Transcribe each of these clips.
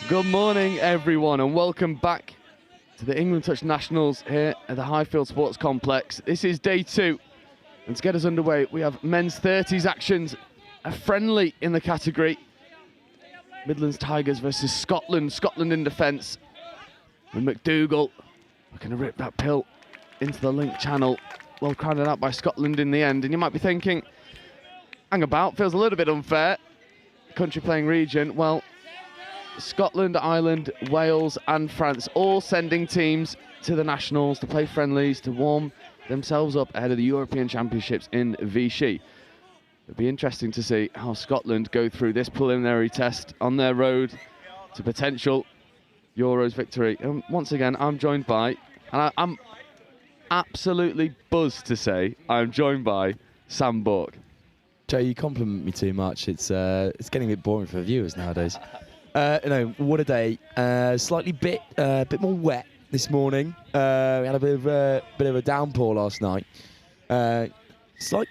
Good morning, everyone, and welcome back to the England Touch Nationals here at the Highfield Sports Complex. This is day 2, and to get us underway, we have men's 30s actions, a friendly in the category. Midlands Tigers versus Scotland. Scotland in defence, with McDougall looking to rip that pill into the link channel. Well crowded out by Scotland in the end, and you might be thinking, hang about, feels a little bit unfair. Country playing region, well, Scotland, Ireland, Wales and France all sending teams to the Nationals to play friendlies to warm themselves up ahead of the European Championships in Vichy. It'll be interesting to see how Scotland go through this preliminary test on their road to potential Euros victory. And once again, I'm joined by, and I'm absolutely buzzed to say, I'm joined by Sam Bork. Joe, you compliment me too much. It's getting a bit boring for viewers nowadays. What a day. Slightly bit more wet this morning. We had a bit of a downpour last night. Slight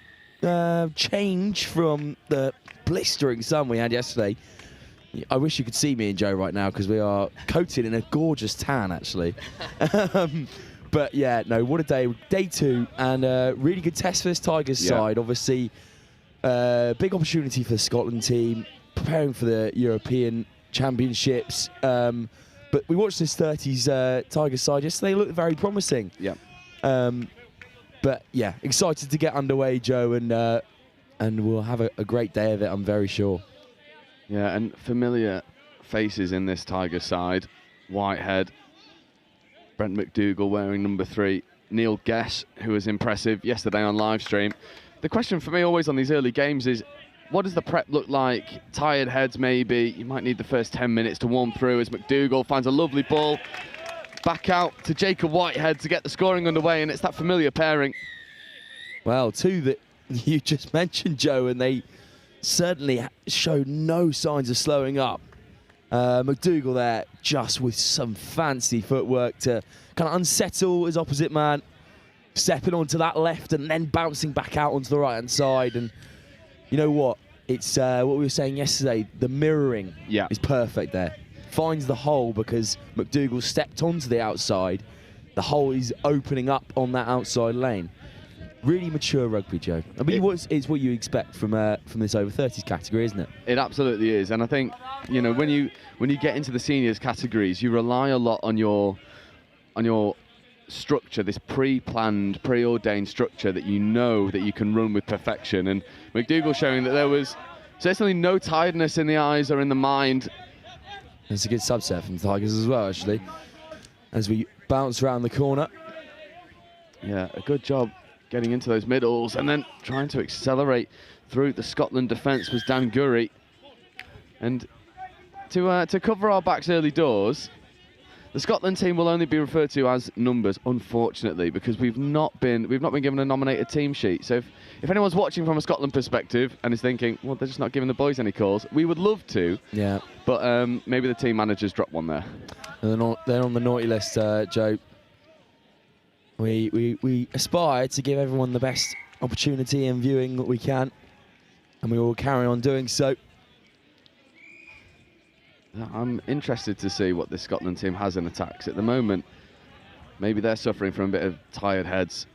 change from the blistering sun we had yesterday. I wish you could see me and Joe right now because we are coated in a gorgeous tan, actually. But yeah, no, what a day. Day 2 and really good test for this Tigers side. Obviously, big opportunity for the Scotland team, preparing for the European Championships. But we watched this 30s Tigers side yesterday. They looked very promising. Yeah. But yeah, excited to get underway, Joe, and we'll have a great day of it, I'm very sure. Yeah, and familiar faces in this Tigers side. Whitehead, Brent McDougall wearing number 3, Neil Guess, who was impressive yesterday on live stream. The question for me always on these early games is, what does the prep look like? Tired heads, maybe. You might need the first 10 minutes to warm through as McDougall finds a lovely ball back out to Jacob Whitehead to get the scoring underway, and it's that familiar pairing. Well, 2 that you just mentioned, Joe, and they certainly showed no signs of slowing up. McDougall there just with some fancy footwork to kind of unsettle his opposite man, stepping onto that left and then bouncing back out onto the right-hand side. And you know what? It's what we were saying yesterday. The mirroring is perfect there. Finds the hole because McDougall stepped onto the outside. The hole is opening up on that outside lane. Really mature rugby, Joe. I mean, it's what you expect from this over 30s category, isn't it? It absolutely is, and I think when you get into the seniors categories, you rely a lot on your structure, this pre-planned, preordained structure that you know that you can run with perfection. And McDougall showing that there was certainly no tiredness in the eyes or in the mind. It's a good subset from Tigers as well, actually, as we bounce around the corner. Yeah, a good job getting into those middles and then trying to accelerate through the Scotland defence was Dan Gurry. And to cover our backs early doors, the Scotland team will only be referred to as numbers, unfortunately, because we've not been given a nominated team sheet. So if anyone's watching from a Scotland perspective and is thinking, well, they're just not giving the boys any calls, we would love to. Yeah. But maybe the team managers dropped one there. They're on the naughty list, Joe. We aspire to give everyone the best opportunity and viewing that we can, and we will carry on doing so. I'm interested to see what this Scotland team has in attacks. At the moment, maybe they're suffering from a bit of tired heads.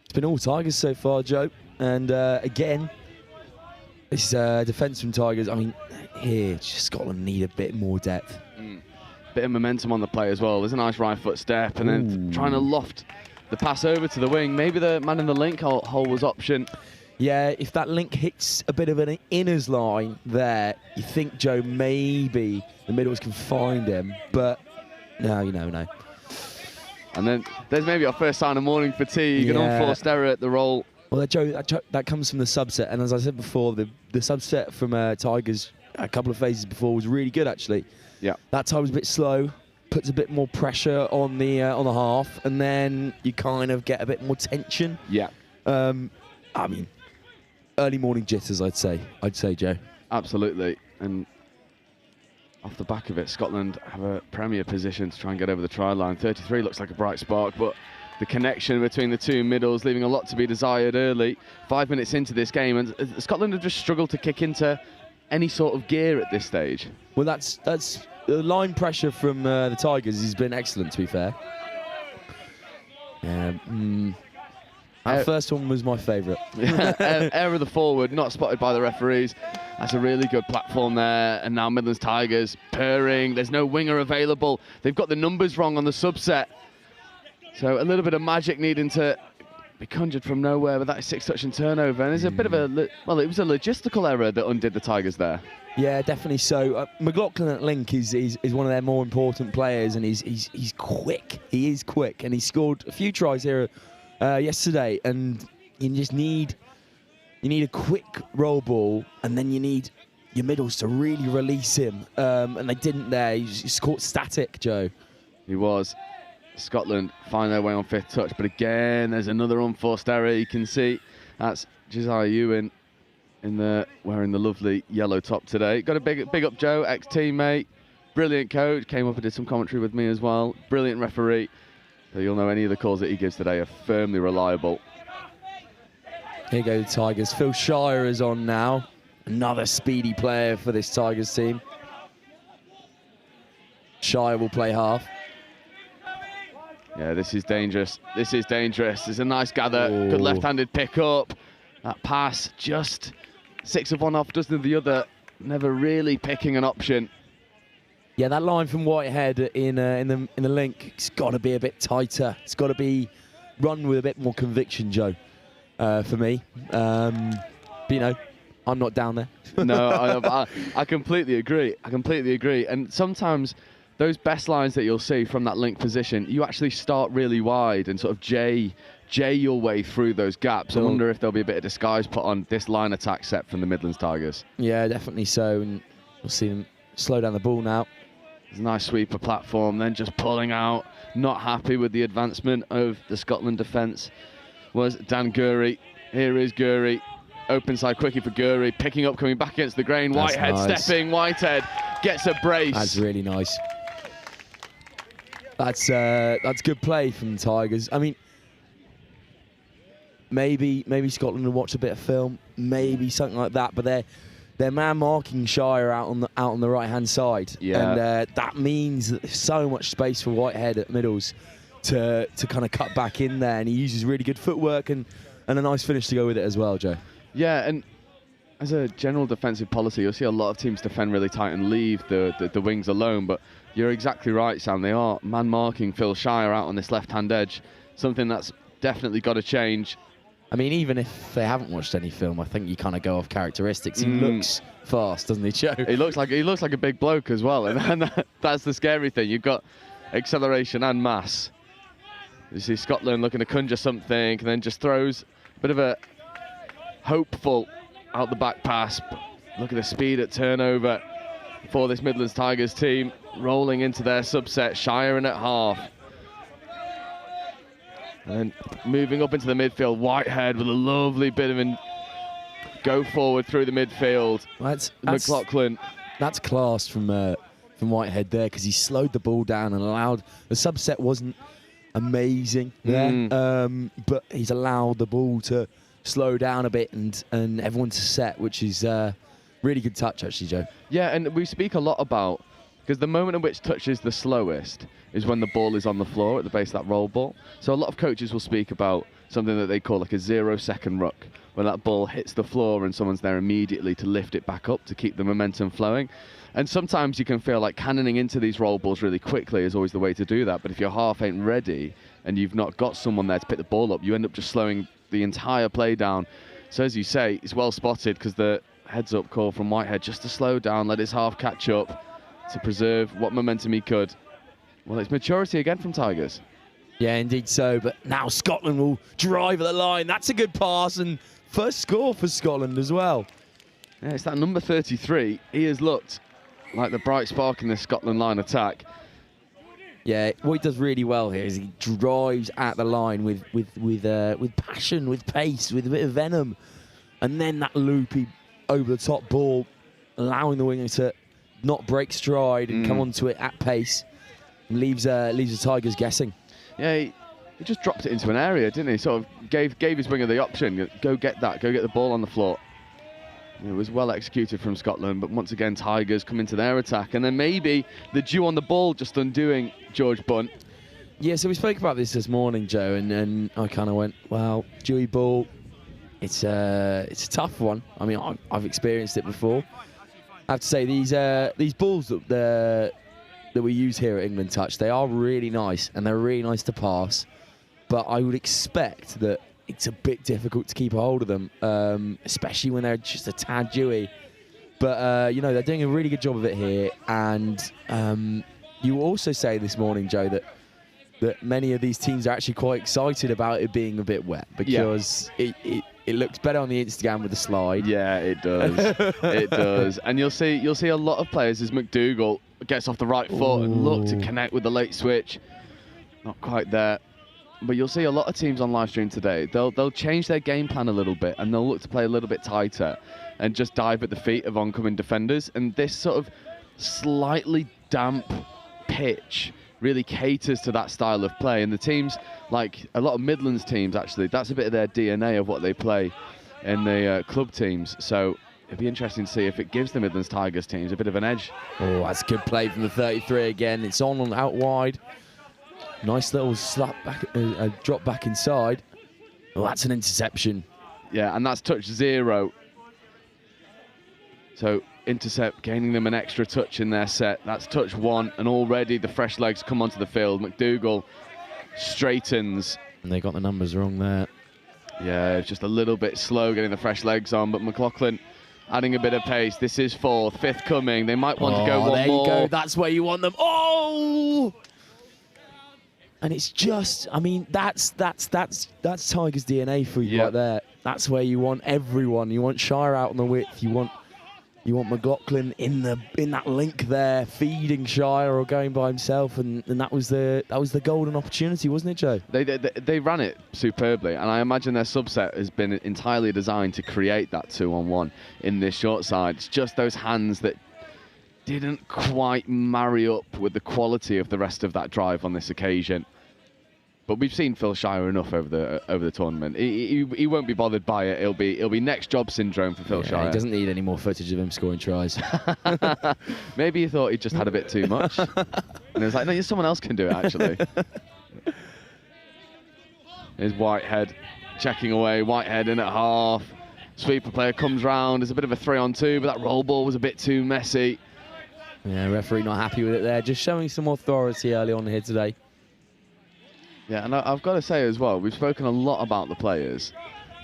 It's been all Tigers so far, Joe. And again, this defence from Tigers, I mean, here, Scotland need a bit more depth. Bit of momentum on the play as well. There's a nice right foot step and then trying to loft the pass over to the wing. Maybe the man in the link hole was option. Yeah, if that link hits a bit of an inners line there, you think, Joe, maybe the middles can find him, but no, no. And then there's maybe our first sign of morning fatigue, an unforced error at the roll. Well, Joe, that comes from the subset, and as I said before, the subset from Tigers a couple of phases before was really good, actually. Yeah. That time was a bit slow, puts a bit more pressure on the half, and then you kind of get a bit more tension. Yeah. I mean, early morning jitters, I'd say, Joe. Absolutely. And off the back of it, Scotland have a premier position to try and get over the try line. 33 looks like a bright spark, but the connection between the two middles leaving a lot to be desired early. 5 minutes into this game, and Scotland have just struggled to kick into any sort of gear at this stage. Well, that's the line pressure from the Tigers has been excellent, to be fair. That first one was my favourite. Error of the forward, not spotted by the referees. That's a really good platform there. And now Midlands Tigers purring. There's no winger available. They've got the numbers wrong on the subset. So a little bit of magic needing to be conjured from nowhere with that 6-touch and turnover. And there's a bit of a, well, it was a logistical error that undid the Tigers there. Yeah, definitely so. McLaughlin at link is one of their more important players, and he's quick. He is quick, and he scored a few tries here yesterday. And you just need a quick roll ball, and then you need your middles to really release him. And they didn't there. He's caught static, Joe. He was. Scotland find their way on 5th touch, but again, there's another unforced error. You can see that's Josiah Ewan wearing the lovely yellow top today. Got a big up Joe, ex-teammate, brilliant coach, came up and did some commentary with me as well. Brilliant referee. So you'll know any of the calls that he gives today are firmly reliable. Here go the Tigers. Phil Shire is on now. Another speedy player for this Tigers team. Shire will play half. Yeah, this is dangerous. This is dangerous. It's a nice gather. Ooh. Good left-handed pick up. That pass just 6 of one, half dozen of the other. Never really picking an option. Yeah, that line from Whitehead in the link, it's got to be a bit tighter. It's got to be run with a bit more conviction, Joe, for me. But, you know, I'm not down there. No, I completely agree. I completely agree. And sometimes those best lines that you'll see from that link position, you actually start really wide and sort of J your way through those gaps. I wonder if there'll be a bit of disguise put on this line attack set from the Midlands Tigers. Yeah, definitely so. And we'll see them slow down the ball now. There's a nice sweeper platform, then just pulling out. Not happy with the advancement of the Scotland defence was Dan Gurry. Here is Gurry. Open side quickie for Gurry. Picking up, coming back against the grain. That's Whitehead nice. stepping. Whitehead gets a brace. That's really nice. That's good play from the Tigers. I mean, maybe Scotland will watch a bit of film, maybe something like that. But they're man marking Shire out on the right hand side, yeah. And that means that there's so much space for Whitehead at middles to kind of cut back in there, and he uses really good footwork and a nice finish to go with it as well, Joe. Yeah, and as a general defensive policy, you'll see a lot of teams defend really tight and leave the wings alone, but you're exactly right, Sam. They are man-marking Phil Shire out on this left-hand edge, something that's definitely got to change. I mean, even if they haven't watched any film, I think you kind of go off characteristics. He looks fast, doesn't he, Joe? He looks like a big bloke as well, and that's the scary thing. You've got acceleration and mass. You see Scotland looking to conjure something, and then just throws a bit of a hopeful out the back pass. Look at the speed at turnover for this Midlands Tigers team, rolling into their subset, Shire in at half. And then moving up into the midfield, Whitehead with a lovely bit of a go forward through the midfield. McLaughlin. That's class from Whitehead there, because he slowed the ball down and allowed, the subset wasn't amazing there, but he's allowed the ball to slow down a bit and everyone to set, which is really good touch actually, Joe. Yeah, and we speak a lot about, because the moment in which touch is the slowest is when the ball is on the floor at the base of that roll ball. So a lot of coaches will speak about something that they call like a 0-second ruck, when that ball hits the floor and someone's there immediately to lift it back up to keep the momentum flowing. And sometimes you can feel like cannoning into these roll balls really quickly is always the way to do that. But if your half ain't ready and you've not got someone there to pick the ball up, you end up just slowing the entire play down. So as you say, it's well spotted, because the heads up call from Whitehead just to slow down, let his half catch up to preserve what momentum he could. Well, it's maturity again from Tigers. Yeah, indeed so. But now Scotland will drive at the line. That's a good pass, and first score for Scotland as well. Yeah, it's that number 33. He has looked like the bright spark in this Scotland line attack. Yeah, what he does really well here is he drives at the line with passion, with pace, with a bit of venom, and then that loopy over the top ball, allowing the winger to not break stride and come onto it at pace, and leaves the Tigers guessing. Yeah, he just dropped it into an area, didn't he? Sort of gave his winger the option, go get that, go get the ball on the floor. It was well executed from Scotland, but once again, Tigers come into their attack. And then maybe the dew on the ball just undoing George Bunt. Yeah, so we spoke about this morning, Joe, and I kind of went, well, dewy ball, it's a tough one. I mean, I've experienced it before. I have to say, these balls that we use here at England Touch, they are really nice, and they're really nice to pass. But I would expect that it's a bit difficult to keep a hold of them, especially when they're just a tad dewy. But, you know, they're doing a really good job of it here. And you also say this morning, Joe, that many of these teams are actually quite excited about it being a bit wet because it looks better on the Instagram with the slide. Yeah, it does. It does. And you'll see a lot of players as McDougall gets off the right foot and look to connect with the late switch. Not quite there. But you'll see a lot of teams on live stream today. They'll change their game plan a little bit and they'll look to play a little bit tighter and just dive at the feet of oncoming defenders. And this sort of slightly damp pitch really caters to that style of play. And the teams, like a lot of Midlands teams actually, that's a bit of their DNA of what they play in the club teams. So it'd be interesting to see if it gives the Midlands Tigers teams a bit of an edge. Oh, that's a good play from the 33 again. It's on out wide. Nice little slap back, drop back inside. Oh, that's an interception. Yeah, and that's touch 0. So intercept, gaining them an extra touch in their set. That's touch 1, and already the fresh legs come onto the field. McDougall straightens. And they got the numbers wrong there. Yeah, it's just a little bit slow getting the fresh legs on, but McLaughlin adding a bit of pace. This is 4th, 5th coming. They might want to go one more. There you go. That's where you want them. Oh! And it's just, I mean, that's Tigers DNA for you right there. That's where you want everyone. You want Shire out on the width. You want McLaughlin in that link there, feeding Shire or going by himself, and that was the golden opportunity, wasn't it, Joe? They ran it superbly, and I imagine their subset has been entirely designed to create that 2-on-1 in this short side. It's just those hands that didn't quite marry up with the quality of the rest of that drive on this occasion. But we've seen Phil Shire enough over the tournament. He won't be bothered by it. It'll be next job syndrome for Phil Shire. He doesn't need any more footage of him scoring tries. Maybe he thought he just had a bit too much. And it was like, no, someone else can do it, actually. Here's Whitehead checking away. Whitehead in at half. Sweeper player comes round. There's a bit of a 3-on-2, but that roll ball was a bit too messy. Yeah, referee not happy with it there. Just showing some authority early on here today. Yeah, and I've got to say as well, we've spoken a lot about the players,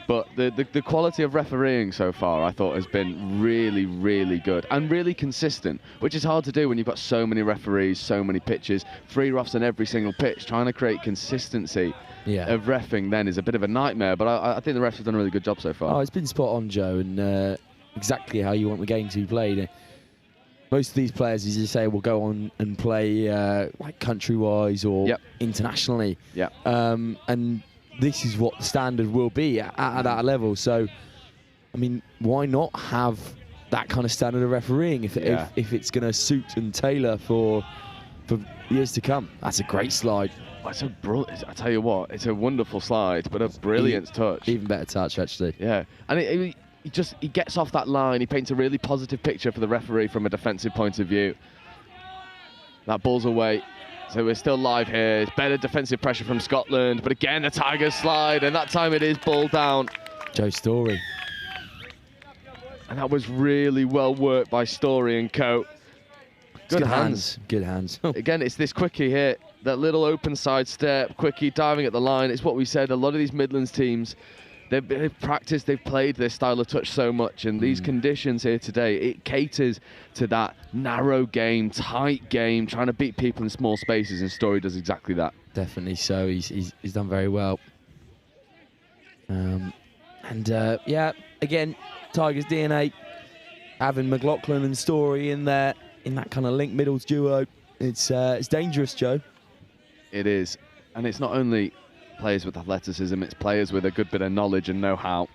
but the quality of refereeing so far, I thought, has been really, really good and really consistent, which is hard to do when you've got so many referees, so many pitches, 3 refs on every single pitch. Trying to create consistency of reffing then is a bit of a nightmare, but I think the refs have done a really good job so far. Oh, it's been spot on, Joe, and exactly how you want the game to be played. Most of these players, as you say, will go on and play like country-wise or internationally. Yeah. And this is what the standard will be at that level. So, I mean, why not have that kind of standard of refereeing if it's going to suit and tailor for years to come? That's a great slide. It's a brilliant. I tell you what, it's a wonderful slide, but a brilliant touch. Even better touch, actually. Yeah, and he gets off that line. He paints a really positive picture for the referee from a defensive point of view. That ball's away. So we're still live here. It's better defensive pressure from Scotland. But again, the Tigers slide. And that time it is ball down. Joe Story. And that was really well worked by Story and co. Good hands. Good hands. Again, it's this quickie here. That little open side step. Quickie diving at the line. It's what we said. A lot of these Midlands teams, they've practiced, they've played this style of touch so much, and these conditions here today, it caters to that narrow game, tight game, trying to beat people in small spaces, and Story does exactly that. Definitely so. He's done very well. Yeah, again, Tigers DNA, having McLaughlin and Story in there, in that kind of link middles duo, it's dangerous, Joe. It is, and it's not only players with athleticism, it's players with a good bit of knowledge and know-how.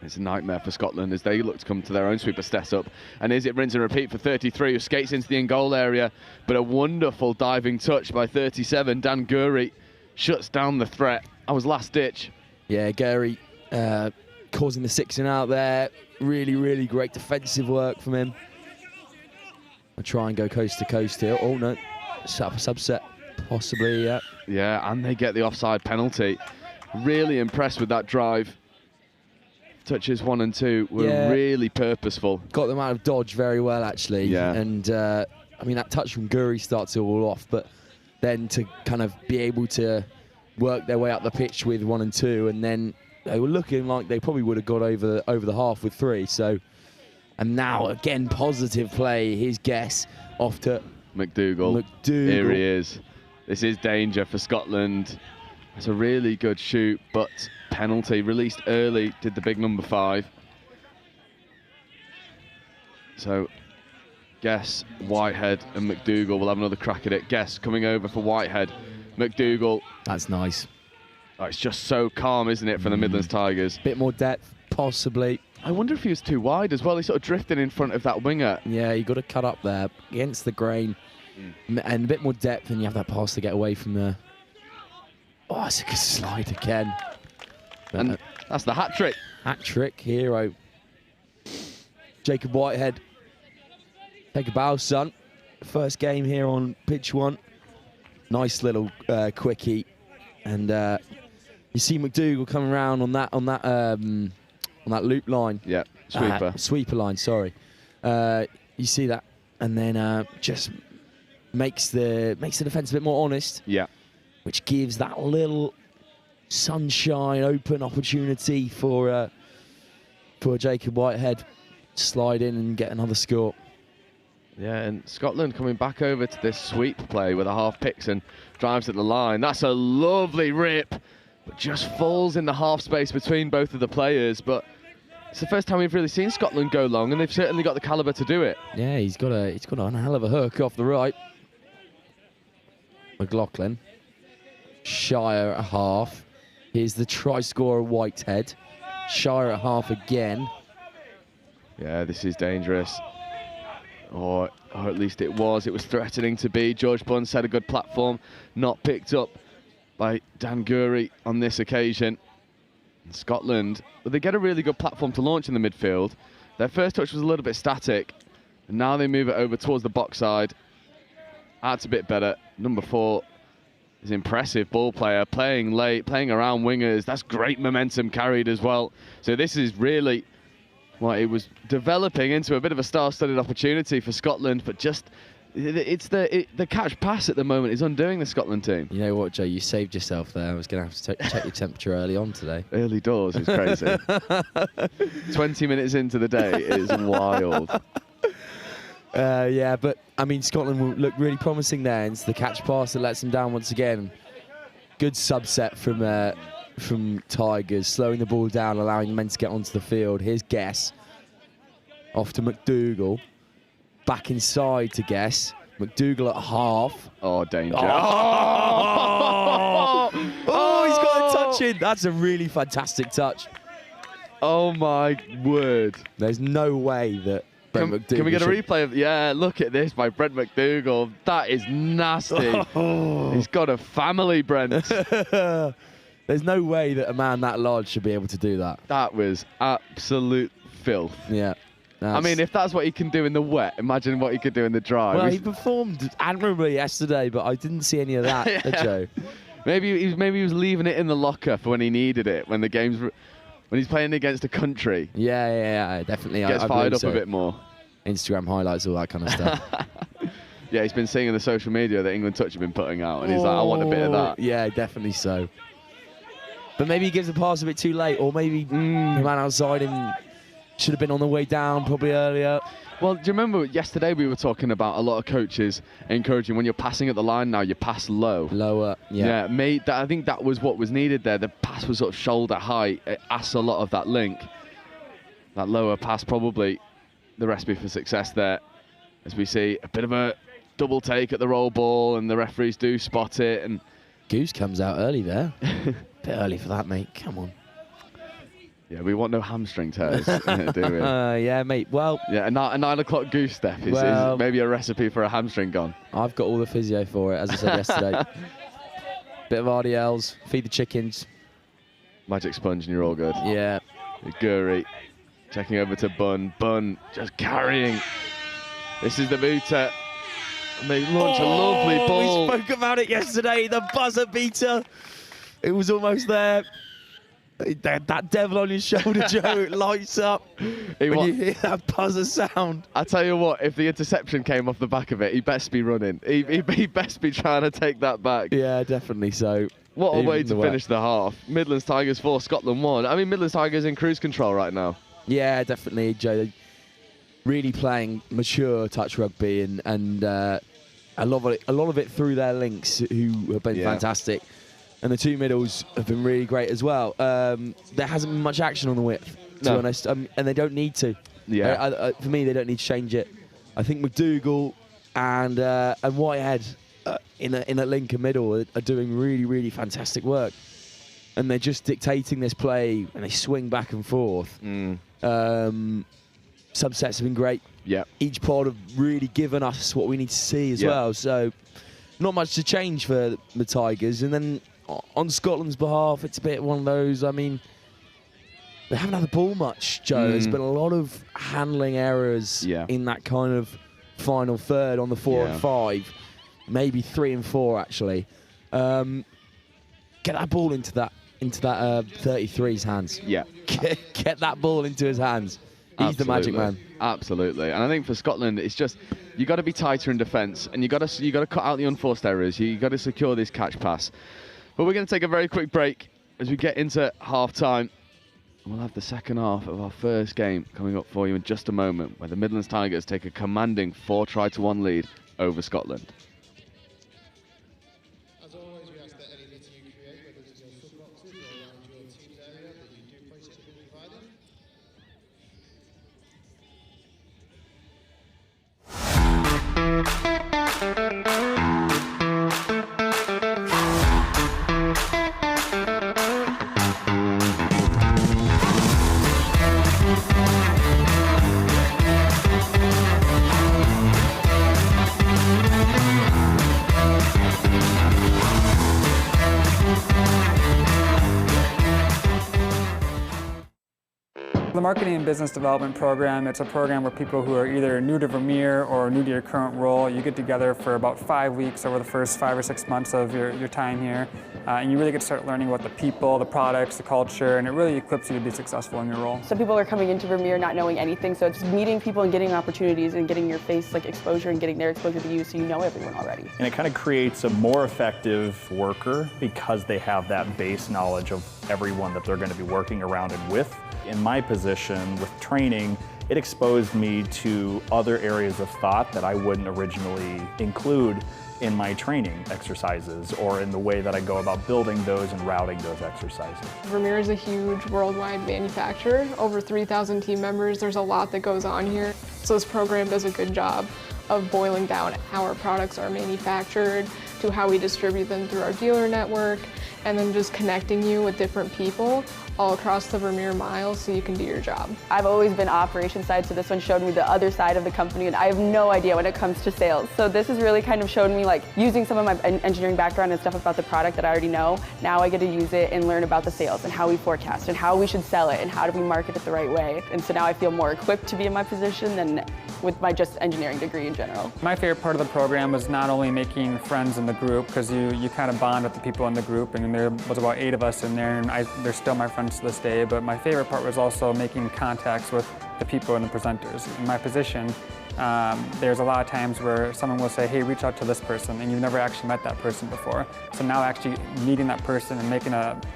It's a nightmare for Scotland as they look to come to their own sweeper step up. And is it rinse and repeat for 33, who skates into the in-goal area, but a wonderful diving touch by 37. Dan Gurry shuts down the threat. That was last ditch. Yeah, Gurry causing the sixing out there. Really, really great defensive work from him. I'll try and go coast to coast here. Oh no, set up a subset, possibly, yeah. Yeah, and they get the offside penalty. Really impressed with that drive. Touches 1 and 2 were really purposeful. Got them out of dodge very well, actually. Yeah. And I mean, that touch from Guri starts it all off, but then to kind of be able to work their way up the pitch with 1 and 2, and then they were looking like they probably would have got over the half with 3. So, and now again, positive play. His guess off to McDougall. Here he is. This is danger for Scotland. It's a really good shoot, but penalty released early. Did the big number 5. So, Guess, Whitehead, and McDougall will have another crack at it. Guess coming over for Whitehead. McDougall. That's nice. Oh, it's just so calm, isn't it, for the Midlands Tigers? Bit more depth, possibly. I wonder if he was too wide as well. He sort of drifted in front of that winger. Yeah, you got to cut up there against the grain, and a bit more depth, and you have that pass to get away from the. Oh, it's a good slide again. And that's the hat trick. Hat trick hero. Jacob Whitehead. Take a bow, son. First game here on pitch 1. Nice little quickie, and you see McDougall coming around on that loop line. Yeah, sweeper. Sweeper line. Sorry. You see that, and then just makes the defence a bit more honest. Yeah. Which gives that little sunshine open opportunity for Jacob Whitehead to slide in and get another score. Yeah, and Scotland coming back over to this sweep play with a half picks and drives at the line. That's a lovely rip, but just falls in the half space between both of the players. But it's the first time we've really seen Scotland go long, and they've certainly got the calibre to do it. Yeah, he's got a hell of a hook off the right. McLaughlin. Shire at half. Here's the try scorer, Whitehead. Shire at half again. Yeah, this is dangerous. Or at least it was. It was threatening to be. George Bunn set a good platform. Not picked up by Dan Guri on this occasion. And Scotland, but they get a really good platform to launch in the midfield. Their first touch was a little bit static. And now they move it over towards the box side. That's a bit better. Number 4 is impressive ball player, playing late, playing around wingers. That's great momentum carried as well. So this is really, well, it was developing into a bit of a star-studded opportunity for Scotland, but just the catch pass at the moment is undoing the Scotland team. You know what, Joe? You saved yourself there. I was going to have to check your temperature early on today. Early doors is crazy. 20 minutes into the day is wild. Yeah, but I mean, Scotland will look really promising there. It's the catch pass that lets them down once again. Good subset from Tigers, slowing the ball down, allowing men to get onto the field. Here's Guess. Off to McDougall. Back inside to Guess. McDougall at half. Oh, danger. Oh, he's got a touch in. That's a really fantastic touch. Oh, my word. There's no way that Can we get a replay of? Yeah, look at this by Brent McDougall. That is nasty. He's got a family, Brent. There's no way that a man that large should be able to do that. That was absolute filth. Yeah. I mean, if that's what he can do in the wet, imagine what he could do in the dry. Well, he performed admirably yesterday, but I didn't see any of that, Joe. Maybe he was leaving it in the locker for when he needed it, when the game's when he's playing against a country. Yeah, definitely. Gets fired up a bit more. Instagram highlights, all that kind of stuff. Yeah, he's been seeing in the social media that England Touch have been putting out, and he's like, I want a bit of that. Yeah, definitely so. But maybe he gives the pass a bit too late, or maybe the man outside him should have been on the way down probably earlier. Well, do you remember yesterday we were talking about a lot of coaches encouraging when you're passing at the line now, you pass low. Lower, yeah. I think that was what was needed there. The pass was sort of shoulder height. It asks a lot of that link. That lower pass probably the recipe for success there. As we see a bit of a double take at the roll ball, and the referees do spot it. And Goose comes out early there. Bit early for that, mate. Come on. Yeah, we want no hamstring tears, do we? Yeah, mate. Well, yeah, a 9 o'clock goose step is maybe a recipe for a hamstring gone. I've got all the physio for it, as I said yesterday. Bit of RDLs, feed the chickens. Magic sponge and you're all good. Yeah. Guri checking over to Bun. Bun just carrying. This is the booter. And they launch a lovely ball. We spoke about it yesterday, the buzzer beater. It was almost there. That devil on your shoulder, Joe, it lights up when you hear that buzzer sound. I tell you what, if the interception came off the back of it, he best be running. He best be trying to take that back. Yeah, definitely so. What a way to finish the half. Midlands Tigers 4, Scotland 1. I mean, Midlands Tigers in cruise control right now. Yeah, definitely, Joe. Really playing mature touch rugby and a lot of it through their links, who have been fantastic. And the two middles have been really great as well. There hasn't been much action on the width, to be honest, and they don't need to. Yeah. For me, they don't need to change it. I think McDougall and Whitehead in a link and middle are doing really, really fantastic work. And they're just dictating this play, and they swing back and forth. Subsets have been great. Yeah. Each pod have really given us what we need to see as well. So not much to change for the Tigers. And then on Scotland's behalf, it's a bit one of those, I mean, they haven't had the ball much, Joe. There's been a lot of handling errors in that kind of final third on the 4 and 5. Maybe 3 and 4, actually. Get that ball into that 33's hands. Yeah. Get that ball into his hands. He's the magic man. Absolutely. And I think for Scotland, it's just, you got to be tighter in defence, and you got to cut out the unforced errors. You got to secure this catch pass. But we're going to take a very quick break as we get into half-time. We'll have the second half of our first game coming up for you in just a moment, where the Midlands Tigers take a commanding 4-1 lead over Scotland. As always, we ask that any litter you create, whether it's your sub boxes or around your team's area, that you do place it as been provided. The Marketing and Business Development Program, it's a program where people who are either new to Vermeer or new to your current role, you get together for about 5 weeks over the first 5 or 6 months of your time here. And you really get to start learning about the people, the products, the culture, and it really equips you to be successful in your role. Some people are coming into Vermeer not knowing anything, so it's meeting people and getting opportunities and getting your face exposure and getting their exposure to you so you know everyone already. And it kind of creates a more effective worker because they have that base knowledge of everyone that they're going to be working around and with. In my position with training, it exposed me to other areas of thought that I wouldn't originally include in my training exercises or in the way that I go about building those and routing those exercises. Vermeer is a huge worldwide manufacturer, over 3,000 team members. There's a lot that goes on here. So this program does a good job of boiling down how our products are manufactured, to how we distribute them through our dealer network, and then just connecting you with different people all across the Vermeer mile so you can do your job. I've always been operations side, so this one showed me the other side of the company, and I have no idea when it comes to sales. So this has really kind of showed me using some of my engineering background and stuff about the product that I already know. Now I get to use it and learn about the sales and how we forecast and how we should sell it and how do we market it the right way. And so now I feel more equipped to be in my position than with my just engineering degree in general. My favorite part of the program was not only making friends in the group, because you kind of bond with the people in the group, and there was about 8 of us in there, and they're still my friends to this day, but my favorite part was also making contacts with the people and the presenters. In my position, there's a lot of times where someone will say, hey, reach out to this person, and you've never actually met that person before. So now actually meeting that person and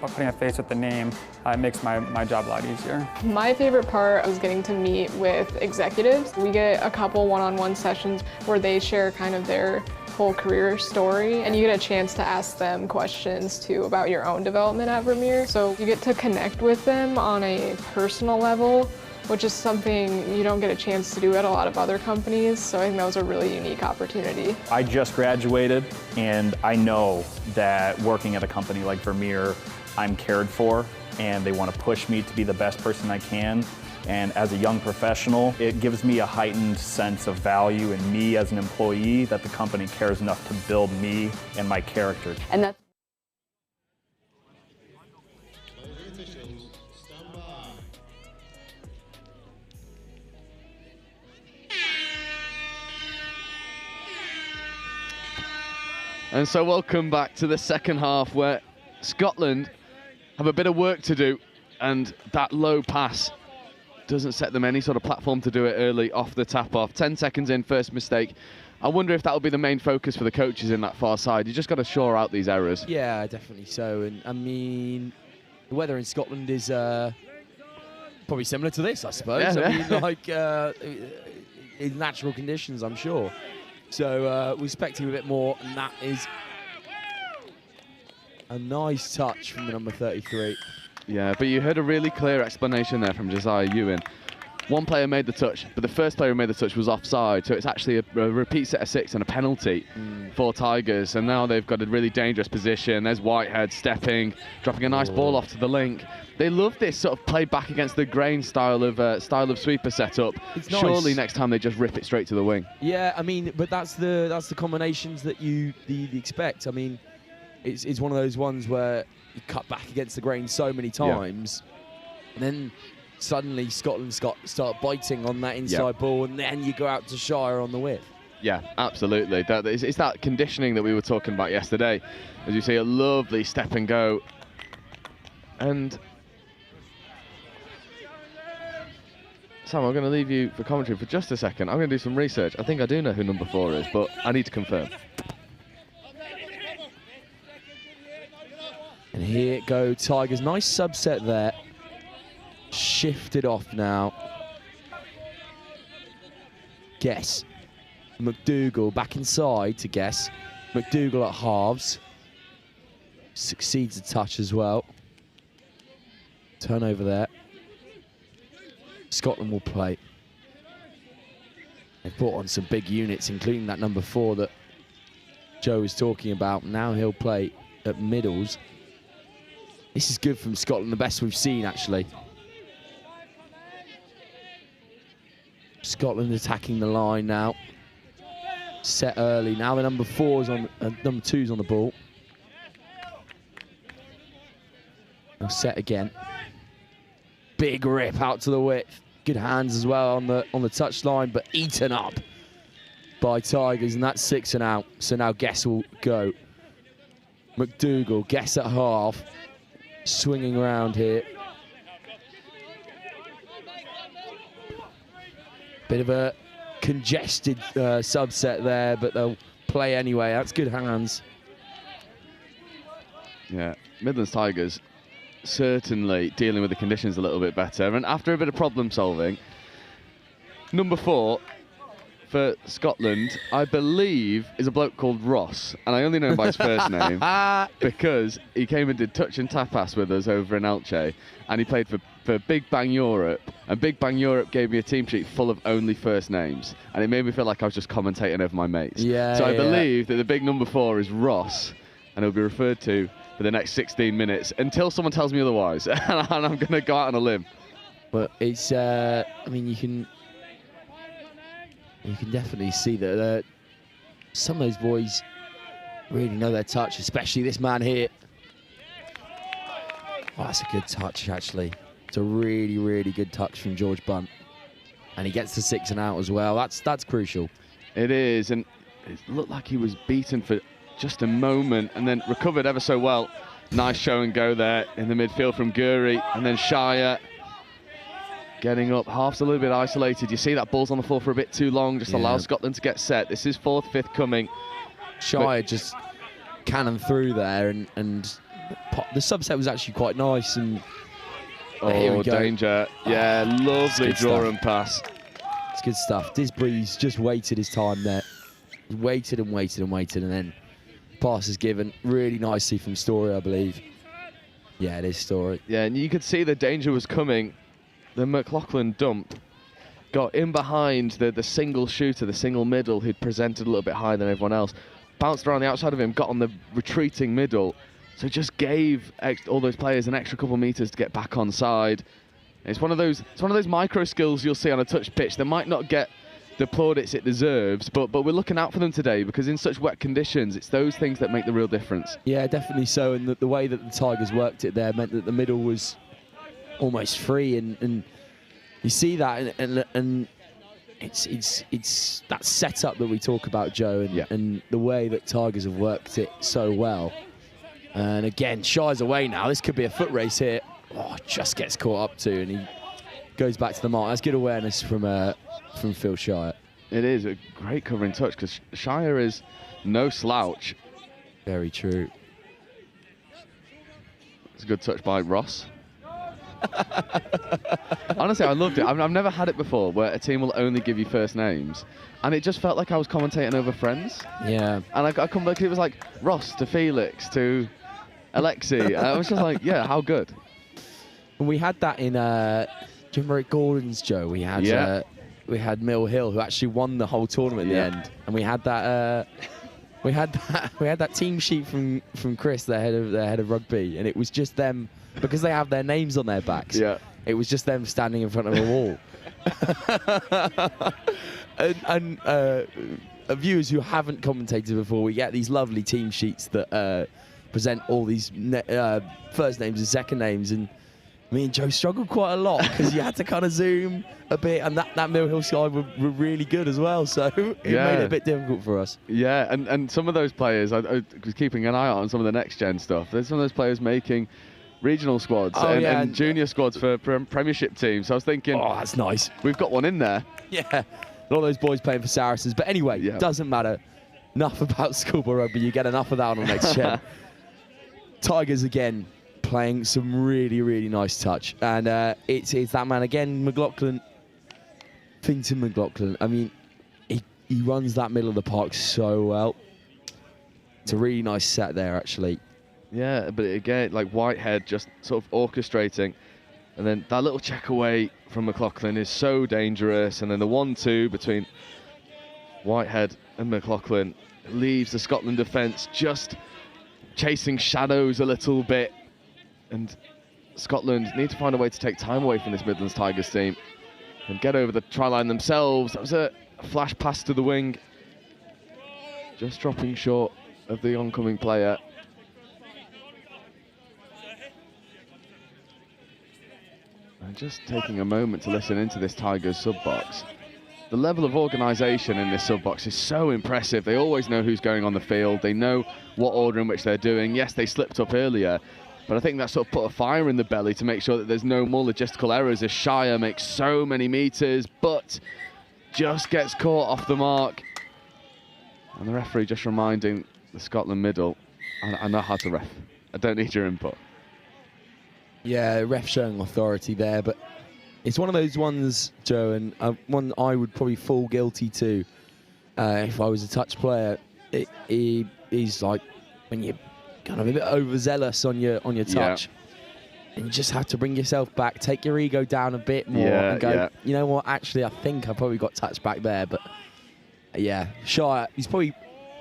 putting a face with the name, it makes my job a lot easier. My favorite part was getting to meet with executives. We get a couple one-on-one sessions where they share kind of their whole career story, and you get a chance to ask them questions too about your own development at Vermeer. So you get to connect with them on a personal level, which is something you don't get a chance to do at a lot of other companies. So I think that was a really unique opportunity. I just graduated, and I know that working at a company like Vermeer, I'm cared for, and they want to push me to be the best person I can. And as a young professional, it gives me a heightened sense of value in me as an employee, that the company cares enough to build me and my character. And that's Officials, stand by. And so welcome back to the second half, where Scotland have a bit of work to do, and that low pass doesn't set them any sort of platform to do it early off the tap-off. 10 seconds in, first mistake. I wonder if that will be the main focus for the coaches in that far side. You just got to shore out these errors. Yeah, definitely so. And I mean, the weather in Scotland is probably similar to this, I suppose. Yeah, I mean, like in natural conditions, I'm sure. So we're expecting a bit more, and that is a nice touch from the number 33. Yeah, but you heard a really clear explanation there from Josiah Ewan. One player made the touch, but the first player who made the touch was offside, so it's actually a repeat set of 6 and a penalty for Tigers, and now they've got a really dangerous position. There's Whitehead stepping, dropping a nice ball off to the link. They love this sort of play back against the grain style of sweeper setup. It's nice. Surely next time they just rip it straight to the wing. Yeah, I mean, but that's the combinations that you expect. I mean, it's one of those ones where you cut back against the grain so many times, and then suddenly Scotland start biting on that inside ball, and then you go out to Shire on the width. Yeah, absolutely. It's that conditioning that we were talking about yesterday. As you see, a lovely step and go. And Sam, I'm going to leave you for commentary for just a second. I'm going to do some research. I think I do know who number 4 is, but I need to confirm. And here go Tigers. Nice subset there. Shifted off now. Guess. McDougall back inside to Guess. McDougall at halves. Succeeds a touch as well. Turnover there. Scotland will play. They've brought on some big units, including that number 4 that Joe was talking about. Now he'll play at middles. This is good from Scotland, the best we've seen, actually. Scotland attacking the line now. Set early. Now the number 4's on, number 2's on the ball. They'll set again. Big rip out to the width. Good hands as well on the touchline, but eaten up by Tigers, and that's 6 and out. So now Guess will go. McDougall, Guess at half. Swinging around here. Bit of a congested subset there, but they'll play anyway. That's good hands. Yeah, Midlands Tigers certainly dealing with the conditions a little bit better. And after a bit of problem solving, number 4 for Scotland, I believe, is a bloke called Ross, and I only know him by his first name because he came and did touch and tapas with us over in Elche, and he played for Big Bang Europe, and Big Bang Europe gave me a team sheet full of only first names, and it made me feel like I was just commentating over my mates. So I believe that the big number 4 is Ross, and he'll be referred to for the next 16 minutes until someone tells me otherwise, and I'm going to go out on a limb. But it's, I mean, you can definitely see that some of those boys really know their touch, especially this man here. Oh, that's a good touch, actually. It's a really, really good touch from George Bunt. And he gets the 6 and out as well. That's crucial. It is, and it looked like he was beaten for just a moment and then recovered ever so well. Nice show and go there in the midfield from Gurry, and then Shire getting up. Half's a little bit isolated. You see that ball's on the floor for a bit too long. Just allow Scotland to get set. This is 4th, 5th coming. Shire just cannon through there, and the subset was actually quite nice. And here we go. Danger. Yeah, lovely draw and pass. It's good stuff. Disbury's just waited his time there. He waited and waited and waited, and then pass is given really nicely from Story, I believe. Yeah, it is Story. Yeah, and you could see the danger was coming. The McLaughlin dump got in behind the single shooter, the single middle, who'd presented a little bit higher than everyone else. Bounced around the outside of him, got on the retreating middle. So just gave all those players an extra couple meters to get back on side. It's one of those micro skills you'll see on a touch pitch. They might not get the plaudits it deserves, but we're looking out for them today, because in such wet conditions, it's those things that make the real difference. Yeah, definitely so. And the way that the Tigers worked it there meant that the middle was almost free, and you see that, and it's that setup that we talk about, Joe, and, Yeah. and the way that Tigers have worked it so well. And again, Shire's away now. This could be a foot race here. Oh, just gets caught up to, and he goes back to the mark. That's good awareness from Phil Shire. It is a great covering touch because Shire is no slouch. Very true. It's a good touch by Ross. Honestly, I loved it. I've never had it before where a team will only give you first names. And it just felt like I was commentating over friends. Yeah. And I come back, it was like Ross to Felix to Alexi. And I was just like, yeah, how good. And we had that in, do you remember at Gordon's, Joe? We had Mill Hill, who actually won the whole tournament in the end. And we had that we had that team sheet from Chris, the head of rugby, and it was just them, because they have their names on their backs. Yeah. It was just them standing in front of a wall. and viewers who haven't commentated before, we get these lovely team sheets that present all these first names and second names, and me and Joe struggled quite a lot because you had to kind of zoom a bit, and that Mill Hill side were really good as well, so it made it a bit difficult for us. Yeah, and some of those players, I was keeping an eye out on some of the next gen stuff. There's some of those players making regional squads and junior squads for Premiership teams. So I was thinking, oh, that's nice. We've got one in there. Yeah, a lot of those boys playing for Saracens. But anyway, doesn't matter. Enough about schoolboy rugby. You get enough of that on the next gen. Tigers again playing some really, really nice touch. And it's that man again, McLaughlin. Finton McLaughlin. I mean, he runs that middle of the park so well. It's a really nice set there, actually. Yeah, but again, like Whitehead just sort of orchestrating. And then that little check away from McLaughlin is so dangerous. And then the 1-2 between Whitehead and McLaughlin leaves the Scotland defence just chasing shadows a little bit. And Scotland need to find a way to take time away from this Midlands Tigers team and get over the try line themselves. That was a flash pass to the wing. Just dropping short of the oncoming player. And just taking a moment to listen into this Tigers sub-box. The level of organisation in this sub-box is so impressive. They always know who's going on the field. They know what order in which they're doing. Yes, they slipped up earlier, but I think that sort of put a fire in the belly to make sure that there's no more logistical errors as Shire makes so many metres, but just gets caught off the mark. And the referee just reminding the Scotland middle, I know how to ref. I don't need your input. Yeah, ref showing authority there, but it's one of those ones, Joe, and one I would probably fall guilty to if I was a touch player. It is like when you're kind of a bit overzealous on your touch, and you just have to bring yourself back, take your ego down a bit more, and go, you know what, actually, I think I probably got touched back there, but yeah, Shire, he's probably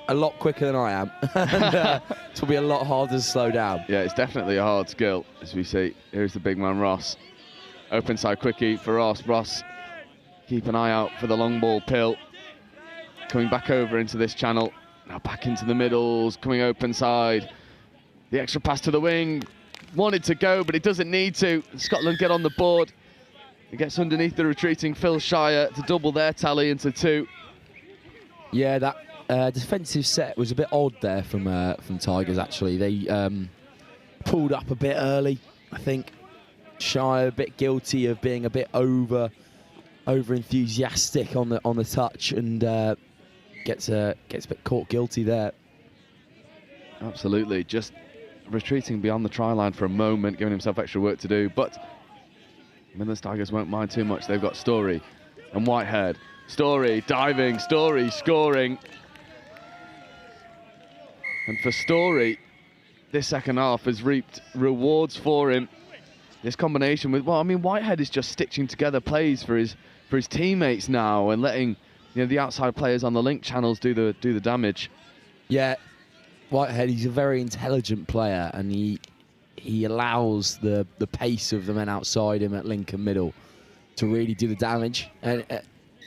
a lot quicker than I am, and it's probably a lot harder to slow down. Yeah, it's definitely a hard skill, as we see. Here's the big man, Ross. Open side quickie for Ross. Ross, keep an eye out for the long ball pill. Coming back over into this channel. Now back into the middles, coming open side. The extra pass to the wing. Wanted to go, but it doesn't need to. Scotland get on the board. It gets underneath the retreating Phil Shire to double their tally into 2. Yeah, that defensive set was a bit odd there from Tigers, actually. They pulled up a bit early, I think. Shire a bit guilty of being a bit over enthusiastic on the touch, and gets a bit caught guilty there. Absolutely, just retreating beyond the try line for a moment, giving himself extra work to do. But Midlands Tigers won't mind too much. They've got Story and Whitehead. Story diving, Story scoring. And for Story, this second half has reaped rewards for him. This combination with, well, I mean, Whitehead is just stitching together plays for his teammates now and letting the outside players on the link channels do the damage. Yeah, Whitehead, he's a very intelligent player, and he allows the pace of the men outside him at link and middle to really do the damage. And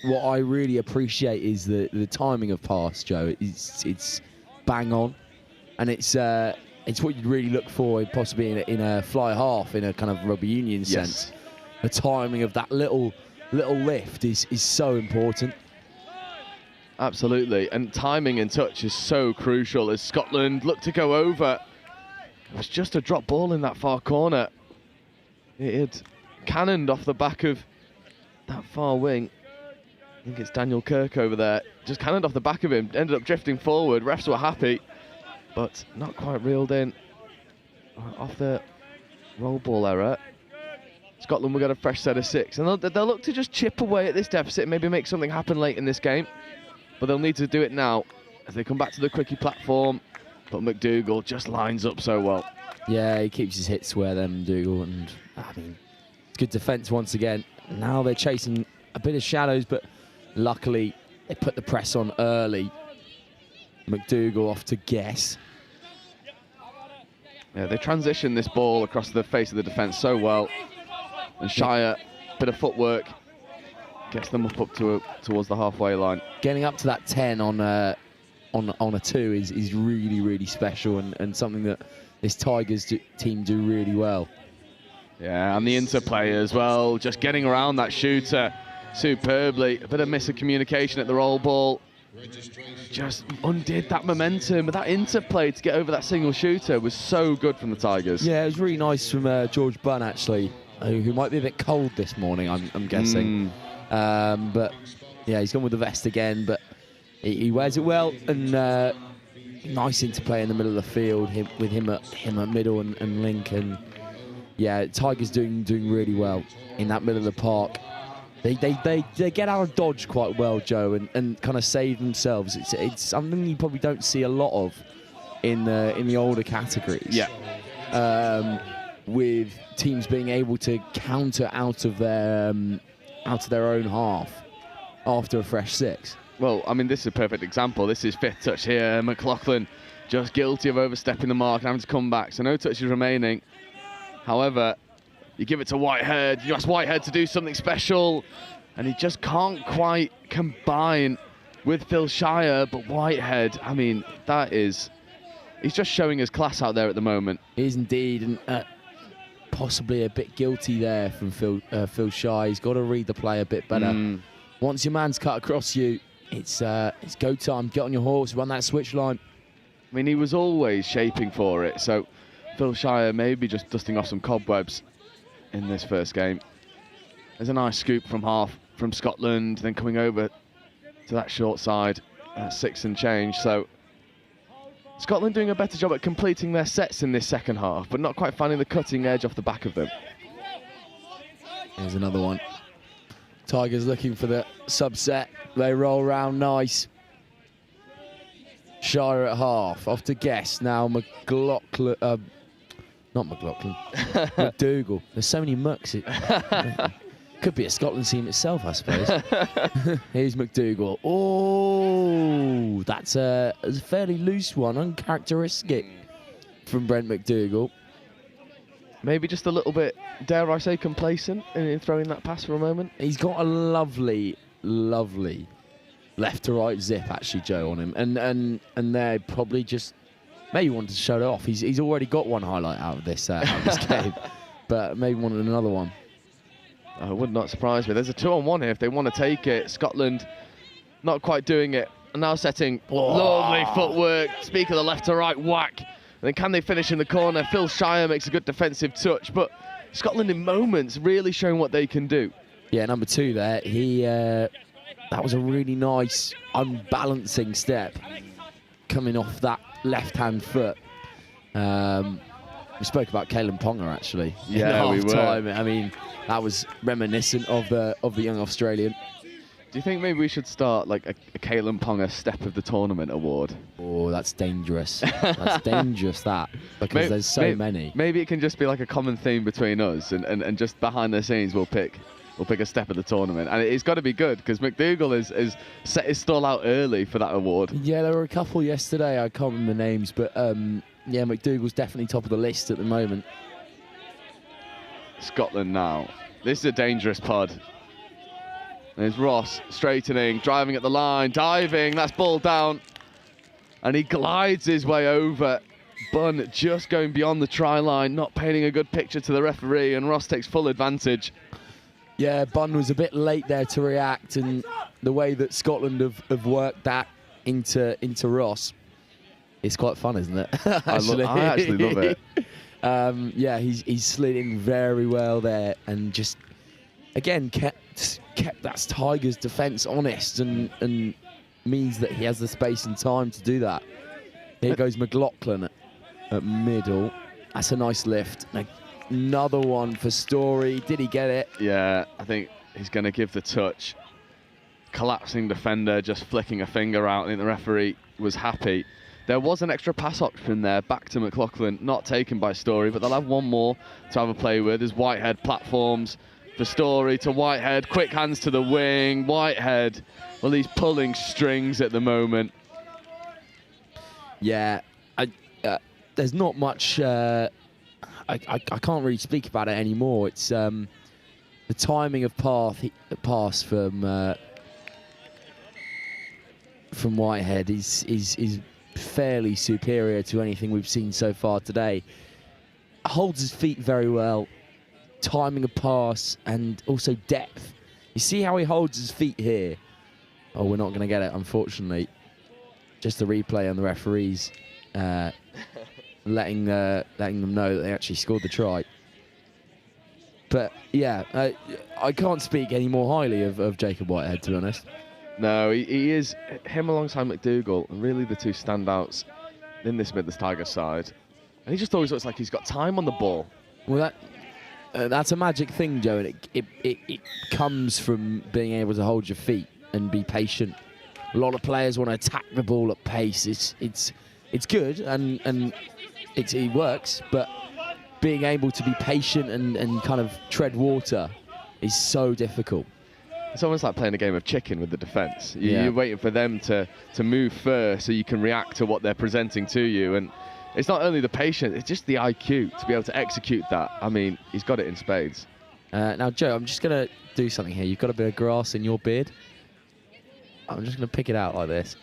what I really appreciate is the timing of pass, Joe. It's bang on, and it's what you'd really look for possibly in a fly half, in a kind of rugby union sense. The timing of that little little lift is so important. Absolutely, and timing and touch is so crucial as Scotland look to go over. It was just a drop ball in that far corner. It had cannoned off the back of that far wing. I think it's Daniel Kirk over there. Just cannoned off the back of him, ended up drifting forward. Refs were happy, but not quite reeled in off the roll ball error. Scotland will get a fresh set of 6, and they'll look to just chip away at this deficit and maybe make something happen late in this game. But they'll need to do it now as they come back to the quickie platform. But McDougall just lines up so well. Yeah, he keeps his hits where them McDougall, and I mean, it's good defence once again. Now they're chasing a bit of shadows, but luckily they put the press on early. McDougall off to guess. Yeah, they transition this ball across the face of the defence so well. And Shire, bit of footwork, gets them up towards the halfway line. Getting up to that 10 on a 2 is really, really special, and something that this Tigers team do really well. Yeah, and the interplay as well, just getting around that shooter superbly. A bit of miss of communication at the roll ball. Just undid that momentum. That interplay to get over that single shooter was so good from the Tigers. Yeah, it was really nice from George Bunn, actually, who might be a bit cold this morning, I'm guessing. But yeah, he's gone with the vest again, but he wears it well, and nice interplay in the middle of the field with him at middle and link, and yeah, Tigers doing really well in that middle of the park. They get out of dodge quite well, Joe, and kind of save themselves. It's something you probably don't see a lot of in the older categories. Yeah. With teams being able to counter out of their own half after a fresh 6. Well, I mean, this is a perfect example. This is 5th touch here. McLaughlin just guilty of overstepping the mark and having to come back. So no touches remaining. However, you give it to Whitehead. You ask Whitehead to do something special, and he just can't quite combine with Phil Shire. But Whitehead, I mean, he's just showing his class out there at the moment. He is indeed, and possibly a bit guilty there from Phil Shire. He's got to read the play a bit better. Once your man's cut across you, it's go time. Get on your horse, run that switch line. I mean, he was always shaping for it. So Phil Shire maybe just dusting off some cobwebs in this first game. There's a nice scoop from half from Scotland, then coming over to that short side at 6 and change. So Scotland doing a better job at completing their sets in this second half, but not quite finding the cutting edge off the back of them. Here's another one. Tigers looking for the subset. They roll round nice. Shire at half. Off to guess now. McLaughlin. Not McLaughlin. McDougall. There's so many mucks. Could be a Scotland team itself, I suppose. Here's McDougall. Oh, that's a fairly loose one. Uncharacteristic from Brent McDougall. Maybe just a little bit, dare I say, complacent in throwing that pass for a moment. He's got a lovely, lovely left to right zip, actually, Joe, on him. And they probably just maybe wanted to show it off. He's already got one highlight out of this game, but maybe wanted another one. It would not surprise me. There's a 2-on-1 here if they want to take it. Scotland not quite doing it. And now setting lovely footwork. Speak of the left to right whack. And then can they finish in the corner? Phil Shire makes a good defensive touch, but Scotland in moments really showing what they can do. Yeah, number 2 there. That was a really nice unbalancing step coming off that left-hand foot. We spoke about Kalen Ponga actually. Yeah, we were. I mean, that was reminiscent of the young Australian. Do you think maybe we should start like a Kalen Ponga Step of the Tournament award? Oh, that's dangerous. That's dangerous, that, because there's so many. Maybe it can just be like a common theme between us, and just behind the scenes we'll pick a Step of the Tournament, and it's got to be good because McDougall is set his stall out early for that award. Yeah, there were a couple yesterday. I can't remember the names, but yeah, McDougall's definitely top of the list at the moment. Scotland now. This is a dangerous pod. There's Ross straightening, driving at the line, diving. That's ball down, and he glides his way over. Bunn just going beyond the try line, not painting a good picture to the referee, and Ross takes full advantage. Yeah, Bunn was a bit late there to react, and the way that Scotland have worked that into Ross, it's quite fun, isn't it? I actually love it. Yeah, he's slid in very well there, and just again kept that Tigers defence honest, and means that he has the space and time to do that. Here goes McLaughlin at middle. That's a nice lift. Another one for Story. Did he get it? Yeah, I think he's going to give the touch. Collapsing defender, just flicking a finger out. I think the referee was happy. There was an extra pass option there, back to McLaughlin, not taken by Story, but they'll have one more to have a play with. There's Whitehead platforms for Story to Whitehead. Quick hands to the wing. Whitehead, well, he's pulling strings at the moment. Yeah, there's not much. I can't really speak about it anymore. It's the timing of pass from Whitehead is fairly superior to anything we've seen so far today. Holds his feet very well, timing of pass, and also depth. You see how he holds his feet here? Oh, we're not going to get it, unfortunately. Just the replay on the referees letting them know that they actually scored the try. But yeah, I can't speak any more highly of Jacob Whitehead, to be honest. No, he is, him alongside McDougall, really the two standouts in this Midlands Tigers side. And he just always looks like he's got time on the ball. Well, that's a magic thing, Joe, and it comes from being able to hold your feet and be patient. A lot of players want to attack the ball at pace. It's good and it works, but being able to be patient and kind of tread water is so difficult. It's almost like playing a game of chicken with the defence. Yeah. You're waiting for them to move first so you can react to what they're presenting to you. And it's not only the patience, it's just the IQ to be able to execute that. I mean, he's got it in spades. Now, Joe, I'm just going to do something here. You've got a bit of grass in your beard. I'm just going to pick it out like this.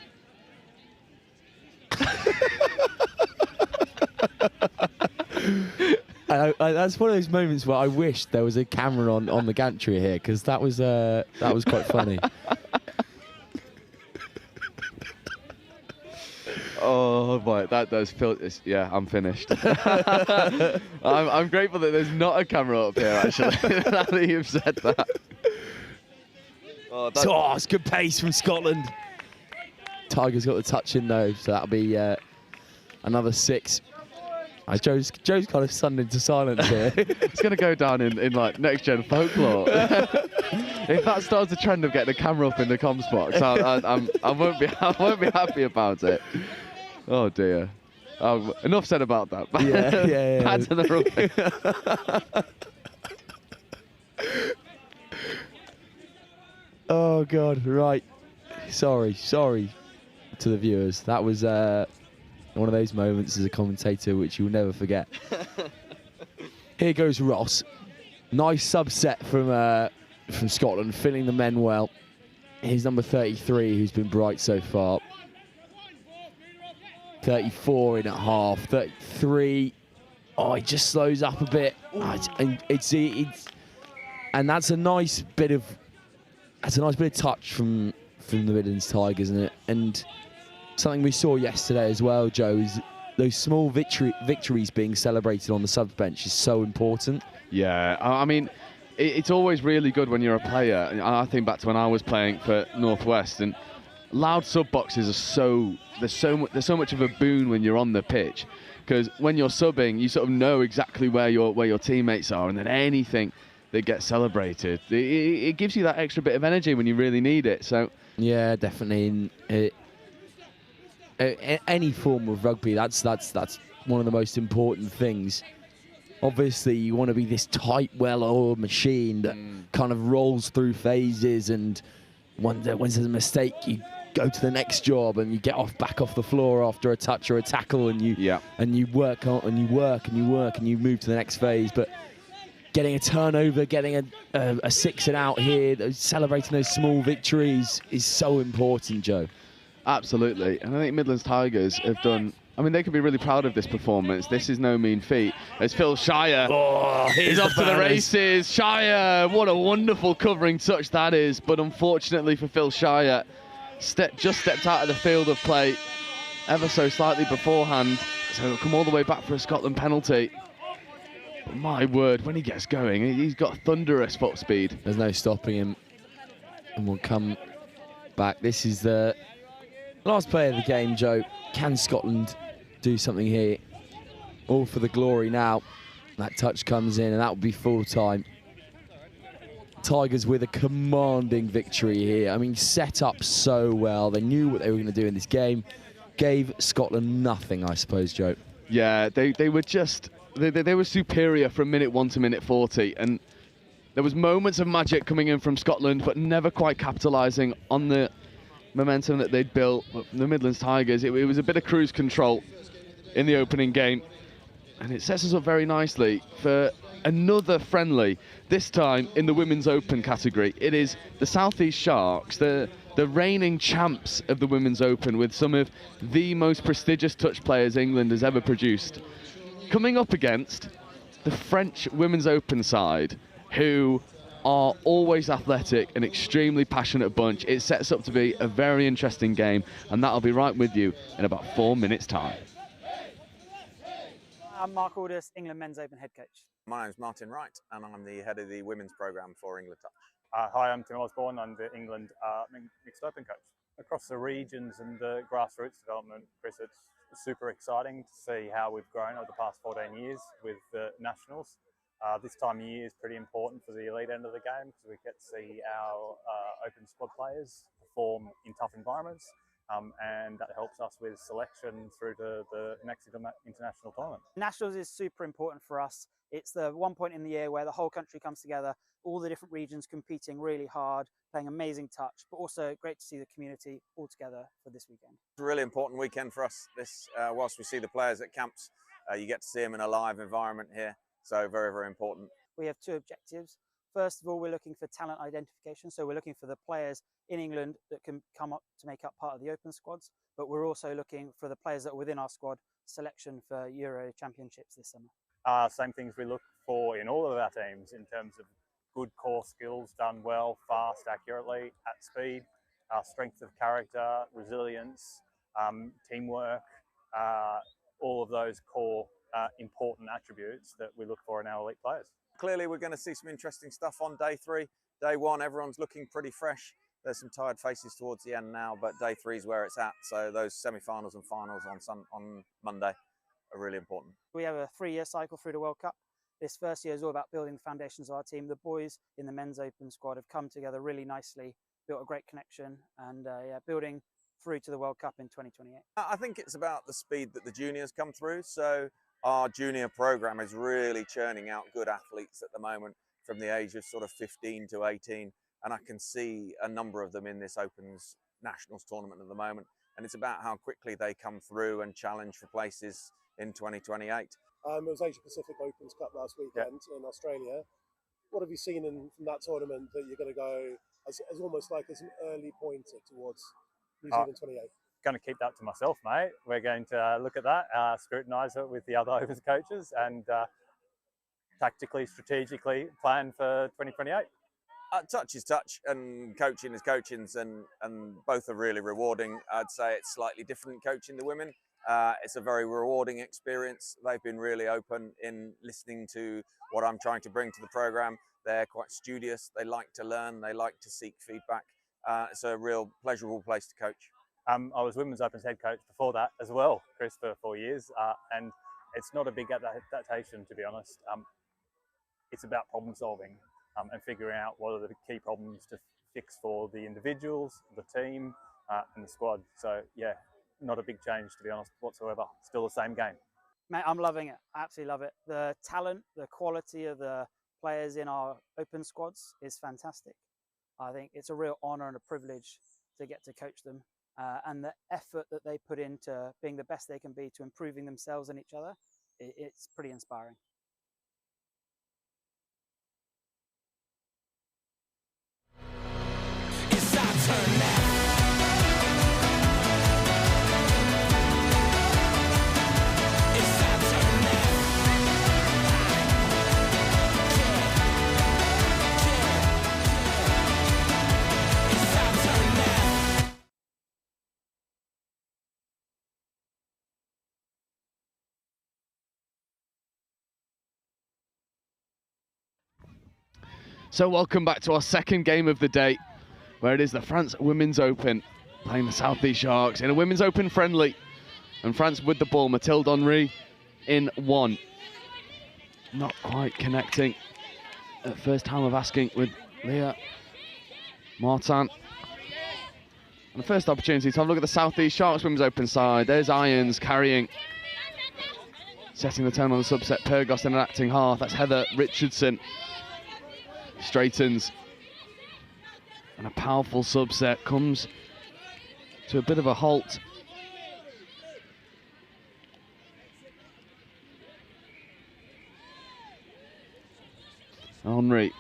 That's one of those moments where I wish there was a camera on the gantry here, because that was quite funny. Oh boy, that does feel. Yeah, I'm finished. I'm grateful that there's not a camera up here. Actually, now that you've said that. Oh, it's good pace from Scotland. Tigers got the touch in though, so that'll be another 6. Joe's kind of stunned into silence here. It's going to go down in like next gen folklore. If that starts the trend of getting a camera up in the comms box, I won't be happy about it. Oh dear. Enough said about that. Yeah. Back to the rugby. Oh God, right. Sorry to the viewers. That was one of those moments as a commentator which you'll never forget. Here goes Ross. Nice subset from Scotland, filling the men well. Here's number 33, who's been bright so far. 34 in at half. 33. Oh, he just slows up a bit. And that's a nice bit of touch from the Midlands Tigers, isn't it? And something we saw yesterday as well, Joe, is those small victories being celebrated on the subs bench is so important. Yeah, I mean, it's always really good when you're a player. I think back to when I was playing for Northwest, and loud sub boxes are there's so much of a boon when you're on the pitch, because when you're subbing, you sort of know exactly where your teammates are, and then anything that gets celebrated, it gives you that extra bit of energy when you really need it. So yeah, definitely. Any form of rugby, that's one of the most important things. Obviously, you want to be this tight, well-oiled machine that kind of rolls through phases, and when there's a mistake, you go to the next job and you get back off the floor after a touch or a tackle, and you work on, and you work and you move to the next phase. But getting a turnover, getting a 6 and out here, celebrating those small victories is so important, Joe. Absolutely. And I think Midlands Tigers have done, I mean, they can be really proud of this performance. This is no mean feat. As Phil Shire is off to the races. Shire, what a wonderful covering touch that is. But unfortunately for Phil Shire, just stepped out of the field of play ever so slightly beforehand. So he'll come all the way back for a Scotland penalty. But my word, when he gets going, he's got thunderous foot speed. There's no stopping him. And we'll come back. This is the last play of the game, Joe. Can Scotland do something here? All for the glory now. That touch comes in and that will be full time. Tigers with a commanding victory here. I mean, set up so well. They knew what they were going to do in this game. Gave Scotland nothing, I suppose, Joe. Yeah, they were just, they were superior from minute 1 to minute 40. And there was moments of magic coming in from Scotland, but never quite capitalising on the momentum that they'd built. But from the Midlands Tigers, it was a bit of cruise control in the opening game. And it sets us up very nicely for another friendly, this time in the Women's Open category. It is the South East Sharks, the reigning champs of the Women's Open, with some of the most prestigious touch players England has ever produced, coming up against the French Women's Open side, who are always athletic and extremely passionate bunch. It sets up to be a very interesting game, and that'll be right with you in about 4 minutes' time. I'm Mark Aldous, England Men's Open head coach. My name's Martin Wright, and I'm the head of the women's programme for England Touch. Hi, I'm Tim Osborne. I'm the England Mixed Open coach. Across the regions and the grassroots development, Chris, it's super exciting to see how we've grown over the past 14 years with the nationals. This time of year is pretty important for the elite end of the game because we get to see our open squad players perform in tough environments. And that helps us with selection through to the next international tournament. Nationals is super important for us. It's the one point in the year where the whole country comes together, all the different regions competing really hard, playing amazing touch, but also great to see the community all together for this weekend. It's a really important weekend for us. This, whilst we see the players at camps, you get to see them in a live environment here. So very, very important. We have 2 objectives. First of all, we're looking for talent identification. So we're looking for the players in England that can come up to make up part of the open squads. But we're also looking for the players that are within our squad selection for Euro Championships this summer. Same things we look for in all of our teams in terms of good core skills done well, fast, accurately, at speed, strength of character, resilience, teamwork, all of those core important attributes that we look for in our elite players. Clearly, we're going to see some interesting stuff on day 3. Day 1, everyone's looking pretty fresh. There's some tired faces towards the end now, but day 3 is where it's at. So those semi-finals and finals on Monday are really important. We have a 3-year cycle through the World Cup. This first year is all about building the foundations of our team. The boys in the Men's Open squad have come together really nicely, built a great connection, and building through to the World Cup in 2028. I think it's about the speed that the juniors come through. So our junior program is really churning out good athletes at the moment from the age of sort of 15 to 18. And I can see a number of them in this Opens Nationals tournament at the moment. And it's about how quickly they come through and challenge for places in 2028. It was Asia Pacific Opens Cup last weekend in Australia. What have you seen from that tournament that you're going to go as almost like as an early pointer towards New Zealand 28? Going to keep that to myself, mate. We're going to look at that, scrutinise it with the other Opens coaches, and tactically, strategically plan for 2028. Touch is touch, and coaching is coaching, and both are really rewarding. I'd say it's slightly different coaching the women. It's a very rewarding experience. They've been really open in listening to what I'm trying to bring to the program. They're quite studious. They like to learn. They like to seek feedback. It's a real pleasurable place to coach. I was Women's Opens head coach before that as well, Chris, for 4 years, and it's not a big adaptation, to be honest. It's about problem solving and figuring out what are the key problems to fix for the individuals, the team, and the squad. So yeah, not a big change, to be honest, whatsoever. Still the same game. Mate, I'm loving it. I absolutely love it. The talent, the quality of the players in our open squads is fantastic. I think it's a real honour and a privilege to get to coach them. And the effort that they put into being the best they can be to improving themselves and each other, it's pretty inspiring. It's our turn now. So welcome back to our second game of the day, where it is the France Women's Open, playing the South East Sharks in a Women's Open friendly. And France with the ball, Mathilde Henry in one. Not quite connecting at first time of asking with Leah Martin. And the first opportunity to have a look at the South East Sharks Women's Open side. There's Irons carrying, setting the tone on the subset. Pyrgos in an acting half. That's Heather Richardson. Straightens. And a powerful subset comes to a bit of a halt. Henry.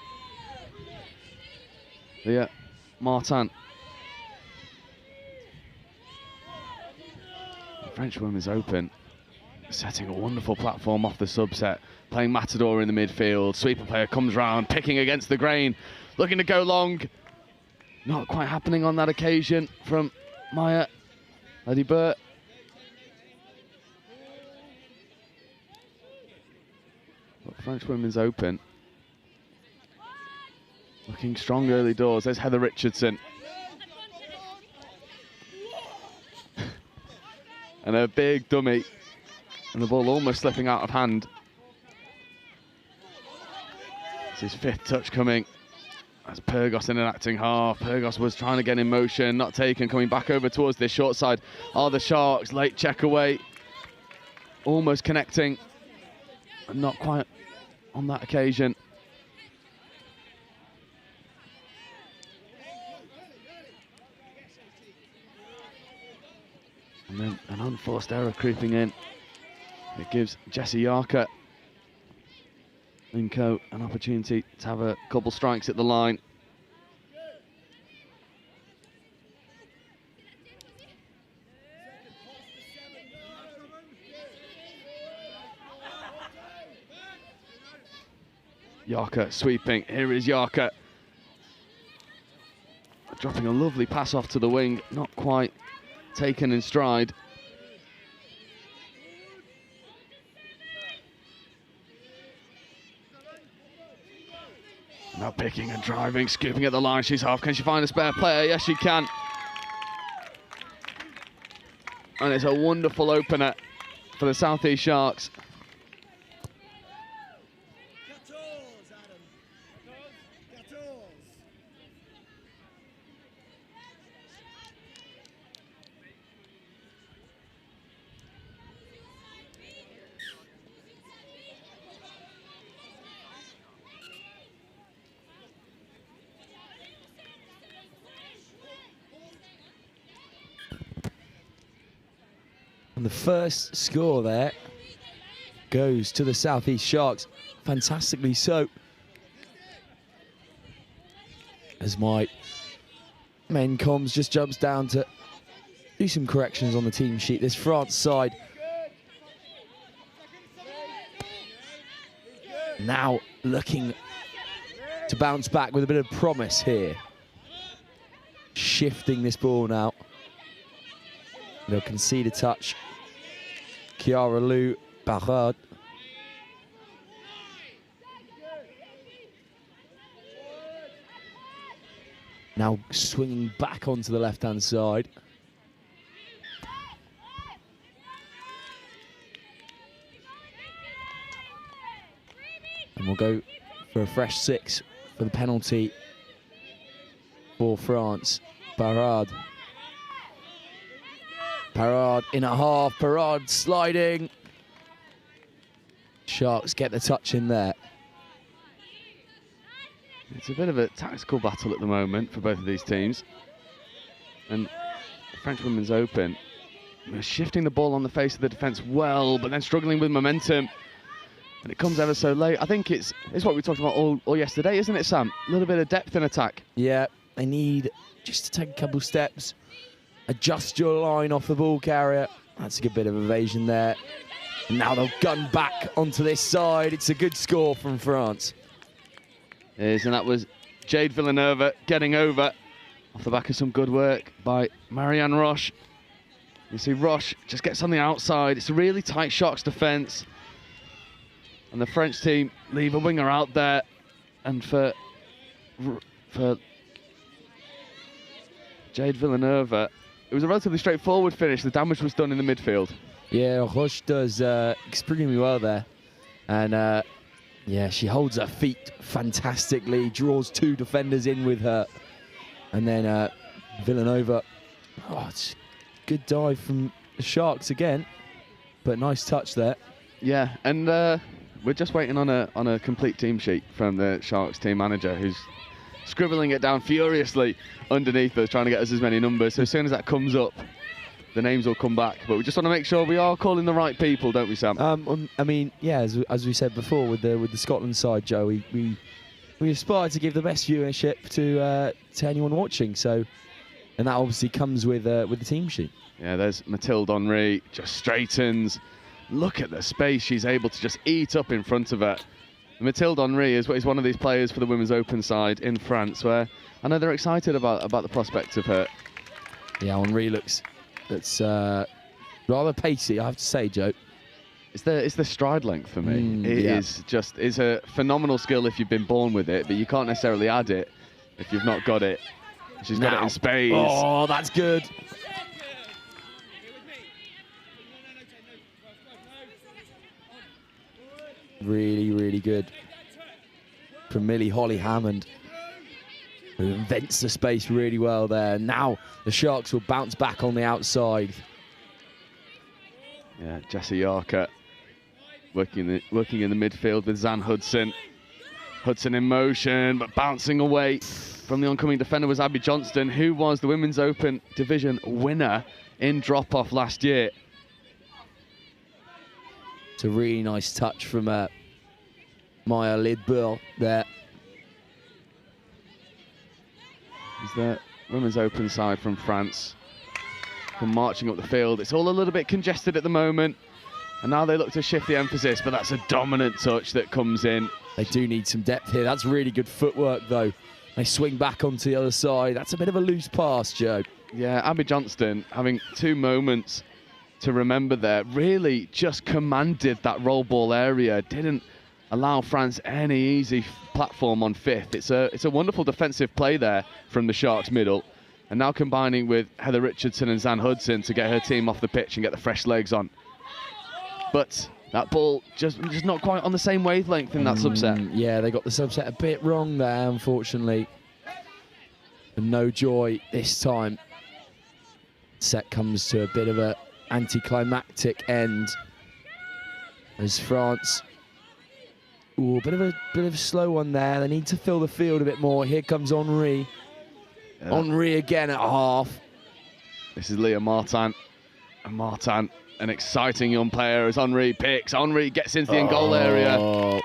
Leah Martin. The French Women's Open setting a wonderful platform off the subset, playing Matador in the midfield. Sweeper player comes round, picking against the grain, looking to go long. Not quite happening on that occasion from Maya Lady Burt. But French Women's Open looking strong early doors. There's Heather Richardson. And a big dummy. And the ball almost slipping out of hand. This is fifth touch coming. That's Pyrgos in an acting half. Pyrgos was trying to get in motion, not taken, coming back over towards this short side are the Sharks. Late check away. Almost connecting. And not quite on that occasion. And then an unforced error creeping in. It gives Jessie Yarker and co an opportunity to have a couple strikes at the line. Yarker sweeping. Here is Yarker. Dropping a lovely pass off to the wing. Not quite taken in stride. Now picking and driving, scooping at the line. She's half. Can she find a spare player? Yes, she can. And it's a wonderful opener for the South East Sharks. And the first score there goes to the South East Sharks. Fantastically so. As my main comms just jumps down to do some corrections on the team sheet. This France side now looking to bounce back with a bit of promise here. Shifting this ball now. They'll concede a touch. Kiara Lou Barrard. Now swinging back onto the left-hand side. And we'll go for a fresh 6 for the penalty for France. Barrard. Parade in a half, Parade sliding. Sharks get the touch in there. It's a bit of a tactical battle at the moment for both of these teams. And the French Women's Open, they're shifting the ball on the face of the defence well, but then struggling with momentum. And it comes ever so late. I think it's what we talked about all yesterday, isn't it, Sam? A little bit of depth in attack. Yeah, they need just to take a couple steps. Adjust your line off the ball carrier. That's a good bit of evasion there. And now they'll gun back onto this side. It's a good score from France. It is, and that was Jade Villanova getting over off the back of some good work by Marianne Roche. You see Roche just gets on the outside. It's a really tight Sharks defence. And the French team leave a winger out there. And for for Jade Villanova. It was a relatively straightforward finish. The damage was done in the midfield. Yeah, Roche does extremely well there. And yeah, she holds her feet fantastically, draws 2 defenders in with her. And then Villanova, it's a good dive from the Sharks again, but nice touch there. Yeah, and we're just waiting on a complete team sheet from the Sharks team manager, who's scribbling it down furiously underneath us, trying to get us as many numbers. So as soon as that comes up, the names will come back. But we just want to make sure we are calling the right people, don't we, Sam? I mean, yeah, as we said before with the Scotland side, Joe, we aspire to give the best viewership to anyone watching. So, and that obviously comes with the team sheet. Yeah, there's Mathilde Henry, just straightens. Look at the space she's able to just eat up in front of her. Mathilde Henry is one of these players for the Women's Open side in France, where I know they're excited about the prospect of her. Yeah, Henry looks rather pacey, I have to say, Joe. It's the stride length for me. It's a phenomenal skill if you've been born with it, but you can't necessarily add it if you've not got it. She's got it in spades. Oh, that's good. Really, really good from Millie Holly Hammond, who invents the space really well there. Now the Sharks will bounce back on the outside. Yeah, Jessie Yarker working in the midfield with Zan Hudson. Hudson in motion, but bouncing away from the oncoming defender was Abby Johnston, who was the Women's Open Division winner in drop-off last year. It's a really nice touch from Maya Lidburl there. Is the Women's Open side from France come marching up the field. It's all a little bit congested at the moment, and now they look to shift the emphasis, but that's a dominant touch that comes in. They do need some depth here. That's really good footwork, though. They swing back onto the other side. That's a bit of a loose pass, Joe. Yeah, Abby Johnston having 2 moments to remember there. Really just commanded that roll ball area. Didn't allow France any easy platform on 5th. It's a wonderful defensive play there from the Sharks middle. And now combining with Heather Richardson and Zan Hudson to get her team off the pitch and get the fresh legs on. But that ball just not quite on the same wavelength in that subset. Yeah, they got the subset a bit wrong there, unfortunately. And no joy this time. Set comes to a bit of a anticlimactic end as France. Ooh, bit of a slow one there. They need to fill the field a bit more. Here comes Henry. Yeah. Henry again at half. This is Leah Martin. And Martin, an exciting young player as Henry picks. Henry gets into the in-goal area.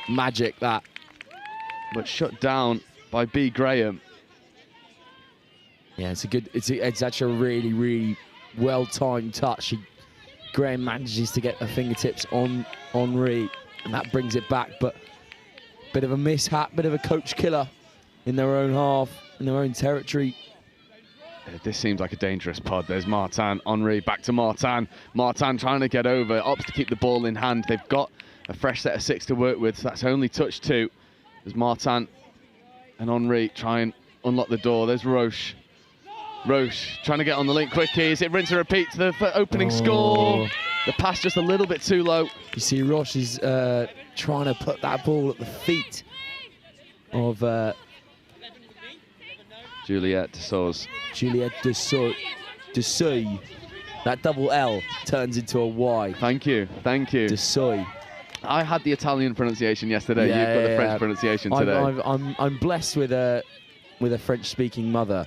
Magic that. But shut down by B. Graham. Yeah, it's actually a really, really well-timed touch. Graham manages to get her fingertips on Henry, and that brings it back. But bit of a mishap, bit of a coach killer in their own half, in their own territory. This seems like a dangerous pod. There's Martin, Henry, back to Martin. Martin trying to get over, opts to keep the ball in hand. They've got a fresh set of 6 to work with, so that's only touch 2. There's Martin and Henry try and unlock the door. There's Roche. Roche trying to get on the link quickly. Is it rinse and repeat to the opening score? The pass just a little bit too low. You see Roche is trying to put that ball at the feet of Juliette Dessous. Juliette Dessous. That double L turns into a Y. Thank you, thank you. Dessous. I had the Italian pronunciation yesterday. You've got the French pronunciation today. I'm blessed with a French-speaking mother.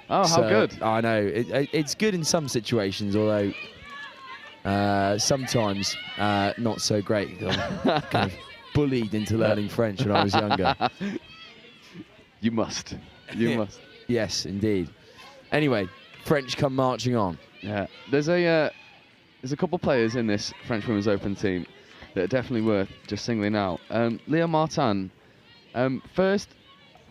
Oh, so, how good. I know. It's good in some situations, although sometimes not so great. I'm kind of bullied into learning French when I was younger. You must. You must. Yes, indeed. Anyway, French come marching on. Yeah. There's a couple players in this French Women's Open team that are definitely worth just singling out. Leah Martin, first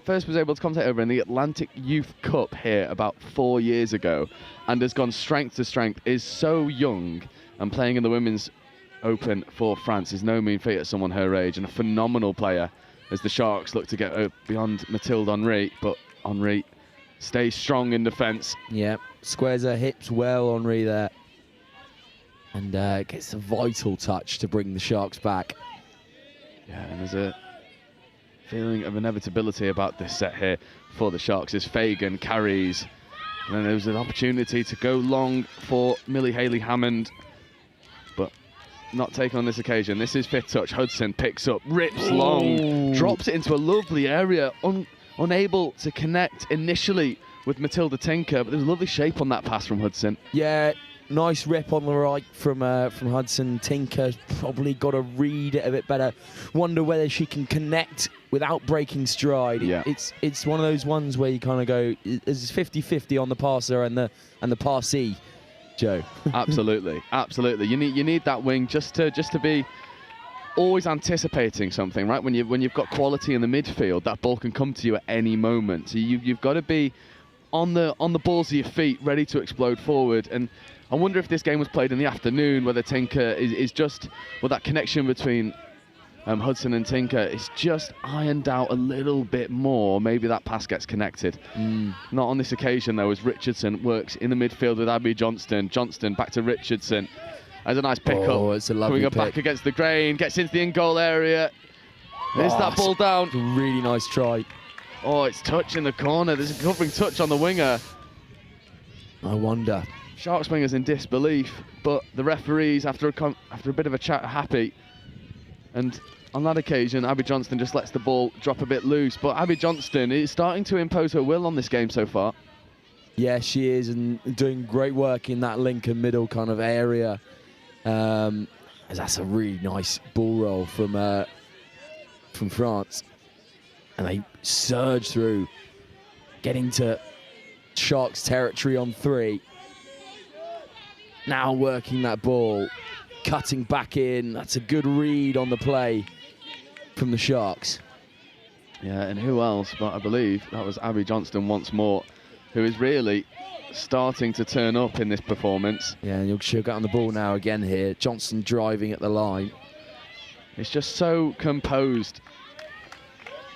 was able to commentate over in the Atlantic Youth Cup here about 4 years ago, and has gone strength to strength, is so young, and playing in the Women's Open for France is no mean feat at someone her age, and a phenomenal player as the Sharks look to get beyond Mathilde Henry, but Henry stays strong in defence. Yeah, squares her hips well, Henry there. And gets a vital touch to bring the Sharks back. Yeah, and there's a feeling of inevitability about this set here for the Sharks as Fagan carries. And then there was an opportunity to go long for Millie Haley-Hammond, but not taken on this occasion. This is fifth touch. Hudson picks up, rips long, drops it into a lovely area, unable to connect initially with Matilda Tinker, but there's a lovely shape on that pass from Hudson. Yeah, nice rip on the right from Hudson. Tinker's probably got to read it a bit better. Wonder whether she can connect without breaking stride. Yeah. It's one of those ones where you kind of go, it's 50-50 on the passer and the passee, Joe. Absolutely, absolutely. You need that wing just to be always anticipating something, right? When you've got quality in the midfield, that ball can come to you at any moment. So you've got to be on the balls of your feet, ready to explode forward. And I wonder if this game was played in the afternoon, whether Tinker is just, well, that connection between Hudson and Tinker is just ironed out a little bit more. Maybe that pass gets connected. Not on this occasion, though, as Richardson works in the midfield with Abby Johnston. Johnston back to Richardson. Has a nice pick-up. Oh, it's a lovely coming up back against the grain, gets into the in-goal area. There's that ball down. Really nice try. Oh, it's touch in the corner. There's a covering touch on the winger. I wonder. Sharks wingers in disbelief, but the referees, after a bit of a chat, are happy. And on that occasion, Abby Johnston just lets the ball drop a bit loose. But Abby Johnston is starting to impose her will on this game so far. Yeah, she is, and doing great work in that link and middle kind of area. That's a really nice ball roll from France. And they surge through, get into Sharks territory on 3. Now working that ball, cutting back in. That's a good read on the play from the Sharks. Yeah, and who else? But I believe that was Abby Johnston once more, who is really starting to turn up in this performance. Yeah, and she'll get on the ball now again here. Johnston driving at the line. It's just so composed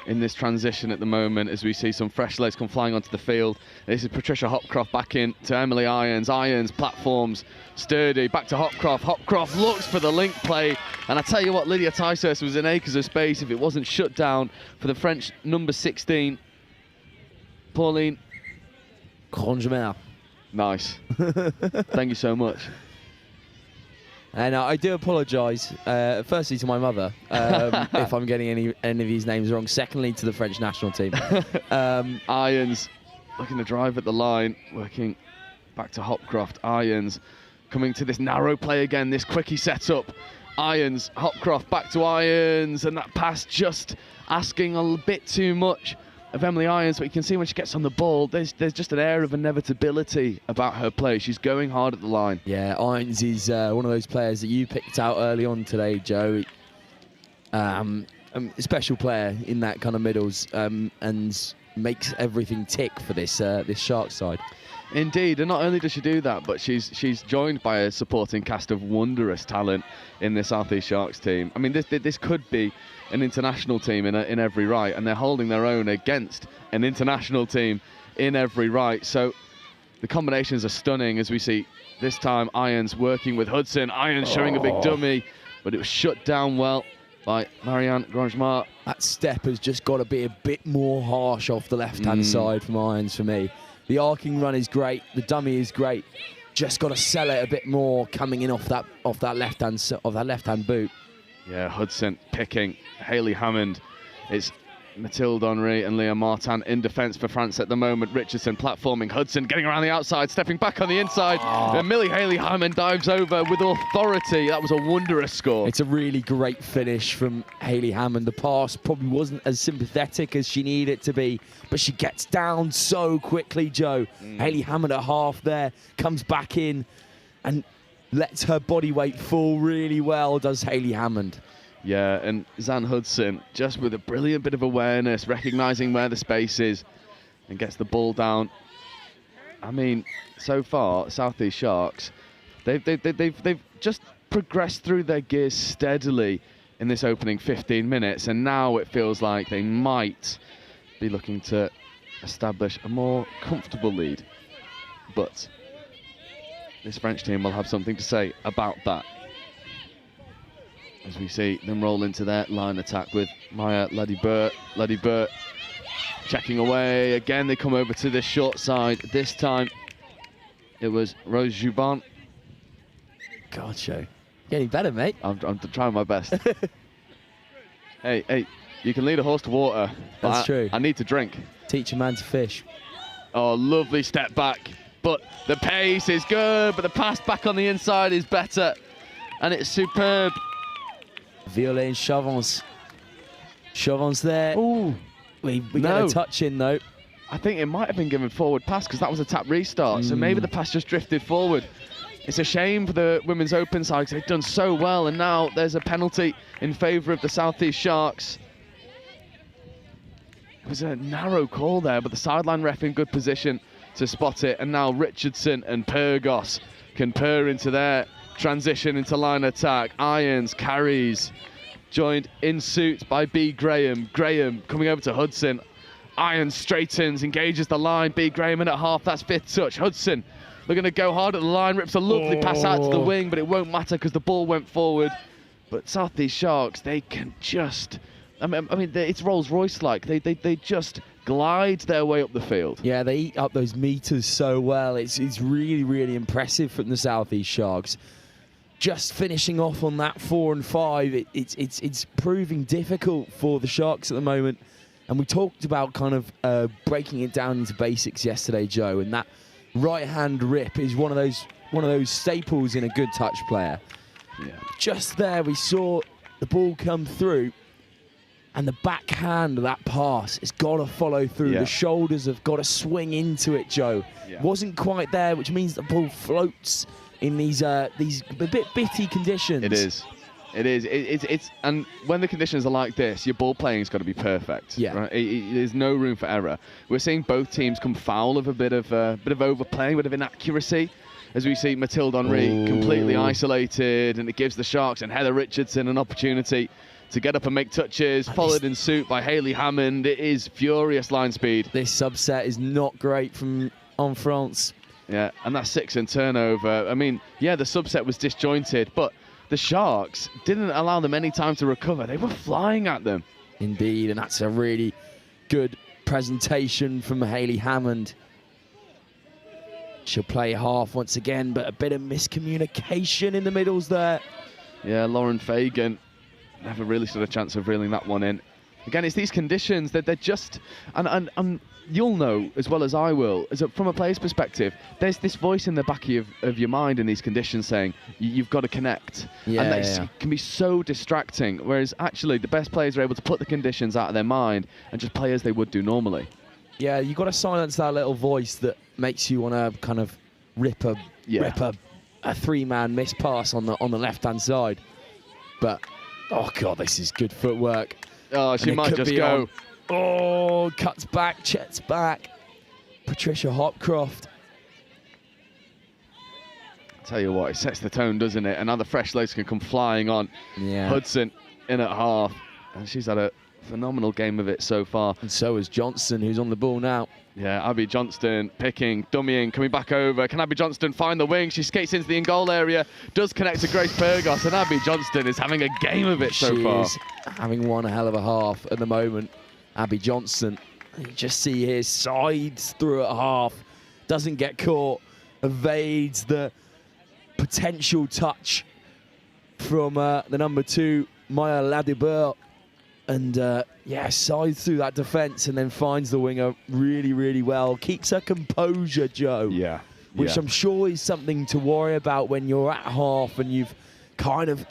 in this transition at the moment as we see some fresh legs come flying onto the field. This is Patricia Hopcroft back in to Emily Irons. Irons platforms sturdy, back to Hopcroft. Hopcroft looks for the link play, and I tell you what, Lydia Tysers was in acres of space if it wasn't shut down for the French number 16, Pauline Grangemer. Nice. Thank you so much. And I do apologise, firstly to my mother, if I'm getting any of these names wrong. Secondly, to the French national team. Irons looking to drive at the line, working back to Hopcroft. Irons coming to this narrow play again, this quickie setup. Irons, Hopcroft back to Irons, and that pass just asking a bit too much of Emily Irons, but you can see when she gets on the ball, there's just an air of inevitability about her play. She's going hard at the line. Yeah, Irons is one of those players that you picked out early on today, Joe. A special player in that kind of middles, and makes everything tick for this Sharks side. Indeed, and not only does she do that, but she's joined by a supporting cast of wondrous talent in the South East Sharks team. I mean, this could be an international team in every right, and they're holding their own against an international team in every right. So the combinations are stunning as we see this time Irons working with Hudson. Irons showing a big dummy, but it was shut down well by Marianne Grangemer. That step has just got to be a bit more harsh off the left-hand side from Irons for me. The arcing run is great, the dummy is great. Just got to sell it a bit more coming in off that left-hand boot. Yeah, Hudson picking Haley-Hammond. It's Mathilde Henry and Leah Martin in defence for France at the moment. Richardson platforming, Hudson getting around the outside, stepping back on the inside. And Millie Haley-Hammond dives over with authority. That was a wondrous score. It's a really great finish from Haley-Hammond. The pass probably wasn't as sympathetic as she needed it to be, but she gets down so quickly, Joe. Haley-Hammond at half there, comes back in and lets her body weight fall really well, does Haley-Hammond. Yeah, and Zan Hudson just with a brilliant bit of awareness, recognising where the space is and gets the ball down. I mean, so far, South East Sharks, they've just progressed through their gears steadily in this opening 15 minutes, and now it feels like they might be looking to establish a more comfortable lead. But this French team will have something to say about that, as we see them roll into their line attack with Maya Ladibert checking away. Again, they come over to the short side. This time, it was Rose Jubin. God, Joe. Getting better, mate. I'm trying my best. Hey, you can lead a horse to water. That's true. I need to drink. Teach a man to fish. Oh, lovely step back. But the pace is good, but the pass back on the inside is better. And it's superb. Violet and Chavons. Chavons there. Ooh. We got a touch in, though. I think it might have been given forward pass because that was a tap restart. So maybe the pass just drifted forward. It's a shame for the Women's Open side because they've done so well. And now there's a penalty in favour of the South East Sharks. It was a narrow call there, but the sideline ref in good position to spot it. And now Richardson and Pyrgos can purr into their transition into line attack. Irons carries, joined in suit by B. Graham. Graham coming over to Hudson. Irons straightens, engages the line. B. Graham in at half, that's fifth touch. Hudson looking to go hard at the line, rips a lovely pass out to the wing, but it won't matter because the ball went forward. But South East Sharks, they can just, I mean, it's Rolls-Royce-like. They just glide their way up the field. Yeah, they eat up those meters so well. It's really, really impressive from the South East Sharks. Just finishing off on that 4 and 5, it's proving difficult for the Sharks at the moment. And we talked about kind of breaking it down into basics yesterday, Joe. And that right-hand rip is one of those staples in a good touch player. Yeah. Just there, we saw the ball come through, and the backhand of that pass has got to follow through. Yeah. The shoulders have got to swing into it, Joe. Yeah. Wasn't quite there, which means the ball floats in these a bit bitty conditions. It is. It's and when the conditions are like this, your ball playing has got to be perfect. Yeah. Right? There's no room for error. We're seeing both teams come foul of a bit of overplaying, a bit of inaccuracy, as we see Mathilde Henry completely isolated, and it gives the Sharks and Heather Richardson an opportunity to get up and make touches, followed in suit by Hayley Hammond. It is furious line speed. This subset is not great from En France. Yeah, and that 6 in turnover. I mean, yeah, the subset was disjointed, but the Sharks didn't allow them any time to recover. They were flying at them. Indeed, and that's a really good presentation from Hayley Hammond. She'll play half once again, but a bit of miscommunication in the middles there. Yeah, Lauren Fagan never really stood a chance of reeling that one in. Again, it's these conditions that they're just, and you'll know as well as I will, is that from a player's perspective, there's this voice in the back of your mind in these conditions saying you've got to connect. Yeah, and that can be so distracting, whereas actually the best players are able to put the conditions out of their mind and just play as they would do normally. Yeah, you've got to silence that little voice that makes you want to kind of rip a three-man miss pass on the left-hand side. But, oh God, this is good footwork. Oh, she might just go. Oh, cuts back, checks back. Patricia Hopcroft. Tell you what, it sets the tone, doesn't it? And now the fresh legs can come flying on. Yeah. Hudson in at half, and she's had a phenomenal game of it so far. And so is Johnston, who's on the ball now. Yeah, Abby Johnston picking, dummying, coming back over. Can Abby Johnston find the wing? She skates into the in-goal area, does connect to Grace Pyrgos, and Abby Johnston is having a game of it so far. She's having one hell of a half at the moment. Abby Johnston, you just see here, sides through at half, doesn't get caught, evades the potential touch from the number 2, Maya Ladibert, and sides through that defence and then finds the winger really, really well. Keeps her composure, Joe. Yeah. Which I'm sure is something to worry about when you're at half and you've kind of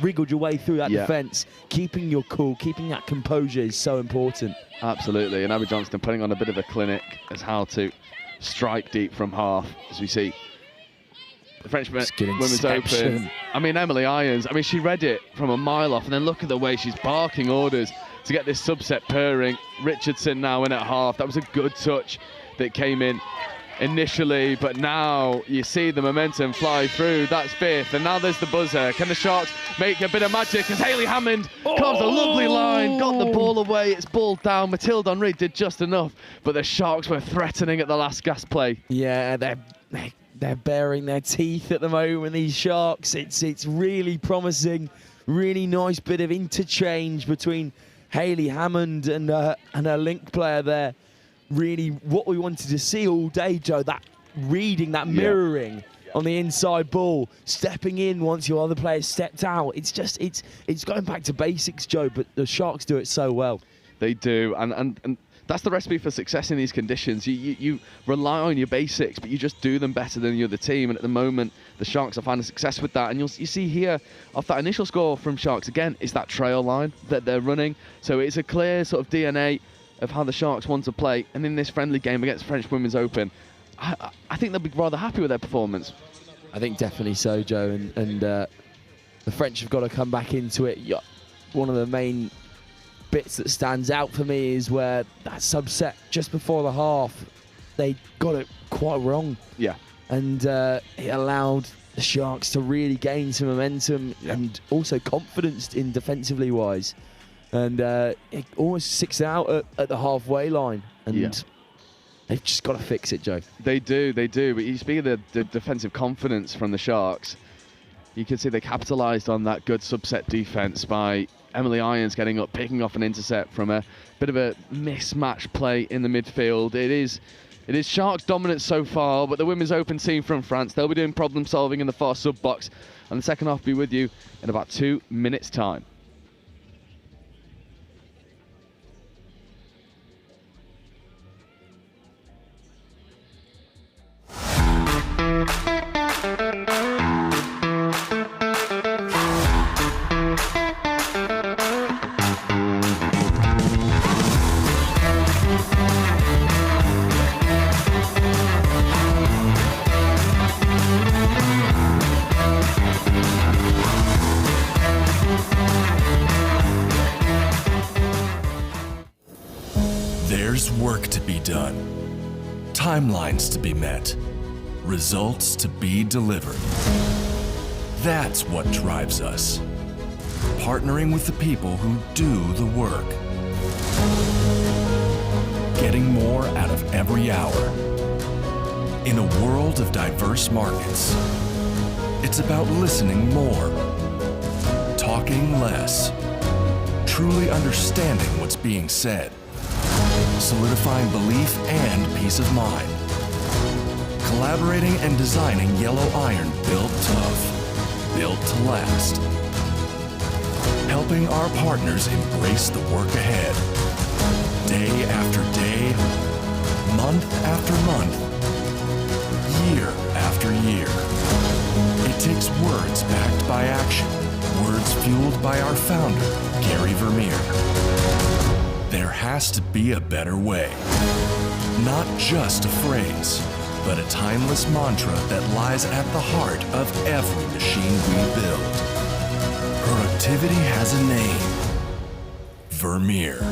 wriggled your way through that defence. Keeping your cool, keeping that composure is so important. Absolutely, and Abby Johnston putting on a bit of a clinic as how to strike deep from half, as we see the French Women's Open. I mean, Emily Irons, she read it from a mile off, and then look at the way she's barking orders to get this subset purring. Richardson now in at half. That was a good touch that came in initially, but now you see the momentum fly through. That's fifth, and now there's the buzzer. Can the Sharks make a bit of magic? As Hayley Hammond carves a lovely line, got the ball away, it's balled down. Matilda Henry did just enough, but the Sharks were threatening at the last gasp play. Yeah, they're baring their teeth at the moment, these Sharks. It's really promising, really nice bit of interchange between Hayley Hammond and her link player there. Really what we wanted to see all day, Joe, that reading, that mirroring on the inside ball, stepping in once your other players stepped out. It's just, it's going back to basics, Joe, but the Sharks do it so well. They do, and that's the recipe for success in these conditions. You rely on your basics, but you just do them better than the other team. And at the moment, the Sharks are finding success with that. And you see here, off that initial score from Sharks, again, it's that trail line that they're running. So it's a clear sort of DNA of how the Sharks want to play. And in this friendly game against French Women's Open, I think they'll be rather happy with their performance. I think definitely so, Joe. And the French have got to come back into it. One of the main bits that stands out for me is where that subset just before the half, they got it quite wrong. Yeah. And it allowed the Sharks to really gain some momentum and also confidence in defensively wise. And it almost sticks out at the halfway line. And they've just got to fix it, Joe. They do. But you speak of the defensive confidence from the Sharks. You can see they capitalised on that good subset defence by Emily Irons getting up, picking off an intercept from a bit of a mismatch play in the midfield. It is Sharks' dominance so far, but the Women's Open team from France, they'll be doing problem solving in the far sub box, and the second half will be with you in about 2 minutes' time. There's work to be done, timelines to be met, results to be delivered. That's what drives us. Partnering with the people who do the work. Getting more out of every hour. In a world of diverse markets, it's about listening more, talking less, truly understanding what's being said, solidifying belief and peace of mind, collaborating and designing yellow iron built tough, built to last, helping our partners embrace the work ahead, day after day, month after month, year after year. It takes words backed by action, words fueled by our founder, Gary Vermeer. There has to be a better way. Not just a phrase, but a timeless mantra that lies at the heart of every machine we build. Productivity has a name. Vermeer.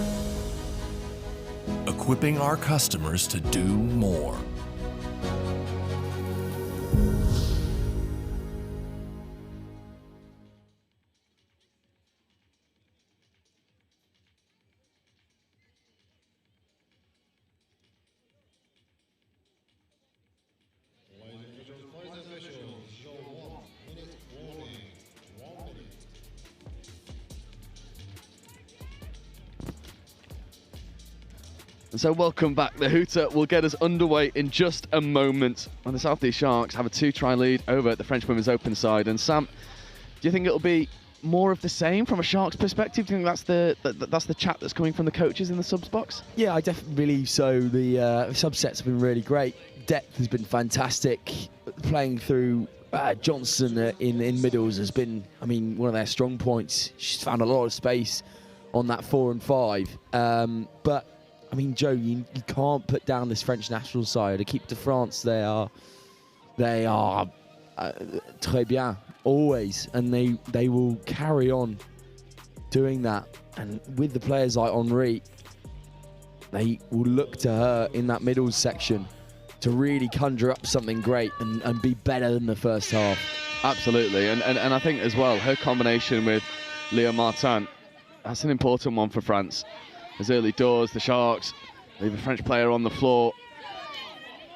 Equipping our customers to do more. And so welcome back. The hooter will get us underway in just a moment. And the South East Sharks have a 2-try lead over the French Women's Open side. And Sam, do you think it'll be more of the same from a Sharks perspective? Do you think that's the chat that's coming from the coaches in the subs box? Yeah, I definitely believe so. The subsets have been really great. Depth has been fantastic. Playing through Johnson in middles has been, I mean, one of their strong points. She's found a lot of space on that 4 and 5. But I mean, Joe, you can't put down this French national side. Équipe de France, they are très bien always, and they will carry on doing that. And with the players like Henri, they will look to her in that middle section to really conjure up something great and be better than the first half. Absolutely, and I think as well, her combination with Leah Martin, that's an important one for France. As early doors, the Sharks leave a French player on the floor,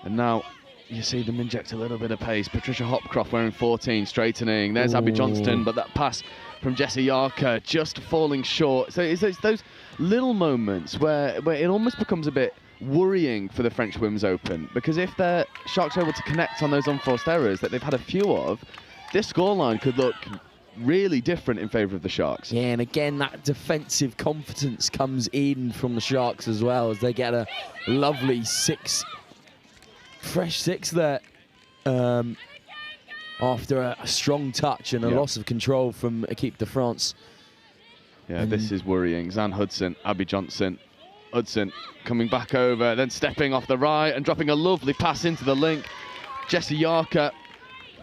and now you see them inject a little bit of pace. Patricia Hopcroft wearing 14, straightening. There's Abby Johnston, but that pass from Jessie Yarker just falling short. So it's those little moments where it almost becomes a bit worrying for the French Women's Open, because if the Sharks are able to connect on those unforced errors that they've had a few of, this scoreline could look really different in favour of the Sharks. Yeah, and again, that defensive confidence comes in from the Sharks as well, as they get a lovely fresh six there after a strong touch and a loss of control from Equipe de France. Yeah, this is worrying. Zan Hudson, Abby Johnson. Hudson coming back over, then stepping off the right and dropping a lovely pass into the link. Jessie Yarker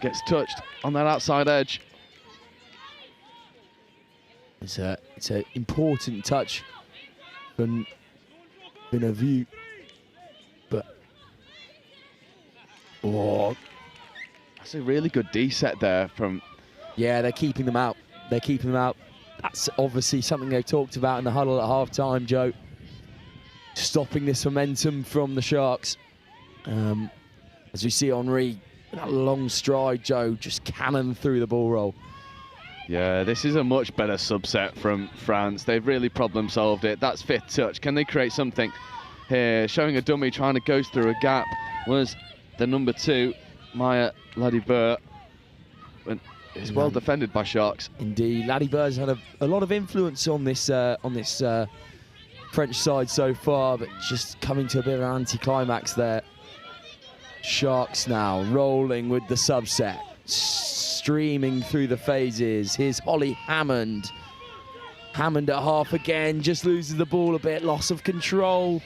gets touched on that outside edge. It's an important touch from Benavu, but that's a really good D set there from. Yeah, they're keeping them out. They're keeping them out. That's obviously something they talked about in the huddle at half-time, Joe. Stopping this momentum from the Sharks. As we see Henri, that long stride, Joe, just cannon through the ball roll. Yeah, this is a much better subset from France. They've really problem solved it. That's fifth touch. Can they create something here? Showing a dummy trying to go through a gap was the number 2, Maya Ladibeur. It's well defended by Sharks. Indeed, Ladibeur's had a lot of influence on this French side so far, but just coming to a bit of an anti-climax there. Sharks now rolling with the subset, streaming through the phases. Here's Holly Hammond. Hammond at half again, just loses the ball a bit, loss of control.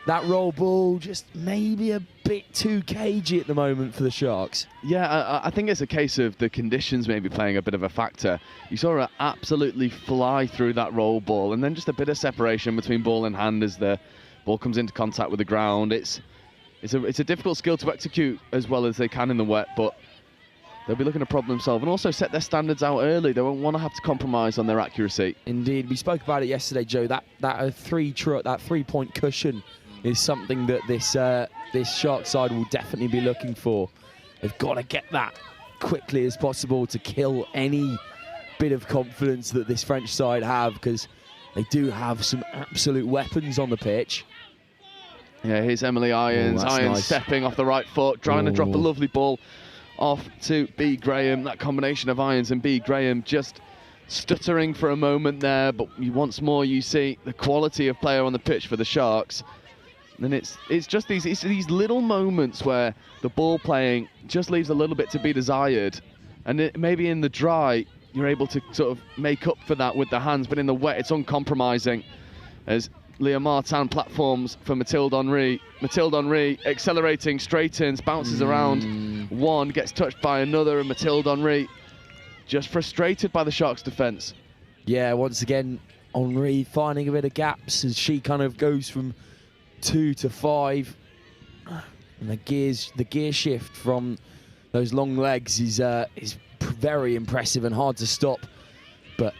That roll ball just maybe a bit too cagey at the moment for the Sharks. Yeah, I think it's a case of the conditions maybe playing a bit of a factor. You saw her absolutely fly through that roll ball, and then just a bit of separation between ball and hand as the ball comes into contact with the ground. It's a difficult skill to execute as well as they can in the wet, but they'll be looking to problem solve and also set their standards out early. They won't want to have to compromise on their accuracy. Indeed, we spoke about it yesterday, Joe. That 3-point cushion is something that this Shark side will definitely be looking for. They've got to get that quickly as possible to kill any bit of confidence that this French side have, because they do have some absolute weapons on the pitch. Yeah, here's Emily Irons. Irons stepping off the right foot, trying to drop a lovely ball off to B. Graham. That combination of Irons and B. Graham just stuttering for a moment there, but once more you see the quality of player on the pitch for the Sharks. And it's just these little moments where the ball playing just leaves a little bit to be desired, and maybe in the dry you're able to sort of make up for that with the hands, but in the wet it's uncompromising. As Leah Martin platforms for Mathilde Henri. Mathilde Henri accelerating, straightens, bounces around one, gets touched by another, and Mathilde Henri just frustrated by the Sharks' defence. Yeah, once again, Henri finding a bit of gaps as she kind of goes from 2 to 5, and the gear shift from those long legs is very impressive and hard to stop. But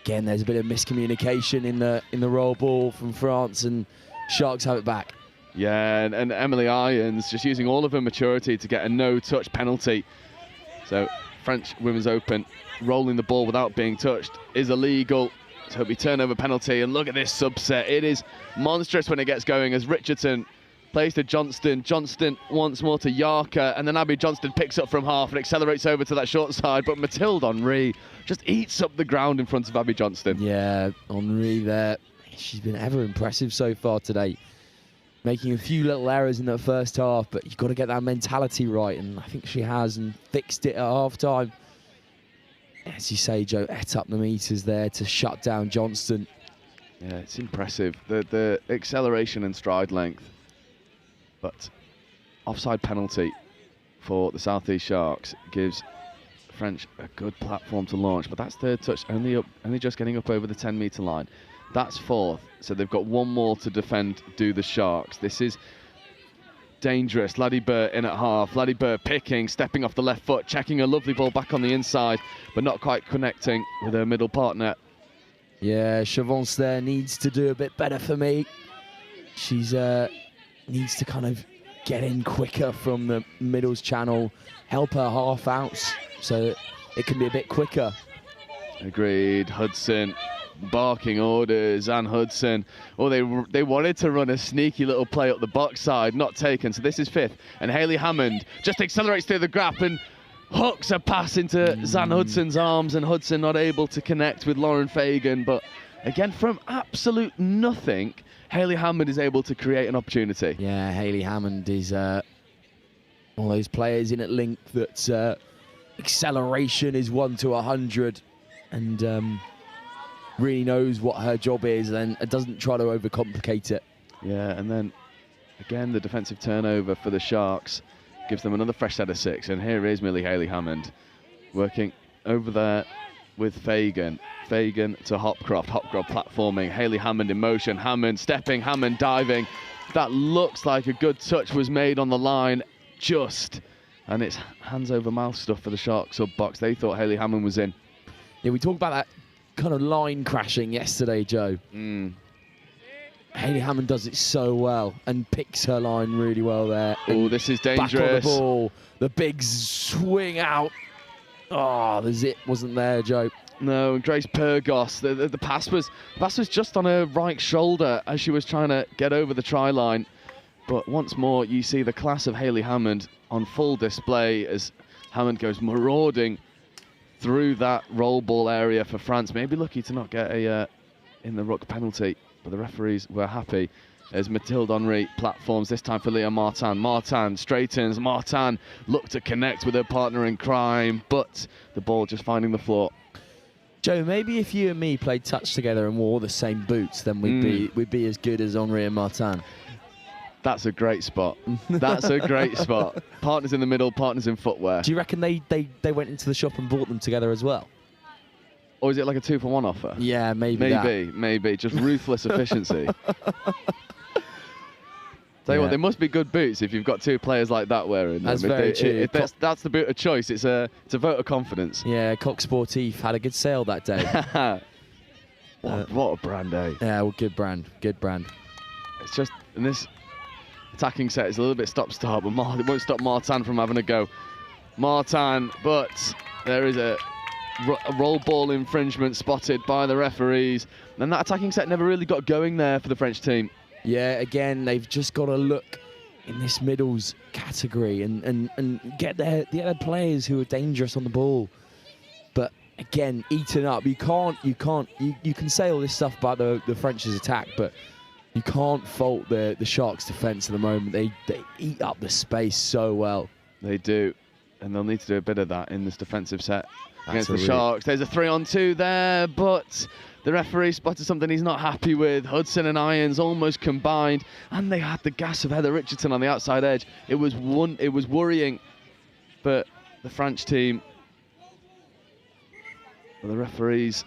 again, there's a bit of miscommunication in the roll ball from France, and Sharks have it back. Yeah, and Emily Irons just using all of her maturity to get a no-touch penalty. So French Women's Open rolling the ball without being touched is illegal. So it'll be turnover penalty, and look at this subset. It is monstrous when it gets going as Richardson plays to Johnston. Johnston once more to Yarker, and then Abby Johnston picks up from half and accelerates over to that short side, but Mathilde Henri just eats up the ground in front of Abby Johnston. Yeah, Henri there. She's been ever impressive so far today. Making a few little errors in the first half, but you've got to get that mentality right, and I think she has, and fixed it at half-time. As you say, Joe, ate up the meters there to shut down Johnston. Yeah, it's impressive. The acceleration and stride length. But offside penalty for the South East Sharks gives French a good platform to launch. But that's third touch, only just getting up over the 10-meter line. That's fourth. So they've got one more to defend, do the Sharks. This is dangerous. Laddie Burr in at half. Laddie Burr picking, stepping off the left foot, checking a lovely ball back on the inside, but not quite connecting with her middle partner. Yeah, Chavance there needs to do a bit better for me. She's needs to kind of get in quicker from the middles channel, help her half outs so that it can be a bit quicker. Agreed. Hudson barking orders, and Hudson. Oh, they wanted to run a sneaky little play up the box side, not taken. So this is fifth. And Hayley Hammond just accelerates through the gap and hooks a pass into Zan Hudson's arms, and Hudson not able to connect with Lauren Fagan. But again, from absolute nothing, Hayley Hammond is able to create an opportunity. Yeah, Hayley Hammond is one of those players in at length that acceleration is 1 to 100, and really knows what her job is and doesn't try to overcomplicate it. Yeah, and then again the defensive turnover for the Sharks gives them another fresh set of 6. And here is Millie Hayley Hammond working over there with Fagan. Fagan to Hopcroft. Hopcroft platforming. Hayley Hammond in motion. Hammond stepping. Hammond diving. That looks like a good touch was made on the line. Just. And it's hands over mouth stuff for the Sharks sub box. They thought Hayley Hammond was in. Yeah, we talked about that kind of line crashing yesterday, Joe. Hayley Hammond does it so well and picks her line really well there. Oh, this is dangerous. Back on the ball. The big swing out. Oh, the zip wasn't there, Joe. No, and Grace Purgos, the pass was just on her right shoulder as she was trying to get over the try line. But once more, you see the class of Hayley Hammond on full display as Hammond goes marauding through that roll ball area for France. Maybe lucky to not get a in the ruck penalty, but the referees were happy as Mathilde Henry platforms, this time for Leah Martin. Martin straightens. Martin looked to connect with her partner in crime, but the ball just finding the floor. Joe, maybe if you and me played touch together and wore the same boots, then we'd be as good as Henri and Martin. That's a great spot. That's a great spot. Partners in the middle, partners in footwear. Do you reckon they went into the shop and bought them together as well? Or is it like a 2-for-1 offer? Yeah, maybe. Maybe. Just ruthless efficiency. Tell you what, they must be good boots if you've got two players like that wearing them. That's very true. That's the boot of choice. It's a vote of confidence. Yeah, Coq Sportif had a good sale that day. What a brand, eh? Yeah, well, good brand. Good brand. It's just, in this attacking set, it's a little bit stop-start, but it won't stop Martin from having a go. Martin, but there is a roll ball infringement spotted by the referees. And that attacking set never really got going there for the French team. Yeah, again, they've just got to look in this middles category and get the other players who are dangerous on the ball. But again, eaten up. You can say all this stuff about the French's attack, but you can't fault the Sharks' defence at the moment. They eat up the space so well. They do, and they'll need to do a bit of that in this defensive set against the Sharks. There's a 3-on-2 there, but the referee spotted something he's not happy with. Hudson and Irons almost combined, and they had the gas of Heather Richardson on the outside edge. It was worrying for the French team. But the referees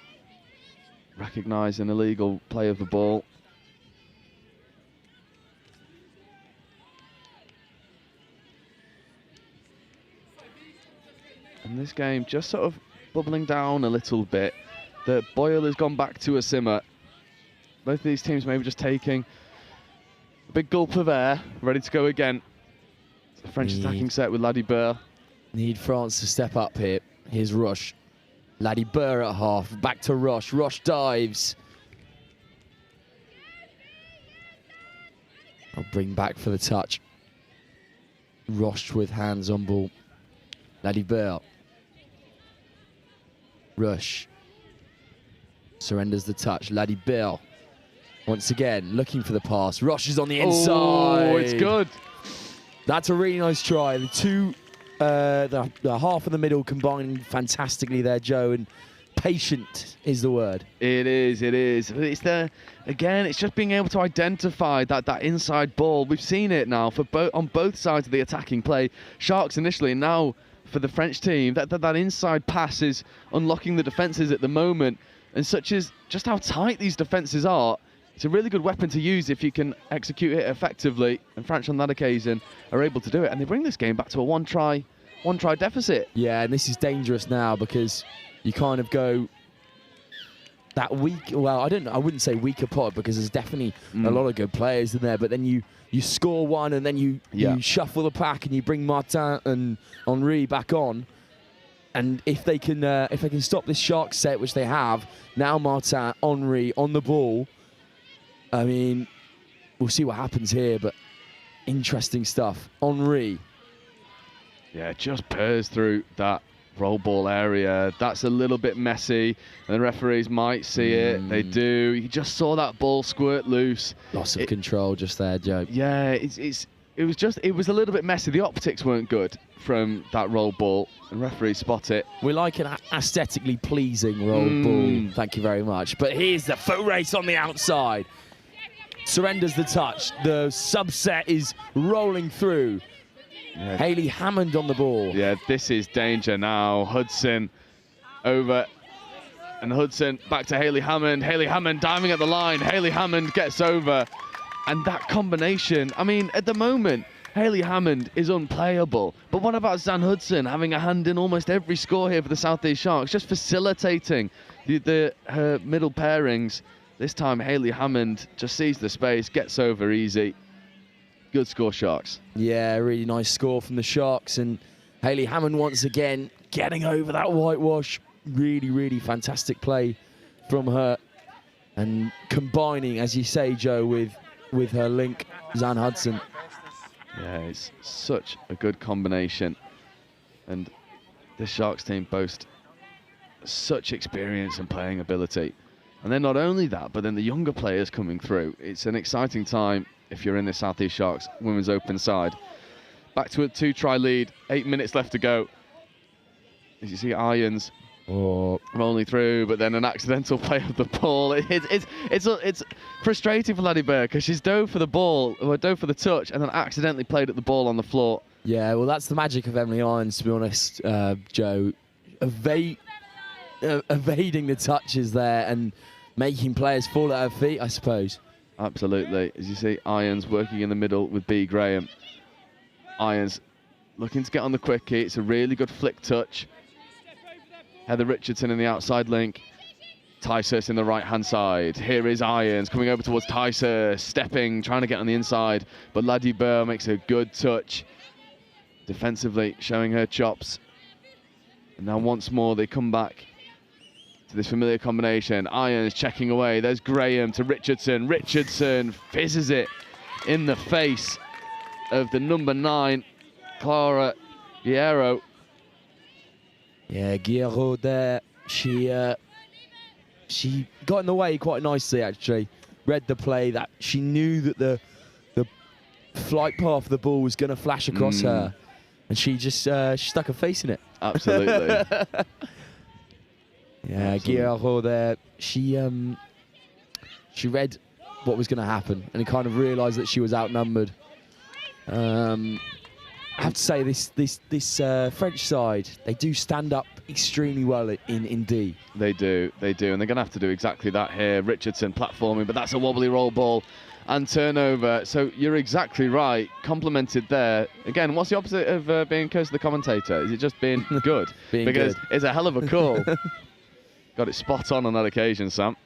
recognise an illegal play of the ball. And this game just sort of bubbling down a little bit. The boil has gone back to a simmer. Both of these teams maybe just taking a big gulp of air, ready to go again. It's the French attacking set with Laddie Burr. Need France to step up here. Here's Rush. Laddie Burr at half. Back to Rush. Rush dives. I'll bring back for the touch. Rush with hands on ball. Laddie Burr. Rush. Surrenders the touch. Laddie Burr. Once again, looking for the pass. Rush is on the inside. Oh, it's good. That's a really nice try. The two, the half and the middle combining fantastically there, Joe. And patient is the word. It is. It's there again. It's just being able to identify that inside ball. We've seen it now for on both sides of the attacking play. Sharks initially, and now for the French team, that inside pass is unlocking the defences at the moment. And such as just how tight these defences are, it's a really good weapon to use if you can execute it effectively. And French on that occasion are able to do it, and they bring this game back to a one try deficit. Yeah, and this is dangerous now because you kind of go that weak. Well, I wouldn't say weaker pot because there's definitely a lot of good players in there. But then you score one, and then you shuffle the pack, and you bring Martin and Henri back on. And if they can stop this Sharks set, which they have now, Martin, Henri on the ball. I mean, we'll see what happens here, but interesting stuff. Henri. Yeah, just purrs through that roll ball area. That's a little bit messy, and the referees might see it. They do. You just saw that ball squirt loose. Loss of control just there, Joe. Yeah, it was a little bit messy. The optics weren't good from that roll ball, and referees spot it. We like an aesthetically pleasing roll ball. Thank you very much. But here's the foot race on the outside. Surrenders the touch. The subset is rolling through. Yeah. Hayley Hammond on the ball. Yeah, this is danger now. Hudson over, and Hudson back to Hayley Hammond. Hayley Hammond diving at the line. Hayley Hammond gets over, and that combination, I mean, at the moment, Hayley Hammond is unplayable. But what about Zan Hudson having a hand in almost every score here for the South East Sharks, just facilitating her middle pairings. This time, Hayley Hammond just sees the space, gets over easy. Good score, Sharks. Yeah, really nice score from the Sharks. And Hayley Hammond once again getting over that whitewash. Really, really fantastic play from her. And combining, as you say, Joe, with her link, Zan Hudson. Yeah, it's such a good combination. And this Sharks team boast such experience and playing ability. And then not only that, but then the younger players coming through. It's an exciting time if you're in the South East Sharks Women's Open side. Back to a 2-try lead, 8 minutes left to go. As you see, Irons rolling through, but then an accidental play of the ball. It's frustrating for Laddie Burr because she's dove for the ball, or dove for the touch, and then accidentally played at the ball on the floor. Yeah, well, that's the magic of Emily Irons, to be honest, Joe. Evading the touches there and making players fall at her feet, I suppose. Absolutely. As you see, Irons working in the middle with B. Graham. Irons looking to get on the quickie. It's a really good flick touch. Heather Richardson in the outside link. Ticehurst in the right-hand side. Here is Irons coming over towards Ticehurst, stepping, trying to get on the inside. But Laddie Burr makes a good touch. Defensively, showing her chops. And now once more, they come back to this familiar combination. Irons checking away. There's Graham to Richardson. Richardson fizzes it in the face of the number 9, Clara Guerrero. Yeah, Guerrero there. She got in the way quite nicely, actually. Read the play, that she knew that the flight path of the ball was going to flash across her, and she just she stuck her face in it. Absolutely. Yeah, Guerrero there. She read what was going to happen and kind of realised that she was outnumbered. I have to say, this French side, they do stand up extremely well in D. They do, and they're going to have to do exactly that here. Richardson platforming, but that's a wobbly roll ball and turnover. So you're exactly right, complimented there. Again, what's the opposite of being close to the commentator? Is it just being good? Because it's a hell of a call. Got it spot on that occasion, Sam.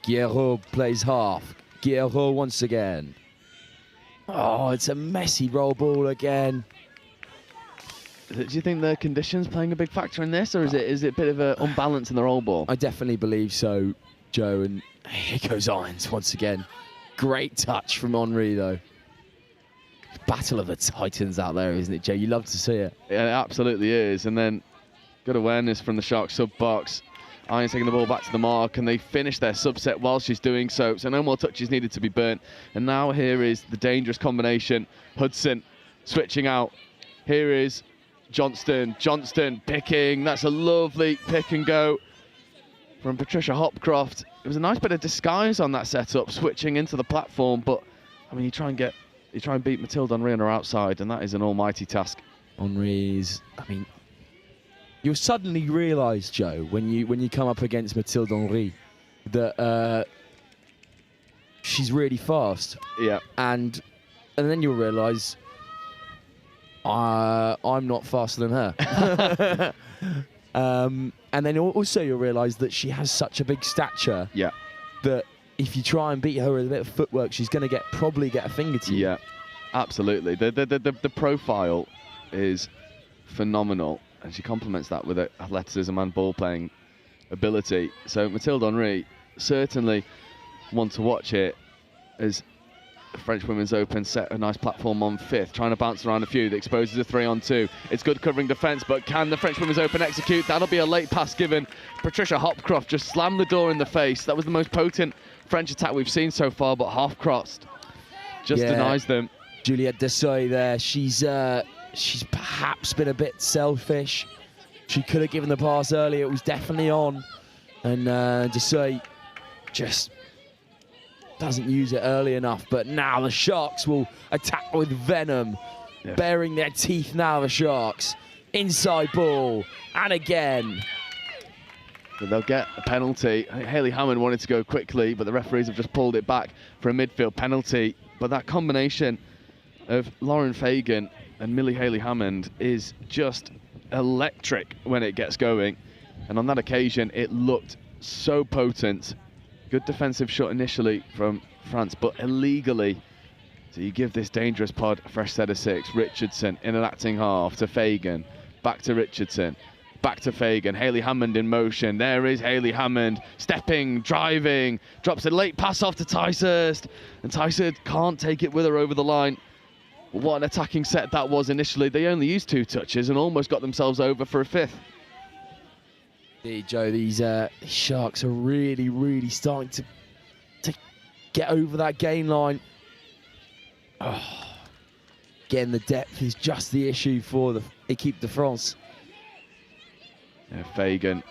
Guerrero plays half. Guerrero once again. Oh, it's a messy roll ball again. Do you think the conditions playing a big factor in this, or is it a bit of an unbalance in the roll ball? I definitely believe so, Joe. And here goes Irons once again. Great touch from Henri, though. Battle of the Titans out there, isn't it, Joe? You love to see it. Yeah, it absolutely is. And then good awareness from the Sharks sub-box. Irons taking the ball back to the mark, and they finish their subset while she's doing so. So no more touches needed to be burnt. And now here is the dangerous combination. Hudson switching out. Here is Johnston. Johnston picking. That's a lovely pick and go from Patricia Hopcroft. It was a nice bit of disguise on that setup, switching into the platform. But I mean, you try and beat Mathilde Henri on her outside, and that is an almighty task. Henri's, I mean, you'll suddenly realise, Joe, when you come up against Mathilde Henri, that she's really fast. Yeah. And then you'll realise I'm not faster than her. And then also you'll realise that she has such a big stature. Yeah. That if you try and beat her with a bit of footwork, she's going to probably get a finger to you. Yeah, absolutely. The profile is phenomenal, and she complements that with athleticism and ball playing ability. So Mathilde Henry, certainly one to watch here, as the French Women's Open set a nice platform on 5th, trying to bounce around a few that exposes a 3-on-2. It's good covering defence, but can the French Women's Open execute? That'll be a late pass given. Patricia Hopcroft just slammed the door in the face. That was the most potent French attack we've seen so far, but half-crossed just denies them. Juliette Desoy there, she's perhaps been a bit selfish. She could have given the pass earlier, it was definitely on. And Desoy just doesn't use it early enough, but now the Sharks will attack with venom, baring their teeth now, the Sharks. Inside ball, and again. But they'll get a penalty. Hayley Hammond wanted to go quickly, but the referees have just pulled it back for a midfield penalty. But that combination of Lauren Fagan and Millie Hayley Hammond is just electric when it gets going. And on that occasion, it looked so potent. Good defensive shot initially from France, but illegally. So you give this dangerous pod a fresh set of 6. Richardson in an acting half to Fagan. Back to Richardson. Back to Fagan. Hayley Hammond in motion. There is Hayley Hammond. Stepping, driving. Drops a late pass off to Ticehurst. And Ticehurst can't take it with her over the line. What an attacking set that was initially. They only used 2 touches and almost got themselves over for a 5th. Indeed, Joe, these Sharks are really, really starting to get over that gain line. Oh, again, the depth is just the issue for the Équipe de France. Yeah, Fagan,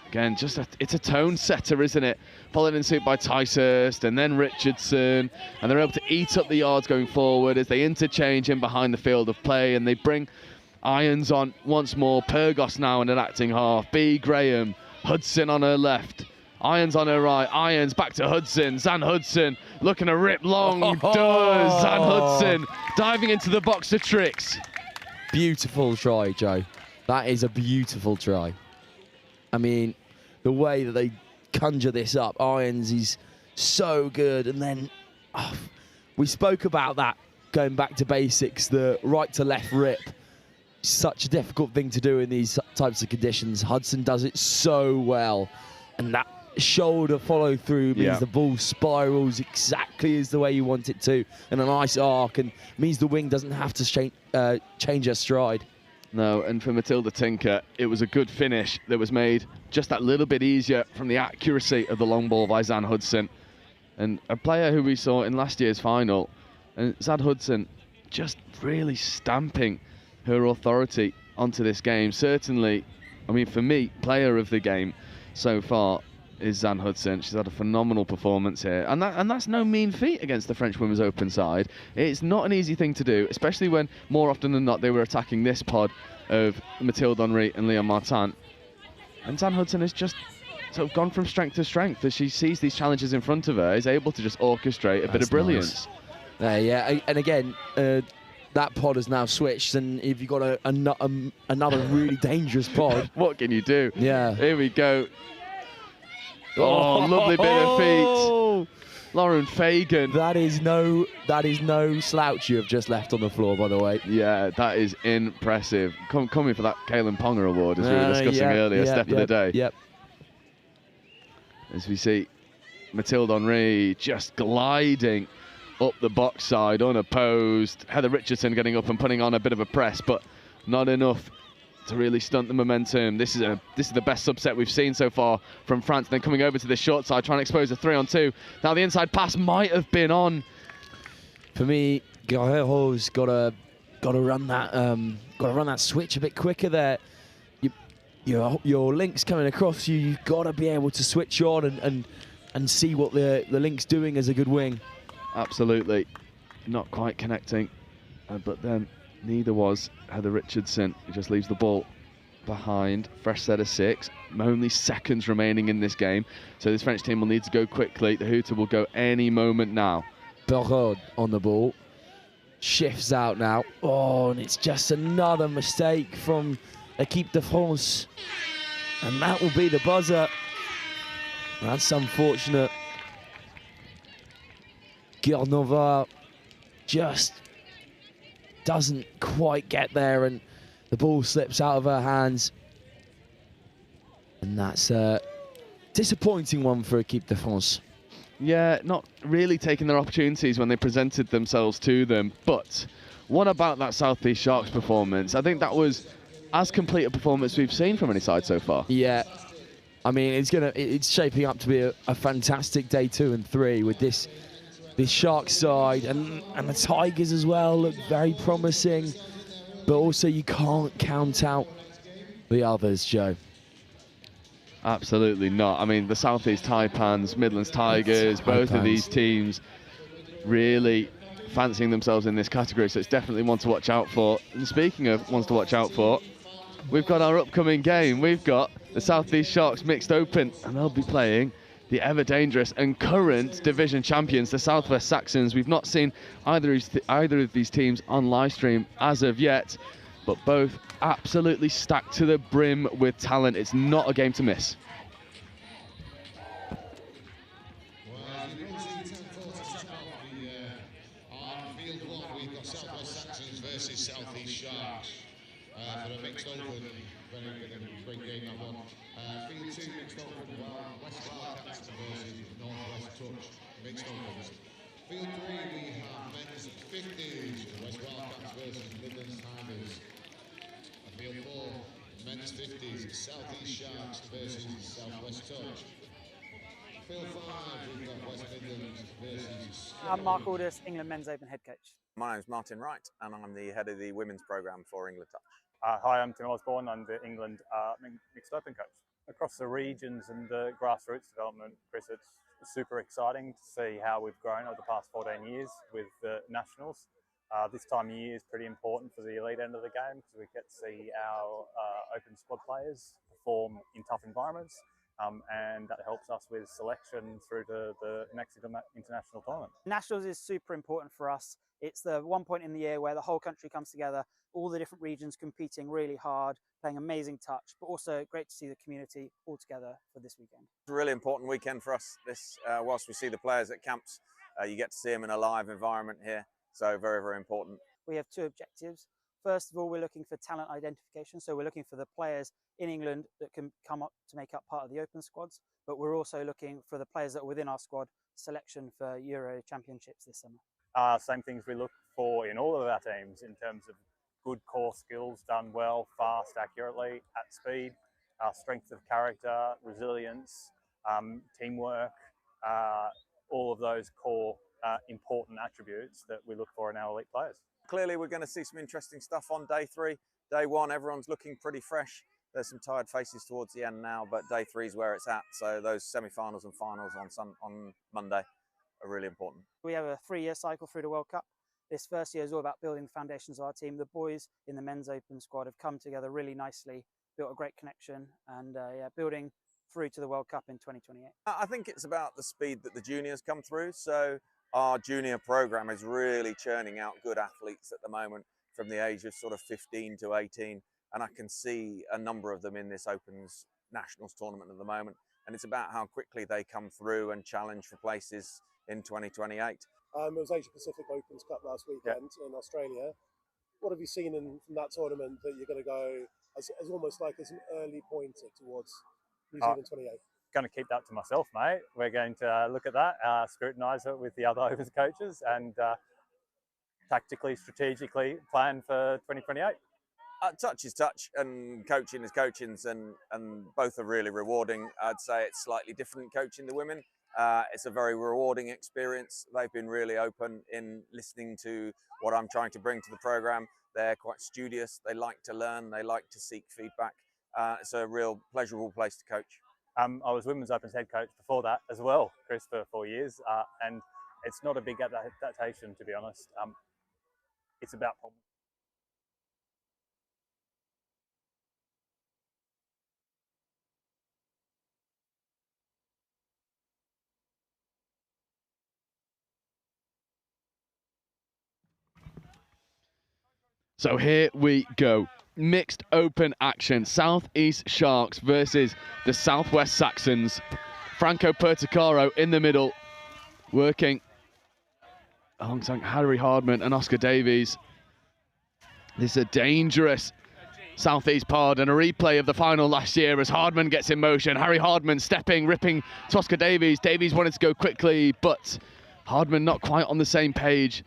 again, it's a tone setter, isn't it? Followed in suit by Ticehurst and then Richardson, and they're able to eat up the yards going forward as they interchange in behind the field of play, and they bring Irons on once more. Pyrgos now in an acting half. B. Graham, Hudson on her left. Irons on her right. Irons back to Hudson. Zan Hudson looking to rip long. Does Zan Hudson diving into the box of tricks. Beautiful try, Joe. That is a beautiful try. I mean, the way that they conjure this up, Irons is so good. And then we spoke about that going back to basics, the right to left rip. Such a difficult thing to do in these types of conditions. Hudson does it so well, and that shoulder follow through means the ball spirals exactly as the way you want it to, and a nice arc, and means the wing doesn't have to change her stride. No, and for Matilda Tinker, it was a good finish that was made just that little bit easier from the accuracy of the long ball by Zan Hudson, and a player who we saw in last year's final, and Zan Hudson just really stamping her authority onto this game. Certainly, I mean, for me, player of the game so far is Zan Hudson. She's had a phenomenal performance here, and that's no mean feat against the French Women's Open side. It's not an easy thing to do, especially when more often than not they were attacking this pod of Mathilde Henry and Leon Martin. And Zan Hudson has just sort of gone from strength to strength as she sees these challenges in front of her, is able to just orchestrate a bit of brilliance. Nice. Yeah, and again, that pod has now switched, and if you've got another really dangerous pod, what can you do? Yeah. Here we go. Oh, lovely bit of feet. Lauren Fagan. That is no slouch you have just left on the floor, by the way. Yeah, that is impressive. Coming for that Kaylin Ponger award, as we were discussing earlier, step of the day. Yep. As we see Mathilde Henry just gliding up the box side, unopposed. Heather Richardson getting up and putting on a bit of a press, but not enough to really stunt the momentum. This is the best subset we've seen so far from France. Then coming over to this short side, trying to expose a 3-on-2. Now the inside pass might have been on. For me, Guerrero's got to run that switch a bit quicker there. Your link's coming across you. You've got to be able to switch on and see what the link's doing as a good wing. Absolutely, not quite connecting, but then neither was Heather Richardson, who just leaves the ball behind, fresh set of 6. Only seconds remaining in this game, so this French team will need to go quickly. The hooter will go any moment now. Perraud on the ball. Shifts out now. Oh, and it's just another mistake from Équipe de France. And that will be the buzzer. That's unfortunate. Guernova just doesn't quite get there, and the ball slips out of her hands. And that's a disappointing one for Équipe de France. Yeah, not really taking their opportunities when they presented themselves to them. But what about that South East Sharks performance? I think that was as complete a performance we've seen from any side so far. Yeah, I mean, it's shaping up to be a fantastic day 2 and 3 with this Sharks side, and the Tigers as well look very promising. But also you can't count out the others, Joe. Absolutely not. I mean, the South East Taipans, Midlands Tigers, both of these teams really fancying themselves in this category, so it's definitely one to watch out for. And speaking of ones to watch out for, we've got our upcoming game. We've got the South East Sharks Mixed Open, and they'll be playing the ever-dangerous and current division champions, the Southwest Saxons. We've not seen either of these teams on live stream as of yet, but both absolutely stacked to the brim with talent. It's not a game to miss. On field 1, we've got Southwest Saxons versus South East Sharks. For a mixed open, very great game that one. Field 2 mixed open, West Saxons versus Northwest Touch mixed opens. Field 3, we have men's 50s, West Wildcats versus Midlands Tigers. Field 4, men's 50s, South East Sharks versus Southwest Touch. Field 5, we've got West Midlands versus... I'm Mark Aldous, England Men's Open head coach. My name's Martin Wright, and I'm the head of the women's programme for England Touch. Hi, I'm Tim Osborne. I'm the England Mixed Open coach. Across the regions and the grassroots development, Chris, it's super exciting to see how we've grown over the past 14 years with the nationals. This time of year is pretty important for the elite end of the game because we get to see our open squad players perform in tough environments, and that helps us with selection through to the next international tournament. Nationals is super important for us. It's the one point in the year where the whole country comes together, all the different regions competing really hard, playing amazing touch, but also great to see the community all together for this weekend. It's a really important weekend for us. This, whilst we see the players at camps, you get to see them in a live environment here. So very, very important. We have 2 objectives. First of all, we're looking for talent identification. So we're looking for the players in England that can come up to make up part of the open squads. But we're also looking for the players that are within our squad selection for Euro Championships this summer. Same things we look for in all of our teams in terms of good core skills done well, fast, accurately, at speed, strength of character, resilience, teamwork, all of those core important attributes that we look for in our elite players. Clearly we're going to see some interesting stuff on day 3. Day 1, everyone's looking pretty fresh. There's some tired faces towards the end now, but day 3 is where it's at. So those semi-finals and finals on Monday are really important. We have a 3-year cycle through the World Cup. This first year is all about building the foundations of our team. The boys in the men's open squad have come together really nicely, built a great connection, and building through to the World Cup in 2028. I think it's about the speed that the juniors come through. So our junior program is really churning out good athletes at the moment from the age of sort of 15 to 18. And I can see a number of them in this Opens Nationals tournament at the moment. And it's about how quickly they come through and challenge for places in 2028. It was Asia Pacific Opens Cup last weekend in Australia. What have you seen from that tournament that you're going to go as almost like as an early pointer towards New Zealand 28? Going to keep that to myself, mate. We're going to look at that, scrutinise it with the other Opens coaches, and tactically, strategically plan for 2028. Touch is touch, and coaching is coaching, and both are really rewarding. I'd say it's slightly different coaching the women. It's a very rewarding experience. They've been really open in listening to what I'm trying to bring to the program. They're quite studious. They like to learn. They like to seek feedback. It's a real pleasurable place to coach. I was Women's Opens head coach before that as well, Chris, for 4 years, and it's not a big adaptation, to be honest. It's about So here we go. Mixed open action. Southeast Sharks versus the Southwest Saxons. Franco Perticaro in the middle, working alongside Harry Hardman and Oscar Davies. This is a dangerous Southeast pod, and a replay of the final last year as Hardman gets in motion. Harry Hardman stepping, ripping to Oscar Davies. Davies wanted to go quickly, but Hardman not quite on the same page.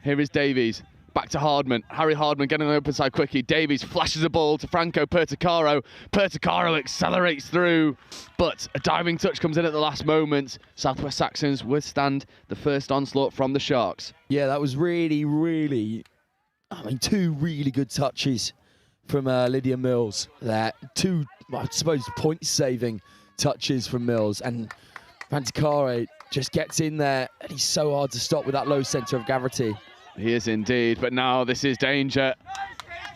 Here is Davies. Back to Hardman. Harry Hardman getting on the open side quickly. Davies flashes a ball to Franco Perticaro. Perticaro accelerates through, but a diving touch comes in at the last moment. Southwest Saxons withstand the first onslaught from the Sharks. Yeah, that was really, two really good touches from Lydia Mills there. Two, I suppose, point-saving touches from Mills. And Perticaro just gets in there, and he's so hard to stop with that low centre of gravity. He is indeed, but now this is danger.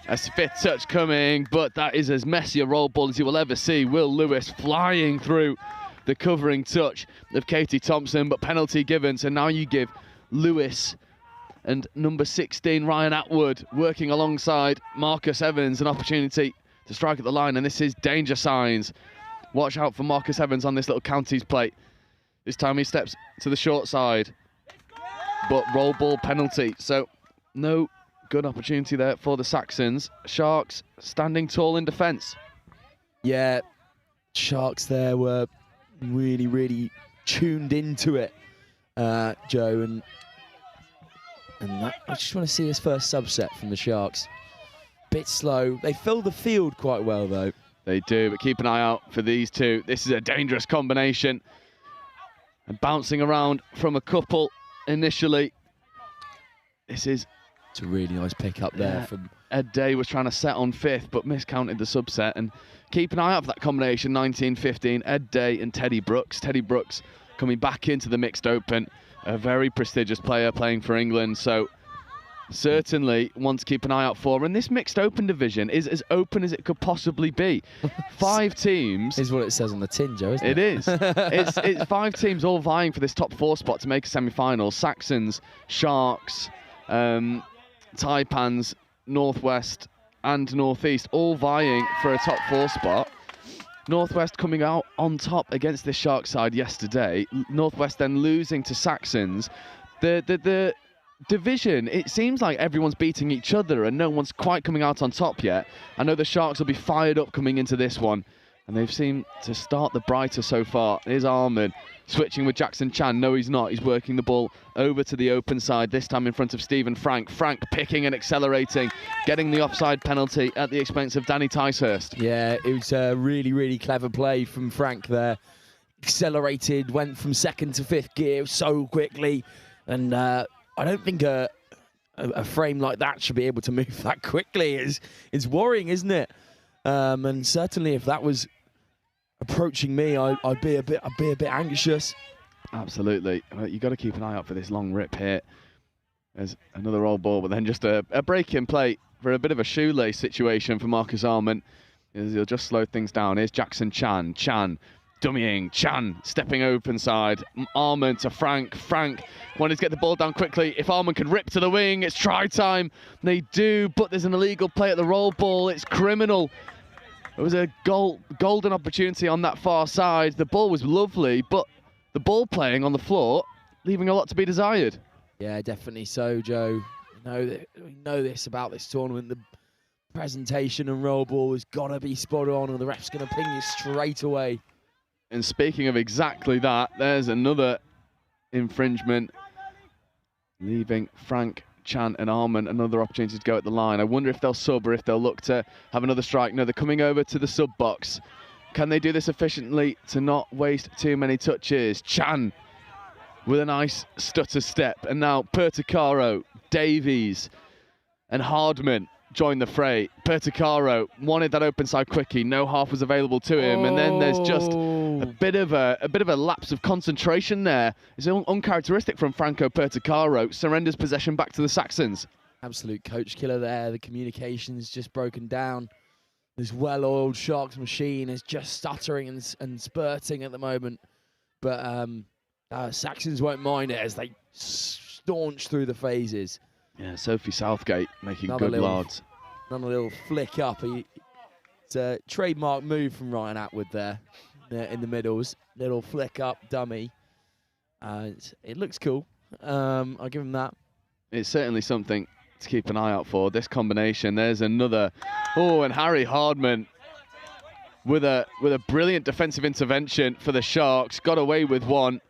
A fifth touch coming, but that is as messy a roll ball as you will ever see. Will Lewis flying through the covering touch of Katie Thompson, but penalty given. So now you give Lewis and number 16, Ryan Atwood, working alongside Marcus Evans, an opportunity to strike at the line, and this is danger signs. Watch out for Marcus Evans on this little counties plate. This time he steps to the short side, but roll ball penalty. So no good opportunity there for the Saxons. Sharks standing tall in defence. Yeah, Sharks there were really tuned into it, Joe, and that, I just want to see this first subset from the Sharks. Bit slow. They fill the field quite well, though. They do, but keep an eye out for these two. This is a dangerous combination. And bouncing around from a couple initially. It's a really nice pick up there from Ed Day. Was trying to set on fifth, but miscounted the subset. And keep an eye out for that combination, 19-15, Ed Day and Teddy Brooks. Teddy Brooks coming back into the mixed open, a very prestigious player playing for England. So certainly one to keep an eye out for. And this mixed open division is as open as it could possibly be. 5 teams. Is what it says on the tin, Joe, isn't it? It is. It's 5 teams all vying for this top 4 spot to make a semi-final. Saxons, Sharks, Taipans, Northwest and Northeast all vying for a top 4 spot. Northwest coming out on top against this Shark side yesterday. Northwest then losing to Saxons. The division, it seems like everyone's beating each other and no one's quite coming out on top yet. I know the Sharks will be fired up coming into this one, and they've seemed to start the brighter so far. Here's Armin switching with Jackson Chan. No, he's not. He's working the ball over to the open side, this time in front of Stephen Frank. Frank picking and accelerating, getting the offside penalty at the expense of Danny Ticehurst. Yeah, it was a really clever play from Frank there. Accelerated, went from 2nd to 5th gear so quickly, and I don't think a frame like that should be able to move that quickly. It's worrying, isn't it? And certainly if that was approaching me, I'd be a bit anxious. Absolutely. You got to keep an eye out for this long rip here. There's another roll ball, but then just a break in play for a bit of a shoelace situation for Marcus Arman. He'll just slow things down. Here's Jackson Chan. Chan dummying. Chan stepping open side. Arman to Frank. Frank wanted to get the ball down quickly. If Arman can rip to the wing, it's try time. They do, but there's an illegal play at the roll ball. It's criminal. It was a golden opportunity on that far side. The ball was lovely, but the ball playing on the floor, leaving a lot to be desired. Yeah, definitely so, Joe. We know this about this tournament. The presentation and roll ball has got to be spot on, or the ref's going to ping you straight away. And speaking of exactly that, there's another infringement, leaving Frank, Chan and Arman another opportunity to go at the line. I wonder if they'll sub or if they'll look to have another strike. No, they're coming over to the sub box. Can they do this efficiently to not waste too many touches? Chan with a nice stutter step. And now Perticaro, Davies and Hardman join the fray. Perticaro wanted that open side quickie. No half was available to him. And then there's just a bit of a lapse of concentration there. It's uncharacteristic from Franco Perticaro. Surrenders possession back to the Saxons. Absolute coach killer there. The communication's just broken down. This well-oiled Sharks machine is just stuttering and spurting at the moment. But Saxons won't mind it as they staunch through the phases. Yeah, Sophie Southgate making Another good little- yards. Another little flick up. It's a trademark move from Ryan Atwood there in the middles. Little flick up dummy. It looks cool. I'll give him that. It's certainly something to keep an eye out for. This combination. There's another. Oh, and Harry Hardman with a brilliant defensive intervention for the Sharks. Got away with one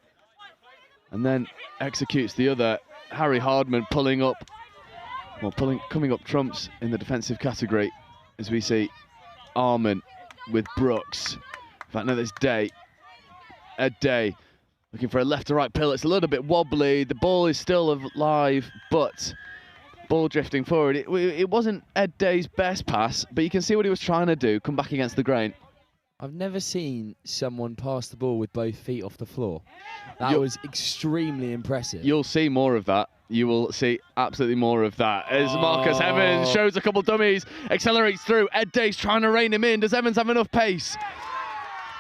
and then executes the other. Harry Hardman coming up trumps in the defensive category as we see Arman with Brooks. In fact, no, there's Ed Day looking for a left to right pill. It's a little bit wobbly. The ball is still alive, but ball drifting forward. It wasn't Ed Day's best pass, but you can see what he was trying to do, come back against the grain. I've never seen someone pass the ball with both feet off the floor. That was extremely impressive. You'll see more of that. You will see absolutely more of that. As Marcus Evans shows a couple dummies, accelerates through. Ed Day's trying to rein him in. Does Evans have enough pace?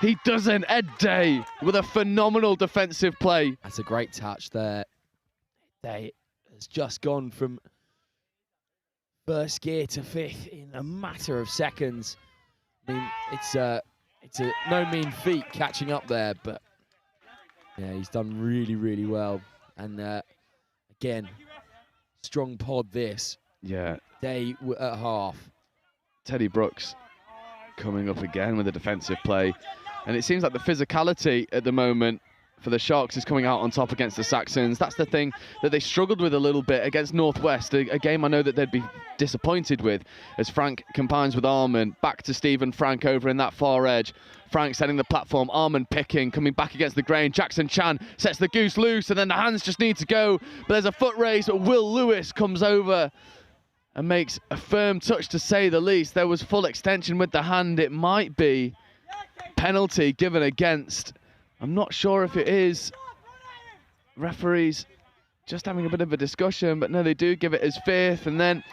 He doesn't. Ed Day with a phenomenal defensive play. That's a great touch there. Day has just gone from first gear to fifth in a matter of seconds. I mean, it's a no mean feat catching up there, but yeah, he's done really, really well. And again, strong pod this. Yeah. Day at half. Teddy Brooks coming up again with a defensive play. And it seems like the physicality at the moment for the Sharks is coming out on top against the Saxons. That's the thing that they struggled with a little bit against Northwest, a game I know that they'd be disappointed with, as Frank combines with Arman. Back to Stephen Frank over in that far edge. Frank setting the platform, Arman picking, coming back against the grain. Jackson Chan sets the goose loose, and then the hands just need to go. But there's a foot race, but Will Lewis comes over and makes a firm touch, to say the least. There was full extension with the hand. It might be penalty given against. I'm not sure if it is. Referees just having a bit of a discussion, but no, they do give it as fifth, and then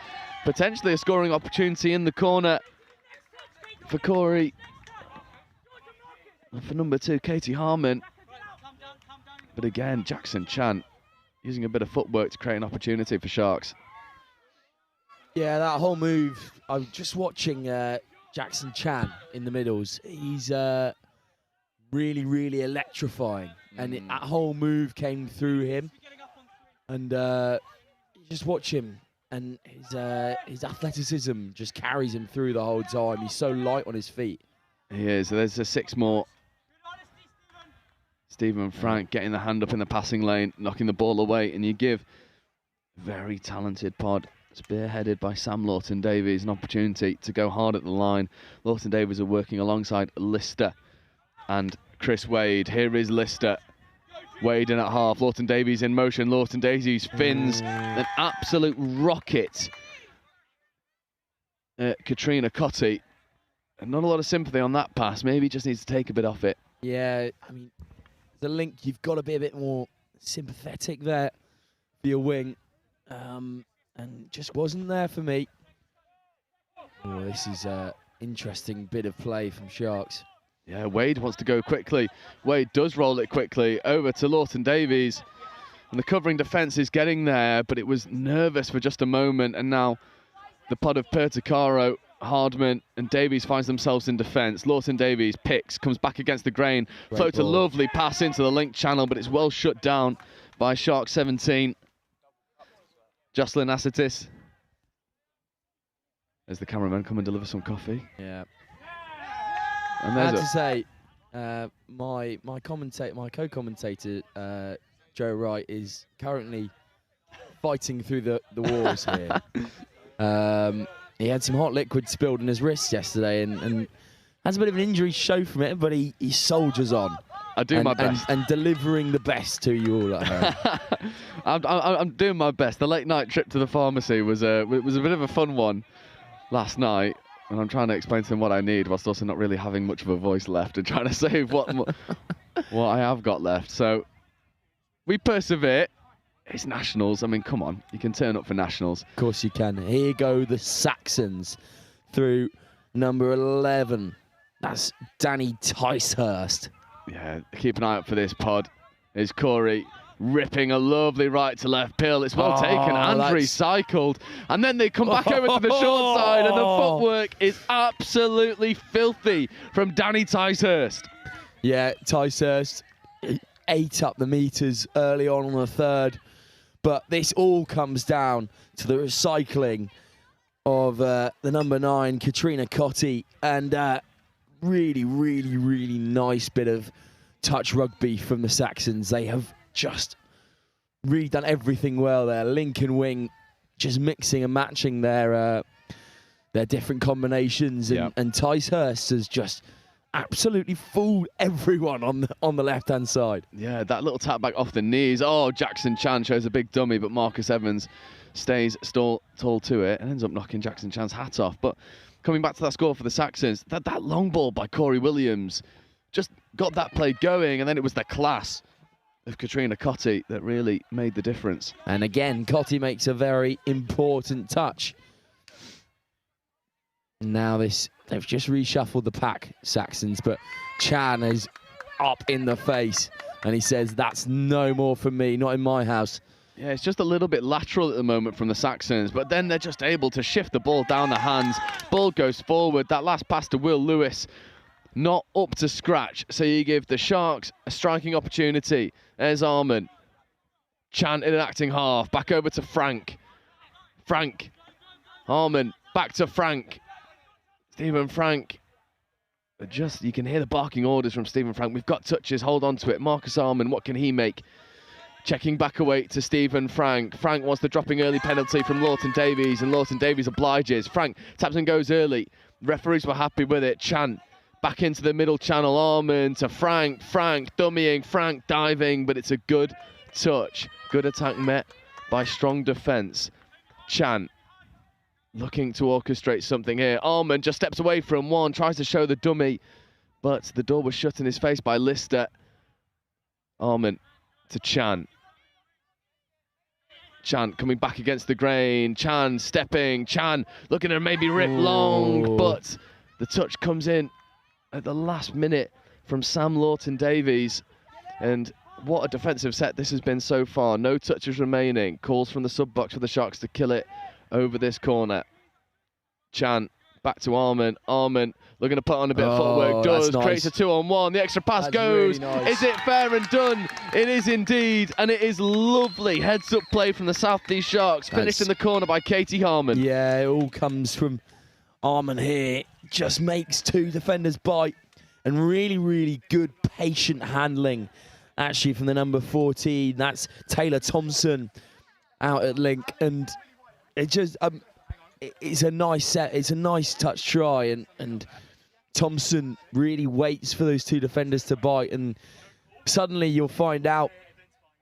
potentially a scoring opportunity in the corner for Corey. And for number 2, Katie Harmon. But again, Jackson Chan using a bit of footwork to create an opportunity for Sharks. Yeah, that whole move. I'm just watching Jackson Chan in the middles. He's really, really electrifying. And that whole move came through him. And just watch him. And his athleticism just carries him through the whole time. He's so light on his feet. He is. There's a 6 more. Stephen Frank getting the hand up in the passing lane, knocking the ball away. And you give very talented pod, spearheaded by Sam Lawton-Davies, an opportunity to go hard at the line. Lawton-Davies are working alongside Lister and Chris Wade. Here is Lister. Wade in at half. Lawton-Davies in motion. Lawton-Davies fins an absolute rocket. Katrina Cotty. And not a lot of sympathy on that pass. Maybe just needs to take a bit off it. Yeah, I mean, the link, you've got to be a bit more sympathetic there for your wing. And just wasn't there for me. Oh, this is an interesting bit of play from Sharks. Yeah, Wade wants to go quickly. Wade does roll it quickly over to Lawton-Davies. And the covering defence is getting there, but it was nervous for just a moment. And now the pod of Perticaro, Hardman and Davies finds themselves in defence. Lawton-Davies picks, comes back against the grain. Floats a lovely pass into the link channel, but it's well shut down by Shark 17. Jocelyn Assitis, as the cameramen come and deliver some coffee. Yeah. And I had to say, my co-commentator Joe Wright is currently fighting through the walls here. He had some hot liquid spilled in his wrist yesterday, and has a bit of an injury show from it, but he soldiers on. I do my best. And delivering the best to you all at home. I'm doing my best. The late night trip to the pharmacy was a bit of a fun one last night, and I'm trying to explain to him what I need, whilst also not really having much of a voice left and trying to save what I have got left. So we persevere. It's Nationals. I mean, come on. You can turn up for Nationals. Of course you can. Here go the Saxons through number 11. That's Danny Ticehurst. Yeah, keep an eye out for this pod. Is Corey ripping a lovely right to left pill. It's well taken and that's- recycled. And then they come back over to the short side, and the footwork is absolutely filthy from Danny Ticehurst. Yeah, Ticehurst ate up the meters early on the third. But this all comes down to the recycling of the number 9, Katrina Cotti, and really, really, really nice bit of touch rugby from the Saxons. They have just really done everything well there. Link and wing, just mixing and matching their different combinations, and Ticehurst has just absolutely fooled everyone on the left-hand side. Yeah, that little tap back off the knees. Oh, Jackson Chan shows a big dummy, but Marcus Evans stays tall to it and ends up knocking Jackson Chan's hat off. But coming back to that score for the Saxons, that long ball by Corey Williams just got that play going, and then it was the class of Katrina Cotti that really made the difference. And again, Cotti makes a very important touch. Now they've just reshuffled the pack, Saxons, but Chan is up in the face, and he says, that's no more from me, not in my house. Yeah, it's just a little bit lateral at the moment from the Saxons, but then they're just able to shift the ball down the hands. Ball goes forward. That last pass to Will Lewis, not up to scratch. So you give the Sharks a striking opportunity. There's Arman. Chan in an acting half. Back over to Frank. Frank. Arman. Back to Frank. Stephen Frank. Just, you can hear the barking orders from Stephen Frank. We've got touches. Hold on to it. Marcus Arman, what can he make? Checking back away to Stephen Frank. Frank wants the dropping early penalty from Lawton Davies, and Lawton Davies obliges. Frank taps and goes early. Referees were happy with it. Chan back into the middle channel. Arman to Frank. Frank dummying. Frank diving, but it's a good touch. Good attack met by strong defence. Chan looking to orchestrate something here. Arman just steps away from one, tries to show the dummy, but the door was shut in his face by Lister. Arman to Chan. Chan coming back against the grain. Chan stepping. Chan looking to maybe rip long, but the touch comes in at the last minute from Sam Lawton Davies. And what a defensive set this has been so far. No touches remaining. Calls from the sub-box for the Sharks to kill it over this corner. Chan back to Arman. Arman looking to put on a bit of footwork. Does. Nice. Creates a 2-on-1. The extra pass goes. Really nice. Is it fair and done? It is indeed. And it is lovely heads-up play from the South East Sharks. Finished in the corner by Katie Harmon. Yeah, it all comes from Arman here. Just makes 2 defenders bite. And really, really good patient handling, actually, from the number 14. That's Taylor Thompson out at link. And it just... it's a nice set. It's a nice touch try, and Thompson really waits for those 2 defenders to bite, and suddenly you'll find out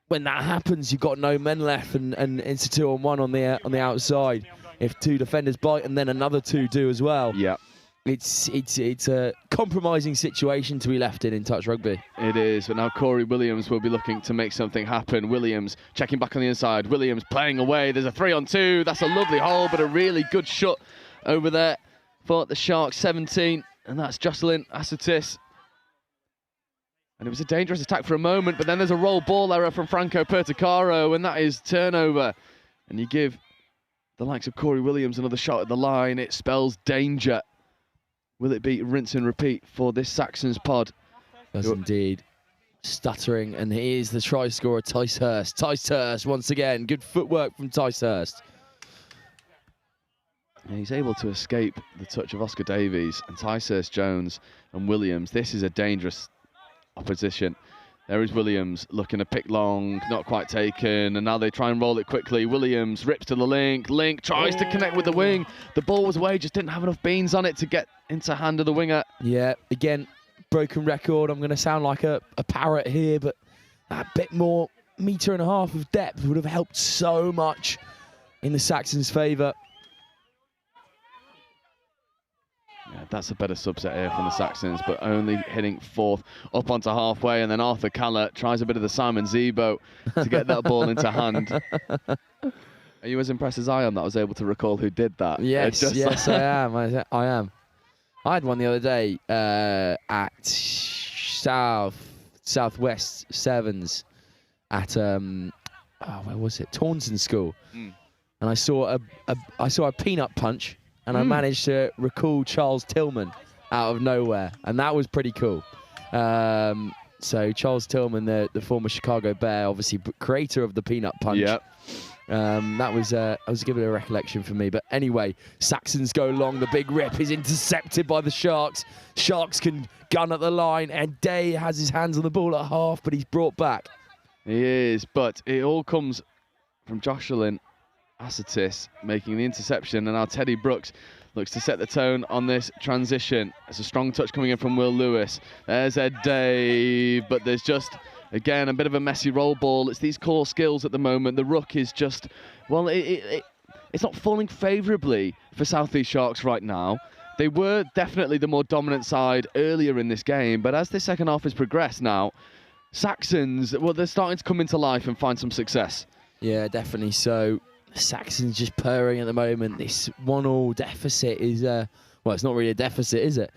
when that happens, you've got no men left, and it's a 2-on-1 on the outside. If 2 defenders bite and then another 2 do as well. Yeah. It's a compromising situation to be left in touch rugby. It is, but now Corey Williams will be looking to make something happen. Williams checking back on the inside. Williams playing away. There's a 3-on-2. That's a lovely hole, but a really good shot over there for the Sharks. 17, and that's Jocelyn Asotis. And it was a dangerous attack for a moment, but then there's a roll ball error from Franco Perticaro, and that is turnover. And you give the likes of Corey Williams another shot at the line. It spells danger. Will it be rinse and repeat for this Saxons pod? Does indeed. Stuttering, and here's the try scorer, Ticehurst. Ticehurst, once again, good footwork from Ticehurst. Yeah, he's able to escape the touch of Oscar Davies, and Ticehurst, Jones and Williams. This is a dangerous opposition. There is Williams looking to pick long, not quite taken, and now they try and roll it quickly. Williams rips to the link. Link tries to connect with the wing. The ball was away, just didn't have enough beans on it to get into hand of the winger. Yeah, again, broken record. I'm going to sound like a parrot here, but that bit more 1.5 meters of depth would have helped so much in the Saxons' favour. Yeah, that's a better subset here from the Saxons, but only hitting 4th up onto halfway, and then Arthur Callett tries a bit of the Simon Zebo to get that ball into hand. Are you as impressed as I am that I was able to recall who did that? Yes, yes, I am. I am. I had one the other day at Southwest Sevens, at where was it? Taunton School, and I saw a peanut punch, and I managed to recall Charles Tillman out of nowhere, and that was pretty cool. So Charles Tillman, the former Chicago Bear, obviously creator of the peanut punch. Yep. That was a bit of a recollection for me. But anyway, Saxons go long. The big rip is intercepted by the Sharks. Sharks can gun at the line, and Day has his hands on the ball at half, but he's brought back. He is, but it all comes from Jocelyn Asatis making the interception, and now Teddy Brooks looks to set the tone on this transition. It's a strong touch coming in from Will Lewis. There's Ed Day, but there's just, again, a bit of a messy roll ball. It's these core skills at the moment. The ruck is just, well, it's not falling favourably for South East Sharks right now. They were definitely the more dominant side earlier in this game, but as the second half has progressed now, Saxons, well, they're starting to come into life and find some success. Yeah, definitely so. Saxons just purring at the moment. This 1-1 deficit is, well, it's not really a deficit, is it?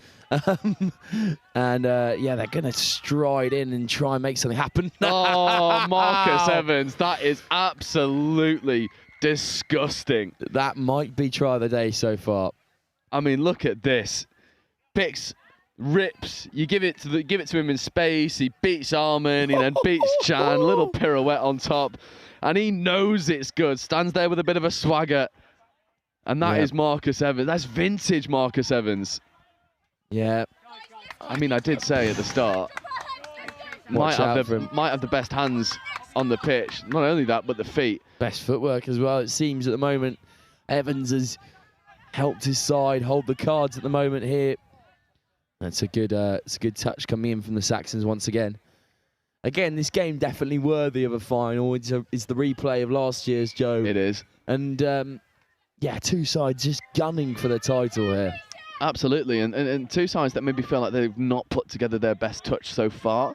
And yeah, they're going to stride in and try and make something happen. Oh, Marcus Evans, that is absolutely disgusting. That might be try of the day so far. I mean, look at this. Picks, rips, you give it to him in space, he beats Armin, he then beats Chan, little pirouette on top. And he knows it's good. Stands there with a bit of a swagger. And that is Marcus Evans. That's vintage Marcus Evans. Yeah. I mean, I did say at the start, might have the best hands on the pitch. Not only that, but the feet. Best footwork as well, it seems, at the moment. Evans has helped his side hold the cards at the moment here. That's a good touch coming in from the Saxons once again. Again, this game definitely worthy of a final. It's the replay of last year's, Joe. It is. And, yeah, two sides just gunning for the title here. Absolutely, and two sides that maybe feel like they've not put together their best touch so far.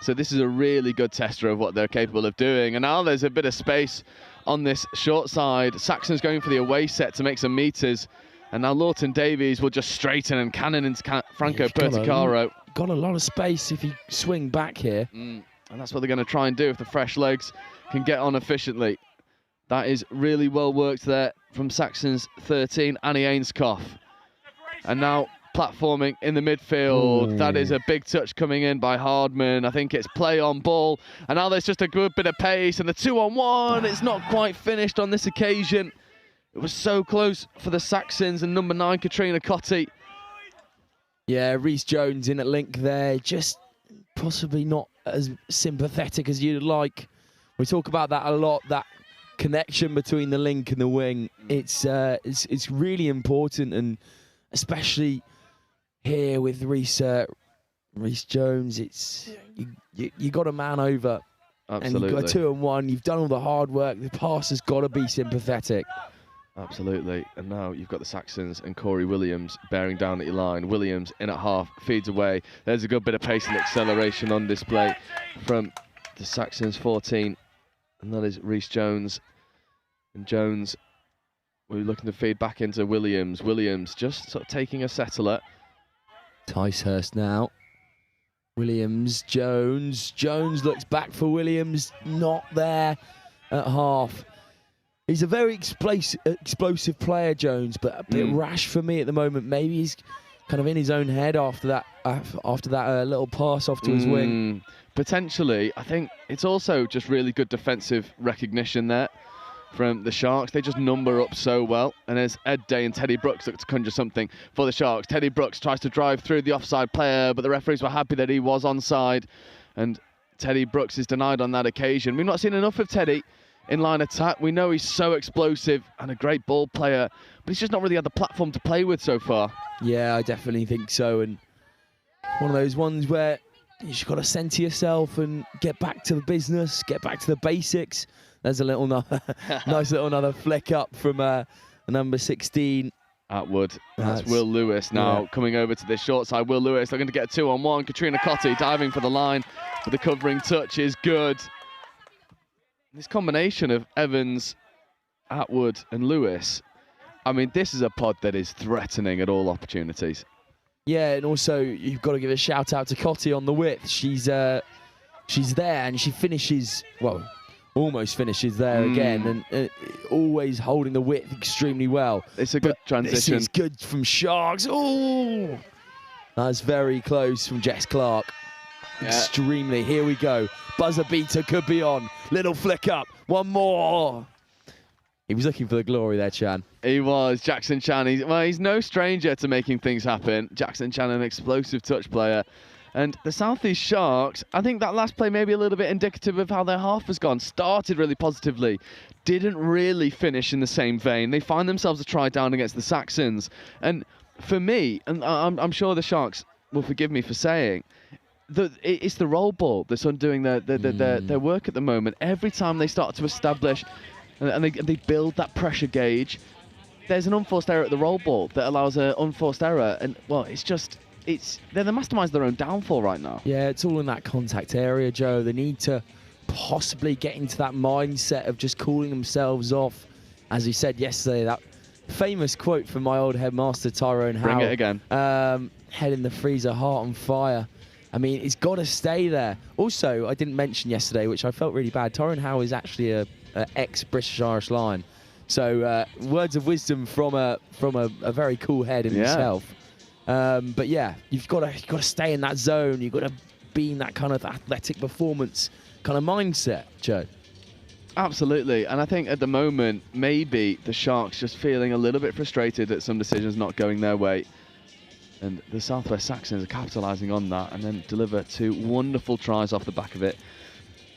So this is a really good tester of what they're capable of doing. And now there's a bit of space on this short side. Saxon's going for the away set to make some meters. And now Lawton Davies will just straighten and cannon into Franco Perticaro. Got a lot of space if he swing back here. And that's what they're going to try and do if the fresh legs can get on efficiently. That is really well worked there from Saxons 13, Annie Ainscough. And now platforming in the midfield. That is a big touch coming in by Hardman. I think it's play on ball. And now there's just a good bit of pace. And the 2-on-1, it's not quite finished on this occasion. It was so close for the Saxons and number 9, Katrina Cotti. Yeah, Reece Jones in at link there. Just possibly not as sympathetic as you'd like. We talk about that a lot, that connection between the link and the wing. It's really important, and especially here with Reece Jones, it's you got a man over. Absolutely. And you've got a 2-on-1. You've done all the hard work. The pass has got to be sympathetic. Absolutely. And now you've got the Saxons and Corey Williams bearing down at your line. Williams in at half, feeds away. There's a good bit of pace and acceleration on display from the Saxons 14. And that is Reece Jones. And Jones, we're looking to feed back into Williams. Williams just sort of taking a settler. Ticehurst now. Williams, Jones. Jones looks back for Williams. Not there at half. He's a very explosive player, Jones, but a bit rash for me at the moment. Maybe he's kind of in his own head after that little pass off to his wing. Potentially. I think it's also just really good defensive recognition there from the Sharks. They just number up so well. And as Ed Day and Teddy Brooks look to conjure something for the Sharks, Teddy Brooks tries to drive through the offside player, but the referees were happy that he was onside. And Teddy Brooks is denied on that occasion. We've not seen enough of Teddy in line attack. We know he's so explosive and a great ball player, but he's just not really had the platform to play with so far. Yeah, I definitely think so. And one of those ones where you just got to centre yourself and get back to the business, get back to the basics. There's a little nice little another flick up from number 16. Atwood. That's Will Lewis now coming over to this short side. Will Lewis looking to get a 2-on-1. Katrina Cotti diving for the line, but the covering touch is good. This combination of Evans, Atwood and Lewis, I mean, this is a pod that is threatening at all opportunities. Yeah, and also you've got to give a shout out to Cotti on the width. She's she's there and she finishes, well, almost finishes there again, and always holding the width extremely well. It's a good transition. This is good from Sharks. Oh, that's very close from Jess Clark. Yeah. Extremely. Here we go. Buzzer beater could be on. Little flick up. One more. He was looking for the glory there, Chan. He was. Jackson Chan. He's no stranger to making things happen. Jackson Chan, an explosive touch player. And the South East Sharks, I think that last play may be a little bit indicative of how their half has gone. Started really positively, didn't really finish in the same vein. They find themselves a try down against the Saxons. And for me, and I'm sure the Sharks will forgive me for saying, it's the roll ball that's undoing their work at the moment. Every time they start to establish and they build that pressure gauge, there's an unforced error at the roll ball that allows an unforced error. And, well, they're the masterminds of their own downfall right now. Yeah, it's all in that contact area, Joe. They need to possibly get into that mindset of just cooling themselves off. As he said yesterday, that famous quote from my old headmaster, Tyrone Howe. Bring it again. Head in the freezer, heart on fire. I mean, it's got to stay there. Also, I didn't mention yesterday, which I felt really bad, Tyrone Howe is actually a ex-British Irish Lion. So words of wisdom from a very cool head in himself. But yeah, you've got to stay in that zone. You've got to be in that kind of athletic performance kind of mindset, Joe. Absolutely, and I think at the moment, maybe the Sharks just feeling a little bit frustrated at some decisions not going their way. And the Southwest Saxons are capitalising on that and then deliver 2 wonderful tries off the back of it.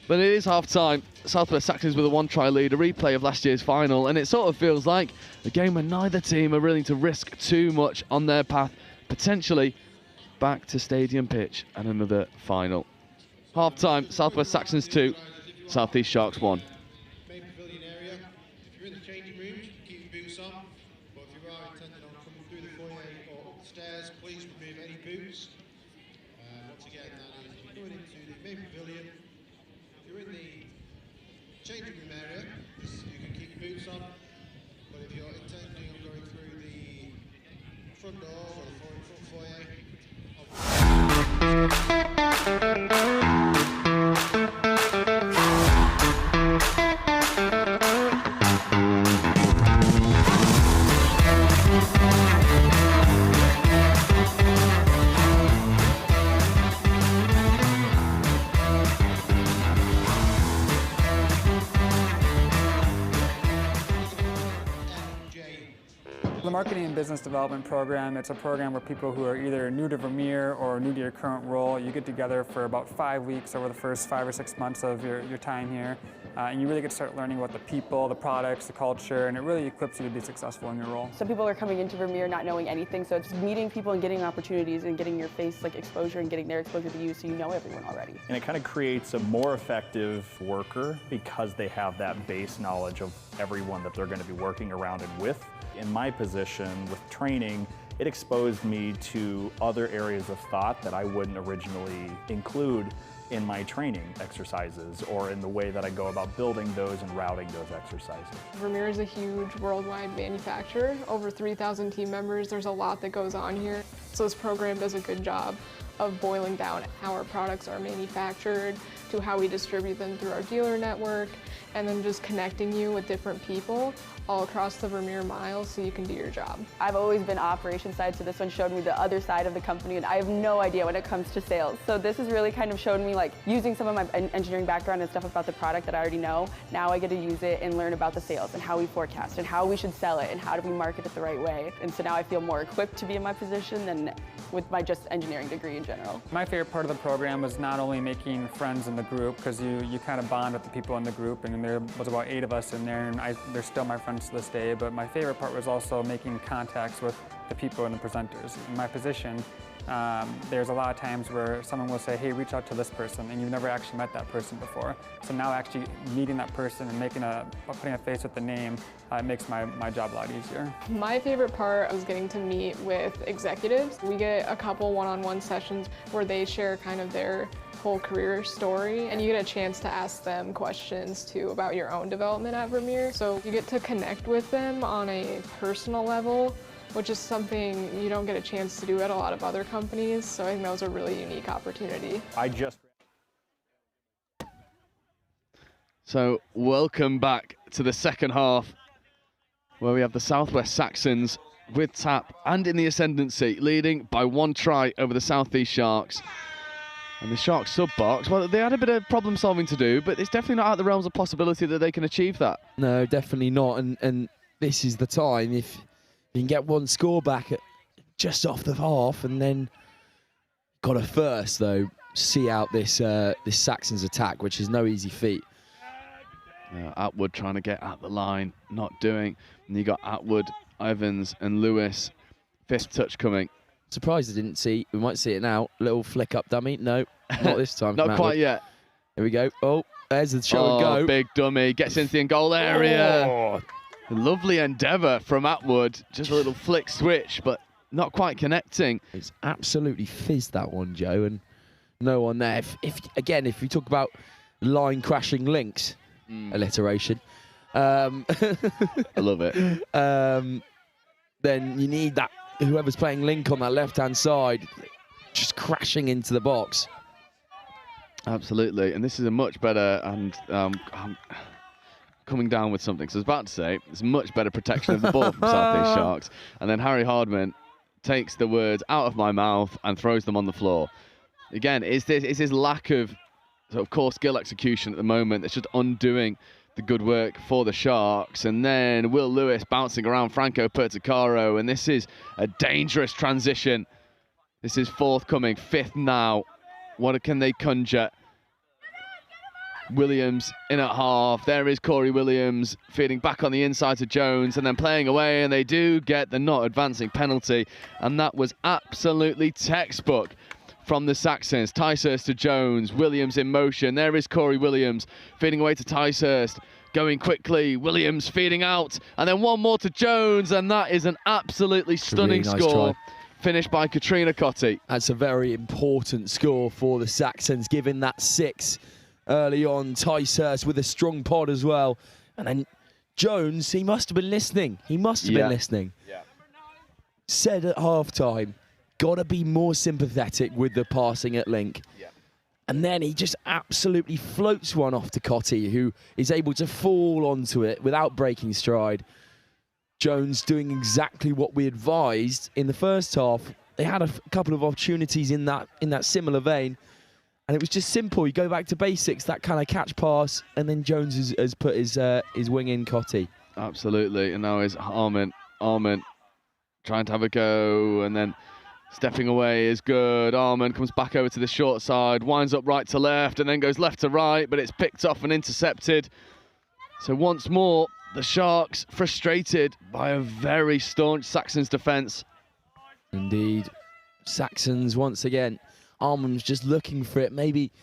But it is half-time. Southwest Saxons with a 1-try lead, a replay of last year's final, and it sort of feels like a game where neither team are willing to risk too much on their path, potentially back to Stadium Pitch and another final. Half-time, Southwest Saxons 2, South East Sharks 1. Main pavilion area. If you're in the changing rooms, keep your boots on. But if you are intending on coming through the foyer or up the stairs, please remove any boots. Once again, that is, if you're going into the main pavilion, if you're in the changing room area, you can keep your boots on. But if you're intending on going through the front doors or the front foyer, The Marketing and Business Development Program, it's a program where people who are either new to Vermeer or new to your current role, you get together for about 5 weeks over the first 5 or 6 months of your time here. And you really get to start learning about the people, the products, the culture, and it really equips you to be successful in your role. Some people are coming into Vermeer not knowing anything, so it's meeting people and getting opportunities and getting your face exposure and getting their exposure to you so you know everyone already. And it kind of creates a more effective worker because they have that base knowledge of everyone that they're going to be working around and with. In my position with training, it exposed me to other areas of thought that I wouldn't originally include in my training exercises or in the way that I go about building those and routing those exercises. Vermeer is a huge worldwide manufacturer, over 3,000 team members. There's a lot that goes on here. So this program does a good job of boiling down how our products are manufactured, to how we distribute them through our dealer network, and then just connecting you with different people all across the Vermeer miles so you can do your job. I've always been operations side, so this one showed me the other side of the company, and I have no idea when it comes to sales. So this has really kind of shown me using some of my engineering background and stuff about the product that I already know. Now I get to use it and learn about the sales and how we forecast and how we should sell it and how do we market it the right way. And so now I feel more equipped to be in my position than with my just engineering degree in general. My favorite part of the program was not only making friends in the group, because you kind of bond with the people in the group, and there was about 8 of us in there, and they're still my friends to this day, but my favorite part was also making contacts with the people and the presenters. In my position, there's a lot of times where someone will say, hey, reach out to this person, and you've never actually met that person before. So now actually meeting that person and putting a face with the name, makes my job a lot easier. My favorite part was getting to meet with executives. We get a couple one-on-one sessions where they share kind of their whole career story, and you get a chance to ask them questions too about your own development at Vermeer. So you get to connect with them on a personal level, which is something you don't get a chance to do at a lot of other companies. So I think that was a really unique opportunity. So welcome back to the second half, where we have the Southwest Saxons with tap and in the ascendancy, leading by 1 try over the Southeast Sharks. And the Sharks sub-box, well, they had a bit of problem solving to do, but it's definitely not out of the realms of possibility that they can achieve that. No, definitely not. And this is the time, if you can get 1 score back at just off the half, and then got to first, though, see out this this Saxons attack, which is no easy feat. Atwood trying to get at the line, not doing. And you got Atwood, Evans and Lewis. 5th touch coming. Surprised I didn't see. We might see it now. Little flick up dummy. No, not this time. Not quite yet. Here we go. Oh, there's the show and go. Big dummy. Gets into the goal area. Oh. Lovely endeavour from Atwood. Just a little flick switch, but not quite connecting. It's absolutely fizzed, that one, Joe, and no one there. If you talk about line crashing links, alliteration. I love it. Then you need that, whoever's playing link on that left-hand side, just crashing into the box. Absolutely, and this is a much better, and I'm coming down with something. So I was about to say, it's much better protection of the ball from Southeast Sharks. And then Harry Hardman takes the words out of my mouth and throws them on the floor. Again, it's this lack of sort of core skill execution at the moment that's just undoing the good work for the Sharks. And then Will Lewis bouncing around Franco Perticaro, and this is a dangerous transition. This is forthcoming, 5th now. What can they conjure? Williams in at half. There is Corey Williams feeding back on the inside to Jones and then playing away, and they do get the not advancing penalty, and that was absolutely textbook from the Saxons. Ticehurst to Jones, Williams in motion. There is Corey Williams feeding away to Ticehurst, going quickly. Williams feeding out, and then one more to Jones, and that is an absolutely stunning really nice score. try. Finished by Katrina Cotti. That's a very important score for the Saxons, given that 6 early on. Ticehurst with a strong pod as well. And then Jones, he must have been listening. He must have been listening. Yeah. Said at half-time, got to be more sympathetic with the passing at link. Yeah. And then he just absolutely floats one off to Cotti, who is able to fall onto it without breaking stride. Jones doing exactly what we advised in the first half. They had a couple of opportunities in that similar vein, and it was just simple. You go back to basics, that kind of catch pass, and then Jones has put his wing in Cotti. Absolutely, and now is Armin trying to have a go, and then stepping away is good. Armin comes back over to the short side, winds up right to left, and then goes left to right, but it's picked off and intercepted. So once more, the Sharks frustrated by a very staunch Saxons defence. Indeed. Saxons once again. Arman's just looking for it. Maybe,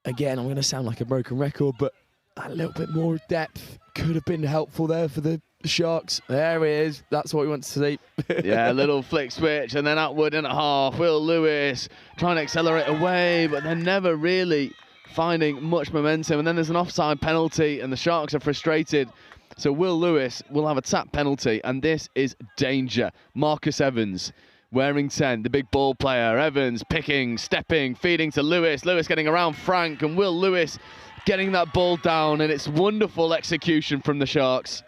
again, I'm going to sound like a broken record, but a little bit more depth could have been helpful there for the Sharks. There he is. That's what we want to see. Yeah, a little flick switch, and then Atwood in at half. Will Lewis trying to accelerate away, but they're never really finding much momentum. And then there's an offside penalty, and the Sharks are frustrated. So Will Lewis will have a tap penalty, and this is danger. Marcus Evans wearing 10, the big ball player. Evans picking, stepping, feeding to Lewis. Lewis getting around Frank, and Will Lewis getting that ball down, and it's wonderful execution from the Sharks.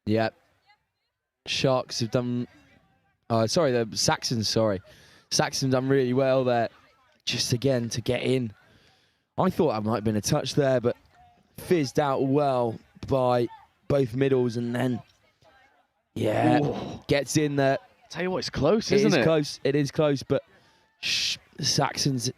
Yeah. Sharks have done... the Saxons, sorry. Saxons done really well there. Just again to get in. I thought that might have been a touch there, but fizzed out well by both middles, and then gets in there. Tell you what, it's close, isn't it? It is close. It is close, but the Saxons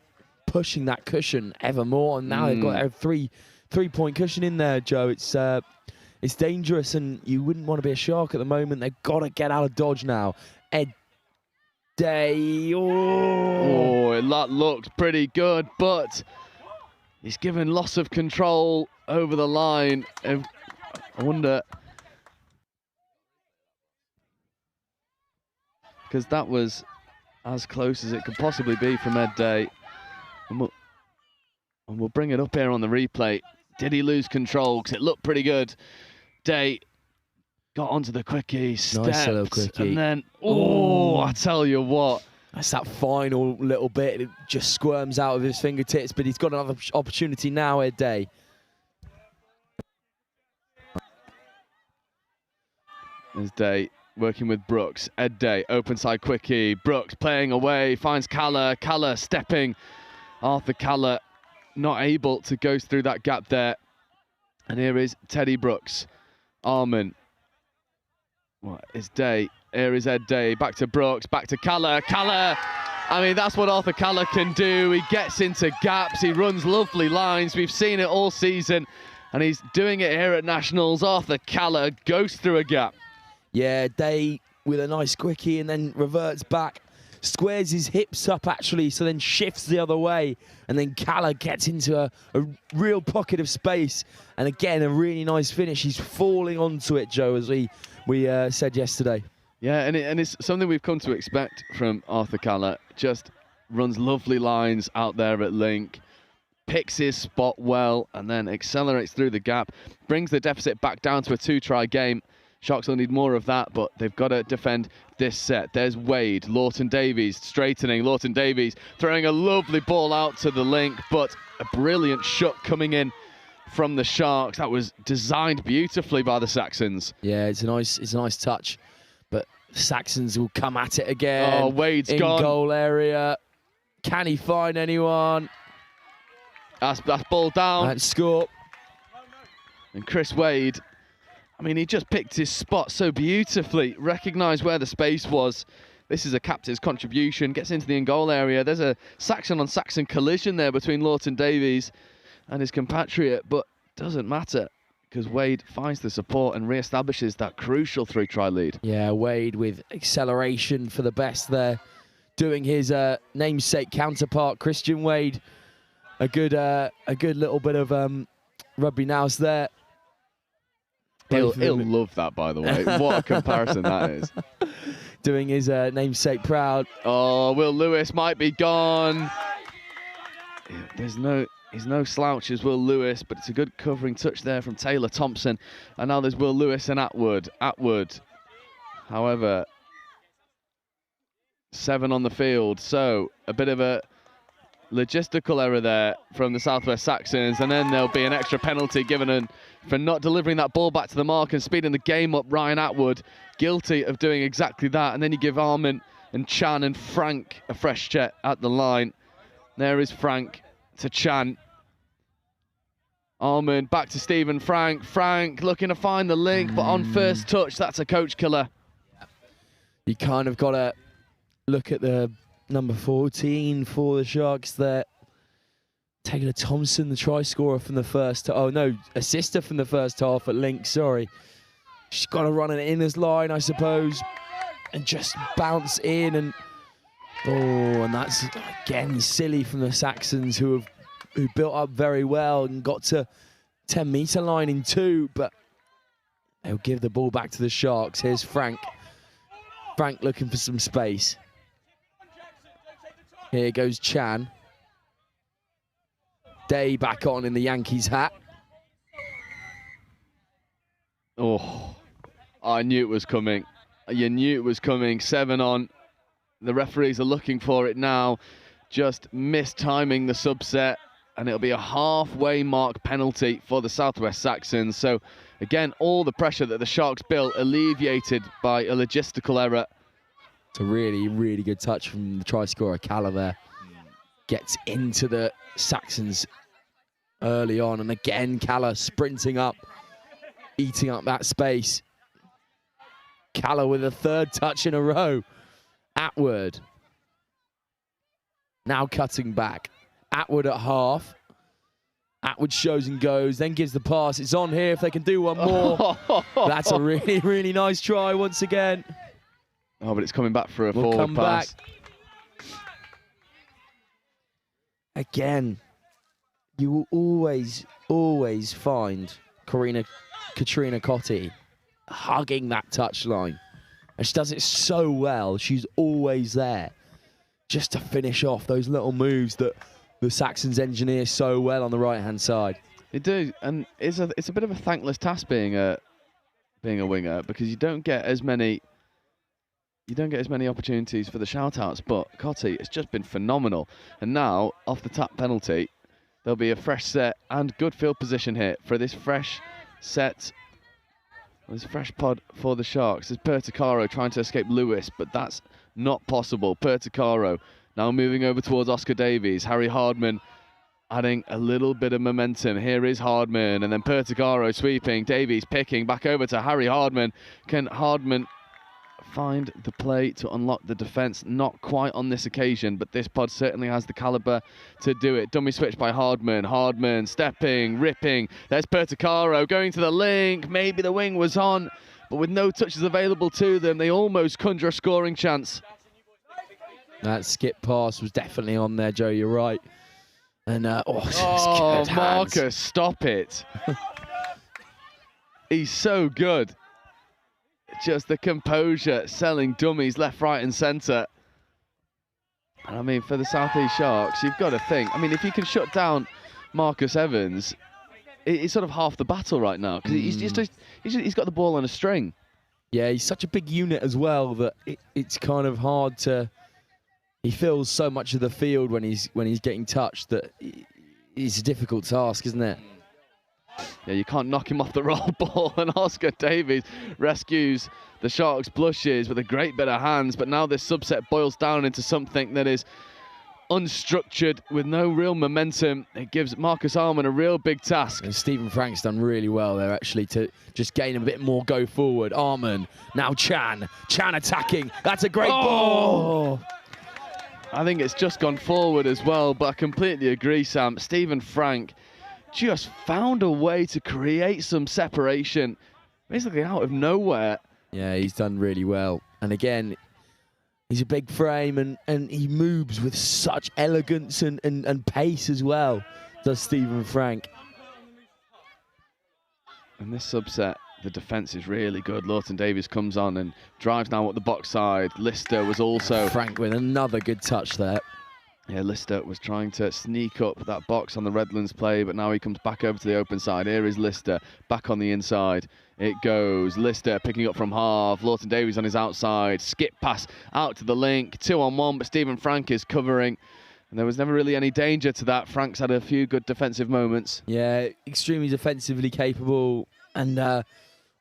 pushing that cushion ever more, and now they've got a three-point cushion in there, Joe. It's dangerous, and you wouldn't want to be a Shark at the moment. They've got to get out of dodge now. Ed Day. That looked pretty good, but he's given loss of control over the line. I wonder, because that was as close as it could possibly be from Ed Day. And we'll bring it up here on the replay. Did he lose control? Because it looked pretty good. Day got onto the quickie, stepped, nice little quickie. and then, I tell you what, That's that final little bit. It just squirms out of his fingertips, but he's got another opportunity now, Ed Day. There's Day working with Brooks. Ed Day, open side quickie. Brooks playing away, finds Calla. Calla stepping. Arthur Calla not able to go through that gap there. And here is Teddy Brooks. Arman. What is Day? Here is Ed Day. Back to Brooks, back to Calla. Calla! I mean, that's what Arthur Calla can do. He gets into gaps. He runs lovely lines. We've seen it all season. And he's doing it here at Nationals. Arthur Calla goes through a gap. Yeah, Day with a nice quickie and then reverts back. Squares his hips up, actually, so then shifts the other way. And then Calla gets into a real pocket of space. And again, a really nice finish. He's falling onto it, Joe, as we said yesterday. Yeah, and it's something we've come to expect from Arthur Calla. Just runs lovely lines out there at link, picks his spot well, and then accelerates through the gap, brings the deficit back down to a 2-try game. Sharks will need more of that, but they've got to defend this set. There's Wade, Lawton Davies straightening. Lawton Davies throwing a lovely ball out to the link, but a brilliant shot coming in from the Sharks. That was designed beautifully by the Saxons. Yeah, it's a nice touch, but Saxons will come at it again. Oh, Wade's in gone. Goal area. Can he find anyone? That's ball down. And score. And Chris Wade, I mean, he just picked his spot so beautifully, recognised where the space was. This is a captain's contribution, gets into the in-goal area. There's a Saxon-on-Saxon collision there between Lawton Davies and his compatriot, but doesn't matter because Wade finds the support and re-establishes that crucial 3-try lead. Yeah, Wade with acceleration for the best there, doing his namesake counterpart, Christian Wade. A good little bit of rugby nous there. He'll love that, by the way. What a comparison that is. Doing his namesake proud. Oh, Will Lewis might be gone. He's no slouch as Will Lewis, but it's a good covering touch there from Taylor Thompson. And now there's Will Lewis and Atwood. Atwood, however, 7 on the field. So a bit of a logistical error there from the Southwest Saxons, and then there'll be an extra penalty given for not delivering that ball back to the mark and speeding the game up. Ryan Atwood guilty of doing exactly that, and then you give Arman and Chan and Frank a fresh check at the line. There is Frank to Chan. Arman back to Stephen Frank. Frank looking to find the link, but on first touch, that's a coach killer. You kind of got to look at the number 14 for the Sharks there. Taylor Thompson, the try scorer from the first, assister from the first half at link, sorry. She's got to run an inners line, I suppose, and just bounce in. And that's, again, silly from the Saxons who built up very well and got to 10-metre line in 2, but they'll give the ball back to the Sharks. Here's Frank. Frank looking for some space. Here goes Chan. Day back on in the Yankees hat. Oh, I knew it was coming. You knew it was coming. 7 on. The referees are looking for it now. Just mistiming the subset, and it'll be a halfway mark penalty for the Southwest Saxons. So, again, all the pressure that the Sharks built alleviated by a logistical error. It's a really, really good touch from the try scorer, Calla there. Gets into the Saxons early on, and again, Calla sprinting up, eating up that space. Calla with a 3rd touch in a row. Atwood. Now cutting back. Atwood at half. Atwood shows and goes, then gives the pass. It's on here if they can do one more. That's a really, really nice try once again. Oh, but it's coming back for a forward pass. Back. Again, you will always find Katrina Cotti hugging that touchline. And she does it so well. She's always there just to finish off those little moves that the Saxons engineer so well on the right-hand side. They do, and it's a bit of a thankless task being a winger, because you don't get as many you don't get as many opportunities for the shout-outs, but Cotty has just been phenomenal. And now, off the tap penalty, there'll be a fresh set and good field position here for this fresh set, this fresh pod for the Sharks. There's Perticaro trying to escape Lewis, but that's not possible. Perticaro now moving over towards Oscar Davies. Harry Hardman adding a little bit of momentum. Here is Hardman, and then Perticaro sweeping. Davies picking back over to Harry Hardman. Can Hardman find the play to unlock the defence? Not quite on this occasion, but this pod certainly has the calibre to do it. Dummy switch by Hardman. Hardman stepping, ripping. There's Perticaro going to the link. Maybe the wing was on, but with no touches available to them, they almost conjure a scoring chance. That skip pass was definitely on there, Joe. You're right. And Marcus, stop it. He's so good. Just the composure, selling dummies left, right and centre. And I mean, for the South East Sharks, you've got to think, I mean, if you can shut down Marcus Evans, it's sort of half the battle right now, because he's got the ball on a string. Yeah, he's such a big unit as well that it's kind of hard to... He fills so much of the field when he's getting touched that it's a difficult task, isn't it? Yeah, you can't knock him off the roll ball, and Oscar Davies rescues the Sharks' blushes with a great bit of hands, but now this subset boils down into something that is unstructured with no real momentum. It gives Marcus Arman a real big task. And Stephen Frank's done really well there, actually, to just gain a bit more go forward. Arman, now Chan attacking. That's a great ball. I think it's just gone forward as well, but I completely agree, Sam. Stephen Frank just found a way to create some separation, basically out of nowhere. Yeah, he's done really well. And again, he's a big frame and he moves with such elegance and pace as well, does Stephen Frank. And this subset, the defence is really good. Lawton Davies comes on and drives now up the box side. Lister was also... Frank with another good touch there. Yeah, Lister was trying to sneak up that box on the Redlands play, but now he comes back over to the open side. Here is Lister, back on the inside. It goes. Lister picking up from half. Lawton Davies on his outside. Skip pass out to the link. 2-on-1, but Stephen Frank is covering. And there was never really any danger to that. Frank's had a few good defensive moments. Yeah, extremely defensively capable and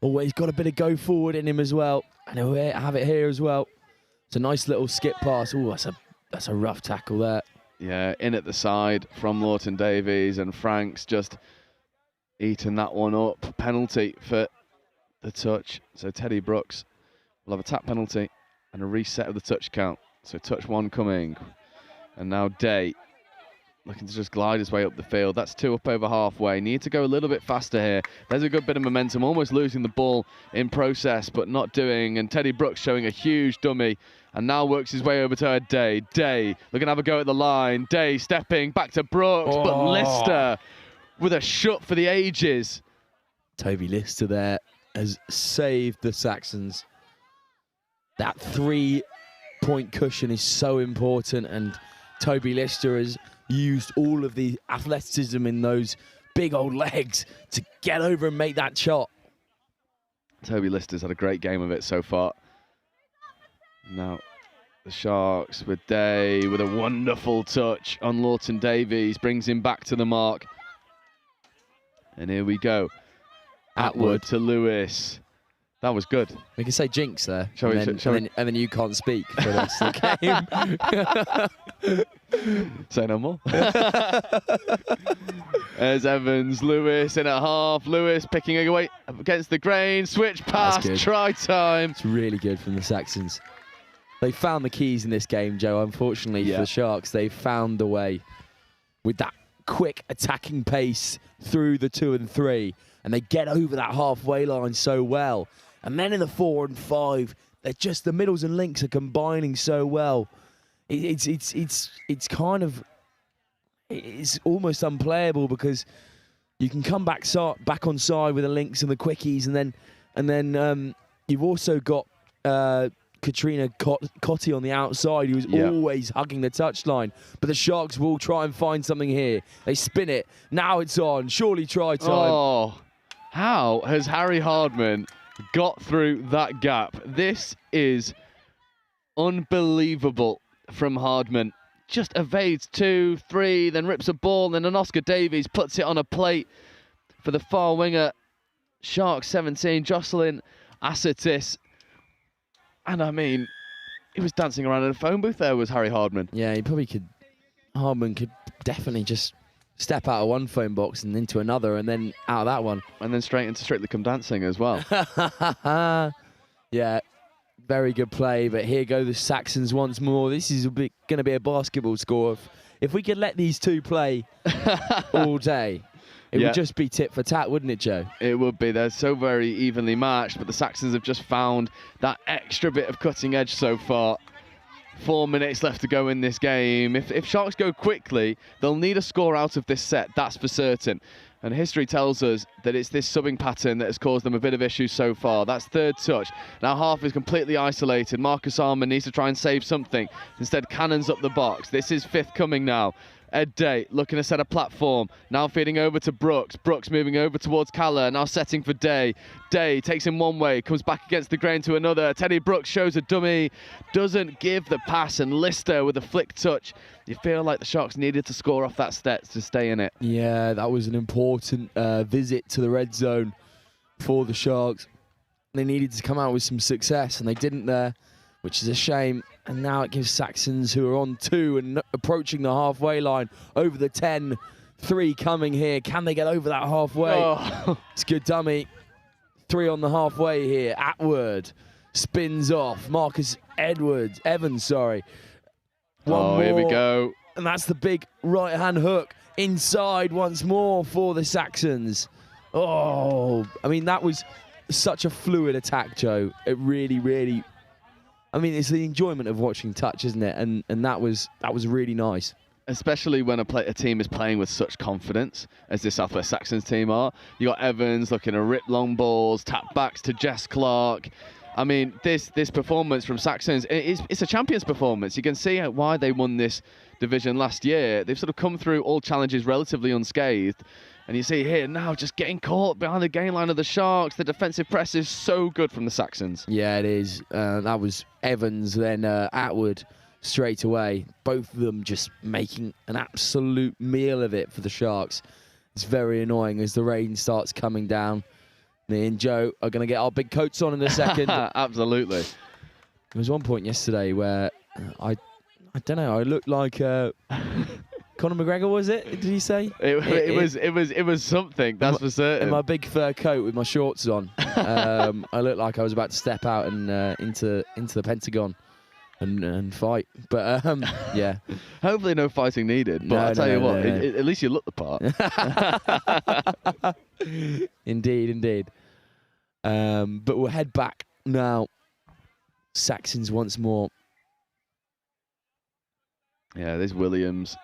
always got a bit of go forward in him as well. And he'll have it here as well. It's a nice little skip pass. Oh, that's a rough tackle there. Yeah, in at the side from Lawton Davies, and Frank's just eaten that one up. Penalty for the touch. So Teddy Brooks will have a tap penalty and a reset of the touch count. So touch one coming. And now Day looking to just glide his way up the field. That's 2 up over halfway. Need to go a little bit faster here. There's a good bit of momentum, almost losing the ball in process, but not doing. And Teddy Brooks showing a huge dummy and now works his way over to Day. Day looking to have a go at the line. Day stepping back to Brooks, but Lister with a shot for the ages. Toby Lister there has saved the Saxons. That 3-point cushion is so important, and Toby Lister has used all of the athleticism in those big old legs to get over and make that shot. Toby Lister's had a great game of it so far. Now the Sharks with Day with a wonderful touch on Lawton Davies, brings him back to the mark. And here we go. Atwood to Lewis. That was good. We can say jinx there. And then you can't speak for the rest of the game. Say no more. There's Evans, Lewis in at half. Lewis picking away against the grain. Switch pass, try time. It's really good from the Saxons. They found the keys in this game, Joe. Unfortunately for the Sharks, they found the way with that quick attacking pace through the 2 and 3. And they get over that halfway line so well. And then in the 4 and 5, they're just, the middles and links are combining so well. It's almost unplayable because you can come back on side with the links and the quickies, and then you've also got Katrina Cotty on the outside, who's always hugging the touchline. But the Sharks will try and find something here. They spin it. Now it's on. Surely try time. Oh, how has Harry Hardman got through that gap? This is Unbelievable from Hardman. Just evades 2, 3, then rips a ball, and then Oscar Davies puts it on a plate for the far winger. Sharks 17, Jocelyn Assetis. And I mean, he was dancing around in a phone booth there, was Harry Hardman. Yeah, Hardman could definitely just step out of one phone box and into another, and then out of that one. And then straight into Strictly Come Dancing as well. Yeah, very good play, but here go the Saxons once more. This is going to be a basketball score. If we could let these two play all day, it would just be tit for tat, wouldn't it, Joe? It would be. They're so very evenly matched, but the Saxons have just found that extra bit of cutting edge so far. 4 minutes left to go in this game. If Sharks go quickly, they'll need a score out of this set, that's for certain. And history tells us that it's this subbing pattern that has caused them a bit of issues so far. That's third touch. Now half is completely isolated. Marcus Arman needs to try and save something. Instead, cannons up the box. This is fifth coming now. Ed Day looking to set a platform. Now feeding over to Brooks. Brooks moving over towards Calla. Now setting for Day. Day takes him one way. Comes back against the grain to another. Teddy Brooks shows a dummy. Doesn't give the pass. And Lister with a flick touch. You feel like the Sharks needed to score off that step to stay in it. Yeah, that was an important visit to the red zone for the Sharks. They needed to come out with some success, and they didn't there, which is a shame. And now it gives Saxons, who are on 2 and approaching the halfway line, over the 10. 3 coming here. Can they get over that halfway? Oh. It's good dummy. 3 on the halfway here. Atwood spins off. Marcus Evans. One more. Here we go. And that's the big right-hand hook inside once more for the Saxons. Oh, I mean, that was such a fluid attack, Joe. It really, really... I mean, it's the enjoyment of watching touch, isn't it? And that was really nice. Especially when a team is playing with such confidence as the Southwest Saxons team are. You got Evans looking to rip long balls, tap backs to Jess Clark. I mean, this performance from Saxons, it's a champion's performance. You can see why they won this division last year. They've sort of come through all challenges relatively unscathed. And you see here now just getting caught behind the gain line of the Sharks. The defensive press is so good from the Saxons. Yeah, it is. That was Evans, then Atwood straight away. Both of them just making an absolute meal of it for the Sharks. It's very annoying as the rain starts coming down. Me and Joe are going to get our big coats on in a second. Absolutely. There was one point yesterday where I don't know, I looked like... Conor McGregor, was it? Did he say? It was something. That's for certain. In my big fur coat with my shorts on, I looked like I was about to step out and into the Pentagon and fight. But yeah. Hopefully, no fighting needed. But I'll tell you what, at least you look the part. Indeed. But we'll head back now. Saxons once more. Yeah, there's Williams.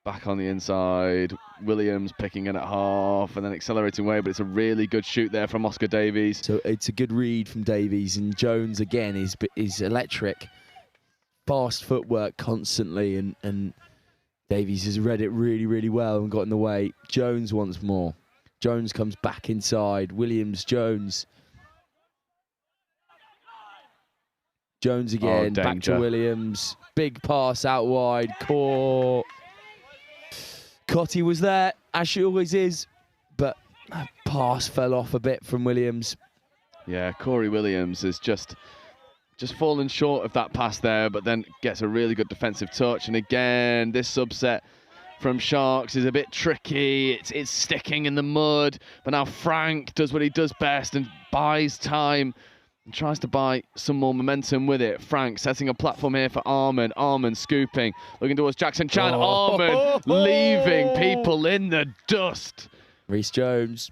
Back on the inside, Williams picking it at half and then accelerating away, but it's a really good shoot there from Oscar Davies. So it's a good read from Davies, and Jones again is electric. Fast footwork constantly, and Davies has read it really, really well and got in the way. Jones once more. Jones comes back inside. Williams, Jones. Jones again, back to Williams. Big pass out wide, caught. Cotty was there, as she always is, but that pass fell off a bit from Williams. Yeah, Corey Williams has just fallen short of that pass there, but then gets a really good defensive touch. And again, this subset from Sharks is a bit tricky. It's sticking in the mud, but now Frank does what he does best and buys time and tries to buy some more momentum with it. Frank setting a platform here for Arman. Arman scooping, looking towards Jackson Chan. Arman leaving people in the dust. Reece Jones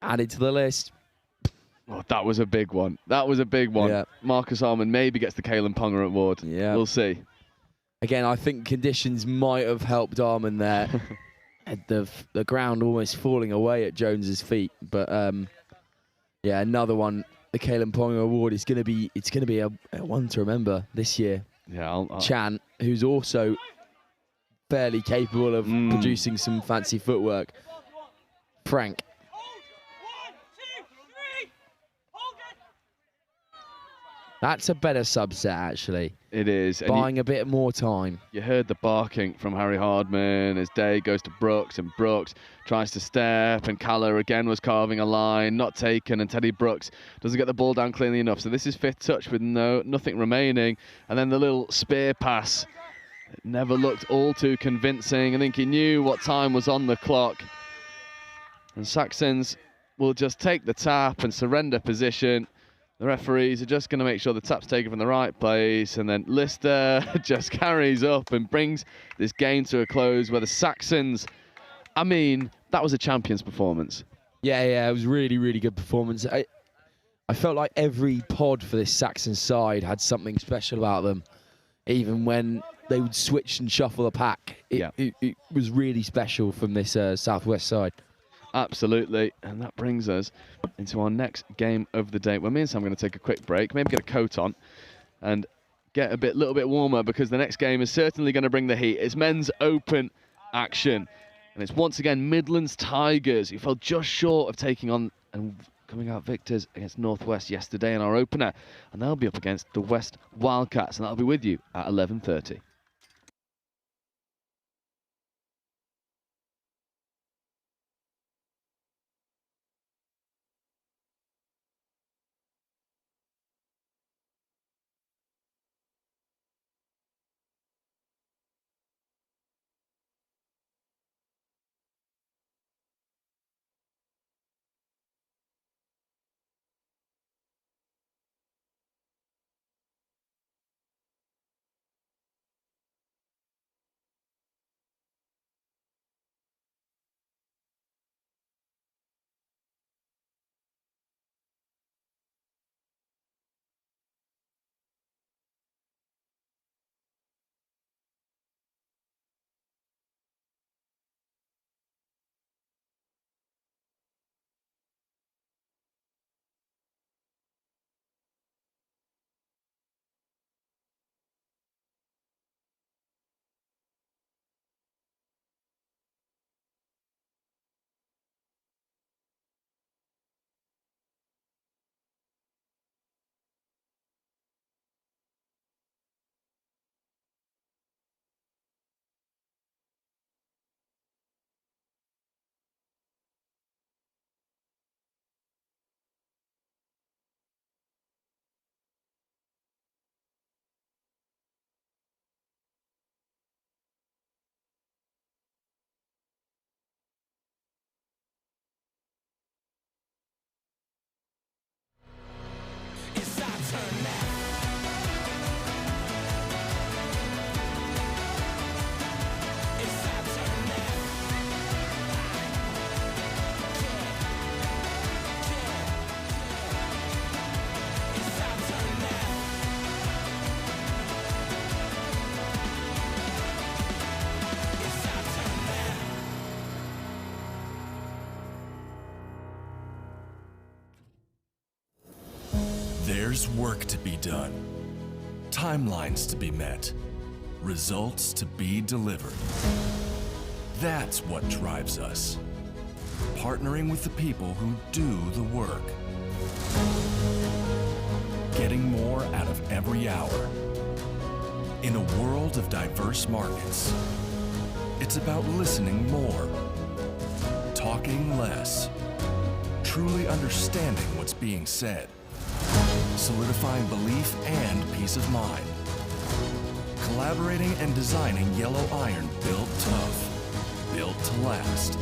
added to the list. Oh, that was a big one. Yeah. Marcus Arman maybe gets the Caelan Ponga award. Yeah. We'll see. Again, I think conditions might have helped Arman there. the ground almost falling away at Jones's feet. But yeah, another one. The Caelan Ponga Award is going to be a one to remember this year. Yeah, I'll Chan, who's also fairly capable of producing some fancy footwork. Frank. That's a better subset, actually. It is. And Buying a bit more time. you heard the barking from Harry Hardman as Day goes to Brooks, and Brooks tries to step, and Calla again was carving a line, not taken, and Teddy Brooks doesn't get the ball down cleanly enough. So this is fifth touch with nothing remaining. And then the little spear pass, it never looked all too convincing. I think he knew what time was on the clock. And Saxons will just take the tap and surrender position. The referees are just going to make sure the tap's taken from the right place, and then Lister just carries up and brings this game to a close where the Saxons, I mean, that was a champion's performance. Yeah, it was really, really good performance. I felt like every pod for this Saxon side had something special about them. Even when they would switch and shuffle the pack, it was really special from this Southwest side. Absolutely, and that brings us into our next game of the day. Well, me and Sam are going to take a quick break, maybe get a coat on, and get a little bit warmer, because the next game is certainly going to bring the heat. It's men's open action, and it's once again Midlands Tigers, who fell just short of taking on and coming out victors against Northwest yesterday in our opener, and they'll be up against the West Wildcats, and that'll be with you at 11:30. There's work to be done, timelines to be met, results to be delivered. That's what drives us. Partnering with the people who do the work. Getting more out of every hour. In a world of diverse markets, it's about listening more, talking less, truly understanding what's being said, solidifying belief and peace of mind, collaborating and designing yellow iron built tough, built to last,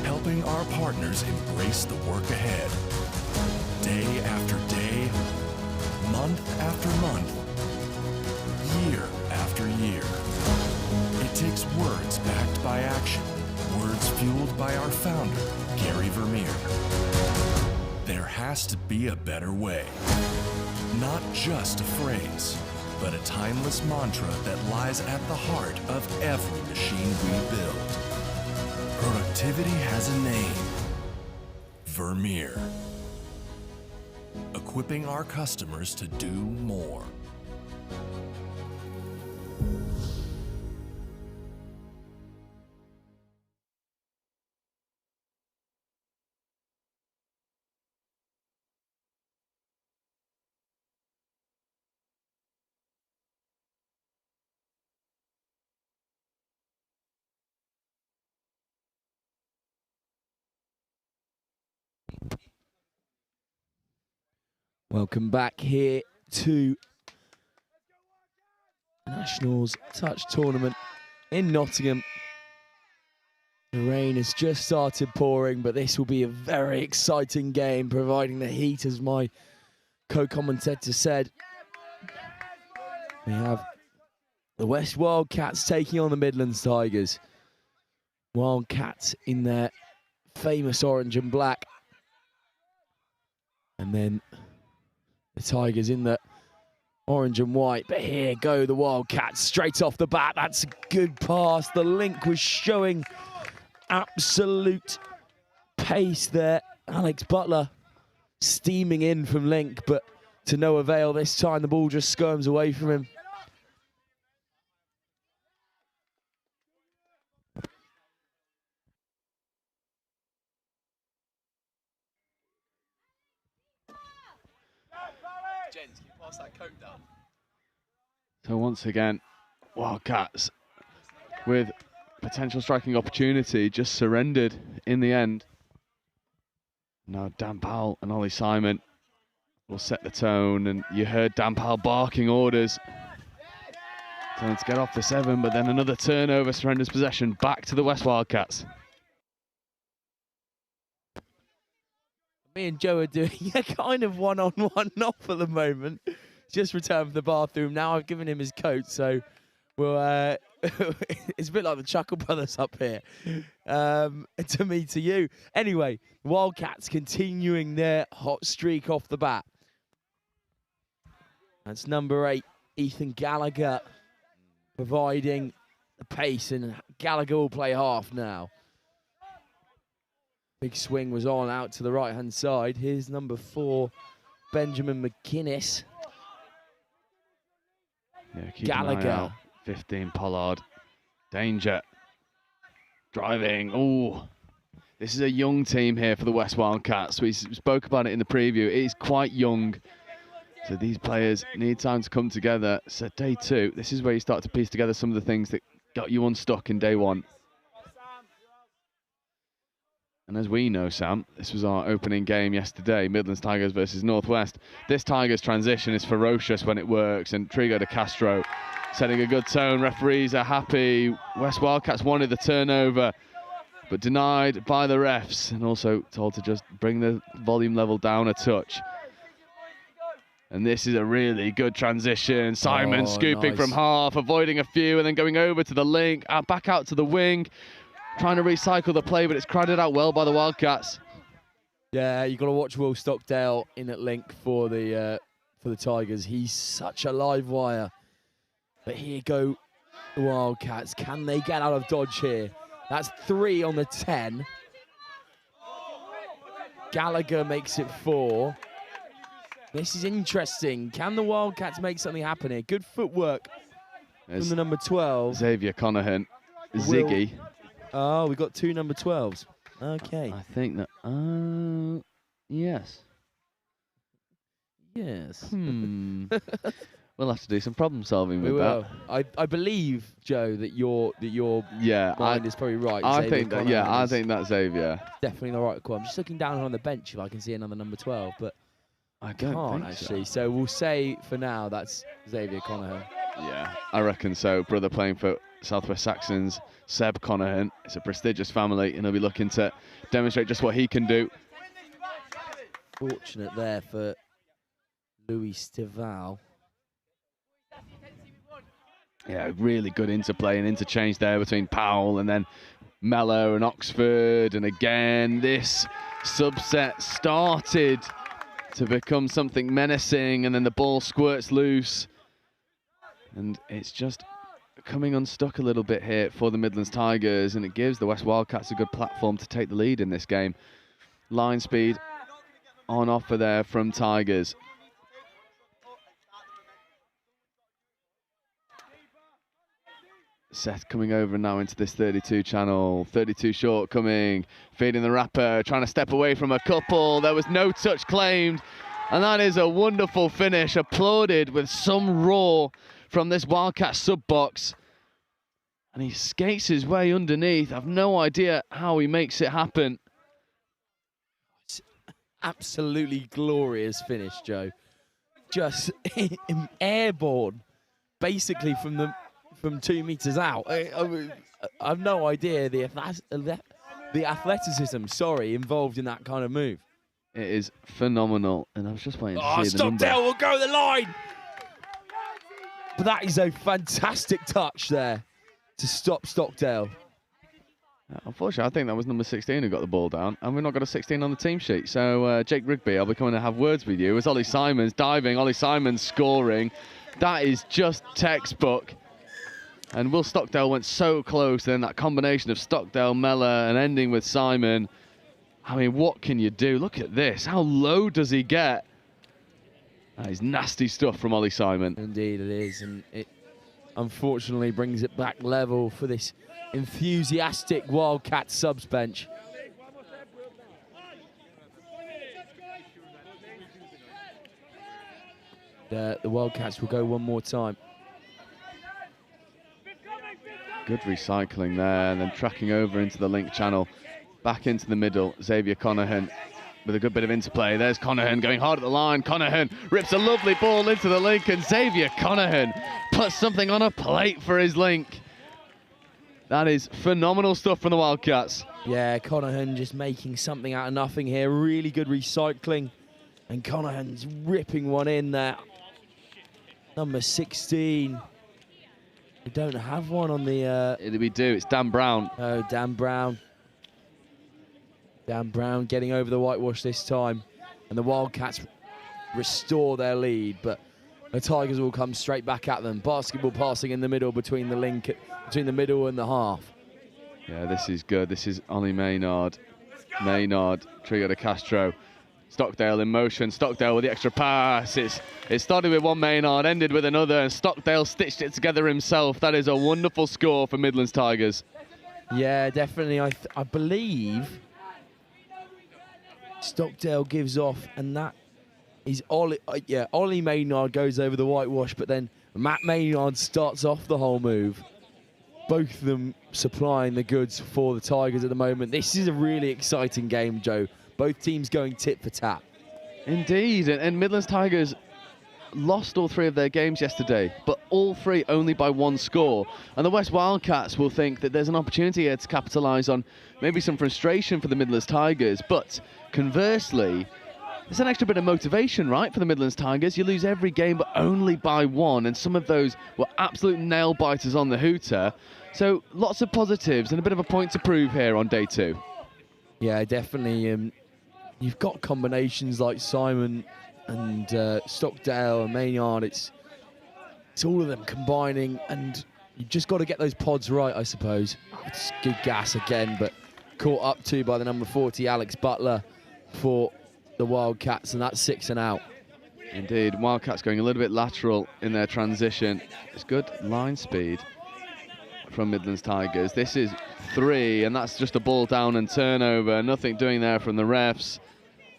helping our partners embrace the work ahead, day after day, month after month, year after year. It takes words backed by action, words fueled by our founder, Gary Vermeer. There has to be a better way. Not just a phrase, but a timeless mantra that lies at the heart of every machine we build. Productivity has a name. Vermeer. Equipping our customers to do more. Welcome back here to Nationals Touch Tournament in Nottingham. The rain has just started pouring, but this will be a very exciting game, providing the heat, as my co-commentator said. We have the West Wildcats taking on the Midlands Tigers. Wildcats in their famous orange and black. And then the Tigers in the orange and white. But here go the Wildcats straight off the bat. That's a good pass. The link was showing absolute pace there. Alex Butler steaming in from link, but to no avail this time. The ball just skirms away from him. Jens, can you pass that coat down? So once again, Wildcats with potential striking opportunity just surrendered in the end. Now Dan Powell and Ollie Simon will set the tone, and you heard Dan Powell barking orders. Telling to get off the 7, but then another turnover surrenders possession back to the West Wildcats. Me and Joe are doing a kind of one-on-one off at the moment. Just returned from the bathroom. Now I've given him his coat, so we'll, it's a bit like the Chuckle Brothers up here. To me, to you. Anyway, Wildcats continuing their hot streak off the bat. That's number 8, Ethan Gallagher, providing the pace, and Gallagher will play half now. Big swing was on out to the right-hand side. Here's number 4, Benjamin McInnes. Yeah, keep Gallagher. an eye out. 15, Pollard. Danger. Driving. Oh, this is a young team here for the West Wildcats. We spoke about it in the preview. It is quite young. So these players need time to come together. So day 2, this is where you start to piece together some of the things that got you unstuck in day 1. And as we know, Sam, this was our opening game yesterday, Midlands Tigers versus Northwest. This Tigers transition is ferocious when it works, and Trigo de Castro setting a good tone. Referees are happy. West Wildcats wanted the turnover, but denied by the refs, and also told to just bring the volume level down a touch. And this is a really good transition. Simon scooping from half, avoiding a few, and then going over to the link, back out to the wing. Trying to recycle the play, but it's crowded out well by the Wildcats. Yeah, you've got to watch Will Stockdale in at link for the Tigers. He's such a live wire. But here go the Wildcats. Can they get out of dodge here? That's 3 on the 10. Gallagher makes it 4. This is interesting. Can the Wildcats make something happen here? Good footwork from the number 12. Xavier Conahan, Ziggy. Oh, we got 2 number 12s. Okay. I think that, yes. Yes. We'll have to do some problem solving with that. I believe, Joe, that your mind is probably right. I think that, I think that's Xavier. Definitely the right call. I'm just looking down on the bench if I can see another number 12, but I can't actually. So we'll say for now that's Xavier Conahan. Yeah, I reckon so. Brother playing for Southwest Saxons, Seb Conahan. It's a prestigious family, and he'll be looking to demonstrate just what he can do. Fortunate there for Louis Stival. Yeah, really good interplay and interchange there between Powell and then Mello and Oxford. And again, this subset started to become something menacing, and then the ball squirts loose. And it's just coming unstuck a little bit here for the Midlands Tigers, and it gives the West Wildcats a good platform to take the lead in this game. Line speed on offer there from Tigers. Seth coming over now into this 32 channel. 32 short coming, feeding the wrapper, trying to step away from a couple. There was no touch claimed, and that is a wonderful finish, applauded with some roar from this Wildcat sub-box. And he skates his way underneath. I've no idea how he makes it happen. Absolutely glorious finish, Joe. just airborne, basically from 2 meters out. I've no idea the athleticism, involved in that kind of move. It is phenomenal, and I was just waiting to see the number. Stockdale will go the line. But that is a fantastic touch there to stop Stockdale. Unfortunately, I think that was number 16 who got the ball down, and we've not got a 16 on the team sheet. So, Jake Rugby, I'll be coming to have words with you. As Ollie Simons diving, Ollie Simons scoring. That is just textbook. And Will Stockdale went so close, then that combination of Stockdale, Mellor, and ending with Simon. I mean, what can you do? Look at this. How low does he get? That is nasty stuff from Ollie Simon. Indeed it is, and it unfortunately brings it back level for this enthusiastic Wildcats subs bench. The Wildcats will go one more time. Good recycling there, and then tracking over into the link channel. Back into the middle, Xavier Connahan with a good bit of interplay. There's Connahan going hard at the line. Connahan rips a lovely ball into the link, and Xavier Connahan puts something on a plate for his link. That is phenomenal stuff from the Wildcats. Yeah, Connahan just making something out of nothing here. Really good recycling. And Connahan's ripping one in there. Number 16. We don't have one on the... We do, it's Dan Brown. Oh, Dan Brown. Dan Brown getting over the whitewash this time. And the Wildcats restore their lead, but the Tigers will come straight back at them. Basketball passing in the middle between the middle and the half. Yeah, this is good. This is Ollie Maynard. Maynard, Trigo de Castro. Stockdale in motion. Stockdale with the extra pass. It started with one Maynard, ended with another, and Stockdale stitched it together himself. That is a wonderful score for Midlands Tigers. Yeah, definitely. I believe Stockdale gives off, and that is Ollie. Ollie Maynard goes over the whitewash, but then Matt Maynard starts off the whole move. Both of them supplying the goods for the Tigers at the moment. This is a really exciting game, Joe. Both teams going tit for tat. Indeed, and Midlands Tigers lost all three of their games yesterday, but all three only by one score. And the West Wildcats will think that there's an opportunity here to capitalise on maybe some frustration for the Midlands Tigers. But conversely, there's an extra bit of motivation, right, for the Midlands Tigers. You lose every game, but only by one, and some of those were absolute nail-biters on the hooter. So lots of positives and a bit of a point to prove here on day two. Yeah, definitely. You've got combinations like Simon and Stockdale and Maynard. It's all of them combining, and you've just got to get those pods right, I suppose. It's good gas again, but caught up to by the number 40, Alex Butler, for the Wildcats, and that's 6 and out. Indeed, Wildcats going a little bit lateral in their transition. It's good line speed from Midlands Tigers. This is 3, and that's just a ball down and turnover. Nothing doing there from the refs.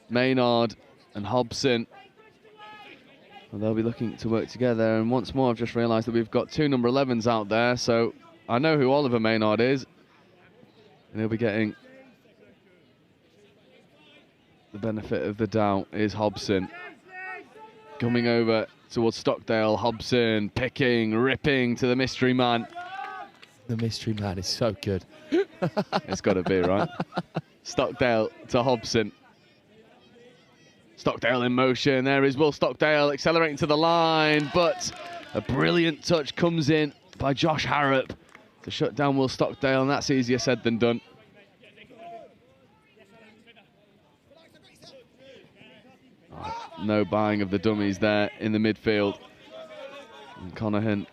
Maynard and Hobson, well, they'll be looking to work together. And once more, I've just realised that we've got 2 number 11s out there, so I know who Oliver Maynard is, and he'll be getting the benefit of the doubt. Is Hobson coming over towards Stockdale. Hobson picking, ripping to the mystery man. The mystery man is so good. It's got to be, right? Stockdale to Hobson. Stockdale in motion. There is Will Stockdale accelerating to the line, but a brilliant touch comes in by Josh Harrop to shut down Will Stockdale, and that's easier said than done. No buying of the dummies there in the midfield. And Connahan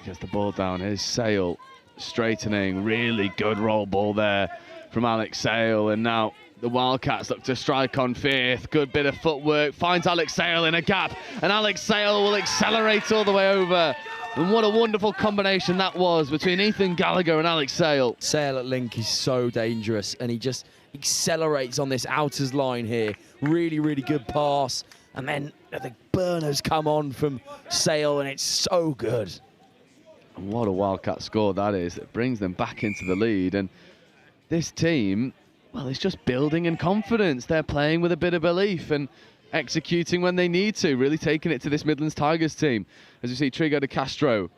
gets the ball down. Here's Sale straightening. Really good roll ball there from Alex Sale. And now the Wildcats look to strike on 5th. Good bit of footwork. Finds Alex Sale in a gap. And Alex Sale will accelerate all the way over. And what a wonderful combination that was between Ethan Gallagher and Alex Sale. Sale at link is so dangerous, and he just accelerates on this outers line here. Really, really good pass. And then the burners come on from Sale, and it's so good. And what a Wildcat score that is. It brings them back into the lead. And this team, well, it's just building in confidence. They're playing with a bit of belief. And executing when they need to, really taking it to this Midlands Tigers team. As you see, Trigo de Castro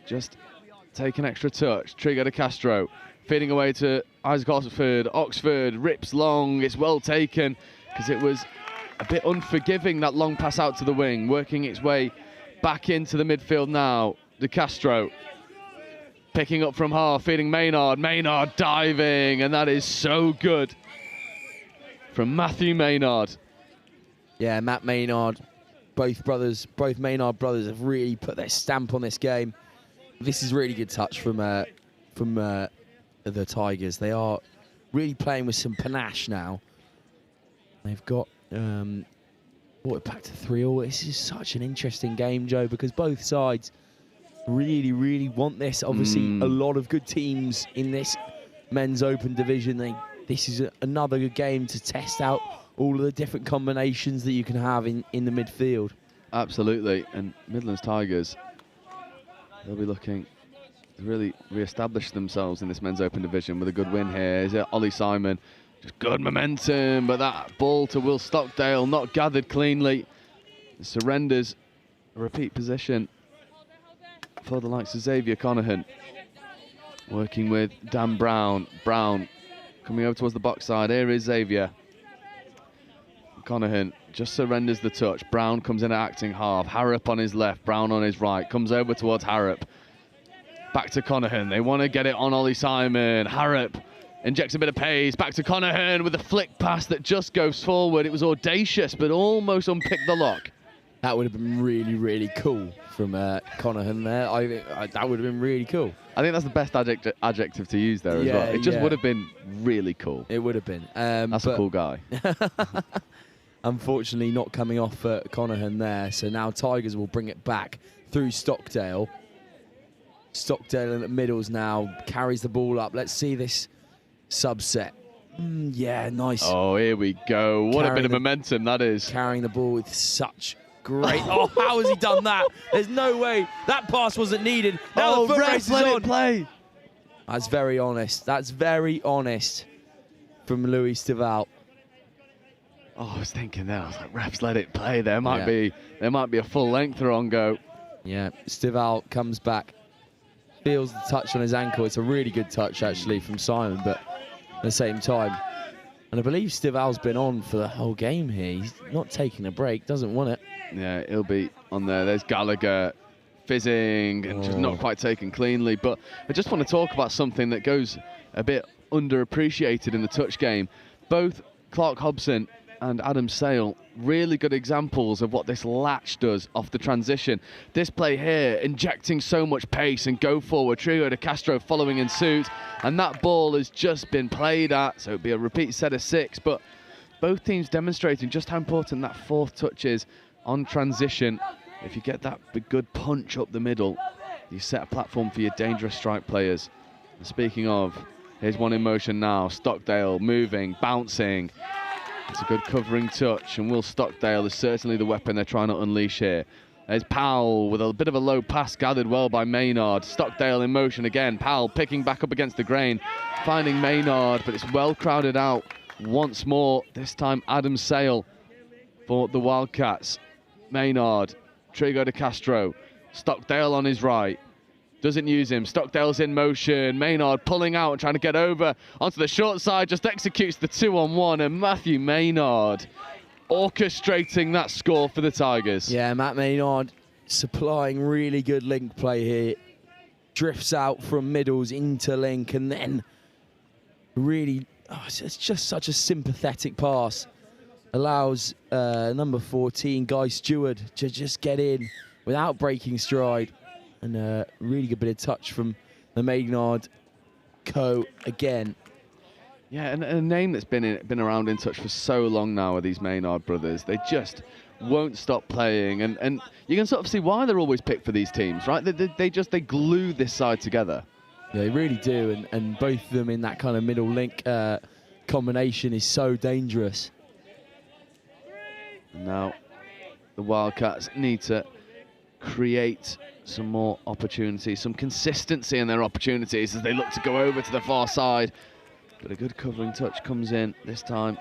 just take an extra touch. Trigo de Castro feeding away to Isaac Oxford. Oxford rips long. It's well taken because it was a bit unforgiving, that long pass out to the wing, working its way back into the midfield now. De Castro picking up from half, feeding Maynard. Maynard diving, and that is so good from Matthew Maynard. Yeah, Matt Maynard, both Maynard brothers have really put their stamp on this game. This is really good touch from the Tigers. They are really playing with some panache now. They've got brought it back to 3-3. This is such an interesting game, Joe, because both sides really want this. Obviously, a lot of good teams in this men's open division. This is another good game to test out all of the different combinations that you can have in the midfield. Absolutely, and Midlands Tigers, they'll be looking to really re-establish themselves in this men's open division with a good win here. Is it Ollie Simon? Just good momentum, but that ball to Will Stockdale not gathered cleanly. Surrenders a repeat position for the likes of Xavier Conahan. Working with Dan Brown. Brown coming over towards the box side. Here is Xavier. Conahan just surrenders the touch. Brown comes in at acting half. Harrop on his left, Brown on his right. Comes over towards Harrop. Back to Conahan. They want to get it on Ollie Simon. Harrop injects a bit of pace. Back to Conahan with a flick pass that just goes forward. It was audacious, but almost unpicked the lock. That would have been really cool from Conahan there. I think that would have been really cool. I think that's the best adjective to use there as well. It just would have been really cool. It would have been. That's a cool guy. Unfortunately, not coming off for Conahan there. So now Tigers will bring it back through Stockdale. Stockdale in the middles now, carries the ball up. Let's see this subset. Yeah, nice. Oh, here we go. What a bit of momentum that is. Carrying the ball with such great... Oh, how has he done that? There's no way. That pass wasn't needed. Now the foot race is on. Play. That's very honest. That's very honest from Louis Stival. Oh, I was thinking there. I was like, refs, let it play. There might be a full lengther on go. Yeah, Stival comes back, feels the touch on his ankle. It's a really good touch actually from Simon, but at the same time, and I believe Stival's been on for the whole game here. He's not taking a break, doesn't want it. Yeah, he'll be on there. There's Gallagher fizzing and just not quite taken cleanly. But I just want to talk about something that goes a bit underappreciated in the touch game. Both Clark Hobson and Adam Sale, really good examples of what this latch does off the transition. This play here, injecting so much pace and go forward. Trigo de Castro following in suit, and that ball has just been played at, so it'll be a repeat set of 6, but both teams demonstrating just how important that fourth touch is on transition. If you get that good punch up the middle, you set a platform for your dangerous strike players. And speaking of, here's one in motion now. Stockdale moving, bouncing. It's a good covering touch, and Will Stockdale is certainly the weapon they're trying to unleash here. There's Powell with a bit of a low pass gathered well by Maynard. Stockdale in motion again. Powell picking back up against the grain, finding Maynard, but it's well crowded out once more. This time Adam Sale for the Wildcats. Maynard, Trigo de Castro, Stockdale on his right. Doesn't use him. Stockdale's in motion. Maynard pulling out and trying to get over onto the short side. Just executes the 2-on-1. And Matthew Maynard orchestrating that score for the Tigers. Yeah, Matt Maynard supplying really good link play here. Drifts out from middles into link and then really, it's just such a sympathetic pass. Allows number 14, Guy Stewart, to just get in without breaking stride. And a really good bit of touch from the Maynard co again. Yeah, and a name that's been around in touch for so long now are these Maynard brothers. They just won't stop playing, and you can sort of see why they're always picked for these teams, right? They glue this side together. Yeah, they really do, and both of them in that kind of middle link combination is so dangerous. And now the Wildcats need to create some more opportunities, some consistency in their opportunities as they look to go over to the far side. But a good covering touch comes in this time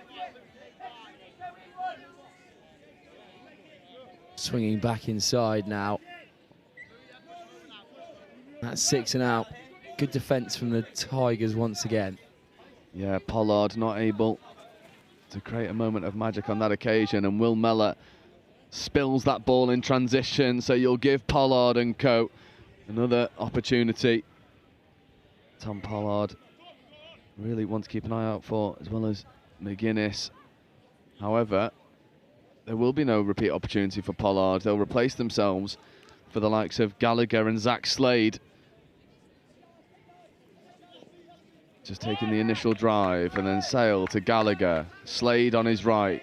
Swinging back inside now. That's 6 and out. Good defence from the Tigers once again. Yeah, Pollard not able to create a moment of magic on that occasion, and Will Mellor spills that ball in transition, so you'll give Pollard and co another opportunity. Tom Pollard really want to keep an eye out for, as well as McGuinness. However, there will be no repeat opportunity for Pollard. They'll replace themselves for the likes of Gallagher and Zach Slade. Just taking the initial drive and then Sale to Gallagher. Slade on his right.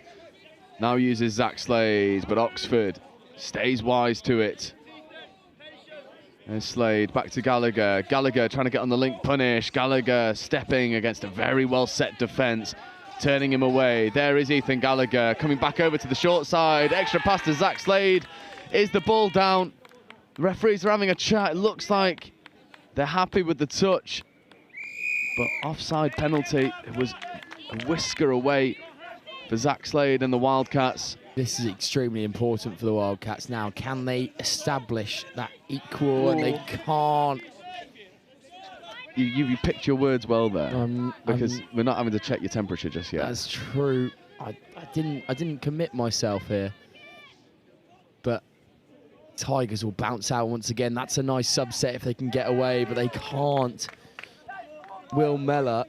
Now uses Zach Slade, but Oxford stays wise to it. And Slade back to Gallagher. Gallagher trying to get on the link punish. Gallagher stepping against a very well set defence, turning him away. There is Ethan Gallagher coming back over to the short side. Extra pass to Zach Slade. Is the ball down? The referees are having a chat. It looks like they're happy with the touch. But offside penalty. It was a whisker away for Zach Slade and the Wildcats. This is extremely important for the Wildcats now. Can they establish that equal? And they can't. You picked your words well there, because we're not having to check your temperature just yet. That's true. I didn't commit myself here. But Tigers will bounce out once again. That's a nice subset if they can get away, but they can't. Will Mellor.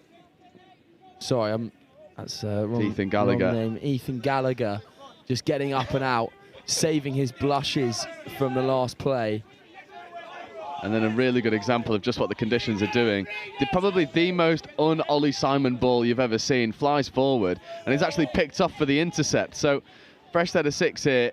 Sorry, that's wrong. Ethan Gallagher. Wrong name. Ethan Gallagher, just getting up and out, saving his blushes from the last play. And then a really good example of just what the conditions are doing. Probably the most un-Ollie Simon ball you've ever seen. Flies forward, and he's actually picked off for the intercept. So, fresh set of 6 here.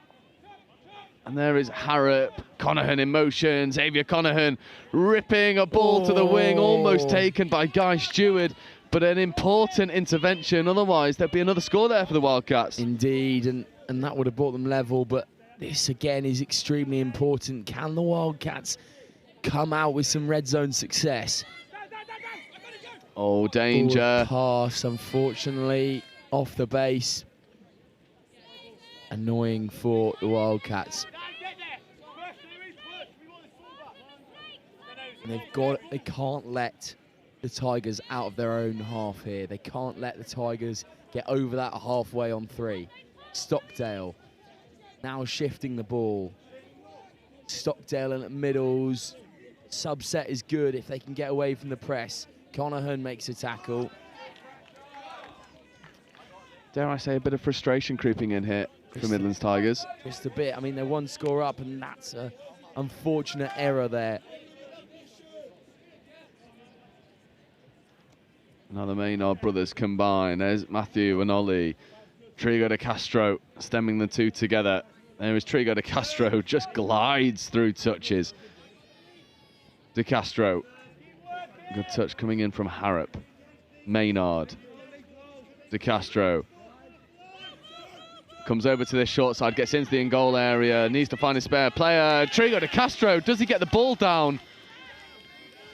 And there is Harrop, Connahan in motion, Xavier Connahan ripping a ball to the wing, almost taken by Guy Stewart, but an important intervention. Otherwise, there'd be another score there for the Wildcats. Indeed, and that would have brought them level, but this again is extremely important. Can the Wildcats come out with some red zone success? Oh, danger. Pass, unfortunately, off the base. Annoying for the Wildcats. And they can't let the Tigers out of their own half here. They can't let the Tigers get over that halfway on 3. Stockdale now shifting the ball. Stockdale in at middles. Subset is good if they can get away from the press. Connahan makes a tackle. Dare I say, a bit of frustration creeping in here for Midlands Tigers. Just a bit. I mean, they're 1 score up, and that's an unfortunate error there. Now the Maynard brothers combine. There's Matthew and Ollie. Trigo de Castro stemming the two together. There is Trigo de Castro, just glides through touches. De Castro. Good touch coming in from Harrop. Maynard. De Castro. Comes over to this short side, gets into the in-goal area, needs to find a spare player. Trigo de Castro, does he get the ball down?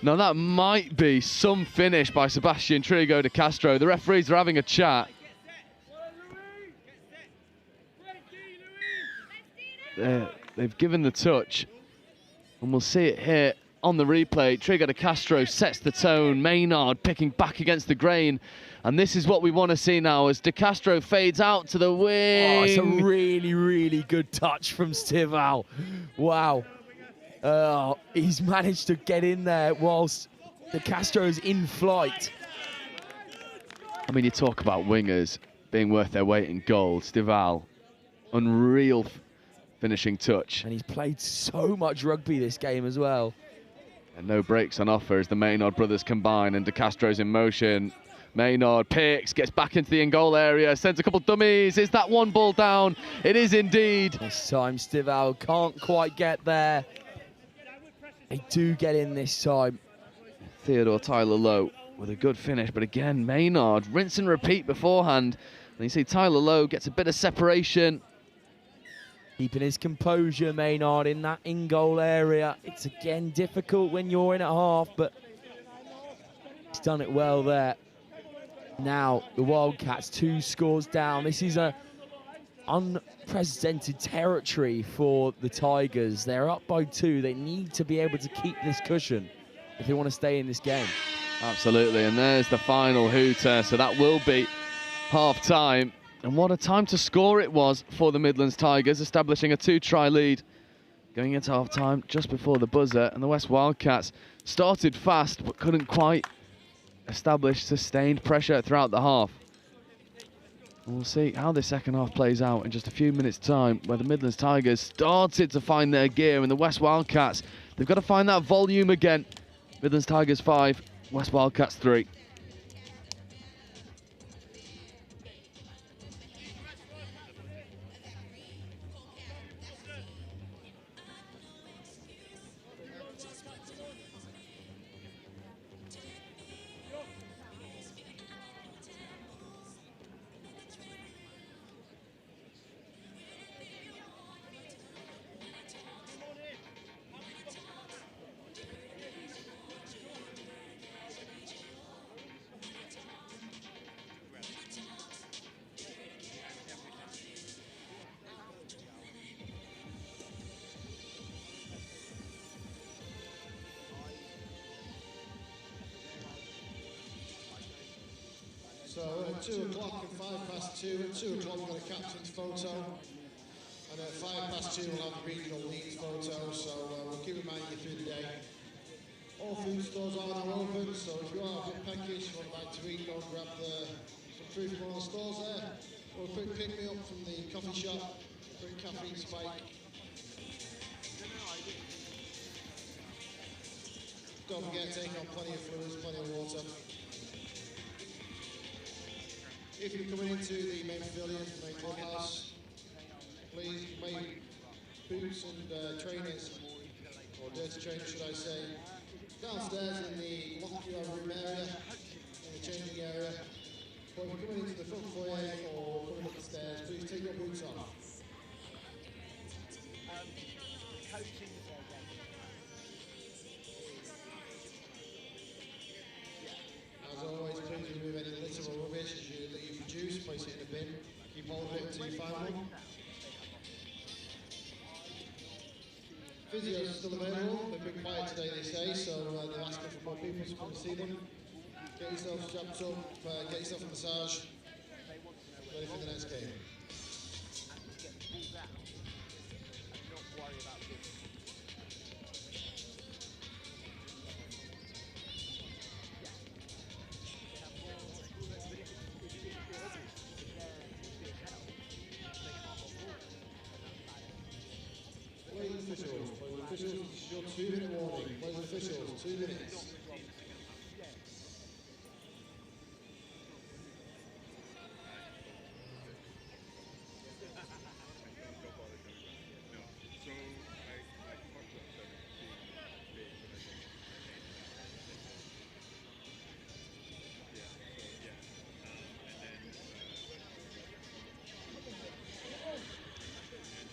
Now that might be some finish by Sebastian Trigo de Castro. The referees are having a chat. They've given the touch, and we'll see it here on the replay. Trigo de Castro sets the tone. Maynard picking back against the grain. And this is what we want to see now as De Castro fades out to the wing. Oh, it's a really, really good touch from Stival. Wow. He's managed to get in there whilst De Castro's in flight. I mean, you talk about wingers being worth their weight in gold. Stival, unreal finishing touch. And he's played so much rugby this game as well. And no breaks on offer as the Maynard brothers combine, and De Castro's in motion. Maynard picks, gets back into the in-goal area, sends a couple dummies. Is that 1 ball down? It is indeed. This time Stival can't quite get there. They do get in this time. Theodore Tyler Lowe with a good finish, but again, Maynard, rinse and repeat beforehand. And you see Tyler Lowe gets a bit of separation. Keeping his composure, Maynard, in that in-goal area. It's again difficult when you're in at half, but he's done it well there. Now, the Wildcats 2 scores down. This is a unprecedented territory for the Tigers. They're up by 2. They need to be able to keep this cushion if they want to stay in this game. Absolutely, and there's the final hooter, so that will be half-time. And what a time to score it was for the Midlands Tigers, establishing a 2-try lead going into half-time just before the buzzer. And the West Wildcats started fast but couldn't quite establish sustained pressure throughout the half. And we'll see how the second half plays out in just a few minutes' time, where the Midlands Tigers started to find their gear, and the West Wildcats, they've got to find that volume again. Midlands Tigers 5, West Wildcats 3. So at 2 o'clock and 2:05, at 2 o'clock we've got a captain's photo, and at 2:05 we'll have the regional leads photo, so we'll keep reminding you through the day. All food stores are now open, so if you are a bit peckish, you would like to eat, go and grab some food from one of the stores there, or pick me up from the coffee shop, drink caffeine spike. Don't forget to take on plenty of fluids, plenty of water. If you're coming into the main pavilion, the main clubhouse, please make boots and trainers, or dirty trainers should I say, downstairs in the locker room area, in the changing area. But if you're coming into the front foyer or coming up the stairs, please take your boots off. As always, please remove any litter or rubbish that you produce, place it in the bin, keep hold of it until you find one. Physios are still available, they've been quiet today they say, so they're asking for more people to come and see them. Get yourself strapped up, get yourself a massage, ready for the next game. Officials, this is your 2-minute warning. Players and officials, 2 minutes.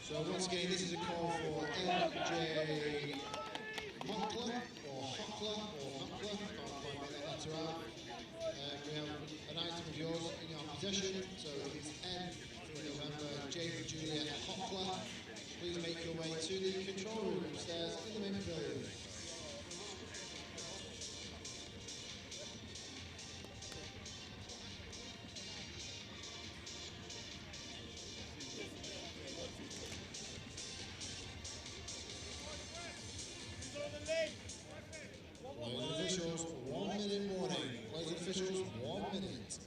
So once again, this is a call for LJ Hockler, or Hockler, or Hockler, can't quite make that letter out. We have an item of yours in your possession, so it is N for November, J for Juliet Hockler. Please make your way to the control room upstairs in the main pavilion. Officials, 1 minute warning. Players officials, 1 minute.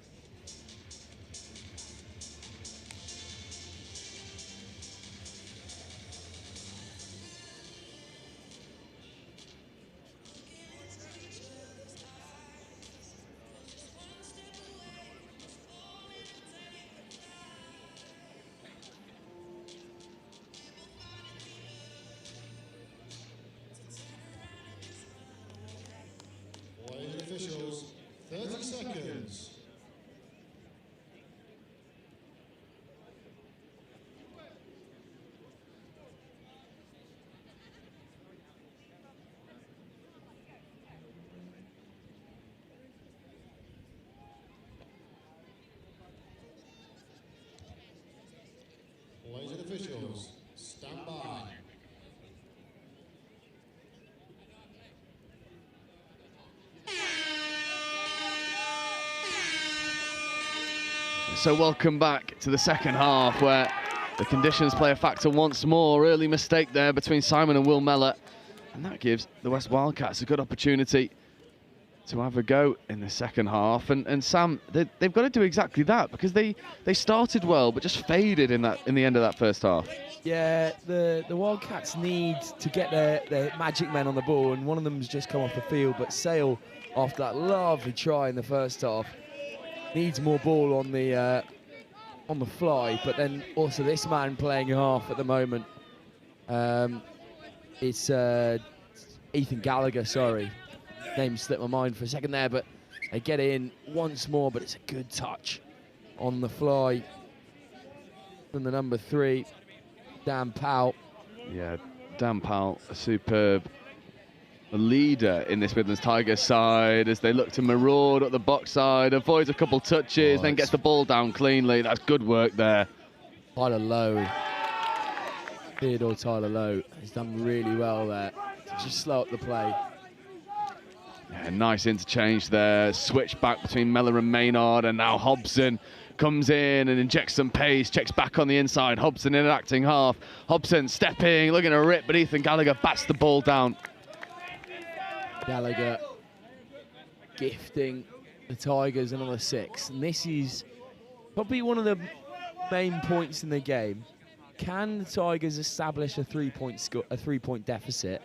Officials, 30 seconds. So welcome back to the second half, where the conditions play a factor once more. Early mistake there between Simon and Will Mellor, and that gives the West Wildcats a good opportunity to have a go in the second half. And Sam, they've got to do exactly that, because they started well but just faded in the end of that first half. Yeah, the Wildcats need to get their magic men on the ball, and one of them's just come off the field, but Sale, after that lovely try in the first half, needs more ball on the fly. But then also this man playing half at the moment, it's Ethan Gallagher, sorry. Name slipped my mind for a second there, but they get in once more, but it's a good touch on the fly from the number 3, Dan Powell. Yeah, Dan Powell, a superb leader in this Midlands Tigers side as they look to maraud up the box side, avoids a couple touches, then gets the ball down cleanly. That's good work there. Tyler Lowe, Theodore Tyler Lowe has done really well there to just slow up the play. Yeah, nice interchange there. Switch back between Mellor and Maynard, and now Hobson comes in and injects some pace, checks back on the inside. Hobson in an acting half. Hobson stepping, looking to rip, but Ethan Gallagher bats the ball down. Gallagher gifting the Tigers another 6. And this is probably one of the main points in the game. Can the Tigers establish a 3-point deficit?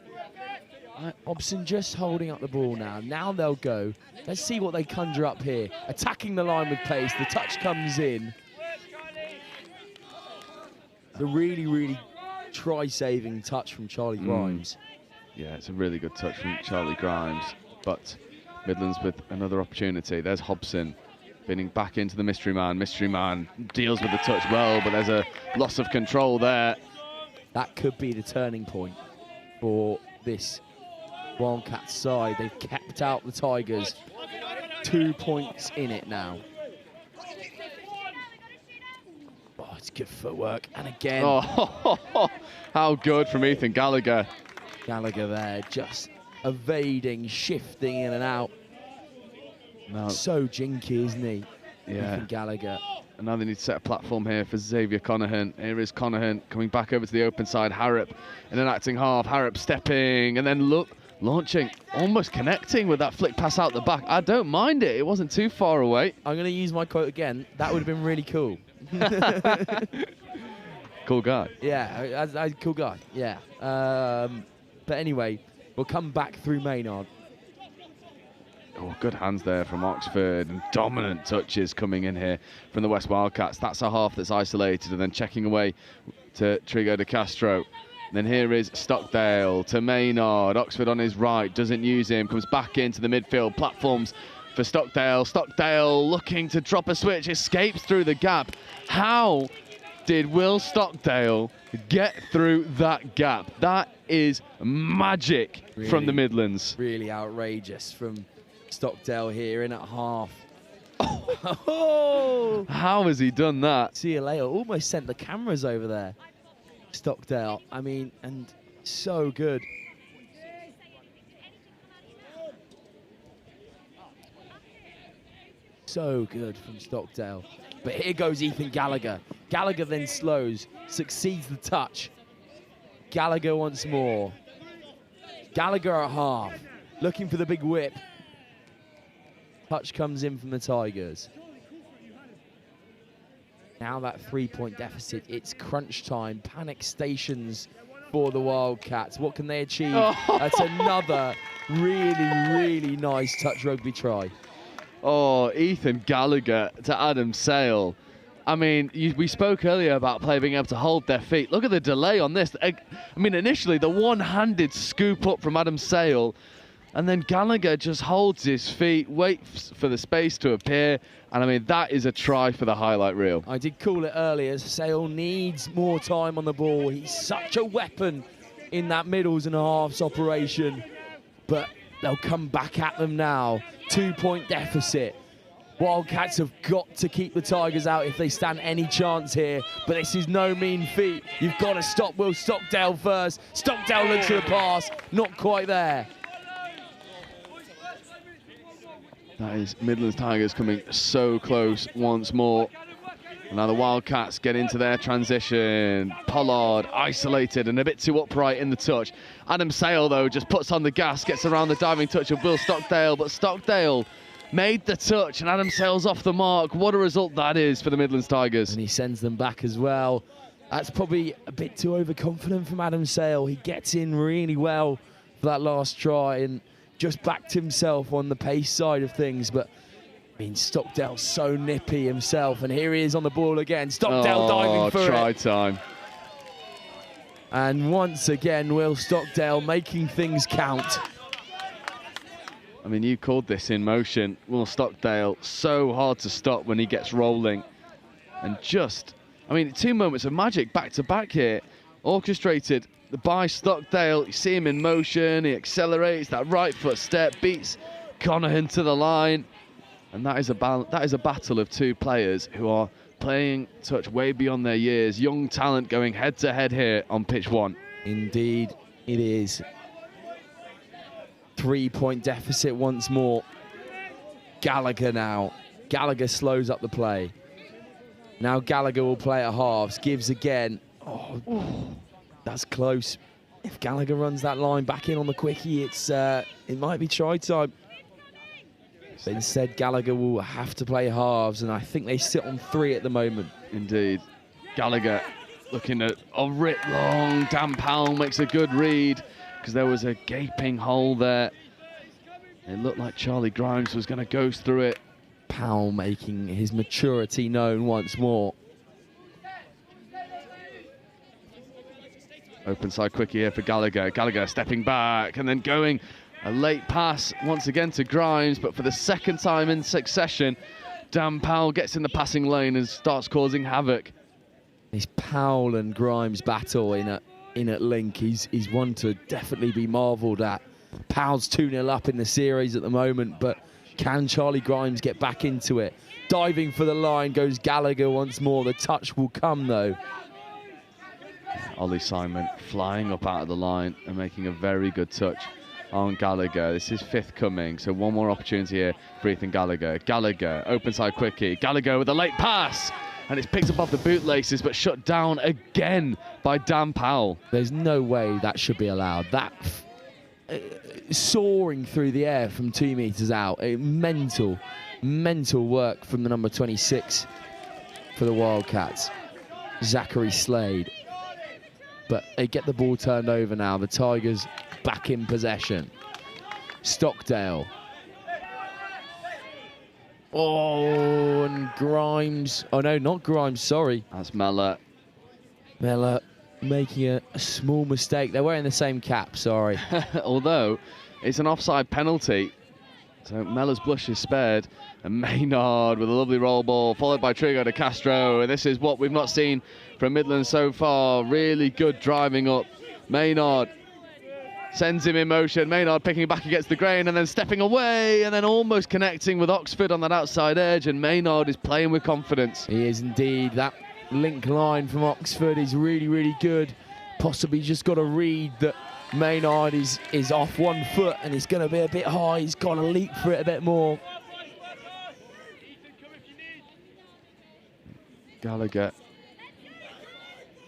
Hobson just holding up the ball now. Now they'll go. Let's see what they conjure up here. Attacking the line with pace. The touch comes in. The really, really try-saving touch from Charlie Grimes. Yeah, it's a really good touch from Charlie Grimes. But Midlands with another opportunity. There's Hobson spinning back into the mystery man. Mystery man deals with the touch well, but there's a loss of control there. That could be the turning point for this Wildcats side. They've kept out the Tigers. 2 points in it now. Oh, it's good footwork. And again. Oh, how good from Ethan Gallagher. Gallagher there, just evading, shifting in and out. No. So jinky, isn't he? Yeah. Ethan Gallagher. And now they need to set a platform here for Xavier Conahan. Here is Conahan coming back over to the open side. Harrop in an acting half. Harrop stepping and then launching, almost connecting with that flick pass out the back. I don't mind it. It wasn't too far away. I'm going to use my quote again. That would have been really cool. Cool guy. Yeah, cool guy. Yeah. But anyway, we'll come back through Maynard. Oh, good hands there from Oxford, and dominant touches coming in here from the West Wildcats. That's a half that's isolated, and then checking away to Trigo de Castro. Then here is Stockdale to Maynard. Oxford on his right, doesn't use him, comes back into the midfield, platforms for Stockdale. Stockdale looking to drop a switch, escapes through the gap. How did Will Stockdale get through that gap? That is magic really, from the Midlands. Really outrageous from Stockdale here in at half. Oh! How has he done that? See you later. Almost sent the cameras over there. Stockdale, I mean, and so good. So good from Stockdale. But here goes Ethan Gallagher. Gallagher then slows, succeeds the touch. Gallagher once more. Gallagher at half, looking for the big whip. Touch comes in from the Tigers. Now that 3-point deficit, it's crunch time. Panic stations for the Wildcats. What can they achieve? That's another really, really nice touch rugby try. Oh, Ethan Gallagher to Adam Sale. I mean, we spoke earlier about players being able to hold their feet. Look at the delay on this. I mean, initially, the one-handed scoop up from Adam Sale, and then Gallagher just holds his feet, waits for the space to appear, and I mean, that is a try for the highlight reel. I did call it earlier. Sale needs more time on the ball. He's such a weapon in that middles and halves operation, but they'll come back at them now. 2-point deficit. Wildcats have got to keep the Tigers out if they stand any chance here, but this is no mean feat. You've got to stop Will Stockdale first. Stockdale looks for the pass, not quite there. That is Midlands Tigers coming so close once more. And now the Wildcats get into their transition. Pollard isolated and a bit too upright in the touch. Adam Sale, though, just puts on the gas, gets around the diving touch of Will Stockdale, but Stockdale made the touch and Adam Sale's off the mark. What a result that is for the Midlands Tigers. And he sends them back as well. That's probably a bit too overconfident from Adam Sale. He gets in really well for that last try and just backed himself on the pace side of things. But I mean, Stockdale's so nippy himself, and here he is on the ball again. Stockdale diving for try it. time. And once again, Will Stockdale making things count. I mean, you called this in motion. Will Stockdale, so hard to stop when he gets rolling. And just, I mean, 2 moments of magic back to back here. Orchestrated by Stockdale. You see him in motion. He accelerates that right foot step, beats Conahan to the line. And that is a battle of 2 players who are playing touch way beyond their years. Young talent going head to head here on pitch 1. Indeed, it is. 3-point deficit once more. Gallagher now. Gallagher slows up the play. Now Gallagher will play at halves. Gives again. Oh, that's close. If Gallagher runs that line back in on the quickie, it might be try time. But instead, Gallagher will have to play halves, and I think they sit on 3 at the moment. Indeed. Gallagher looking at a rip long. Dan Powell makes a good read because there was a gaping hole there. It looked like Charlie Grimes was going to ghost through it. Powell making his maturity known once more. Open side quickie here for Gallagher. Gallagher stepping back and then going. A late pass once again to Grimes, but for the 2nd time in succession, Dan Powell gets in the passing lane and starts causing havoc. This Powell and Grimes battle in at link, he's one to definitely be marvelled at. Powell's 2-0 up in the series at the moment, but can Charlie Grimes get back into it? Diving for the line goes Gallagher once more. The touch will come, though. Ollie Simon flying up out of the line and making a very good touch on Gallagher. This is 5th coming, so 1 more opportunity here for Ethan Gallagher. Gallagher, open side quickie. Gallagher with a late pass, and it's picked up off the bootlaces, but shut down again by Dan Powell. There's no way that should be allowed. That soaring through the air from 2 meters out. Mental work from the number 26 for the Wildcats, Zachary Slade. But they get the ball turned over now. The Tigers back in possession. Stockdale. Oh, and Grimes. Oh, no, not Grimes, sorry. That's Mellor. Mellor making a small mistake. They're wearing the same cap, sorry. Although, it's an offside penalty. So Mellor's blush is spared. And Maynard with a lovely roll ball, followed by Trigo de Castro. This is what we've not seen from Midlands so far. Really good driving up. Maynard sends him in motion. Maynard picking back against the grain and then stepping away and then almost connecting with Oxford on that outside edge. And Maynard is playing with confidence. He is indeed. That link line from Oxford is really, really good. Possibly just got to read that Maynard is off 1 foot and he's going to be a bit high. He's got to leap for it a bit more. Gallagher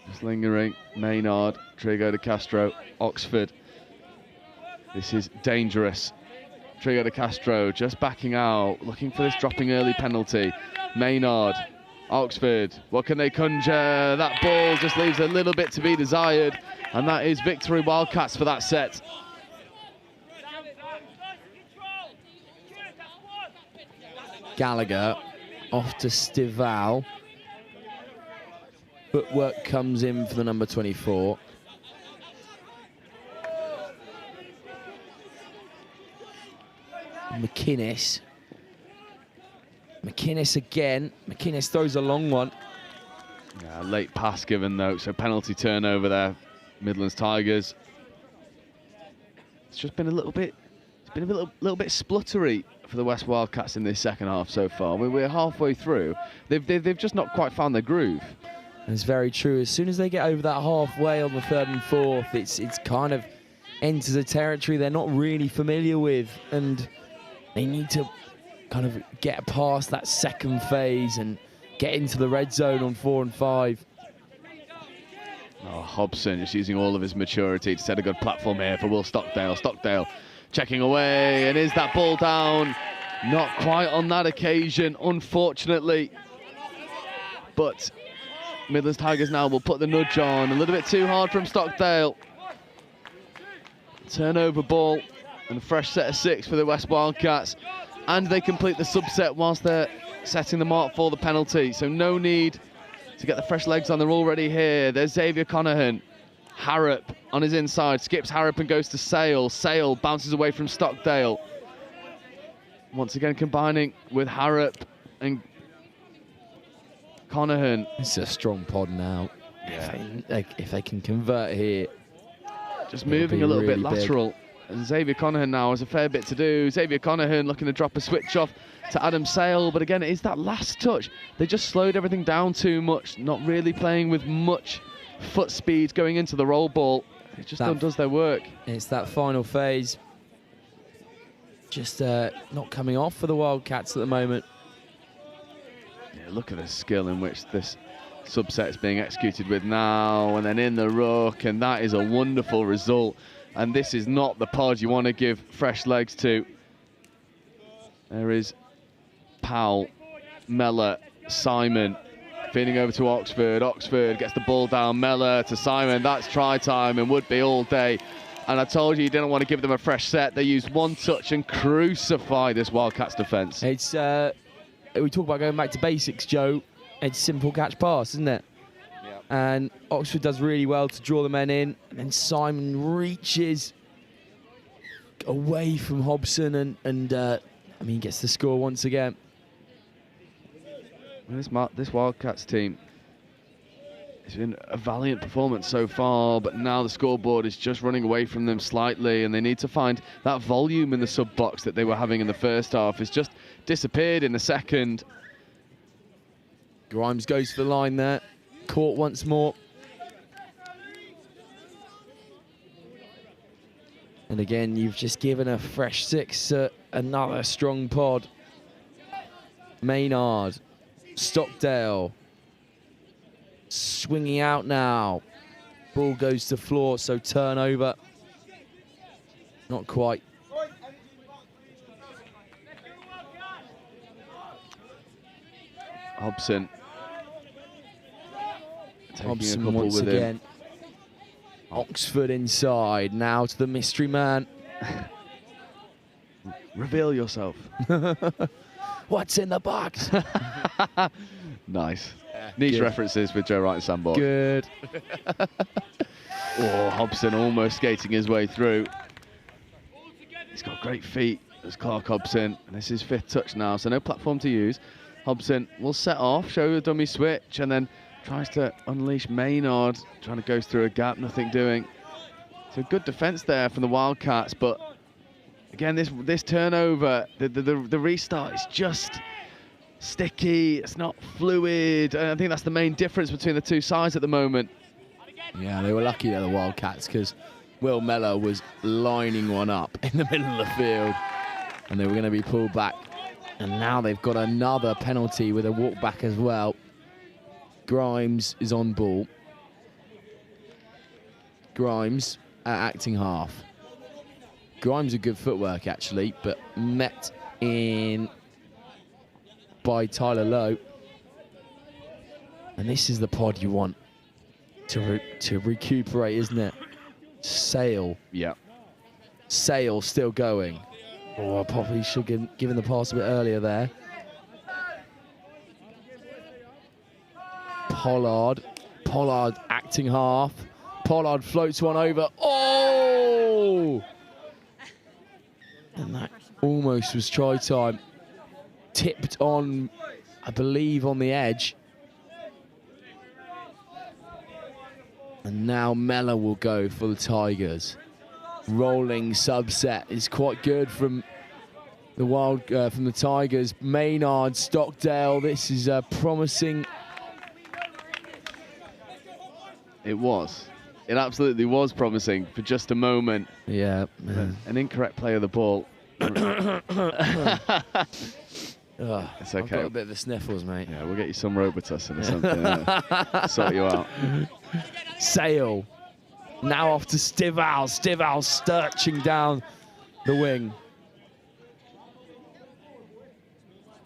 just lingering. Maynard, Trigo de Castro, Oxford. This is dangerous. Trigo de Castro just backing out, looking for this dropping early penalty. Maynard, Oxford, what can they conjure? That ball just leaves a little bit to be desired, and that is victory Wildcats for that set. Gallagher off to Stival. Footwork comes in for the number 24. McInnes again. McInnes throws a long one. Yeah, late pass given though, so penalty turnover there. Midlands Tigers. It's just been a little bit. It's been a little bit spluttery for the West Wildcats in this 2nd half so far. We're halfway through. They've just not quite found their groove. It's very true. As soon as they get over that halfway on the 3rd and 4th, it's kind of enters a territory they're not really familiar with, and they need to kind of get past that 2nd phase and get into the red zone on 4 and 5. Oh, Hobson just using all of his maturity to set a good platform here for Will Stockdale. Stockdale checking away, and is that ball down? Not quite on that occasion, unfortunately. But Midlands Tigers now will put the nudge on. A little bit too hard from Stockdale. Turnover ball and a fresh set of 6 for the West Wildcats. And they complete the subset whilst they're setting the mark for the penalty. So no need to get the fresh legs on. They're already here. There's Xavier Conahan. Harrop on his inside. Skips Harrop and goes to Sale. Sale bounces away from Stockdale. Once again combining with Harrop and Conahan. It's a strong pod now. Yeah. If they can convert here. Just moving a little bit lateral. And Xavier Conahan now has a fair bit to do. Xavier Conahan looking to drop a switch off to Adam Sale. But again, it is that last touch. They just slowed everything down too much. Not really playing with much foot speed going into the roll ball. It just undoes their work. It's that final phase. Just not coming off for the Wildcats at the moment. Yeah, look at the skill in which this subset is being executed with now, and then in the ruck, and that is a wonderful result. And this is not the pod you want to give fresh legs to. There is Powell, Mellor, Simon, feeding over to Oxford. Oxford gets the ball down, Mellor to Simon. That's try time and would be all day. And I told you didn't want to give them a fresh set. They used one touch and crucify this Wildcats defence. It's we talk about going back to basics, Joe. It's simple catch pass, isn't it? Yep. And Oxford does really well to draw the men in. And then Simon reaches away from Hobson and I mean, gets the score once again. This Wildcats team, it's been a valiant performance so far, but now the scoreboard is just running away from them slightly, and they need to find that volume in the sub-box that they were having in the first half. It's just disappeared in the second. Grimes goes for the line there, caught once more. And again, you've just given a fresh 6, another strong pod. Maynard, Stockdale, swinging out now. Ball goes to floor, so turnover. Not quite. Hobson. Hobson once again. Oxford inside, now to the mystery man. Reveal yourself. What's in the box? Nice. Niche references with Joe Wright and Sam Borg. Good. Oh, Hobson almost skating his way through. He's got great feet, as Clark Hobson. And this is 5th touch now, so no platform to use. Hobson will set off, show the dummy switch, and then tries to unleash Maynard, trying to go through a gap, nothing doing. So good defence there from the Wildcats, but again, this turnover, the restart is just sticky, it's not fluid, and I think that's the main difference between the two sides at the moment. Yeah, they were lucky there, the Wildcats, because Will Mellor was lining one up in the middle of the field, and they were going to be pulled back. And now they've got another penalty with a walk back as well. Grimes is on ball. Grimes at acting half. Grimes a good footwork actually, but met in by Tyler Lowe. And this is the pod you want to recuperate, isn't it? Sale. Yeah. Sale still going. Oh, I probably should have given the pass a bit earlier there. Pollard acting half. Pollard floats one over. Oh! And that almost was try time. Tipped on, I believe, on the edge. And now Mellor will go for the Tigers. Rolling subset is quite good from the from the Tigers. Maynard, Stockdale. This is promising. It was. It absolutely was promising for just a moment. Yeah. An incorrect play of the ball. It's okay. I've got a bit of the sniffles, mate. Yeah, we'll get you some Robitussin or something. Sort you out. Sale. Now off to Stivall. Stivall sturching down the wing.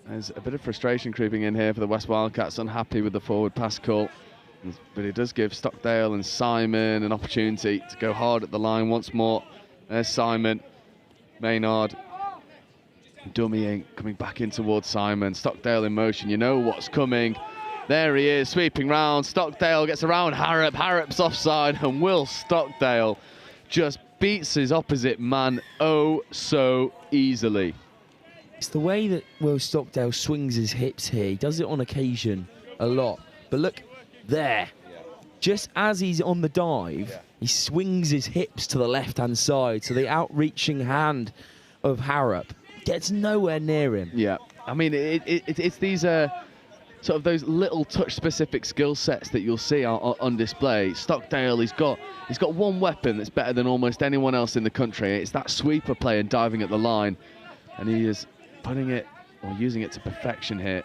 There's a bit of frustration creeping in here for the West Wildcats, unhappy with the forward pass call. But it does give Stockdale and Simon an opportunity to go hard at the line once more. There's Simon. Maynard dummying, coming back in towards Simon. Stockdale in motion, you know what's coming. There he is, sweeping round. Stockdale gets around Harrop. Harrop's offside, and Will Stockdale just beats his opposite man oh so easily. It's the way that Will Stockdale swings his hips here. He does it on occasion a lot. But look there. Just as he's on the dive, he swings his hips to the left-hand side. So the outreaching hand of Harrop gets nowhere near him. Yeah, I mean, it's these sort of those little touch-specific skill sets that you'll see on display. Stockdale, he's got one weapon that's better than almost anyone else in the country. It's that sweeper play and diving at the line, and he is putting it or using it to perfection here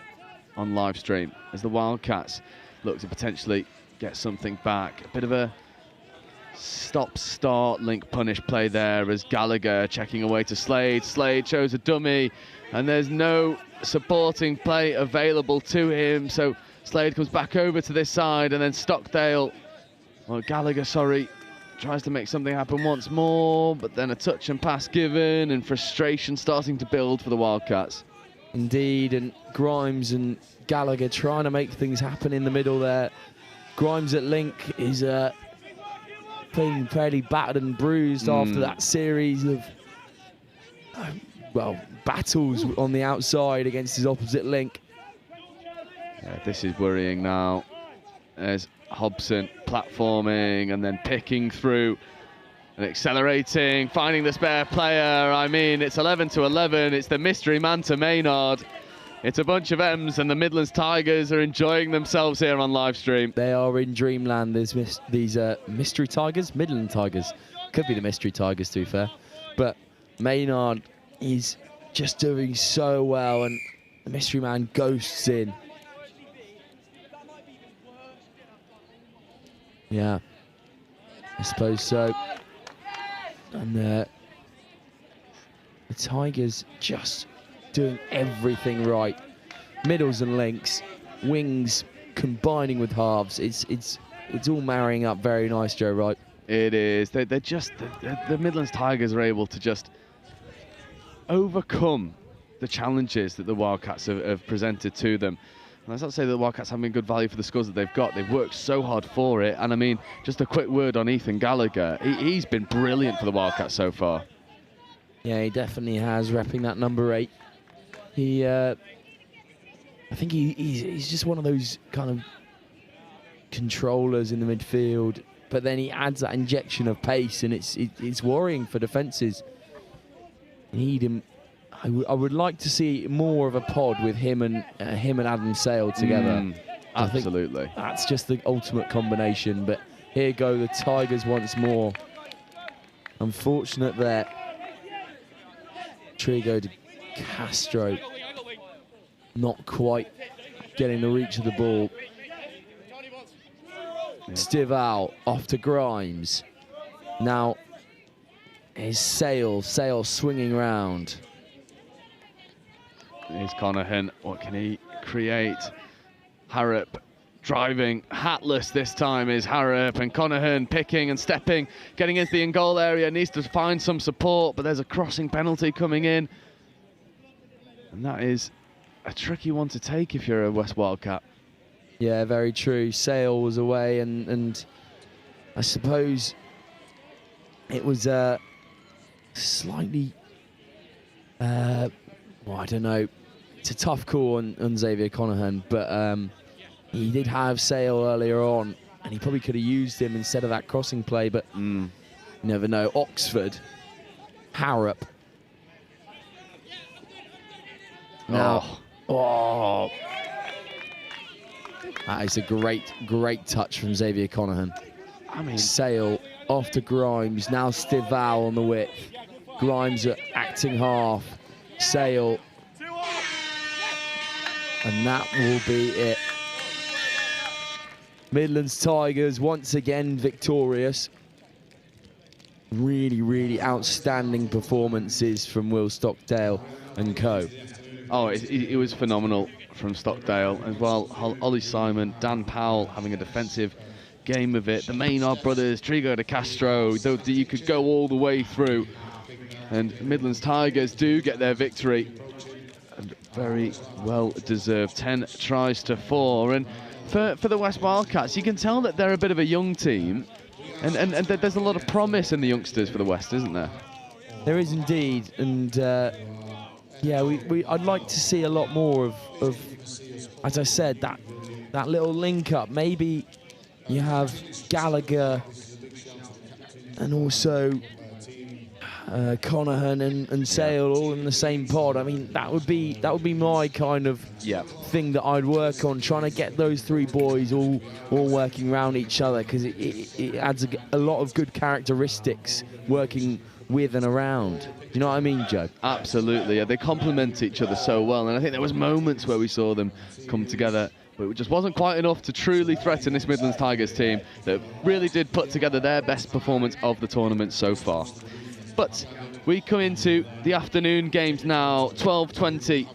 on live stream as the Wildcats look to potentially get something back. A bit of a stop-start link punish play there as Gallagher checking away to Slade. Slade shows a dummy, and there's no supporting play available to him, so Slade comes back over to this side, and then Stockdale, or Gallagher, sorry, tries to make something happen once more, but then a touch and pass given, and frustration starting to build for the Wildcats. Indeed, and Grimes and Gallagher trying to make things happen in the middle there. Grimes at link is feeling fairly battered and bruised after that series of battles on the outside against his opposite link. Yeah, this is worrying now. There's Hobson platforming and then picking through and accelerating, finding the spare player. I mean, it's 11-11. It's the mystery man to Maynard. It's a bunch of M's, and the Midlands Tigers are enjoying themselves here on live stream. They are in dreamland. There's these mystery Tigers, Midland Tigers. Could be the mystery Tigers, to be fair. But Maynard is just doing so well, and the mystery man ghosts in. Yeah, I suppose so. And the Tigers just doing everything right. Middles and links, wings combining with halves. It's all marrying up very nice, Joe, right? It is. They're just the Midlands Tigers are able to just overcome the challenges that the Wildcats have presented to them. And that's not to say that the Wildcats haven't been good value for the scores that they've got. They've worked so hard for it. And I mean, just a quick word on Ethan Gallagher. He's been brilliant for the Wildcats so far. Yeah, he definitely has, repping that number 8. He, I think he's just one of those kind of controllers in the midfield. But then he adds that injection of pace, and it's worrying for defences. Need him. I would like to see more of a pod with him and Adam Sale together. Absolutely. That's just the ultimate combination. But here go the Tigers once more. Unfortunate there. Trigo to Castro. Not quite getting the reach of the ball. Stivall off to Grimes. Now is Sale swinging round. Here's Conahan. What can he create? Harrop driving, hatless this time is Harrop, and Conahan picking and stepping, getting into the in-goal area, needs to find some support, but there's a crossing penalty coming in. And that is a tricky one to take if you're a West Wildcat. Yeah, very true. Sale was away, and I suppose it was slightly, well, I don't know. It's a tough call on Xavier Conahan, but he did have Sale earlier on, and he probably could have used him instead of that crossing play, but you never know. Oxford, Harrop. Now, that is a great touch from Xavier Conahan. I mean, Sale off to Grimes, now Stivall on the width. Grimes at acting half. Sale And that will be it. Midlands Tigers once again victorious. Really, really outstanding performances from Will Stockdale and co. Oh, it was phenomenal from Stockdale as well. Ollie Simon, Dan Powell having a defensive game of it. The Maynard brothers, Trigo de Castro, you could go all the way through. And Midlands Tigers do get their victory. And very well deserved, 10 tries to 4. And for the West Wildcats, you can tell that they're a bit of a young team. And there's a lot of promise in the youngsters for the West, isn't there? There is indeed. And yeah, I'd like to see a lot more of as I said, that little link up. Maybe you have Gallagher and also Conahan and Sale all in the same pod. I mean, that would be my kind of thing that I'd work on, trying to get those three boys all working around each other, because it adds a lot of good characteristics working with and around. Do you know what I mean, Joe? Absolutely. Yeah, they complement each other so well, and I think there was moments where we saw them come together, but it just wasn't quite enough to truly threaten this Midlands Tigers team that really did put together their best performance of the tournament so far. But we come into the afternoon games now, 12:20,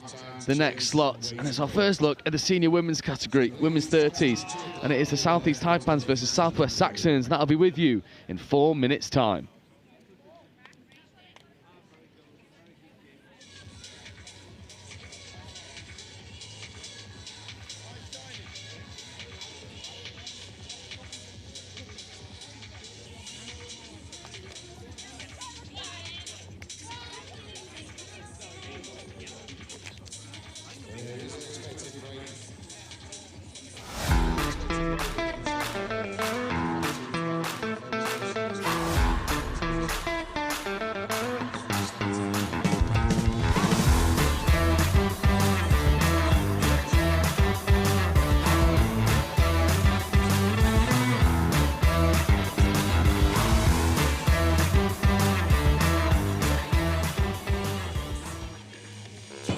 the next slot, and it's our first look at the senior women's category, women's 30s, and it is the South East Taipans versus Southwest Saxons. That'll be with you in 4 minutes' time.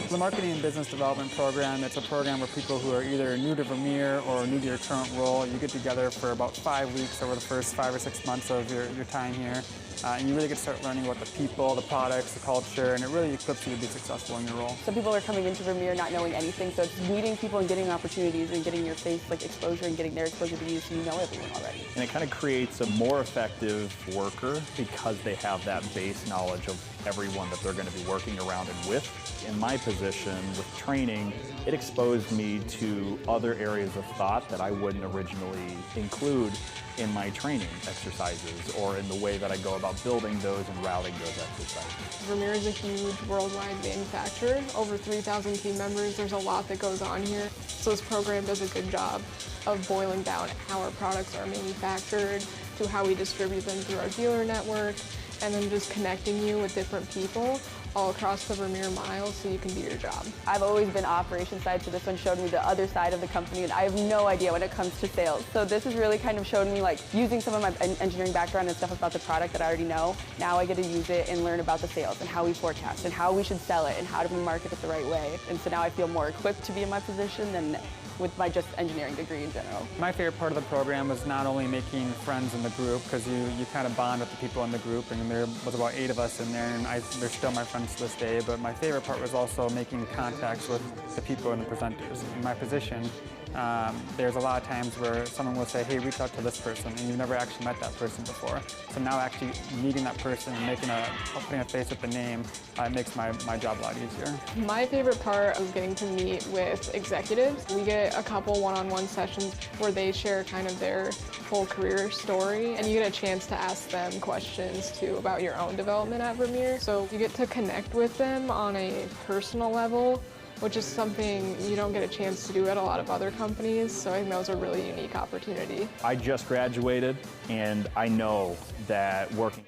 The Marketing and Business Development Program, it's a program where people who are either new to Vermeer or new to your current role, you get together for about 5 weeks over the first 5 or 6 months of your time here. And you really get to start learning about the people, the products, the culture, and it really equips you to be successful in your role. Some people are coming into Vermeer not knowing anything, so it's meeting people and getting opportunities and getting your face exposure and getting their exposure to you so you know everyone already. And it kind of creates a more effective worker because they have that base knowledge of everyone that they're going to be working around and with. In my position with training, it exposed me to other areas of thought that I wouldn't originally include in my training exercises or in the way that I go about building those and routing those exercises. Vermeer is a huge worldwide manufacturer, over 3,000 team members. There's a lot that goes on here. So this program does a good job of boiling down how our products are manufactured, to how we distribute them through our dealer network, and then just connecting you with different people all across the Vermeer mile so you can do your job. I've always been operations side, so this one showed me the other side of the company, and I have no idea when it comes to sales. So this has really kind of showed me using some of my engineering background and stuff about the product that I already know. Now I get to use it and learn about the sales and how we forecast and how we should sell it and how do we market it the right way. And so now I feel more equipped to be in my position than with my just engineering degree in general. My favorite part of the program was not only making friends in the group, because you kind of bond with the people in the group, and there was about 8 of us in there, and they're still my friends to this day, but my favorite part was also making contacts with the people and the presenters. In my position, there's a lot of times where someone will say, hey, reach out to this person, and you've never actually met that person before. So now actually meeting that person and putting a face with the name, it makes my job a lot easier. My favorite part was getting to meet with executives. We get a couple one-on-one sessions where they share kind of their whole career story, and you get a chance to ask them questions too about your own development at Vermeer. So you get to connect with them on a personal level, which is something you don't get a chance to do at a lot of other companies, so I think that was a really unique opportunity. I just graduated, and I know that working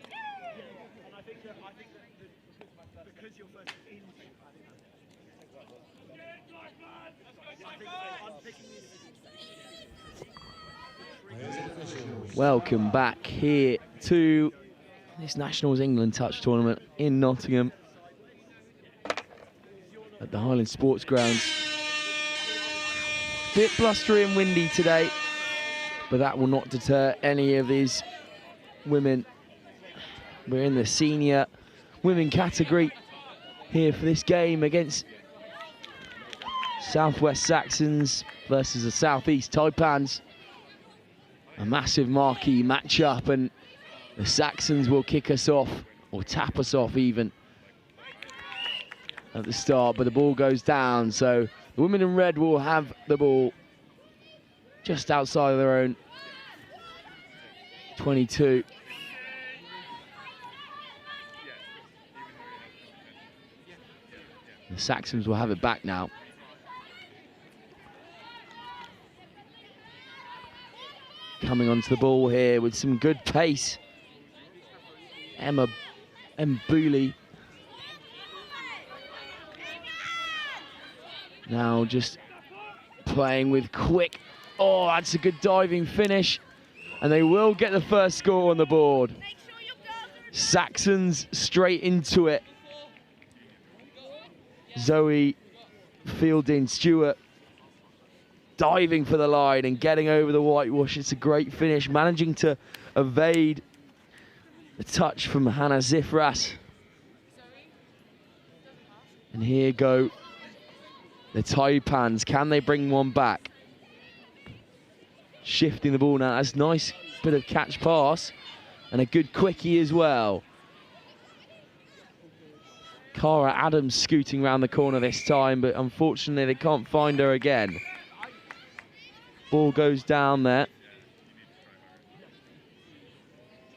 Welcome back here to this Nationals England Touch tournament in Nottingham at the Highland Sports Grounds. bit blustery and windy today, but that will not deter any of these women. We're in the senior women category here for this game against Southwest Saxons versus the Southeast Taipans. A massive marquee matchup, and the Saxons will kick us off, or tap us off even, at the start, but the ball goes down, so the women in red will have the ball just outside of their own 22. The Saxons will have it back now. Coming onto the ball here with some good pace. Emma Mbuli. Now just playing with quick. Oh, that's a good diving finish. And they will get the first score on the board. Saxons straight into it. Zoe Fielding Stewart diving for the line and getting over the whitewash. It's a great finish, managing to evade the touch from Hannah Zifras. And here go the Taipans. Can they bring one back? Shifting the ball now. That's a nice bit of catch pass and a good quickie as well. Cara Adams scooting around the corner this time, but unfortunately they can't find her again. Ball goes down there.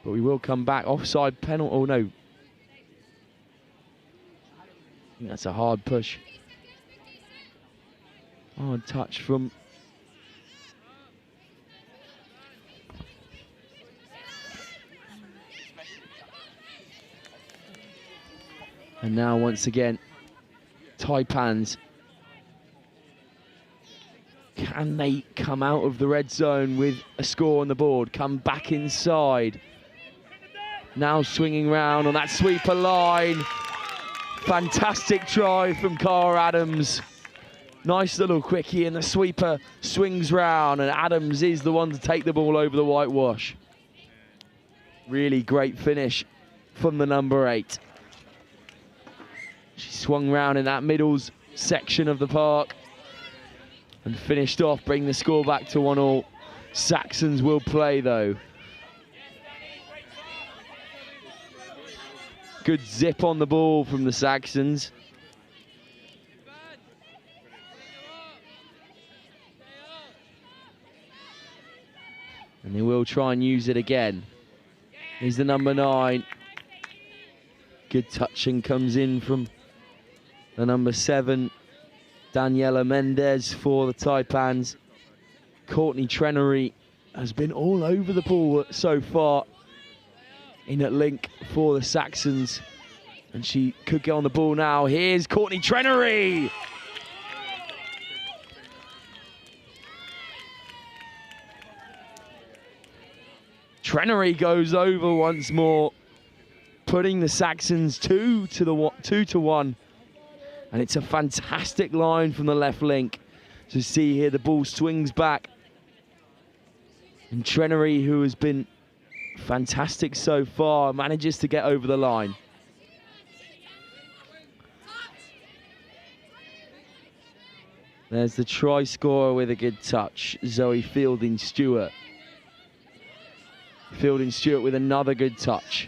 But we will come back. Offside penalty. Oh, no. I think that's a hard push. Hard touch from... And now, once again, Taipans. Can they come out of the red zone with a score on the board? Come back inside. Now swinging round on that sweeper line. Fantastic try from Cara Adams. Nice little quickie, and the sweeper swings round, and Adams is the one to take the ball over the whitewash. Really great finish from the number 8. She swung round in that middles section of the park and finished off, bringing the score back to 1-1. Saxons will play though. Good zip on the ball from the Saxons. And they will try and use it again. Here's the number 9. Good touching comes in from the number 7, Daniela Mendez for the Taipans. Courtney Trenery has been all over the ball so far in at link for the Saxons. And she could get on the ball now. Here's Courtney Trenery. Trenery goes over once more, putting the Saxons 2-1. And it's a fantastic line from the left link. So see here, the ball swings back. And Trenery, who has been fantastic so far, manages to get over the line. There's the try scorer with a good touch, Zoe Fielding Stewart. Fielding Stewart with another good touch.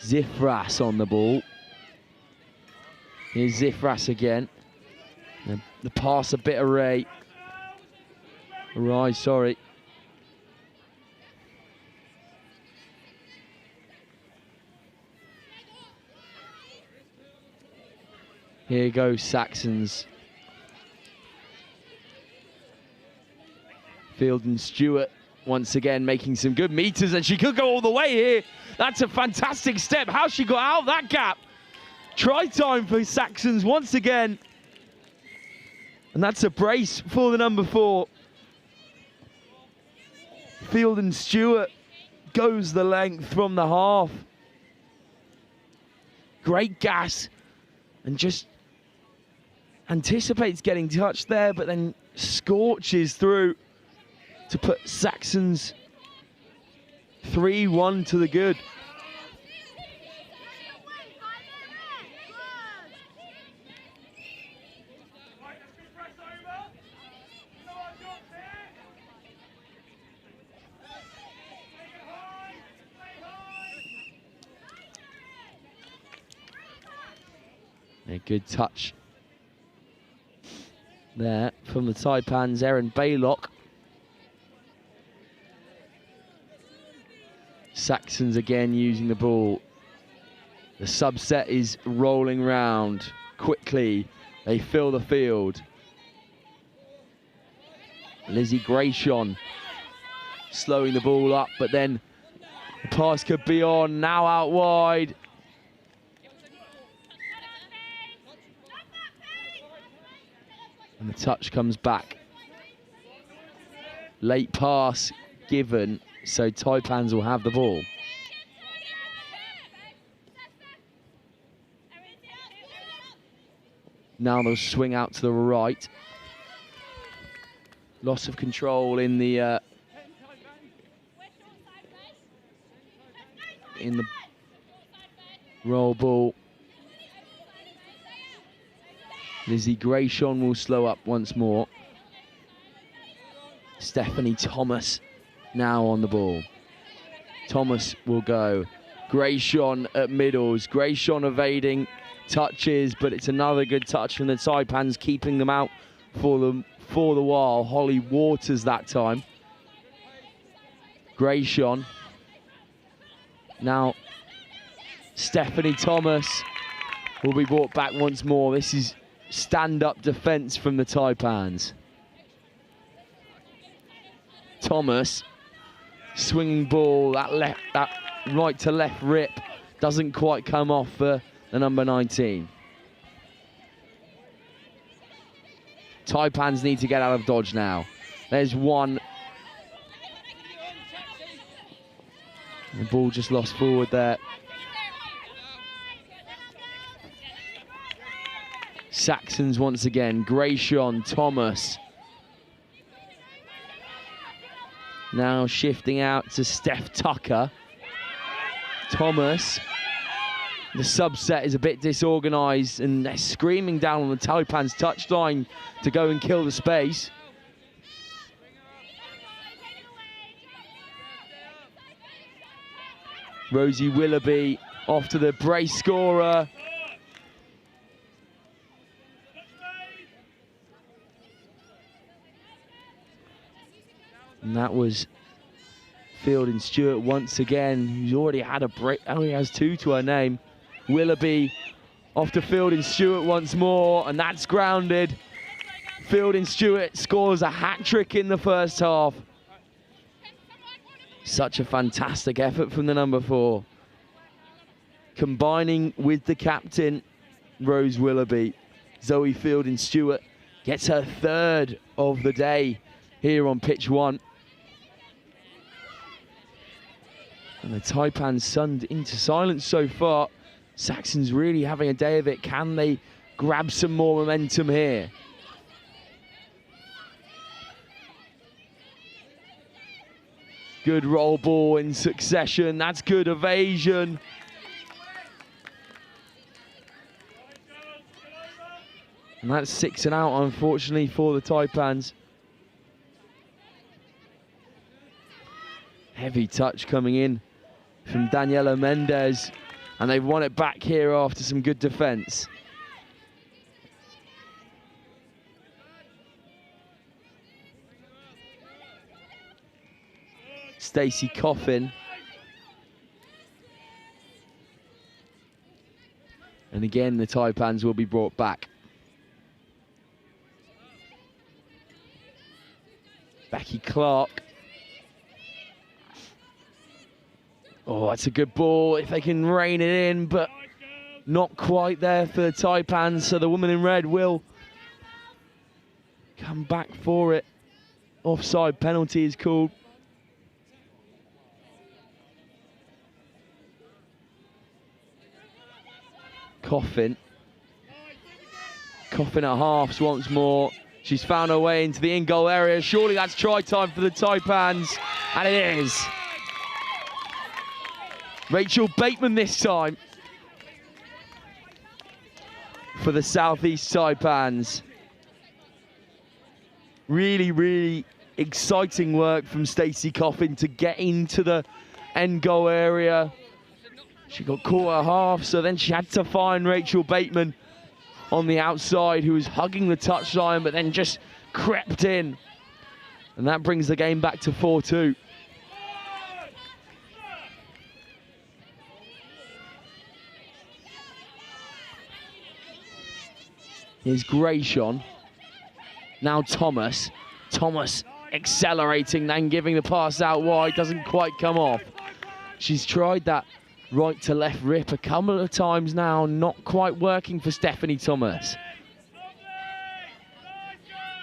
Zifras on the ball. Here's Zifras again. The pass a bit array. Right, sorry. Here goes Saxons. Fielding Stewart once again making some good meters, and she could go all the way here. That's a fantastic step. How she got out of that gap. Try time for Saxons once again. And that's a brace for the number 4. Fielding Stewart goes the length from the half. Great gas. And just anticipates getting touched there, but then scorches through to put Saxons 3-1 to the good. A good touch there from the Taipans, Erin Baylock. Saxons again using the ball. The subset is rolling round quickly. They fill the field. Lizzie Grayshon slowing the ball up, but then the pass could be on, now out wide. And the touch comes back. Late pass given, so Taipans will have the ball. Now they'll swing out to the right. Loss of control in the roll ball. Lizzie Grayshon will slow up once more. Stephanie Thomas now on the ball. Thomas will go. Grayshon at middles. Grayshon evading touches, but it's another good touch from the Taipans, keeping them out for the while. Holly Waters that time. Grayshon. Now Stephanie Thomas will be brought back once more. This is stand-up defence from the Taipans. Thomas, swinging ball, that right to left rip doesn't quite come off for the number 19. Taipans need to get out of dodge now. There's one. The ball just lost forward there. Saxons once again. Grayshon, Thomas. Now shifting out to Steph Tucker. Thomas. The subset is a bit disorganised and they're screaming down on the Taipans touchline to go and kill the space. Rosie Willoughby off to the brace scorer. And that was Fielding Stewart once again, who's already had a break, only has 2 to her name. Willoughby off to Fielding Stewart once more, and that's grounded. Fielding Stewart scores a hat-trick in the first half. Such a fantastic effort from the number 4. Combining with the captain, Rose Willoughby, Zoe Fielding Stewart gets her 3rd of the day here on pitch 1. And the Taipans sunned into silence so far. Saxons really having a day of it. Can they grab some more momentum here? Good roll ball in succession. That's good evasion. And that's 6 and out, unfortunately, for the Taipans. Heavy touch coming in from Daniela Mendez. And they've won it back here after some good defence. Stacey Coffin. And again, the Taipans will be brought back. Becky Clark. Oh, that's a good ball if they can rein it in, but not quite there for the Taipans, so the woman in red will come back for it. Offside penalty is called. Coffin. Coffin at halves once more. She's found her way into the in-goal area. Surely that's try time for the Taipans, and it is. Rachel Bateman this time for the Southeast Taipans. Really, really exciting work from Stacey Coffin to get into the end goal area. She got caught at half, so then she had to find Rachel Bateman on the outside, who was hugging the touchline, but then just crept in. And that brings the game back to 4-2. Here's Grayshon. Now Thomas. Thomas accelerating, then giving the pass out wide. Doesn't quite come off. She's tried that right to left rip a couple of times now, not quite working for Stephanie Thomas.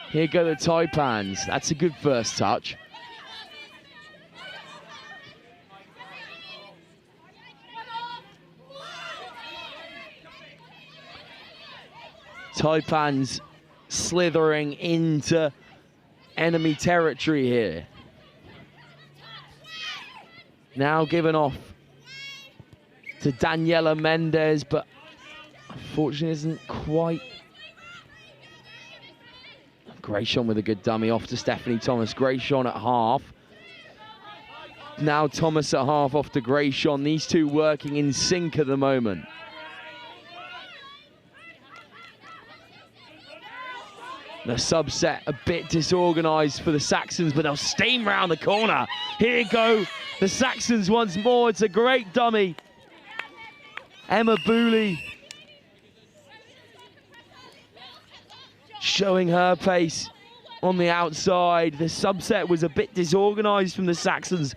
Here go the Taipans. That's a good first touch. Taipans slithering into enemy territory here. Now given off to Daniela Mendez, but unfortunately isn't quite. Grayshon with a good dummy off to Stephanie Thomas. Grayshon at half. Now Thomas at half off to Grayshon. These two working in sync at the moment. The subset a bit disorganised for the Saxons, but they'll steam round the corner. Here go the Saxons once more. It's a great dummy. Emma Booley showing her pace on the outside. The subset was a bit disorganised from the Saxons,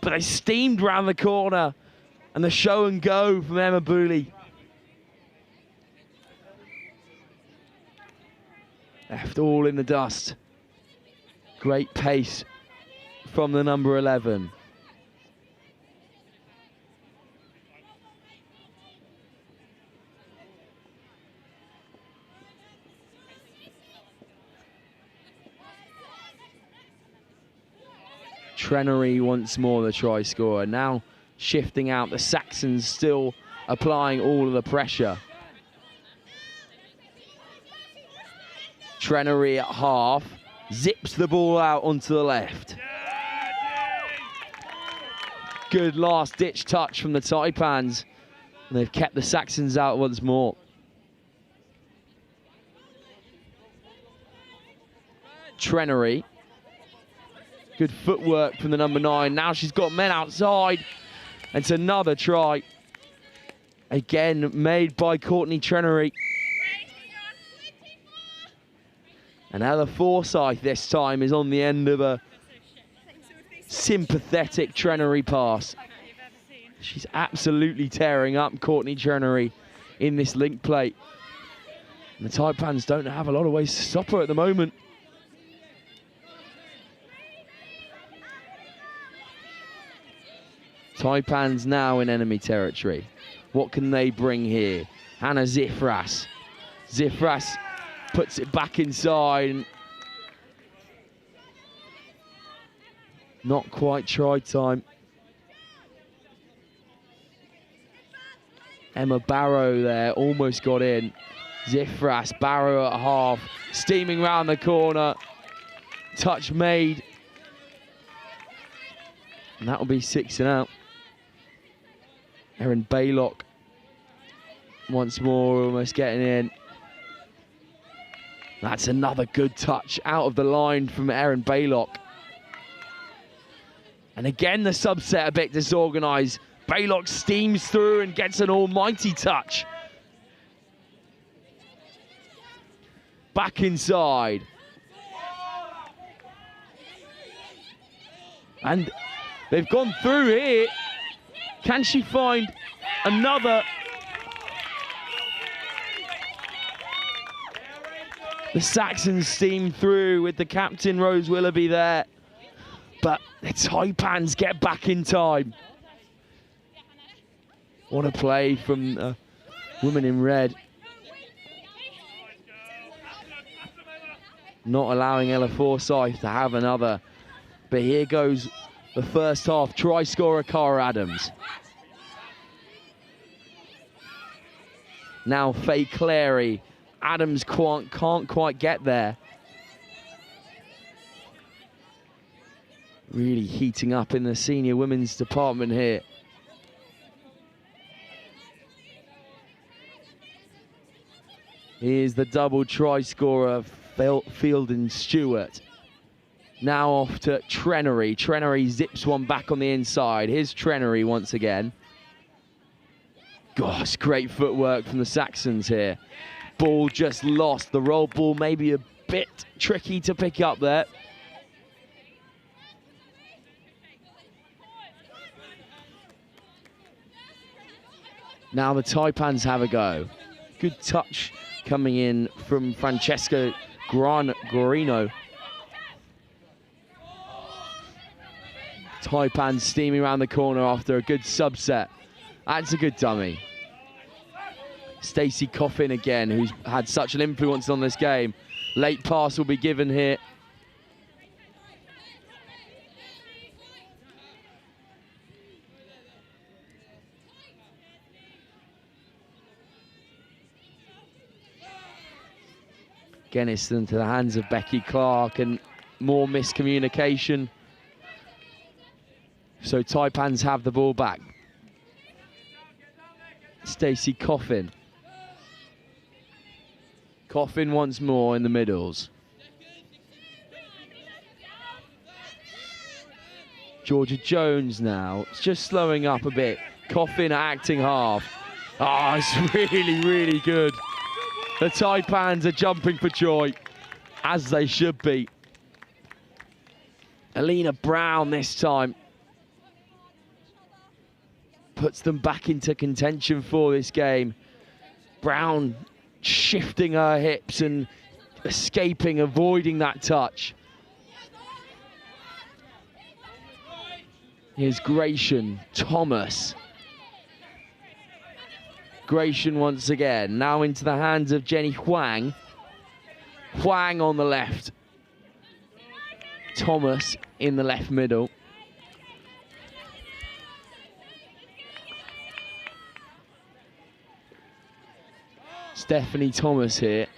but they steamed round the corner, and the show and go from Emma Booley. Left all in the dust. Great pace from the number 11. Trenery once more the try scorer. Now shifting out, the Saxons still applying all of the pressure. Trenery at half, zips the ball out onto the left. Good last ditch touch from the Taipans. And they've kept the Saxons out once more. Trenery. Good footwork from the number 9. Now she's got men outside. And it's another try. Again, made by Courtney Trenery. And Ella Forsyth this time is on the end of a sympathetic Trenery pass. She's absolutely tearing up Courtney Trenery in this link play. And the Taipans don't have a lot of ways to stop her at the moment. Taipans now in enemy territory. What can they bring here? Hannah Zifras. Zifras puts it back inside. And not quite try time. Emma Barrow there, almost got in. Zifras, Barrow at half, steaming round the corner. Touch made. And that'll be 6 and out. Erin Baylock once more, almost getting in. That's another good touch out of the line from Erin Baylock. And again, the subset a bit disorganised. Baylock steams through and gets an almighty touch. Back inside. And they've gone through here. Can she find another? The Saxons steam through with the captain, Rose Willoughby, there. But the Taipans get back in time. What a play from women in red. not allowing Ella Forsyth to have another. But here goes the first half try scorer, Cara Adams. Now Faye Clary. Adams can't quite get there. Really heating up in the senior women's department here. Here's the double try scorer, Fielding Stewart. Now off to Trenery. Trenery zips one back on the inside. Here's Trenery once again. Gosh, great footwork from the Saxons here. Ball just lost. The roll ball maybe a bit tricky to pick up there. Now the Taipans have a go. Good touch coming in from Francesca Guarino. Taipan steaming around the corner after a good subset. That's a good dummy. Stacey Coffin again, who's had such an influence on this game. Late pass will be given here. Again, it's into the hands of Becky Clark and more miscommunication. So Taipans have the ball back. Stacey Coffin. Coffin once more in the middles. Georgia Jones now. It's just slowing up a bit. Coffin acting half. Oh, it's really, really good. The Taipans are jumping for joy, as they should be. Alina Brown this time puts them back into contention for this game. Brown shifting her hips and escaping, avoiding that touch. Here's Gratian Thomas. Gratian once again, now into the hands of Jenny Huang. Huang on the left. Thomas in the left middle. Stephanie Thomas here.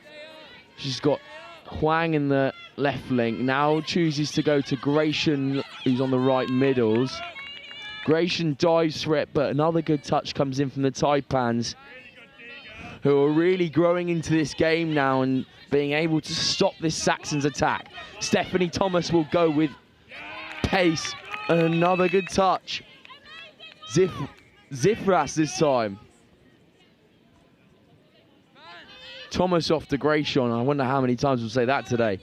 She's got Huang in the left link. Now chooses to go to Gratian, who's on the right middles. Gratian dives for it, but another good touch comes in from the Taipans, who are really growing into this game now and being able to stop this Saxons attack. Stephanie Thomas will go with pace and another good touch. Zifras this time. Thomas off to Gratian. I wonder how many times we'll say that today.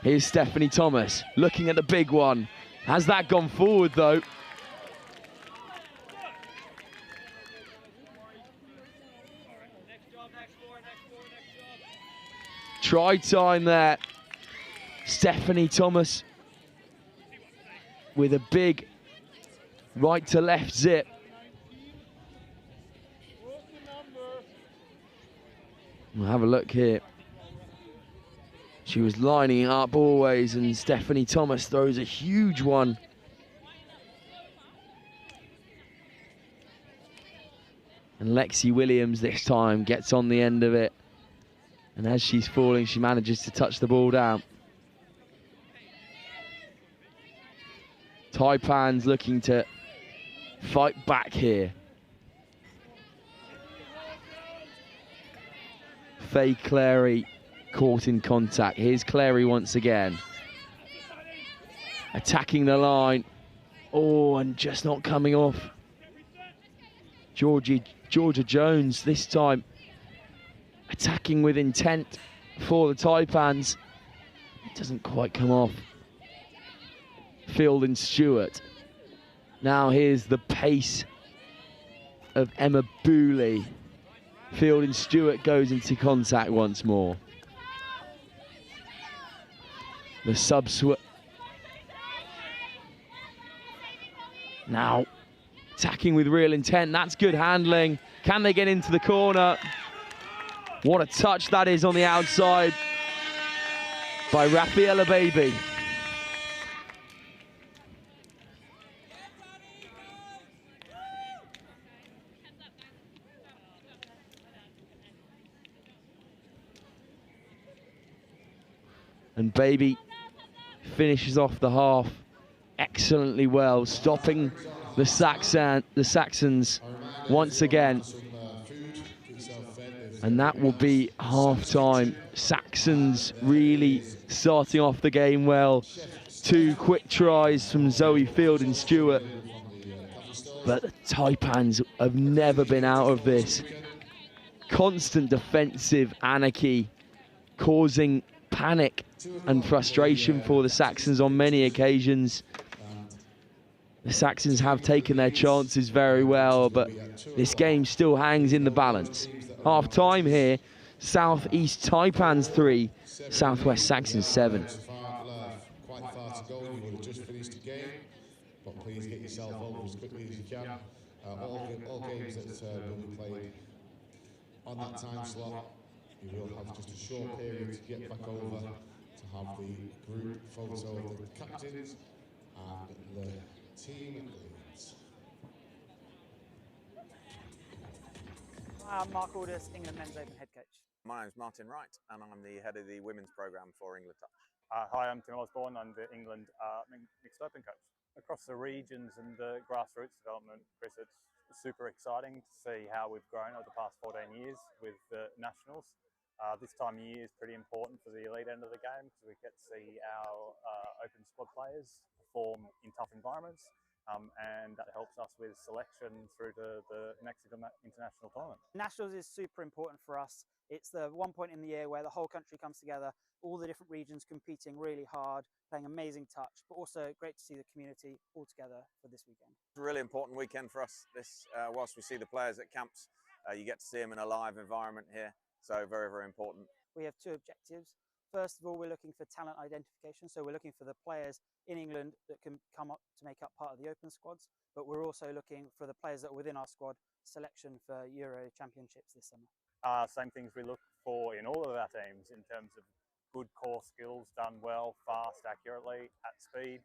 Here's Stephanie Thomas looking at the big one. Has that gone forward though? Try time there. Stephanie Thomas with a big right to left zip. We'll have a look here. She was lining it up always, and Stephanie Thomas throws a huge one. And Lexi Williams this time gets on the end of it. And as she's falling, she manages to touch the ball down. Taipans looking to fight back here. Faye Clary caught in contact. Here's Clary once again. Attacking the line. Oh, and just not coming off. Georgia Jones this time attacking with intent for the Taipans. It doesn't quite come off. Fielding Stewart. Now here's the pace of Emma Booley. Fielding Stewart goes into contact once more. The subswitch. Now attacking with real intent. That's good handling. Can they get into the corner? What a touch that is on the outside. by Rafaela Baby. And Baby finishes off the half excellently well, stopping the Saxons once again. And that will be half-time. Saxons really starting off the game well. 2 quick tries from Zoe Field and Stewart. But the Taipans have never been out of this. Constant defensive anarchy, causing panic and frustration for the Saxons on many occasions. The Saxons have taken their chances very well, but this game still hangs in the balance. Half time here, South East Taipans 3, Southwest Saxons 7. Quite far to go, you would have just finished the game, but please get yourself over as quickly as you can. All games that will be played on that time slot, you will have just a short period to get back over to have the group photo of the captains and the team leads. I'm Mark Aldous, England Men's Open head coach. My name's Martin Wright, and I'm the head of the women's programme for England Touch. Hi, I'm Tim Osborne. I'm the England Mixed Open coach. Across the regions and the grassroots development, Chris, it's super exciting to see how we've grown over the past 14 years with the nationals. This time of year is pretty important for the elite end of the game because we get to see our open squad players perform in tough environments, and that helps us with selection through to the next international tournament. Nationals is super important for us. It's the one point in the year where the whole country comes together, all the different regions competing really hard, playing amazing touch, but also great to see the community all together for this weekend. It's a really important weekend for us. This, whilst we see the players at camps, you get to see them in a live environment here. So very, very important. We have 2 objectives. First of all, we're looking for talent identification. So we're looking for the players in England that can come up to make up part of the open squads. But we're also looking for the players that are within our squad selection for Euro Championships this summer. Same things we look for in all of our teams in terms of good core skills done well, fast, accurately, at speed,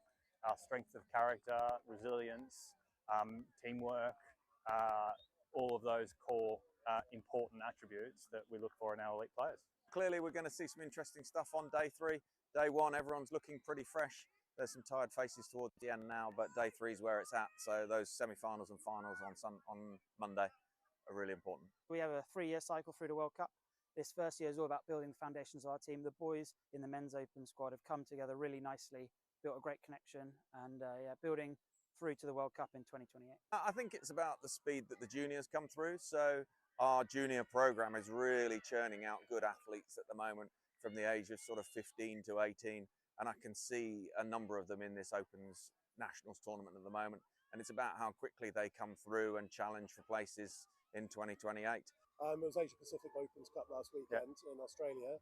strength of character, resilience, teamwork, all of those core important attributes that we look for in our elite players. Clearly we're going to see some interesting stuff on day 3. Day 1, everyone's looking pretty fresh. There's some tired faces towards the end now, but day 3 is where it's at. So those semi-finals and finals on Monday are really important. We have a 3-year cycle through the World Cup. This first year is all about building the foundations of our team. The boys in the men's open squad have come together really nicely, built a great connection, and building through to the World Cup in 2028. I think it's about the speed that the juniors come through. So our junior program is really churning out good athletes at the moment from the age of sort of 15 to 18. And I can see a number of them in this Opens Nationals tournament at the moment. And it's about how quickly they come through and challenge for places in 2028. It was Asia Pacific Opens Cup last weekend in Australia.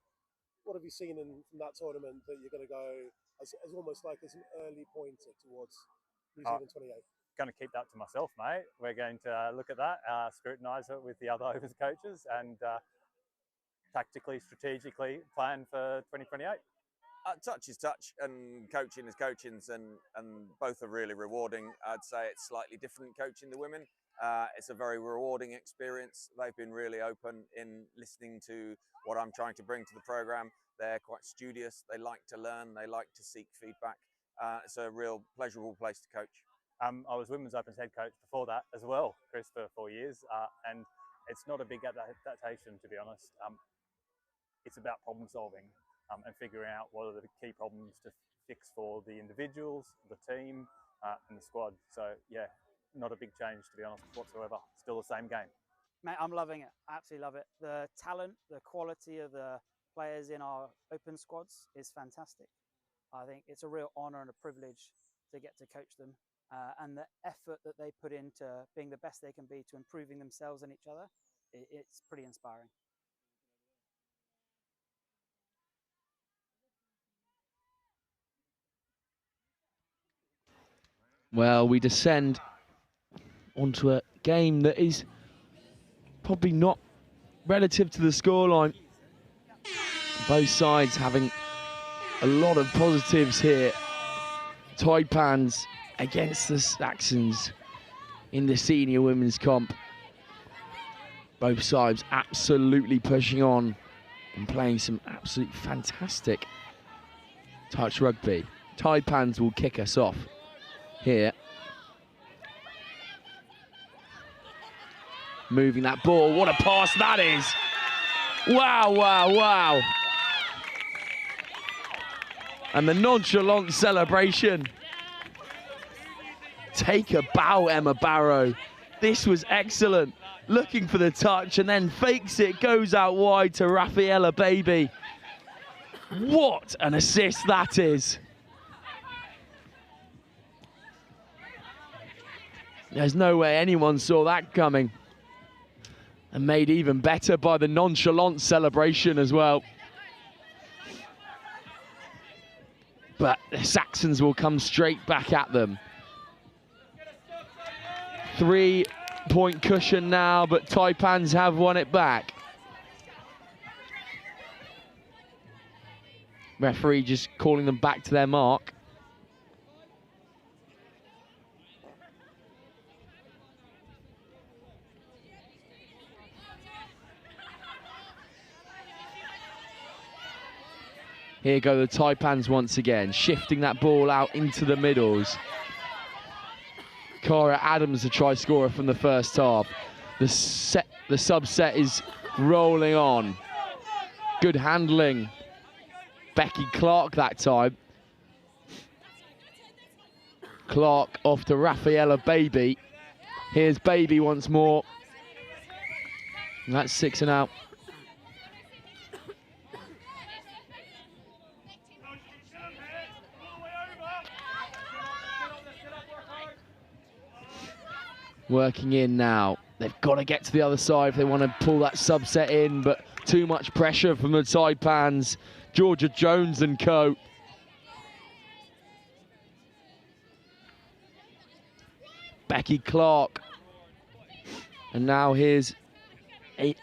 What have you seen from that tournament that you're going to go as almost like as an early pointer towards New Zealand 28? Going to keep that to myself, mate. We're going to look at that, scrutinise it with the other Opens coaches, and tactically, strategically plan for 2028. Touch is touch, and coaching is coaching, and both are really rewarding. I'd say it's slightly different coaching the women. It's a very rewarding experience. They've been really open in listening to what I'm trying to bring to the program. They're quite studious. They like to learn. They like to seek feedback. It's a real pleasurable place to coach. I was Women's Opens head coach before that as well, Chris, for 4 years, and it's not a big adaptation, to be honest. It's about problem solving and figuring out what are the key problems to fix for the individuals, the team, and the squad. So yeah, not a big change, to be honest, whatsoever. Still the same game. Mate, I'm loving it. I absolutely love it. The talent, the quality of the players in our open squads is fantastic. I think it's a real honour and a privilege to get to coach them. And the effort that they put into being the best they can be to improving themselves and each other, it's pretty inspiring. Well, we descend onto a game that is probably not relative to the scoreline. Both sides having a lot of positives here. Taipans against the Saxons in the senior women's comp. Both sides absolutely pushing on and playing some absolute fantastic touch rugby. Taipans will kick us off here. Moving that ball, what a pass that is! Wow, wow, wow. And the nonchalant celebration. Take a bow, Emma Barrow. This was excellent. Looking for the touch and then fakes it, goes out wide to Rafaela Baby. What an assist that is. There's no way anyone saw that coming. And made even better by the nonchalant celebration as well. But the Saxons will come straight back at them. 3-point cushion now, but Taipans have won it back. Referee just calling them back to their mark. Here go the Taipans once again, shifting that ball out into the middles. Cara Adams, the try scorer from the first half. The subset is rolling on. Good handling. Becky Clark that time. Clark off to Rafaela Baby. Here's Baby once more. And that's 6 and out. Working in now. They've got to get to the other side if they want to pull that subset in, but too much pressure from the Taipans. Georgia Jones and co. Becky Clark. And now here's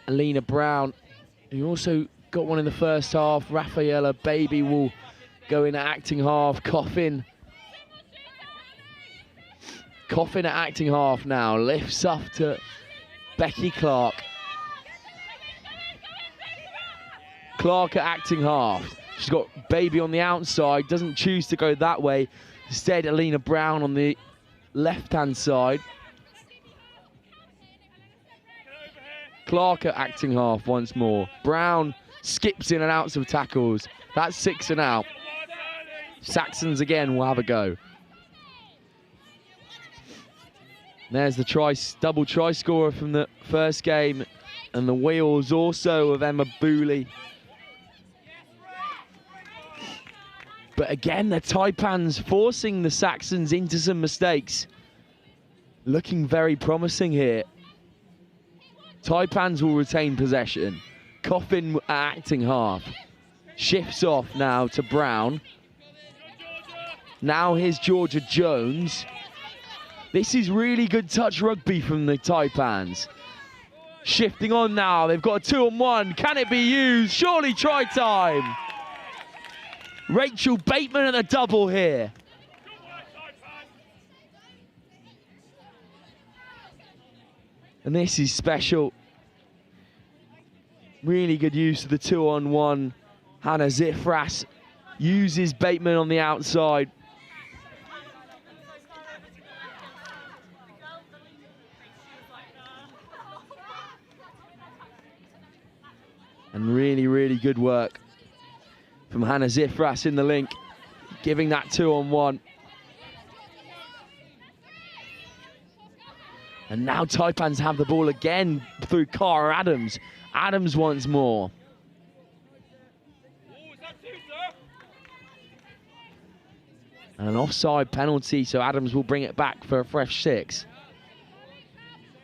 Alina Brown, who also got one in the first half. Rafaela Baby will go in at acting half. Coffin at acting half now, lifts up to Becky Clark. Clark at acting half. She's got Baby on the outside, doesn't choose to go that way. Instead, Alina Brown on the left-hand side. Clark at acting half once more. Brown skips in and out of tackles. That's 6 and out. Saxons again will have a go. There's the double try scorer from the first game, and the wheels also of Emma Booley. But again, the Taipans forcing the Saxons into some mistakes. Looking very promising here. Taipans will retain possession. Coffin acting half. Shifts off now to Brown. Now here's Georgia Jones. This is really good touch rugby from the Taipans. Shifting on now, they've got a 2-on-1. Can it be used? Surely try time. Rachel Bateman at the double here. And this is special. Really good use of the 2-on-1. Hannah Zifras uses Bateman on the outside. And really, really good work from Hannah Zifras in the link, giving that 2-on-1. And now Taipans have the ball again through Cara Adams. Adams once more. And an offside penalty, so Adams will bring it back for a fresh 6.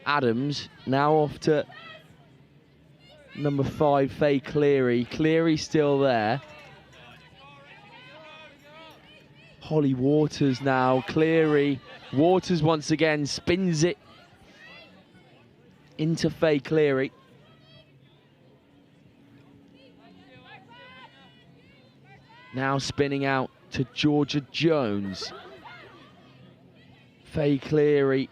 Adams now off to number 5, Faye Cleary. Cleary still there. Holly Waters now. Cleary. Waters once again spins it into Faye Cleary. Now spinning out to Georgia Jones. Faye Cleary.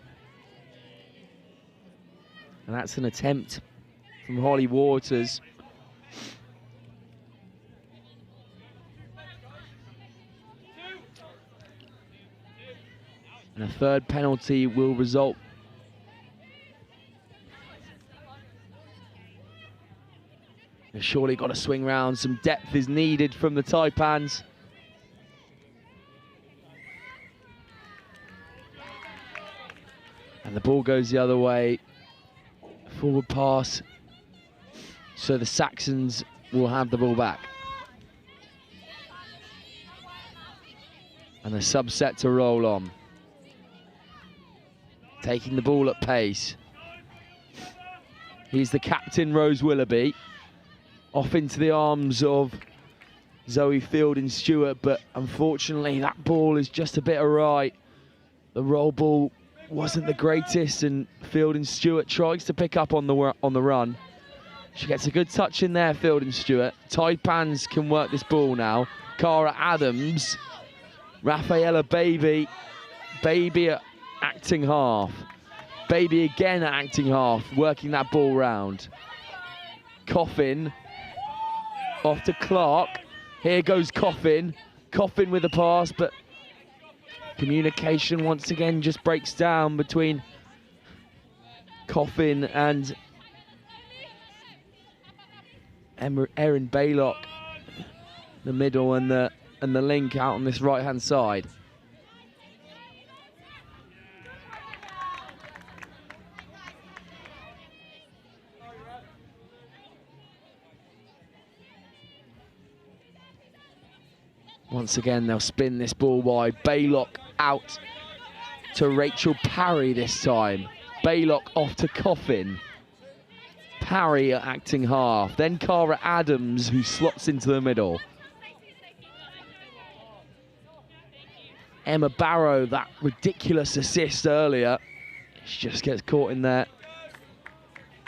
And that's an attempt from Holly Waters. And a third penalty will result. They've surely got to swing round. Some depth is needed from the Taipans. And the ball goes the other way. Forward pass. So the Saxons will have the ball back. And the sub set to roll on. Taking the ball at pace. He's the captain, Rose Willoughby. Off into the arms of Zoe Fielding-Stewart, but unfortunately that ball is just a bit awry. The roll ball wasn't the greatest, and Fielding-Stewart tries to pick up on the run. She gets a good touch in there, Fielding-Stewart. Taipans can work this ball now. Cara Adams, Rafaela Baby at acting half. Baby again at acting half, working that ball round. Coffin off to Clark. Here goes Coffin. Coffin with a pass, but communication once again just breaks down between Coffin and Erin Baylock. The middle and the link out on this right-hand side. Once again, they'll spin this ball wide. Baylock out to Rachel Parry this time. Baylock off to Coffin. Parry at acting half. Then Cara Adams, who slots into the middle. Emma Barrow, that ridiculous assist earlier. She just gets caught in there.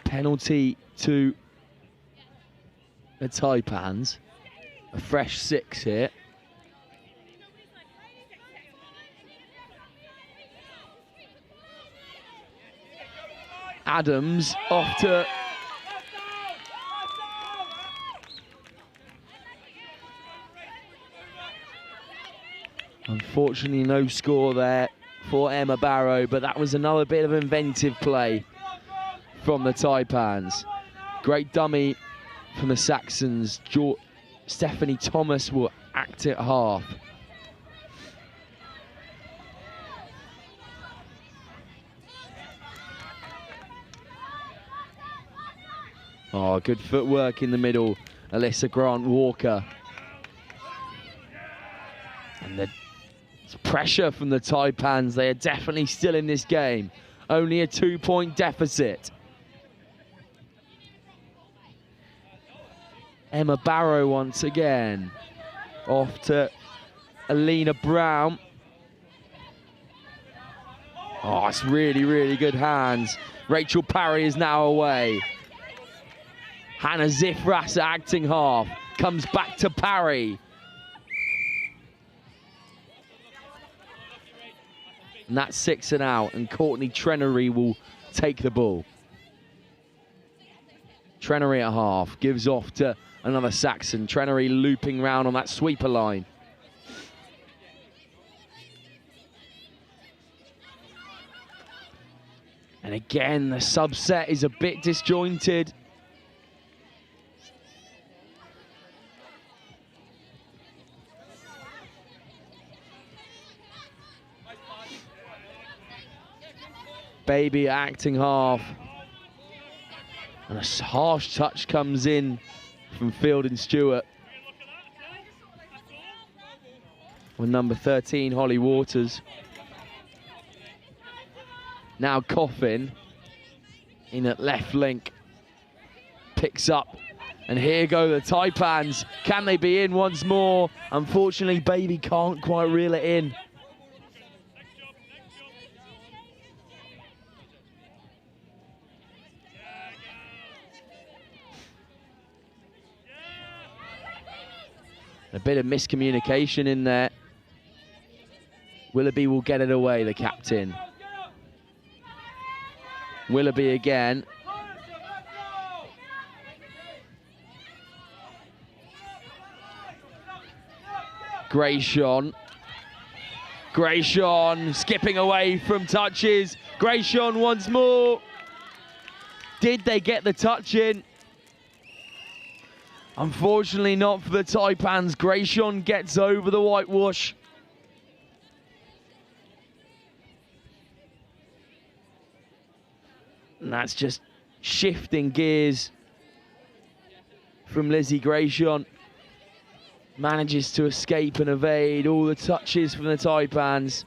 Penalty to the Taipans. A fresh 6 here. Adams off to unfortunately no score there for Emma Barrow, but that was another bit of inventive play from the Taipans. Great dummy from the Saxons. Stephanie Thomas will act at half. Oh, good footwork in the middle, Alyssa Grant-Walker. And the pressure from the Taipans. They are definitely still in this game. Only a 2-point deficit. Emma Barrow once again. Off to Alina Brown. Oh, it's really, really good hands. Rachel Parry is now away. Hannah Zifras acting half, comes back to Parry. And that's 6 and out, and Courtney Trenery will take the ball. Trenery at half, gives off to another Saxon. Trenery looping round on that sweeper line. And again, the subset is a bit disjointed. Baby acting half. And a harsh touch comes in from Fielding-Stewart. With number 13, Holly Waters. Now Coffin in at left link. Picks up. And here go the Taipans. Can they be in once more? Unfortunately, Baby can't quite reel it in. A bit of miscommunication in there. Willoughby will get it away, the captain. Willoughby again. Grayson. Grayson skipping away from touches. Grayson once more. Did they get the touch in? Unfortunately not for the Taipans. Grayson gets over the whitewash. And that's just shifting gears from Lizzie Grayson. Manages to escape and evade all the touches from the Taipans,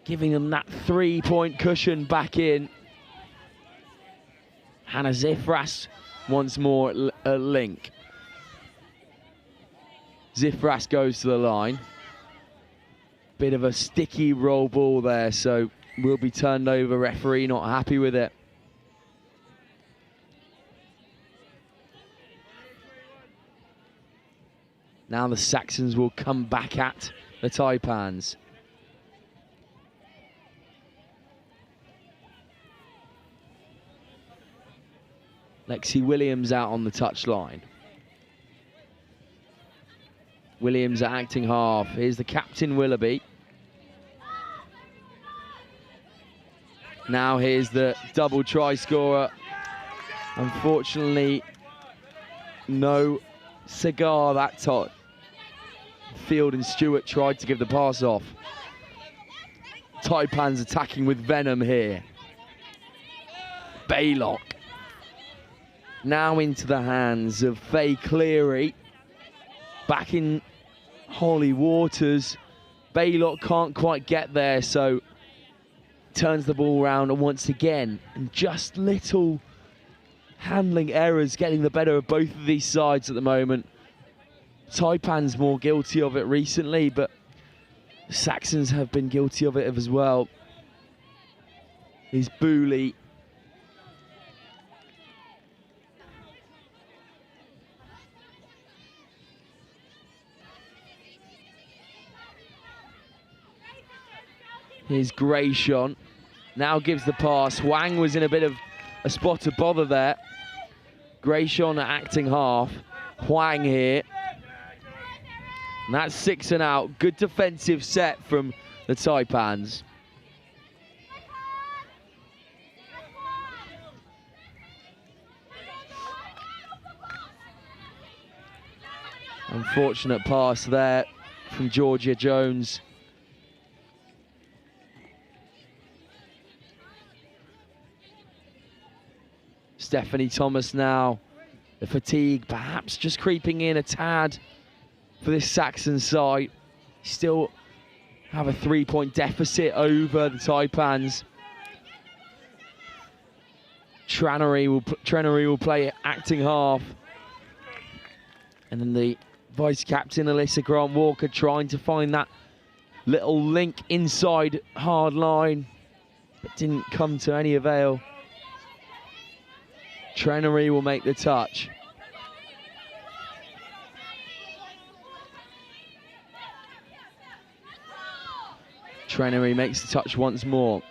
giving them that 3-point cushion back in. Hannah Zifras once more at link. Zifras goes to the line. Bit of a sticky roll ball there, so will be turned over. Referee not happy with it. Now the Saxons will come back at the Taipans. Lexi Williams out on the touchline. Williams at acting half. Here's the captain, Willoughby. Now here's the double try scorer. Unfortunately, no cigar that time. Field and Stewart tried to give the pass off. Taipans attacking with venom here. Baylock. Now into the hands of Faye Cleary. Back in Holly Waters. Baylock can't quite get there, so turns the ball around and once again, and just little handling errors getting the better of both of these sides at the moment. Taipan's more guilty of it recently, but Saxons have been guilty of it as well. Is Booley. Here's Grayson. Now gives the pass. Huang was in a bit of a spot of bother there. Grayson acting half. Huang here. And that's 6 and out. Good defensive set from the Taipans. Unfortunate pass there from Georgia Jones. Stephanie Thomas now. The fatigue perhaps just creeping in a tad for this Saxon side. Still have a 3-point deficit over the Taipans. Trannery will play acting half. And then the vice-captain, Alyssa Grant-Walker, trying to find that little link inside hard line, but didn't come to any avail. Trannery will make the touch. Trannery makes the touch once more.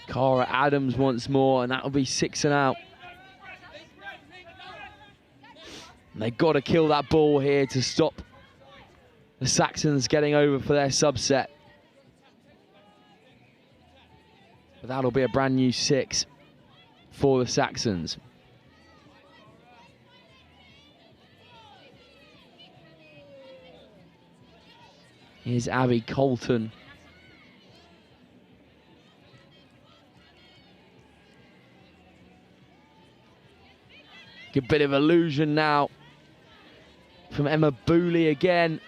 Cara Adams once more, and that'll be 6 and out. And they've got to kill that ball here to stop the Saxons getting over for their subset. But that'll be a brand new 6 for the Saxons. Here's Abby Colton. Good bit of illusion now from Emma Booley again.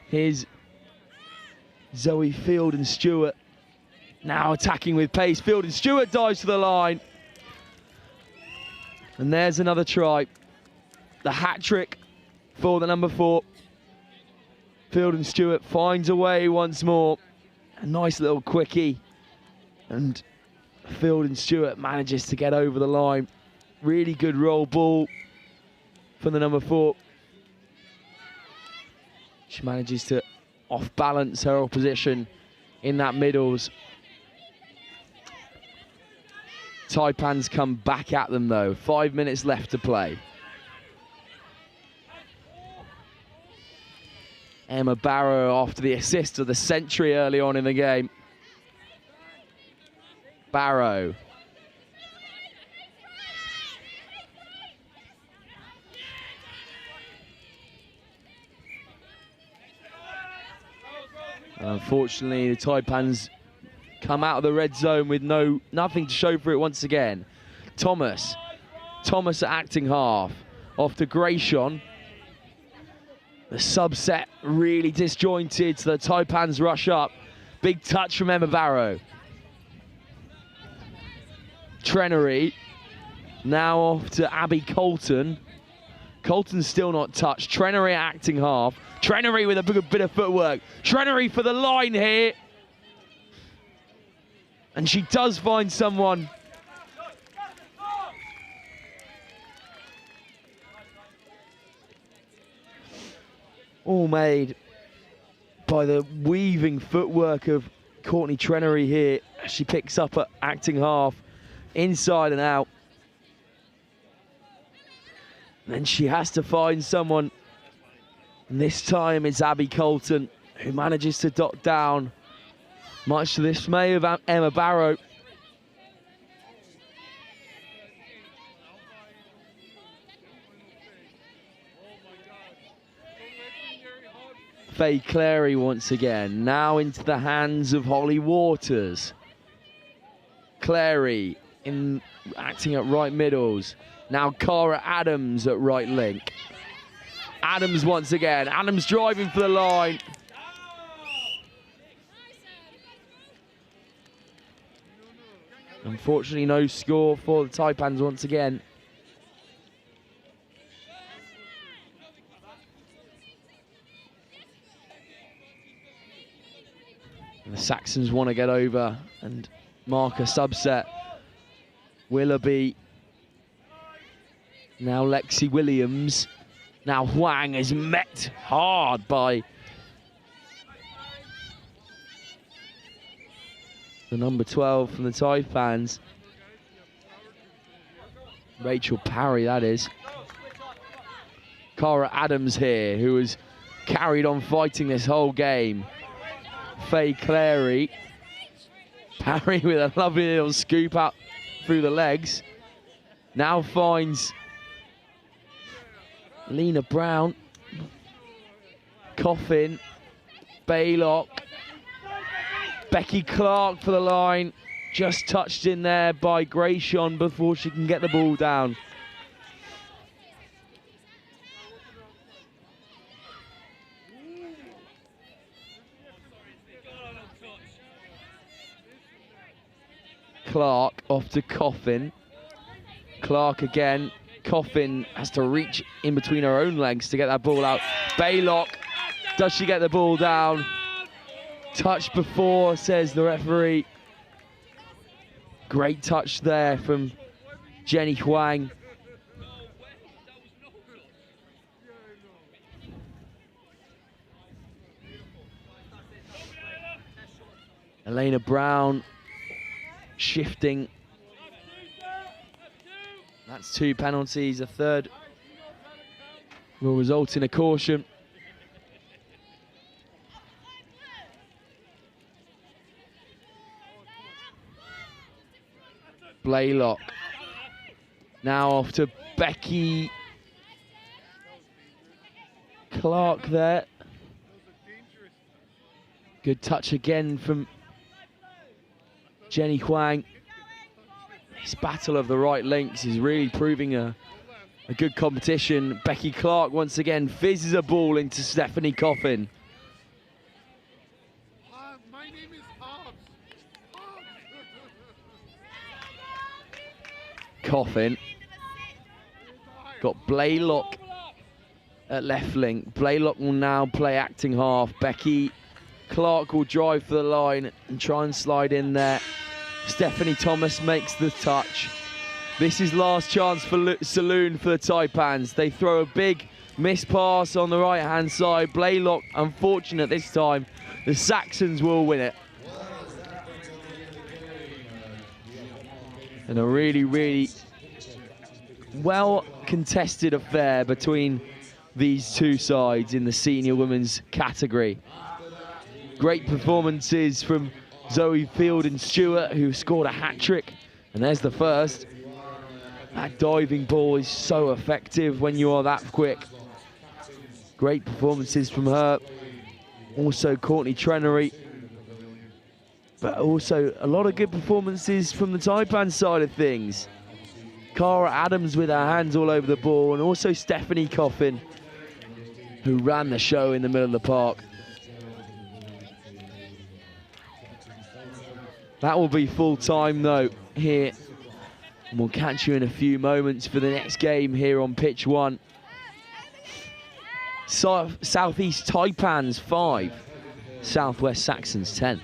Here's Zoe Field and Stewart. Now attacking with pace. Field and Stewart dives to the line. And there's another try. The hat trick for the number 4. Field and Stewart finds a way once more. A nice little quickie And Field and Stewart manages to get over the line. Really good roll ball from the number 4. She manages to off-balance her opposition in that middles. Taipans come back at them though. 5 minutes left to play. Emma Barrow after the assist of the century early on in the game. Barrow. Unfortunately, the Taipans come out of the red zone with nothing to show for it once again. Thomas at acting half. Off to Grayson. The subset really disjointed, so the Taipans rush up. Big touch from Emma Barrow. Trenery. Now off to Abby Colton. Colton's still not touched. Trenery acting half. Trenery with a bit of footwork. Trenery for the line here. And she does find someone. All made by the weaving footwork of Courtney Trenery here. She picks up at acting half, inside and out. And then she has to find someone. And this time it's Abby Colton who manages to dot down, much to the dismay of Emma Barrow. Faye Clary once again, now into the hands of Holly Waters. Clary acting at right middles. Now Cara Adams at right link. Adams once again, Adams driving for the line. Unfortunately, no score for the Taipans once again. And the Saxons want to get over and mark a subset. Willoughby. Now Lexi Williams. Now Huang is met hard by the number 12 from the Taipans. Rachel Parry, that is. Cara Adams here, who has carried on fighting this whole game. Faye Clary. Parry with a lovely little scoop out through the legs. Now finds Lena Brown. Coffin. Baylock. Becky Clark for the line. Just touched in there by Grayson before she can get the ball down. Clark off to Coffin. Clark again. Coffin has to reach in between her own legs to get that ball out. Baylock, does she get the ball down? Touch before, says the referee. Great touch there from Jenny Huang. Elena Brown shifting. That's 2 penalties. A third will result in a caution. Blaylock. Now off to Becky Clark there. Good touch again from Jenny Huang. This battle of the right links is really proving a good competition. Becky Clark once again fizzes a ball into Stephanie Coffin. Coffin. Got Blaylock at left link. Blaylock will now play acting half. Becky Clark will drive for the line and try and slide in there. Stephanie Thomas makes the touch. This is last chance for Saloon for the Taipans. They throw a big miss pass on the right-hand side. Blaylock, unfortunate this time. The Saxons will win it. And a really, really well contested affair between these two sides in the senior women's category. Great performances from Zoe Field and Stewart, who scored a hat-trick. And there's the first. That diving ball is so effective when you are that quick. Great performances from her. Also Courtney Trenery. But also a lot of good performances from the Taipan side of things. Cara Adams with her hands all over the ball, and also Stephanie Coffin, who ran the show in the middle of the park. That will be full time though here. And we'll catch you in a few moments for the next game here on pitch 1. Southeast Taipans 5, Southwest Saxons 10.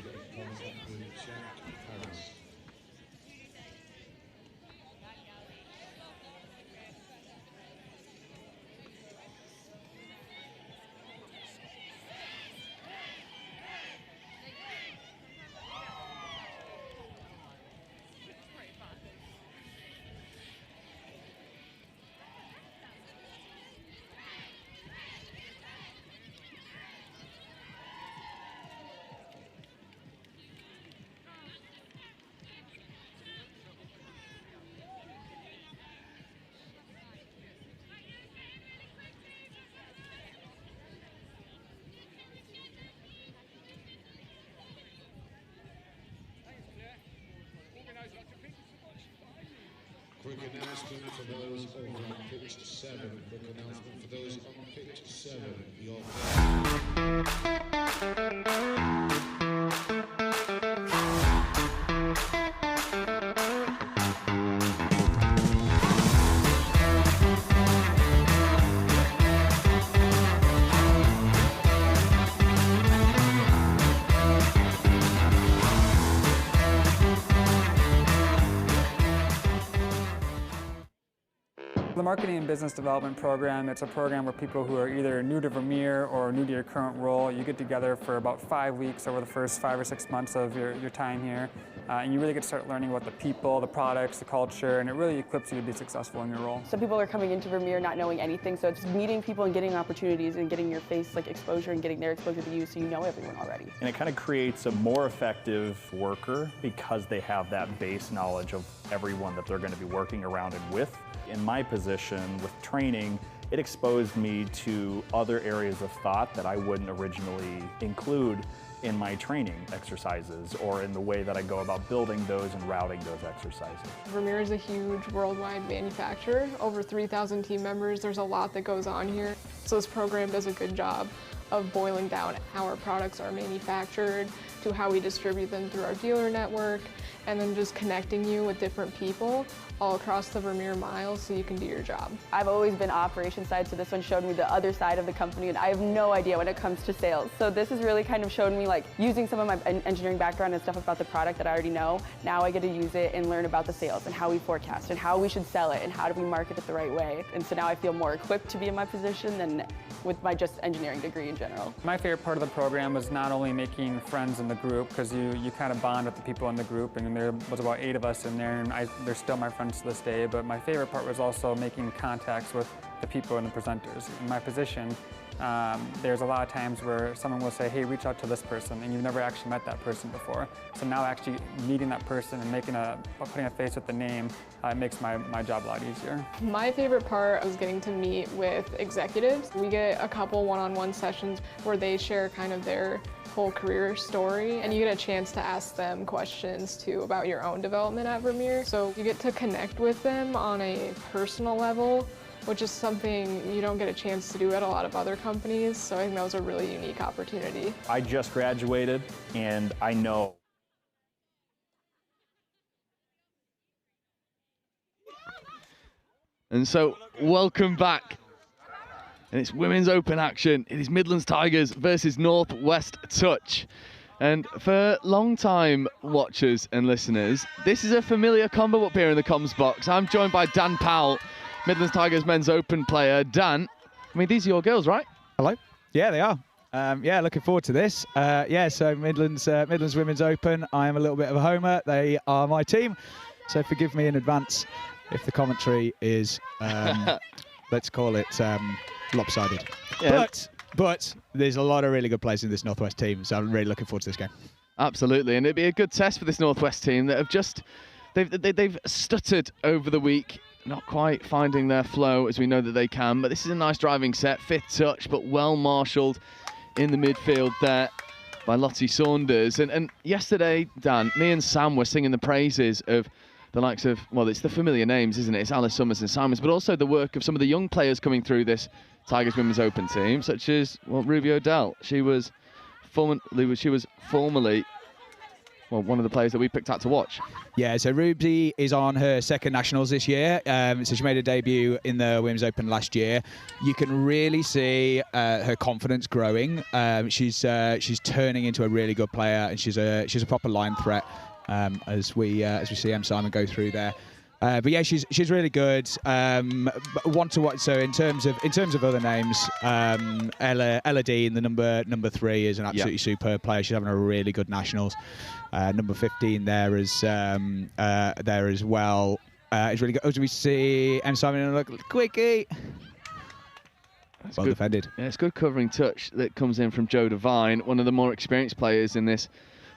Quick announcement for those over on pitch 7. Quick announcement for those on pitch 7. The Marketing and Business Development Program, it's a program where people who are either new to Vermeer or new to your current role, you get together for about 5 weeks over the first 5 or 6 months of your time here. And you really get to start learning about the people, the products, the culture, and it really equips you to be successful in your role. Some people are coming into Vermeer not knowing anything, so it's meeting people and getting opportunities and getting your face exposure and getting their exposure to you so you know everyone already. And it kind of creates a more effective worker because they have that base knowledge of everyone that they're going to be working around and with. In my position with training, it exposed me to other areas of thought that I wouldn't originally include in my training exercises or in the way that I go about building those and routing those exercises. Vermeer is a huge worldwide manufacturer, over 3,000 team members. There's a lot that goes on here. So this program does a good job of boiling down how our products are manufactured to how we distribute them through our dealer network, and then just connecting you with different people all across the Vermeer miles so you can do your job. I've always been operations side, so this one showed me the other side of the company, and I have no idea when it comes to sales. So this has really kind of shown me using some of my engineering background and stuff about the product that I already know. Now I get to use it and learn about the sales and how we forecast and how we should sell it and how do we market it the right way. And so now I feel more equipped to be in my position than with my just engineering degree in general. My favorite part of the program was not only making friends in the group, because you kind of bond with the people in the group, and there was about 8 of us in there, and they're still my friends to this day, but my favorite part was also making contacts with the people and the presenters. In my position, there's a lot of times where someone will say, hey, reach out to this person, and you've never actually met that person before. So now actually meeting that person and putting a face with the name, it makes my job a lot easier. My favorite part was getting to meet with executives. We get a couple one-on-one sessions where they share kind of their whole career story, and you get a chance to ask them questions too about your own development at Vermeer. So you get to connect with them on a personal level, which is something you don't get a chance to do at a lot of other companies. So I think that was a really unique opportunity. I just graduated, and I know. And so, welcome back. And it's women's open action. It is Midlands Tigers versus Northwest Touch. And for long-time watchers and listeners, this is a familiar combo up here in the comms box. I'm joined by Dan Powell, Midlands Tigers Men's Open player. Dan, I mean, these are your girls, right? Hello. Yeah, they are. Yeah, looking forward to this. Yeah, so Midlands Women's Open. I am a little bit of a homer. They are my team, so forgive me in advance if the commentary is, let's call it lopsided. Yeah. But there's a lot of really good players in this Northwest team, so I'm really looking forward to this game. Absolutely, and it'd be a good test for this Northwest team that have just they've stuttered over the week, not quite finding their flow as we know that they can. But this is a nice driving set, fifth touch, but well marshalled in the midfield there by Lottie Saunders. And yesterday, Dan, me and Sam were singing the praises of the likes of, well, it's the familiar names, isn't it? It's Alice Summers and Simons, but also the work of some of the young players coming through this Tigers Women's Open team, such as, well, Ruby O'Dell. She was formerly one of the players that we picked out to watch. Yeah, so Ruby is on her second nationals this year. So she made a debut in the Women's Open last year. You can really see her confidence growing. She's turning into a really good player, and she's a proper line threat as we see M. Simon go through there. But yeah, she's really good. One to watch. So in terms of other names, Ella Dean, the number 3, is an absolutely superb player. She's having a really good nationals. Number 15 there as well. Is really good. As we see M. Simon look quickie. That's well good. Defended. Yeah, it's good covering touch that comes in from Joe Devine, one of the more experienced players in this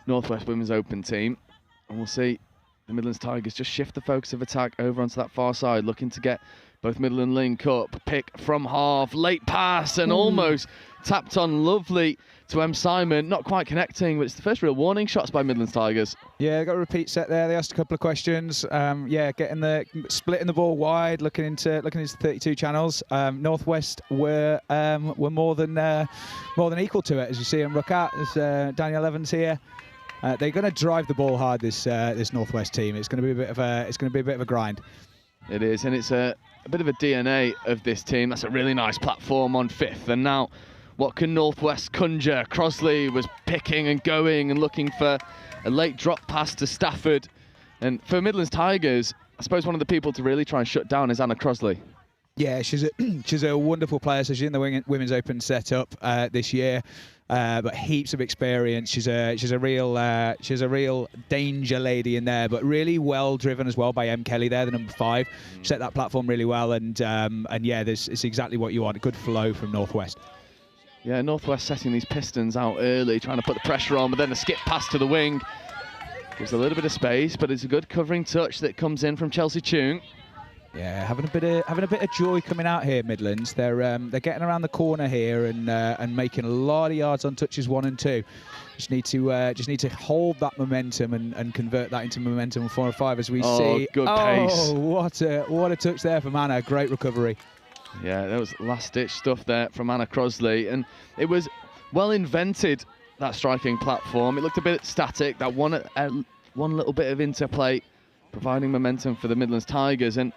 Northwest Women's Open team. And we'll see the Midlands Tigers just shift the focus of attack over onto that far side, looking to get both Midland link up. Pick from half, late pass, and almost tapped on lovely to M. Simon. Not quite connecting, but it's the first real warning shots by Midlands Tigers. Yeah, got a repeat set there. They asked a couple of questions. Yeah, splitting the ball wide, looking into 32 channels. Northwest were more than equal to it, as you see them look at. As Daniel Evans here. They're going to drive the ball hard. This Northwest team. It's going to be a bit of a grind. It is, and it's a bit of a DNA of this team. That's a really nice platform on 5th. And now, what can Northwest conjure? Crosley was picking and going and looking for a late drop pass to Stafford. And for Midlands Tigers, I suppose one of the people to really try and shut down is Anna Crosley. Yeah, she's a wonderful player. So she's in the Women's Open setup this year. But heaps of experience. She's a real danger lady in there, but really well driven as well by M. Kelly there, the number 5. Set that platform really well, and yeah, it's exactly what you want. A good flow from Northwest. Yeah, Northwest setting these Pistons out early, trying to put the pressure on, but then a skip pass to the wing gives a little bit of space, but it's a good covering touch that comes in from Chelsea Chung. Yeah, having a bit of joy coming out here, Midlands. They're getting around the corner here and making a lot of yards on touches 1 and 2. Just need to hold that momentum and convert that into momentum on 4 and 5 as we see. Good pace. Oh, what a touch there from Anna. Great recovery. Yeah, that was last-ditch stuff there from Anna Crosley, and it was well invented, that striking platform. It looked a bit static. That one little bit of interplay, providing momentum for the Midlands Tigers. And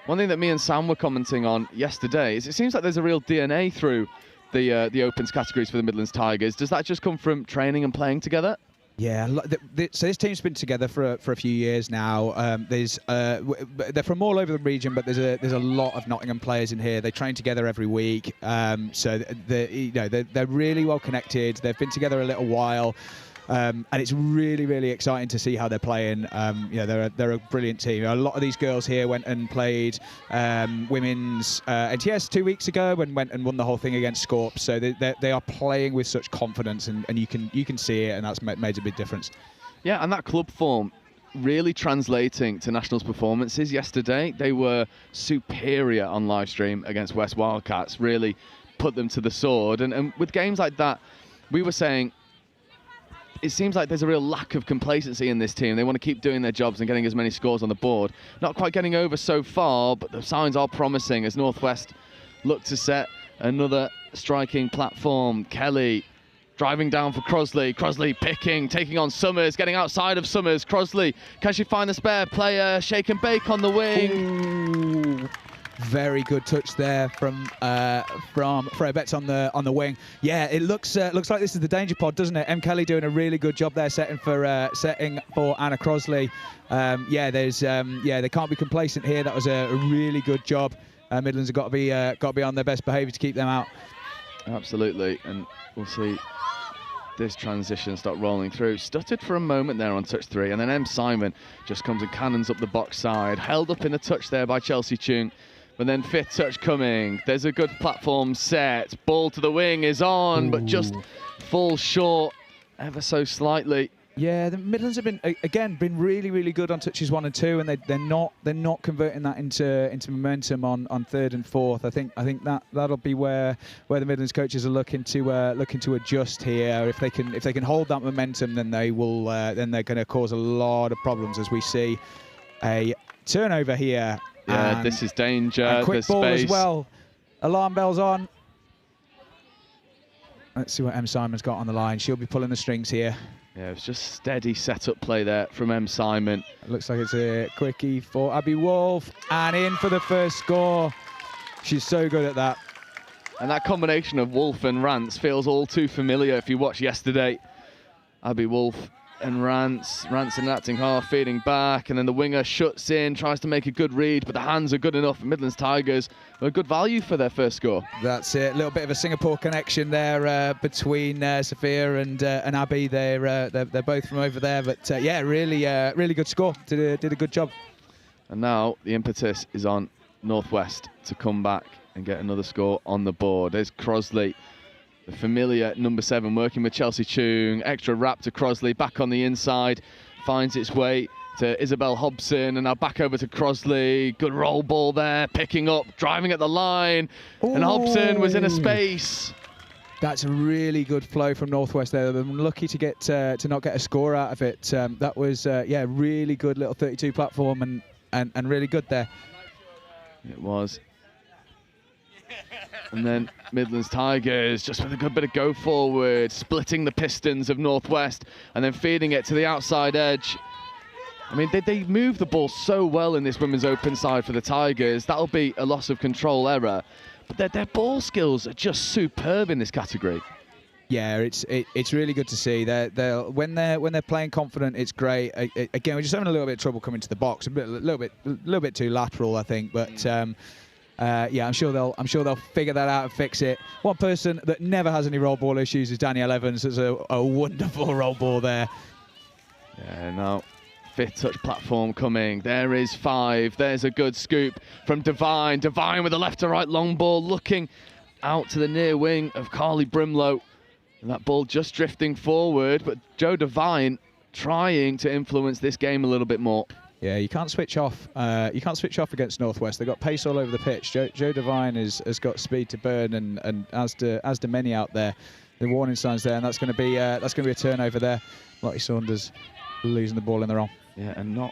one thing that me and Sam were commenting on yesterday is it seems like there's a real DNA through the Opens categories for the Midlands Tigers. Does that just come from training and playing together? Yeah, so this team's been together for a few years now. They're from all over the region, but there's a lot of Nottingham players in here. They train together every week, so they're really well connected. They've been together a little while. And it's really, really exciting to see how they're playing. They're a brilliant team. A lot of these girls here went and played women's NTS 2 weeks ago and went and won the whole thing against Scorp. So they are playing with such confidence, and you can see it, and that's made a big difference. Yeah, and that club form really translating to Nationals performances yesterday. They were superior on live stream against West Wildcats, really put them to the sword. And with games like that, we were saying, it seems like there's a real lack of complacency in this team. They want to keep doing their jobs and getting as many scores on the board. Not quite getting over so far, but the signs are promising as Northwest look to set another striking platform. Kelly driving down for Crosley. Crosley picking, taking on Summers, getting outside of Summers. Crosley, can she find the spare player? Shake and bake on the wing. Ooh. Very good touch there from Freya Betts on the wing. Yeah, it looks like this is the danger pod, doesn't it? M. Kelly doing a really good job there, setting for Anna Crosley. They can't be complacent here. That was a really good job. Midlands have got to be on their best behaviour to keep them out. Absolutely, and we'll see this transition start rolling through. Stuttered for a moment there on touch 3, and then M. Simon just comes and cannons up the box side. Held up in a touch there by Chelsea Chung. But then 5th touch coming. There's a good platform set. Ball to the wing is on, but just falls short ever so slightly. Yeah, the Midlands have been really, really good on touches 1 and 2, and they're not converting that into momentum on 3rd and 4th. I think that'll be where the Midlands coaches are looking to adjust here. If they can hold that momentum, then they will. Then they're going to cause a lot of problems as we see a turnover here. Yeah, this is danger. And quick There's ball space as well. Alarm bells on. Let's see what M. Simon's got on the line. She'll be pulling the strings here. Yeah, it was just steady set-up play there from M. Simon. It looks like it's a quickie for Abby Wolf, and in for the first score. She's so good at that. And that combination of Wolf and Rance feels all too familiar if you watch yesterday. Abby Wolf and Rance in the acting half, feeding back, and then the winger shuts in, tries to make a good read, but the hands are good enough. Midlands Tigers were good value for their first score. That's it. A little bit of a Singapore connection there between Sophia and Abby. They're both from over there, but yeah, really good score. Did a good job. And now the impetus is on Northwest to come back and get another score on the board. There's Crosley, the familiar number 7, working with Chelsea Chung. Extra wrap to Crosley, back on the inside, finds its way to Isabel Hobson, and now back over to Crosley. Good roll ball there, picking up, driving at the line, and Hobson was in a space. That's a really good flow from Northwest there. They've been lucky to get to not get a score out of it. That was really good little 32 platform and really good there. It was. And then Midlands Tigers just with a good bit of go forward, splitting the pistons of Northwest and then feeding it to the outside edge. I mean, they move the ball so well in this women's open side for the Tigers. That'll be a loss of control error. But their ball skills are just superb in this category. Yeah, it's really good to see. When they're playing confident, it's great. Again, we're just having a little bit of trouble coming to the box, a little bit too lateral, I think. But yeah, I'm sure they'll figure that out and fix it. One person that never has any roll ball issues is Danielle Evans. There's a wonderful roll ball there. Yeah, now 5th touch platform coming. There is 5. There's a good scoop from Devine. Devine with a left to right long ball, looking out to the near wing of Carly Brimlow. And that ball just drifting forward, but Jo Devine trying to influence this game a little bit more. Yeah, you can't switch off. You can't switch off against Northwest. They've got pace all over the pitch. Jo Devine has got speed to burn, and as do many out there. The warning signs there, and that's going to be a turnover there. Lottie Saunders losing the ball in the wrong. Yeah, and not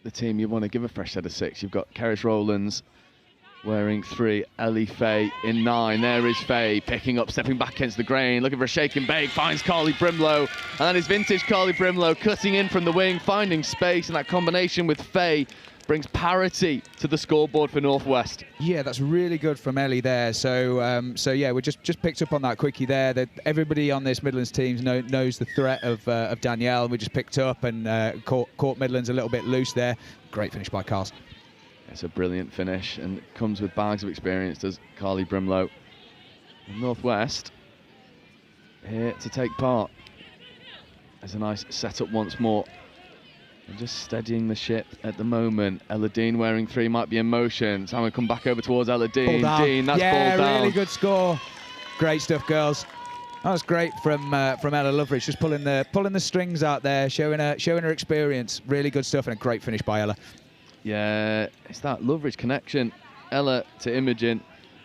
the team you want to give a fresh set of 6. You've got Kerris Rowlands wearing 3, Ellie Fay in 9. There is Fay picking up, stepping back against the grain, looking for a shake and bake, finds Carly Brimlow, and that is vintage Carly Brimlow cutting in from the wing, finding space, and that combination with Fay brings parity to the scoreboard for Northwest. Yeah, that's really good from Ellie there. So yeah, we just picked up on that quickie there. That everybody on this Midlands team knows the threat of Danielle. We just picked up and caught Midlands a little bit loose there. Great finish by Carls. It's a brilliant finish and comes with bags of experience, does Carly Brimlow. And Northwest here to take part. There's a nice setup once more. And just steadying the ship at the moment. Ella Dean wearing 3 might be in motion. So I'm going to come back over towards Ella Dean. Dean, that's ball down. Yeah, really good score. Great stuff, girls. That was great from Ella Loveridge, just pulling the strings out there, showing her experience. Really good stuff and a great finish by Ella. Yeah, it's that Loveridge connection. Ella to Imogen,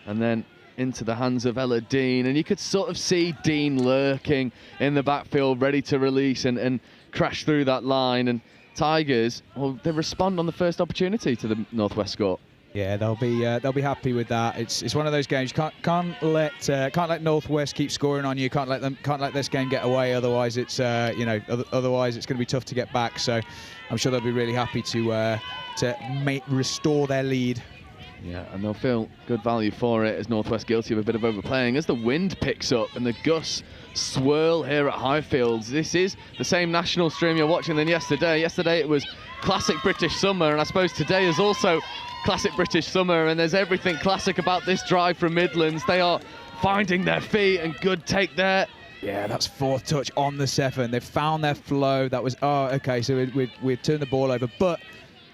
and then into the hands of Ella Dean. And you could sort of see Dean lurking in the backfield, ready to release and crash through that line. And Tigers, well, they respond on the first opportunity to the Northwest score. Yeah, they'll be happy with that. It's one of those games you can't let Northwest keep scoring on you. Can't let this game get away. Otherwise, it's otherwise it's going to be tough to get back. So I'm sure they'll be really happy to restore their lead. Yeah, and they'll feel good value for it as Northwest guilty of a bit of overplaying. As the wind picks up and the gusts swirl here at Highfields, this is the same national stream you're watching than yesterday. Yesterday it was classic British summer, and I suppose today is also classic British summer, and there's everything classic about this drive from Midlands. They are finding their feet, and good take there. Yeah, that's 4th touch on the 7. They've found their flow. That was, okay, so we've turned the ball over, but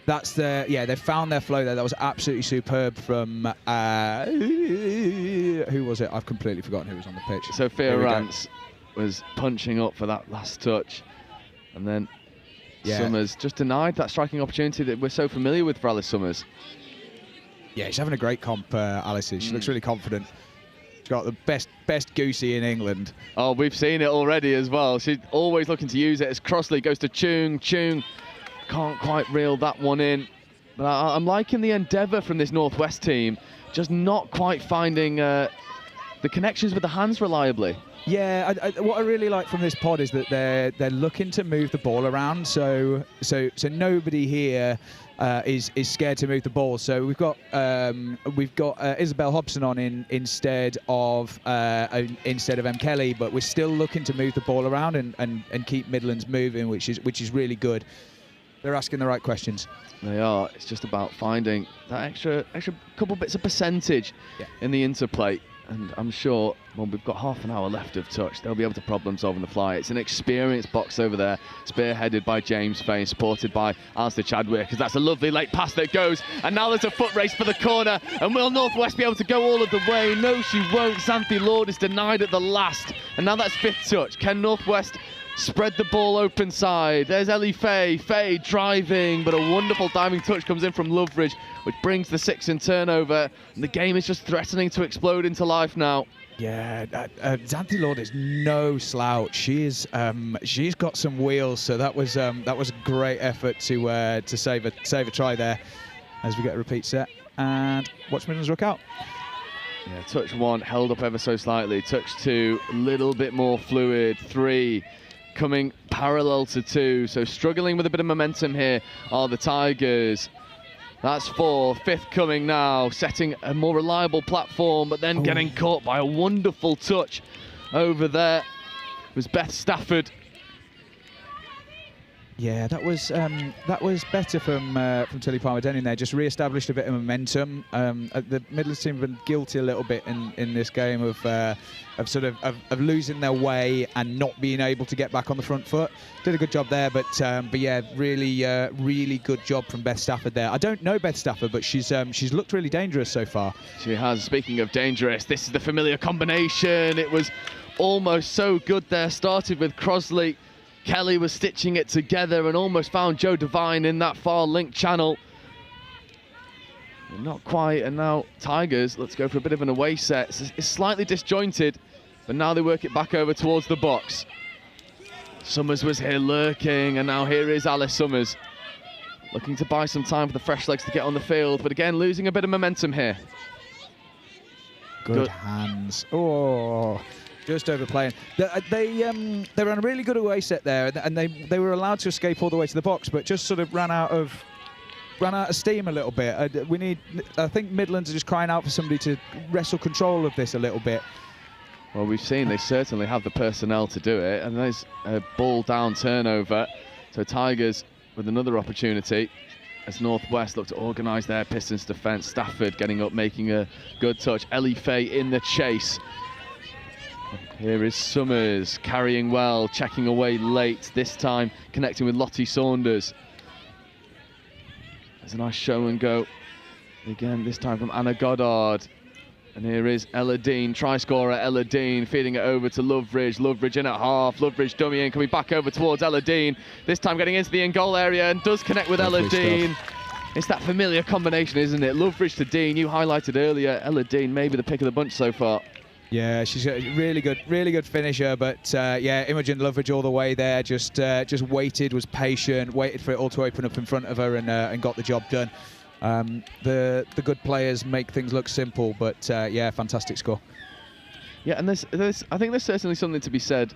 that's they found their flow there. That was absolutely superb from, who was it? I've completely forgotten who was on the pitch. Sophia Rance was punching up for that last touch, and then Summers just denied that striking opportunity that we're so familiar with for Alice Summers. Yeah, she's having a great comp, Alice is. She looks really confident. She's got the best goosey in England. Oh, we've seen it already as well. She's always looking to use it as Crossley goes to Chung. Chung can't quite reel that one in. But I'm liking the endeavour from this Northwest team, just not quite finding the connections with the hands reliably. Yeah, what I really like from this pod is that they're looking to move the ball around. So nobody here is scared to move the ball. So we've got Isabel Hobson on instead of M. Kelly, but we're still looking to move the ball around and keep Midlands moving, which is really good. They're asking the right questions. They are. It's just about finding that extra couple bits of percentage in the interplay. And I'm sure, well, we've got half an hour left of touch. They'll be able to problem solve on the fly. It's an experienced box over there, spearheaded by James Fay, supported by Alistair Chadwick, because that's a lovely late pass that goes. And now there's a foot race for the corner. And will Northwest be able to go all of the way? No, she won't. Xanthi Lord is denied at the last. And now that's 5th touch. Can Northwest spread the ball open side? There's Ellie Fay. Fay driving, but a wonderful diving touch comes in from Loveridge, which brings the 6 in turnover. And the game is just threatening to explode into life now. Yeah, Xanthi Lord is no slouch. She's got some wheels, so that was a great effort to save a try there. As we get a repeat set and watch Midlands rock out. Yeah, touch 1 held up ever so slightly. Touch 2 a little bit more fluid. 3 coming parallel to 2, so struggling with a bit of momentum here are the Tigers. That's 4, 5th coming now, setting a more reliable platform, but then getting caught by a wonderful touch over there. It was Beth Stafford. Yeah, that was better from Tilly Palmer-Denning there. Just re-established a bit of momentum. The Midlands team have been guilty a little bit in this game of losing their way and not being able to get back on the front foot. Did a good job there, but yeah, really good job from Beth Stafford there. I don't know Beth Stafford, but she's looked really dangerous so far. She has. Speaking of dangerous, this is the familiar combination. It was almost so good there. Started with Crossley. Kelly was stitching it together and almost found Joe Devine in that far link channel. Not quite, and now Tigers, let's go for a bit of an away set. It's slightly disjointed, but now they work it back over towards the box. Summers was here lurking, and now here is Alice Summers. Looking to buy some time for the fresh legs to get on the field, but again, losing a bit of momentum here. Good hands. Oh. Just overplaying. They were on a really good away set there, and they were allowed to escape all the way to the box, but just sort of ran out of steam a little bit. I think Midlands are just crying out for somebody to wrestle control of this a little bit. Well, we've seen they certainly have the personnel to do it, and there's a ball down turnover. So Tigers with another opportunity as Northwest look to organise their Pistons defence. Stafford getting up, making a good touch. Ellie Fay in the chase. Here is Summers, carrying well, checking away late, this time connecting with Lottie Saunders. There's a nice show and go. Again, this time from Anna Goddard. And here is Ella Dean, try scorer Ella Dean, feeding it over to Loveridge. Loveridge in at half, Loveridge dummying, coming back over towards Ella Dean. This time getting into the in-goal area and does connect with Ella Dean. It's that familiar combination, isn't it? Loveridge to Dean, you highlighted earlier. Ella Dean, maybe the pick of the bunch so far. Yeah, she's a really good finisher, but yeah, Imogen Loveridge all the way there, just waited, was patient, waited for it all to open up in front of her and got the job done. The good players make things look simple, but yeah, fantastic score. Yeah, and I think there's certainly something to be said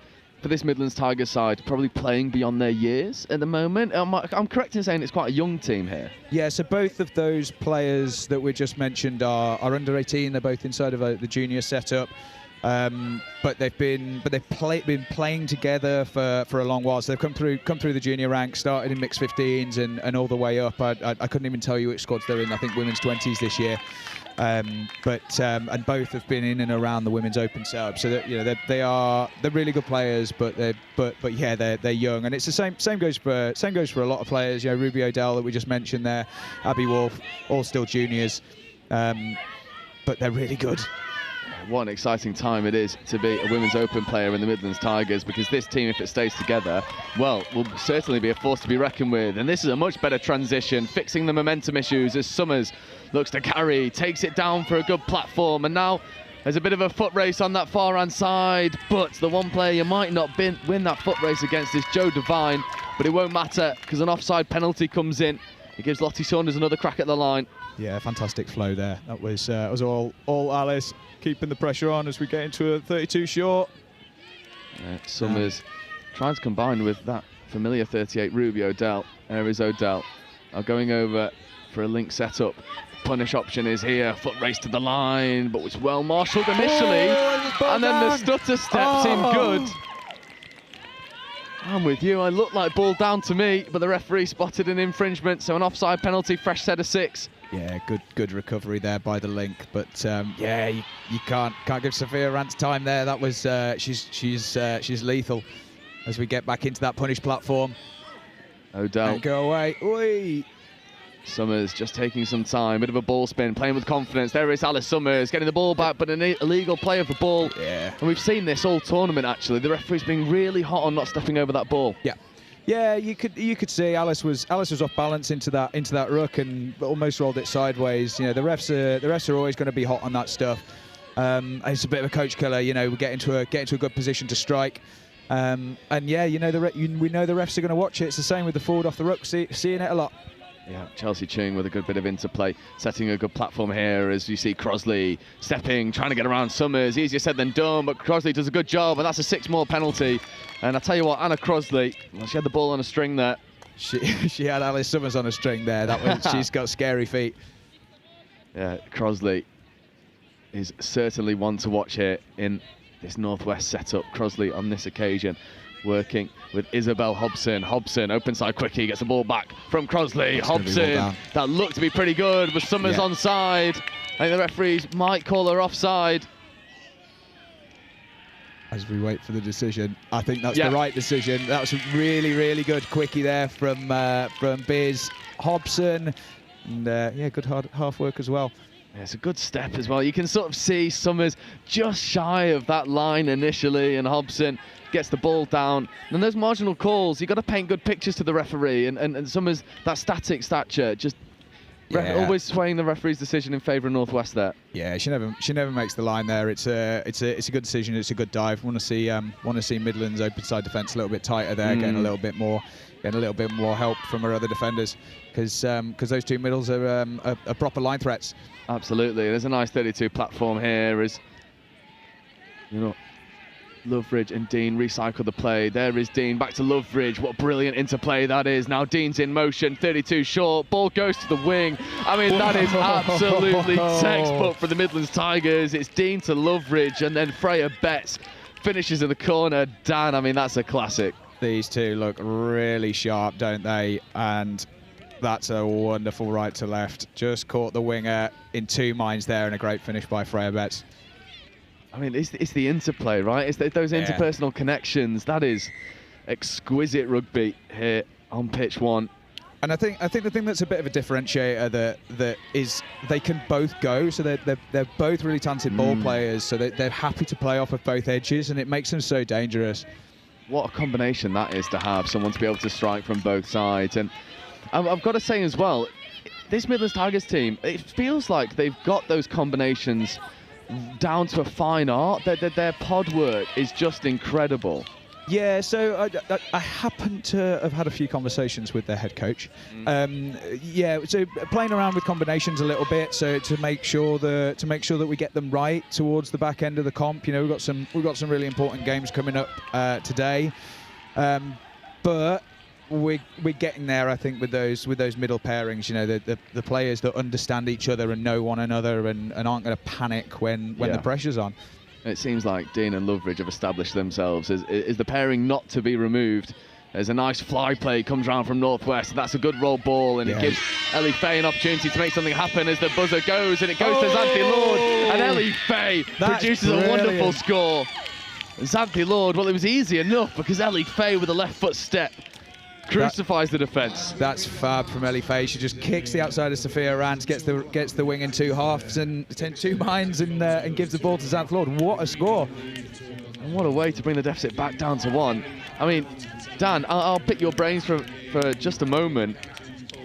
for this Midlands Tigers side, probably playing beyond their years at the moment. I'm correct in saying it's quite a young team here. Yeah, so both of those players that we just mentioned are under 18. They're both inside of the junior setup. But they've been playing together for a long while. So they've come through the junior ranks, started in mixed 15s and all the way up. I couldn't even tell you which squads they're in. I think women's 20s this year. And both have been in and around the women's open setup. So that, you know, they're really good players, but they're young, and it's the same goes for a lot of players. You know, Ruby O'Dell that we just mentioned there, Abby Wolf, all still juniors, but they're really good. What an exciting time it is to be a women's open player in the Midlands Tigers, because this team, if it stays together, well, will certainly be a force to be reckoned with. And this is a much better transition, fixing the momentum issues as Summers looks to carry, takes it down for a good platform, and now there's a bit of a foot race on that far-hand side, but the one player you might not win that foot race against is Joe Devine, but it won't matter because an offside penalty comes in. It gives Lottie Saunders another crack at the line. Yeah, fantastic flow there. That was all Alice keeping the pressure on as we get into a 32 short. Summers trying to combine with that familiar 38 Ruby O'Dell. There is O'Dell going over for a link setup. Punish option is here, foot race to the line, but was well marshalled initially, and then the stutter step seemed good. I'm with you, I looked like ball down to me, but the referee spotted an infringement, so an offside penalty, fresh set of 6. Yeah, good recovery there by the link, but yeah, you can't give Sophia Rance time there. That was she's lethal as we get back into that punish platform. O'Dell and go away. Oi. Summers just taking some time, bit of a ball spin, playing with confidence. There is Alice Summers getting the ball back, but an illegal play of the ball. Yeah. And we've seen this all tournament actually. The referee's being really hot on not stepping over that ball. Yeah. Yeah, you could see Alice was off balance into that ruck and almost rolled it sideways. You know, the refs are always going to be hot on that stuff. It's a bit of a coach killer. You know, we get into a good position to strike. And yeah, you know we know the refs are going to watch it. It's the same with the forward off the ruck, seeing it a lot. Yeah, Chelsea Chung with a good bit of interplay, setting a good platform here as you see Crosley stepping, trying to get around Summers. Easier said than done, but Crosley does a good job, and that's a 6 more penalty. And I tell you what, Anna Crosley, well, she had the ball on a string there. She had Alice Summers on a string there. That was, she's got scary feet. Yeah, Crosley is certainly one to watch here in this Northwest setup. Crosley on this occasion working with Isabel Hobson. Hobson, open side quickie, gets the ball back from Crosley. Hobson, that looked to be pretty good, but Summers onside. I think the referees might call her offside. As we wait for the decision, I think that's the right decision. That was a really, really good quickie there from Biz Hobson. And yeah, good hard half work as well. Yeah, it's a good step as well. You can sort of see Summers just shy of that line initially, and Hobson gets the ball down. And those marginal calls, you've got to paint good pictures to the referee, and Summers, that static stature, just always swaying the referee's decision in favour of Northwest there. Yeah, she never makes the line there. It's a good decision. It's a good dive. Want to see Midlands open side defence a little bit tighter there, getting a little bit more help from her other defenders, because those two middles are proper line threats. Absolutely. There's a nice 32 platform here as Loveridge and Dean recycle the play. There is Dean back to Loveridge. What brilliant interplay that is. Now Dean's in motion, 32 short, ball goes to the wing. I mean, that is absolutely textbook for the Midlands Tigers. It's Dean to Loveridge, and then Freya Betts finishes in the corner. Dan, I mean, that's a classic. These two look really sharp, don't they? And that's a wonderful right to left. Just caught the winger in 2 minds there, and a great finish by Freya Betts. I mean, it's the interplay, right? It's those interpersonal connections. That is exquisite rugby here on pitch 1. And I think the thing that's a bit of a differentiator that is they can both go. So they're both really talented ball players. So they're happy to play off of both edges, and it makes them so dangerous. What a combination that is to have someone to be able to strike from both sides. And I've got to say as well, this Midlands Tigers team, it feels like they've got those combinations down to a fine art. Their pod work is just incredible. Yeah, so I happen to have had a few conversations with their head coach. Yeah, so playing around with combinations a little bit, so to make sure that we get them right towards the back end of the comp. You know, we've got some really important games coming up today, but we're getting there, I think, with those middle pairings. You know, the players that understand each other and know one another and aren't going to panic when the pressure's on. It seems like Dean and Loveridge have established themselves as the pairing not to be removed. There's a nice fly play, comes round from Northwest. That's a good roll ball, and it gives Ellie Fay an opportunity to make something happen as the buzzer goes, and it goes to Xanthi Lord, and Ellie Fay produces a wonderful score. Xanthi Lord, well, it was easy enough because Ellie Fay with a left foot step crucifies the defence. That's fab from Ellie Fay. She just kicks the outside of Sophia Rance, gets the wing in two halves and two minds, and gives the ball to Xanthi Lord. What a score! And what a way to bring the deficit back down to 1. I mean, Dan, I'll pick your brains for just a moment.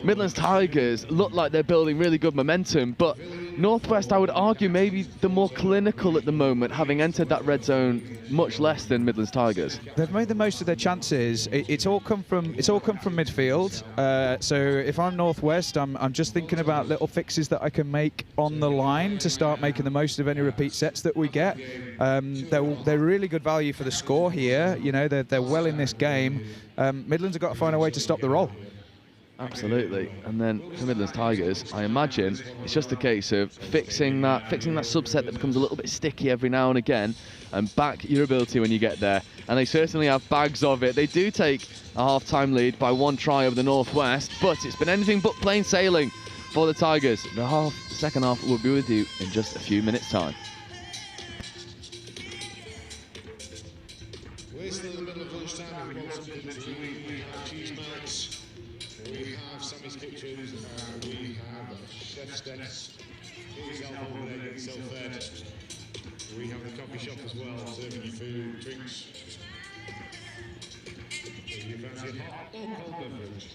Midlands Tigers look like they're building really good momentum, but Northwest, I would argue, maybe the more clinical at the moment, having entered that red zone much less than Midlands Tigers. They've made the most of their chances. It's all come from midfield. So if I'm Northwest, I'm just thinking about little fixes that I can make on the line to start making the most of any repeat sets that we get. They're really good value for the score here. You know, they're well in this game. Midlands have got to find a way to stop the roll. Absolutely. And then for Midlands Tigers, I imagine it's just a case of fixing that subset that becomes a little bit sticky every now and again, and back your ability when you get there. And they certainly have bags of it. They do take a half-time lead by 1 try over the Northwest, but it's been anything but plain sailing for the Tigers. The second half will be with you in just a few minutes' time. We're still in the middle of lunchtime. We've got something to eat. We have cheese melts. We have Sammy's Kitchens, and we have Chef's Desk. Get yourself over there, get yourself fed. We have the coffee shop as well, serving you food, drinks. If you fancy a hot or cold beverage.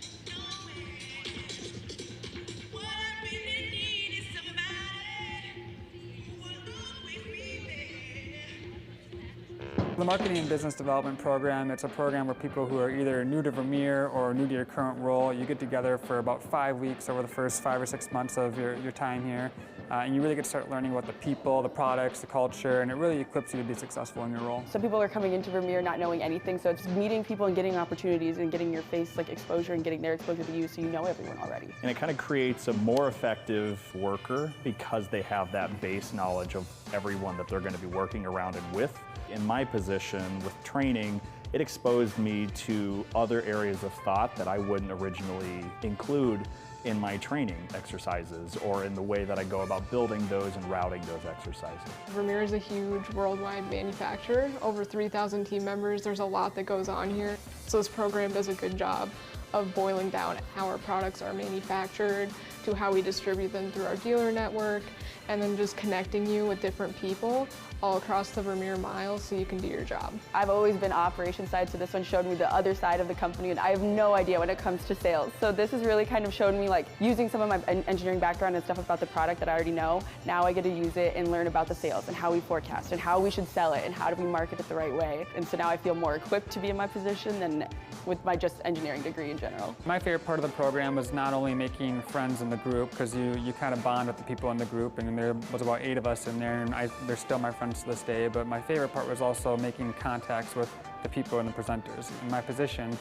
The Marketing and Business Development Program, it's a program where people who are either new to Vermeer or new to your current role, you get together for about 5 weeks over the first 5 or 6 months of your time here. And you really get to start learning about the people, the products, the culture, and it really equips you to be successful in your role. Some people are coming into Vermeer not knowing anything, so it's meeting people and getting opportunities and getting your face exposure and getting their exposure to you so you know everyone already. And it kind of creates a more effective worker because they have that base knowledge of everyone that they're going to be working around and with. In my position with training, it exposed me to other areas of thought that I wouldn't originally include in my training exercises or in the way that I go about building those and routing those exercises. Vermeer is a huge worldwide manufacturer, over 3,000 team members. There's a lot that goes on here. So this program does a good job of boiling down how our products are manufactured to how we distribute them through our dealer network, and then just connecting you with different people all across the Vermeer mile so you can do your job. I've always been operations side, so this one showed me the other side of the company, and I have no idea when it comes to sales. So this has really kind of showed me using some of my engineering background and stuff about the product that I already know. Now I get to use it and learn about the sales and how we forecast and how we should sell it and how do we market it the right way. And so now I feel more equipped to be in my position than with my just engineering degree in general. My favorite part of the program was not only making friends in the group, because you kind of bond with the people in the group, and there was about 8 of us in there, and they're still my friends to this day, but my favorite part was also making contacts with the people and the presenters. In my position,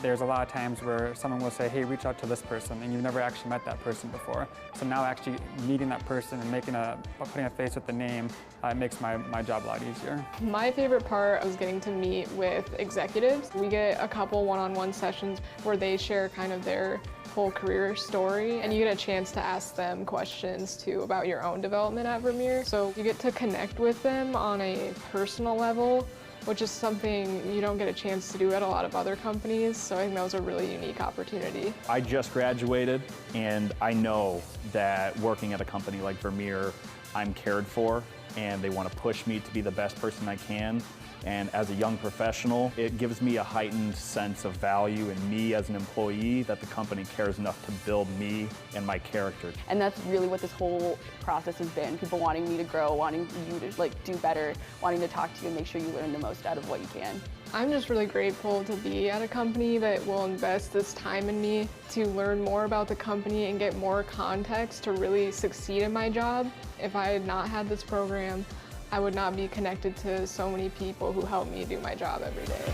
there's a lot of times where someone will say, hey, reach out to this person, and you've never actually met that person before. So now actually meeting that person and putting a face with the name, it makes my job a lot easier. My favorite part was getting to meet with executives. We get a couple one-on-one sessions where they share kind of their whole career story, and you get a chance to ask them questions too about your own development at Vermeer. So you get to connect with them on a personal level, which is something you don't get a chance to do at a lot of other companies. So I think that was a really unique opportunity. I just graduated, and I know that working at a company like Vermeer, I'm cared for, and they want to push me to be the best person I can. And as a young professional, it gives me a heightened sense of value in me as an employee, that the company cares enough to build me and my character. And that's really what this whole process has been. People wanting me to grow, wanting you to do better, wanting to talk to you and make sure you learn the most out of what you can. I'm just really grateful to be at a company that will invest this time in me to learn more about the company and get more context to really succeed in my job. If I had not had this program, I would not be connected to so many people who help me do my job every day.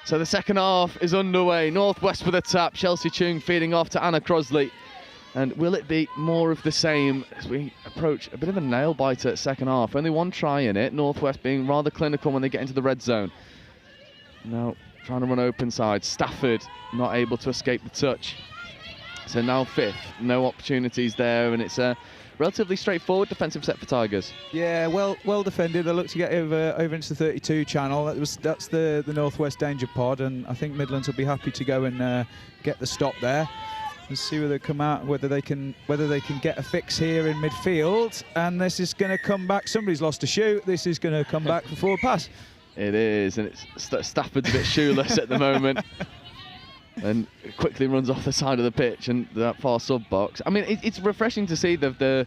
So the second half is underway. Northwest with a tap. Chelsea Chung feeding off to Anna Crosley. And will it be more of the same as we approach a bit of a nail biter at second half? Only one try in it. Northwest being rather clinical when they get into the red zone. Now trying to run open side. Stafford not able to escape the touch. So now fifth. No opportunities there, and it's a relatively straightforward defensive set for Tigers. Yeah, well defended. They look to get over into the 32 channel. That's the Northwest danger pod, and I think Midlands will be happy to go and get the stop there. Let's see whether they come out, whether they can get a fix here in midfield. And this is going to come back. Somebody's lost a shoe. This is going to come back for forward pass. It is, and it's Stafford's a bit shoeless at the moment. And quickly runs off the side of the pitch and that far sub box. I mean, it's refreshing to see the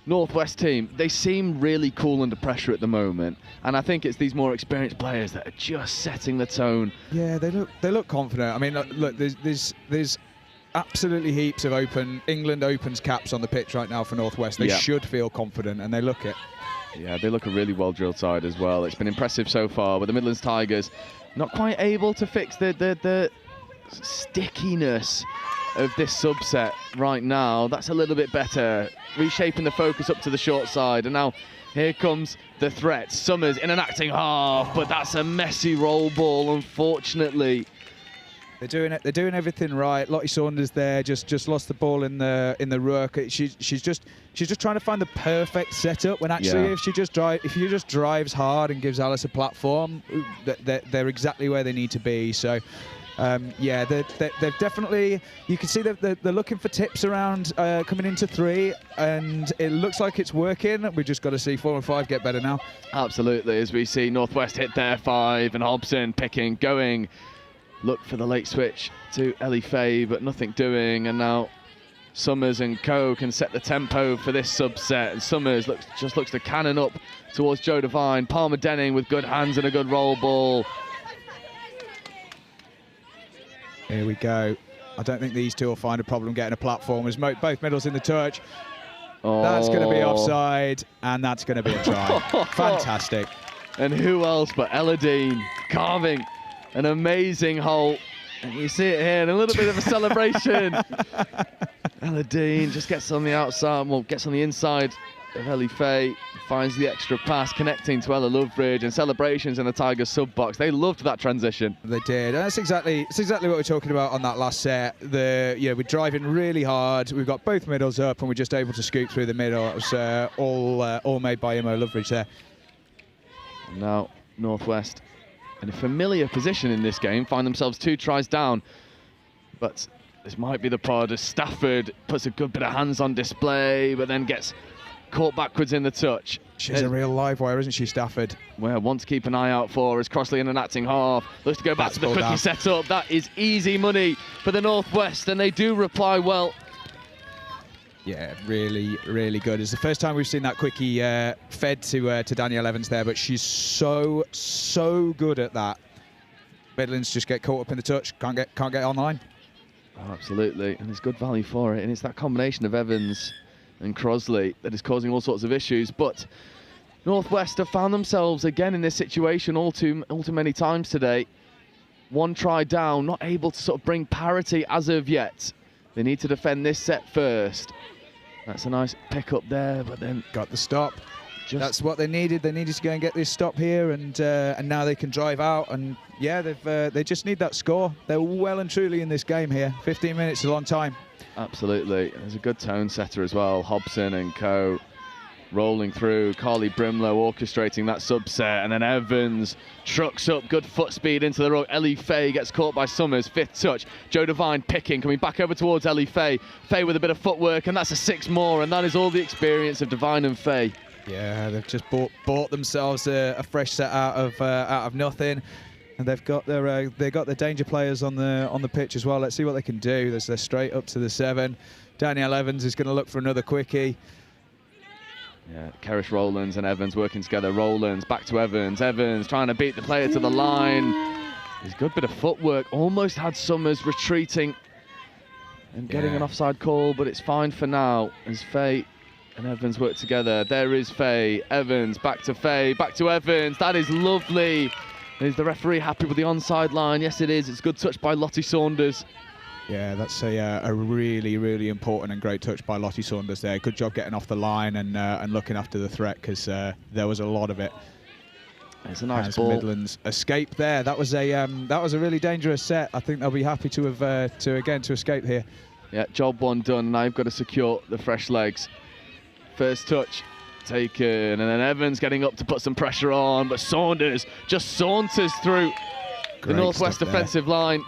Northwest team. They seem really cool under pressure at the moment, and I think it's these more experienced players that are just setting the tone. Yeah, they look confident. I mean, look, there's absolutely heaps of England Opens caps on the pitch right now for Northwest. They should feel confident, and they look it. Yeah, they look a really well-drilled side as well. It's been impressive so far, but the Midlands Tigers not quite able to fix the stickiness of this subset right now. That's a little bit better. Reshaping the focus up to the short side, and now here comes the threat. Summers in an acting half, but that's a messy roll ball, unfortunately. They're doing it. They're doing everything right. Lottie Saunders there just lost the ball in the ruck. She's just trying to find the perfect setup. When actually, if she just drives hard and gives Alice a platform, they're exactly where they need to be. So. Yeah, they've definitely, you can see that they're looking for tips around coming into 3, and it looks like it's working. We've just got to see 4 and 5 get better now. Absolutely, as we see Northwest hit their 5, and Hobson picking, going. Look for the late switch to Ellie Fay, but nothing doing, and now Summers and Co can set the tempo for this subset, and Summers just looks to cannon up towards Joe Devine. Palmer Denning with good hands and a good roll ball. Here we go. I don't think these two will find a problem getting a platform as both middles in the touch. Oh. That's going to be offside, and that's going to be a try. Fantastic. And who else but Ella Dean carving an amazing hole. And you see it here, and a little bit of a celebration. Ella Dean just gets on the outside, well, gets on the inside of Ellie Fay, finds the extra pass, connecting to Ella Lovebridge, and celebrations in the Tigers sub box. They loved that transition. They did. And that's exactly what we're talking about on that last set. We're driving really hard. We've got both middles up, and we're just able to scoop through the middle. It was all made by Emma Lovebridge there. Now Northwest in a familiar position in this game, find themselves 2 tries down, but this might be the pod as Stafford puts a good bit of hands on display, but then gets caught backwards in the touch. She's a real live wire, isn't she, Stafford? Well, one to keep an eye out for is Crossley in an acting half. Looks to go back to the quickie setup. That is easy money for the Northwest, and they do reply well. Yeah, really, really good. It's the first time we've seen that quickie fed to Danielle Evans there, but she's so good at that. Midlands just get caught up in the touch, can't get online. Oh, absolutely, and there's good value for it, and it's that combination of Evans and Crosley that is causing all sorts of issues. But Northwest have found themselves again in this situation all too many times today. 1 try down, not able to sort of bring parity as of yet. They need to defend this set first. That's a nice pick up there, but then got the stop. That's what they needed. They needed to go and get this stop here, and now they can drive out. And yeah, they just need that score. They're well and truly in this game here. 15 minutes is a long time. Absolutely. There's a good tone setter as well. Hobson and Co rolling through. Carly Brimlow orchestrating that subset, and then Evans trucks up, good foot speed into the ruck. Ellie Fay gets caught by Summers, 5th touch. Joe Devine picking, coming back over towards Ellie Fay. Fay with a bit of footwork, and that's a 6 more, and that is all the experience of Devine and Fay. Yeah, they've just bought themselves a fresh set out of nothing, and they've got their danger players on the pitch as well. Let's see what they can do. They're straight up to the 7. Danielle Evans is going to look for another quickie. Yeah, Kerrish Rowlands and Evans working together. Rowlands back to Evans. Evans trying to beat the player to the line. He's good bit of footwork. Almost had Summers retreating and getting an offside call, but it's fine for now as Fay and Evans work together. There is Fay. Evans back to Fay, back to Evans. That is lovely. Is the referee happy with the onside line? Yes, it is. It's a good touch by Lottie Saunders. Yeah, that's a really, really important and great touch by Lottie Saunders there. Good job getting off the line and looking after the threat, because there was a lot of it. It's a nice ball. Midlands escape there. That was a really dangerous set. I think they'll be happy to have to escape here. Yeah, job 1 done. Now you've got to secure the fresh legs. First touch taken, and then Evans getting up to put some pressure on, but Saunders just saunters through the Northwest defensive line.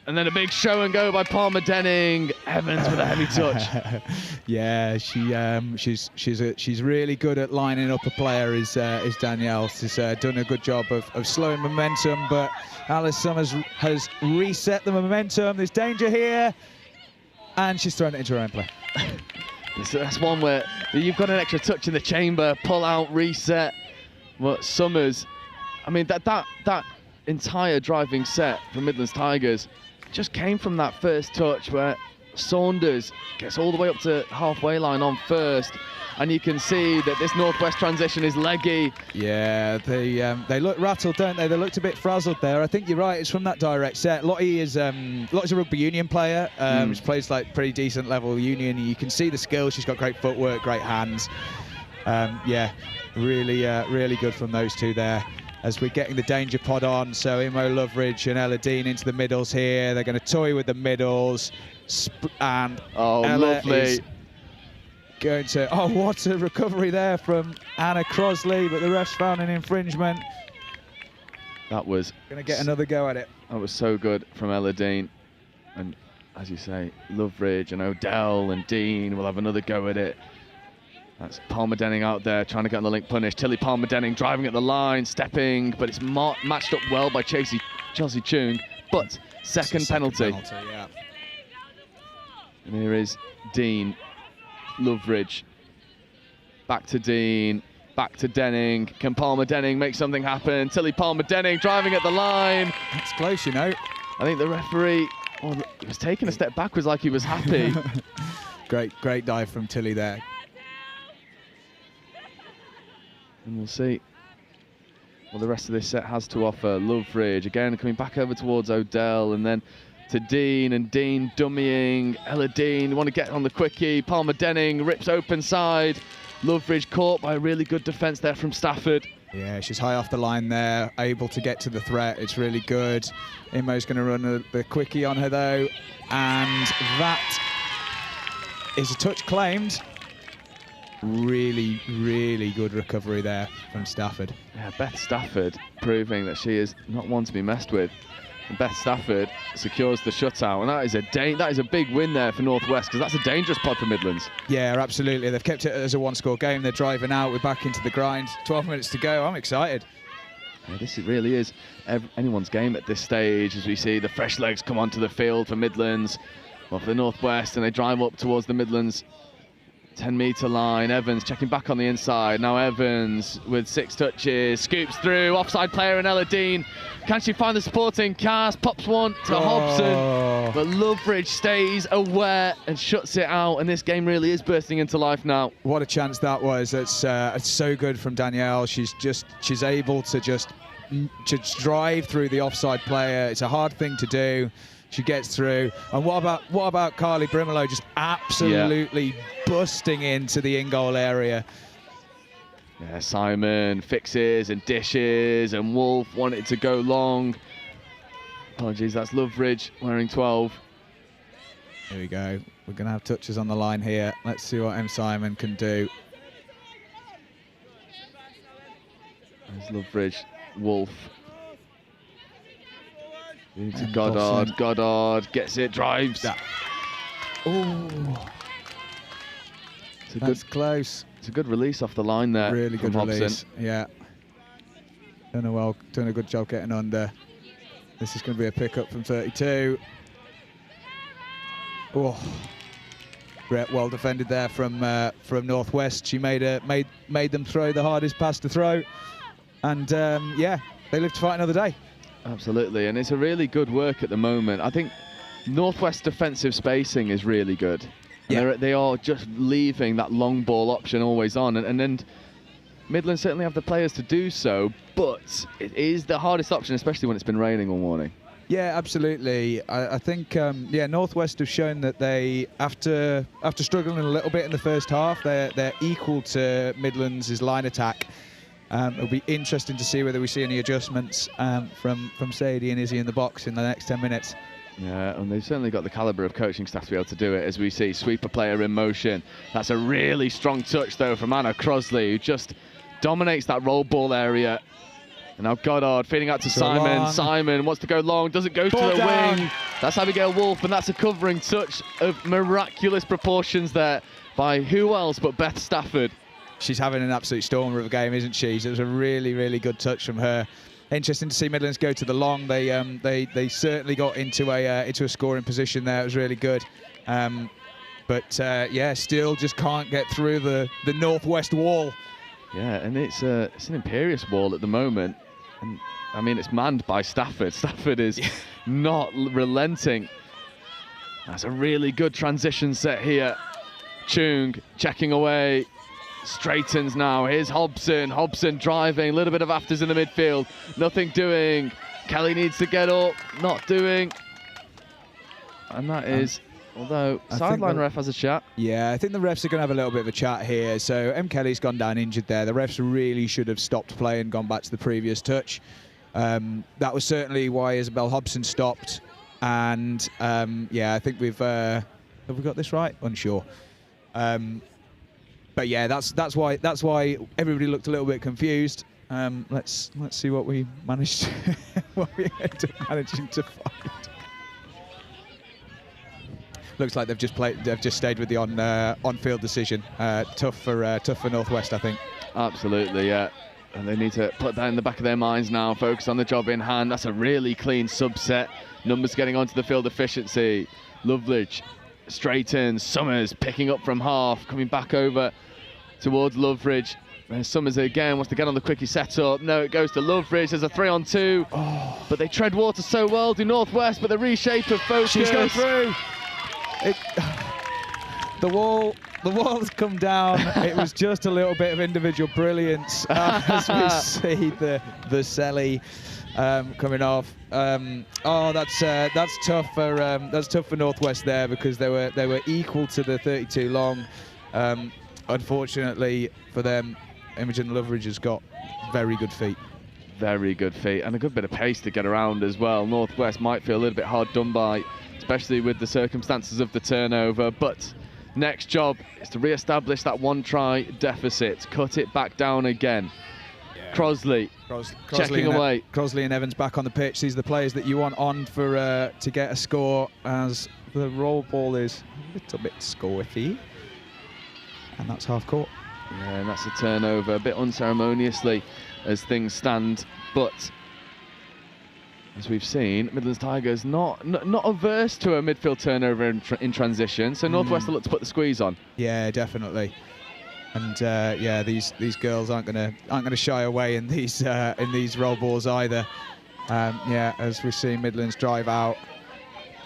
And then a big show and go by Palmer Denning. Evans with a heavy touch. Yeah, she's really good at lining up a player. Is Danielle? She's done a good job of slowing momentum, but Alice Summers has reset the momentum. There's danger here, and she's thrown it into her own play. So that's one where you've got an extra touch in the chamber, pull out, reset. But Summers, I mean that entire driving set from Midlands Tigers just came from that first touch where Saunders gets all the way up to halfway line on first, and you can see that this Northwest transition is leggy. Yeah, they look rattled, don't they? They looked a bit frazzled there. I think you're right. It's from that direct set. Lottie's a rugby union player. She plays like pretty decent level union. You can see the skill. She's got great footwork, great hands. Yeah, really good from those two there. As we're getting the danger pod on, so Imo Loveridge and Ella Dean into the middles here. They're going to toy with the middles, and Ella lovely. is going to. Oh, what a recovery there from Anna Crosley, but the refs found an infringement. That was going to get another go at it. That was so good from Ella Dean, and as you say, Loveridge and Odell and Dean will have another go at it. That's Palmer Denning out there trying to get on the link punish. Tilly Palmer Denning driving at the line, stepping, but it's matched up well by Chelsea Chung. But second penalty. Yeah. And here is Dean, Loveridge. Back to Dean, back to Denning. Can Palmer Denning make something happen? Tilly Palmer Denning driving at the line. That's close, you know. I think the referee was taking a step backwards like he was happy. Great dive from Tilly there. And we'll see what the rest of this set has to offer. Loveridge again coming back over towards Odell, and then to Dean, and Dean dummying. Ella Dean want to get on the quickie. Palmer Denning rips open side. Loveridge caught by a really good defence there from Stafford. Yeah, she's high off the line there, able to get to the threat. It's really good. Imo's going to run the quickie on her though, and that is a touch claimed. Really good recovery there from Stafford. Yeah, Beth Stafford proving that she is not one to be messed with. And Beth Stafford secures the shutout, and that is a big win there for Northwest, because that's a dangerous pod for Midlands. Yeah, absolutely. They've kept it as a one-score game. They're driving out. We're back into the grind. 12 minutes to go. I'm excited. Yeah, this really is anyone's game at this stage, as we see the fresh legs come onto the field for Midlands. Well, for the Northwest, and they drive up towards the Midlands 10-metre line. Evans checking back on the inside. Now Evans with 6 touches, scoops through, offside player and Ella Dean. Can she find the supporting cast? Pops one to Hobson, but Loveridge stays aware and shuts it out, and this game really is bursting into life now. What a chance that was. It's so good from Danielle. She's able to just drive through the offside player. It's a hard thing to do. She gets through. And what about Carly Brimlow just absolutely busting into the in-goal area? Yeah, Simon fixes and dishes, and Wolf wanted to go long. Apologies, that's Loveridge wearing 12. Here we go. We're going to have touches on the line here. Let's see what M. Simon can do. There's Loveridge, Wolf. Into And Goddard. Dawson. Goddard gets it, drives. Oh, that's close. It's a good release off the line there. Really from good Hobson. release. Yeah. Doing a good job getting under. This is going to be a pickup from 32. Oh, well defended there from Northwest. She made them throw the hardest pass to throw, and yeah, they live to fight another day. Absolutely, and it's a really good work at the moment. I think Northwest defensive spacing is really good. Yeah. They are just leaving that long ball option always on, and then Midlands certainly have the players to do so, but it is the hardest option, especially when it's been raining all morning. Yeah, absolutely. I think yeah, Northwest have shown that they, after struggling a little bit in the first half, they're equal to Midlands' line attack. It'll be interesting to see whether we see any adjustments from Sadie and Izzy in the box in the next 10 minutes. Yeah, and they've certainly got the calibre of coaching staff to be able to do it, as we see sweeper player in motion. That's a really strong touch, though, from Anna Crosley, who just dominates that roll ball area. And now Goddard feeding out to Simon. Long. Simon wants to go long, doesn't go Ball to the down. wing. That's Abigail Wolf, and that's a covering touch of miraculous proportions there by who else but Beth Stafford. She's having an absolute stormer of a game, isn't she? So it was a really, really good touch from her. Interesting to see Midlands go to the long. They certainly got into a scoring position there. It was really good. But yeah, still just can't get through the Northwest wall. Yeah, and it's an imperious wall at the moment. And I mean, it's manned by Stafford. Stafford is not relenting. That's a really good transition set here. Chung checking away. Straightens now. Here's Hobson. Hobson driving. A little bit of afters in the midfield. Nothing doing. Kelly needs to get up. Not doing. And that is, although sideline ref has a chat. Yeah, I think the refs are going to have a little bit of a chat here. So M. Kelly's gone down injured there. The refs really should have stopped play and gone back to the previous touch. That was certainly why Isabel Hobson stopped. And yeah, I think have we got this right? Unsure. But yeah, that's why everybody looked a little bit confused. Let's see what we managed, what we ended up managing to find. Looks like they've just stayed with the on-field decision. Tough for Northwest, I think. Absolutely, yeah. And they need to put that in the back of their minds now. Focus on the job in hand. That's a really clean subset. Numbers getting onto the field efficiency. Loveridge straightens. Summers picking up from half, coming back over towards Loveridge. And Summers again wants to get on the quickie setup. No, it goes to Loveridge. There's a 3-on-2. Oh. But they tread water so well, do Northwest, but the reshape of focus. She's going through. The wall's come down. It was just a little bit of individual brilliance as we see the Selly coming off. Oh, that's tough for Northwest there, because they were equal to the 32 long. Unfortunately for them, Imogen Loveridge has got very good feet. Very good feet and a good bit of pace to get around as well. Northwest might feel a little bit hard done by, especially with the circumstances of the turnover, but next job is to re-establish that one try deficit, cut it back down again. Yeah. Crosley checking away. Crosley and Evans back on the pitch. These are the players that you want on for to get a score, as the roll ball is a little bit scorchy. And that's half court. Yeah, and that's a turnover, a bit unceremoniously as things stand, but as we've seen, Midlands Tigers not averse to a midfield turnover in transition, so Northwest will look to put the squeeze on. Yeah, definitely. And yeah, these girls aren't gonna shy away in these roll balls either. Yeah, as we see Midlands drive out,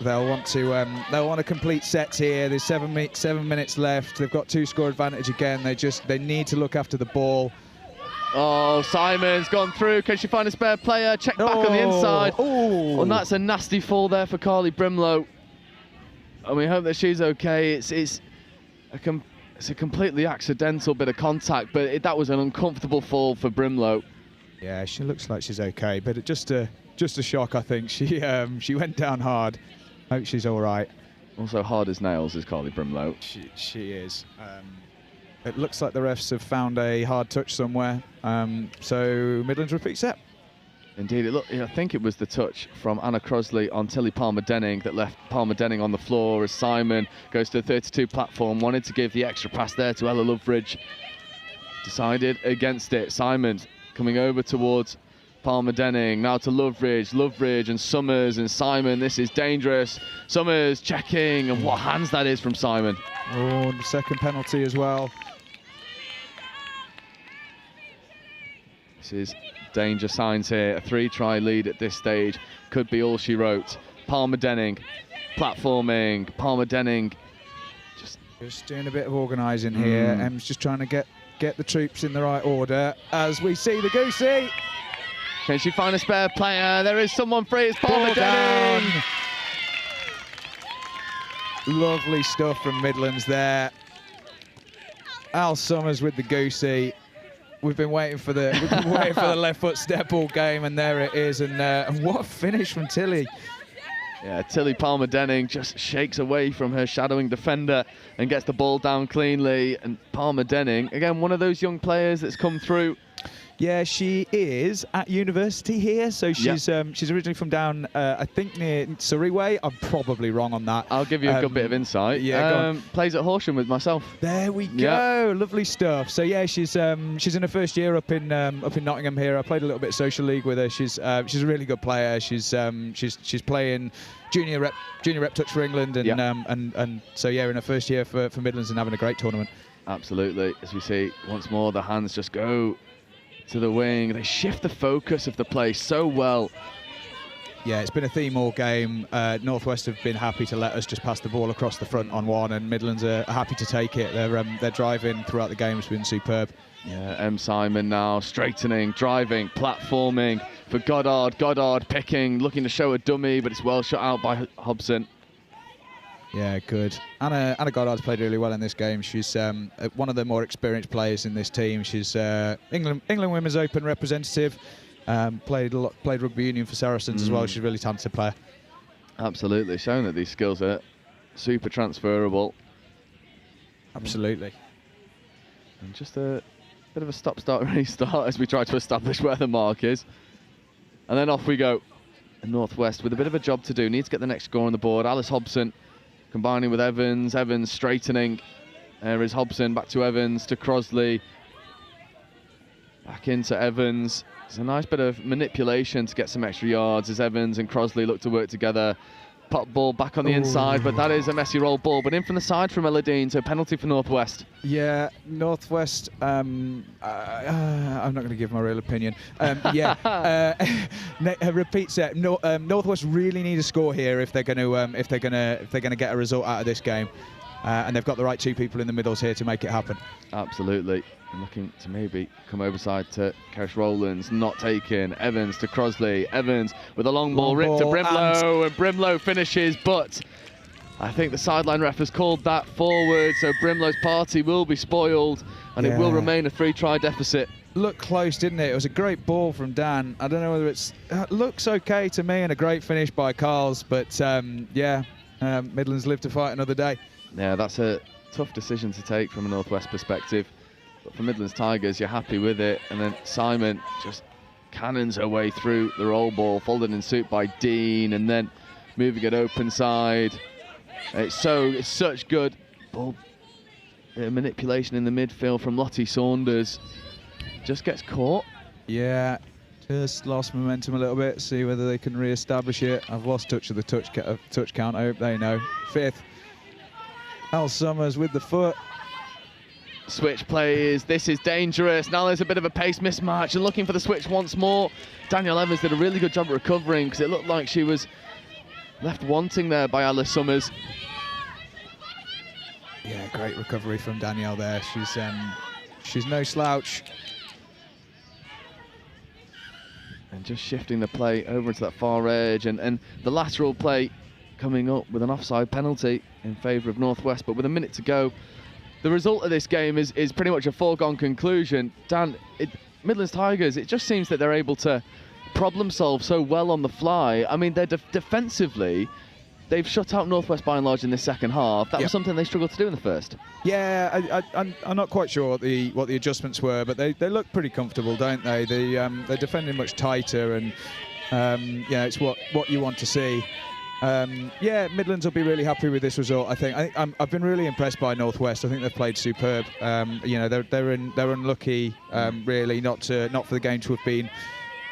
they'll want to complete sets here. There's 7 minutes left. They've got 2-score advantage again. They need to look after the ball. Oh, Simon's gone through. Can she find a spare player? Check back on the inside. Oh, and that's a nasty fall there for Carly Brimlow. And we hope that she's okay. It's a completely accidental bit of contact, but that was an uncomfortable fall for Brimlow. Yeah, she looks like she's okay, but just a shock, I think. She went down hard. Hope she's all right. Also hard as nails is Carly Brimlow. She is. It looks like the refs have found a hard touch somewhere. So Midlands repeat set. Indeed, I think it was the touch from Anna Crosley on Tilly Palmer-Denning that left Palmer-Denning on the floor as Simon goes to the 32 platform. Wanted to give the extra pass there to Ella Loveridge. Decided against it. Simon coming over towards Palmer-Denning, now to Loveridge and Summers and Simon. This is dangerous. Summers checking, and what hands that is from Simon. Oh, the second penalty as well. This is danger signs here. A 3-try lead at this stage could be all she wrote. Palmer-Denning platforming. Palmer-Denning just doing a bit of organising here. Em's just trying to get the troops in the right order as we see the goosey. Can she find a spare player? There is someone free. It's Palmer-Denning. Lovely stuff from Midlands there. Al Summers with the goosey. We've been waiting for the left foot step all game, and there it is. And what a finish from Tilly. Yeah, Tilly Palmer-Denning just shakes away from her shadowing defender and gets the ball down cleanly. And Palmer-Denning, again, one of those young players that's come through. Yeah, she is at university here, so she's originally from down, I think, near Surrey way. I'm probably wrong on that. I'll give you a good bit of insight. Yeah, plays at Horsham with myself. There we go. Lovely stuff. So yeah, she's in her first year up in Nottingham here. I played a little bit of social league with her. She's a really good player. She's playing junior rep touch for England, and so yeah, in her first year for Midlands and having a great tournament. Absolutely. As we see once more, the hands just go to the wing. They shift the focus of the play so well. Yeah, it's been a theme all game. Northwest have been happy to let us just pass the ball across the front on one, and Midlands are happy to take it. Their driving throughout the game has been superb. Yeah, M. Simon now straightening, driving, platforming for Goddard. Goddard picking, looking to show a dummy, but it's well shot out by Hobson. Yeah, good. Anna Goddard's played really well in this game. She's one of the more experienced players in this team. She's England Women's Open representative. Played rugby union for Saracens as well. She's a really talented player. Absolutely, showing that these skills are super transferable. Absolutely. And just a bit of a stop-start restart as we try to establish where the mark is. And then off we go. Northwest with a bit of a job to do. Needs to get the next score on the board. Alice Hobson combining with Evans. Evans straightening. There is Hobson, back to Evans, to Crosley. Back into Evans. It's a nice bit of manipulation to get some extra yards as Evans and Crosley look to work together. Pop ball back on the inside, but that is a messy roll ball. But in from the side from Eladine, so penalty for Northwest. Yeah, Northwest. I'm not going to give my real opinion. Repeat set. Northwest really need a score here if they're going to get a result out of this game, and they've got the right two people in the middles here to make it happen. Absolutely. And looking to maybe come overside to Kesh Rowlands, not taken. Evans to Crosley. Evans with a long ball ripped to Brimlow, and Brimlow finishes, but I think the sideline ref has called that forward, so Brimlow's party will be spoiled, and it will remain a 3-try deficit. Looked close, didn't it? It was a great ball from Dan. I don't know whether it looks okay to me, and a great finish by Carls, but Midlands live to fight another day. Yeah, that's a tough decision to take from a Northwest perspective. But for Midlands Tigers, you're happy with it. And then Simon just cannons her way through the roll ball, folded in suit by Dean, and then moving it open side. It's such good ball manipulation in the midfield from Lottie Saunders. Just gets caught. Yeah, just lost momentum a little bit. See whether they can re-establish it. I've lost touch of the touch count. I hope they know. 5th. Al Summers with the foot. Switch plays. This is dangerous. Now there's a bit of a pace mismatch and looking for the switch once more. Danielle Evans did a really good job of recovering because it looked like she was left wanting there by Alice Summers. Yeah, great recovery from Danielle there. She's no slouch. And just shifting the play over into that far edge, and the lateral play coming up with an offside penalty in favour of Northwest, but with a minute to go. The result of this game is pretty much a foregone conclusion. Dan, Midlands Tigers, it just seems that they're able to problem solve so well on the fly. I mean, they're defensively, they've shut out Northwest by and large in the second half. That Yep. was something they struggled to do in the first. Yeah, I'm not quite sure what the adjustments were, but they look pretty comfortable, don't they? They're defending much tighter, and yeah, it's what you want to see. Yeah, Midlands will be really happy with this result. I think I've been really impressed by Northwest. I think they've played superb. You know, they're unlucky, really, not for the game to have been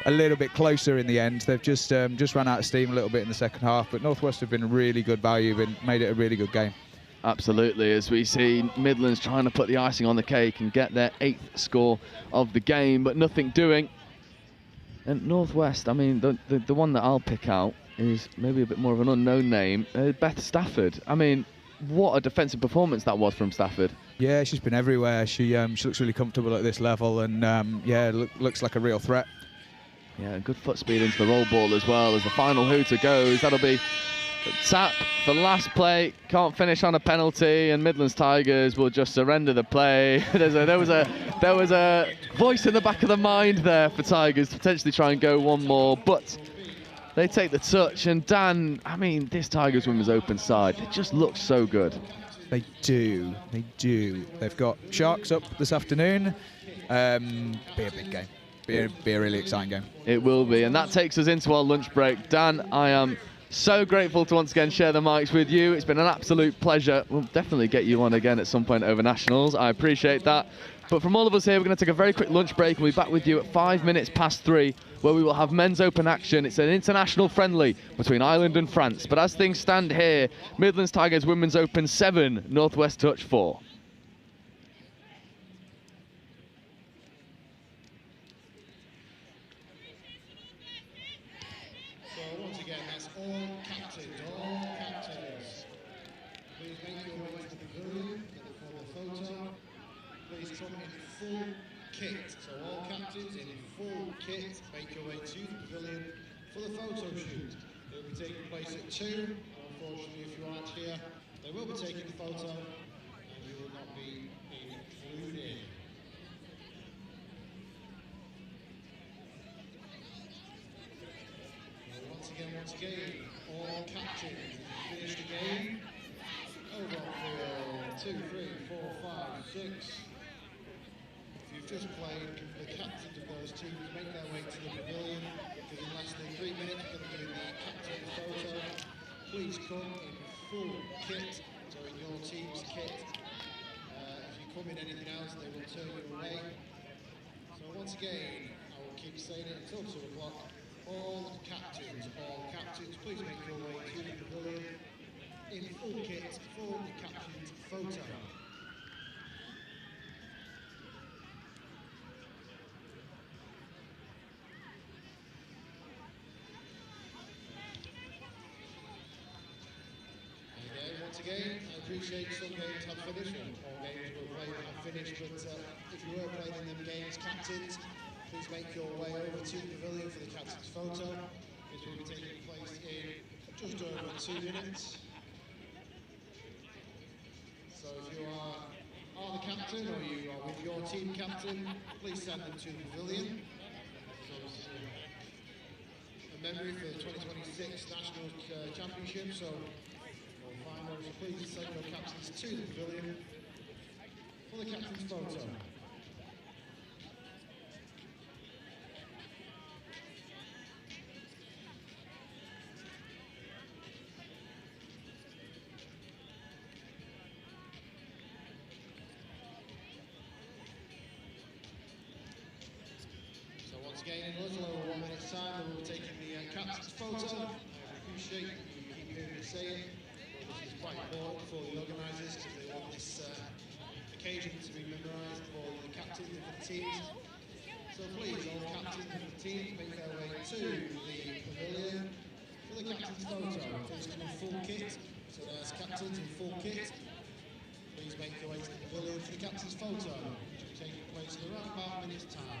a little bit closer in the end. They've just run out of steam a little bit in the second half, but Northwest have been really good value and made it a really good game. Absolutely, as we see Midlands trying to put the icing on the cake and get their 8th score of the game, but nothing doing. And Northwest, I mean, the one that I'll pick out is maybe a bit more of an unknown name, Beth Stafford. I mean, what a defensive performance that was from Stafford. Yeah, she's been everywhere. She looks really comfortable at this level, and yeah, looks like a real threat. Yeah, good foot speed into the roll ball as well. As the final hooter goes, that'll be tap for last play. Can't finish on a penalty, and Midlands Tigers will just surrender the play. There was a voice in the back of the mind there for Tigers to potentially try and go one more, but they take the touch. And Dan, I mean, this Tigers women's open side, it just looks so good. They do. They've got Sharks up this afternoon. Be a big game. Be a really exciting game. It will be, and that takes us into our lunch break. Dan, I am so grateful to once again share the mics with you. It's been an absolute pleasure. We'll definitely get you on again at some point over Nationals. I appreciate that. But from all of us here, we're going to take a very quick lunch break, and we'll be back with you at 3:05, where we will have men's open action. It's an international friendly between Ireland and France. But as things stand here, Midlands Tigers Women's Open 7, Northwest Touch 4. So all captains in full kit make your way to the pavilion for the photo shoot. It will be taking place at 2. Unfortunately, if you aren't here, they will be taking the photo and you will not be included. Once again, all captains finish the game. Over on field 2, 3, 4, 5, 6. You've just played, the captains of those teams make their way to the pavilion, because in less than 3 minutes we're going to do the captain's photo. Please come in full kit, so in your team's kit. If you come in anything else, they will turn you away. So once again, I will keep saying it until 2 o'clock. All captains, please make your way to the pavilion in full kit for the captain's photo. Once again, I appreciate some games have finished, and all games were played have finished, but if you were playing in them games, captains, please make your way over to the pavilion for the captain's photo. This will be taking place in just over 2 minutes. So if you are the captain, or you are with your team captain, please send them to the pavilion. A memory for the 2026 National Championship, so please send your captains to the pavilion for the captain's photo. So once again, in a little over 1 minute's time, we will be taking the captain's photo. I appreciate you keep hearing me say it. This is quite important for the organisers, because they want this occasion to be memorised for the captains of the teams. So please, all captains of the teams make their way to the pavilion for the captain's photo. Please come in full kit. So there's captains in full kit. Please make your way to the pavilion for the captain's photo, which will be taking place in around about a minute's time.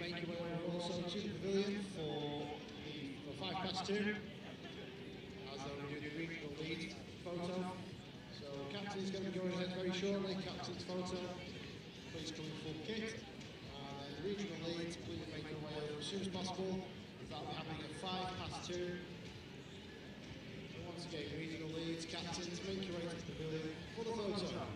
make your way over also to the pavilion for 2:05, as though we do the regional lead photo. So captain is going to be going ahead very shortly. Captain's photo, please come in full kit. And then regional leads, please make your way over as soon as possible. That'll be happening at 2:05. So once again, regional leads, captains, make your way to the pavilion for the photo.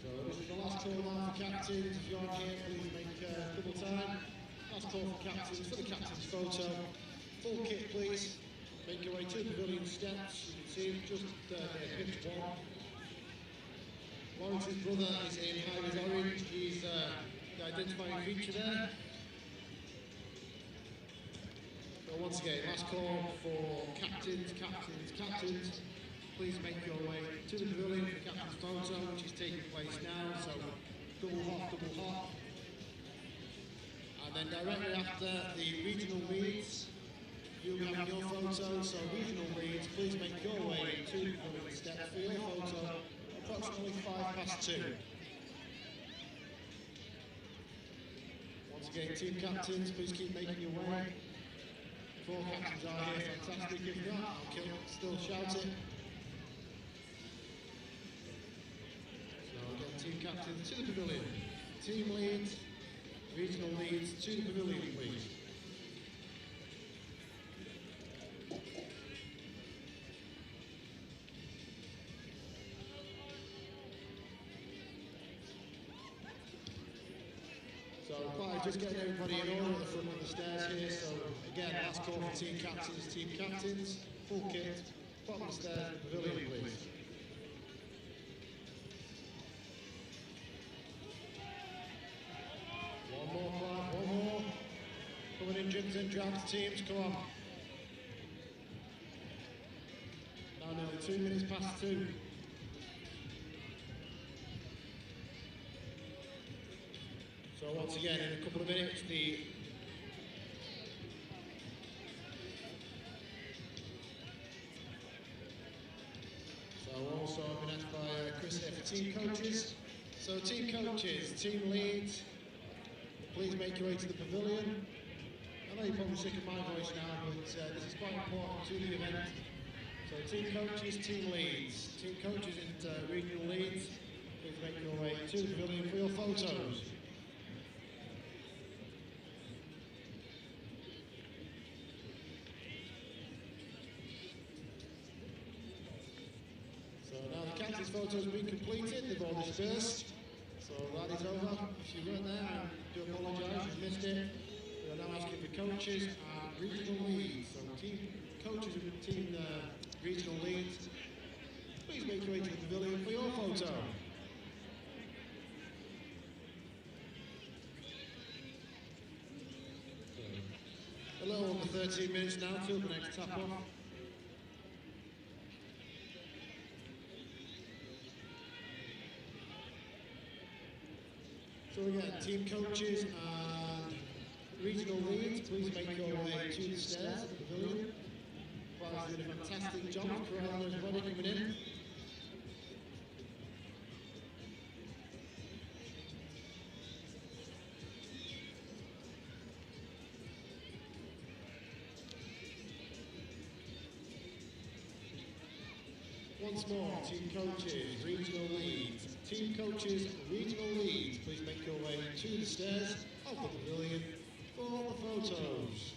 So this is the last call now for captains. If you're here, please make double time. Last call for captains, for the captain's photo. Full kit, please. Make your way to the pavilion steps. You can see him just pitch one. Lawrence's brother is in high with orange. He's the identifying feature there. So once again, last call for captains, captains, captains. Please make your way to the pavilion for the captain's photo, which is taking place now. So double hop, double hop. And then directly after the regional leads, you'll be having your photo. So regional leads, please make your way to the pavilion steps for your photo. Approximately 2:05. Once again, team captains, please keep making your way. 4 captains are here, fantastic. If not, okay, still shout it. So again, team captains to the pavilion. Team leads, regional leads to the pavilion, please. So by just getting everybody in order at the front of the stairs here. So again, last call for team captains, full kit, bottom of the stairs, pavilion, please. One more clap, one more. Coming in, gyms and drags teams, come on. Now nearly 2 minutes past 2. So once again, in a couple of minutes, So also been asked by Chris here for team coaches. So team coaches, team leads, please make your way to the pavilion. I know you're probably sick of my voice now, but this is quite important to the event. So team coaches, team leads. Team coaches and regional leads, please make your way to the pavilion for your photos. So now the captain's photos have been completed, they've all dispersed. So that is over. If you weren't there, I do apologise, you've missed it. We are now asking for coaches and regional leads. So team coaches and team regional leads, please make your way to the pavilion for your photo. A little over 13 minutes now till the next tap off. So again, team coaches and regional leads, please make your way to the stairs at the pavilion. Players did a fantastic job corralling everybody coming in. Once more, team coaches, regional leads. Team coaches, regional leads, please make your way to the stairs of the pavilion for the photos.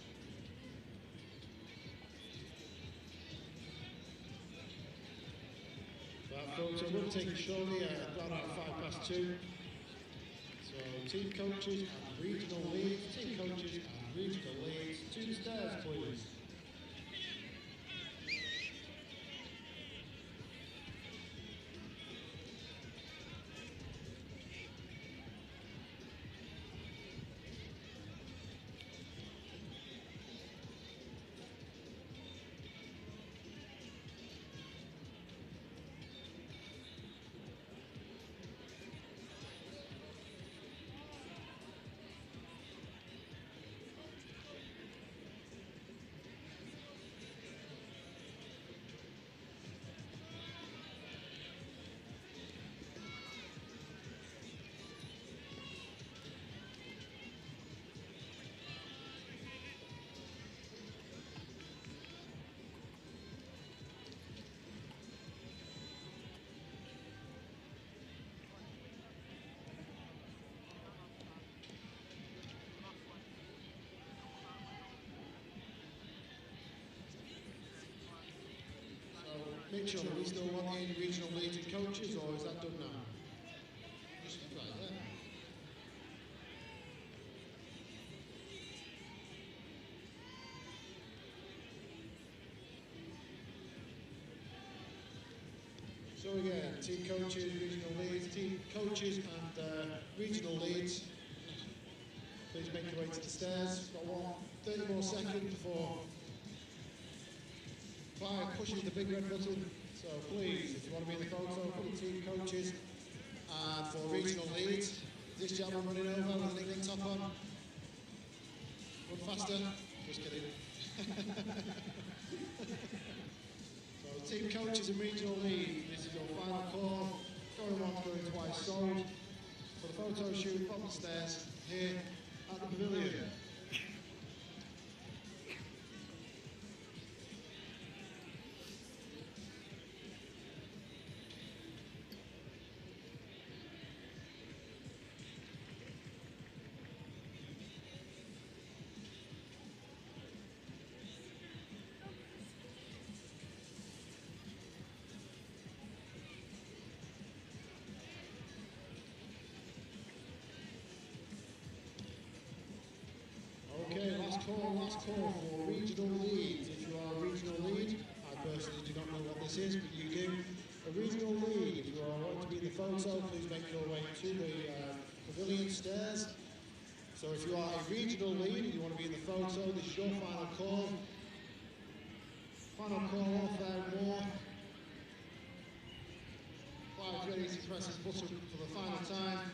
That photo will take shortly around 2:05. So team coaches and regional leads, team coaches and regional leads to the stairs, please. Mitchell, are we still wanting regional leads and coaches, or is that done now? Just right there. So again, team coaches, regional leads, team coaches and regional leads. Please make your way to the stairs. Got 30 more seconds before Clive pushes the big red button. So please, if you want to be in the photo, for the team coaches and for regional leads. This gentleman running over with an England top on. Run faster. Just kidding. So team coaches and regional leads, this is your final call. Going once, going twice sold. For the photo shoot from the stairs here at the pavilion. Okay, last call for regional leads. If you are a regional lead, I personally do not know what this is, but you do. A regional lead, if you are wanting to be in the photo, please make your way to the pavilion stairs. So if you are a regional lead and you want to be in the photo, this is your final call. Final call off there, more. Clive's ready to press his button for the final time.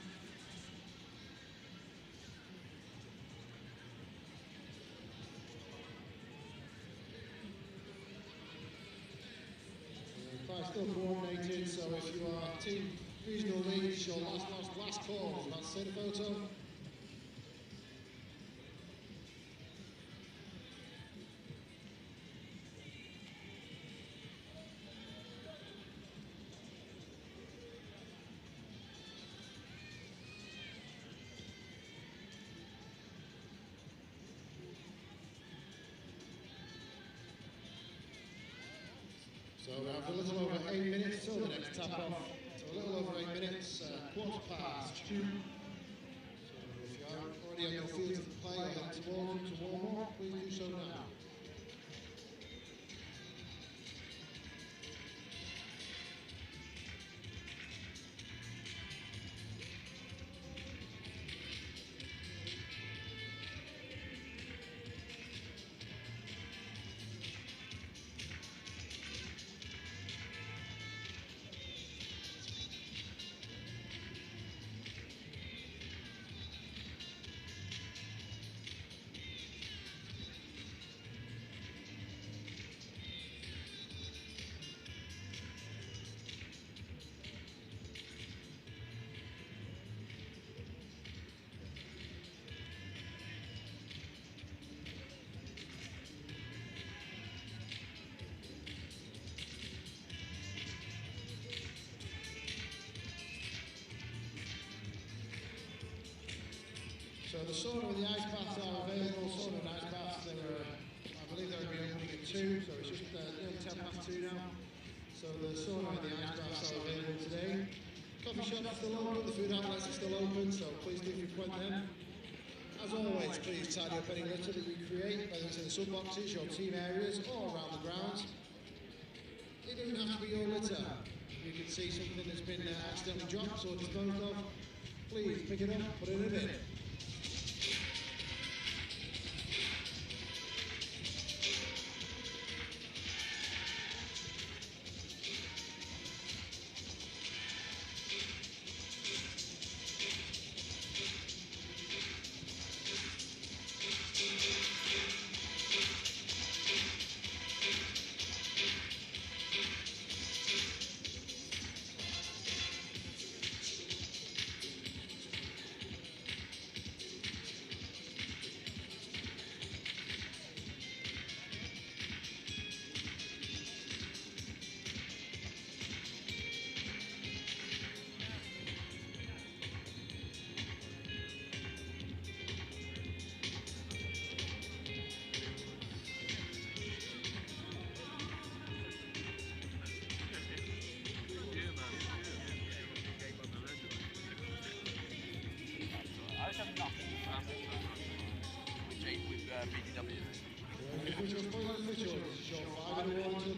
Still coordinated, so if you are team regional leads, your last call is about to say the photo. So we have a little over 8 minutes till the next tap off. So a little over 8 minutes, quarter past 2. So if you aren't already on your field of play or heading towards them to warm up, please do so now. So the sauna and the ice baths are available. Sauna and ice baths, I believe they'll be opening at 2, so it's just nearly 10 past 2 now. So the sauna and the ice baths are available today. Coffee shops are still open, the food outlets are still open, so please do frequent them. As always, please tidy up any litter that you create, whether it's in the sub boxes, your team areas, or around the grounds. It doesn't have to be your litter. You can see something that's been accidentally dropped or disposed of. Please pick it up, put it in a bin.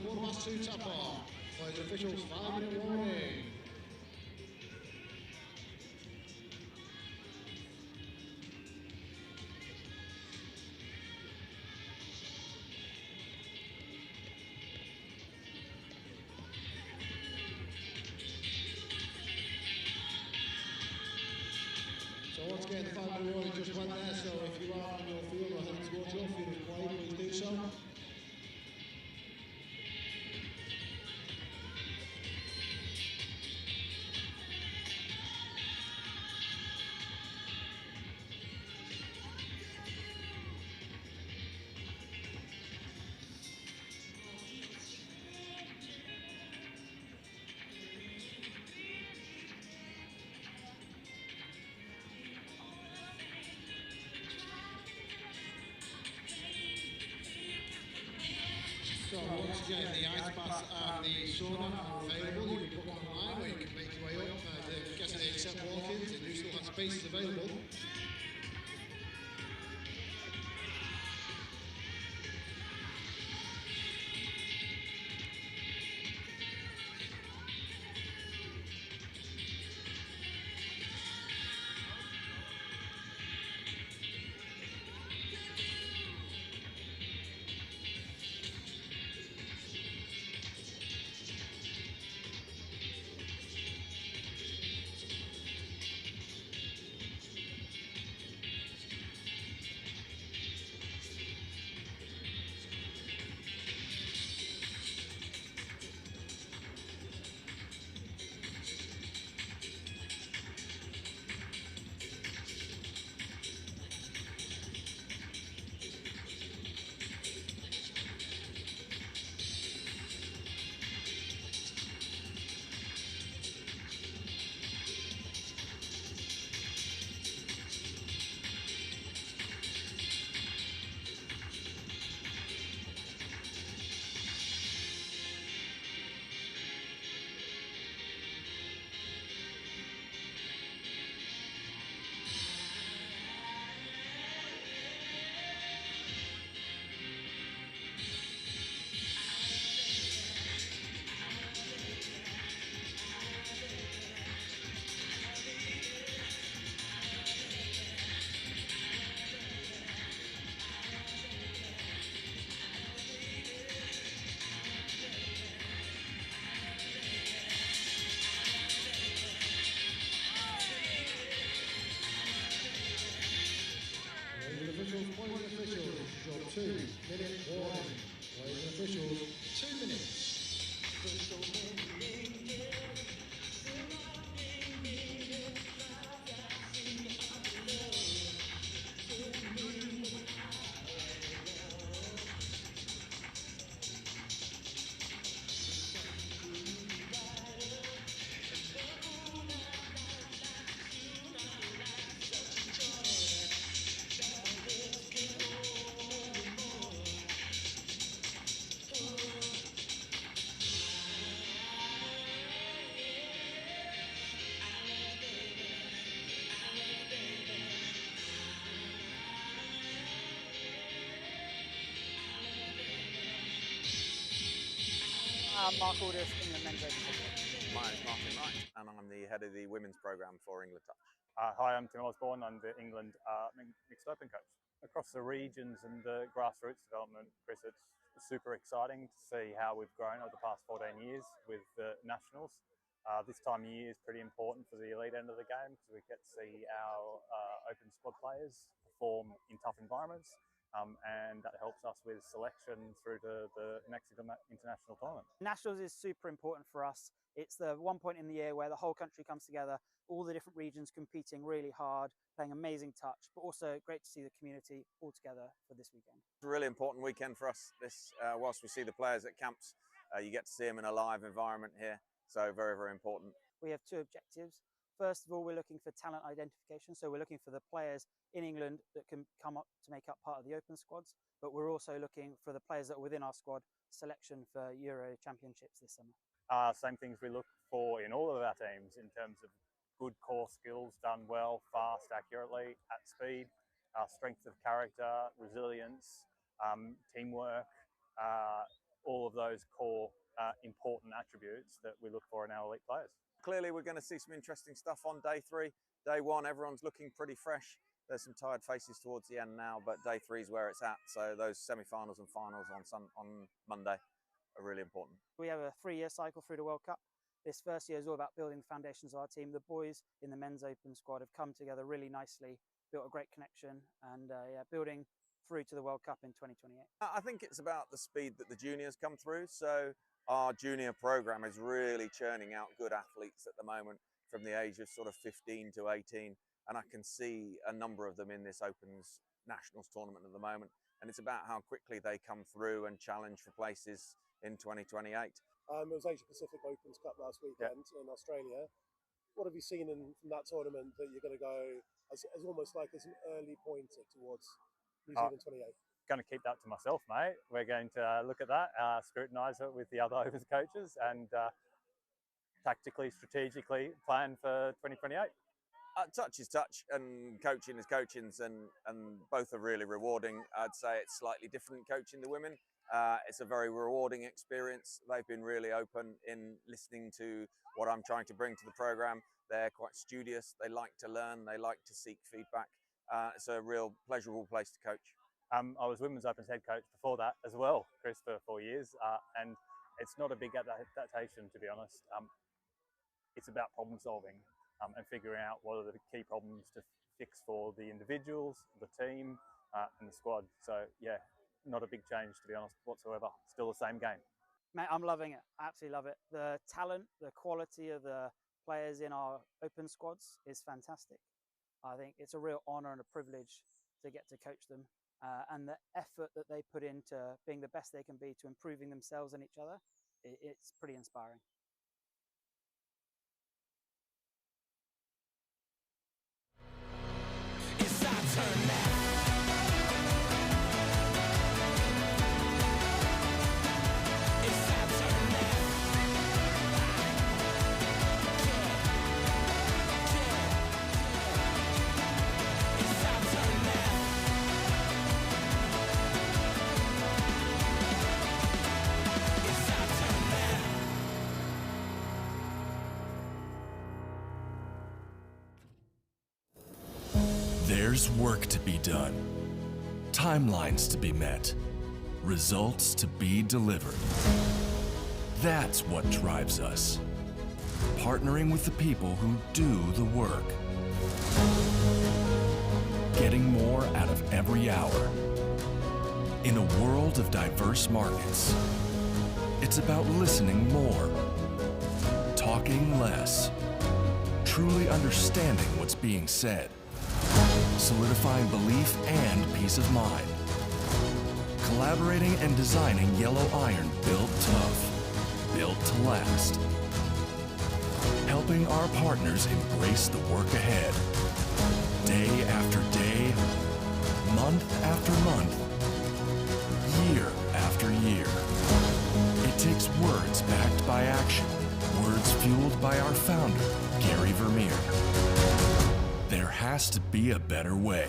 2 tap off. Players officials 5-minute warning. So once again, the 5-minute warning just went there, so if you are on your field or heading towards your field of play, please do so. So once again, the ice bath and the sauna are available. You can book online or you can make your way up. I guess they accept walk-ins. They do still have spaces available. Officials, point officials, your 2-minute warning. Players and officials, 2 minutes. Mark Aldous, England men's open football. My name's Martin Wright, and I'm the head of the women's programme for England Touch. Hi, I'm Tim Osborne. I'm the England mixed open coach. Across the regions and the grassroots development, Chris, it's super exciting to see how we've grown over the past 14 years with the nationals. This time of year is pretty important for the elite end of the game because we get to see our open squad players perform in tough environments, and that helps us with selection through to the next international tournament. Nationals is super important for us. It's the one point in the year where the whole country comes together, all the different regions competing really hard, playing amazing touch, but also great to see the community all together for this weekend. It's a really important weekend for us. This, whilst we see the players at camps, you get to see them in a live environment here. So very, very important. We have 2 objectives. First of all, we're looking for talent identification. So we're looking for the players in England that can come up to make up part of the open squads, but we're also looking for the players that are within our squad selection for Euro Championships this summer. Same things we look for in all of our teams in terms of good core skills done well, fast, accurately, at speed, strength of character, resilience, teamwork, all of those core important attributes that we look for in our elite players. Clearly, we're going to see some interesting stuff on day 3. Day 1, everyone's looking pretty fresh. There's some tired faces towards the end now, but day 3 is where it's at. So those semi-finals and finals on Monday are really important. We have a 3-year cycle through the World Cup. This first year is all about building the foundations of our team. The boys in the men's open squad have come together really nicely, built a great connection, and building through to the World Cup in 2028. I think it's about the speed that the juniors come through. So our junior program is really churning out good athletes at the moment from the age of sort of 15 to 18. And I can see a number of them in this Opens Nationals tournament at the moment. And it's about how quickly they come through and challenge for places in 2028. It was Asia Pacific Opens Cup last weekend in Australia. What have you seen from that tournament that you're going to go as almost like as an early pointer towards New Zealand 28? Going to keep that to myself, mate. We're going to look at that, scrutinise it with the other Opens coaches, and tactically, strategically plan for 2028. Touch is touch and coaching is coaching, and both are really rewarding. I'd say it's slightly different coaching the women. It's a very rewarding experience. They've been really open in listening to what I'm trying to bring to the program. They're quite studious. They like to learn. They like to seek feedback. It's a real pleasurable place to coach. I was Women's Opens head coach before that as well, Chris, for 4 years, and it's not a big adaptation, to be honest. It's about problem solving and figuring out what are the key problems to fix for the individuals, the team, and the squad. So yeah, not a big change, to be honest, whatsoever. Still the same game. Mate, I'm loving it. I absolutely love it. The talent, the quality of the players in our open squads is fantastic. I think it's a real honour and a privilege to get to coach them, and the effort that they put into being the best they can be to improving themselves and each other, it's pretty inspiring. It's our turn now. There's work to be done, timelines to be met, results to be delivered. That's what drives us. Partnering with the people who do the work. Getting more out of every hour. In a world of diverse markets, it's about listening more, talking less, truly understanding what's being said. Solidifying belief and peace of mind. Collaborating and designing yellow iron built tough, built to last. Helping our partners embrace the work ahead. Day after day, month after month, year after year. It takes words backed by action, words fueled by our founder, Gary Vermeer. There has to be a better way.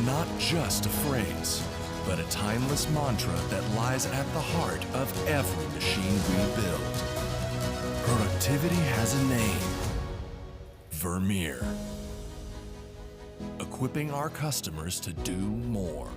Not just a phrase, but a timeless mantra that lies at the heart of every machine we build. Productivity has a name. Vermeer. Equipping our customers to do more.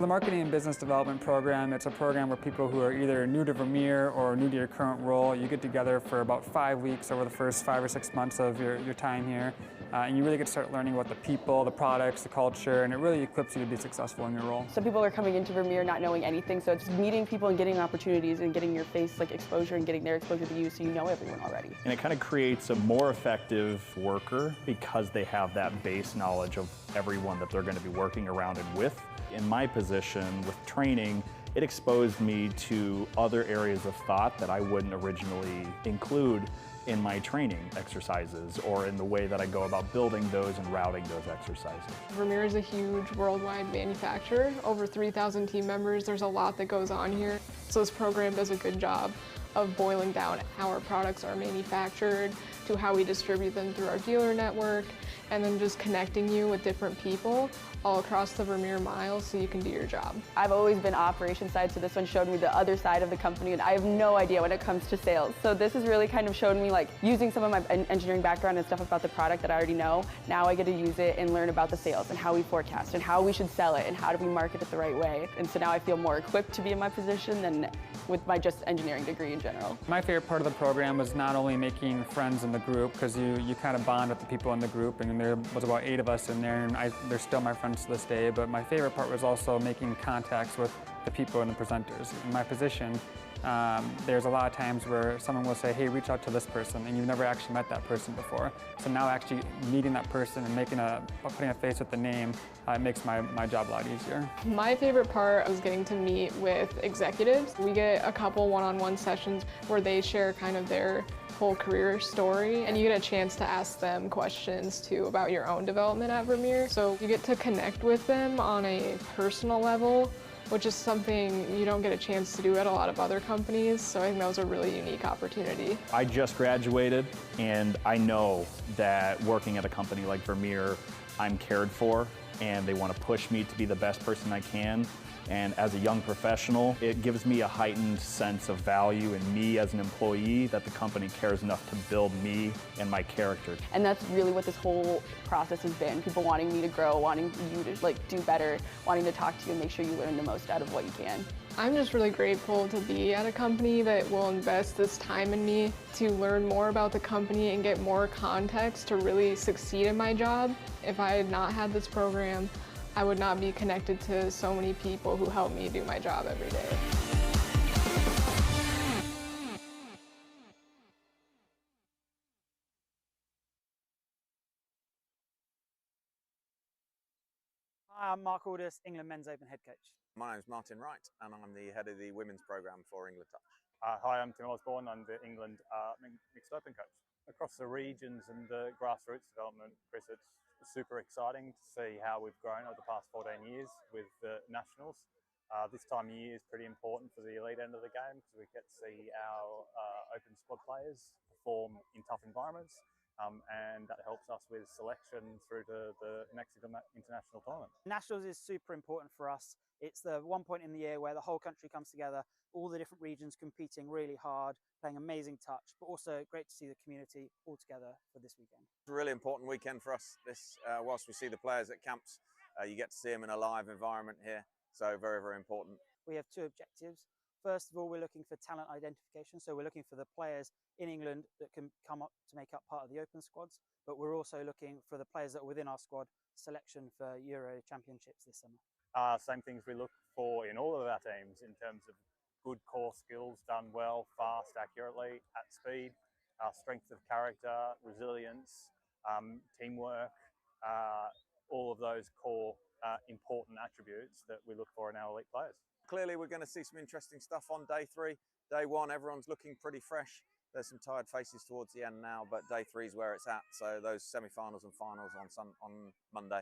the marketing and business development program, it's a program where people who are either new to Vermeer or new to your current role, you get together for about 5 weeks over the first 5 or 6 months of your time here. And you really get to start learning about the people, the products, the culture, and it really equips you to be successful in your role. Some people are coming into Vermeer not knowing anything, so it's meeting people and getting opportunities and getting your face exposure and getting their exposure to you so you know everyone already. And it kind of creates a more effective worker because they have that base knowledge of everyone that they're going to be working around and with. In my position with training, it exposed me to other areas of thought that I wouldn't originally include in my training exercises or in the way that I go about building those and routing those exercises. Vermeer is a huge worldwide manufacturer, over 3,000 team members. There's a lot that goes on here. So this program does a good job of boiling down how our products are manufactured to how we distribute them through our dealer network, and then just connecting you with different people all across the Vermeer miles so you can do your job. I've always been operations side, so this one showed me the other side of the company, and I have no idea when it comes to sales. So this has really kind of shown me using some of my engineering background and stuff about the product that I already know. Now I get to use it and learn about the sales and how we forecast and how we should sell it and how do we market it the right way. And so now I feel more equipped to be in my position than with my just engineering degree in general. My favorite part of the program was not only making friends in the group, because you kind of bond with the people in the group, and there was about 8 of us in there, and they're still my friends to this day, but my favorite part was also making contacts with the people and the presenters. In my position, there's a lot of times where someone will say, hey, reach out to this person, and you've never actually met that person before. So now actually meeting that person and putting a face with the name, it makes my job a lot easier. My favorite part was getting to meet with executives. We get a couple one-on-one sessions where they share kind of their whole career story, and you get a chance to ask them questions too about your own development at Vermeer. So you get to connect with them on a personal level, which is something you don't get a chance to do at a lot of other companies. So I think that was a really unique opportunity. I just graduated, and I know that working at a company like Vermeer, I'm cared for, and they want to push me to be the best person I can. And as a young professional, it gives me a heightened sense of value in me as an employee, that the company cares enough to build me and my character. And that's really what this whole process has been. People wanting me to grow, wanting you to do better, wanting to talk to you and make sure you learn the most out of what you can. I'm just really grateful to be at a company that will invest this time in me to learn more about the company and get more context to really succeed in my job. If I had not had this program, I would not be connected to so many people who help me do my job every day. Hi, I'm Mark Aldous, England Men's Open head coach. My name's Martin Wright, and I'm the head of the women's program for England Touch. Hi, I'm Tim Osborne. I'm the England Mixed Open coach. Across the regions and the grassroots development, Chris, it's super exciting to see how we've grown over the past 14 years with the nationals. This time of year is pretty important for the elite end of the game because we get to see our open squad players perform in tough environments, and that helps us with selection through to the next international tournament. Nationals is super important for us. It's the one point in the year where the whole country comes together, all the different regions competing really hard, playing amazing touch, but also great to see the community all together for this weekend. It's a really important weekend for us. This, whilst we see the players at camps, you get to see them in a live environment here. So very, very important. We have 2 objectives. First of all, we're looking for talent identification. So we're looking for the players in England that can come up to make up part of the open squads, but we're also looking for the players that are within our squad selection for Euro Championships this summer. Same things we look for in all of our teams in terms of good core skills done well, fast, accurately, at speed, strength of character, resilience, teamwork, all of those core important attributes that we look for in our elite players. Clearly, we're going to see some interesting stuff on day 3. Day 1, everyone's looking pretty fresh. There's some tired faces towards the end now, but day 3 is where it's at. So those semi-finals and finals on Monday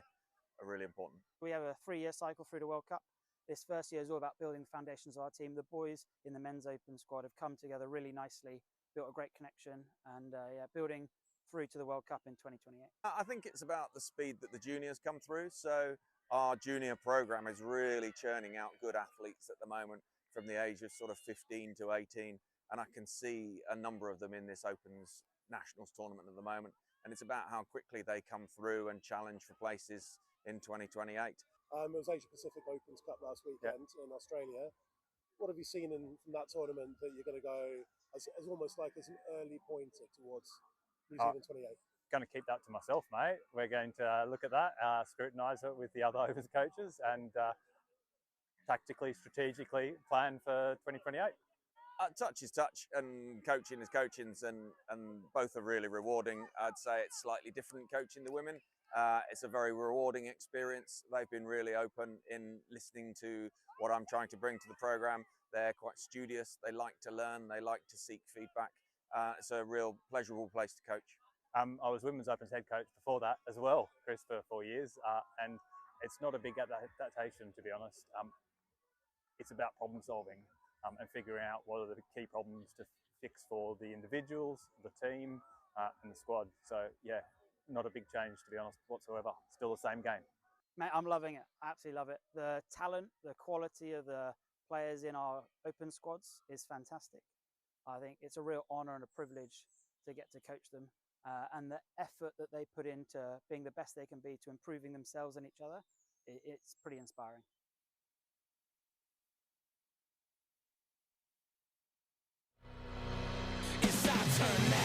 are really important. We have a 3-year cycle through the World Cup. This first year is all about building the foundations of our team. The boys in the men's open squad have come together really nicely, built a great connection, and building through to the World Cup in 2028. I think it's about the speed that the juniors come through. So our junior program is really churning out good athletes at the moment from the age of sort of 15 to 18. And I can see a number of them in this Opens Nationals tournament at the moment. And it's about how quickly they come through and challenge for places in 2028. It was Asia Pacific Opens Cup last weekend in Australia. What have you seen from that tournament that you're going to go as almost like as an early pointer towards New Zealand 28? Going to keep that to myself, mate. We're going to look at that, scrutinise it with the other Opens coaches, and tactically, strategically plan for 2028. Touch is touch and coaching is coaching, and both are really rewarding. I'd say it's slightly different coaching the women. It's a very rewarding experience. They've been really open in listening to what I'm trying to bring to the program. They're quite studious. They like to learn. They like to seek feedback. It's a real pleasurable place to coach. I was Women's Opens head coach before that as well, Chris, for 4 years, and it's not a big adaptation, to be honest. It's about problem solving and figuring out what are the key problems to fix for the individuals, the team, and the squad. So yeah, not a big change, to be honest, whatsoever. Still the same game. Mate, I'm loving it. I absolutely love it. The talent, the quality of the players in our open squads is fantastic. I think it's a real honour and a privilege to get to coach them, and the effort that they put into being the best they can be to improving themselves and each other, it's pretty inspiring. It's our turn now.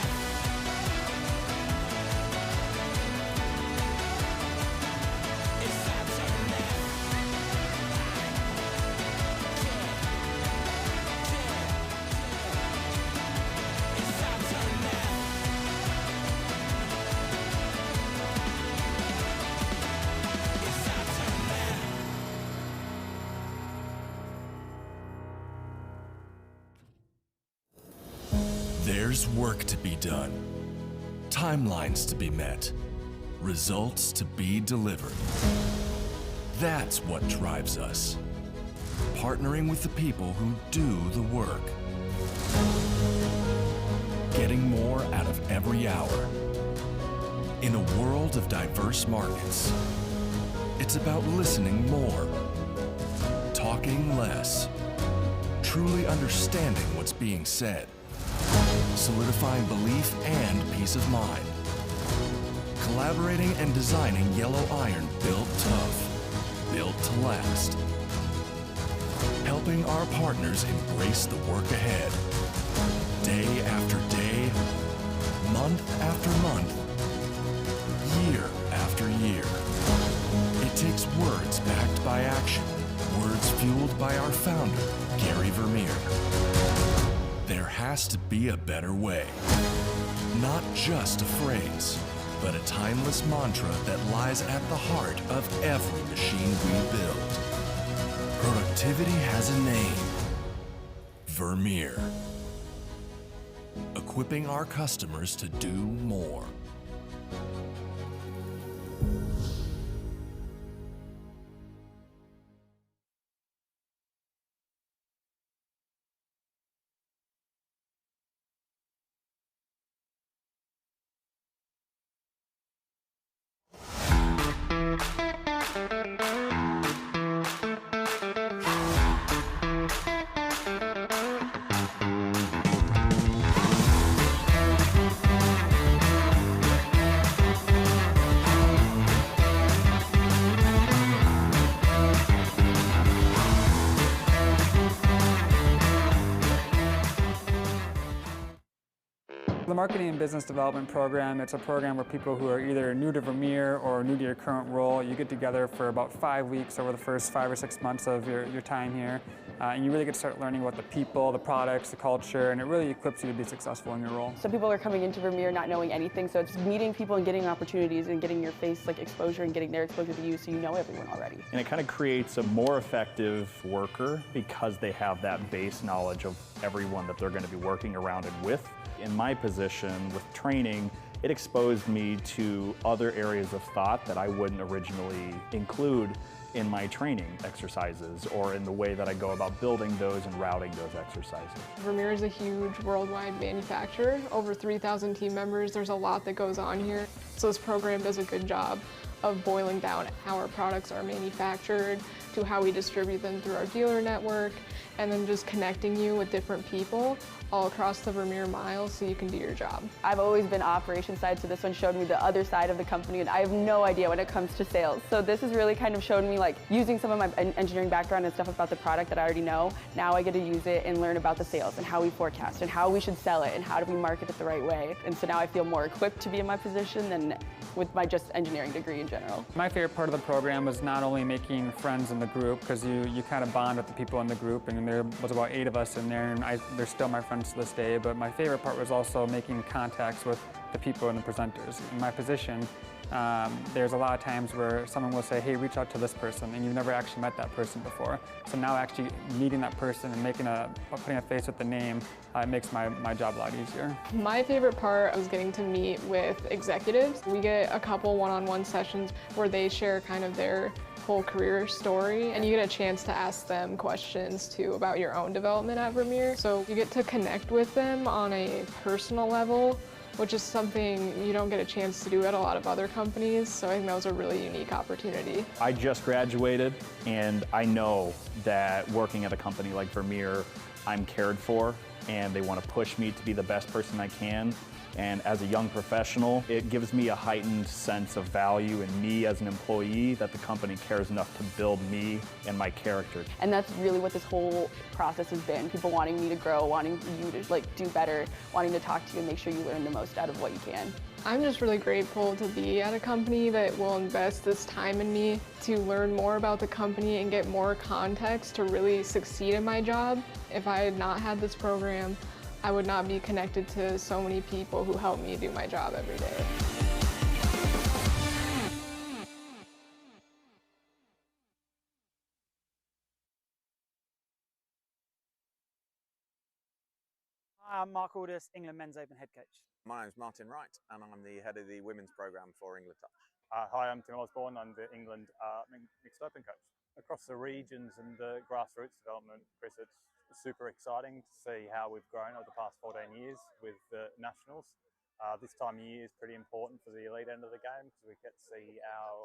There's work to be done, timelines to be met, results to be delivered. That's what drives us. Partnering with the people who do the work. Getting more out of every hour. In a world of diverse markets, it's about listening more, talking less, truly understanding what's being said. Solidifying belief and peace of mind. Collaborating and designing yellow iron built tough, built to last. Helping our partners embrace the work ahead. Day after day, month after month, year after year. It takes words backed by action, words fueled by our founder, Gary Vermeer. There has to be a better way. Not just a phrase, but a timeless mantra that lies at the heart of every machine we build. Productivity has a name. Vermeer. Equipping our customers to do more. The Marketing and Business Development Program, it's a program where people who are either new to Vermeer or new to your current role, you get together for about 5 weeks over the first 5 or 6 months of your time here. And you really get to start learning about the people, the products, the culture, and it really equips you to be successful in your role. Some people are coming into Vermeer not knowing anything, so it's meeting people and getting opportunities and getting your face exposure and getting their exposure to you so you know everyone already. And it kind of creates a more effective worker because they have that base knowledge of everyone that they're going to be working around and with. In my position with training, it exposed me to other areas of thought that I wouldn't originally include in my training exercises or in the way that I go about building those and routing those exercises. Vermeer is a huge worldwide manufacturer, over 3,000 team members. There's a lot that goes on here. So this program does a good job of boiling down how our products are manufactured to how we distribute them through our dealer network, and then just connecting you with different people all across the Vermeer mile so you can do your job. I've always been operations side, so this one showed me the other side of the company, and I have no idea when it comes to sales. So this has really kind of showed me, like, using some of my engineering background and stuff about the product that I already know. Now I get to use it and learn about the sales and how we forecast and how we should sell it and how do we market it the right way. And so now I feel more equipped to be in my position than with my just engineering degree in general. My favorite part of the program was not only making friends in the group, because you kind of bond with the people in the group, and there was about 8 of us in there, and they're still my friends to this day, but my favorite part was also making contacts with the people and the presenters. In my position, there's a lot of times where someone will say, hey, reach out to this person, and you've never actually met that person before. So now actually meeting that person and putting a face with the name, it makes my job a lot easier. My favorite part was getting to meet with executives. We get a couple one-on-one sessions where they share kind of their whole career story, and you get a chance to ask them questions too about your own development at Vermeer. So you get to connect with them on a personal level, which is something you don't get a chance to do at a lot of other companies. So I think that was a really unique opportunity. I just graduated, and I know that working at a company like Vermeer, I'm cared for, and they want to push me to be the best person I can. And as a young professional, it gives me a heightened sense of value in me as an employee, that the company cares enough to build me and my character. And that's really what this whole process has been. People wanting me to grow, wanting you to do better, wanting to talk to you and make sure you learn the most out of what you can. I'm just really grateful to be at a company that will invest this time in me to learn more about the company and get more context to really succeed in my job. If I had not had this program, I would not be connected to so many people who help me do my job every day. Hi, I'm Mark Aldous, England Men's Open head coach. My name's Martin Wright, and I'm the head of the women's programme for England Touch. Hi, I'm Tim Osborne. I'm the England Mixed Open coach. Across the regions and the grassroots development, Chris, it's super exciting to see how we've grown over the past 14 years with the nationals. This time of year is pretty important for the elite end of the game because we get to see our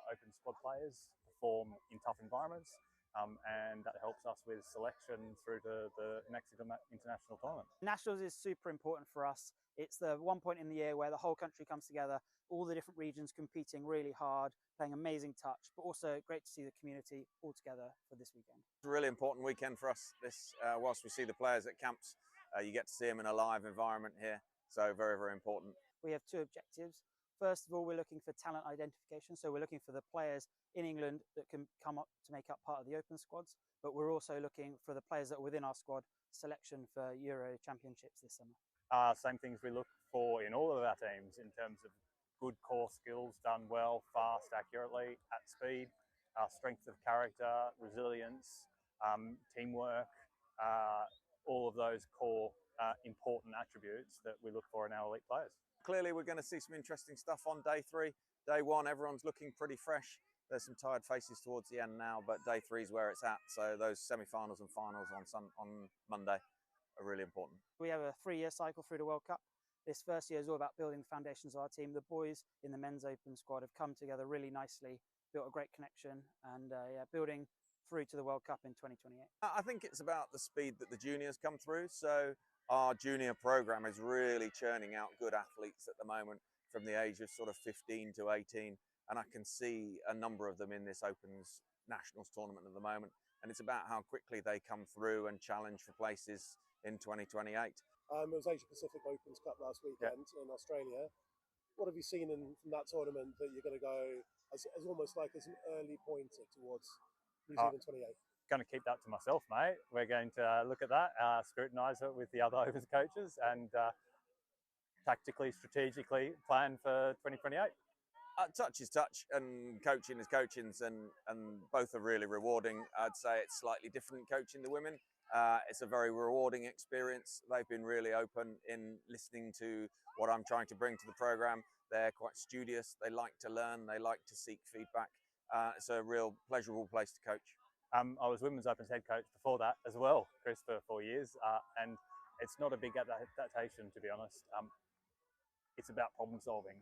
open squad players perform in tough environments, and that helps us with selection through to the next international tournament. Nationals is super important for us. It's the one point in the year where the whole country comes together, all the different regions competing really hard, playing amazing touch, but also great to see the community all together for this weekend. It's a really important weekend for us. This, whilst we see the players at camps, you get to see them in a live environment here. So very, very important. We have 2 objectives. First of all, we're looking for talent identification. So we're looking for the players in England that can come up to make up part of the open squads, but we're also looking for the players that are within our squad selection for Euro Championships this summer. Same things we look for in all of our teams in terms of good core skills done well, fast, accurately, at speed, strength of character, resilience, teamwork, all of those core important attributes that we look for in our elite players. Clearly we're going to see some interesting stuff on day 3. Day 1, everyone's looking pretty fresh. There's some tired faces towards the end now, but day 3 is where it's at. So those semi-finals and finals on Monday are really important. We have a 3-year cycle through the World Cup. This first year is all about building the foundations of our team. The boys in the men's open squad have come together really nicely, built a great connection, and building through to the World Cup in 2028. I think it's about the speed that the juniors come through. So our junior program is really churning out good athletes at the moment from the age of sort of 15 to 18. And I can see a number of them in this Opens Nationals tournament at the moment. And it's about how quickly they come through and challenge for places in 2028. It was Asia Pacific Opens Cup last weekend in Australia. What have you seen from that tournament that you're going to go as almost like as an early pointer towards New Zealand 28? Going to keep that to myself, mate. We're going to look at that, scrutinise it with the other Opens coaches, and tactically, strategically plan for 2028. Touch is touch, and coaching is coaching, and both are really rewarding. I'd say it's slightly different coaching the women. It's a very rewarding experience. They've been really open in listening to what I'm trying to bring to the program. They're quite studious. They like to learn. They like to seek feedback. It's a real pleasurable place to coach. I was Women's Opens head coach before that as well, Chris, for 4 years, and it's not a big adaptation, to be honest. It's about problem solving.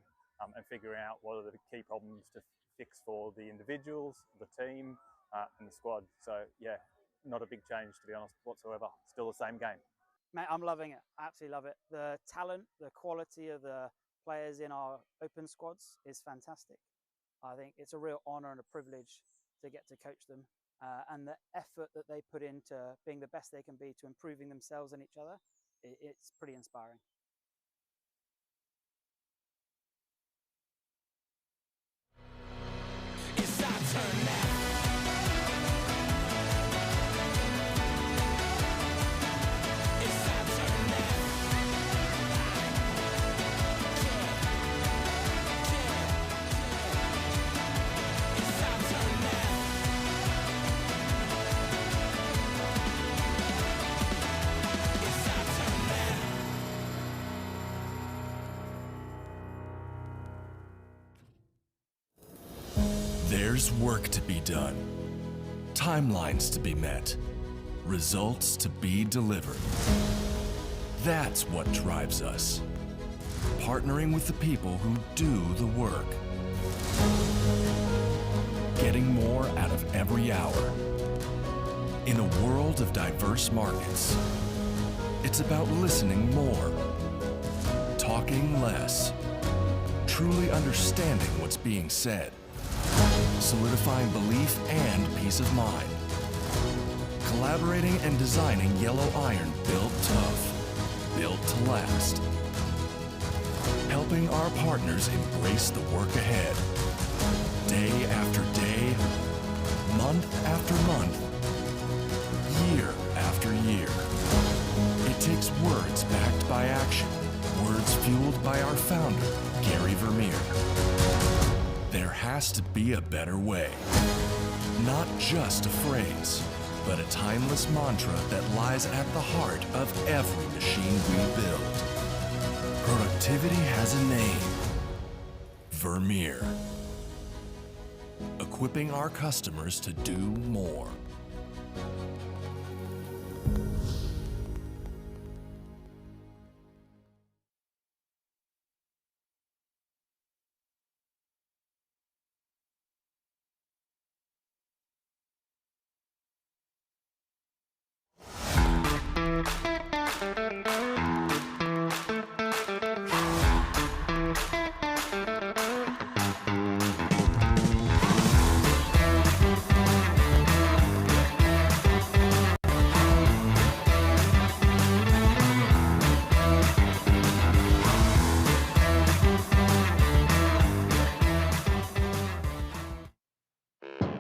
and figuring out what are the key problems to fix for the individuals, the team, and the squad. So yeah, not a big change to be honest whatsoever. Still the same game. Mate, I'm loving it. I absolutely love it. The talent, the quality of the players in our open squads is fantastic. I think it's a real honour and a privilege to get to coach them. And the effort that they put into being the best they can be to improving themselves and each other, it's pretty inspiring. It's our turn now. It's our turn now. It's our turn now. It's our turn now. There's work to be done, timelines to be met, results to be delivered. That's what drives us. Partnering with the people who do the work. Getting more out of every hour. In a world of diverse markets, it's about listening more, talking less, truly understanding what's being said. Solidifying belief and peace of mind. Collaborating and designing yellow iron built tough, built to last. Helping our partners embrace the work ahead. Day after day, month after month, year after year. It takes words backed by action, words fueled by our founder, Gary Vermeer. There has to be a better way. Not just a phrase, but a timeless mantra that lies at the heart of every machine we build. Productivity has a name. Vermeer. Equipping our customers to do more.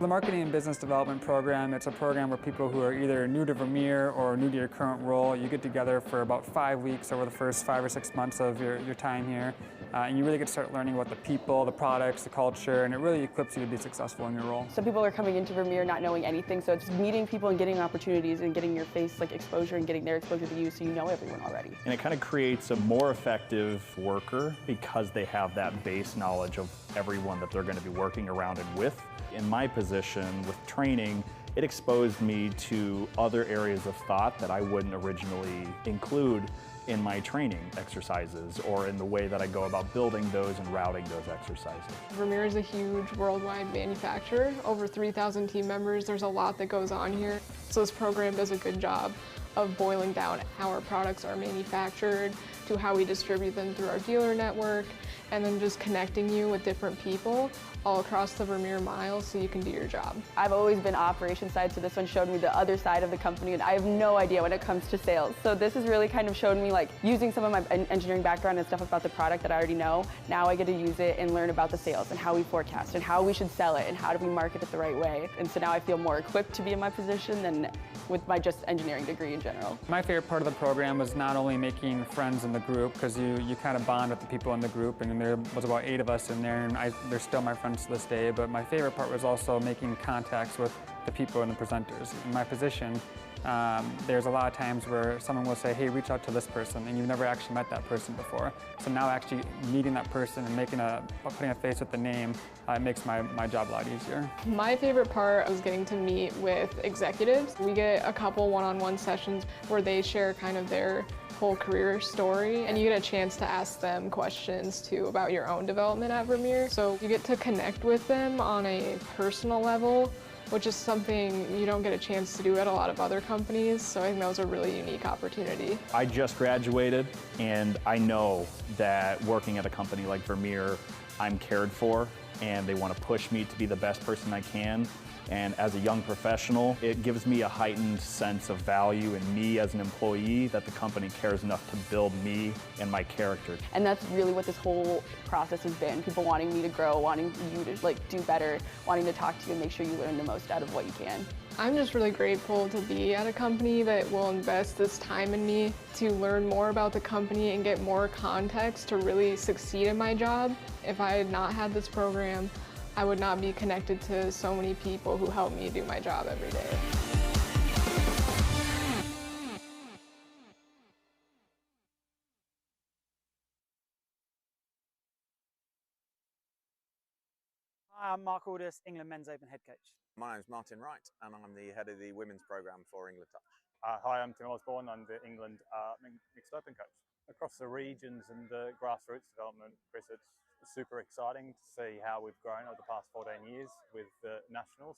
The Marketing and Business Development Program, it's a program where people who are either new to Vermeer or new to your current role, you get together for about 5 weeks over the first 5 or 6 months of your time here. And you really get to start learning about the people, the products, the culture, and it really equips you to be successful in your role. Some people are coming into Vermeer not knowing anything, so it's meeting people and getting opportunities and getting your face exposure and getting their exposure to you so you know everyone already. And it kind of creates a more effective worker because they have that base knowledge of everyone that they're going to be working around and with. In my position with training, it exposed me to other areas of thought that I wouldn't originally include in my training exercises or in the way that I go about building those and routing those exercises. Vermeer is a huge worldwide manufacturer, over 3,000 team members. There's a lot that goes on here. So this program does a good job of boiling down how our products are manufactured, to how we distribute them through our dealer network, and then just connecting you with different people all across the Vermeer mile so you can do your job. I've always been operations side, so this one showed me the other side of the company, and I have no idea when it comes to sales. So this has really kind of shown me using some of my engineering background and stuff about the product that I already know. Now I get to use it and learn about the sales and how we forecast and how we should sell it and how do we market it the right way. And so now I feel more equipped to be in my position than with my just engineering degree in general. My favorite part of the program was not only making friends in the group, because you kind of bond with the people in the group, and there was about 8 of us in there, and they're still my friends to this day, but my favorite part was also making contacts with the people and the presenters. In my position, there's a lot of times where someone will say, hey, reach out to this person, and you've never actually met that person before. So now actually meeting that person and putting a face with the name, it makes my job a lot easier. My favorite part was getting to meet with executives. We get a couple one-on-one sessions where they share kind of their whole career story, and you get a chance to ask them questions too about your own development at Vermeer. So you get to connect with them on a personal level, which is something you don't get a chance to do at a lot of other companies. So I think that was a really unique opportunity. I just graduated, and I know that working at a company like Vermeer, I'm cared for, and they want to push me to be the best person I can. And as a young professional, it gives me a heightened sense of value in me as an employee, that the company cares enough to build me and my character. And that's really what this whole process has been. People wanting me to grow, wanting you to do better, wanting to talk to you and make sure you learn the most out of what you can. I'm just really grateful to be at a company that will invest this time in me to learn more about the company and get more context to really succeed in my job. If I had not had this program, I would not be connected to so many people who help me do my job every day. Hi, I'm Mark Aldous, England Men's Open head coach. My name's Martin Wright, and I'm the head of the women's programme for England Touch. Hi, I'm Tim Osborne. I'm the England Mixed Open coach. Across the regions and the grassroots development, Chris, it's super exciting to see how we've grown over the past 14 years with the nationals.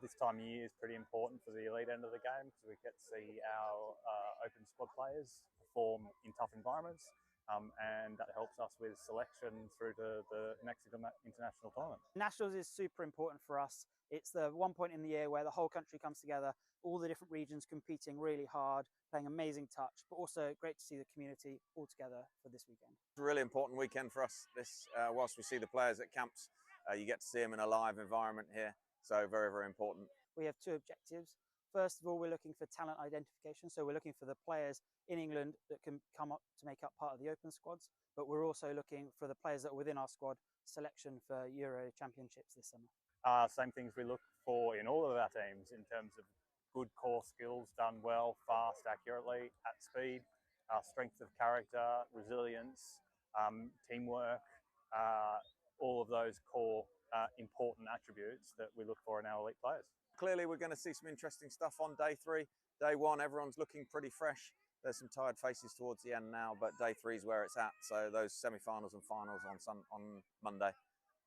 This time of year is pretty important for the elite end of the game because we get to see our open squad players perform in tough environments, and that helps us with selection through to the next international tournament. Nationals is super important for us. It's the one point in the year where the whole country comes together, all the different regions competing really hard, playing amazing touch, but also great to see the community all together for this weekend. It's a really important weekend for us. This, whilst we see the players at camps, you get to see them in a live environment here. So very, very important. We have two objectives. First of all, we're looking for talent identification. So we're looking for the players in England that can come up to make up part of the open squads, but we're also looking for the players that are within our squad selection for Euro Championships this summer. Same things we look for in all of our teams in terms of good core skills done well, fast, accurately, at speed, strength of character, resilience, teamwork, all of those core important attributes that we look for in our elite players. Clearly, we're going to see some interesting stuff on day three. Day one, everyone's looking pretty fresh. There's some tired faces towards the end now, but day three is where it's at. So those semi-finals and finals on Monday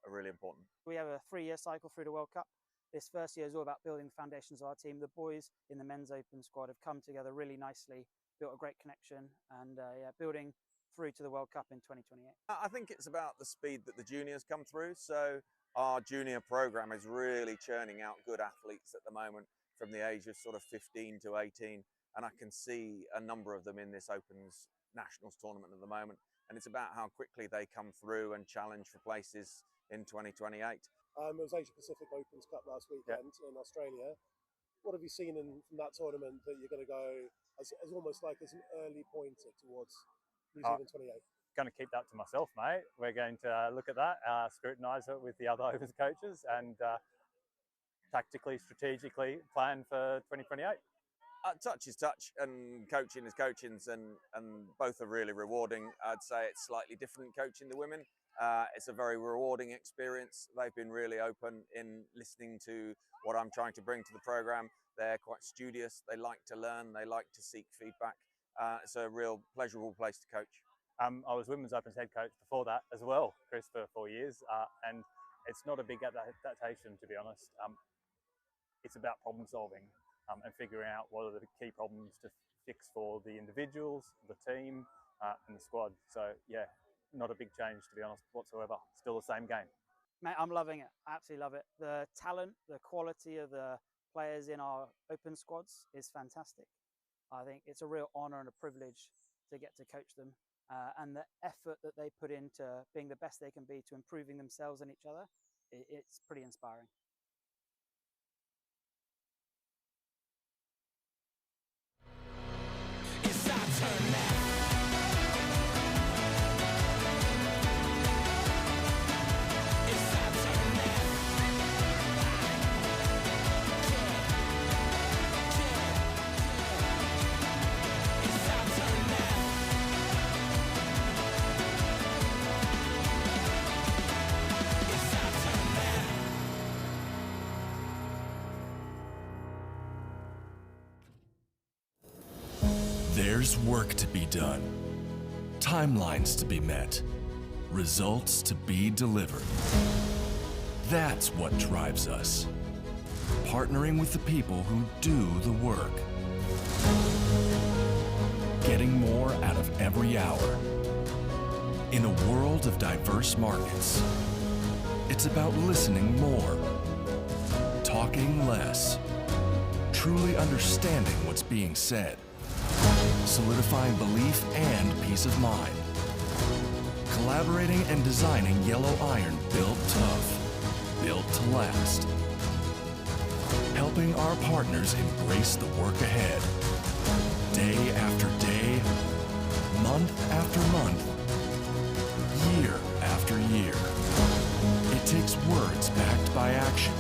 are really important. We have a 3-year cycle through the World Cup. This first year is all about building the foundations of our team. The boys in the men's open squad have come together really nicely, built a great connection, and building through to the World Cup in 2028. I think it's about the speed that the juniors come through. So our junior program is really churning out good athletes at the moment from the age of sort of 15 to 18. And I can see a number of them in this Opens Nationals tournament at the moment. And it's about how quickly they come through and challenge for places in 2028. It was Asia Pacific Opens Cup last weekend in Australia. What have you seen from that tournament that you're going to go as almost like as an early pointer towards New Zealand 28? Going to keep that to myself, mate. We're going to look at that, scrutinise it with the other Opens coaches, and tactically, strategically plan for 2028. Touch is touch, and coaching is coaching, and both are really rewarding. I'd say it's slightly different coaching the women. It's a very rewarding experience. They've been really open in listening to what I'm trying to bring to the program. They're quite studious. They like to learn. They like to seek feedback. It's a real pleasurable place to coach. I was Women's Opens head coach before that as well, Chris, for 4 years, and it's not a big adaptation, to be honest. It's about problem solving and figuring out what are the key problems to fix for the individuals, the team, and the squad. So yeah, not a big change, to be honest, whatsoever. Still the same game. Mate, I'm loving it. I absolutely love it. The talent, the quality of the players in our open squads is fantastic. I think it's a real honour and a privilege to get to coach them. And the effort that they put into being the best they can be to improving themselves and each other, it's pretty inspiring. It's our turn now. There's There's work to be done, timelines to be met, results to be delivered. That's what drives us. Partnering with the people who do the work. Getting more out of every hour. In a world of diverse markets, it's about listening more, talking less, truly understanding what's being said, solidifying belief and peace of mind, collaborating and designing yellow iron built tough, built to last, helping our partners embrace the work ahead, day after day, month after month, year after year. It takes words backed by action,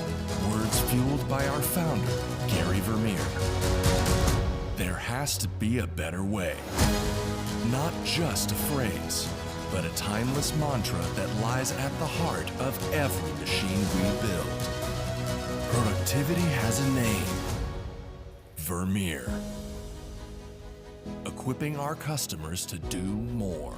words fueled by our founder, Gary Vermeer. There has to be a better way. Not just a phrase, but a timeless mantra that lies at the heart of every machine we build. Productivity has a name. Vermeer. Equipping our customers to do more.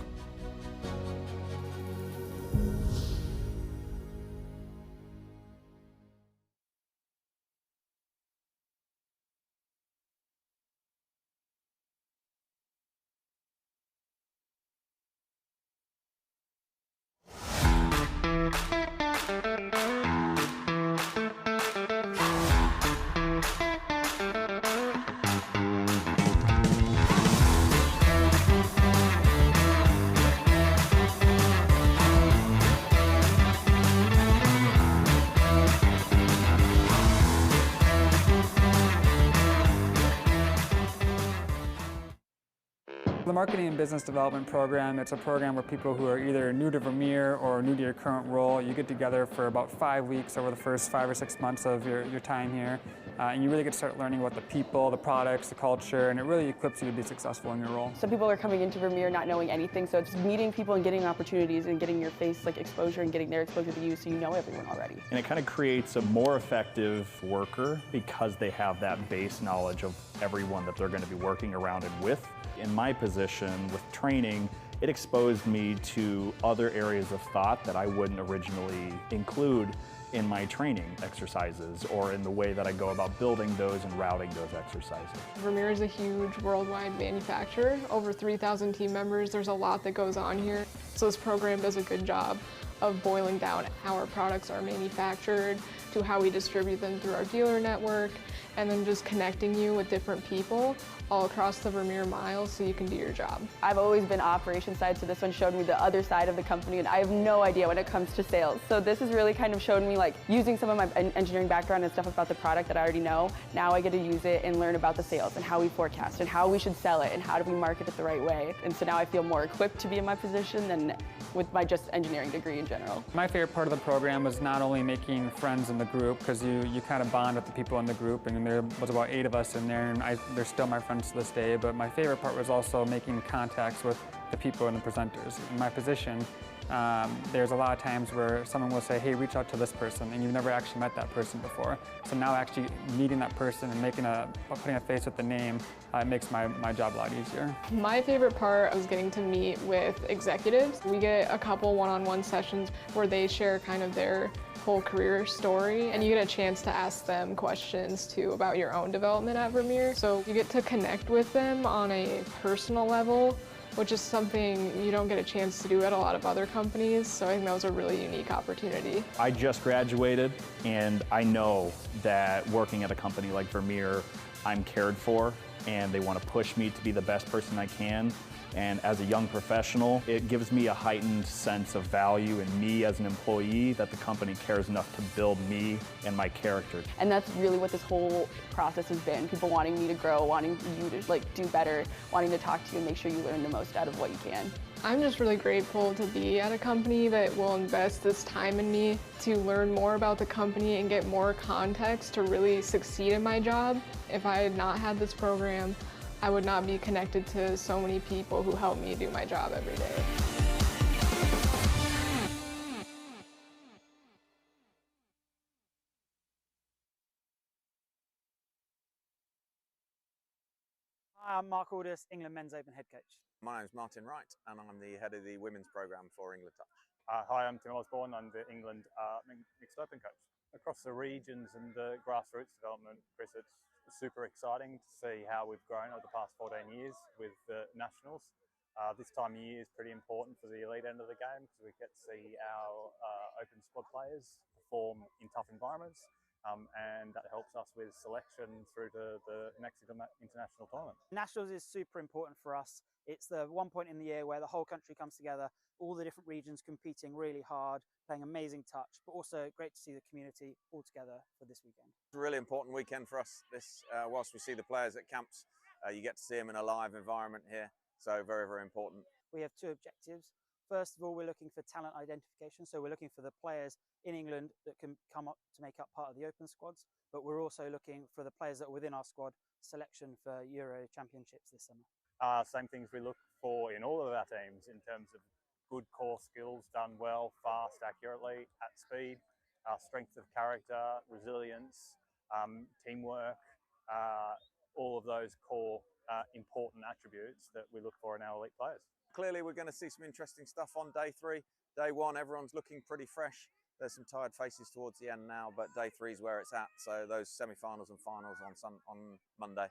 The Marketing and Business Development Program, it's a program where people who are either new to Vermeer or new to your current role, you get together for about 5 weeks over the first 5 or 6 months of your time here. And you really get to start learning about the people, the products, the culture, and it really equips you to be successful in your role. Some people are coming into Vermeer not knowing anything, so it's meeting people and getting opportunities and getting your face exposure and getting their exposure to you so you know everyone already. And it kind of creates a more effective worker because they have that base knowledge of everyone that they're going to be working around and with. In my position with training, it exposed me to other areas of thought that I wouldn't originally include in my training exercises or in the way that I go about building those and routing those exercises. Vermeer is a huge worldwide manufacturer, over 3,000 team members. There's a lot that goes on here. So this program does a good job of boiling down how our products are manufactured, to how we distribute them through our dealer network, and then just connecting you with different people all across the Vermeer miles so you can do your job. I've always been operations side, so this one showed me the other side of the company, and I have no idea when it comes to sales. So this has really kind of showed me using some of my engineering background and stuff about the product that I already know. Now I get to use it and learn about the sales and how we forecast and how we should sell it and how do we market it the right way. And so now I feel more equipped to be in my position than with my just engineering degree in general. My favorite part of the program was not only making friends in the group, because you kind of bond with the people in the group, and there was about 8 of us in there, and they're still my friends to this day, but my favorite part was also making contacts with the people and the presenters. In my position, there's a lot of times where someone will say, hey, reach out to this person, and you've never actually met that person before. So now actually meeting that person and putting a face with the name, it makes my job a lot easier. My favorite part was getting to meet with executives. We get a couple one-on-one sessions where they share kind of their whole career story, and you get a chance to ask them questions too about your own development at Vermeer. So you get to connect with them on a personal level, which is something you don't get a chance to do at a lot of other companies. So I think that was a really unique opportunity. I just graduated, and I know that working at a company like Vermeer, I'm cared for, and they want to push me to be the best person I can. And as a young professional, it gives me a heightened sense of value in me as an employee that the company cares enough to build me and my character. And that's really what this whole process has been. People wanting me to grow, wanting you to do better, wanting to talk to you and make sure you learn the most out of what you can. I'm just really grateful to be at a company that will invest this time in me to learn more about the company and get more context to really succeed in my job. If I had not had this program, I would not be connected to so many people who help me do my job every day. I'm Mark Aldous, England Men's Open head coach. My name's Martin Wright, and I'm the head of the women's programme for England Touch. Hi, I'm Tim Osborne. I'm the England Mixed Open coach. Across the regions and the grassroots development, Chris, it's super exciting to see how we've grown over the past 14 years with the nationals. This time of year is pretty important for the elite end of the game because we get to see our open squad players perform in tough environments, and that helps us with selection through to the next international tournament. Nationals is super important for us. It's the one point in the year where the whole country comes together, all the different regions competing really hard, playing amazing touch, but also great to see the community all together for this weekend. It's a really important weekend for us. This, whilst we see the players at camps, you get to see them in a live environment here. So very, very important. We have two objectives. First of all, we're looking for talent identification. So we're looking for the players in England that can come up to make up part of the open squads, but we're also looking for the players that are within our squad selection for Euro Championships this summer. Same things we look for in all of our teams in terms of good core skills done well, fast, accurately, at speed, strength of character, resilience, teamwork, all of those core important attributes that we look for in our elite players. Clearly we're going to see some interesting stuff on day 3. Day 1, everyone's looking pretty fresh. There's some tired faces towards the end now, but day 3 is where it's at. So those semi-finals and finals on Monday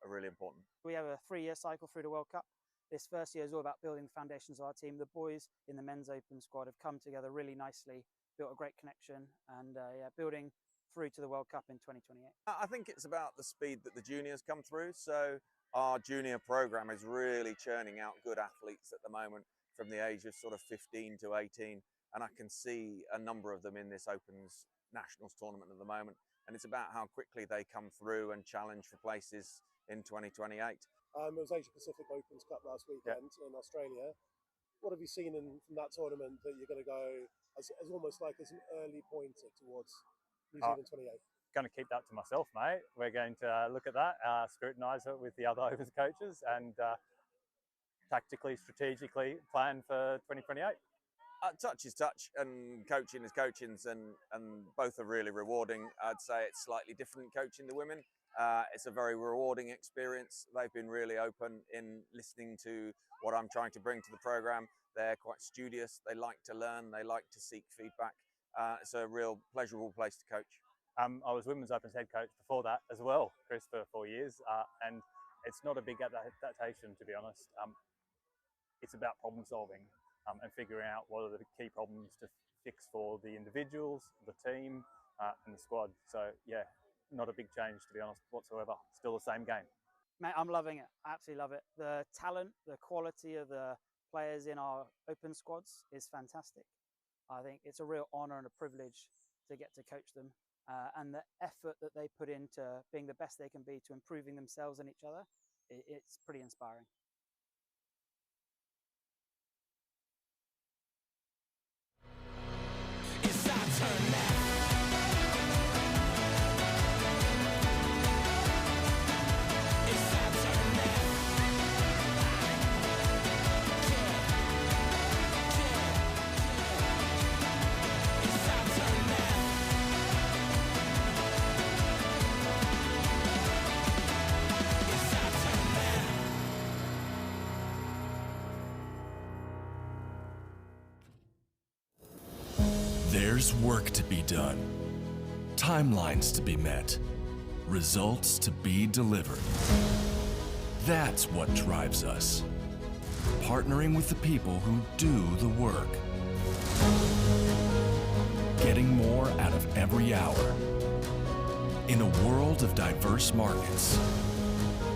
are really important. We have a 3-year cycle through the World Cup. This first year is all about building the foundations of our team. The boys in the men's open squad have come together really nicely, built a great connection, and building through to the World Cup in 2028. I think it's about the speed that the juniors come through. So our junior program is really churning out good athletes at the moment from the age of sort of 15 to 18. And I can see a number of them in this Opens Nationals tournament at the moment. And it's about how quickly they come through and challenge for places in 2028. It was Asia Pacific Opens Cup last weekend in Australia. What have you seen from that tournament that you're going to go as almost like as an early pointer towards New Zealand 28? Going to keep that to myself, mate. We're going to look at that, scrutinise it with the other Opens coaches, and tactically, strategically plan for 2028. Touch is touch, and coaching is coaching, and both are really rewarding. I'd say it's slightly different coaching the women. It's a very rewarding experience. They've been really open in listening to what I'm trying to bring to the program. They're quite studious. They like to learn. They like to seek feedback. It's a real pleasurable place to coach. I was Women's Opens head coach before that as well, Chris, for 4 years, and it's not a big adaptation, to be honest. It's about problem solving and figuring out what are the key problems to fix for the individuals, the team, and the squad. So yeah, not a big change, to be honest, whatsoever. Still the same game. Mate, I'm loving it. I absolutely love it. The talent, the quality of the players in our open squads is fantastic. I think it's a real honour and a privilege to get to coach them. And the effort that they put into being the best they can be to improving themselves and each other, it's pretty inspiring. It's our turn now. It's our turn now. It's our turn now. It's our turn now. There's work to be done, timelines to be met, results to be delivered. That's what drives us. Partnering with the people who do the work. Getting more out of every hour. In a world of diverse markets,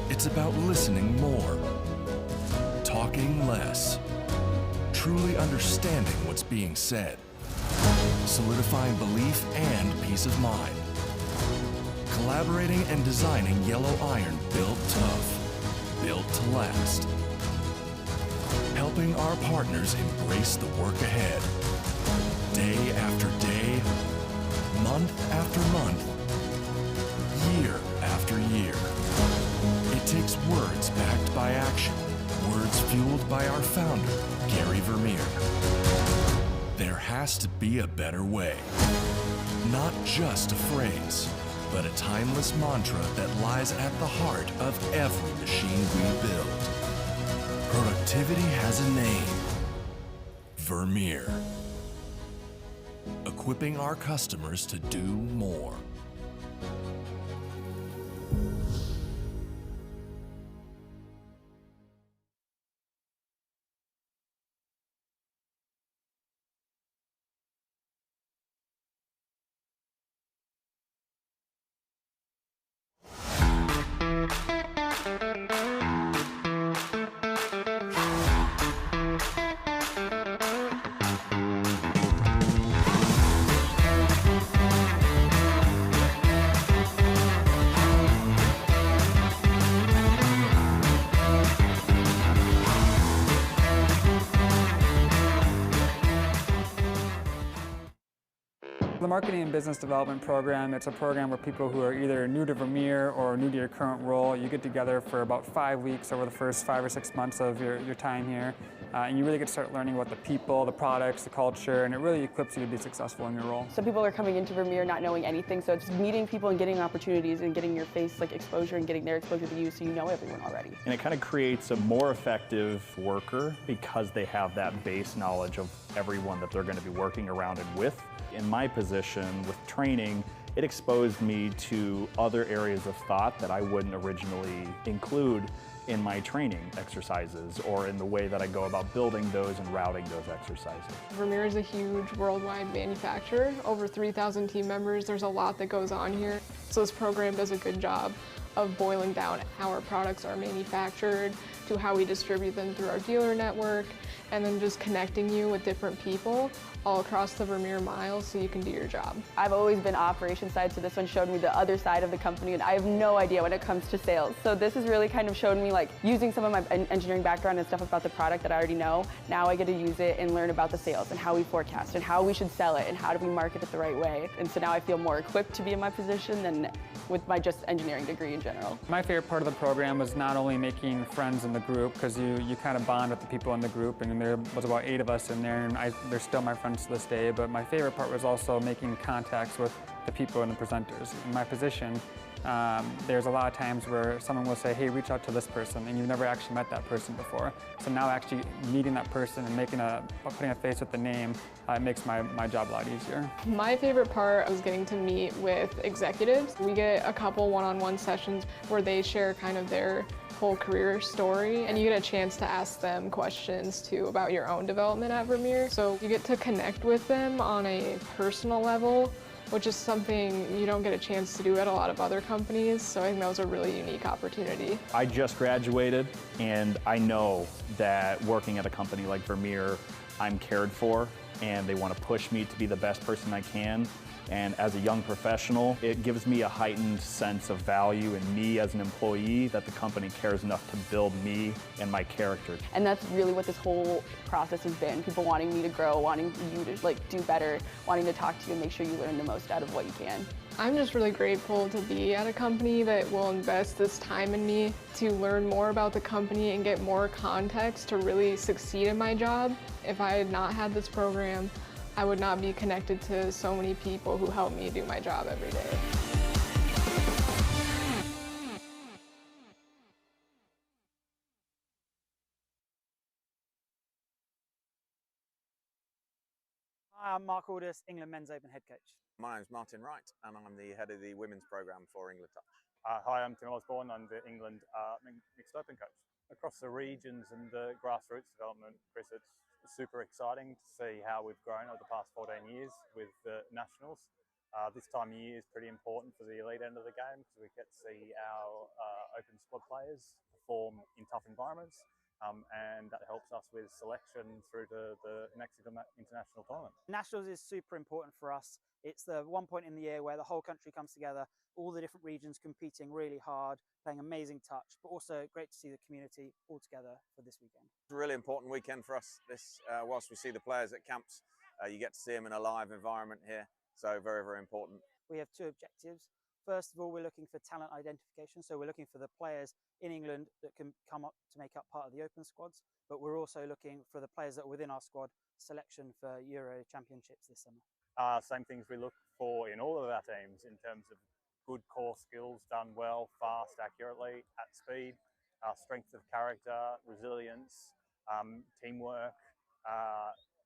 it's about listening more, talking less, truly understanding what's being said, solidifying belief and peace of mind, collaborating and designing yellow iron built tough, built to last, helping our partners embrace the work ahead, day after day, month after month, year after year. It takes words backed by action, words fueled by our founder, Gary Vermeer. There has to be a better way. Not just a phrase, but a timeless mantra that lies at the heart of every machine we build. Productivity has a name: Vermeer. Equipping our customers to do more. The Marketing and Business Development Program, it's a program where people who are either new to Vermeer or new to your current role, you get together for about 5 weeks over the first 5 or 6 months of your time here. And you really get to start learning about the people, the products, the culture, and it really equips you to be successful in your role. Some people are coming into Vermeer not knowing anything, so it's meeting people and getting opportunities and getting your face exposure and getting their exposure to you so you know everyone already. And it kind of creates a more effective worker because they have that base knowledge of everyone that they're going to be working around and with. In my position with training, it exposed me to other areas of thought that I wouldn't originally include in my training exercises or in the way that I go about building those and routing those exercises. Vermeer is a huge worldwide manufacturer, over 3,000 team members. There's a lot that goes on here. So this program does a good job of boiling down how our products are manufactured to how we distribute them through our dealer network, and then just connecting you with different people all across the Vermeer miles so you can do your job. I've always been operations side, so this one showed me the other side of the company, and I have no idea when it comes to sales. So this has really kind of shown me using some of my engineering background and stuff about the product that I already know. Now I get to use it and learn about the sales and how we forecast and how we should sell it and how do we market it the right way. And so now I feel more equipped to be in my position than with my just engineering degree in general. My favorite part of the program was not only making friends in the group, because you kind of bond with the people in the group, and there was about 8 of us in there, and they're still my friends to this day, but my favorite part was also making contacts with the people and the presenters. In my position, there's a lot of times where someone will say, hey, reach out to this person, and you've never actually met that person before. So now actually meeting that person and putting a face with the name, it makes my job a lot easier. My favorite part was getting to meet with executives. We get a couple one-on-one sessions where they share kind of their whole career story, and you get a chance to ask them questions too about your own development at Vermeer. So you get to connect with them on a personal level, which is something you don't get a chance to do at a lot of other companies. So I think that was a really unique opportunity. I just graduated, and I know that working at a company like Vermeer, I'm cared for, and they want to push me to be the best person I can. And as a young professional, it gives me a heightened sense of value in me as an employee, that the company cares enough to build me and my character. And that's really what this whole process has been. People wanting me to grow, wanting you to do better, wanting to talk to you and make sure you learn the most out of what you can. I'm just really grateful to be at a company that will invest this time in me to learn more about the company and get more context to really succeed in my job. If I had not had this program, I would not be connected to so many people who help me do my job every day. Hi, I'm Mark Aldous, England Men's Open head coach. My name's Martin Wright, and I'm the head of the women's program for England Touch. Hi, I'm Tim Osborne. I'm the England Mixed Open coach. Across the regions and the grassroots development, Chris, it's super exciting to see how we've grown over the past 14 years with the nationals. This time of year is pretty important for the elite end of the game because we get to see our open squad players perform in tough environments, and that helps us with selection through to the next international tournament. Nationals is super important for us. It's the one point in the year where the whole country comes together, all the different regions competing really hard, playing amazing touch, but also great to see the community all together for this weekend. It's a really important weekend for us. This, whilst we see the players at camps, you get to see them in a live environment here. So very, very important. We have 2 objectives. First of all, we're looking for talent identification. So we're looking for the players in England that can come up to make up part of the open squads, but we're also looking for the players that are within our squad selection for Euro Championships this summer. Same things we look for in all of our teams in terms of good core skills done well, fast, accurately, at speed, strength of character, resilience, teamwork,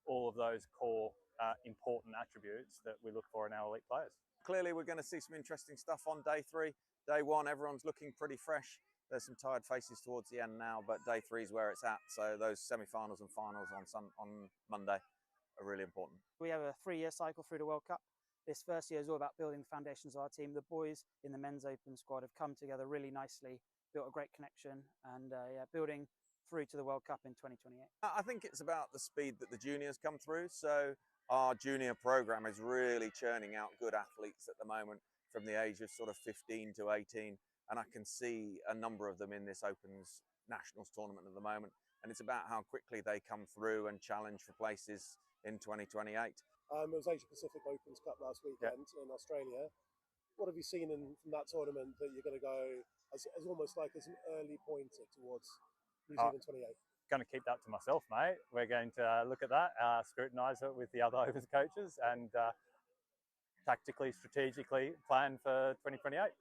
all of those core important attributes that we look for in our elite players. Clearly we're going to see some interesting stuff on day 3. Day 1, everyone's looking pretty fresh. There's some tired faces towards the end now, but day 3 is where it's at. So those semi-finals and finals on Monday are really important. We have a 3-year cycle through the World Cup. This first year is all about building the foundations of our team. The boys in the men's open squad have come together really nicely, built a great connection, and building through to the World Cup in 2028. I think it's about the speed that the juniors come through. So our junior program is really churning out good athletes at the moment from the age of sort of 15 to 18. And I can see a number of them in this Opens Nationals tournament at the moment. And it's about how quickly they come through and challenge for places in 2028. It was Asia Pacific Opens Cup last weekend in Australia. What have you seen from that tournament that you're going to go as almost like as an early pointer towards New Zealand 28? Going to keep that to myself, mate. We're going to look at that, scrutinise it with the other Opens coaches, and tactically, strategically plan for 2028.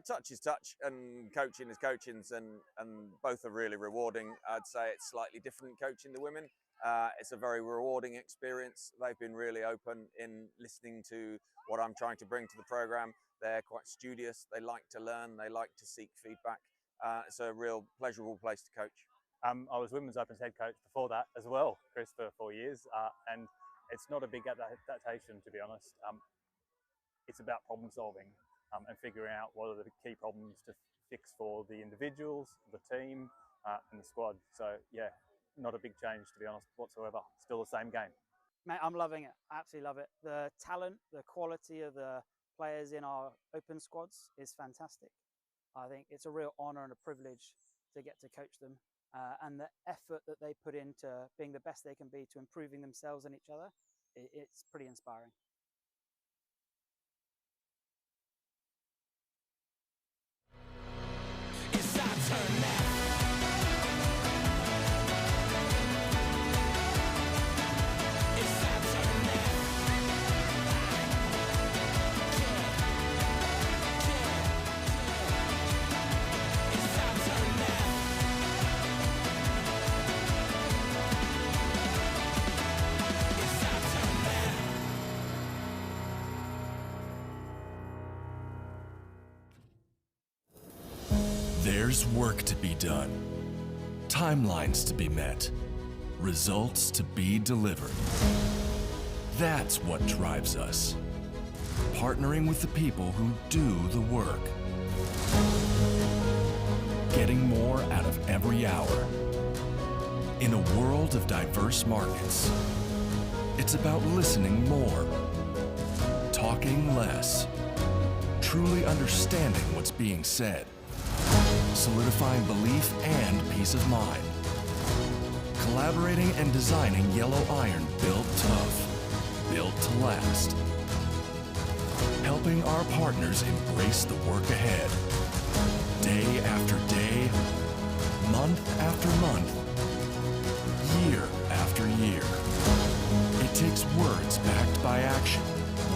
Touch is touch and coaching is coaching, and both are really rewarding. I'd say it's slightly different coaching the women. It's a very rewarding experience. They've been really open in listening to what I'm trying to bring to the program. They're quite studious. They like to learn. They like to seek feedback. It's a real pleasurable place to coach. I was Women's Opens head coach before that as well, Chris, for 4 years, and it's not a big adaptation, to be honest. It's about problem solving and figuring out what are the key problems to fix for the individuals, the team, and the squad. So yeah, not a big change, to be honest, whatsoever. Still the same game. Mate, I'm loving it. I absolutely love it. The talent, the quality of the players in our open squads is fantastic. I think it's a real honour and a privilege to get to coach them, and the effort that they put into being the best they can be to improving themselves and each other, it's pretty inspiring. It's our turn now. It's our turn now. It's our turn now. It's our turn now. There's work to be done, timelines to be met, results to be delivered. That's what drives us. Partnering with the people who do the work. Getting more out of every hour. In a world of diverse markets, it's about listening more, talking less, truly understanding what's being said, solidifying belief and peace of mind, collaborating and designing yellow iron built tough, built to last, helping our partners embrace the work ahead, day after day, month after month, year after year. It takes words backed by action,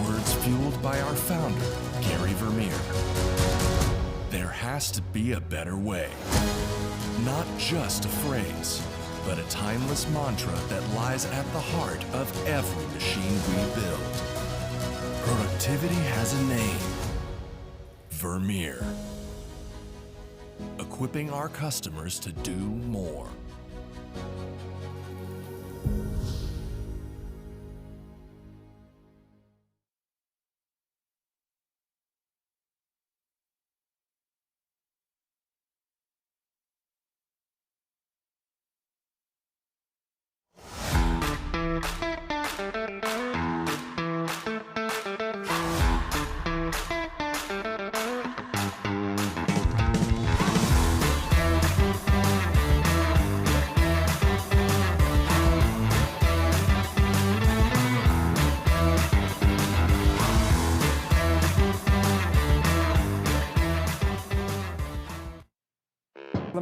words fueled by our founder, Gary Vermeer. There has to be a better way. Not just a phrase, but a timeless mantra that lies at the heart of every machine we build. Productivity has a name. Vermeer. Equipping our customers to do more.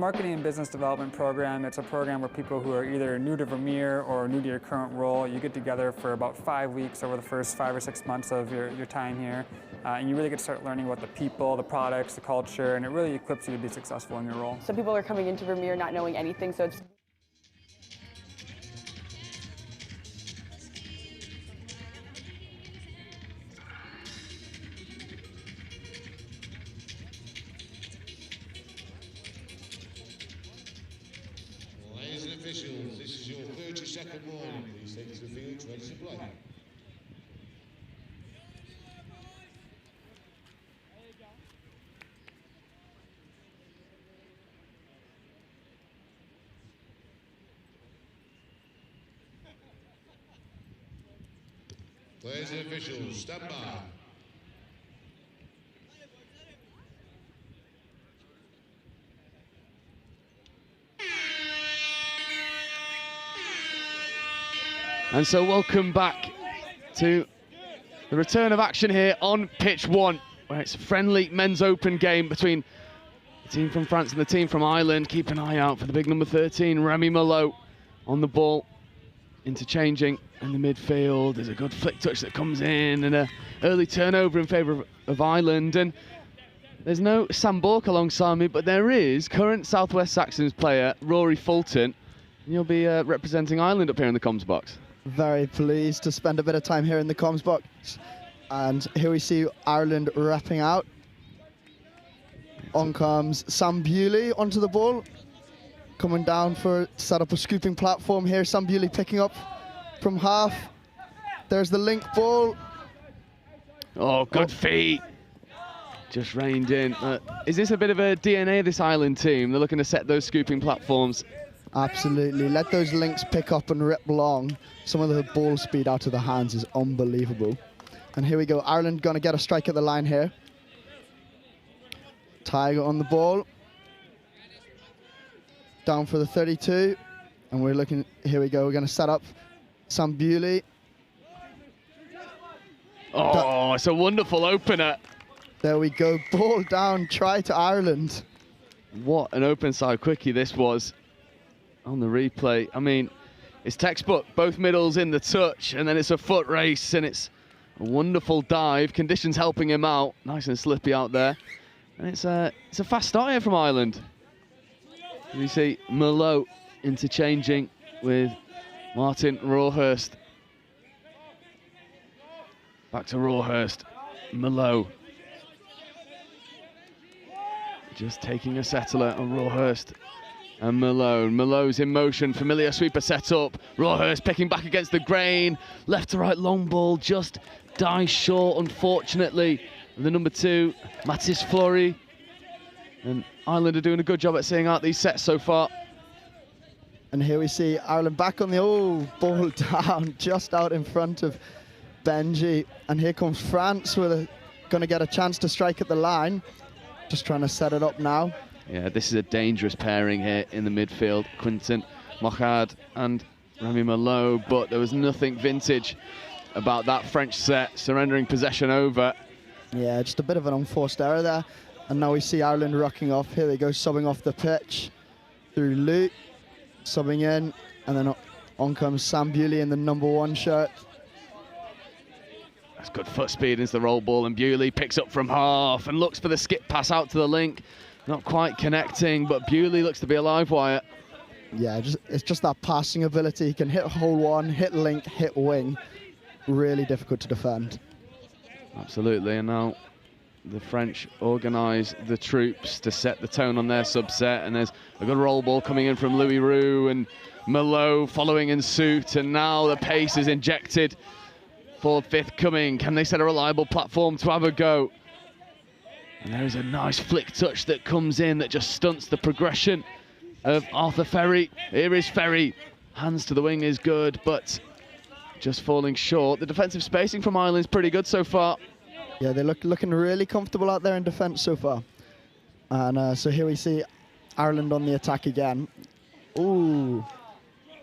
marketing and business development program. It's a program where people who are either new to Vermeer or new to your current role, you get together for about 5 weeks over the first 5 or 6 months of your time here. And you really get to start learning about the people, the products, the culture, and it really equips you to be successful in your role. Some people are coming into Vermeer not knowing anything, so it's Ladies and officials, this is your 30-second warning. Please take to the field, ready to play. Players and officials, stand by. And so welcome back to the return of action here on pitch 1, where it's a friendly men's open game between the team from France and the team from Ireland. Keep an eye out for the big number 13, Remy Malot, on the ball, interchanging in the midfield. There's a good flick touch that comes in and an early turnover in favour of Ireland. And there's no Sam Bork alongside me, but there is current Southwest Saxons player Rory Fulton. And you'll be representing Ireland up here in the comms box. Very pleased to spend a bit of time here in the comms box. And here we see Ireland wrapping out. On comes Sam Bewley onto the ball. Coming down to set up a scooping platform here. Sam Bewley picking up from half. There's the link ball. Oh, good feet. Just reined in. Is this a bit of a DNA of this Ireland team? They're looking to set those scooping platforms. Absolutely. Let those links pick up and rip long. Some of the ball speed out of the hands is unbelievable. And here we go. Ireland going to get a strike at the line here. Tiger on the ball. Down for the 32. And we're looking, here we go. We're going to set up Sam Bewley. Oh, it's a wonderful opener. There we go. Ball down. Try to Ireland. What an open side quickie this was on the replay. I mean, it's textbook. Both middles in the touch, and then it's a foot race, and it's a wonderful dive. Conditions helping him out. Nice and slippy out there. And it's a fast start here from Ireland. You see Malot interchanging with Martin Rawhurst. Back to Rawhurst. Malot. Just taking a settler on Rawhurst and Malone. Malone's in motion, familiar sweeper set up. Rawhurst picking back against the grain. Left to right long ball, just dies short, unfortunately. The number 2, Mathis Fleury. And Ireland are doing a good job at seeing out these sets so far. And here we see Ireland back on the ball down, just out in front of Benji. And here comes France with going to get a chance to strike at the line. Just trying to set it up now. Yeah, this is a dangerous pairing here in the midfield. Quentin Mochard and Remy Malot, but there was nothing vintage about that French set, surrendering possession over. Yeah, just a bit of an unforced error there. And now we see Ireland rocking off. Here they go, subbing off the pitch through Luke, subbing in, and then on comes Sam Bewley in the number 1 shirt. That's good foot speed into the roll ball, and Bewley picks up from half and looks for the skip pass out to the link. Not quite connecting, but Bewley looks to be a live wire. Yeah, it's just that passing ability. He can hit hole 1, hit link, hit wing. Really difficult to defend. Absolutely, and now the French organise the troops to set the tone on their subset, and there's a good roll ball coming in from Louis Roux and Malot following in suit, and now the pace is injected. 4th, 5th coming. Can they set a reliable platform to have a go? And there is a nice flick touch that comes in that just stunts the progression of Arthur Ferry. Here is Ferry. Hands to the wing is good, but just falling short. The defensive spacing from Ireland is pretty good so far. Yeah, they're looking really comfortable out there in defence so far. And so here we see Ireland on the attack again. Ooh.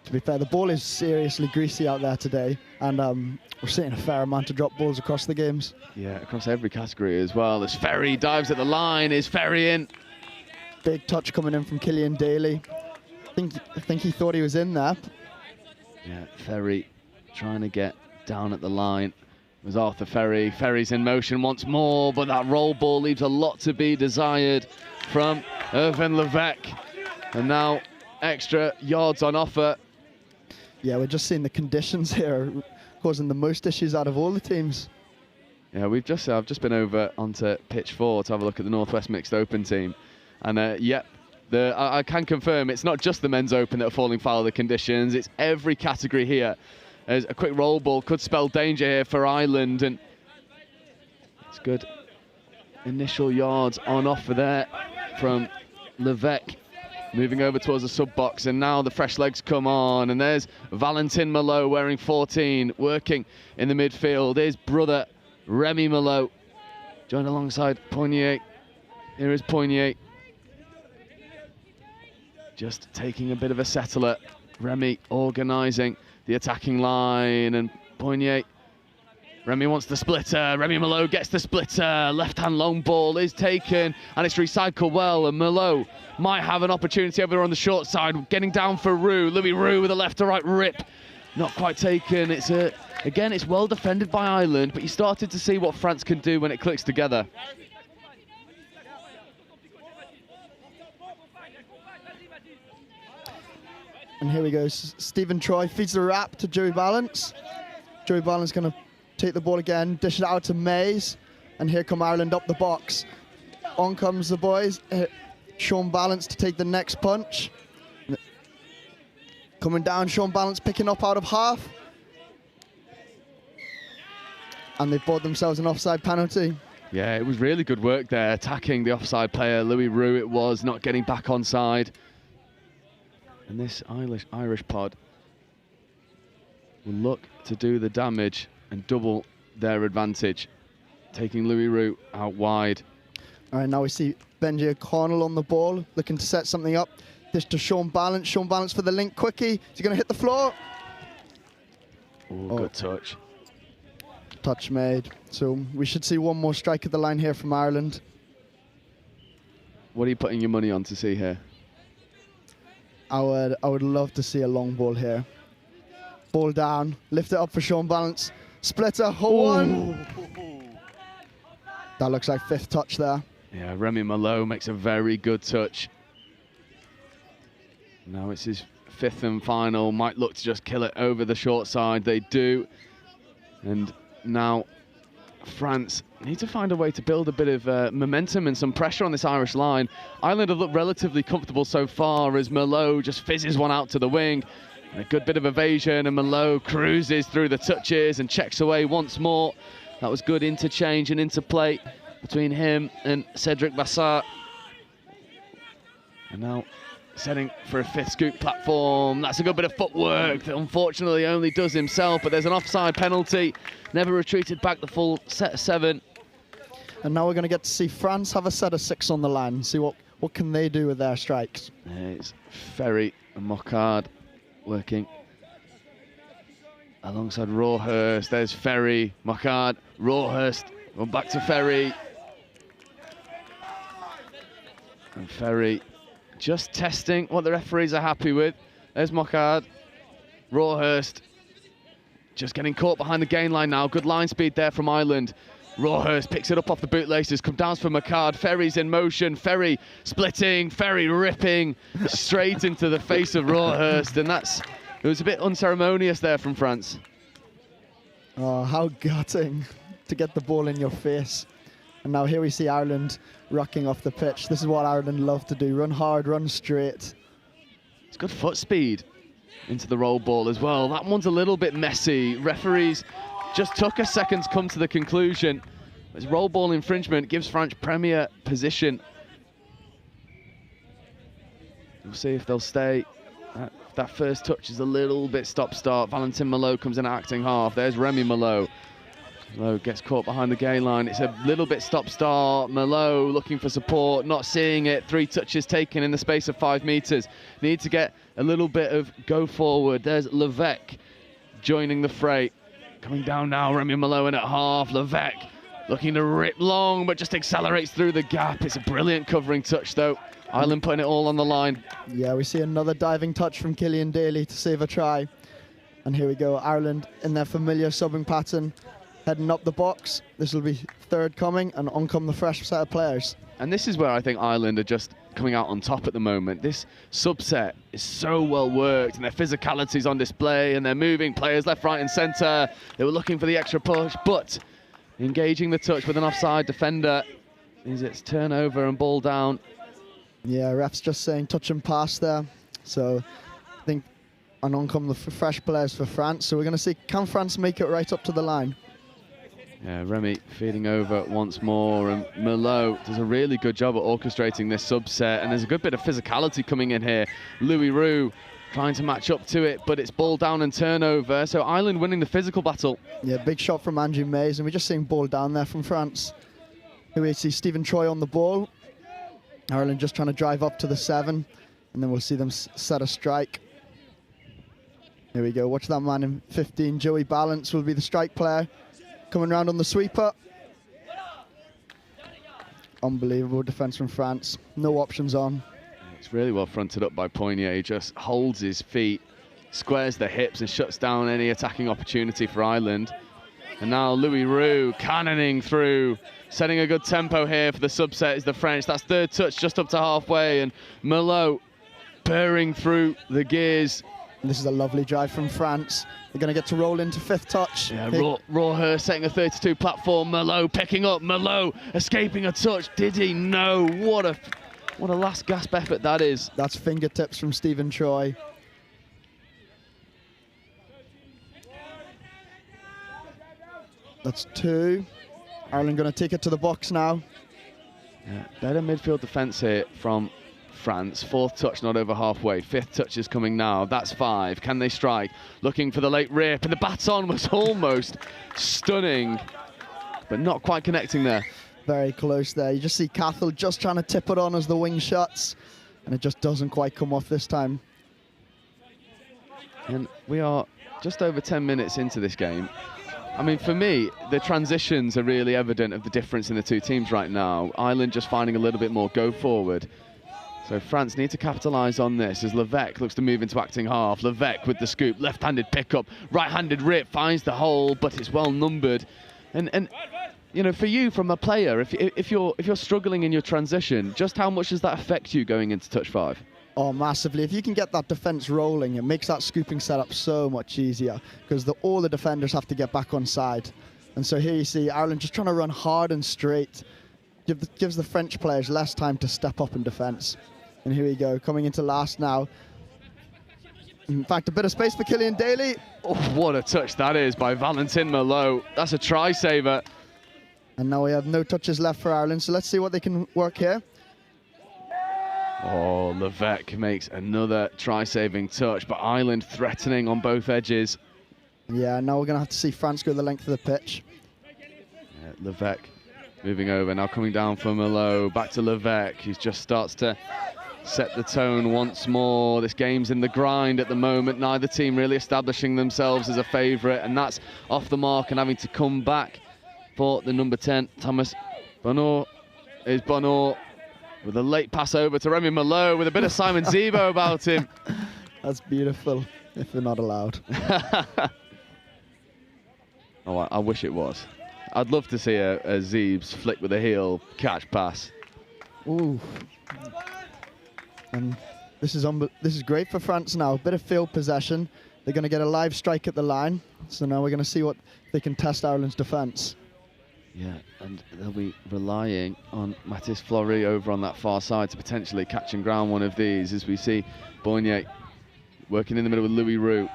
To be fair, the ball is seriously greasy out there today, and we're seeing a fair amount of drop balls across the games. Yeah, across every category as well. As Ferry dives at the line, is Ferry in? Big touch coming in from Killian Daly. I think he thought he was in there. Yeah, Ferry trying to get down at the line. It was Arthur Ferry. Ferry's in motion once more, but that roll ball leaves a lot to be desired from Irvin Levesque. And now extra yards on offer. Yeah, we're just seeing the conditions here causing the most issues out of all the teams. Yeah, I've just been over onto pitch 4 to have a look at the Northwest Mixed Open team. And yep, I can confirm it's not just the men's open that are falling foul of the conditions, it's every category here. As a quick roll ball could spell danger here for Ireland, and it's good initial yards on offer there from Levesque. Moving over towards the sub-box, and now the fresh legs come on, and there's Valentin Malo wearing 14, working in the midfield. His brother, Remy Malo, joined alongside Poignier. Here is Poignier. Just taking a bit of a settler. Remy organising the attacking line, and Poignier. Remy wants the splitter. Remy Malo gets the splitter. Left-hand long ball is taken, and it's recycled well, and Malo might have an opportunity over on the short side, getting down for Roux. Louis Roux with a left-to-right rip. Not quite taken. Again, it's well defended by Ireland, but you started to see what France can do when it clicks together. And here we go. Stephen Troy feeds the wrap to Joey Balance. Joey Balance going to take the ball again, dish it out to Mays. And here come Ireland up the box. On comes the boys. Sean Balance to take the next punch. Coming down, Sean Balance picking up out of half. And they've bought themselves an offside penalty. Yeah, it was really good work there, attacking the offside player. Louis Roux it was, not getting back onside. And this Irish pod will look to do the damage and double their advantage, taking Louis Roux out wide. All right, now we see Benji O'Connell on the ball, looking to set something up. This to Sean Balance. Sean Balance for the link quickie. Is he going to hit the floor? Ooh, good touch. Touch made. So we should see one more strike at the line here from Ireland. What are you putting your money on to see here? I would love to see a long ball here. Ball down, lift it up for Sean Balance. Splitter, one. That looks like 5th touch there. Yeah, Remy Malo makes a very good touch. Now it's his 5th and final. Might look to just kill it over the short side. They do. And now France need to find a way to build a bit of momentum and some pressure on this Irish line. Ireland have looked relatively comfortable so far as Malo just fizzes one out to the wing. And a good bit of evasion, and Malo cruises through the touches and checks away once more. That was good interchange and interplay between him and Cedric Bassart. And now setting for a 5th scoop platform. That's a good bit of footwork that unfortunately only does himself, but there's an offside penalty. Never retreated back the full set of 7. And now we're going to get to see France have a set of 6 on the line. See what can they do with their strikes. It's Ferry and Mockard working alongside Rawhurst. There's Ferry, Mockard, Rawhurst. Going back to Ferry. And Ferry just testing what the referees are happy with. There's Mockard. Rawhurst just getting caught behind the gain line now. Good line speed there from Ireland. Rawhurst picks it up off the bootlaces, come down for Mockard. Ferry's in motion. Ferry splitting. Ferry ripping straight into the face of Rawhurst. And it was a bit unceremonious there from France. Oh, how gutting to get the ball in your face. And now here we see Ireland rucking off the pitch. This is what Ireland love to do. Run hard, run straight. It's good foot speed into the roll ball as well. That one's a little bit messy. Referees just took a second to come to the conclusion. This roll ball infringement gives France premier position. We'll see if they'll stay. That first touch is a little bit stop-start. Valentin Malo comes in at acting half. There's Remy Malo. Malo gets caught behind the gain line. It's a little bit stop-start. Malo looking for support, not seeing it. 3 touches taken in the space of 5 meters. Need to get a little bit of go forward. There's Levesque joining the fray. Coming down now, Remy Malo in at half. Levesque looking to rip long, but just accelerates through the gap. It's a brilliant covering touch, though. Ireland putting it all on the line. Yeah, we see another diving touch from Killian Daly to save a try. And here we go, Ireland in their familiar subbing pattern, heading up the box. This will be third coming, and on come the fresh set of players. And this is where I think Ireland are just coming out on top at the moment. This subset is so well worked, and their physicality is on display, and they're moving players left, right, and centre. They were looking for the extra push, but engaging the touch with an offside defender is its turnover and ball down. Yeah, ref's just saying touch and pass there. So I think, and on come the fresh players for France. So we're going to see, can France make it right up to the line? Yeah, Remy feeding over once more, and Merlot does a really good job at orchestrating this subset, and there's a good bit of physicality coming in here. Louis Roux trying to match up to it, but it's ball down and turnover, so Ireland winning the physical battle. Yeah, big shot from Andrew Mays, and we're just seeing ball down there from France. Here we see Stephen Troy on the ball. Ireland just trying to drive up to the 7, and then we'll see them set a strike. Here we go, watch that man in 15, Joey Balance will be the strike player. Coming round on the sweeper. Unbelievable defence from France. No options on. It's really well fronted up by Poignet. He just holds his feet, squares the hips, and shuts down any attacking opportunity for Ireland. And now Louis Roux cannoning through, setting a good tempo here for the subset is the French. That's third touch just up to halfway, and Merlot purring through the gears. And this is a lovely drive from France. They're going to get to roll into fifth touch. Yeah, Rawhurst setting a 32 platform. Merlot picking up. Merlot escaping a touch. Did he? No. What a last gasp effort that is. That's fingertips from Stephen Troy. That's 2. Ireland going to take it to the box now. Yeah, better midfield defence here from France. Fourth touch, not over halfway. Fifth touch is coming now. That's 5. Can they strike? Looking for the late rip, and the baton was almost stunning, but not quite connecting there. Very close there. You just see Cathal just trying to tip it on as the wing shuts, and it just doesn't quite come off this time. And we are just over 10 minutes into this game. I mean, for me, the transitions are really evident of the difference in the two teams right now. Ireland just finding a little bit more go forward. So France need to capitalise on this as Levesque looks to move into acting half. Levesque with the scoop, left-handed pickup, right-handed rip, finds the hole, but it's well numbered. And you know, for you from a player, if you're struggling in your transition, just how much does that affect you going into touch 5? Oh, massively. If you can get that defence rolling, it makes that scooping setup so much easier, because all the defenders have to get back on side. And so here you see Ireland just trying to run hard and straight. Gives the French players less time to step up in defence. And here we go, coming into last now. In fact, a bit of space for Killian Daly. Oh, what a touch that is by Valentin Merlot. That's a try saver. And now we have no touches left for Ireland, so let's see what they can work here. Oh, Levesque makes another try-saving touch, but Ireland threatening on both edges. Yeah, now we're going to have to see France go the length of the pitch. Yeah, Levesque moving over, now coming down for Merlot. Back to Levesque, he just starts to set the tone once more. This game's in the grind at the moment. Neither team really establishing themselves as a favourite, and that's off the mark and having to come back for the number 10, Thomas Bonneau. Is Bonneau with a late pass over to Remy Merlot with a bit of Simon Zebo about him. That's beautiful, if we're not allowed. Oh, I wish it was. I'd love to see a Zeebs flick with a heel catch pass. Ooh. And this is great for France now. A bit of field possession. They're going to get a live strike at the line. So now we're going to see what they can test Ireland's defence. Yeah, and they'll be relying on Mathis Fleury over on that far side to potentially catch and ground one of these, as we see Poignet working in the middle with Louis Roux.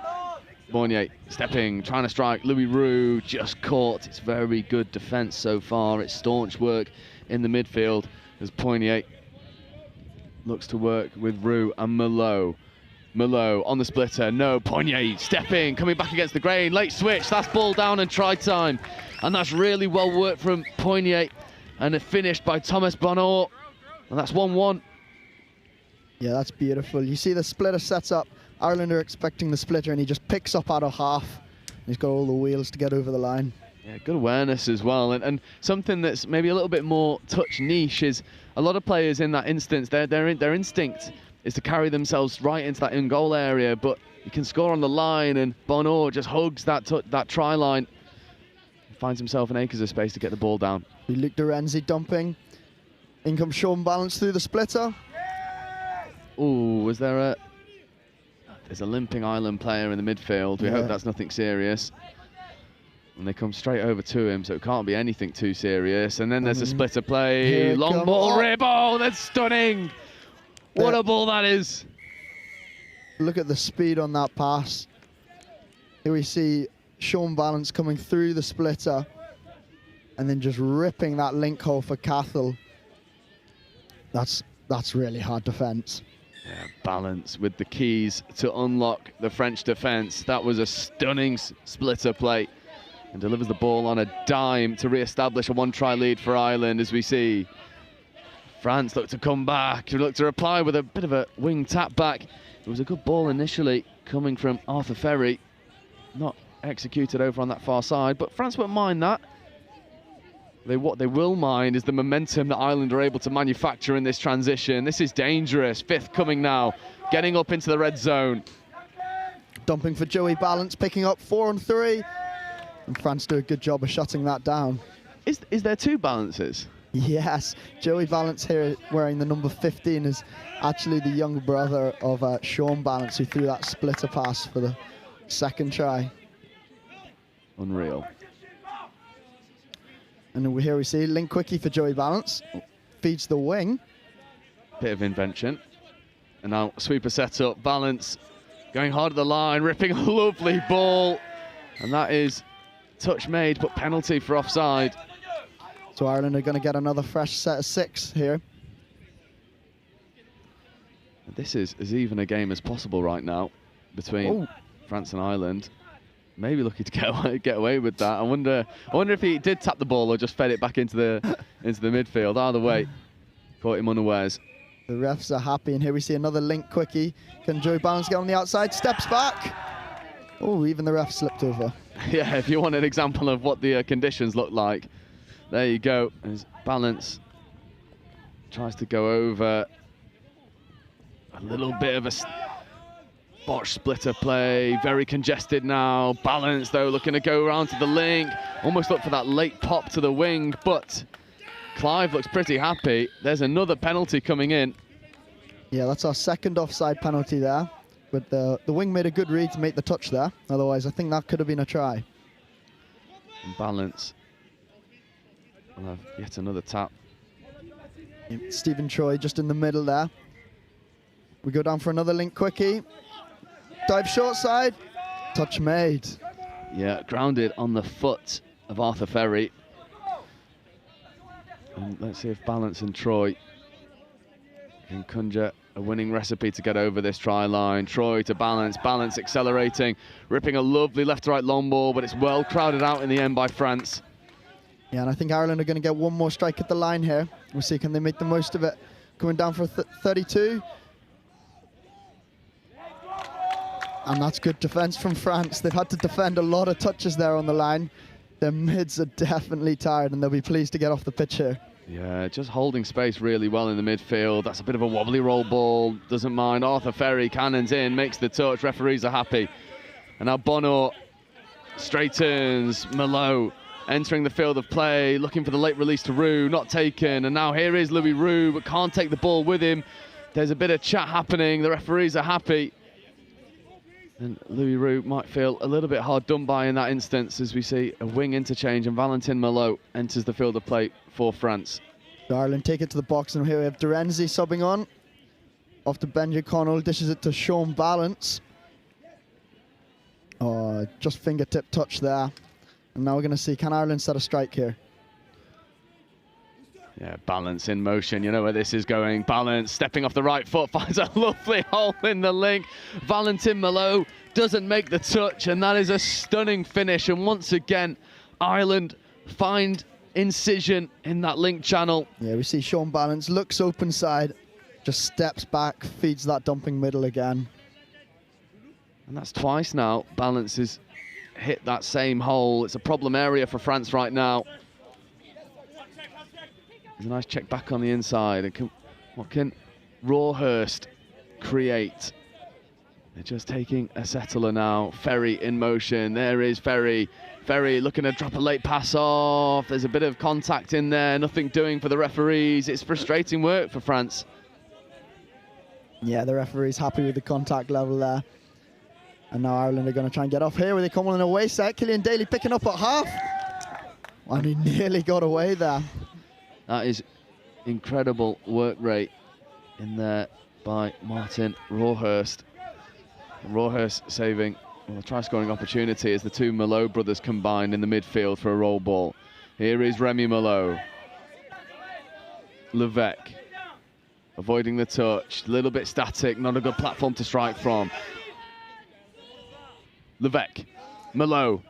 Poignet stepping, trying to strike. Louis Roux just caught. It's very good defence so far. It's staunch work in the midfield as Poignet looks to work with Roux and Merlot. Merlot on the splitter, no, Poignet stepping, coming back against the grain, late switch, that's ball down and try time. And that's really well worked from Poignet, and it finished by Thomas Bonneau, and that's 1-1. Yeah, that's beautiful. You see the splitter sets up. Ireland are expecting the splitter, and he just picks up out of half. He's got all the wheels to get over the line. Yeah, good awareness as well. And something that's maybe a little bit more touch niche is a lot of players in that instance, their instinct is to carry themselves right into that in-goal area, but you can score on the line, and Bonneau just hugs that try line. Finds himself in acres of space to get the ball down. Luke Dorenzi dumping. In comes Sean Balance through the splitter. Ooh, was there there's a limping Ireland player in the midfield. We hope that's nothing serious. And they come straight over to him, so it can't be anything too serious. And then there's a splitter play. Long ball, rib. Oh, that's stunning. What a ball that is. Look at the speed on that pass. Here we see Sean Balance coming through the splitter and then just ripping that link hole for Cathal. That's really hard defence. Yeah, Balance with the keys to unlock the French defence. That was a stunning splitter play, and delivers the ball on a dime to re-establish a one-try lead for Ireland, as we see France look to come back, look to reply with a bit of a wing tap back. It was a good ball initially coming from Arthur Ferry, not executed over on that far side, but France won't mind that. What they will mind is the momentum that Ireland are able to manufacture in this transition. This is dangerous. Fifth coming now, getting up into the red zone. Dumping for Joey Balance, picking up 4 and 3. And France do a good job of shutting that down. Is there 2 Balances? Yes, Joey Balance here wearing the number 15 is actually the younger brother of Sean Balance, who threw that splitter pass for the second try. Unreal. And here we see link quickie for Joey Balance. Feeds the wing. Bit of invention. And now sweeper set up. Balance going hard at the line, ripping a lovely ball. And that is touch made, but penalty for offside. So Ireland are going to get another fresh set of 6 here. This is as even a game as possible right now between France and Ireland. Maybe lucky to get away with that. I wonder if he did tap the ball or just fed it back into the midfield. Either way, caught him unawares. The refs are happy, and here we see another link quickie. Can Joey Balance get on the outside? Steps back. Oh, even the ref slipped over. Yeah, if you want an example of what the conditions look like, there you go. As Balance tries to go over. A little bit of a botch splitter play, very congested now. Balance, though, looking to go around to the link. Almost look for that late pop to the wing, but Clive looks pretty happy. There's another penalty coming in. Yeah, that's our second offside penalty there. But the wing made a good read to make the touch there. Otherwise, I think that could have been a try. And Balance will have yet another tap. Stephen Troy just in the middle there. We go down for another link quickie. Dive short side. Touch made. Yeah, grounded on the foot of Arthur Ferry. And let's see if Balance and Troy can conjure a winning recipe to get over this try line. Troy to Balance. Balance accelerating, ripping a lovely left-to-right long ball, but it's well crowded out in the end by France. Yeah, and I think Ireland are going to get one more strike at the line here. We'll see, can they make the most of it? Coming down for 32. And that's good defence from France. They've had to defend a lot of touches there on the line. Their mids are definitely tired, and they'll be pleased to get off the pitch here. Yeah, just holding space really well in the midfield. That's a bit of a wobbly roll ball. Doesn't mind. Arthur Ferry cannons in, makes the touch. Referees are happy. And now Bonneau straightens. Malo entering the field of play, looking for the late release to Roux, not taken. And now here is Louis Roux, but can't take the ball with him. There's a bit of chat happening. The referees are happy. And Louis Roux might feel a little bit hard done by in that instance, as we see a wing interchange and Valentin Malo enters the field of play for France. So Ireland take it to the box, and here we have Dorenzi subbing on. Off to Benji Connell, dishes it to Sean Balance. Oh, just fingertip touch there. And now we're going to see, can Ireland set a strike here? Yeah, Balance in motion. You know where this is going. Balance stepping off the right foot, finds a lovely hole in the link. Valentin Malo doesn't make the touch, and that is a stunning finish. And once again, Ireland find incision in that link channel. Yeah, we see Sean Balance looks open side, just steps back, feeds that dumping middle again. And that's twice now. Balance is hit that same hole. It's a problem area for France right now. There's a nice check back on the inside. And what can Rawhurst create? They're just taking a settler now. Ferry in motion. There is Ferry. Ferry looking to drop a late pass off. There's a bit of contact in there. Nothing doing for the referees. It's frustrating work for France. Yeah, the referee's happy with the contact level there. And now Ireland are going to try and get off here with a come on an away set. Killian Daly picking up at half. And he nearly got away there. That is incredible work rate in there by Martin Rawhurst. Rawhurst saving a try-scoring opportunity as the two Malot brothers combined in the midfield for a roll ball. Here is Remy Malot. Levesque avoiding the touch, a little bit static, not a good platform to strike from. Levesque, Malot,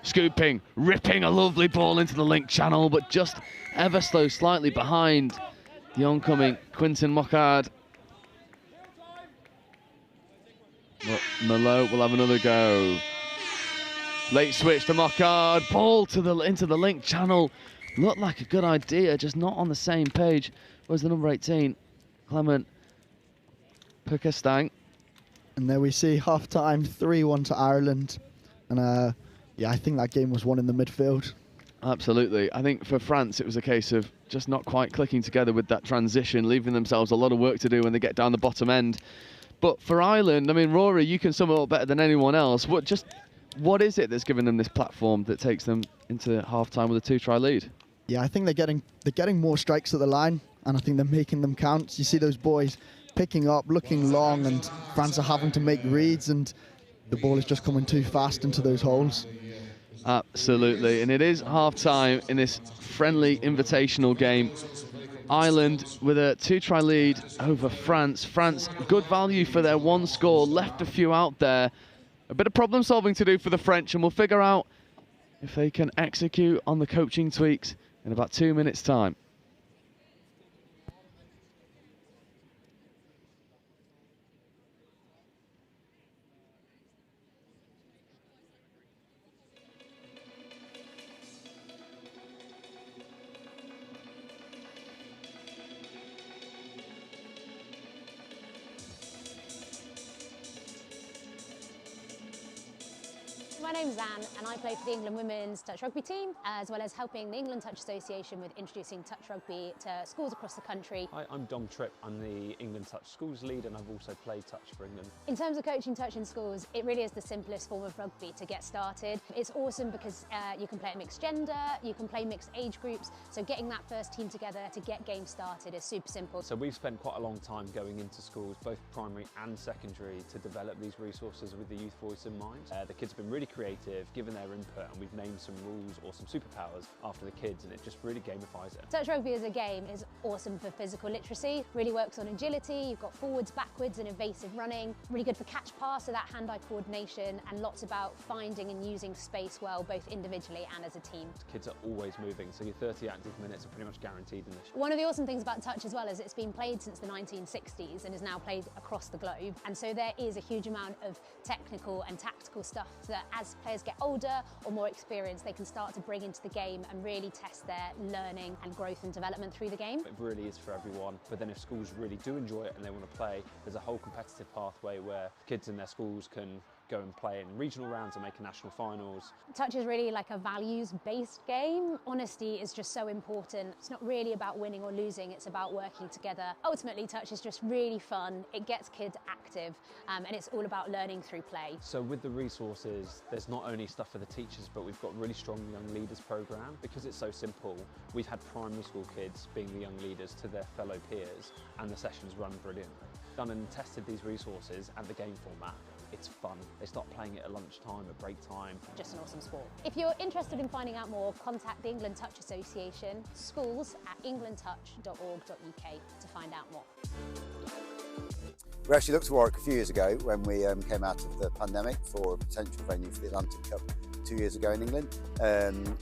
scooping, ripping a lovely ball into the link channel, but just ever so slightly behind the oncoming Quinton Mockard. But Malot will have another go. Late switch to Mockard, ball to into the link channel. Looked like a good idea, just not on the same page. Where's the number 18? Clement Perkastang. And there we see half-time, 3-1 to Ireland. And yeah, I think that game was won in the midfield. Absolutely. I think for France, it was a case of just not quite clicking together with that transition, leaving themselves a lot of work to do when they get down the bottom end. But for Ireland, I mean, Rory, you can sum it up better than anyone else. What is it that's given them this platform that takes them into half-time with a 2-try lead? Yeah, I think they're getting more strikes at the line, and I think they're making them count. You see those boys picking up, looking long, and France are having to make reads, and the ball is just coming too fast into those holes. Absolutely, and it is half-time in this friendly invitational game. Ireland with a 2-try lead over France. France, good value for their one score, left a few out there. A bit of problem solving to do for the French, and we'll figure out if they can execute on the coaching tweaks in about 2 minutes' time. My name's Anne and I play for the England Women's Touch Rugby team, as well as helping the England Touch Association with introducing touch rugby to schools across the country. Hi, I'm Dom Tripp. I'm the England Touch Schools lead and I've also played touch for England. In terms of coaching touch in schools, it really is the simplest form of rugby to get started. It's awesome because you can play at mixed gender, you can play mixed age groups, so getting that first team together to get games started is super simple. So we've spent quite a long time going into schools, both primary and secondary, to develop these resources with the youth voice in mind. The kids have been really creative, given their input, and we've named some rules or some superpowers after the kids, and it just really gamifies it. Touch rugby as a game is awesome for physical literacy, really works on agility, you've got forwards, backwards and evasive running, really good for catch pass, so that hand-eye coordination, and lots about finding and using space well, both individually and as a team. Kids are always moving, so your 30 active minutes are pretty much guaranteed in this. One of the awesome things about touch as well is it's been played since the 1960s and is now played across the globe, and so there is a huge amount of technical and tactical stuff that as players get older or more experienced, they can start to bring into the game and really test their learning and growth and development through the game. It really is for everyone, but then if schools really do enjoy it and they want to play, there's a whole competitive pathway where kids in their schools can go and play in regional rounds and make a national finals. Touch is really like a values-based game. Honesty is just so important. It's not really about winning or losing, it's about working together. Ultimately, touch is just really fun. It gets kids active, and it's all about learning through play. So with the resources, there's not only stuff for the teachers, but we've got a really strong young leaders program. Because it's so simple, we've had primary school kids being the young leaders to their fellow peers, and the sessions run brilliantly. Done and tested these resources and the game format. It's fun. It's not playing it at lunchtime, at break time. Just an awesome sport. If you're interested in finding out more, contact the England Touch Association, schools@englandtouch.org.uk to find out more. We actually looked to Warwick a few years ago when we came out of the pandemic for a potential venue for the Atlantic Cup. 2 years ago in England.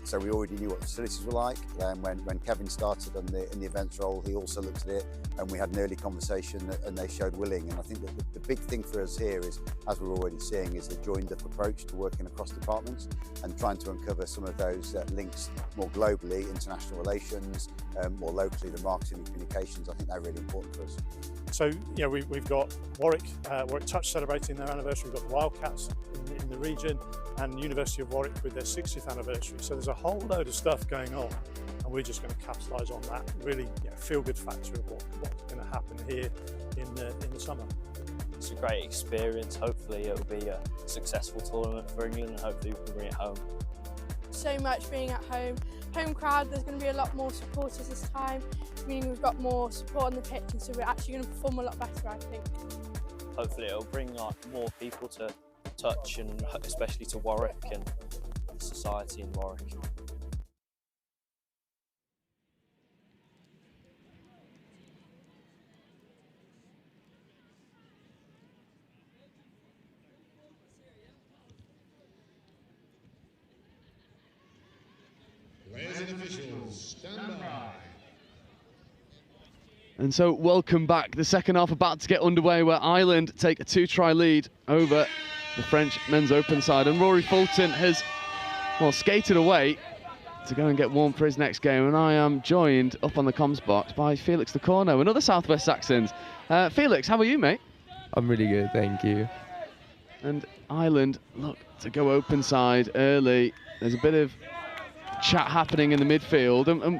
So we already knew what the facilities were like. When Kevin started in the events role, he also looked at it, and we had an early conversation, and they showed willing. And I think that the big thing for us here is, as we're already seeing, is the joined-up approach to working across departments and trying to uncover some of those links more globally, international relations, more locally, the marketing and communications. I think they're really important for us. So, you know, we've got Warwick Touch celebrating their anniversary. We've got the Wildcats in the region, and University of Warwick with their 60th anniversary. So there's a whole load of stuff going on, and we're just going to capitalise on that. Really, feel-good factor of what's going to happen here in the summer. It's a great experience. Hopefully, it will be a successful tournament for England, and hopefully we can bring it home. So much being at home. Home crowd, there's going to be a lot more supporters this time, meaning we've got more support on the pitch, and so we're actually going to perform a lot better, I think. Hopefully it'll bring more people to touch, and especially to Warwick and the society in Warwick. Players and officials, stand by. And so welcome back. The second half about to get underway, where Ireland take a 2-try lead over the French men's open side. And Rory Fulton has, well, skated away to go and get warm for his next game. And I am joined up on the comms box by Felix de Corno, another Southwest Saxons. Felix, how are you, mate? I'm really good, thank you. And Ireland look to go open side early. There's a bit of chat happening in the midfield. And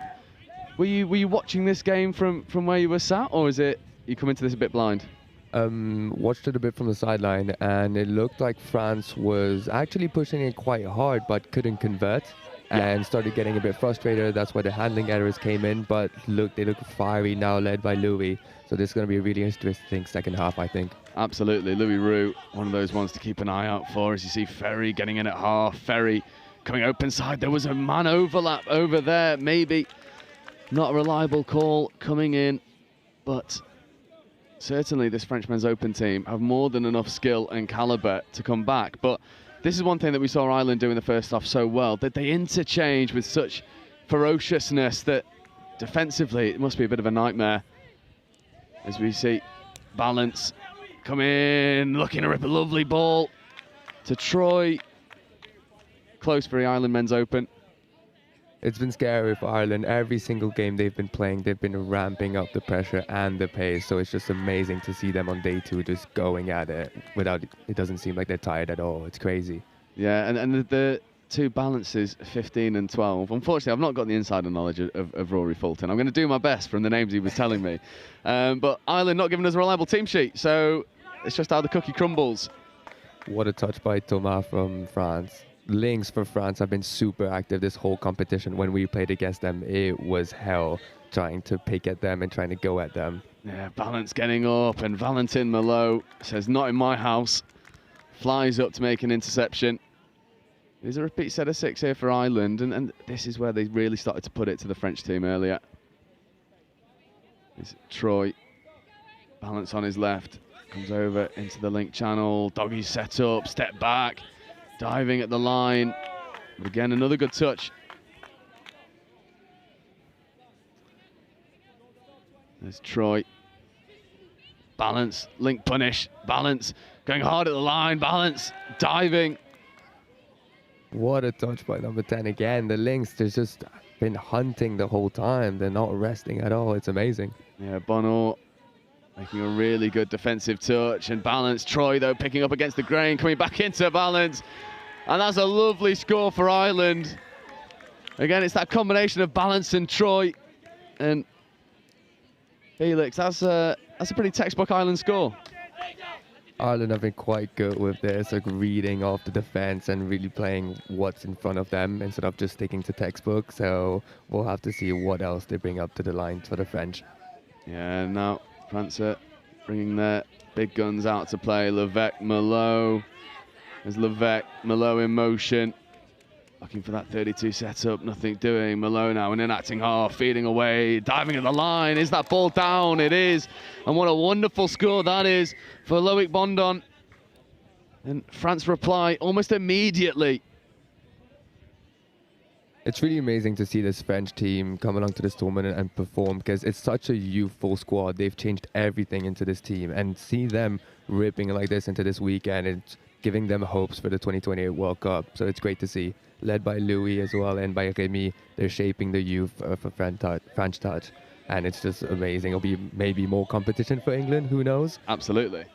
were you watching this game from where you were sat, or is it you come into this a bit blind? Watched it a bit from the sideline, and it looked like France was actually pushing it quite hard but couldn't convert, and started getting a bit frustrated. That's why the handling errors came in, but they look fiery now, led by Louis. So this is going to be a really interesting second half, I think. Absolutely. Louis Roux, one of those ones to keep an eye out for. As you see Ferry getting in at half, Ferry coming open side. There was a man overlap over there, maybe not a reliable call coming in, but certainly this French men's open team have more than enough skill and calibre to come back. But this is one thing that we saw Ireland do in the first half so well, that they interchange with such ferociousness that defensively it must be a bit of a nightmare. As we see Balance come in, looking to rip a lovely ball to Troy. Close for the Ireland men's open. It's been scary for Ireland. Every single game they've been playing, they've been ramping up the pressure and the pace. So it's just amazing to see them on day two just going at it without, it doesn't seem like they're tired at all. It's crazy. Yeah, and the two balances, 15 and 12. Unfortunately, I've not got the insider knowledge of Rory Fulton. I'm going to do my best from the names he was telling me. But Ireland not giving us a reliable team sheet. So it's just how the cookie crumbles. What a touch by Thomas from France. Links for France have been super active this whole competition. When we played against them, it was hell trying to pick at them and trying to go at them. Yeah, Balance getting up, and Valentin Malo says, not in my house. Flies up to make an interception. There's a repeat set of 6 here for Ireland, and this is where they really started to put it to the French team earlier. It's Troy. Balance on his left. Comes over into the link channel. Doggy set up, step back. Diving at the line. But again, another good touch. There's Troy. Balance, link punish. Balance going hard at the line. Balance diving. What a touch by number 10 again. The links, they've just been hunting the whole time. They're not resting at all. It's amazing. Yeah, Bonor making a really good defensive touch. And Balance, Troy though, picking up against the grain, coming back into Balance. And that's a lovely score for Ireland. Again, it's that combination of Balance and Troy. And Felix, that's a pretty textbook Ireland score. Ireland have been quite good with this, like reading off the defense and really playing what's in front of them instead of just sticking to textbook. So we'll have to see what else they bring up to the line for the French. Yeah, now France are bringing their big guns out to play. Levesque, Malo. There's Levesque, Malo in motion. Looking for that 32 setup, nothing doing. Malo now in an acting half, feeding away, diving at the line. Is that ball down? It is. And what a wonderful score that is for Loic Bondon. And France reply almost immediately It's really amazing to see this French team come along to this tournament and perform, because it's such a youthful squad. They've changed everything into this team, and see them ripping like this into this weekend, it's giving them hopes for the 2028 World Cup. So it's great to see. Led by Louis as well and by Remy, they're shaping the youth for French touch. And it's just amazing. It'll be maybe more competition for England, who knows? Absolutely.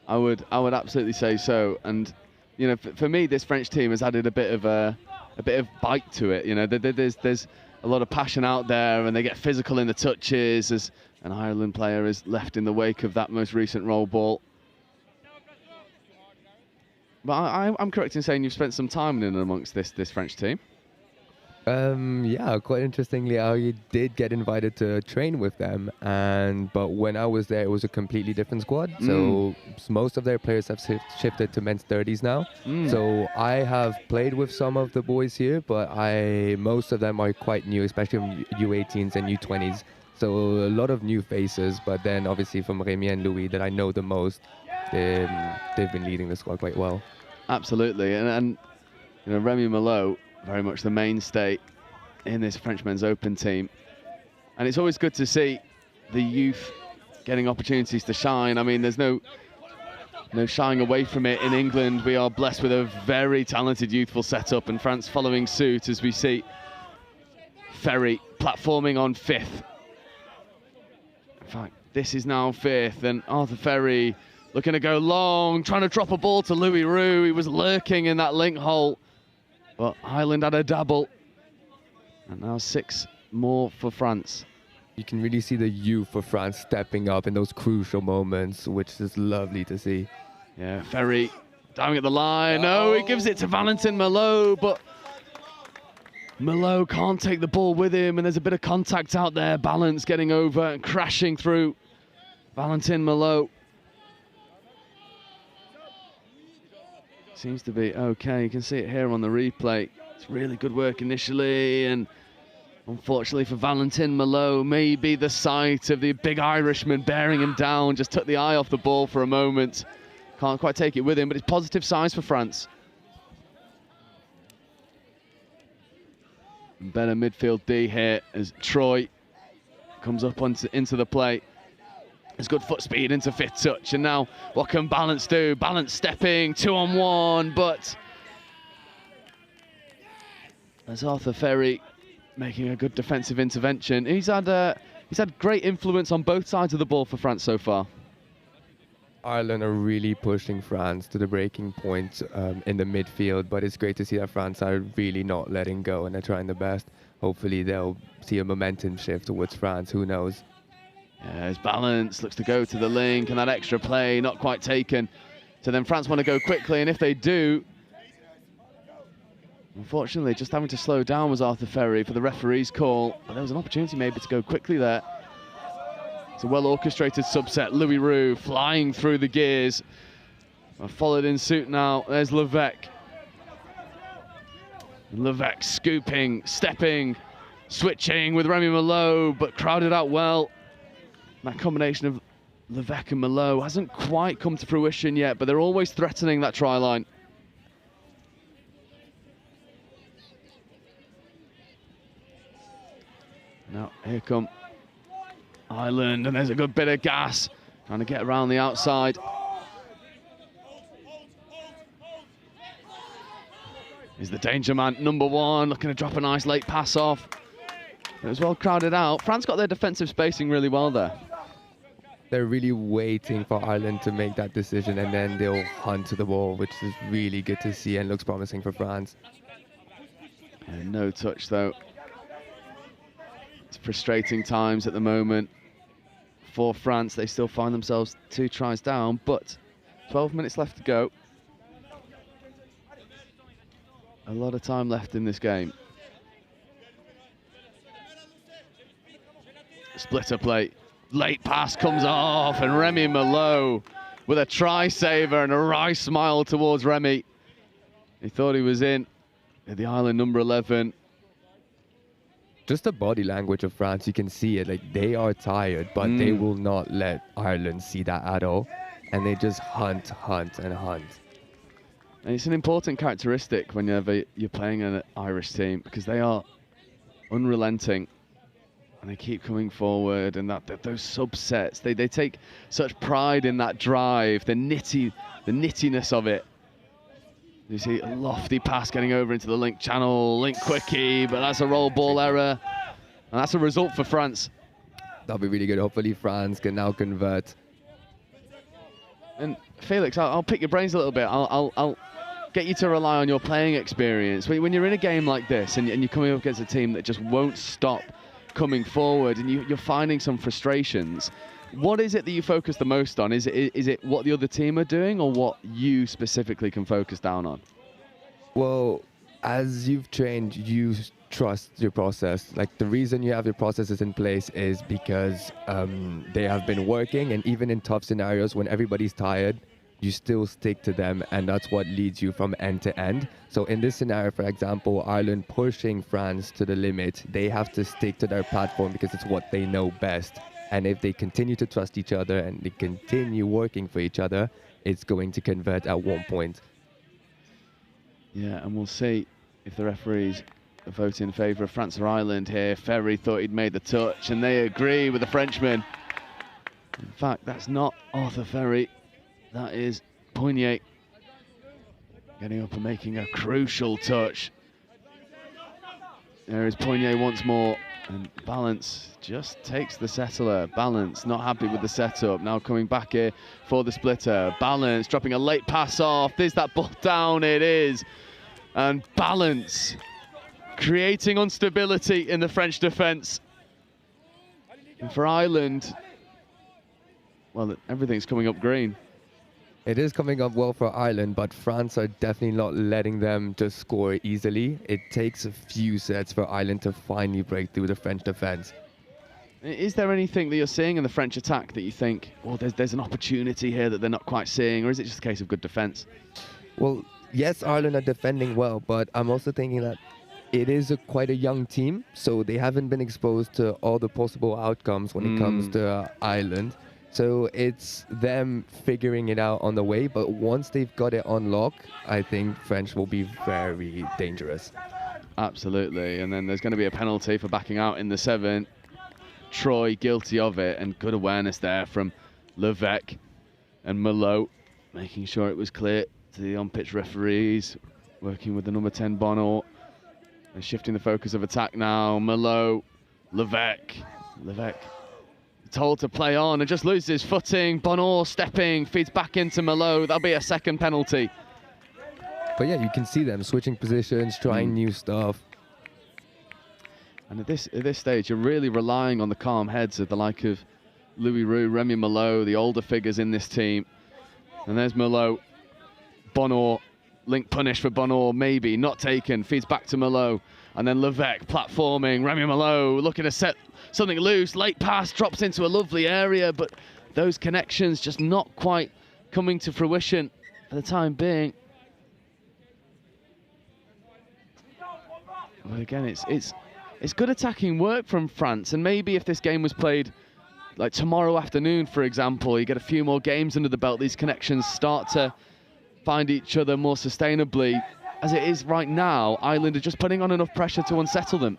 I would absolutely say so. And, you know, for me, this French team has added a bit of bite to it. You know, there's a lot of passion out there, and they get physical in the touches as an Ireland player is left in the wake of that most recent roll ball. But I'm correct in saying you've spent some time in and amongst this French team. Yeah, quite interestingly, I did get invited to train with them, but when I was there, it was a completely different squad. So most of their players have shifted to men's 30s now. So I have played with some of the boys here, but most of them are quite new, especially from U18s and U20s. So a lot of new faces, but then obviously from Remy and Louis that I know the most, they've been leading the squad quite well. Absolutely, and you know, Remy Malot, very much the mainstay in this French Men's Open team. And it's always good to see the youth getting opportunities to shine. I mean, there's no shying away from it in England. We are blessed with a very talented youthful setup, and France following suit as we see Ferry platforming on 5th. In fact, this is now 5th, and Arthur Ferry looking to go long, trying to drop a ball to Louis Roux. He was lurking in that link hole, but Ireland had a double. And now 6 more for France. You can really see the youth for France stepping up in those crucial moments, which is lovely to see. Yeah, Ferry diving at the line. No, he gives it to Valentin Malot, but Malot can't take the ball with him, and there's a bit of contact out there. Balance getting over and crashing through Valentin Malot. Seems to be okay. You can see it here on the replay. It's really good work initially, and unfortunately for Valentin Malot, maybe the sight of the big Irishman bearing him down just took the eye off the ball for a moment. Can't quite take it with him, but it's positive signs for France. Better midfield D here as Troy comes up into the play. It's good foot speed into 5th touch, and now what can Balance do? Balance stepping 2-on-1, but as Arthur Ferry making a good defensive intervention. He's had great influence on both sides of the ball for France so far. Ireland are really pushing France to the breaking point in the midfield, but it's great to see that France are really not letting go and they're trying their best. Hopefully they'll see a momentum shift towards France, who knows. Yeah, his Balance looks to go to the link, and that extra play not quite taken. So then France want to go quickly, and if they do, unfortunately just having to slow down was Arthur Ferry for the referee's call, but there was an opportunity maybe to go quickly there. It's a well-orchestrated subset. Louis Roux flying through the gears. Followed in suit now. There's Levesque. Levesque scooping, stepping, switching with Remy Malot, but crowded out well. That combination of Levesque and Malot hasn't quite come to fruition yet, but they're always threatening that try line. Now, here come Ireland, and there's a good bit of gas. Trying to get around the outside. Is the danger man, number 1, looking to drop a nice late pass off. It was well crowded out. France got their defensive spacing really well there. They're really waiting for Ireland to make that decision, and then they'll hunt to the ball, which is really good to see and looks promising for France. And no touch though. It's frustrating times at the moment for France. They still find themselves 2 tries down, but 12 minutes left to go. A lot of time left in this game. Splitter play. Late pass comes off, and Remy Malot with a try saver and a wry smile towards Remy. He thought he was in at the Ireland number 11. Just the body language of France, you can see it. Like, they are tired, but they will not let Ireland see that at all. And they just hunt, and hunt. And it's an important characteristic whenever you're playing an Irish team, because they are unrelenting and they keep coming forward, and those subsets, they take such pride in that drive, the nittiness of it. You see a lofty pass getting over into the link channel, link quickie, but that's a roll ball error, and that's a result for France. That'll be really good. Hopefully France can now convert. And Felix, I'll pick your brains a little bit. I'll get you to rely on your playing experience. When you're in a game like this and you're coming up against a team that just won't stop coming forward, and you're finding some frustrations, what is it that you focus the most on? Is it what the other team are doing, or what you specifically can focus down on? Well, as you've trained, you trust your process. Like, the reason you have your processes in place is because they have been working, and even in tough scenarios when everybody's tired, you still stick to them, and that's what leads you from end to end. So in this scenario, for example, Ireland pushing France to the limit, they have to stick to their platform because it's what they know best. And if they continue to trust each other and they continue working for each other, it's going to convert at one point. Yeah, and we'll see if the referees vote in favour of France or Ireland here. Ferry thought he'd made the touch, and they agree with the Frenchman. In fact, that's not Arthur Ferry. That is Poignet getting up and making a crucial touch. There is Poignet once more, and Balance just takes the settler. Balance not happy with the setup, now coming back here for the splitter. Balance dropping a late pass off. There's that ball down, it is. And Balance creating instability in the French defence. And for Ireland, well, everything's coming up green. It is coming up well for Ireland, but France are definitely not letting them just score easily. It takes a few sets for Ireland to finally break through the French defence. Is there anything that you're seeing in the French attack that you think, well, there's an opportunity here that they're not quite seeing, or is it just a case of good defence? Well, yes, Ireland are defending well, but I'm also thinking that it is quite a young team, so they haven't been exposed to all the possible outcomes when it comes to Ireland. So it's them figuring it out on the way, but once they've got it on lock, I think French will be very dangerous. Absolutely, and then there's going to be a penalty for backing out in the 7. Troy guilty of it, and good awareness there from Levesque and Malot, making sure it was clear to the on-pitch referees, working with the number 10 Bonor. They're shifting the focus of attack now. Malot, Levesque told to play on and just loses his footing. Bonor stepping, feeds back into Malot. That'll be a second penalty. But yeah, you can see them switching positions, trying new stuff. And at this stage, you're really relying on the calm heads of the like of Louis Roux, Remy Malot, the older figures in this team. And there's Malot. Bonor, link punish for Bonor, maybe, not taken, feeds back to Malot. And then Levesque platforming, Remy Malot looking to set something loose, late pass, drops into a lovely area, but those connections just not quite coming to fruition for the time being. But again, it's good attacking work from France, and maybe if this game was played like tomorrow afternoon, for example, you get a few more games under the belt, these connections start to find each other more sustainably. As it is right now, Ireland are just putting on enough pressure to unsettle them.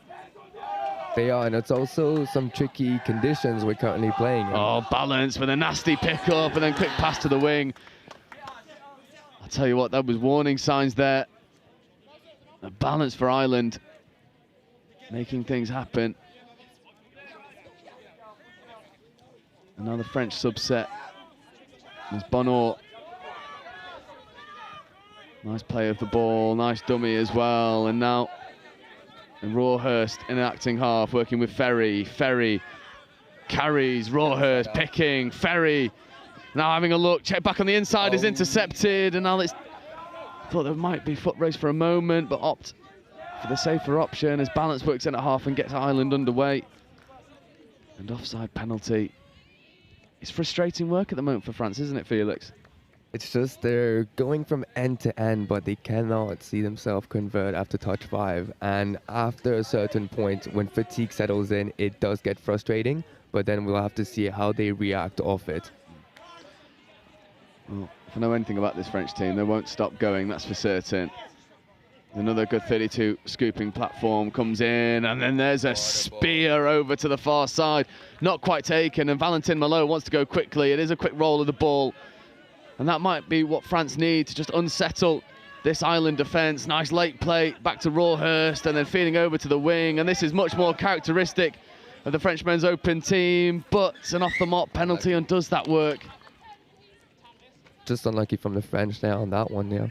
They are, and it's also some tricky conditions we're currently playing in. Oh, Balance with a nasty pick-up and then quick pass to the wing. I'll tell you what, that was warning signs there. A Balance for Ireland, making things happen. And now the French subset. There's Bonor. Nice play of the ball, nice dummy as well. And now Rawhurst in an acting half, working with Ferry. Ferry carries, Rawhurst picking, Ferry now having a look, check back on the inside, is intercepted, and now it's, thought there might be foot race for a moment, but opt for the safer option as Balance works in at half and gets Ireland underway. And offside penalty. It's frustrating work at the moment for France, isn't it, Felix? It's just they're going from end to end, but they cannot see themselves convert after touch 5. And after a certain point, when fatigue settles in, it does get frustrating, but then we'll have to see how they react off it. Well, if I know anything about this French team, they won't stop going, that's for certain. Another good 32 scooping platform comes in, and then there's a spear over to the far side. Not quite taken, and Valentin Malo wants to go quickly. It is a quick roll of the ball, and that might be what France need to just unsettle this Ireland defence. Nice late play back to Rawhurst, and then feeding over to the wing, and this is much more characteristic of the French men's open team, but an off-the-mark penalty undoes that work. Just unlucky from the French there on that one, yeah.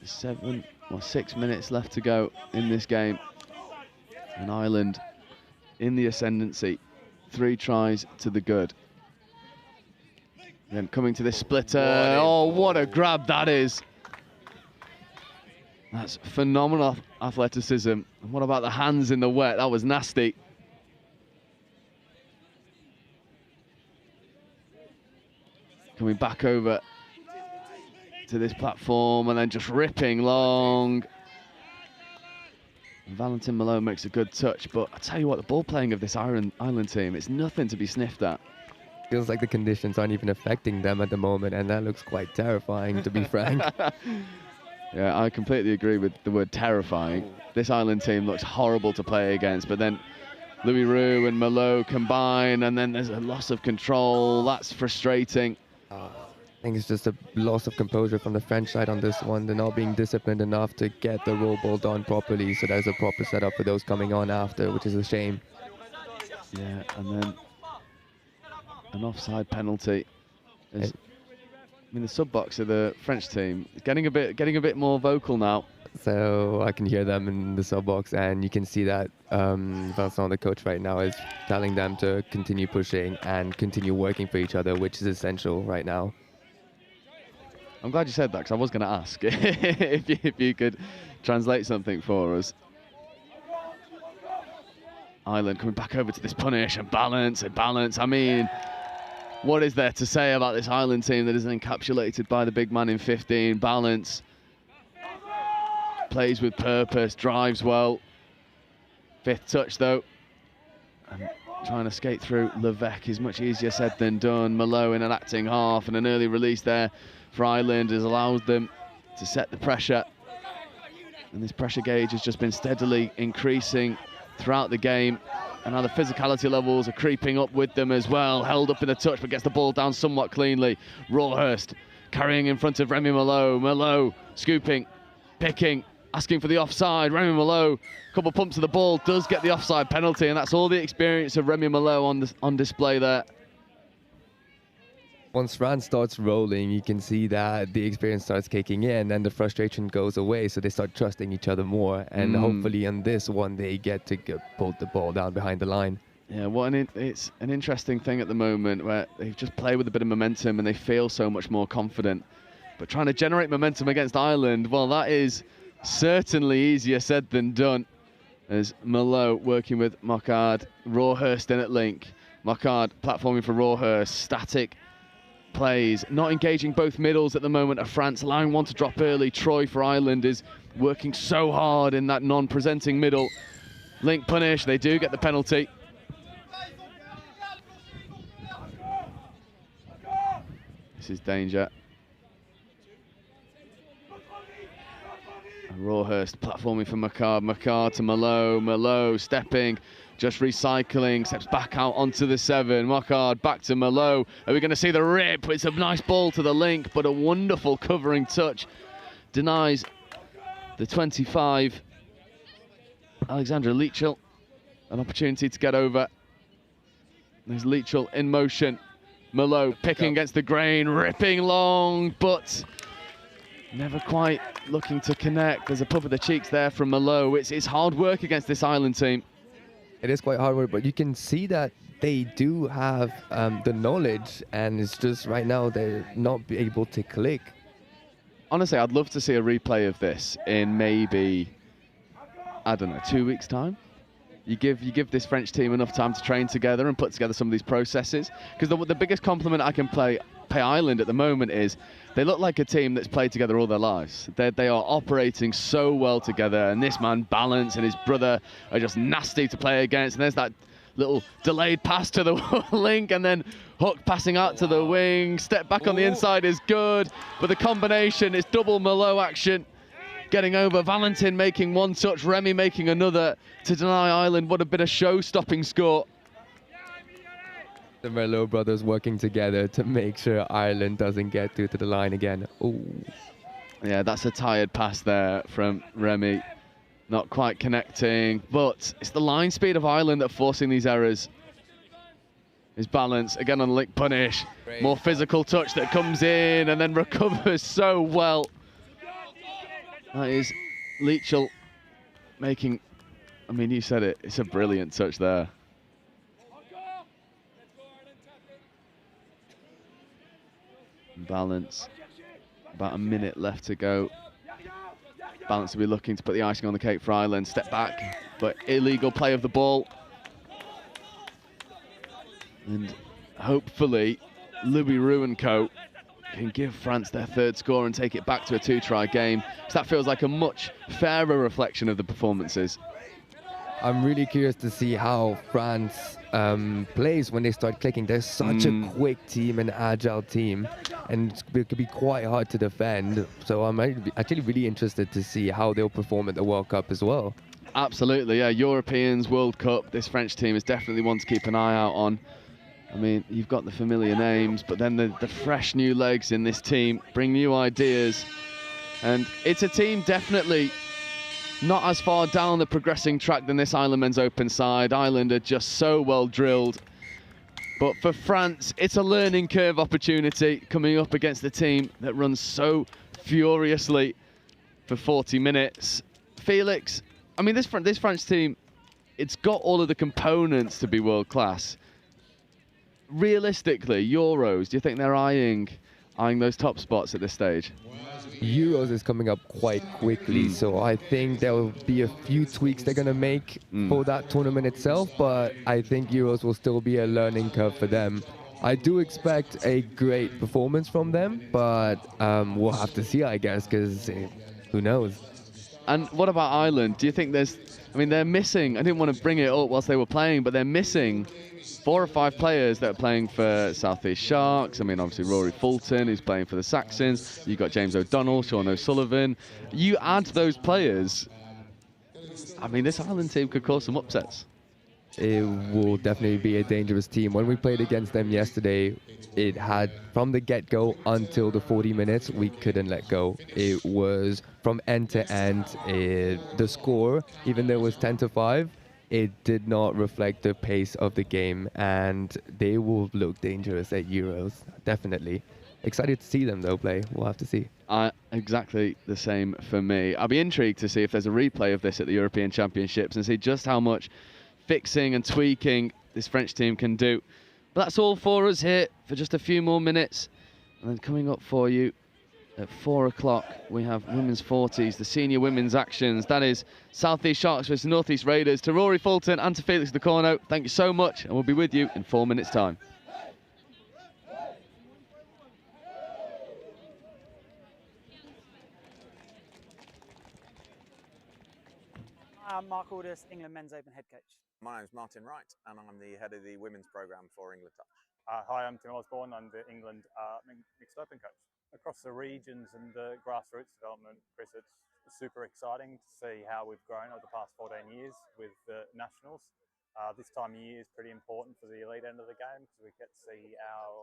6 minutes left to go in this game, and Ireland in the ascendancy. 3 tries to the good. Then coming to this splitter. Oh, what a grab that is. That's phenomenal athleticism. And what about the hands in the wet? That was nasty. Coming back over to this platform and then just ripping long. And Valentin Malo makes a good touch, but I tell you what, the ball playing of this Ireland team, it's nothing to be sniffed at. Feels like the conditions aren't even affecting them at the moment, and that looks quite terrifying, to be frank. Yeah, I completely agree with the word terrifying. This Ireland team looks horrible to play against, but then Louis Roux and Malo combine, and then there's a loss of control. That's frustrating. I think it's just a loss of composure from the French side on this one. They're not being disciplined enough to get the roll ball done properly, so there's a proper setup for those coming on after, which is a shame. Yeah, and then an offside penalty. I mean, the sub-box of the French team is getting a bit more vocal now. So I can hear them in the sub-box, and you can see that Vincent, the coach right now, is telling them to continue pushing and continue working for each other, which is essential right now. I'm glad you said that, because I was going to ask if you could translate something for us. Ireland coming back over to this punish and balance. I mean, what is there to say about this Ireland team that isn't encapsulated by the big man in 15? Balance, plays with purpose, drives well. 5th touch though, and trying to skate through Levesque is much easier said than done. Malo in an acting half, and an early release there for Ireland has allowed them to set the pressure, and this pressure gauge has just been steadily increasing throughout the game, and now the physicality levels are creeping up with them as well. Held up in a touch, but gets the ball down somewhat cleanly. Rawhurst carrying in front of Remy Malo. Malo scooping, picking, asking for the offside. Remy Malo, a couple pumps of the ball, does get the offside penalty, and that's all the experience of Remy Malo on display there. Once France starts rolling, you can see that the experience starts kicking in and the frustration goes away, so they start trusting each other more, and hopefully on this one they get to pull the ball down behind the line. Yeah, it's an interesting thing at the moment where they've just played with a bit of momentum and they feel so much more confident. But trying to generate momentum against Ireland, well, that is certainly easier said than done. As Malo working with Mockard, Rawhurst in at link. Mockard platforming for Rawhurst, static plays, not engaging both middles at the moment of France, allowing one to drop early. Troy for Ireland is working so hard in that non-presenting middle. Link punish, they do get the penalty. This is danger. Rawhurst platforming for Mockard to Malo stepping, just recycling, steps back out onto the 7. Mockard back to Malo. Are we going to see the rip? It's a nice ball to the link, but a wonderful covering touch denies the 25. Alexandra Leachel an opportunity to get over. There's Leachel in motion. Malo picking against the grain, ripping long, but never quite looking to connect. There's a puff of the cheeks there from Malo. It's hard work against this Ireland team. It is quite hard work, but you can see that they do have the knowledge, and it's just right now they're not able to click. Honestly, I'd love to see a replay of this in maybe, I don't know, 2 weeks' time. You give this French team enough time to train together and put together some of these processes. Because the biggest compliment I can pay Ireland at the moment is they look like a team that's played together all their lives. They are operating so well together, and this man Balance and his brother are just nasty to play against. And there's that Little delayed pass to the link, and then Hook passing out to the wing. Step back on the inside is good, but the combination is double Malo action. Getting over, Valentin making one touch, Remy making another to deny Ireland what a bit of show-stopping score. The Merlot brothers working together to make sure Ireland doesn't get through to the line again. Ooh. Yeah, that's a tired pass there from Remy. Not quite connecting, but it's the line speed of Ireland that are forcing these errors. His balance, again on link punish. Great. More physical touch that comes in and then recovers so well. That is Leachel making, I mean, you said it, it's a brilliant touch there. Balance, about a minute left to go. Balance will be looking to put the icing on the cake for Ireland. Step back, but illegal play of the ball. And hopefully, Louis Roux and co can give France their third score and take it back to a two-try game. So that feels like a much fairer reflection of the performances. I'm really curious to see how France plays when they start clicking. They're such a quick team and agile team, and it could be quite hard to defend. So I'm actually really interested to see how they'll perform at the World Cup as well. Absolutely, yeah. Europeans, World Cup, this French team is definitely one to keep an eye out on. I mean, you've got the familiar names, but then the fresh new legs in this team bring new ideas. And it's a team definitely not as far down the progressing track than this Ireland Men's Open side. Ireland are just so well drilled. But for France, it's a learning curve opportunity coming up against a team that runs so furiously for 40 minutes. Felix, I mean, this French team, it's got all of the components to be world class. Realistically, Euros, do you think they're eyeing those top spots at this stage? Euros is coming up quite quickly, so I think there will be a few tweaks they're going to make for that tournament itself, but I think Euros will still be a learning curve for them. I do expect a great performance from them, but we'll have to see, I guess, because who knows? And what about Ireland? Do you think there's, I mean, they're missing, I didn't want to bring it up whilst they were playing, but they're missing 4 or 5 players that are playing for South East Sharks. I mean, obviously Rory Fulton, who's playing for the Saxons. You've got James O'Donnell, Sean O'Sullivan. You add those players, I mean, this Ireland team could cause some upsets. It will definitely be a dangerous team. When we played against them yesterday, it had, from the get-go until the 40 minutes, we couldn't let go. It was from end to end. The score, even though it was 10-5, it did not reflect the pace of the game, and they will look dangerous at Euros, definitely. Excited to see them, though, play. We'll have to see. Exactly the same for me. I'll be intrigued to see if there's a replay of this at the European Championships and see just how much fixing and tweaking this French team can do. But that's all for us here for just a few more minutes. And then coming up for you at 4 o'clock, we have women's 40s, the senior women's actions. That is South East Sharks versus North East Raiders. To Rory Fulton and to Felix De Corno, thank you so much, and we'll be with you in 4 minutes' time. I'm Mark Aldous, England Men's Open head coach. My name's Martin Wright, and I'm the head of the women's programme for England Touch. Hi, I'm Tim Osborne. I'm the England Mixed Open coach. Across the regions and the grassroots development, Chris, it's super exciting to see how we've grown over the past 14 years with the nationals. This time of year is pretty important for the elite end of the game because we get to see our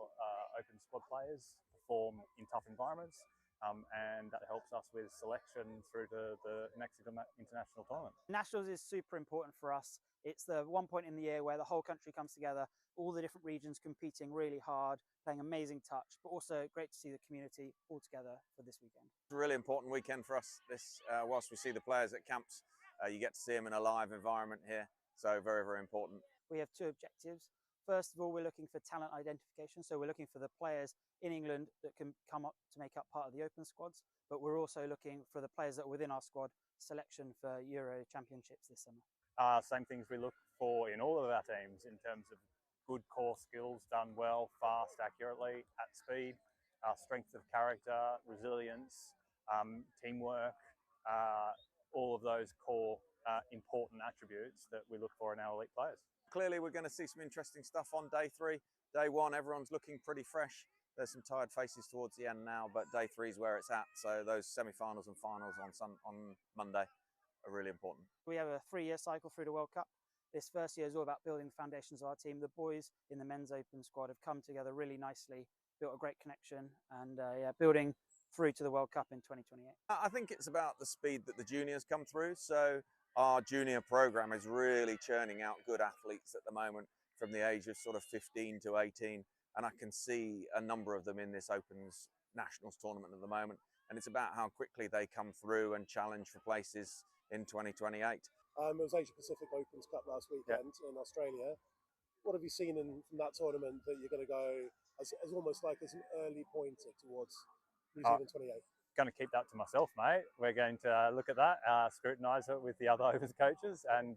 open squad players perform in tough environments. And that helps us with selection through to the next international tournament. Nationals is super important for us. It's the one point in the year where the whole country comes together, all the different regions competing really hard, playing amazing touch, but also great to see the community all together for this weekend. It's a really important weekend for us. This, whilst we see the players at camps, you get to see them in a live environment here. So very, very important. We have 2 objectives. First of all, we're looking for talent identification. So we're looking for the players in England that can come up to make up part of the open squads. But we're also looking for the players that are within our squad selection for Euro Championships this summer. Same things we look for in all of our teams in terms of good core skills done well, fast, accurately, at speed, strength of character, resilience, teamwork, all of those core important attributes that we look for in our elite players. Clearly we're going to see some interesting stuff on day 3. Day 1, everyone's looking pretty fresh. There's some tired faces towards the end now, but day 3 is where it's at. So those semi-finals and finals on Monday are really important. We have a 3-year cycle through the World Cup. This first year is all about building the foundations of our team. The boys in the men's open squad have come together really nicely, built a great connection, and building through to the World Cup in 2028. I think it's about the speed that the juniors come through. So our junior program is really churning out good athletes at the moment from the age of sort of 15 to 18. And I can see a number of them in this Opens Nationals tournament at the moment. And it's about how quickly they come through and challenge for places in 2028. It was Asia Pacific Opens Cup last weekend in Australia. What have you seen from that tournament that you're going to go as almost like as an early pointer towards New Zealand 28? Going to keep that to myself, mate. We're going to look at that, scrutinise it with the other Opens coaches, and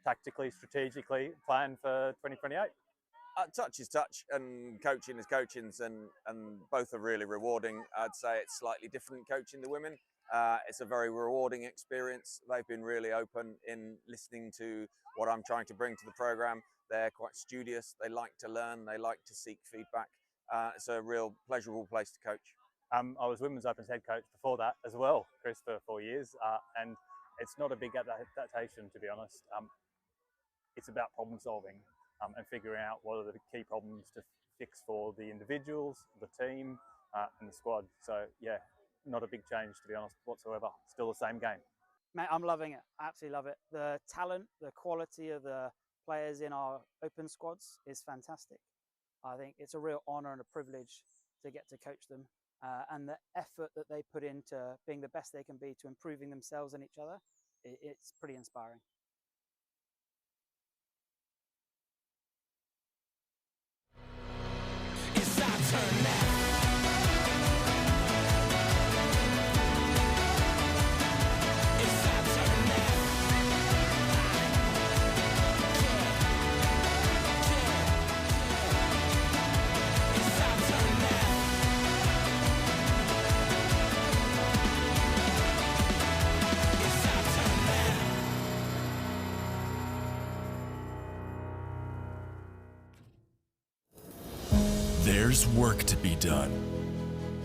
tactically, strategically plan for 2028. Touch is touch and coaching is coaching, and both are really rewarding. I'd say it's slightly different coaching the women. It's a very rewarding experience. They've been really open in listening to what I'm trying to bring to the program. They're quite studious. They like to learn. They like to seek feedback. It's a real pleasurable place to coach. I was Women's Opens head coach before that as well, Chris, for 4 years, and it's not a big adaptation, to be honest. It's about problem solving and figuring out what are the key problems to fix for the individuals, the team, and the squad. So yeah, not a big change, to be honest, whatsoever. Still the same game. Mate, I'm loving it. I absolutely love it. The talent, the quality of the players in our open squads is fantastic. I think it's a real honour and a privilege to get to coach them. And the effort that they put into being the best they can be to improving themselves and each other, it's pretty inspiring. It's our turn now. There's work to be done,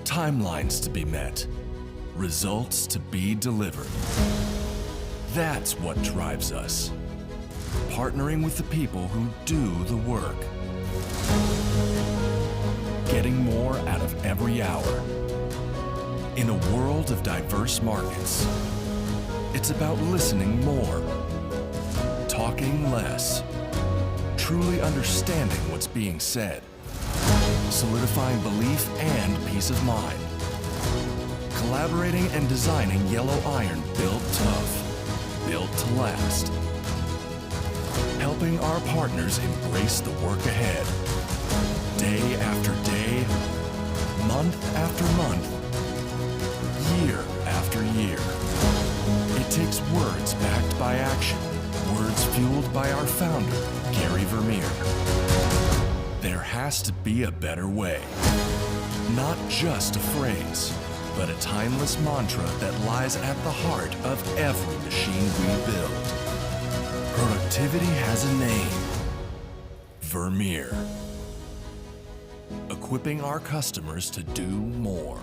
timelines to be met, results to be delivered. That's what drives us. Partnering with the people who do the work. Getting more out of every hour. In a world of diverse markets, it's about listening more, talking less, truly understanding what's being said. Solidifying belief and peace of mind. Collaborating and designing yellow iron built tough, built to last. Helping our partners embrace the work ahead. Day after day, month after month, year after year. It takes words backed by action, words fueled by our founder, Gary Vermeer. There has to be a better way. Not just a phrase, but a timeless mantra that lies at the heart of every machine we build. Productivity has a name. Vermeer. Equipping our customers to do more.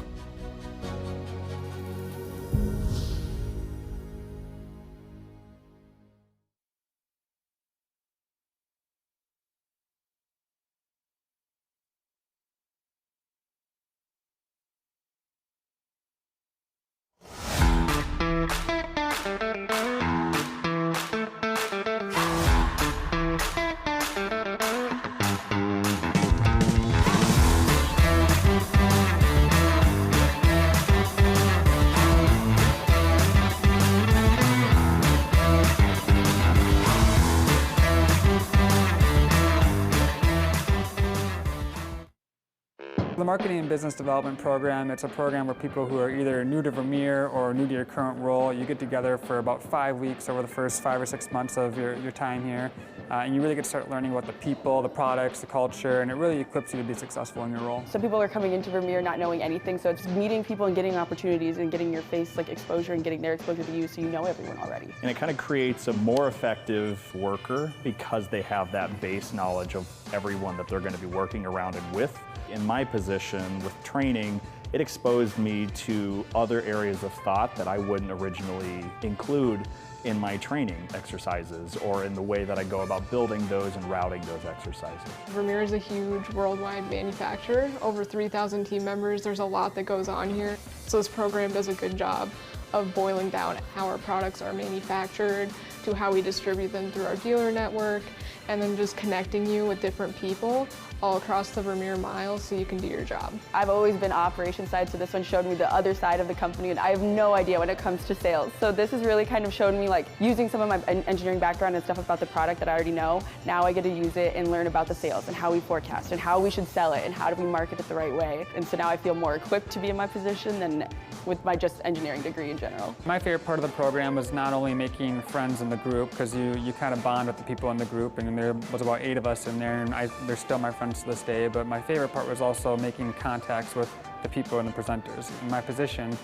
The Marketing and Business Development Program, it's a program where people who are either new to Vermeer or new to your current role, you get together for about 5 weeks over the first 5 or 6 months of your time here. and you really get to start learning about the people, the products, the culture, and it really equips you to be successful in your role. Some people are coming into Vermeer not knowing anything, so it's meeting people and getting opportunities and getting your face like exposure and getting their exposure to you so you know everyone already. And it kind of creates a more effective worker because they have that base knowledge of everyone that they're going to be working around and with. In my position with training, it exposed me to other areas of thought that I wouldn't originally include in my training exercises or in the way that I go about building those and routing those exercises. Vermeer is a huge worldwide manufacturer, over 3,000 team members. There's a lot that goes on here. So this program does a good job of boiling down how our products are manufactured, to how we distribute them through our dealer network, and then just connecting you with different people all across the Vermeer mile so you can do your job. I've always been operations side, so this one showed me the other side of the company, and I have no idea when it comes to sales. So this has really kind of shown me like using some of my engineering background and stuff about the product that I already know. Now I get to use it and learn about the sales and how we forecast and how we should sell it and how do we market it the right way. And so now I feel more equipped to be in my position than with my just engineering degree in general. My favorite part of the program was not only making friends in the group, because you kind of bond with the people in the group, and there was about 8 of us in there, and they're still my friends to this day, but my favorite part was also making contacts with the people and the presenters. In my position,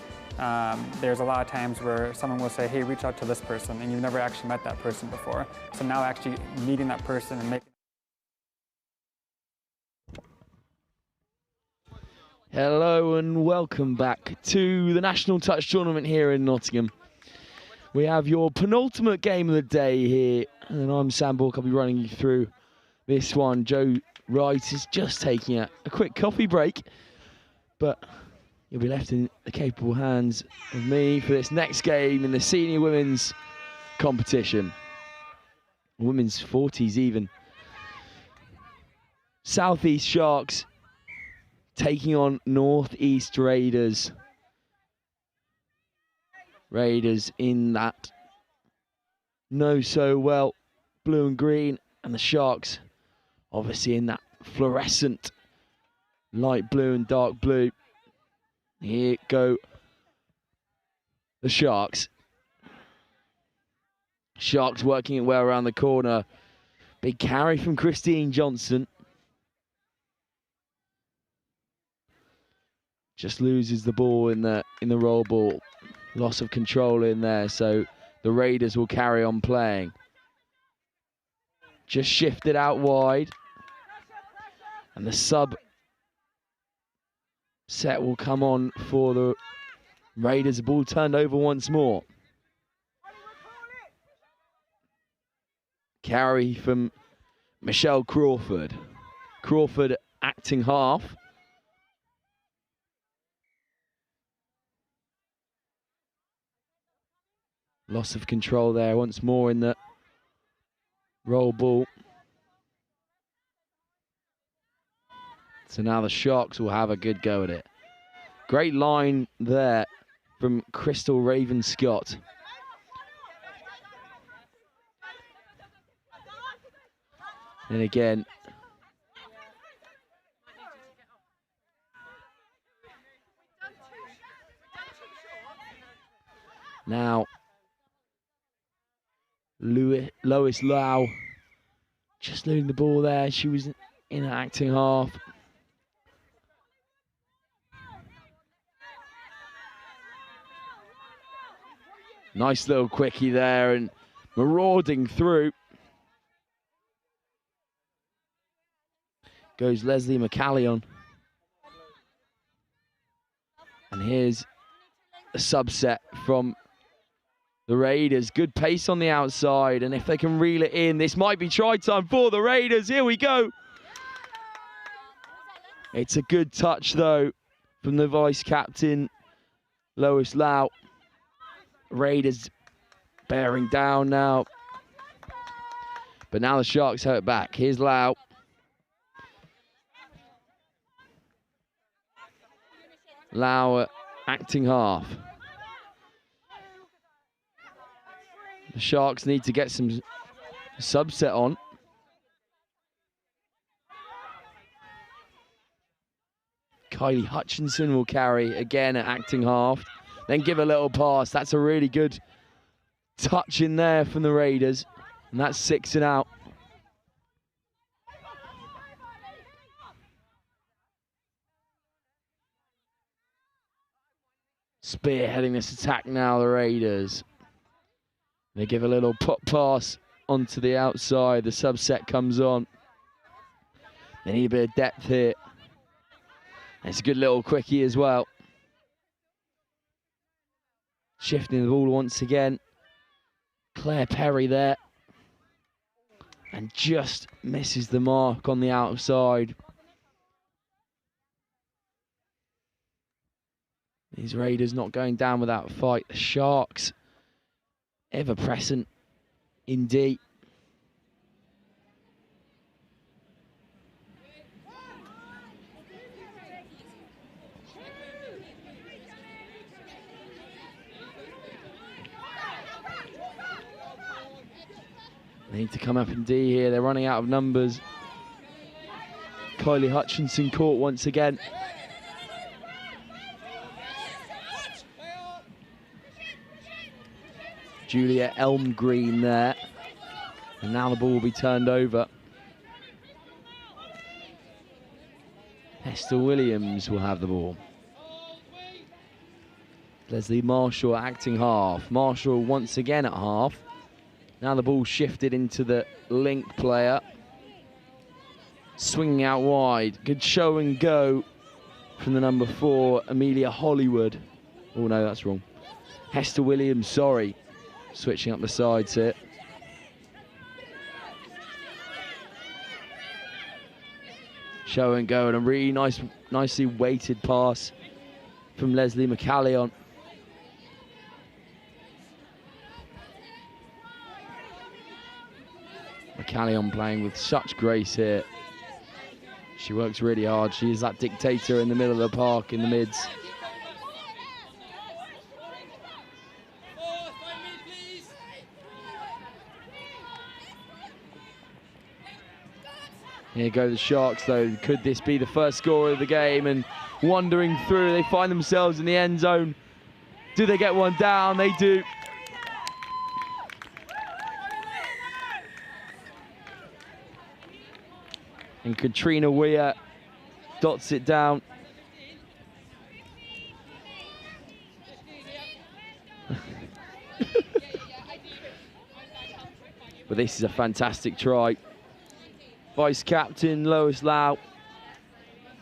there's a lot of times where someone will say, hey, reach out to this person, and you've never actually met that person before. So now actually meeting that person and making Hello and welcome back to the National Touch Tournament here in Nottingham. We have your penultimate game of the day here, and I'm Sam Bork. I'll be running you through this one. Joe Wright is just taking a quick coffee break, but you'll be left in the capable hands of me for this next game in the senior women's competition. Women's 40s even. Southeast Sharks taking on Northeast Raiders. Raiders in that know so well blue and green, and the Sharks obviously in that fluorescent light blue and dark blue. Here go the Sharks. Sharks working it well around the corner. Big carry from Christine Johnson. Just loses the ball in the roll ball. Loss of control in there, so the Raiders will carry on playing. Just shifted out wide. And the sub set will come on for the Raiders. The ball turned over once more. Carry from Michelle Crawford. Crawford acting half. Loss of control there once more in the roll ball. So now the Sharks will have a good go at it. Great line there from Crystal Raven-Scott. And again, now Lois Lau just losing the ball there. She was in an acting half. Nice little quickie there and marauding through. Goes Leslie McCallion. And here's a subset from the Raiders. Good pace on the outside, and if they can reel it in, this might be try time for the Raiders. Here we go. It's a good touch, though, from the vice-captain, Lois Lau. Raiders bearing down now. But now the Sharks have it back. Here's Lau. Lau acting half. The Sharks need to get some subset on. Kylie Hutchinson will carry again at acting half. Then give a little pass. That's a really good touch in there from the Raiders. And that's 6 and out. Spearheading this attack now, the Raiders. They give a little pop pass onto the outside. The subset comes on. They need a bit of depth here. It's a good little quickie as well. Shifting the ball once again. Claire Perry there. And just misses the mark on the outside. These Raiders not going down without a fight. The Sharks, ever present indeed. They need to come up in D here. They're running out of numbers. Kylie Hutchinson caught once again. Julia Elmgreen there. And now the ball will be turned over. Hester Williams will have the ball. Leslie Marshall acting half. Marshall once again at half. Now the ball shifted into the link player. Swinging out wide. Good show and go from the number 4, Amelia Hollywood. Oh no, that's wrong. Hester Williams, sorry. Switching up the sides here. Show and go, and a really nicely weighted pass from Leslie McCallion. McCallion playing with such grace here. She works really hard. She is that dictator in the middle of the park in the mids. Here go the Sharks though. Could this be the first score of the game? And wandering through, they find themselves in the end zone. Do they get one down? They do. And Katrina Weir dots it down. But this is a fantastic try. Vice captain Lois Lau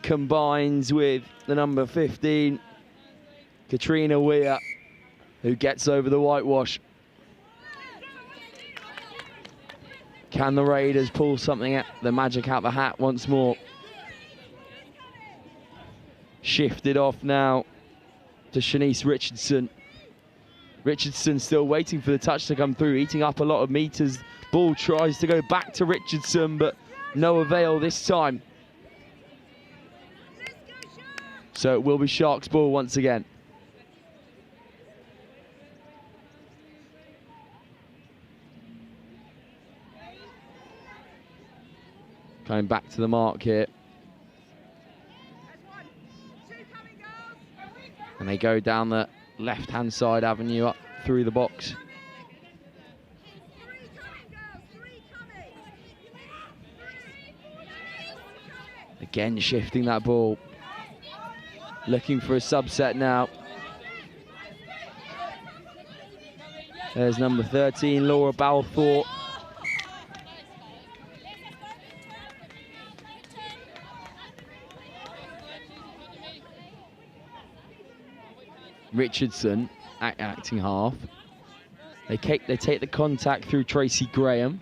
combines with the number 15, Katrina Weir, who gets over the whitewash. Can the Raiders pull something, the magic out the hat once more? Shifted off now to Shanice Richardson. Richardson still waiting for the touch to come through, eating up a lot of meters. Ball tries to go back to Richardson, but no avail this time. So it will be Sharks ball once again. Going back to the mark here. And they go down the left-hand side avenue up through the box. Again, shifting that ball. Looking for a subset now. There's number 13, Laura Balfour. Richardson acting half. They take the contact through Tracy Graham.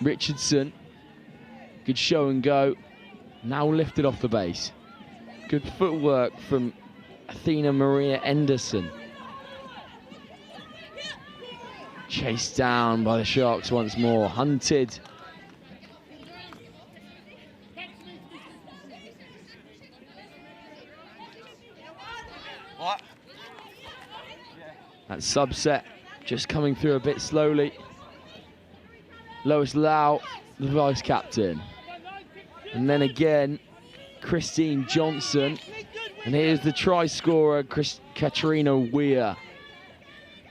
Richardson, good show and go. Now lifted off the base. Good footwork from Athena Maria Anderson. Chased down by the Sharks once more. Hunted. That subset just coming through a bit slowly. Lois Lau, the vice captain. And then again, Christine Johnson. And here's the try scorer, Katrina Weir.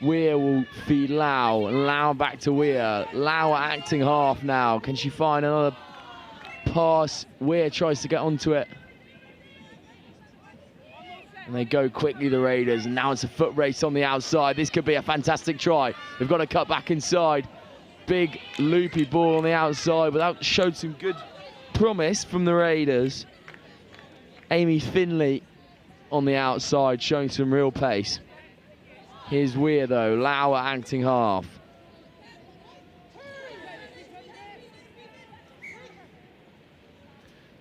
Weir will feed Lau, and Lau back to Weir. Lau acting half now. Can she find another pass? Weir tries to get onto it. And they go quickly, the Raiders, and now it's a foot race on the outside. This could be a fantastic try. They've got to cut back inside. Big loopy ball on the outside, but that showed some good promise from the Raiders. Amy Finley on the outside, showing some real pace. Here's Weir though, Lauer acting half.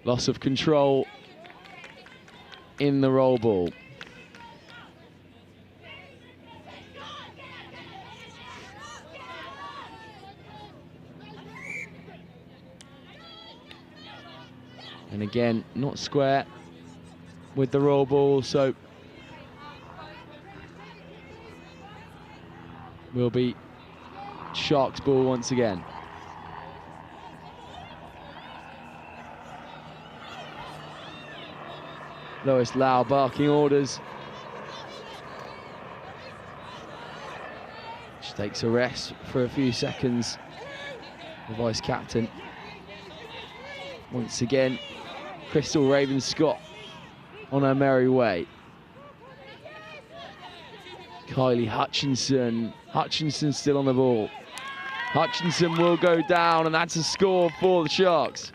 Loss of control in the roll ball. And again, not square with the roll ball, so will be Sharks ball once again. Lois Lau barking orders. She takes a rest for a few seconds. The vice captain. Once again, Crystal Ravenscott on her merry way. Kylie Hutchinson. Hutchinson still on the ball. Hutchinson will go down, and that's a score for the Sharks.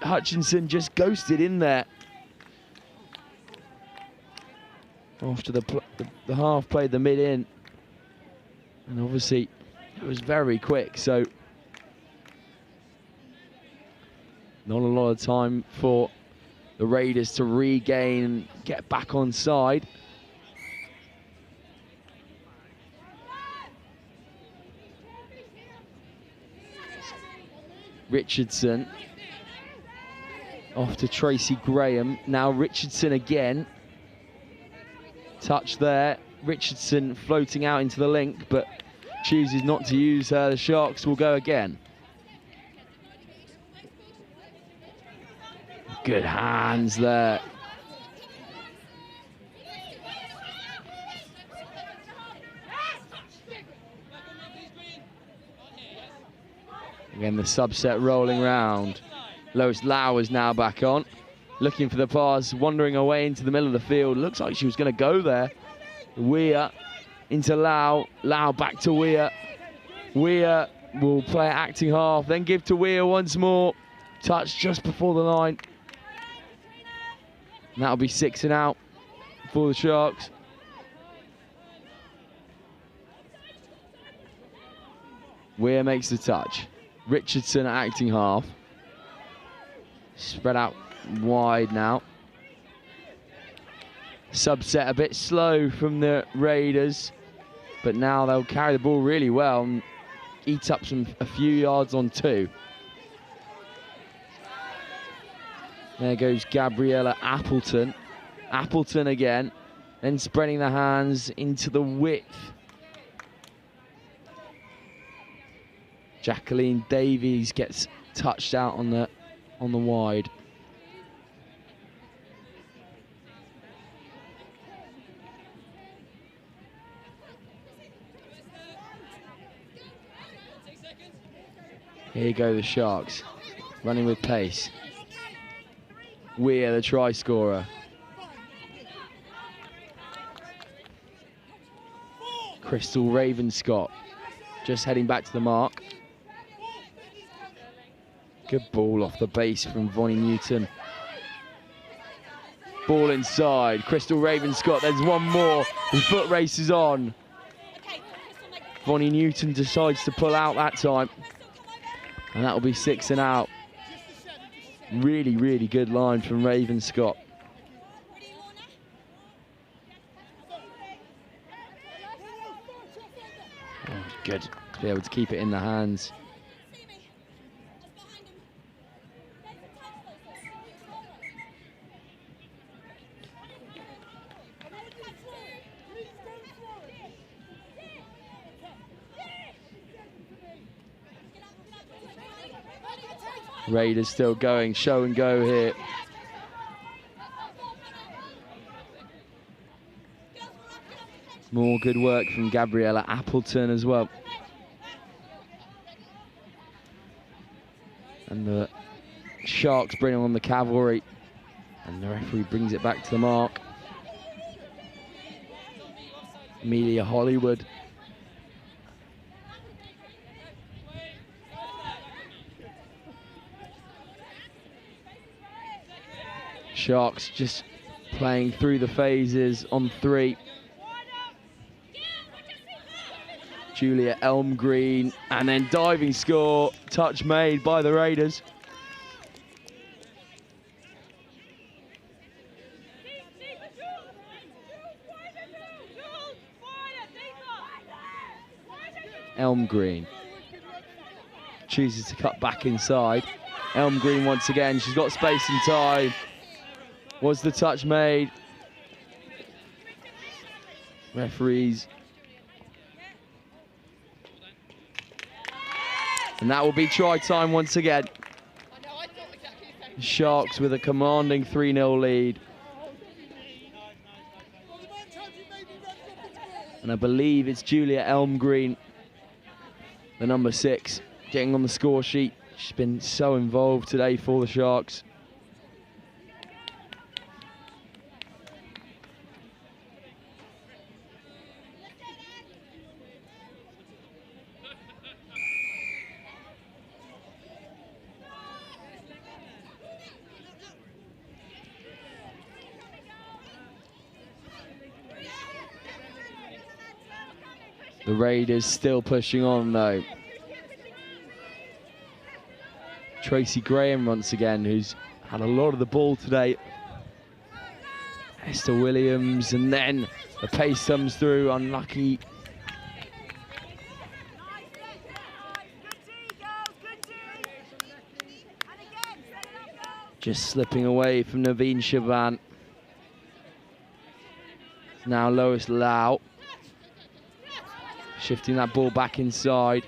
Hutchinson just ghosted in there after the half played the mid in, and obviously it was very quick, so not a lot of time for the Raiders to regain and get back on side. Richardson off to Tracy Graham. Now Richardson again. Touch there. Richardson floating out into the link, but chooses not to use her. The Sharks will go again. Good hands there. Again, the subset rolling round. Lois Lau is now back on, looking for the pass, wandering away into the middle of the field. Looks like she was going to go there. Weir into Lau. Lau back to Weir. Weir will play acting half, then give to Weir once more. Touch just before the line. And that'll be 6 and out for the Sharks. Weir makes the touch. Richardson acting half. Spread out wide now. Subset a bit slow from the Raiders, but now they'll carry the ball really well and eat up a few yards on 2. There goes Gabriella Appleton. Appleton again, then spreading the hands into the width. Jacqueline Davies gets touched out on the wide. Here go the Sharks, running with pace. Weir, the try scorer. Crystal Ravenscott just heading back to the mark. Good ball off the base from Vonnie Newton. Ball inside, Crystal Ravenscott, there's one more. The foot race is on. Vonnie Newton decides to pull out that time. And that'll be 6 and out. Really, really good line from Ravenscott. Oh, good to be able to keep it in the hands. Raiders still going, show and go here. More good work from Gabriella Appleton as well. And the Sharks bring on the cavalry. And the referee brings it back to the mark. Amelia Hollywood. Sharks just playing through the phases on 3. Julia Elmgreen, and then diving score, touch made by the Raiders. Elmgreen chooses to cut back inside. Elmgreen once again, she's got space and time. Was the touch made? Referees. And that will be try time once again. Sharks with a commanding 3-0 lead. And I believe it's Julia Elmgreen, the number 6, getting on the score sheet. She's been so involved today for the Sharks. The Raiders still pushing on though. Tracy Graham once again, who's had a lot of the ball today. Esther Williams, and then the pace comes through, unlucky. Just slipping away from Naveen Shaban. Now Lois Lau. Shifting that ball back inside.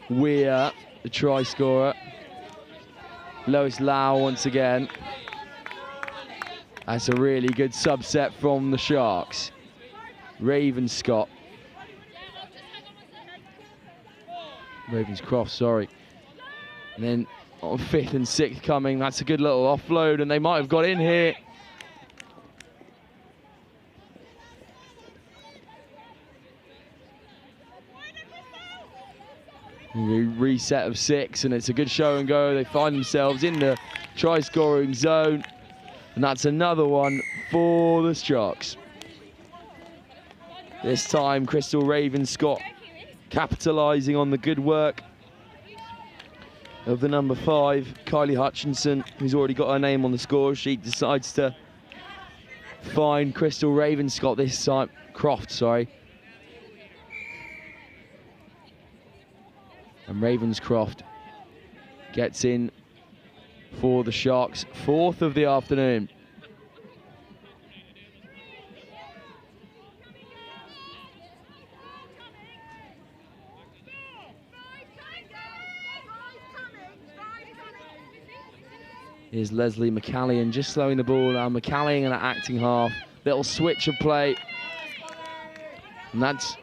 Weir, the try scorer. Lois Lau once again. That's a really good subset from the Sharks. Ravenscroft, sorry. And then on 5th and 6th coming, that's a good little offload, and they might have got in here. Reset of 6, and it's a good show and go. They find themselves in the try scoring zone, and that's another one for the Sharks. This time Crystal Ravenscroft capitalising on the good work of the number 5, Kylie Hutchinson, who's already got her name on the score sheet, decides to find Crystal Ravenscroft this time. Croft, sorry. And Ravenscroft gets in for the Sharks, 4th of the afternoon. Here's Leslie McCallion just slowing the ball down. McCallion in an acting half. Little switch of play. And that's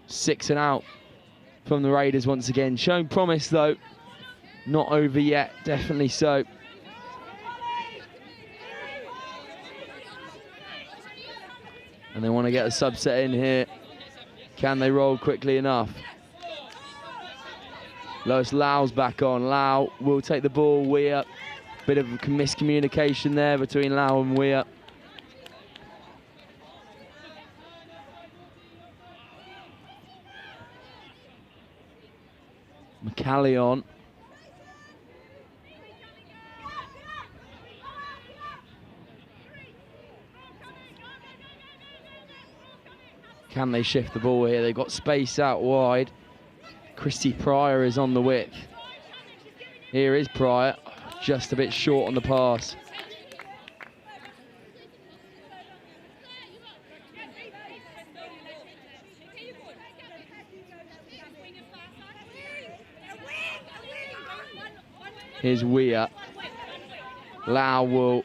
6 and out from the Raiders once again. Showing promise though. Not over yet, definitely so. And they want to get a subset in here. Can they roll quickly enough? Lois Lau's back on. Lau will take the ball. Weir. Bit of miscommunication there between Lau and Weir. McCallion. Can they shift the ball here? They've got space out wide. Christy Pryor is on the width. Here is Pryor, just a bit short on the pass. Here's Weir. Lau will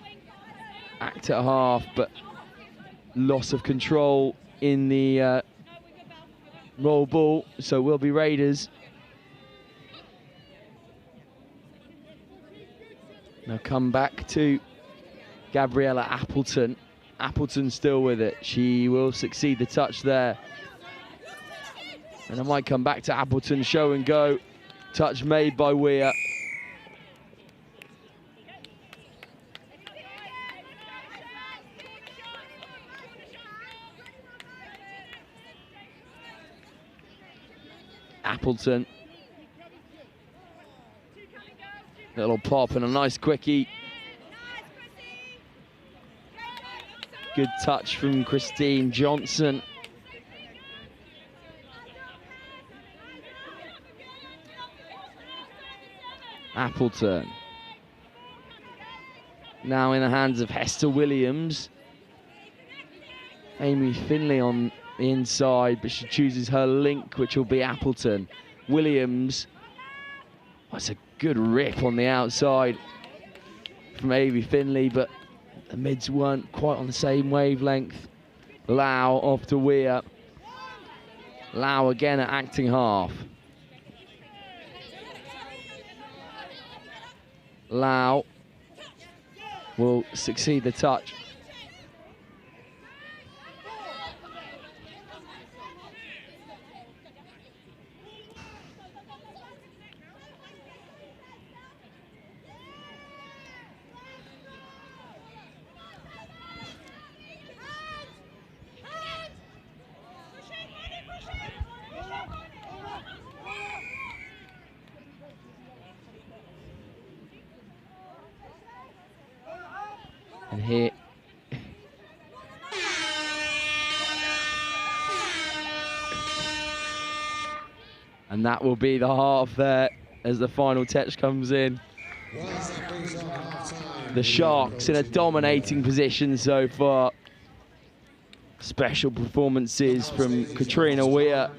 act at half, but loss of control in the roll ball, so will be Raiders. Now come back to Gabriella Appleton. Appleton still with it. She will succeed the touch there. And I might come back to Appleton, show and go. Touch made by Weir. Appleton. Little pop and a nice quickie. Good touch from Christine Johnson. Appleton. Now in the hands of Hester Williams. Amy Finley on the inside, but she chooses her link, which will be Appleton. Williams. That's a good rip on the outside from Amy Finley, but the mids weren't quite on the same wavelength. Lau off to Weir. Lau again at acting half. Lau will succeed the touch. And here, and that will be the half there as the final touch comes in. The Sharks in a dominating position so far. Special performances from Katrina Weir,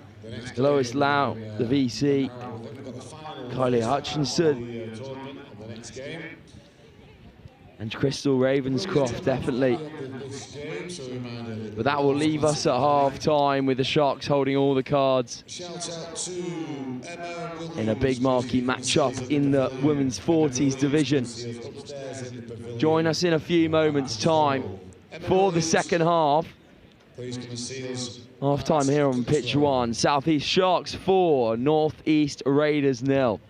Lois Lau, the VC, Kylie Hutchinson, and Crystal Ravenscroft, definitely. But that will leave us at half-time with the Sharks holding all the cards in a big marquee matchup in the women's 40s division. Join us in a few moments' time for the second half. Half-time here on pitch 1. Southeast Sharks 4, Northeast Raiders 0.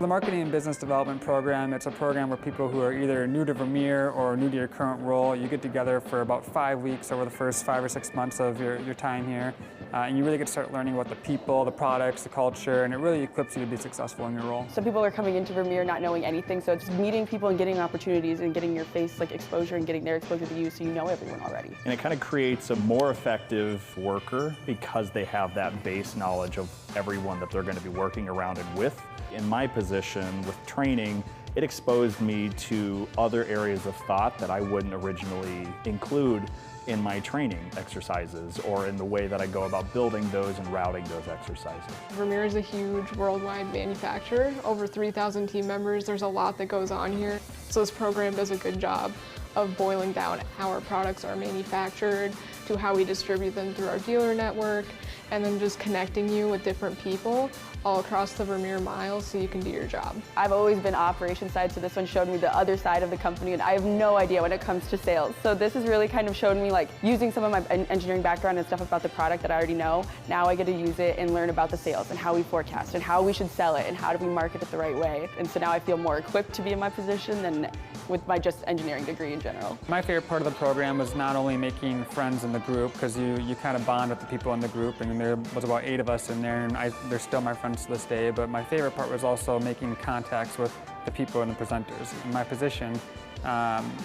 The Marketing and Business Development Program, it's a program where people who are either new to Vermeer or new to your current role, you get together for about 5 weeks over the first 5 or 6 months of your time here. and you really get to start learning about the people, the products, the culture, and it really equips you to be successful in your role. Some people are coming into Vermeer not knowing anything, so it's meeting people and getting opportunities and getting your face like exposure and getting their exposure to you so you know everyone already. And it kind of creates a more effective worker because they have that base knowledge of everyone that they're going to be working around and with. In my position with training, it exposed me to other areas of thought that I wouldn't originally include in my training exercises or in the way that I go about building those and routing those exercises. Vermeer is a huge worldwide manufacturer, over 3,000 team members. There's a lot that goes on here. So this program does a good job of boiling down how our products are manufactured, to how we distribute them through our dealer network, and then just connecting you with different people all across the Vermeer miles so you can do your job. I've always been operations side, so this one showed me the other side of the company, and I have no idea when it comes to sales. So this has really kind of showed me like using some of my engineering background and stuff about the product that I already know. Now I get to use it and learn about the sales and how we forecast and how we should sell it and how do we market it the right way. And so now I feel more equipped to be in my position than with my just engineering degree in general. My favorite part of the program was not only making friends in the group, because you kind of bond with the people in the group, and there was about 8 of us in there, and they're still my friends to this day, but my favorite part was also making contacts with the people and the presenters. In my position,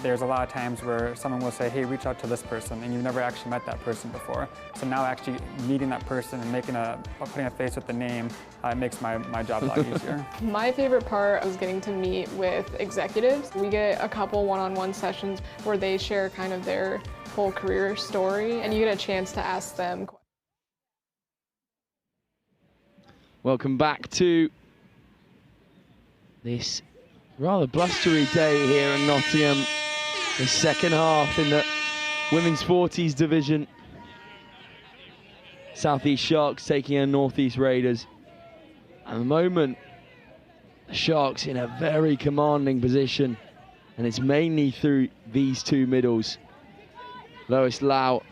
there's a lot of times where someone will say, hey, reach out to this person, and you've never actually met that person before. So now actually meeting that person and putting a face with the name makes my job a lot easier. My favorite part was getting to meet with executives. We get a couple one-on-one sessions where they share kind of their whole career story, and you get a chance to ask them. Welcome back to this rather blustery day here in Nottingham. The second half in the women's 40s division. South East Sharks taking on North East Raiders. At the moment, the Sharks in a very commanding position, and it's mainly through these two middles. Lois Lau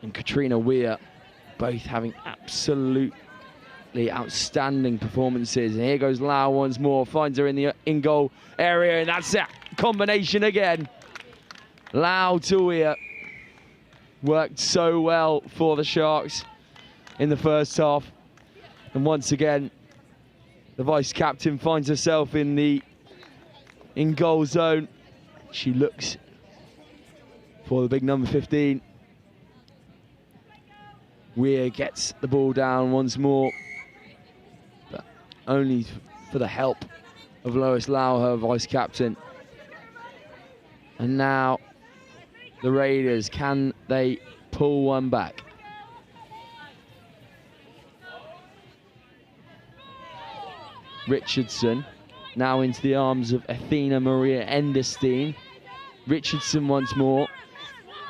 and Katrina Weir both having absolutely outstanding performances. And here goes Lau once more, finds her in the in-goal area, and that's that combination again. Lau to Weir worked so well for the Sharks in the first half. And once again, the vice-captain finds herself in the in-goal zone. She looks for the big number 15. Weir gets the ball down once more, but only for the help of Lois Lau, her vice-captain. And now the Raiders, can they pull one back? Richardson now into the arms of Athena Maria Enderstein. Richardson once more,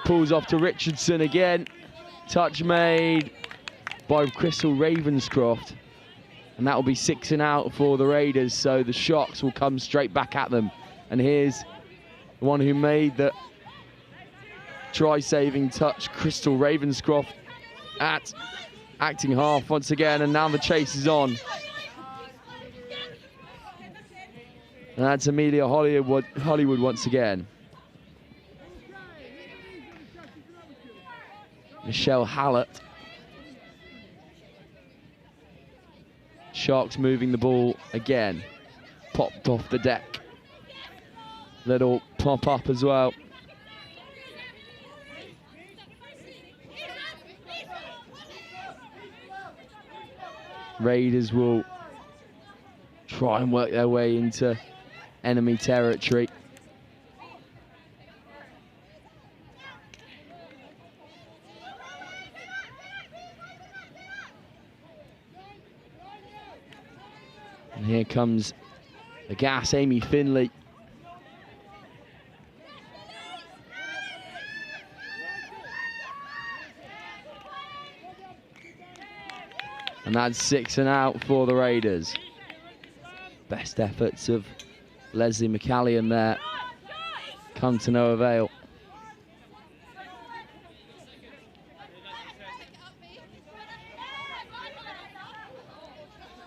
pulls off to Richardson again. Touch made by Crystal Ravenscroft, and that will be 6 and out for the Raiders, so the Sharks will come straight back at them. And here's the one who made the try-saving touch, Crystal Ravenscroft, at acting half once again, and now the chase is on. And that's Amelia Hollywood once again. Michelle Hallett. Sharks moving the ball again. Popped off the deck. Little pop up as well. Raiders will try and work their way into enemy territory. And here comes the gas, Amy Finley. And that's 6 and out for the Raiders. Best efforts of Leslie McCallion there come to no avail.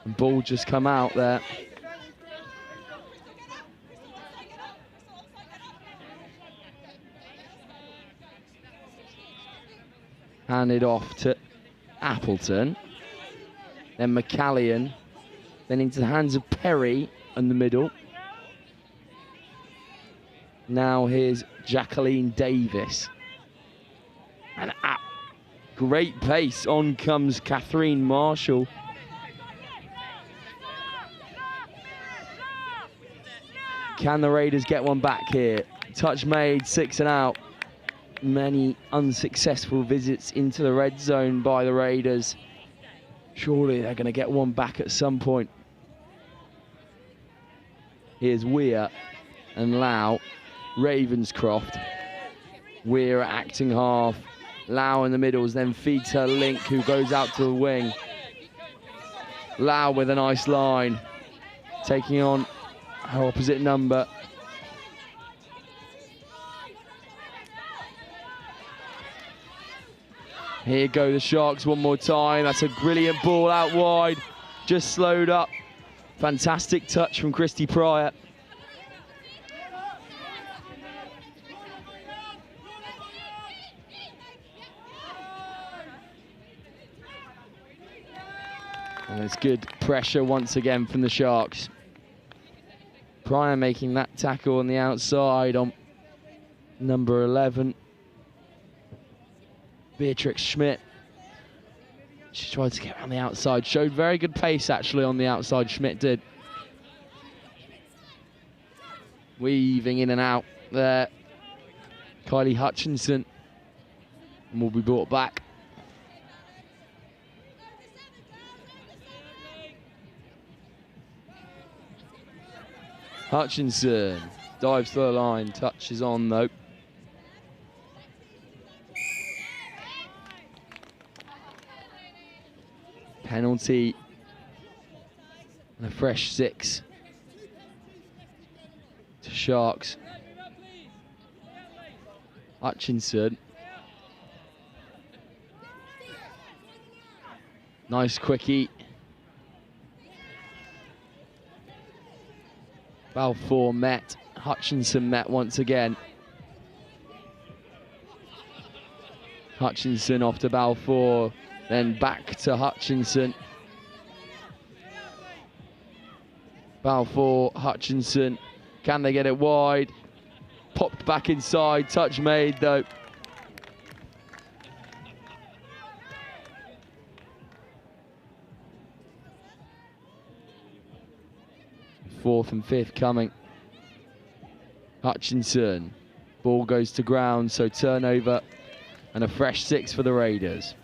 And ball just come out there. Handed off to Appleton. Then McCallion. Then into the hands of Perry in the middle. Now here's Jacqueline Davis. And at great pace, on comes Catherine Marshall. Can the Raiders get one back here? Touch made, 6 and out. Many unsuccessful visits into the red zone by the Raiders. Surely they're going to get one back at some point. Here's Weir and Lau. Ravenscroft. Weir acting half. Lau in the middles, then feeds her Link, who goes out to the wing. Lau with a nice line. Taking on her opposite number. Here go the Sharks one more time. That's a brilliant ball out wide. Just slowed up. Fantastic touch from Christy Pryor. And there's good pressure once again from the Sharks. Pryor making that tackle on the outside on number 11. Beatrix Schmidt. She tried to get on the outside. Showed very good pace actually on the outside, Schmidt did. Weaving in and out there. Kylie Hutchinson. And will be brought back. Hutchinson dives to the line, touches on though. Penalty and a fresh 6 to Sharks. Hutchinson. Nice quickie. Balfour met. Hutchinson met once again. Hutchinson off to Balfour. Then back to Hutchinson. Balfour, Hutchinson. Can they get it wide? Popped back inside. Touch made though. Fourth and 5th coming. Hutchinson. Ball goes to ground, so turnover and a fresh 6 for the Raiders.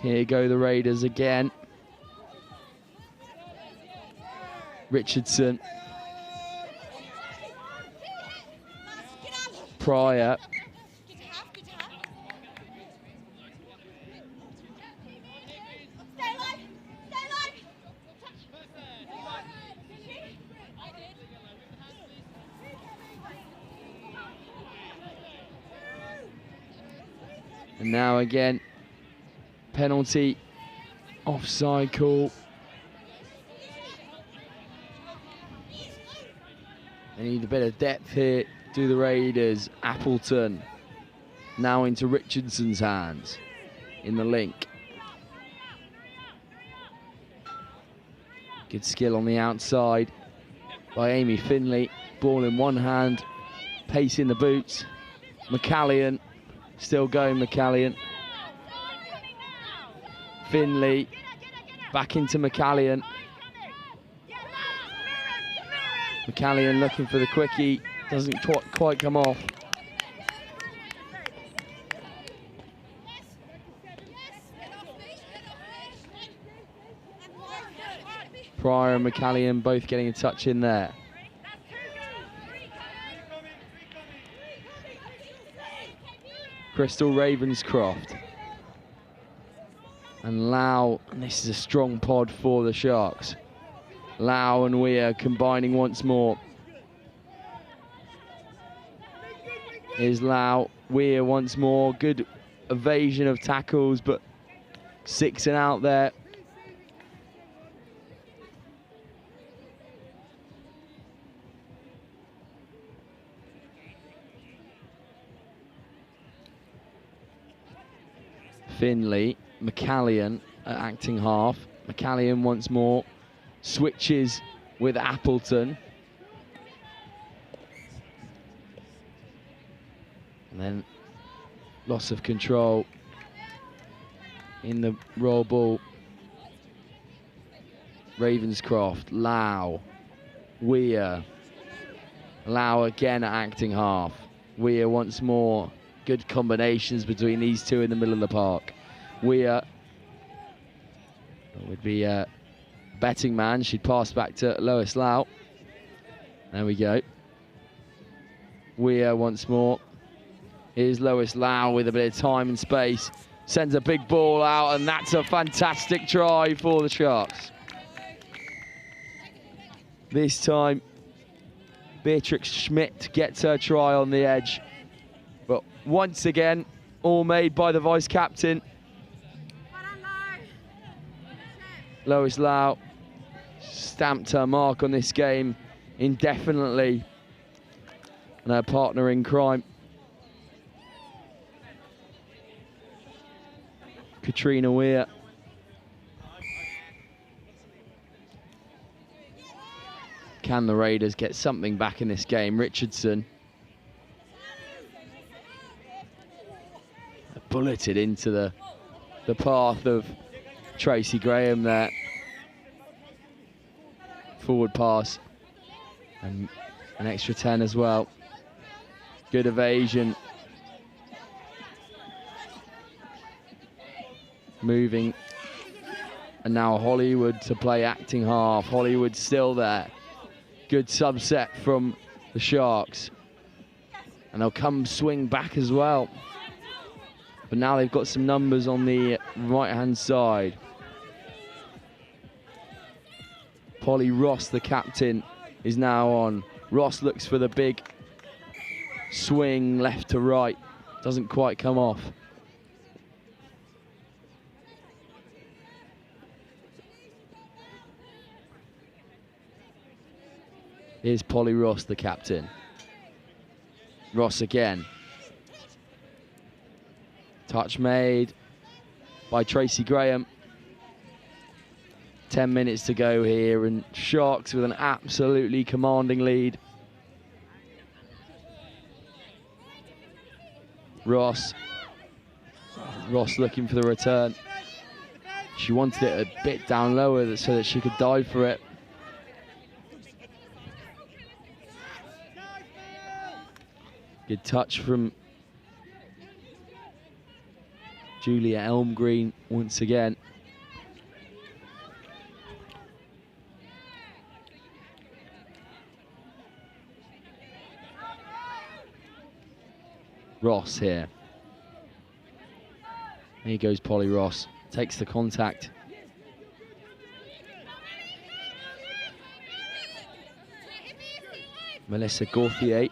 Here go the Raiders again. Richardson. Pryor. And now again, penalty, offside call. They need a bit of depth here, do the Raiders. Appleton now into Richardson's hands in the link. Good skill on the outside by Amy Finley. Ball in one hand, pace in the boots. McCallion, still going McCallion. Finley, back into McCallion. McCallion looking for the quickie, doesn't quite come off. Pryor and McCallion both getting a touch in there. Crystal Ravenscroft. And Lau, and this is a strong pod for the Sharks. Lau and Weir combining once more. Here's Lau, Weir once more. Good evasion of tackles, but 6 and out there. Finley, McCallion at acting half. McCallion once more switches with Appleton. And then loss of control in the roll ball. Ravenscroft, Lau, Weir. Lau again at acting half. Weir once more. Good combinations between these two in the middle of the park. Weir would be a betting man. She'd pass back to Lois Lau. There we go. Weir once more. Here's Lois Lau with a bit of time and space. Sends a big ball out, and that's a fantastic try for the Sharks. This time, Beatrix Schmidt gets her try on the edge. But once again, all made by the vice-captain. Lois Lau stamped her mark on this game indefinitely. And her partner in crime, Katrina Weir. Can the Raiders get something back in this game? Richardson bulleted into the path of Tracy Graham there. Forward pass and an extra 10 as well. Good evasion. Moving. And now Hollywood to play acting half. Hollywood still there. Good subset from the Sharks. And they'll come swing back as well. But now they've got some numbers on the right-hand side. Polly Ross, the captain, is now on. Ross looks for the big swing left to right. Doesn't quite come off. Here's Polly Ross, the captain. Ross again. Touch made by Tracy Graham. 10 minutes to go here, and Sharks with an absolutely commanding lead. Ross looking for the return. She wanted it a bit down lower so that she could dive for it. Good touch from Julia Elmgreen once again. Ross here. Here goes Polly Ross. Takes the contact. Melissa Gauthier.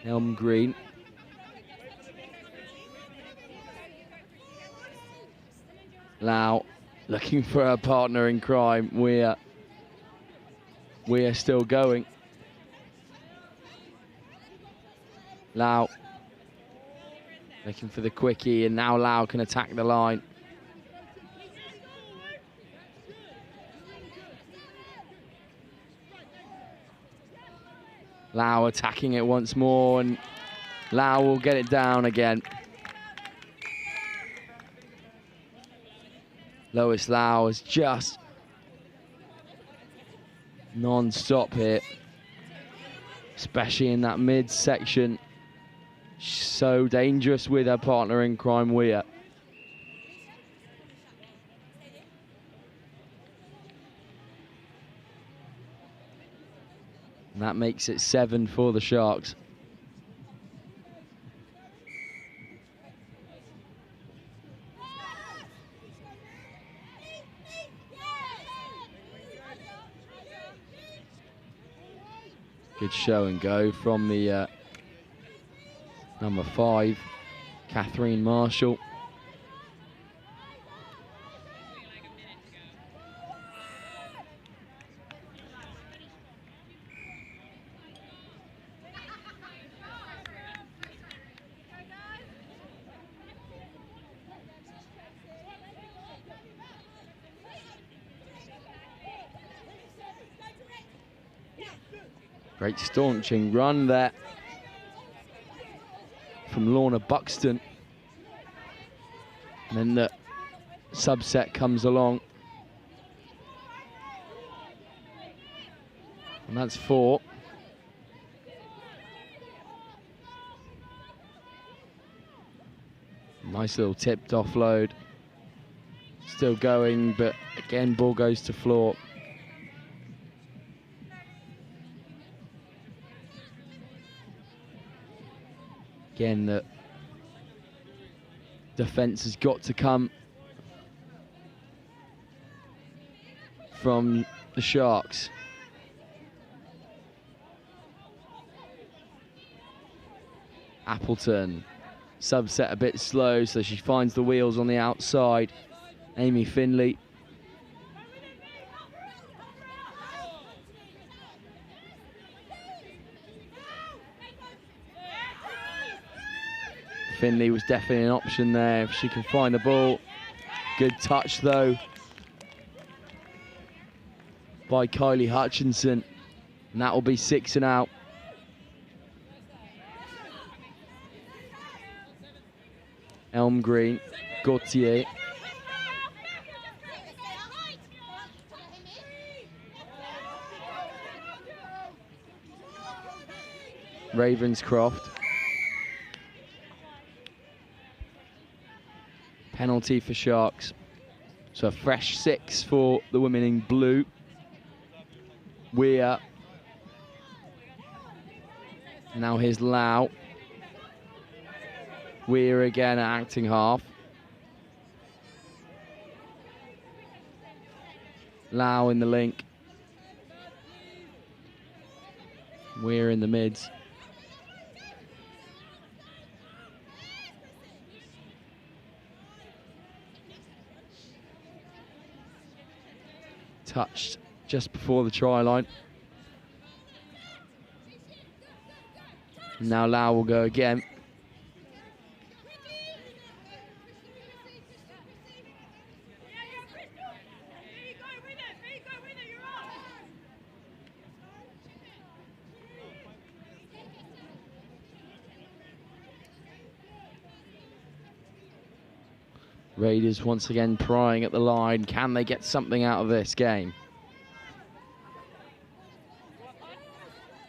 Elmgreen. Lau looking for her partner in crime. We're still going. Lau looking for the quickie, and now Lau can attack the line. Lau attacking it once more, and Lau will get it down again. Lois Lau is just non-stop here, especially in that mid-section. So dangerous with her partner in crime, Weir. And that makes it 7 for the Sharks. Good show and go from the Number 5, Catherine Marshall. Great staunching run there from Lorna Buxton. And then the subset comes along. And that's 4. Nice little tipped offload. Still going, but again, ball goes to floor. Again, the defence has got to come from the Sharks. Appleton, subset a bit slow, so she finds the wheels on the outside. Amy Finley. Finley was definitely an option there if she can find the ball. Good touch though by Kylie Hutchinson, and that will be 6 and out. Elm Green, Gauthier. Ravenscroft. Penalty for Sharks. So a fresh 6 for the women in blue. Weir. Now here's Lau. Weir again at acting half. Lau in the link. Weir in the mids. Touched just before the try line. Now Lau will go again. Raiders once again prying at the line. Can they get something out of this game?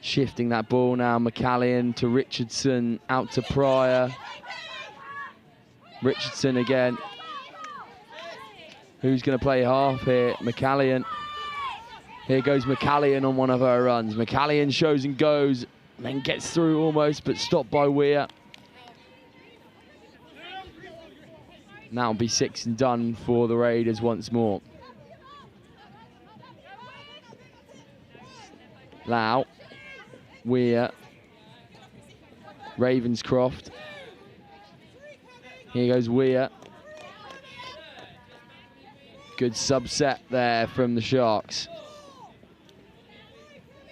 Shifting that ball now, McCallion to Richardson, out to Pryor. Richardson again. Who's going to play half here? McCallion. Here goes McCallion on one of her runs. McCallion shows and goes, and then gets through almost, but stopped by Weir. Now will be 6 and done for the Raiders once more. Lau, Weir, Ravenscroft. Here goes Weir. Good subset there from the Sharks.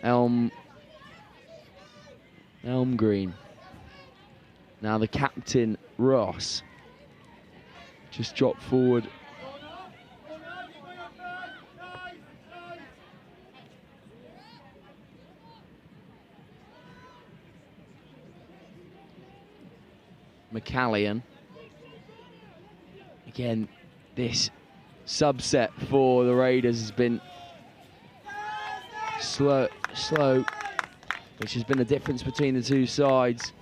Elm Green. Now the captain, Ross. Just drop forward. McCallion. Again, this subset for the Raiders has been slow, which has been the difference between the two sides.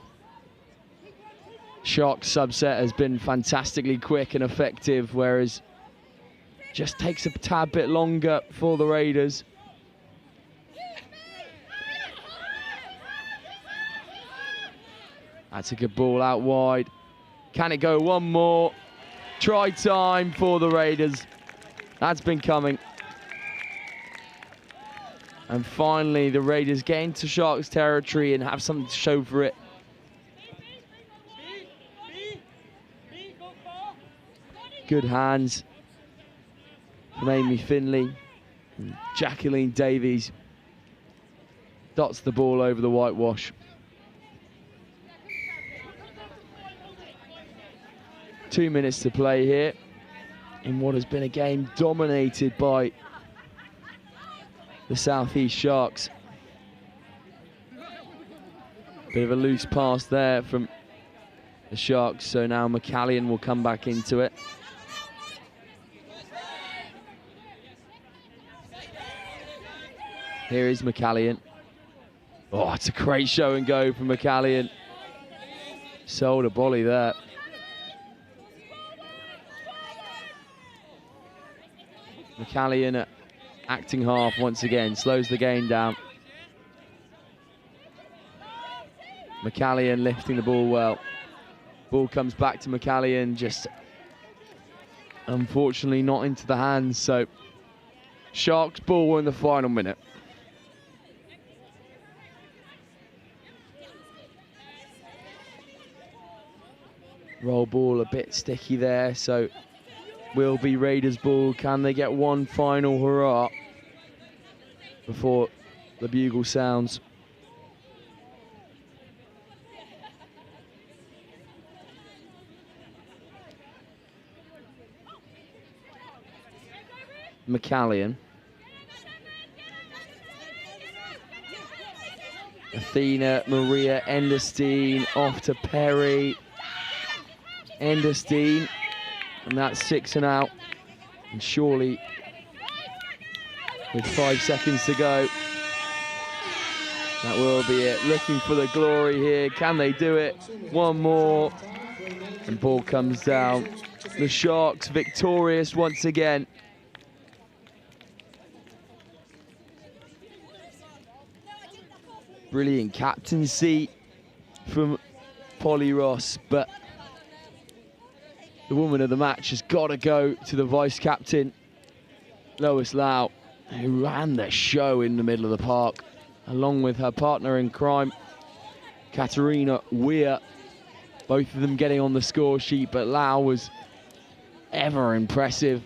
Sharks subset has been fantastically quick and effective, whereas just takes a tad bit longer for the Raiders. That's a good ball out wide. Can it go one more? Try time for the Raiders. That's been coming. And finally, the Raiders get into Sharks territory and have something to show for it. Good hands from Amy Finley. And Jacqueline Davies dots the ball over the whitewash. Two minutes to play here in what has been a game dominated by the South East Sharks. Bit of a loose pass there from the Sharks, so now McCallion will come back into it. Here is McCallion. Oh, it's a great show and go from McCallion. Sold a volley there. McCallion at acting half once again, slows the game down. McCallion lifting the ball well. Ball comes back to McCallion, just unfortunately not into the hands, so Sharks ball in the final minute. Roll ball a bit sticky there, so will be Raiders ball. Can they get one final hurrah before the bugle sounds? McCallion. Athena, Maria, Enderstein, off to Perry. Enderstein, and that's 6 and out. And surely, with 5 seconds to go, that will be it. Looking for the glory here. Can they do it? One more. And ball comes down. The Sharks victorious once again. Brilliant captaincy from Polly Ross, but the woman of the match has got to go to the vice-captain, Lois Lau, who ran the show in the middle of the park, along with her partner in crime, Katerina Weir. Both of them getting on the score sheet, but Lau was ever impressive.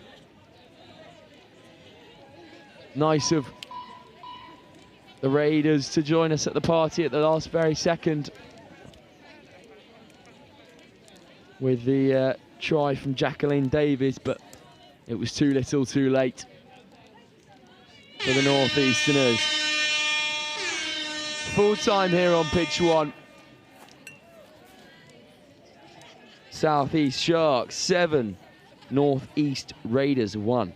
Nice of the Raiders to join us at the party at the last very second with the try from Jacqueline Davies, but it was too little too late for the Northeasterners. Full time here on pitch 1. Southeast Sharks 7, Northeast Raiders 1.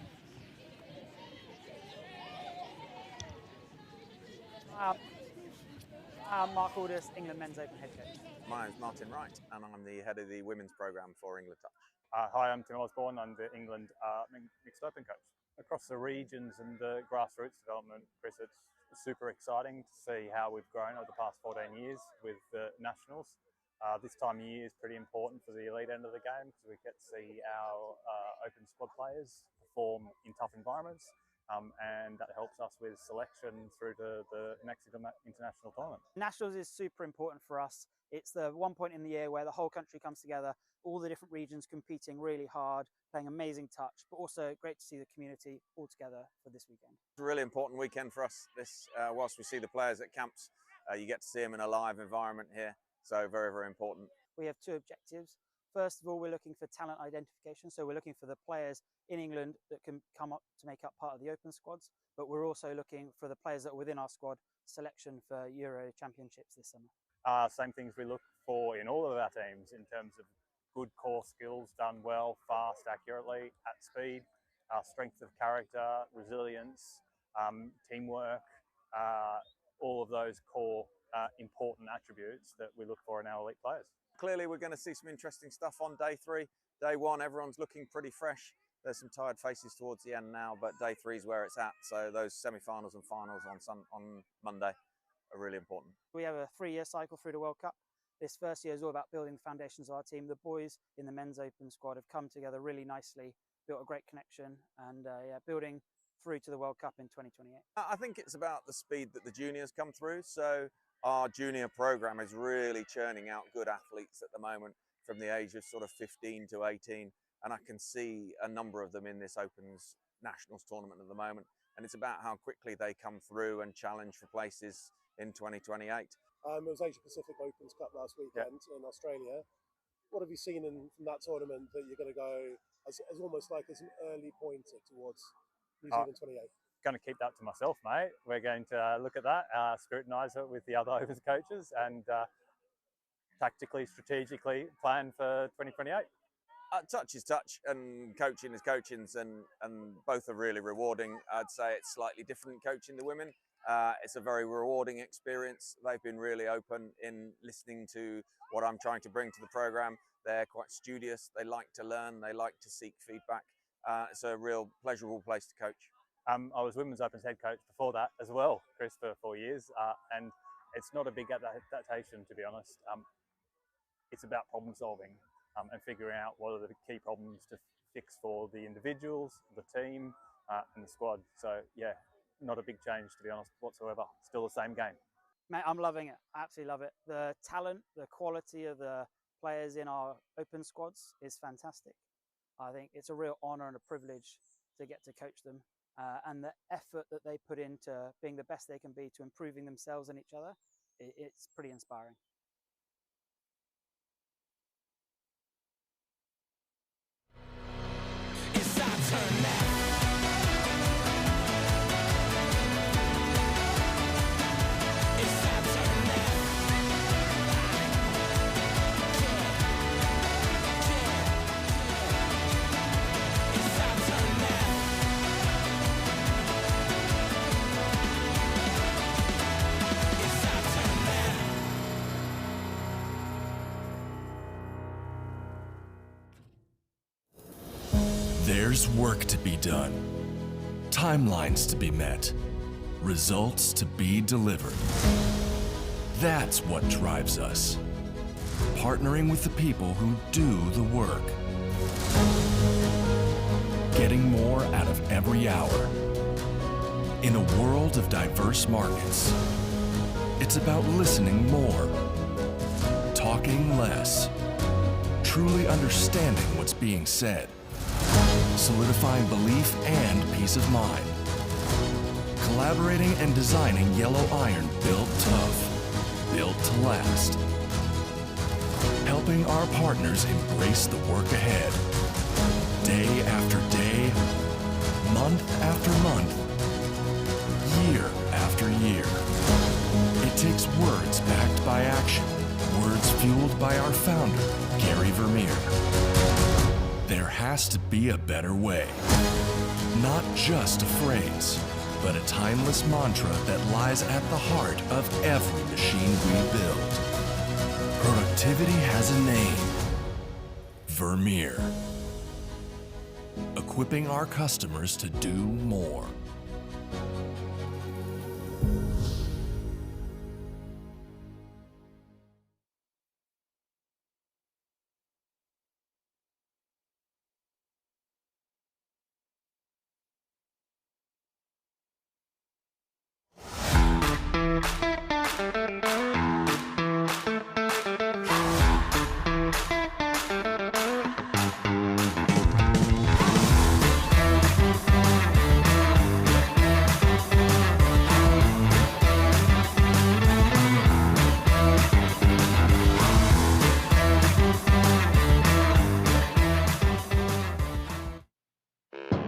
Mark Aldous, England Men's Open head coach. My name's Martin Wright, and I'm the head of the women's programme for England Touch. Hi, I'm Tim Osborne. I'm the England Mixed Open coach. Across the regions and the grassroots development, Chris, it's super exciting to see how we've grown over the past 14 years with the nationals. This time of year is pretty important for the elite end of the game because we get to see our open squad players perform in tough environments. And that helps us with selection through to the next international tournament. Nationals is super important for us. It's the one point in the year where the whole country comes together, all the different regions competing really hard, playing amazing touch, but also great to see the community all together for this weekend. It's a really important weekend for us. This, whilst we see the players at camps, you get to see them in a live environment here. So very, very important. We have 2 objectives. First of all, we're looking for talent identification. So we're looking for the players in England that can come up to make up part of the open squads. But we're also looking for the players that are within our squad selection for Euro Championships this summer. Same things we look for in all of our teams in terms of good core skills done well, fast, accurately, at speed, strength of character, resilience, teamwork, all of those core important attributes that we look for in our elite players. Clearly, we're going to see some interesting stuff on day 3. Day 1, everyone's looking pretty fresh. There's some tired faces towards the end now, but day 3 is where it's at. So those semi-finals and finals on Monday are really important. We have a 3-year cycle through the World Cup. This first year is all about building the foundations of our team. The boys in the men's open squad have come together really nicely, built a great connection, and building through to the World Cup in 2028. I think it's about the speed that the juniors come through. So our junior program is really churning out good athletes at the moment from the age of sort of 15 to 18. and I can see a number of them in this Opens Nationals tournament at the moment. And it's about how quickly they come through and challenge for places in 2028. It was Asia Pacific Opens Cup last weekend in Australia. What have you seen from that tournament that you're going to go as almost like as an early pointer towards New Zealand 28? Going to keep that to myself, mate. We're going to look at that, scrutinise it with the other Opens coaches, and tactically, strategically plan for 2028. Touch is touch, and coaching is coaching, and both are really rewarding. I'd say it's slightly different coaching the women. It's a very rewarding experience. They've been really open in listening to what I'm trying to bring to the program. They're quite studious. They like to learn. They like to seek feedback. It's a real pleasurable place to coach. I was Women's Opens head coach before that as well, Chris, for 4 years, and it's not a big adaptation, to be honest. It's about problem solving and figuring out what are the key problems to fix for the individuals, the team, and the squad. So yeah, not a big change, to be honest, whatsoever. Still the same game. Mate, I'm loving it. I absolutely love it. The talent, the quality of the players in our open squads is fantastic. I think it's a real honour and a privilege to get to coach them. And the effort that they put into being the best they can be to improving themselves and each other, it's pretty inspiring. It's our turn now. It's our turn now. It's our turn now. It's our turn now. There's work to be done, timelines to be met, results to be delivered. That's what drives us. Partnering with the people who do the work. Getting more out of every hour. In a world of diverse markets, it's about listening more, talking less, truly understanding what's being said, solidifying belief and peace of mind, collaborating and designing yellow iron built tough, built to last, helping our partners embrace the work ahead, day after day, month after month, year after year. It takes words backed by action, words fueled by our founder, Gary Vermeer. There has to be a better way. Not just a phrase, but a timeless mantra that lies at the heart of every machine we build. Productivity has a name. Vermeer. Equipping our customers to do more.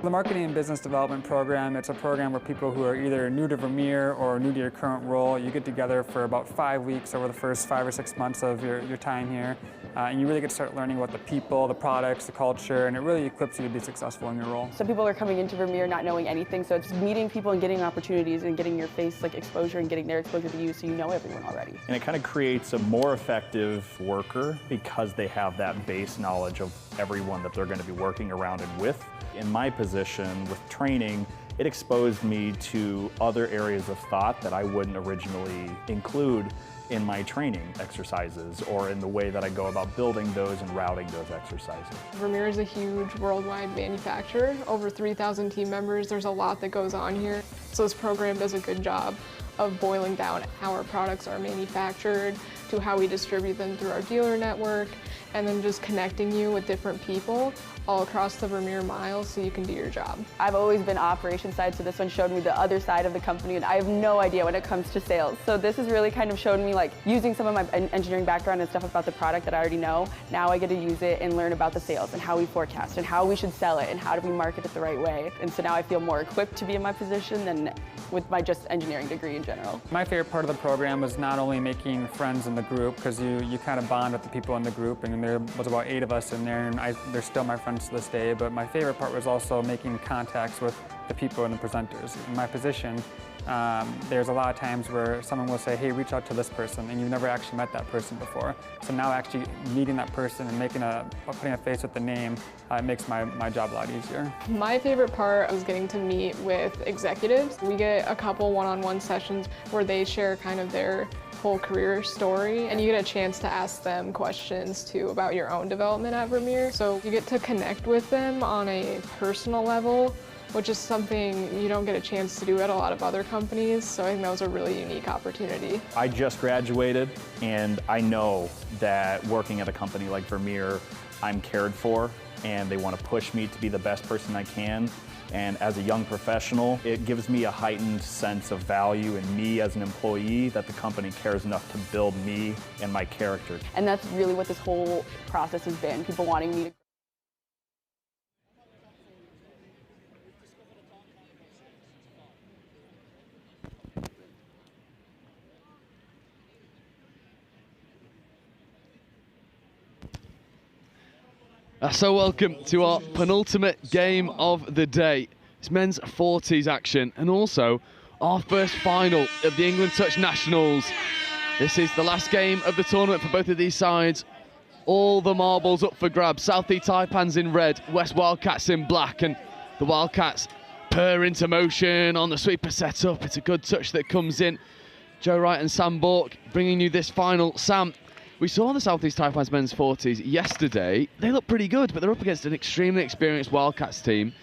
The Marketing and Business Development Program, it's a program where people who are either new to Vermeer or new to your current role, you get together for about 5 weeks over the first 5 or 6 months of your time here. And you really get to start learning about the people, the products, the culture, and it really equips you to be successful in your role. Some people are coming into Vermeer not knowing anything, so it's meeting people and getting opportunities and getting your face exposure and getting their exposure to you so you know everyone already. And it kind of creates a more effective worker because they have that base knowledge of everyone that they're going to be working around and with. In my position with training, it exposed me to other areas of thought that I wouldn't originally include in my training exercises or in the way that I go about building those and routing those exercises. Vermeer is a huge worldwide manufacturer, over 3,000 team members. There's a lot that goes on here. So this program does a good job of boiling down how our products are manufactured, to how we distribute them through our dealer network, and then just connecting you with different people all across the Vermeer Mile so you can do your job. I've always been operations side, so this one showed me the other side of the company, and I have no idea when it comes to sales. So this has really kind of showed me, like, using some of my engineering background and stuff about the product that I already know. Now I get to use it and learn about the sales and how we forecast and how we should sell it and how do we market it the right way. And so now I feel more equipped to be in my position than with my just engineering degree in general. My favorite part of the program was not only making friends in the group, because you kind of bond with the people in the group, and there was about 8 of us in there, and they're still my friends to this day, but my favorite part was also making contacts with the people and the presenters. In my position, there's a lot of times where someone will say, hey, reach out to this person, and you've never actually met that person before. So now actually meeting that person and putting a face with the name makes my job a lot easier. My favorite part was getting to meet with executives. We get a couple one-on-one sessions where they share kind of their whole career story, and you get a chance to ask them questions too about your own development at Vermeer. So you get to connect with them on a personal level, which is something you don't get a chance to do at a lot of other companies. So I think that was a really unique opportunity. I just graduated, and I know that working at a company like Vermeer, I'm cared for, and they want to push me to be the best person I can. And as a young professional, it gives me a heightened sense of value in me as an employee, that the company cares enough to build me and my character. And that's really what this whole process has been, people wanting me to. So welcome to our penultimate game of the day. It's men's 40s action, and also our first final of the England Touch Nationals. This is the last game of the tournament for both of these sides. All the marbles up for grabs. South East Taipans in red, West Wildcats in black, and the Wildcats purr into motion on the sweeper setup. It's a good touch that comes in. Joe Wright and Sam Bork bringing you this final. Sam, we saw the South East Taipans men's 40s yesterday. They look pretty good, but they're up against an extremely experienced Wildcats team.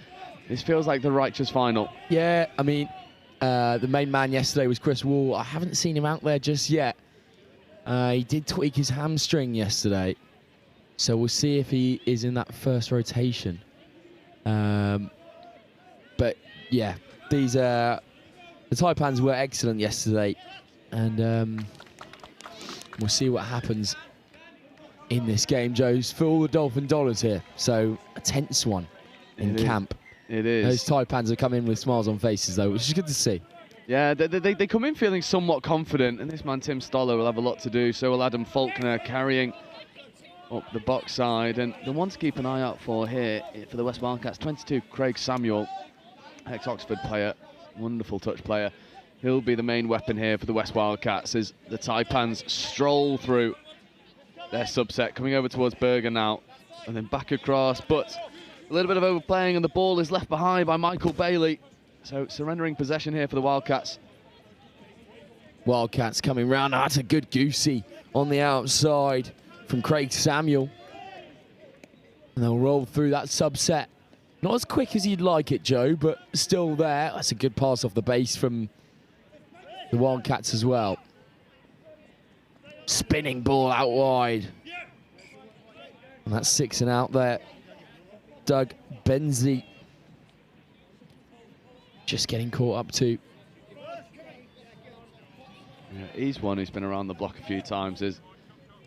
This feels like the righteous final. Yeah, I mean, the main man yesterday was Chris Wall. I haven't seen him out there just yet. He did tweak his hamstring yesterday, so we'll see if he is in that first rotation. But yeah, the Taipans were excellent yesterday, and we'll see what happens in this game, Joe's, for all the Dolphin dollars here. So a tense one in camp. It is. Those Taipans have come in with smiles on faces, though, which is good to see. Yeah, they come in feeling somewhat confident, and this man Tim Stoller will have a lot to do. So will Adam Faulkner carrying up the box side, and the one to keep an eye out for here for the West Wildcats, 22, Craig Samuel, ex-Oxford player, wonderful touch player. He'll be the main weapon here for the West Wildcats as the Taipans stroll through their subset, coming over towards Berger now, and then back across, but a little bit of overplaying, and the ball is left behind by Michael Bailey. So surrendering possession here for the Wildcats. Wildcats coming round. That's a good goosey on the outside from Craig Samuel. And they'll roll through that subset. Not as quick as you'd like it, Joe, but still there. That's a good pass off the base from the Wildcats as well. Spinning ball out wide. And that's 6 and out there. Doug Benzie just getting caught up too. Yeah, he's one who's been around the block a few times, is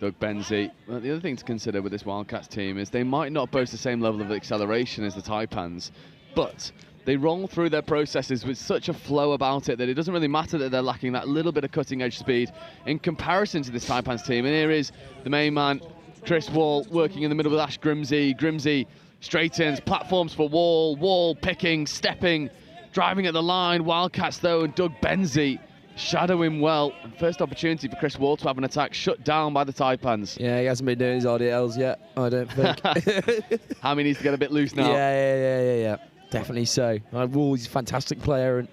Doug Benzie. Well, the other thing to consider with this Wildcats team is they might not boast the same level of acceleration as the Taipans, but they roll through their processes with such a flow about it that it doesn't really matter that they're lacking that little bit of cutting edge speed in comparison to this Taipans team. And here is the main man, Chris Wall, working in the middle with Ash Grimsey. Grimsey straightens, platforms for Wall, Wall picking, stepping, driving at the line. Wildcats though, and Doug Benzie shadow him well. First opportunity for Chris Wall to have an attack shut down by the Taipans. Yeah, he hasn't been doing his RDLs yet, I don't think. Hammy needs to get a bit loose now. Yeah. Definitely so. Wall is a fantastic player, and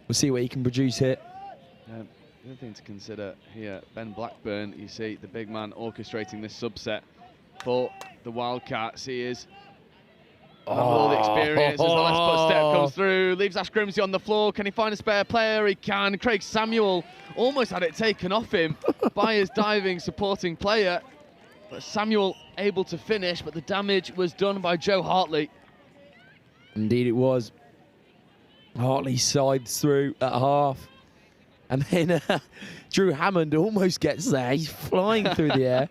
we'll see what he can produce here. The other thing to consider here, Ben Blackburn, you see the big man orchestrating this subset for the Wildcats. He is all the experience as the last footstep comes through, leaves Ash Grimsey on the floor. Can he find a spare player? He can. Craig Samuel almost had it taken off him by his diving supporting player. But Samuel able to finish, but the damage was done by Joe Hartley. Indeed it was. Hartley sides through at half. And then Drew Hammond almost gets there. He's flying through the air.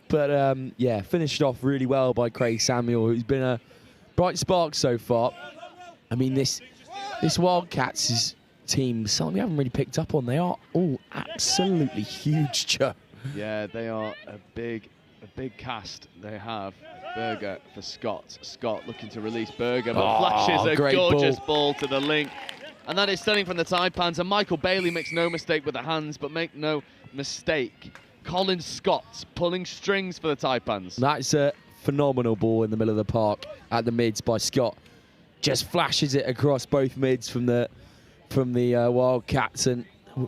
But, yeah, finished off really well by Craig Samuel, who's been a bright spark so far. I mean, this Wildcats team, something we haven't really picked up on. They are all absolutely huge, Joe. Yeah, they are a big cast they have. Berger for Scott. Scott looking to release Berger, but flashes a gorgeous ball to the link. And that is stunning from the Taipans. And Michael Bailey makes no mistake with the hands, but make no mistake. Colin Scott pulling strings for the Taipans. That's a phenomenal ball in the middle of the park at the mids by Scott. Just flashes it across both mids from the Wildcats, and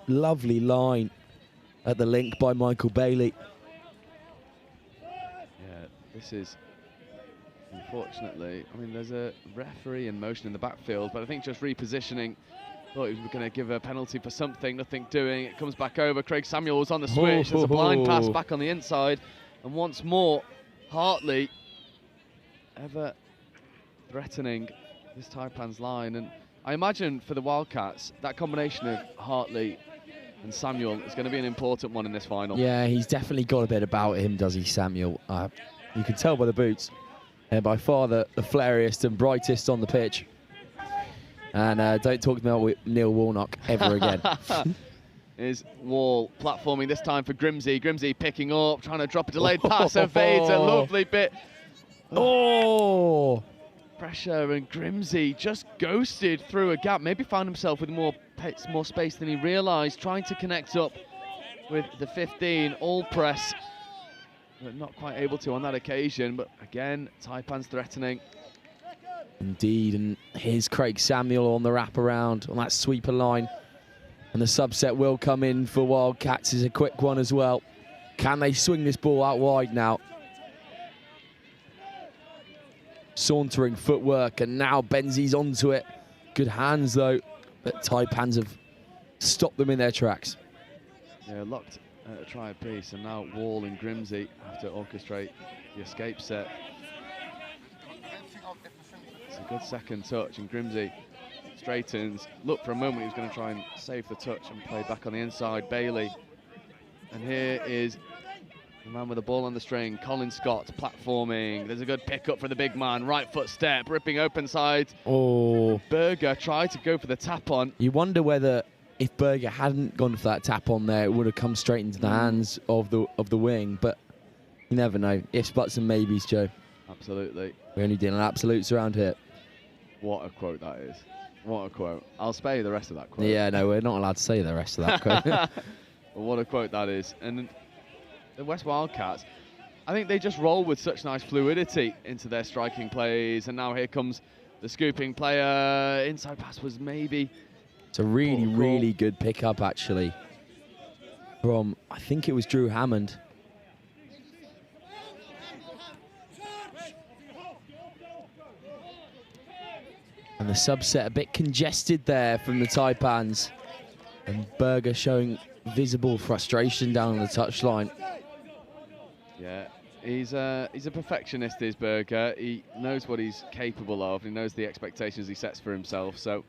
lovely line at the link by Michael Bailey. Yeah, this is unfortunately, I mean, there's a referee in motion in the backfield, but I think just repositioning. Thought he was going to give a penalty for something, nothing doing. It comes back over. Craig Samuel was on the switch. There's a blind pass back on the inside. And once more, Hartley ever threatening this Taipans line. And I imagine for the Wildcats, that combination of Hartley and Samuel is going to be an important one in this final. Yeah, he's definitely got a bit about him, does he, Samuel? You can tell by the boots. By far the flairiest and brightest on the pitch. And don't talk about Neil Warnock ever again. Is Wall platforming this time for Grimsey. Grimsey picking up, trying to drop a delayed pass, evades a lovely bit. Oh! Pressure, and Grimsey just ghosted through a gap. Maybe found himself with more space than he realised. Trying to connect up with the 15, all press. But not quite able to on that occasion. But again, Taipans threatening. Indeed, and here's Craig Samuel on the wraparound on that sweeper line. And the subset will come in for Wildcats is a quick one as well. Can they swing this ball out wide now? Sauntering footwork, and now Benzie's onto it. Good hands though, but Taipans have stopped them in their tracks. Yeah, locked at a try piece, and now Wall and Grimsey have to orchestrate the escape set. It's a good second touch, and Grimsey straightens. Look, for a moment he was going to try and save the touch and play back on the inside. Bailey. And here is the man with the ball on the string, Colin Scott, platforming. There's a good pick up for the big man. Right foot step, ripping open side. Oh. Berger tried to go for the tap on. You wonder whether if Berger hadn't gone for that tap on there, it would have come straight into the hands of the wing. But you never know. Ifs, buts and maybes, Joe. Absolutely. We're only dealing absolutes around here. What a quote that is. What a quote. I'll spare you the rest of that quote. Yeah, no, we're not allowed to say the rest of that quote. Well, what a quote that is. And the West Wildcats, I think they just roll with such nice fluidity into their striking plays. And now here comes the scooping player. Inside pass was maybe... It's a really, really good pickup, actually, from, I think it was Drew Hammond. And the subset a bit congested there from the Taipans. And Berger showing visible frustration down on the touchline. Yeah, he's a perfectionist, is Berger. He knows what he's capable of. He knows the expectations he sets for himself. So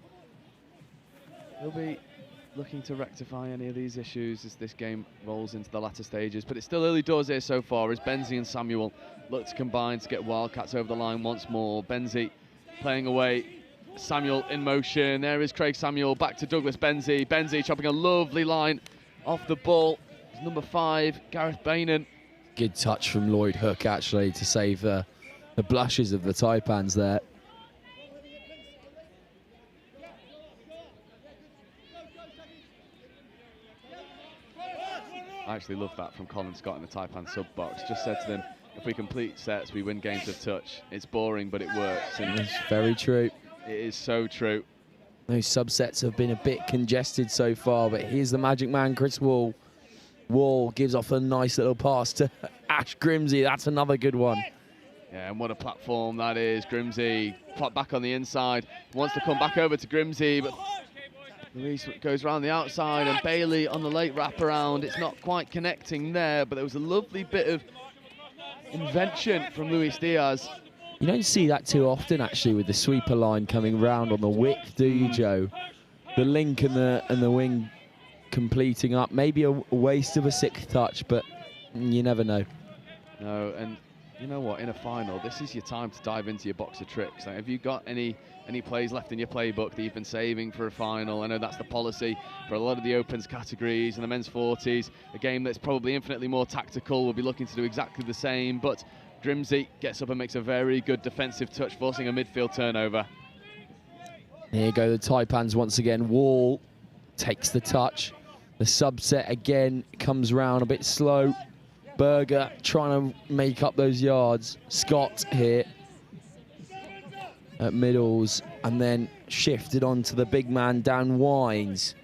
he'll be looking to rectify any of these issues as this game rolls into the latter stages. But it's still early doors here so far as Benzie and Samuel look to combine to get Wildcats over the line once more. Benzie playing away. Samuel in motion. There is Craig Samuel back to Douglas Benzie. Benzie chopping a lovely line off the ball. It's number 5, Gareth Bainan. Good touch from Lloyd Hook, actually, to save the blushes of the Taipans there. I actually love that from Colin Scott in the Taipan sub-box. Just said to them, if we complete sets, we win games of touch. It's boring, but it works. And it's very true. It is so true. Those subsets have been a bit congested so far, but here's the magic man, Chris Wall. Wall gives off a nice little pass to Ash Grimsey. That's another good one. Yeah, and what a platform that is. Grimsey pop back on the inside, wants to come back over to Grimsey, but Luis goes around the outside, and Bailey on the late wraparound. It's not quite connecting there, but there was a lovely bit of invention from Luis Diaz. You don't see that too often, actually, with the sweeper line coming round on the width, do you, Joe? The link and the wing completing up. Maybe a waste of a sixth touch, but you never know. No, and you know what? In a final, this is your time to dive into your box of tricks. Like, have you got any plays left in your playbook that you've been saving for a final? I know that's the policy for a lot of the opens categories and the men's 40s. A game that's probably infinitely more tactical. We'll be looking to do exactly the same, but Grimsey gets up and makes a very good defensive touch, forcing a midfield turnover. Here go the Taipans once again. Wall takes the touch. The subset again comes round a bit slow. Berger trying to make up those yards. Scott here at middles, and then shifted on to the big man, Dan Wines.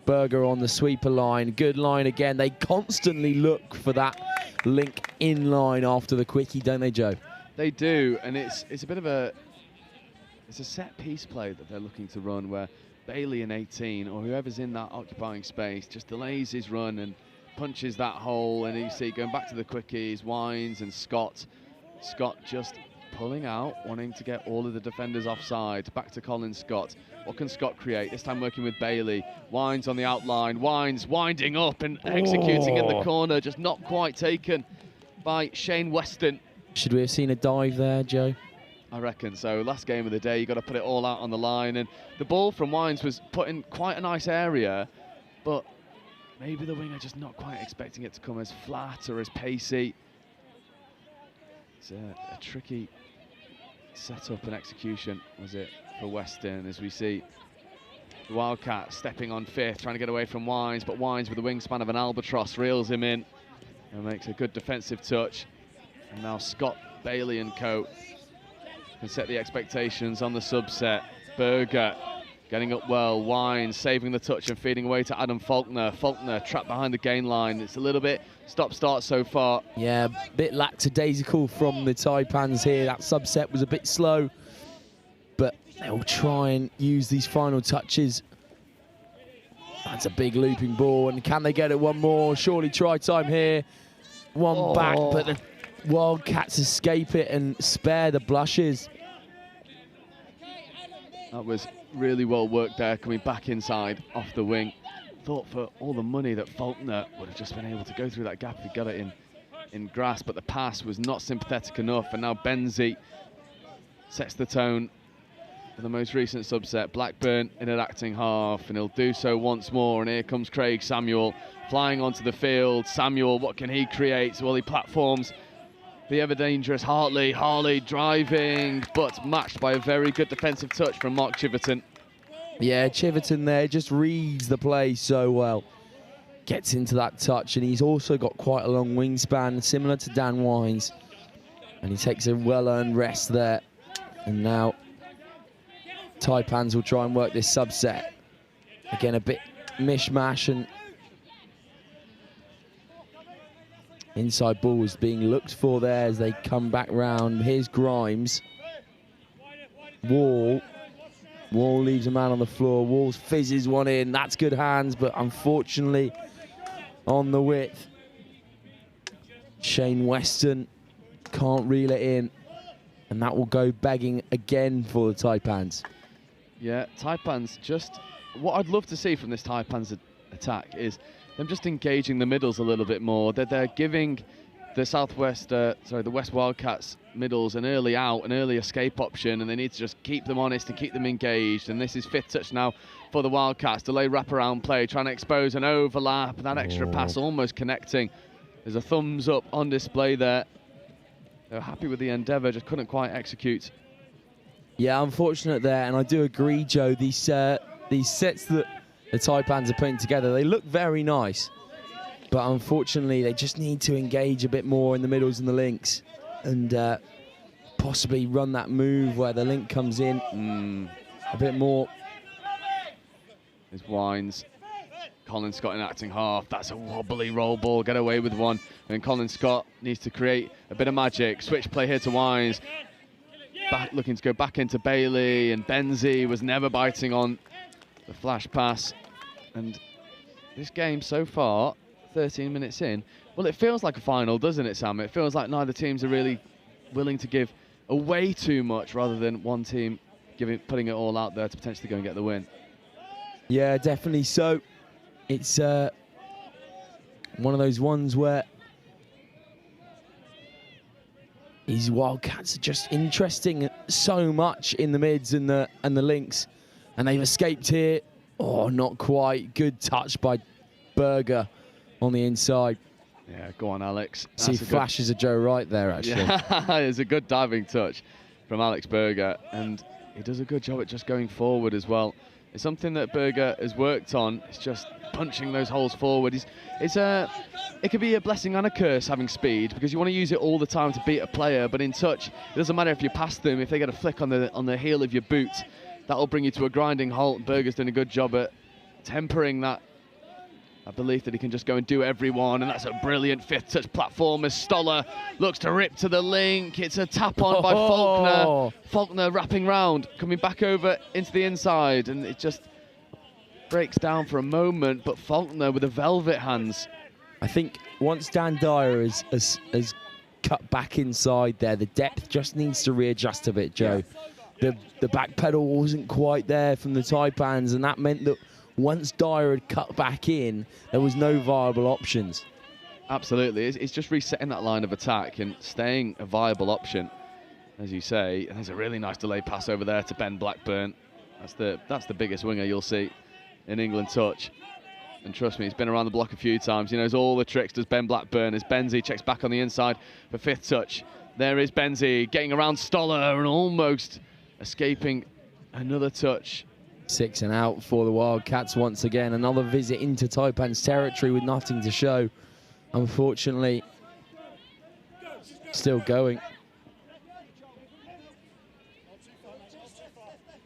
Berger on the sweeper line. Good line again. They constantly look for that link in line after the quickie, don't they, Joe? They do, and it's a bit of a set piece play that they're looking to run, where Bailey in 18 or whoever's in that occupying space just delays his run and punches that hole. And you see going back to the quickies, Wines and Scott. Scott just pulling out, wanting to get all of the defenders offside. Back to Colin Scott. What can Scott create? This time working with Bailey. Wines on the outline. Wines winding up and executing in the corner. Just not quite taken by Shane Weston. Should we have seen a dive there, Joe? I reckon so. Last game of the day, you got to put it all out on the line. And the ball from Wines was put in quite a nice area, but maybe the winger just not quite expecting it to come as flat or as pacey. It's a tricky setup and execution, was it, for Weston, as we see the Wildcat stepping on fifth, trying to get away from Wines, but Wines with the wingspan of an albatross reels him in and makes a good defensive touch. And now Scott, Bailey and co can set the expectations on the subset. Berger getting up well. Wines saving the touch and feeding away to Adam Faulkner. Faulkner trapped behind the gain line. It's a little bit stop-start so far. Yeah, a bit lackadaisical from the Taipans here. That subset was a bit slow, but they'll try and use these final touches. That's a big looping ball, and can they get it one more? Surely try time here. One back, but the Wildcats escape it and spare the blushes. That was really well worked there, coming back inside off the wing. Thought for all the money that Faulkner would have just been able to go through that gap if he got it in grass, but the pass was not sympathetic enough, and now Benzie sets the tone for the most recent subset. Blackburn in an acting half, and he'll do so once more, and here comes Craig Samuel flying onto the field. Samuel, what can he create? Well, he platforms the ever-dangerous Hartley. Hartley driving, but matched by a very good defensive touch from Mark Chiverton. Yeah, Chiverton there just reads the play so well. Gets into that touch, and he's also got quite a long wingspan, similar to Dan Wines. And he takes a well-earned rest there. And now Taipans will try and work this subset. Again, a bit mishmash, and inside ball is being looked for there as they come back round. Here's Grimes. Wall leaves a man on the floor. Wall fizzes one in. That's good hands, but unfortunately on the width. Shane Weston can't reel it in, and that will go begging again for the Taipans. Yeah, Taipans just... What I'd love to see from this Taipans attack is them just engaging the middles a little bit more. They're giving the the West Wildcats middles an early out, an early escape option, and they need to just keep them honest and keep them engaged. And this is fifth touch now for the Wildcats. Delay wraparound play, trying to expose an overlap. That extra pass almost connecting. There's a thumbs up on display there. They were happy with the endeavour, just couldn't quite execute. Yeah, unfortunate there, and I do agree, Joe. These sets that the Taipans are putting together, they look very nice, but unfortunately they just need to engage a bit more in the middles and the links, and possibly run that move where the link comes in a bit more. There's Wines. Colin Scott in acting half. That's a wobbly roll ball. Get away with one. And Colin Scott needs to create a bit of magic. Switch play here to Wines. Looking to go back into Bailey. And Benzie was never biting on the flash pass. And this game so far, 13 minutes in, well, it feels like a final, doesn't it, Sam? It feels like neither teams are really willing to give away too much rather than one team putting it all out there to potentially go and get the win. Yeah, definitely so. It's one of those ones where these Wildcats are just interesting so much in the mids and the links, and they've escaped here. Oh, not quite. Good touch by Berger on the inside. Yeah, go on, Alex. See flashes of Joe Wright there, actually. Yeah, it's a good diving touch from Alex Berger, and he does a good job at just going forward as well. It's something that Berger has worked on. It's just punching those holes forward. It could be a blessing and a curse having speed, because you want to use it all the time to beat a player, but in touch, it doesn't matter if you pass them. If they get a flick on the heel of your boot, that'll bring you to a grinding halt. Berger's done a good job at tempering that belief that he can just go and do everyone, and that's a brilliant fifth touch platform as Stoller looks to rip to the link. It's a tap on by Faulkner. Faulkner wrapping round, coming back over into the inside, and it just breaks down for a moment, but Faulkner with the velvet hands. I think once Dan Dyer has cut back inside there, the depth just needs to readjust a bit, Joe. Yeah. The back pedal wasn't quite there from the Taipans, and that meant that once Dyer had cut back in, there was no viable options. Absolutely. It's just resetting that line of attack and staying a viable option, as you say. And there's a really nice delayed pass over there to Ben Blackburn. That's the biggest winger you'll see in England touch. And trust me, he's been around the block a few times. He knows all the tricks, does Ben Blackburn, as Benzie checks back on the inside for fifth touch. There is Benzie getting around Stoller and almost escaping another touch. 6 and out for the Wildcats once again. Another visit into Taipan's territory with nothing to show. Unfortunately, still going.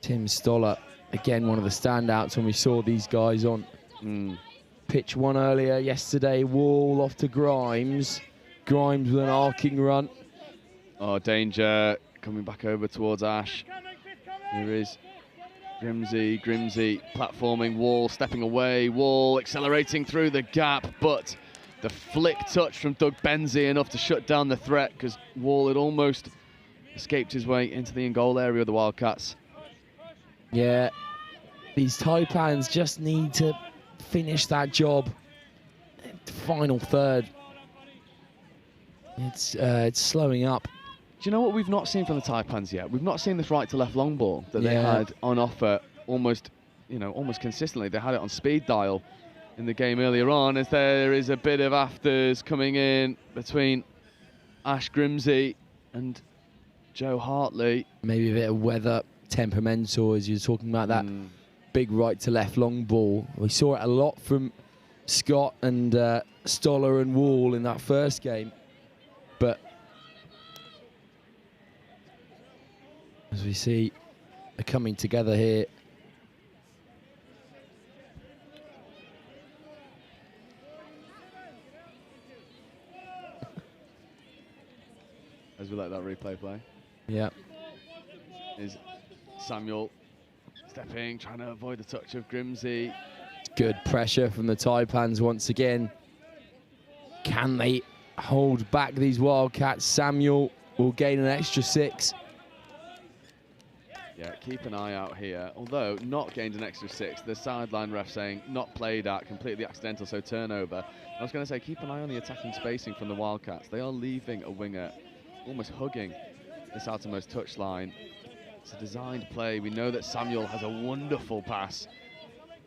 Tim Stoller, again, one of the standouts when we saw these guys on pitch one earlier yesterday. Wall off to Grimes. Grimes with an arcing run. Oh, danger. Coming back over towards Ash. Here is Grimsey platforming, Wall stepping away, Wall accelerating through the gap, but the flick touch from Doug Benzie enough to shut down the threat, because Wall had almost escaped his way into the in-goal area of the Wildcats. Yeah, these Taipans just need to finish that job. Final third. It's slowing up. Do you know what we've not seen from the Taipans yet? We've not seen this right to left long ball that they had on offer almost consistently. They had it on speed dial in the game earlier on, as there is a bit of afters coming in between Ash Grimsey and Joe Hartley. Maybe a bit of weather, temperamental, as you're talking about that big right to left long ball. We saw it a lot from Scott and Stoller and Wall in that first game, but as we see, they're coming together here. As we let that replay play. Yeah. Is Samuel stepping, trying to avoid the touch of Grimsey. Good pressure from the Taipans once again. Can they hold back these Wildcats? Samuel will gain an extra 6. Yeah, keep an eye out here. Although not gained an extra 6, the sideline ref saying not played at, completely accidental, so turnover. I was going to say keep an eye on the attacking spacing from the Wildcats. They are leaving a winger almost hugging this outermost touchline. It's a designed play. We know that Samuel has a wonderful pass,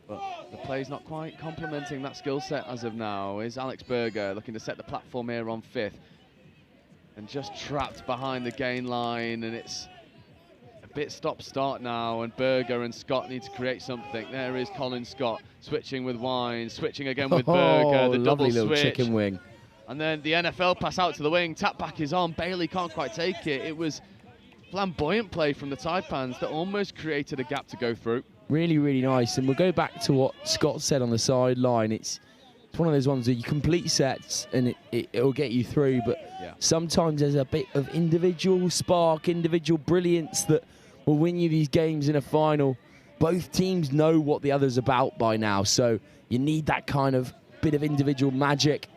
but the play's not quite complementing that skill set as of now. Is Alex Berger looking to set the platform here on 5th, and just trapped behind the gain line, and it's bit stop-start now, and Berger and Scott need to create something. There is Colin Scott switching with Wines, switching again with Berger, the double switch. Chicken wing. And then the NFL pass out to the wing, tap back is on, Bailey can't quite take it. It was flamboyant play from the Taipans that almost created a gap to go through. Really, really nice. And we'll go back to what Scott said on the sideline. It's one of those ones that you complete sets and it'll get you through, but sometimes there's a bit of individual spark, individual brilliance that will win you these games in a final. Both teams know what the other's about by now, so you need that kind of bit of individual magic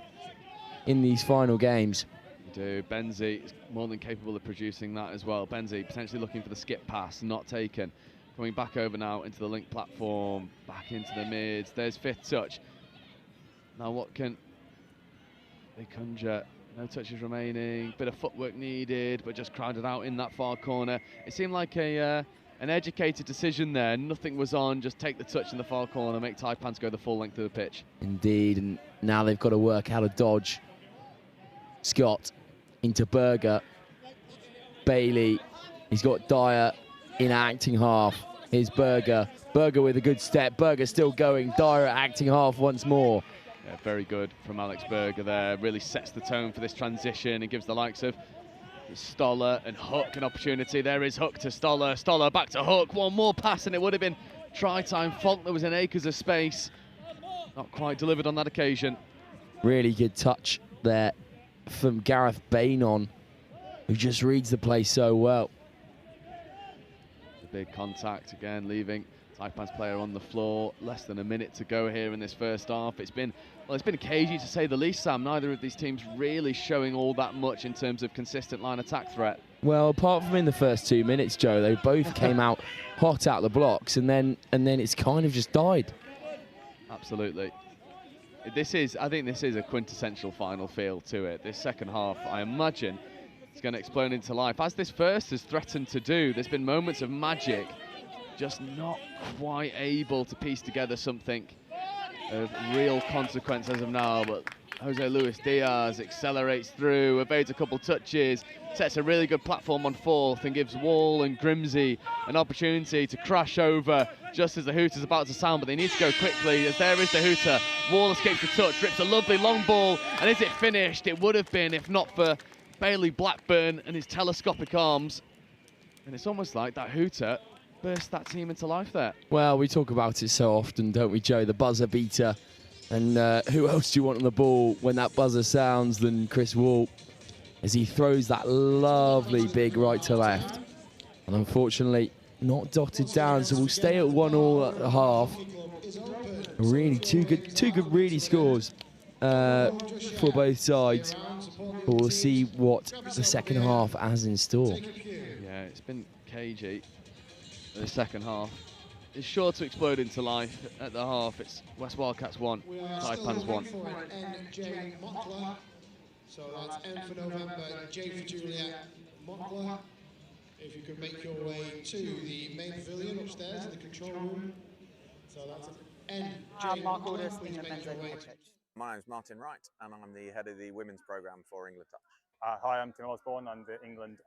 in these final games. You do. Benzie is more than capable of producing that as well. Benzie potentially looking for the skip pass, not taken. Coming back over now into the link platform, back into the mids. There's fifth touch. Now what can they conjure? No touches remaining. Bit of footwork needed, but just crowded out in that far corner. It seemed like an educated decision there. Nothing was on. Just take the touch in the far corner, make Taipans go the full length of the pitch. Indeed, and now they've got to work how to dodge. Scott into Berger. Bailey. He's got Dyer in acting half. Here's Berger. Berger with a good step. Berger still going. Dyer at acting half once more. Yeah, very good from Alex Berger there. Really sets the tone for this transition and gives the likes of Stoller and Hook an opportunity. There is Hook to Stoller. Stoller back to Hook. One more pass and it would have been try time. Faulkner was in acres of space. Not quite delivered on that occasion. Really good touch there from Gareth Bainon, who just reads the play so well. Big contact again, leaving Taipan's player on the floor. Less than a minute to go here in this first half. It's been cagey to say the least, Sam. Neither of these teams really showing all that much in terms of consistent line attack threat. Well, apart from in the first 2 minutes, Joe, they both came out hot out the blocks, and then it's kind of just died. Absolutely. I think this is a quintessential final feel to it. This second half, I imagine, it's going to explode into life. As this first has threatened to do, there's been moments of magic, just not quite able to piece together something of real consequence as of now. But Jose Luis Diaz accelerates through, evades a couple touches, sets a really good platform on fourth and gives Wall and Grimsey an opportunity to crash over just as the hooter's about to sound, but they need to go quickly as there is the hooter. Wall escapes the touch, rips a lovely long ball, and is it finished? It would have been if not for Bailey Blackburn and his telescopic arms. And it's almost like that hooter burst that team into life there. Well, we talk about it so often, don't we, Joe? The buzzer beater. And who else do you want on the ball when that buzzer sounds than Chris Wall, as he throws that lovely big right to left. And unfortunately, not dotted down, so we'll stay at 1-1 at the half. Really, two good really scores for both sides. But we'll see what the second half has in store. Yeah, it's been cagey. The second half is sure to explode into life. At the half, it's West Wildcats 1, Taipans 1. So that's N for November, J for Juliet, Montclair. If you could make your way to the main pavilion upstairs in the control room. So that's N, J, Mark Montclair. Aldous, Please make your way. My name's Martin Wright, and I'm the head of the women's programme for England Touch. Hi, I'm Tim Osborne. I'm the England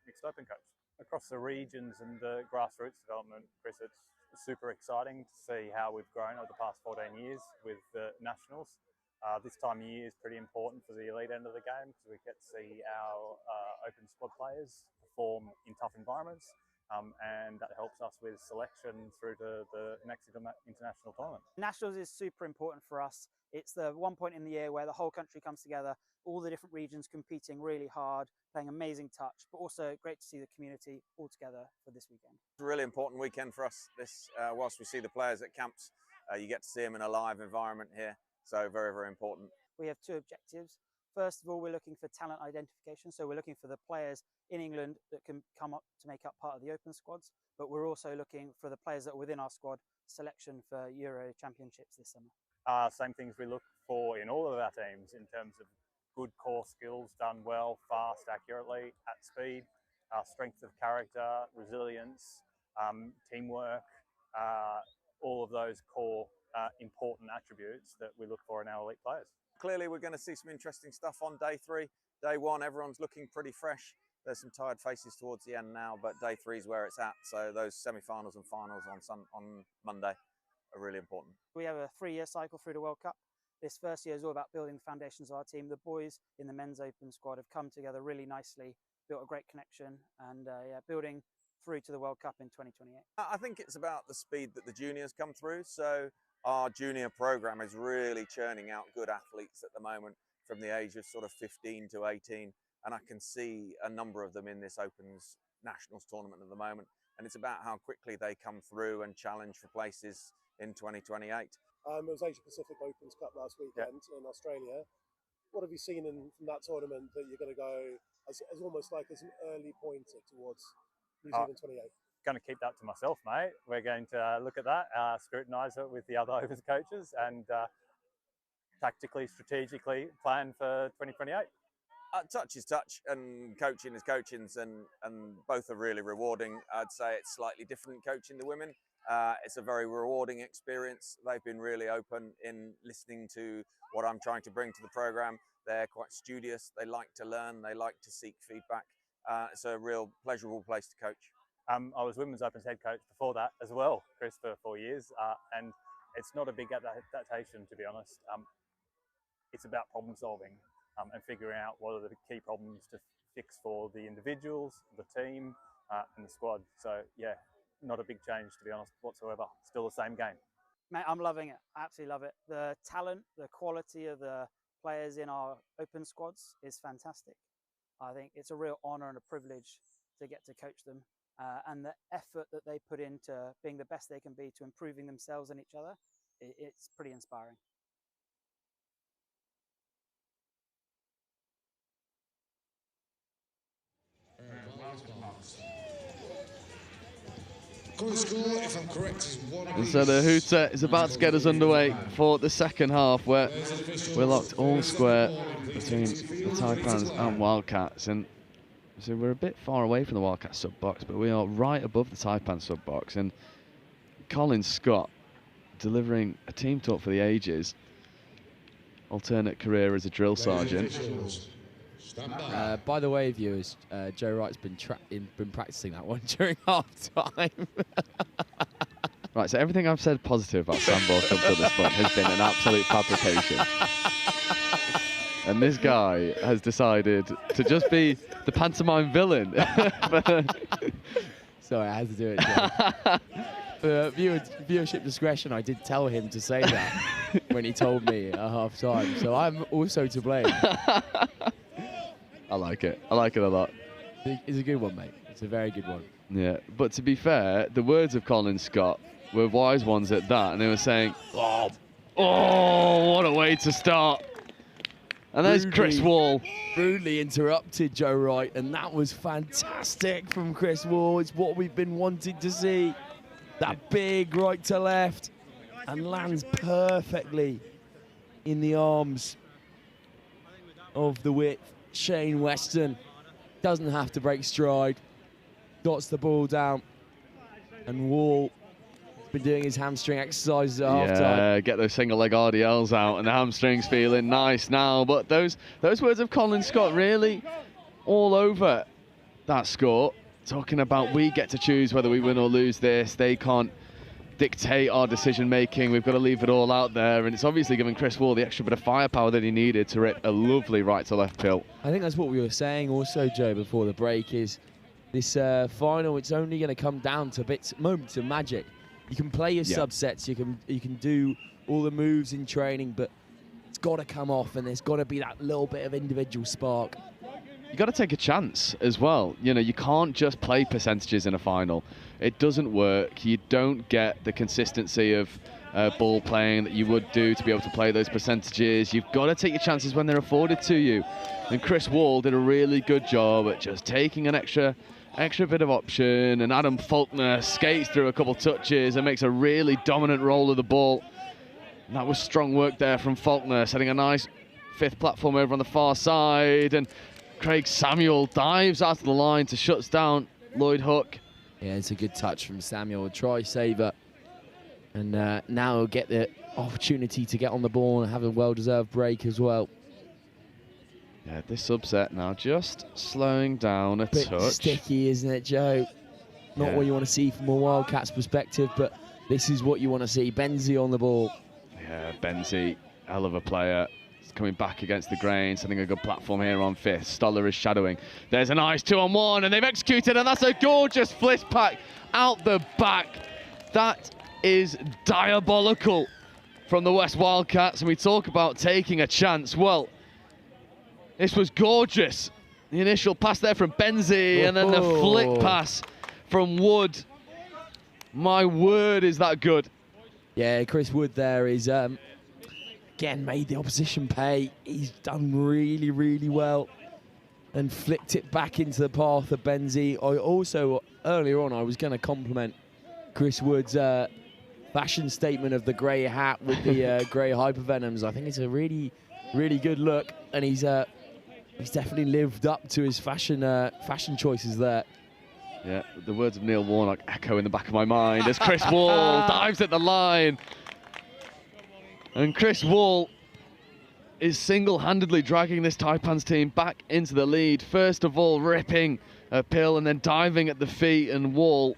mixed open coach. Across the regions and the grassroots development, Chris, it's super exciting to see how we've grown over the past 14 years with the nationals. This time of year is pretty important for the elite end of the game because we get to see our open squad players perform in tough environments, and that helps us with selection through to the next international tournament. Nationals is super important for us. It's the one point in the year where the whole country comes together, all the different regions competing really hard, playing amazing touch, but also great to see the community all together for this weekend. It's a really important weekend for us. This, whilst we see the players at camps, you get to see them in a live environment here. So very, very important. We have two objectives. First of all, we're looking for talent identification. So we're looking for the players in England that can come up to make up part of the open squads. But we're also looking for the players that are within our squad selection for Euro Championships this summer. Same things we look for in all of our teams in terms of good core skills done well, fast, accurately, at speed, strength of character, resilience, teamwork, all of those core important attributes that we look for in our elite players. Clearly, we're going to see some interesting stuff on day three. Day one, everyone's looking pretty fresh. There's some tired faces towards the end now, but day three is where it's at. So those semi-finals and finals on Monday are really important. We have a 3-year cycle through the World Cup. This first year is all about building the foundations of our team. The boys in the men's open squad have come together really nicely, built a great connection, and building through to the World Cup in 2028? I think it's about the speed that the juniors come through. So our junior program is really churning out good athletes at the moment from the age of sort of 15 to 18. And I can see a number of them in this Opens Nationals tournament at the moment. And it's about how quickly they come through and challenge for places in 2028. It was Asia Pacific Opens Cup last weekend in Australia. What have you seen from that tournament that you're going to go as almost like as an early pointer towards New Zealand 28? Going to keep that to myself, mate. We're going to look at that, scrutinise it with the other Opens coaches, and tactically, strategically plan for 2028. Touch is touch and coaching is coaching, and both are really rewarding. I'd say it's slightly different coaching the women. It's a very rewarding experience. They've been really open in listening to what I'm trying to bring to the program. They're quite studious. They like to learn. They like to seek feedback. It's a real pleasurable place to coach. I was Women's Opens head coach before that as well, Chris, for 4 years, and it's not a big adaptation, to be honest. It's about problem solving and figuring out what are the key problems to fix for the individuals, the team, and the squad. So yeah, not a big change, to be honest, whatsoever. Still the same game. Mate, I'm loving it. I absolutely love it. The talent, the quality of the players in our open squads is fantastic. I think it's a real honour and a privilege to get to coach them, and the effort that they put into being the best they can be to improving themselves and each other, it's pretty inspiring. Current score, if I'm correct, is 1 And so the hooter is about to get us underway for the second half, where we're locked all square between the Taipans and Wildcats. And so we're a bit far away from the Wildcats sub-box, but we are right above the Taipan sub-box. And Colin Scott delivering a team talk for the ages. Alternate career as a drill sergeant. By the way, viewers, Joe Wright's been practicing that one during half time. Right, so everything I've said positive about Sandball up to this point has been an absolute fabrication. And this guy has decided to just be the pantomime villain. Sorry, I had to do it, Joe. For viewership discretion, I did tell him to say that when he told me at half time. So I'm also to blame. I like it. I like it a lot. It's a good one, mate. It's a very good one. Yeah, but to be fair, the words of Colin Scott were wise ones at that, and they were saying, oh, what a way to start. And there's Chris Wall. Rudely interrupted Joe Wright, and that was fantastic from Chris Wall. It's what we've been wanting to see. That big right to left, and lands perfectly in the arms of the width. Shane Weston doesn't have to break stride, dots the ball down, and Wall has been doing his hamstring exercises at half time. Yeah, get those single leg RDLs out, and the hamstrings feeling nice now. But those words of Colin Scott really all over that score, talking about we get to choose whether we win or lose this. They can't dictate our decision making. We've got to leave it all out there, and it's obviously giving Chris Wall the extra bit of firepower that he needed to rip a lovely right to left pill. I think that's what we were saying also, Joe, before the break, is this final, it's only going to come down to moments of magic. You can play your subsets, you can do all the moves in training, but it's got to come off, and there's got to be that little bit of individual spark. You got to take a chance as well. You know, you can't just play percentages in a final. It doesn't work. You don't get the consistency of ball playing that you would do to be able to play those percentages. You've got to take your chances when they're afforded to you. And Chris Wall did a really good job at just taking an extra bit of option. And Adam Faulkner skates through a couple touches and makes a really dominant roll of the ball. And that was strong work there from Faulkner, setting a nice fifth platform over on the far side. And Craig Samuel dives out of the line to shuts down Lloyd Hook. Yeah, it's a good touch from Samuel, try saver. And now he'll get the opportunity to get on the ball and have a well-deserved break as well. Yeah, this subset now just slowing down a Bit touch. sticky, isn't it, Joe? Not what you want to see from a Wildcats perspective, but this is what you want to see. Benzie on the ball. Yeah, Benzie, hell of a player. He's coming back against the grain, setting a good platform here on 5th. Stoller is shadowing. There's a nice 2-on-1, and they've executed, and that's a gorgeous fliss pack out the back. That is diabolical from the West Wildcats, and we talk about taking a chance. Well, this was gorgeous. The initial pass there from Benzie, and then the flick pass from Wood. My word, is that good. Yeah, Chris Wood there is, again, made the opposition pay. He's done really, really well and flicked it back into the path of Benzie. I also, earlier on, I was going to compliment Chris Wood's fashion statement of the grey hat with the grey hypervenoms. I think it's a really, really good look, and he's definitely lived up to his fashion choices there. Yeah, the words of Neil Warnock echo in the back of my mind as Chris Wall dives at the line. And Chris Wall is single-handedly dragging this Taipans team back into the lead. First of all, ripping a pill and then diving at the feet, and Wall,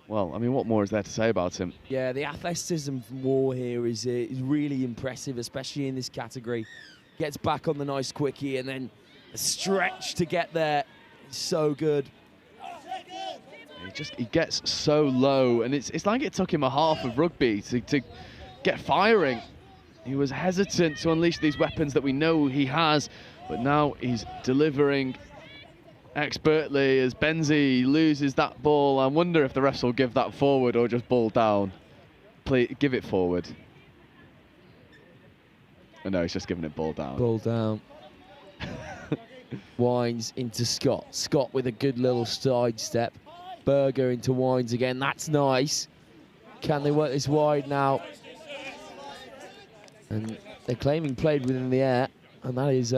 well, I mean, what more is there to say about him? Yeah, the athleticism from Wall here is really impressive, especially in this category. Gets back on the nice quickie, and then a stretch to get there. So good. He gets so low, and it's like it took him a half of rugby to get firing. He was hesitant to unleash these weapons that we know he has, but now he's delivering expertly as Benzie loses that ball. I wonder if the refs will give that forward or just ball down. Please give it forward. Oh, no, he's just giving it ball down. Ball down. Wines into Scott. Scott with a good little side step. Berger into Wines again. That's nice. Can they work this wide now? And they're claiming played within the air, and that is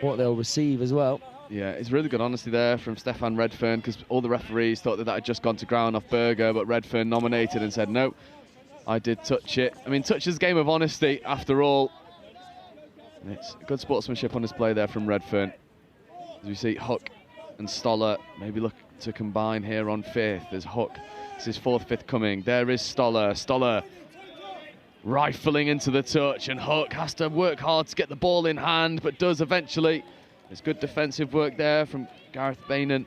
what they'll receive as well. Yeah, it's really good honesty there from Stefan Redfern, because all the referees thought that had just gone to ground off Berger, but Redfern nominated and said, no, I did touch it. I mean, touch is a game of honesty after all. And it's good sportsmanship on display there from Redfern. As we see Hook and Stoller maybe look to combine here on 5th. There's Hook. This is 4th, 5th coming. There is Stoller. Stoller rifling into the touch, and Hook has to work hard to get the ball in hand, but does eventually. There's good defensive work there from Gareth Bainan.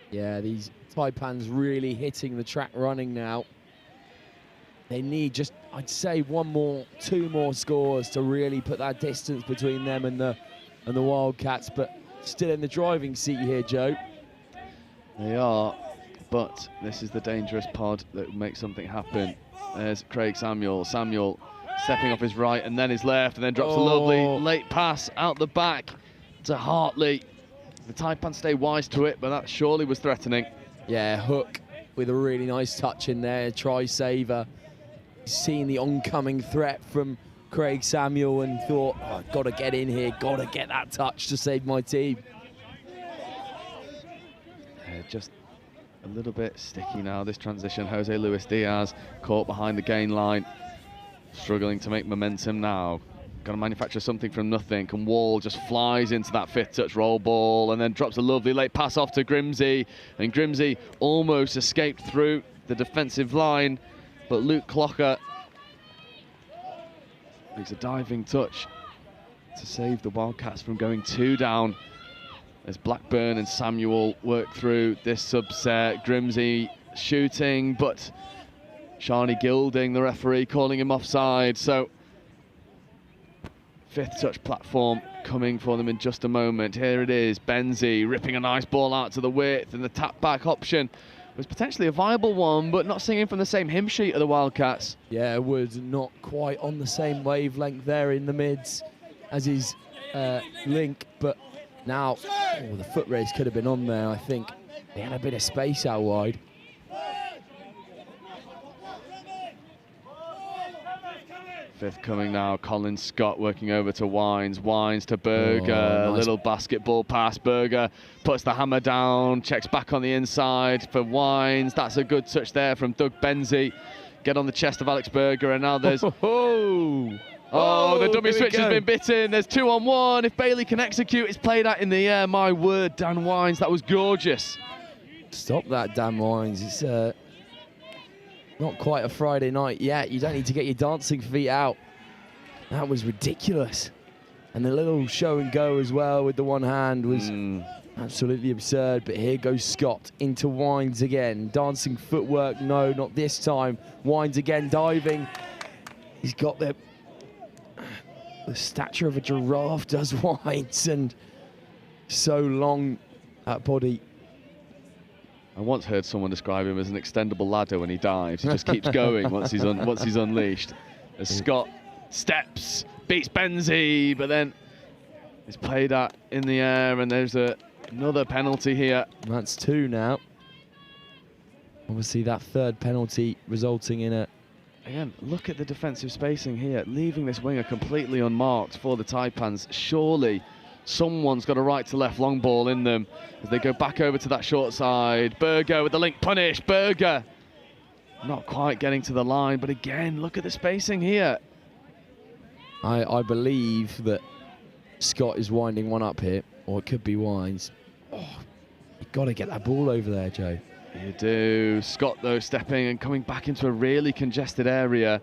Yeah, these Taipans really hitting the track running now. They need just, I'd say, 2 more scores to really put that distance between them and the Wildcats, but still in the driving seat here, Joe. They are, but this is the dangerous pod that will make something happen. There's Craig Samuel. Samuel stepping off his right and then his left, and then drops a lovely late pass out the back to Hartley. The Taipans stay wise to it, but that surely was threatening. Yeah, Hook with a really nice touch in there, try saver. Seen the oncoming threat from Craig Samuel and thought, oh, I've got to get in here, got to get that touch to save my team. Just a little bit sticky now, this transition. Jose Luis Diaz caught behind the gain line, struggling to make momentum now. Got to manufacture something from nothing, and Wall just flies into that 5th touch roll ball and then drops a lovely late pass off to Grimsey, and Grimsey almost escaped through the defensive line, but Luke Clocker makes a diving touch to save the Wildcats from going 2 down. As Blackburn and Samuel work through this subset. Grimsey shooting, but Shani Gilding, the referee, calling him offside. So 5th touch platform coming for them in just a moment. Here it is, Benzie ripping a nice ball out to the width, and the tap back option was potentially a viable one, but not singing from the same hymn sheet of the Wildcats. Yeah, Wood not quite on the same wavelength there in the mids as his link, but now the foot race could have been on there, I think. They had a bit of space out wide. Fifth coming now, Colin Scott working over to Wines. Wines to Berger, nice. Little basketball pass. Berger puts the hammer down, checks back on the inside for Wines. That's a good touch there from Doug Benzie. Get on the chest of Alex Berger, and now there's... Oh, the dummy switch has been bitten. There's 2-on-1. If Bailey can execute, it's played out in the air. My word, Dan Wines, that was gorgeous. Stop that, Dan Wines. It's not quite a Friday night yet. You don't need to get your dancing feet out. That was ridiculous. And the little show and go as well with the one hand was absolutely absurd. But here goes Scott into Wines again. Dancing footwork, no, not this time. Wines again, diving. He's got the stature of a giraffe, does Wines, and so long, that body. I once heard someone describe him as an extendable ladder when he dives. He just keeps going once he's unleashed. As Scott steps, beats Benzie, but then it's played at in the air, and there's another penalty here. That's 2 now. Obviously, that third penalty resulting in a... Again, look at the defensive spacing here, leaving this winger completely unmarked for the Taipans. Surely someone's got a right to left long ball in them as they go back over to that short side. Berger with the link punish. Berger not quite getting to the line, but again, look at the spacing here. I believe that Scott is winding one up here, or it could be Wines. Oh, you've got to get that ball over there, Joe. You do. Scott, though, stepping and coming back into a really congested area.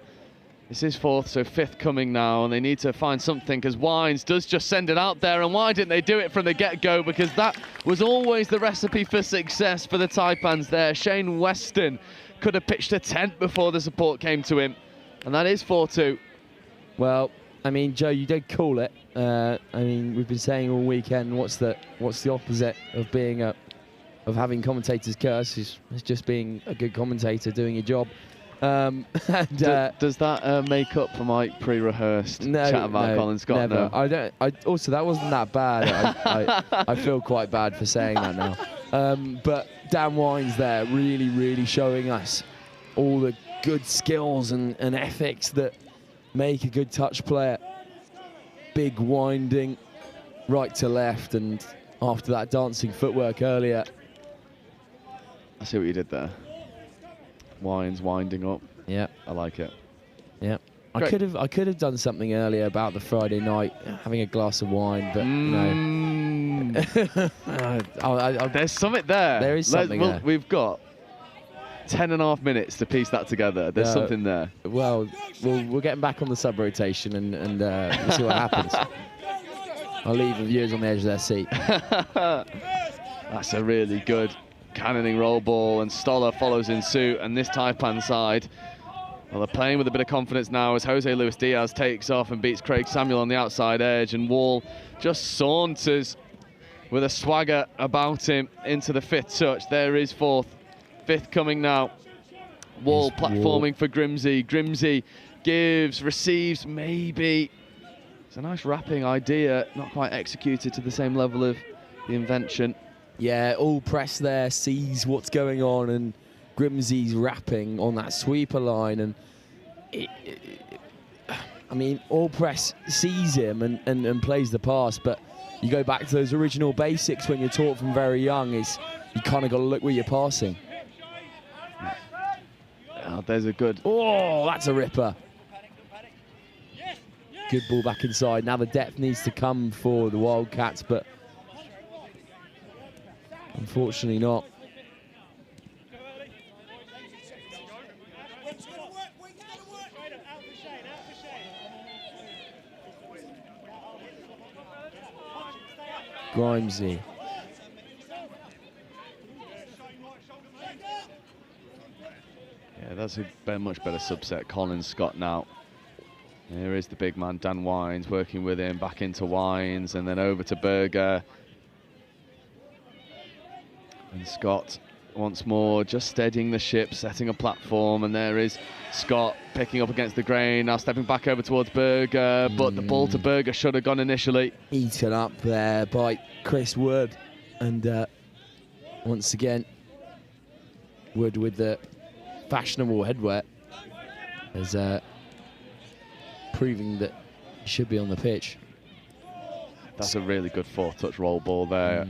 This is 4th, so 5th coming now, and they need to find something because Wines does just send it out there. And why didn't they do it from the get-go? Because that was always the recipe for success for the Taipans there. Shane Weston could have pitched a tent before the support came to him, and that is 4-2. Well, I mean, Joe, you did call it. I mean, we've been saying all weekend, what's the opposite of being of having commentators curse? Is just being a good commentator doing your job. Does that make up for my pre-rehearsed chat about Colin Scott? Never. No. Also, that wasn't that bad. I feel quite bad for saying that now. But Dan Wines there, really, really showing us all the good skills and ethics that make a good touch player. Big winding, right to left, and after that dancing footwork earlier. I see what you did there. Wines winding up. Yeah, I like it. Yeah, I could have done something earlier about the Friday night, having a glass of wine, but no. There's something there. There is something there. We've got 10.5 minutes to piece that together. There's something there. Well, we're getting back on the sub rotation and we'll see what happens. I'll leave the viewers on the edge of their seat. That's a really good cannoning roll ball, and Stoller follows in suit, and this Taipan side, well, they're playing with a bit of confidence now as Jose Luis Diaz takes off and beats Craig Samuel on the outside edge, and Wall just saunters with a swagger about him into the 5th touch. There is 4th. 5th coming now. Wall platforming for Grimsey. Grimsey gives, receives, maybe. It's a nice wrapping idea, not quite executed to the same level of the invention. Yeah, all press there, sees what's going on, and Grimsey's wrapping on that sweeper line. And I mean, all press sees him and plays the pass, but you go back to those original basics when you're taught from very young, is you kind of got to look where you're passing. Oh, there's a good... Oh, that's a ripper. Good ball back inside. Now the depth needs to come for the Wildcats, but unfortunately not. Grimesy. Yeah, that's a much better subset. Colin Scott now. Here is the big man, Dan Wines, working with him, back into Wines, and then over to Berger. And Scott once more, just steadying the ship, setting a platform, and there is Scott picking up against the grain, now stepping back over towards Berger, but the ball to Berger should have gone initially. Eaten up there by Chris Wood, and once again, Wood with the fashionable headwear is proving that he should be on the pitch. That's a really good 4th touch roll ball there,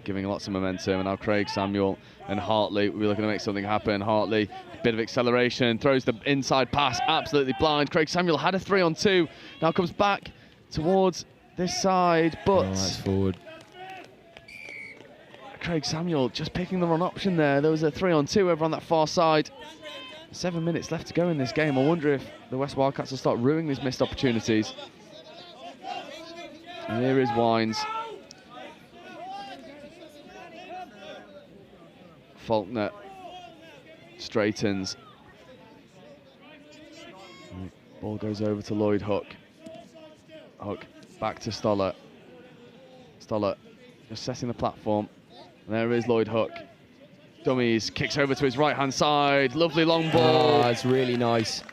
giving lots of momentum. And now Craig Samuel and Hartley, we're looking to make something happen. Hartley, bit of acceleration, throws the inside pass, absolutely blind. Craig Samuel had a 3-on-2, now comes back towards this side, but that's forward. Craig Samuel just picking the wrong option there. There was a 3-on-2 over on that far side. 7 minutes left to go in this game. I wonder if the West Wildcats will start ruining these missed opportunities. And here is Wines. Faulkner straightens. Ball goes over to Lloyd Hook. Hook back to Stoller. Stoller just setting the platform. And there is Lloyd Hook. Dummies, kicks over to his right-hand side. Lovely long ball. Oh, that's really nice.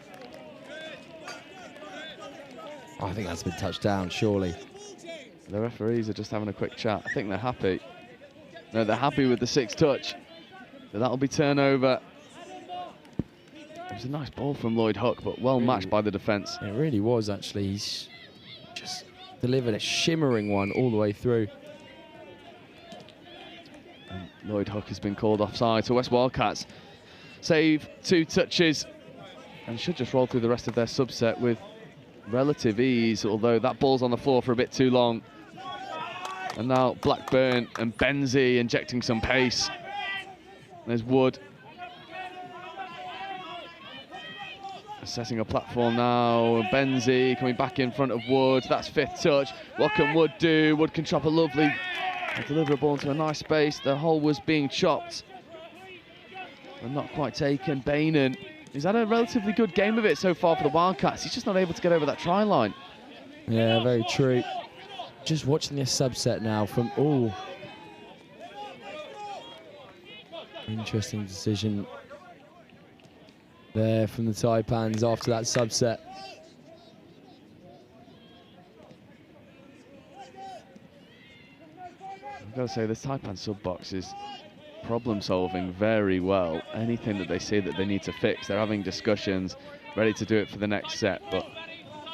I think that's been touched down, surely. The referees are just having a quick chat. I think they're happy. No, they're happy with the 6th touch. So that'll be turnover. It was a nice ball from Lloyd Hook, but well matched by the defence. It really was, actually. He's just delivered a shimmering one all the way through. And Lloyd Hook has been called offside. So West Wildcats save 2 touches and should just roll through the rest of their subset with relative ease, although that ball's on the floor for a bit too long. And now Blackburn and Benzie injecting some pace. There's Wood. Setting a platform now. Benzie coming back in front of Wood. That's 5th touch. What can Wood do? Wood can chop a lovely, deliver a ball into a nice space. The hole was being chopped and not quite taken. Bainan, he's had a relatively good game of it so far for the Wildcats. He's just not able to get over that try line. Yeah, very true. Just watching this subset now from, interesting decision there from the Taipans after that subset. I've got to say, this Taipan sub box is problem solving very well. Anything that they see that they need to fix, they're having discussions, ready to do it for the next set. But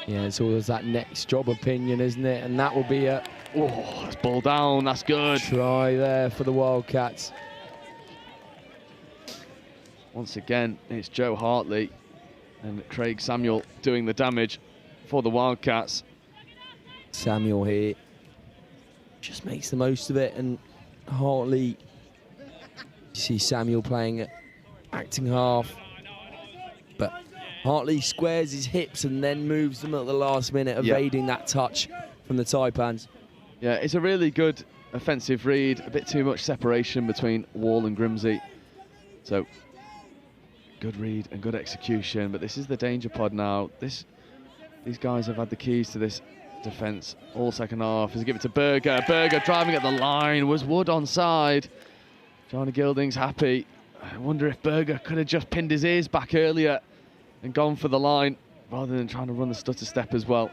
yeah, it's always that next job opinion, isn't it? And that will be a that's ball down. That's good. Try there for the Wildcats. Once again, it's Joe Hartley and Craig Samuel doing the damage for the Wildcats. Samuel here just makes the most of it, and Hartley, you see Samuel playing acting half, but Hartley squares his hips and then moves them at the last minute, evading that touch from the Taipans. Yeah, it's a really good offensive read, a bit too much separation between Wall and Grimsey. So, good read and good execution, but this is the danger pod now. These guys have had the keys to this defence all second half. As they give it to Berger. Berger driving at the line. Was Wood onside? Johnny Gilding's happy. I wonder if Berger could have just pinned his ears back earlier and gone for the line rather than trying to run the stutter step as well.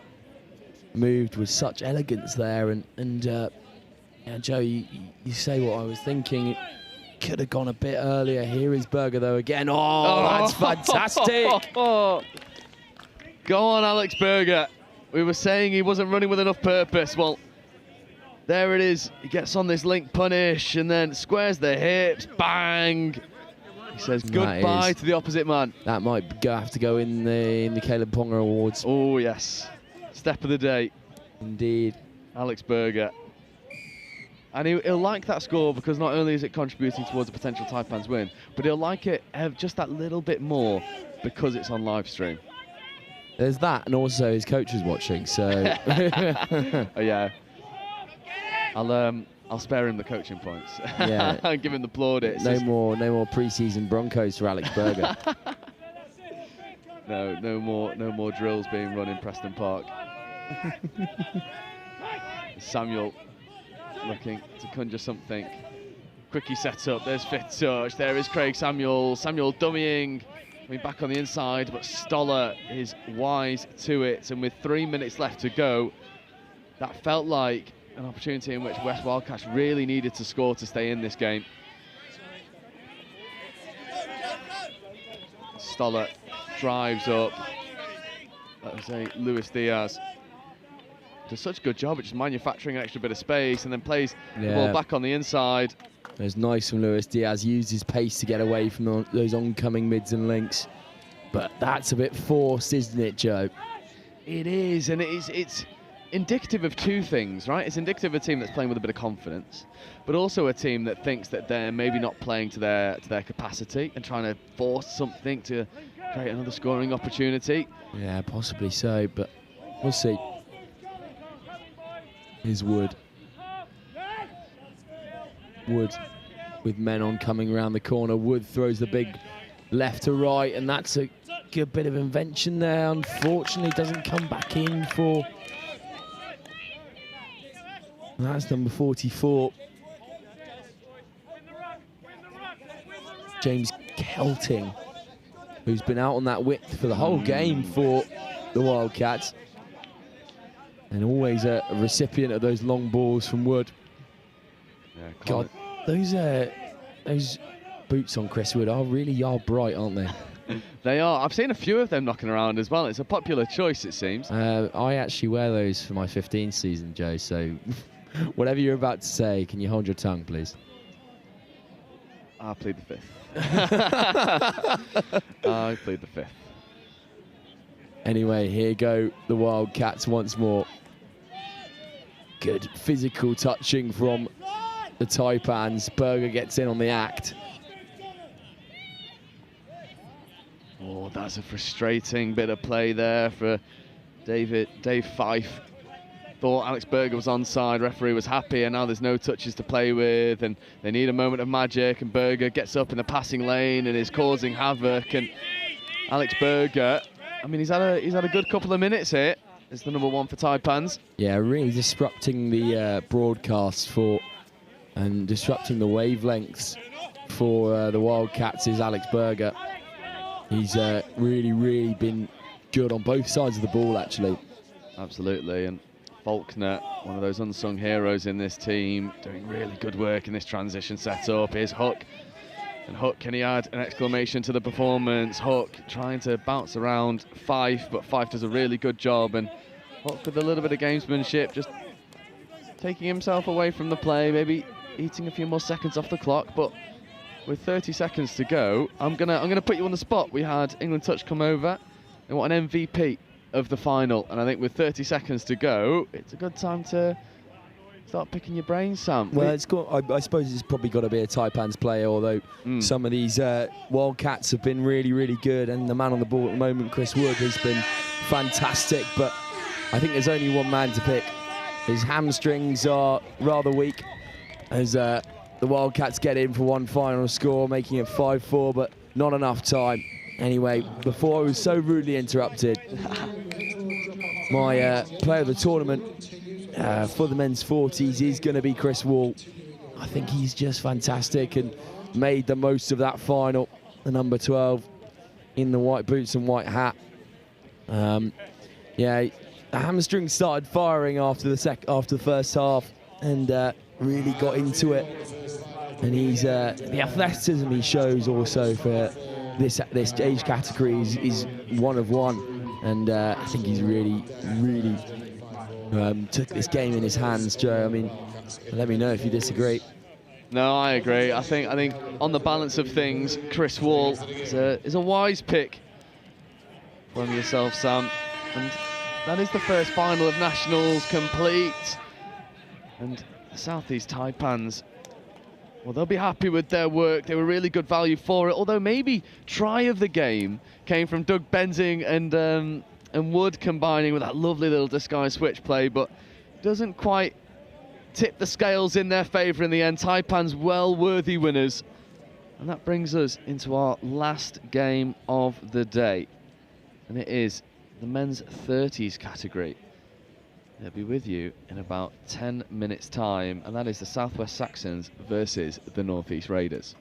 Moved with such elegance there, and yeah, Joe, you say what I was thinking. Could have gone a bit earlier. Here is Berger though again. Oh, that's fantastic. Go on, Alex Berger. We were saying he wasn't running with enough purpose. Well, there it is. He gets on this link punish and then squares the hips. Bang. He says goodbye to the opposite man. That might have to go in the Caleb Ponga Awards. Oh, yes. Step of the day. Indeed. Alex Berger. And he'll like that score because not only is it contributing towards a potential Taipans win, but he'll like it just that little bit more because it's on live stream. There's that, and also his coach is watching, so... Oh, yeah. I'll spare him the coaching points. Yeah. And give him the plaudits. No more pre-season Broncos for Alex Berger. No more drills being run in Preston Park. Samuel looking to conjure something. Quickie set up, there's 5th touch, there is Craig Samuel. Samuel dummying, coming back on the inside, but Stoller is wise to it. And with 3 minutes left to go, that felt like an opportunity in which West Wildcats really needed to score to stay in this game. Stoller drives up. That was a Luis Diaz. Does such a good job at just manufacturing an extra bit of space and then plays the ball back on the inside. It was nice from Luis Diaz, used his pace to get away from those oncoming mids and links. But that's a bit forced, isn't it, Joe? It is, and it's indicative of two things, right? It's indicative of a team that's playing with a bit of confidence, but also a team that thinks that they're maybe not playing to their capacity and trying to force something to create another scoring opportunity. Yeah, possibly so, but we'll see. Here's Wood. Wood with men on coming around the corner. Wood throws the big left to right, and that's a good bit of invention there. Unfortunately, doesn't come back in for... That's number 44. James Kelting, who's been out on that width for the whole game for the Wildcats. And always a recipient of those long balls from Wood. Yeah, God, those boots on Chris Wood are bright, aren't they? They are. I've seen a few of them knocking around as well. It's a popular choice, it seems. I actually wear those for my 15 season, Joe, so whatever you're about to say, can you hold your tongue, please? I plead the fifth. I plead the fifth. Anyway, here go the Wildcats once more. Good physical touching from the Taipans. Berger gets in on the act. Oh, that's a frustrating bit of play there for Dave Fife. Thought Alex Berger was onside, referee was happy, and now there's no touches to play with, and they need a moment of magic, and Berger gets up in the passing lane and is causing havoc. And Alex Berger, I mean, he's had a good couple of minutes here. It's the number 1 for Taipans. Yeah, really disrupting the broadcast and disrupting the wavelengths for the Wildcats is Alex Berger. He's really been good on both sides of the ball, actually. Absolutely, and Faulkner, one of those unsung heroes in this team, doing really good work in this transition setup. Here's Hook. And Hook, can he add an exclamation to the performance? Hook trying to bounce around Fife, but Fife does a really good job. And Hook with a little bit of gamesmanship, just taking himself away from the play, maybe eating a few more seconds off the clock. But with 30 seconds to go, I'm gonna put you on the spot. We had England Touch come over. They want an MVP of the final, and I think with 30 seconds to go, it's a good time to start picking your brains, Sam. Well, I suppose it's probably got to be a Taipans player, although some of these Wildcats have been really good, and the man on the ball at the moment, Chris Wood, has been fantastic, but I think there's only one man to pick. His hamstrings are rather weak as the Wildcats get in for one final score, making it 5-4, but not enough time. Anyway, before I was so rudely interrupted, my player of the tournament for the men's 40s is going to be Chris Wall. I think he's just fantastic and made the most of that final. The number 12 in the white boots and white hat. Yeah, the hamstring started firing after the first half and really got into it. And he's the athleticism he shows also for this age category is one of one, and I think he's really took this game in his hands, Joe. I mean, let me know if you disagree. No, I agree. I think on the balance of things, Chris Wall is a wise pick from yourself, Sam. And that is the first final of Nationals complete. And the South East Taipans, well, they'll be happy with their work. They were really good value for it. Although maybe try of the game came from Doug Benzing and Wood combining with that lovely little disguise switch play, but doesn't quite tip the scales in their favour in the end. Taipans well worthy winners. And that brings us into our last game of the day. And it is the men's 30s category. They'll be with you in about 10 minutes time, and that is the Southwest Saxons versus the Northeast Raiders.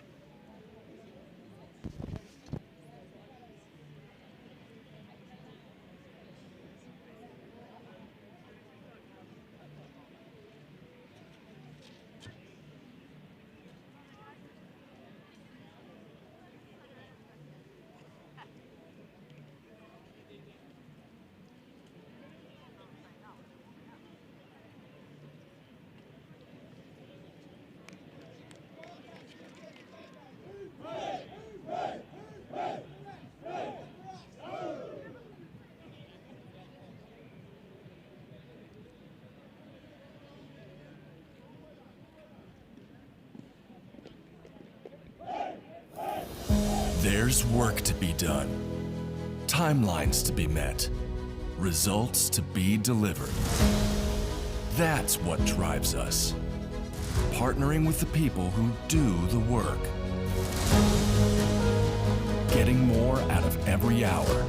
There's work to be done, timelines to be met, results to be delivered. That's what drives us. Partnering with the people who do the work. Getting more out of every hour.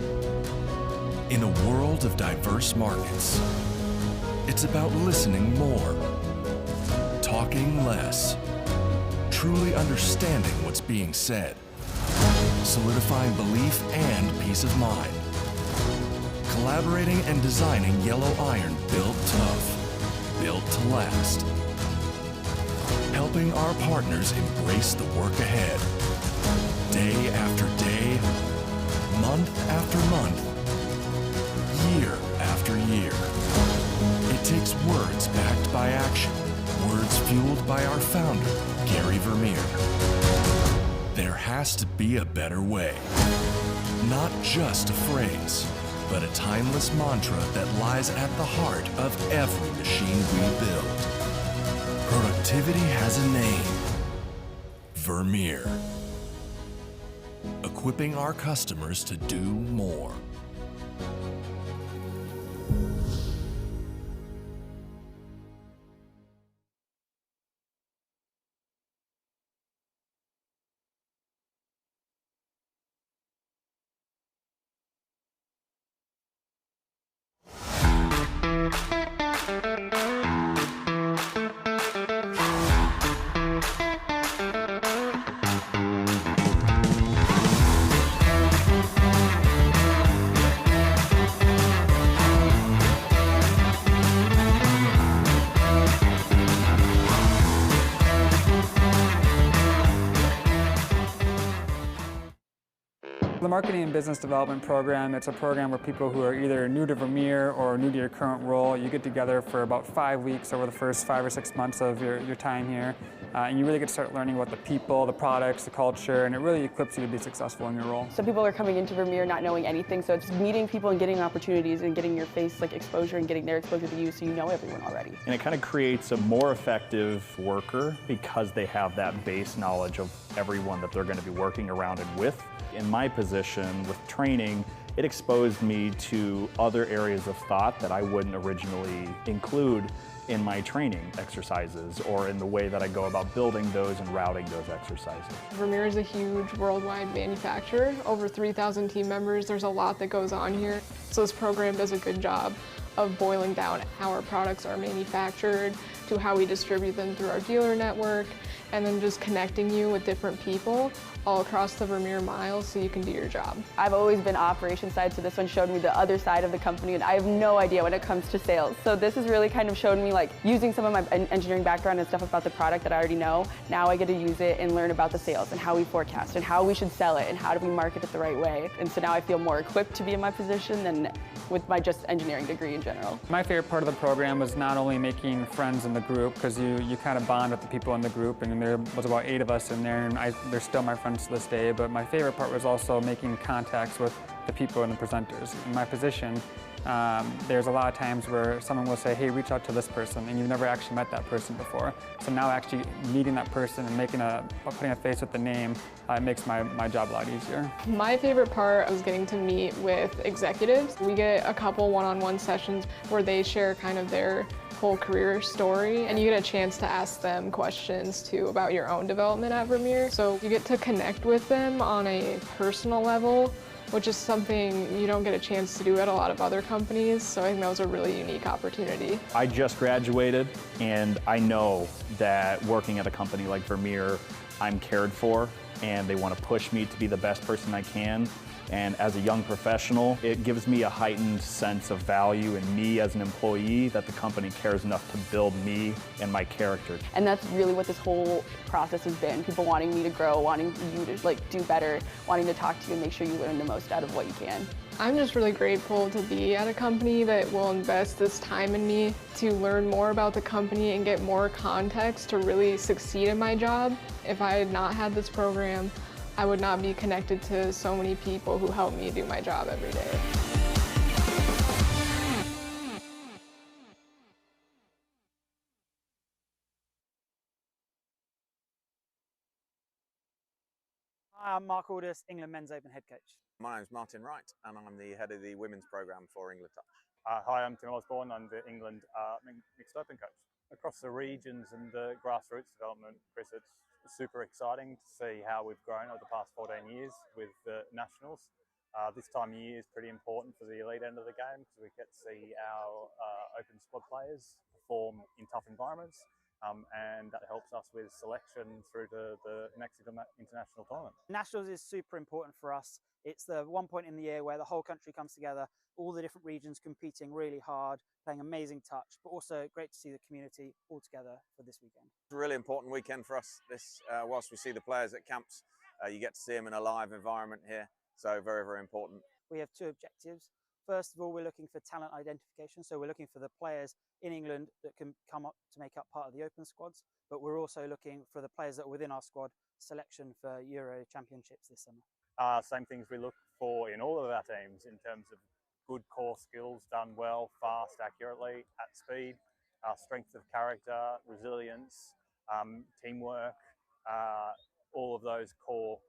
In a world of diverse markets, it's about listening more, talking less, truly understanding what's being said, solidifying belief and peace of mind, collaborating and designing yellow iron built tough, built to last, helping our partners embrace the work ahead, day after day, month after month, year after year. It takes words backed by action, words fueled by our founder, Gary Vermeer. There has to be a better way. Not just a phrase, but a timeless mantra that lies at the heart of every machine we build. Productivity has a name. Vermeer. Equipping our customers to do more. The Marketing and Business Development Program, it's a program where people who are either new to Vermeer or new to your current role, you get together for about 5 weeks over the first 5 or 6 months of your time here. And you really get to start learning about the people, the products, the culture, and it really equips you to be successful in your role. Some people are coming into Vermeer not knowing anything, so it's meeting people and getting opportunities and getting your face exposure and getting their exposure to you so you know everyone already. And it kind of creates a more effective worker because they have that base knowledge of everyone that they're going to be working around and with. In my position with training, it exposed me to other areas of thought that I wouldn't originally include in my training exercises or in the way that I go about building those and routing those exercises. Vermeer is a huge worldwide manufacturer, over 3,000 team members. There's a lot that goes on here. So this program does a good job of boiling down how our products are manufactured to how we distribute them through our dealer network, and then just connecting you with different people all across the Vermeer mile so you can do your job. I've always been operations side, so this one showed me the other side of the company, and I have no idea when it comes to sales. So this has really kind of shown me using some of my engineering background and stuff about the product that I already know. Now I get to use it and learn about the sales and how we forecast and how we should sell it and how do we market it the right way. And so now I feel more equipped to be in my position than with my just engineering degree in general. My favorite part of the program was not only making friends in the group, because you kind of bond with the people in the group, and there was about 8 of us in there, and they're still my friends to this day, but my favorite part was also making contacts with the people and the presenters. In my position, there's a lot of times where someone will say, hey, reach out to this person, and you've never actually met that person before. So now actually meeting that person and putting a face with the name, it makes my job a lot easier. My favorite part was getting to meet with executives. We get a couple one-on-one sessions where they share kind of their whole career story, and you get a chance to ask them questions too about your own development at Vermeer. So you get to connect with them on a personal level, which is something you don't get a chance to do at a lot of other companies. So I think that was a really unique opportunity. I just graduated, and I know that working at a company like Vermeer, I'm cared for, and they want to push me to be the best person I can. And as a young professional, it gives me a heightened sense of value in me as an employee, that the company cares enough to build me and my character. And that's really what this whole process has been. People wanting me to grow, wanting you to do better, wanting to talk to you and make sure you learn the most out of what you can. I'm just really grateful to be at a company that will invest this time in me to learn more about the company and get more context to really succeed in my job. If I had not had this program, I would not be connected to so many people who help me do my job every day. I'm Mark Aldous, England Men's Open head coach. My name's Martin Wright, and I'm the head of the women's programme for England Touch. Hi, I'm Tim Osborne. I'm the England Mixed Open coach. Across the regions and the grassroots development, Chris, it's super exciting to see how we've grown over the past 14 years with the nationals. This time of year is pretty important for the elite end of the game because we get to see our open squad players perform in tough environments, and that helps us with selection through to the next international tournament. Nationals is super important for us. It's the one point in the year where the whole country comes together, all the different regions competing really hard, playing amazing touch, but also great to see the community all together for this weekend. It's a really important weekend for us. This, whilst we see the players at camps, you get to see them in a live environment here. So very, very important. We have two objectives. First of all, we're looking for talent identification. So we're looking for the players in England that can come up to make up part of the open squads, but we're also looking for the players that are within our squad selection for Euro Championships this summer. Same things we look for in all of our teams in terms of good core skills done well, fast, accurately, at speed, strength of character, resilience, teamwork, all of those core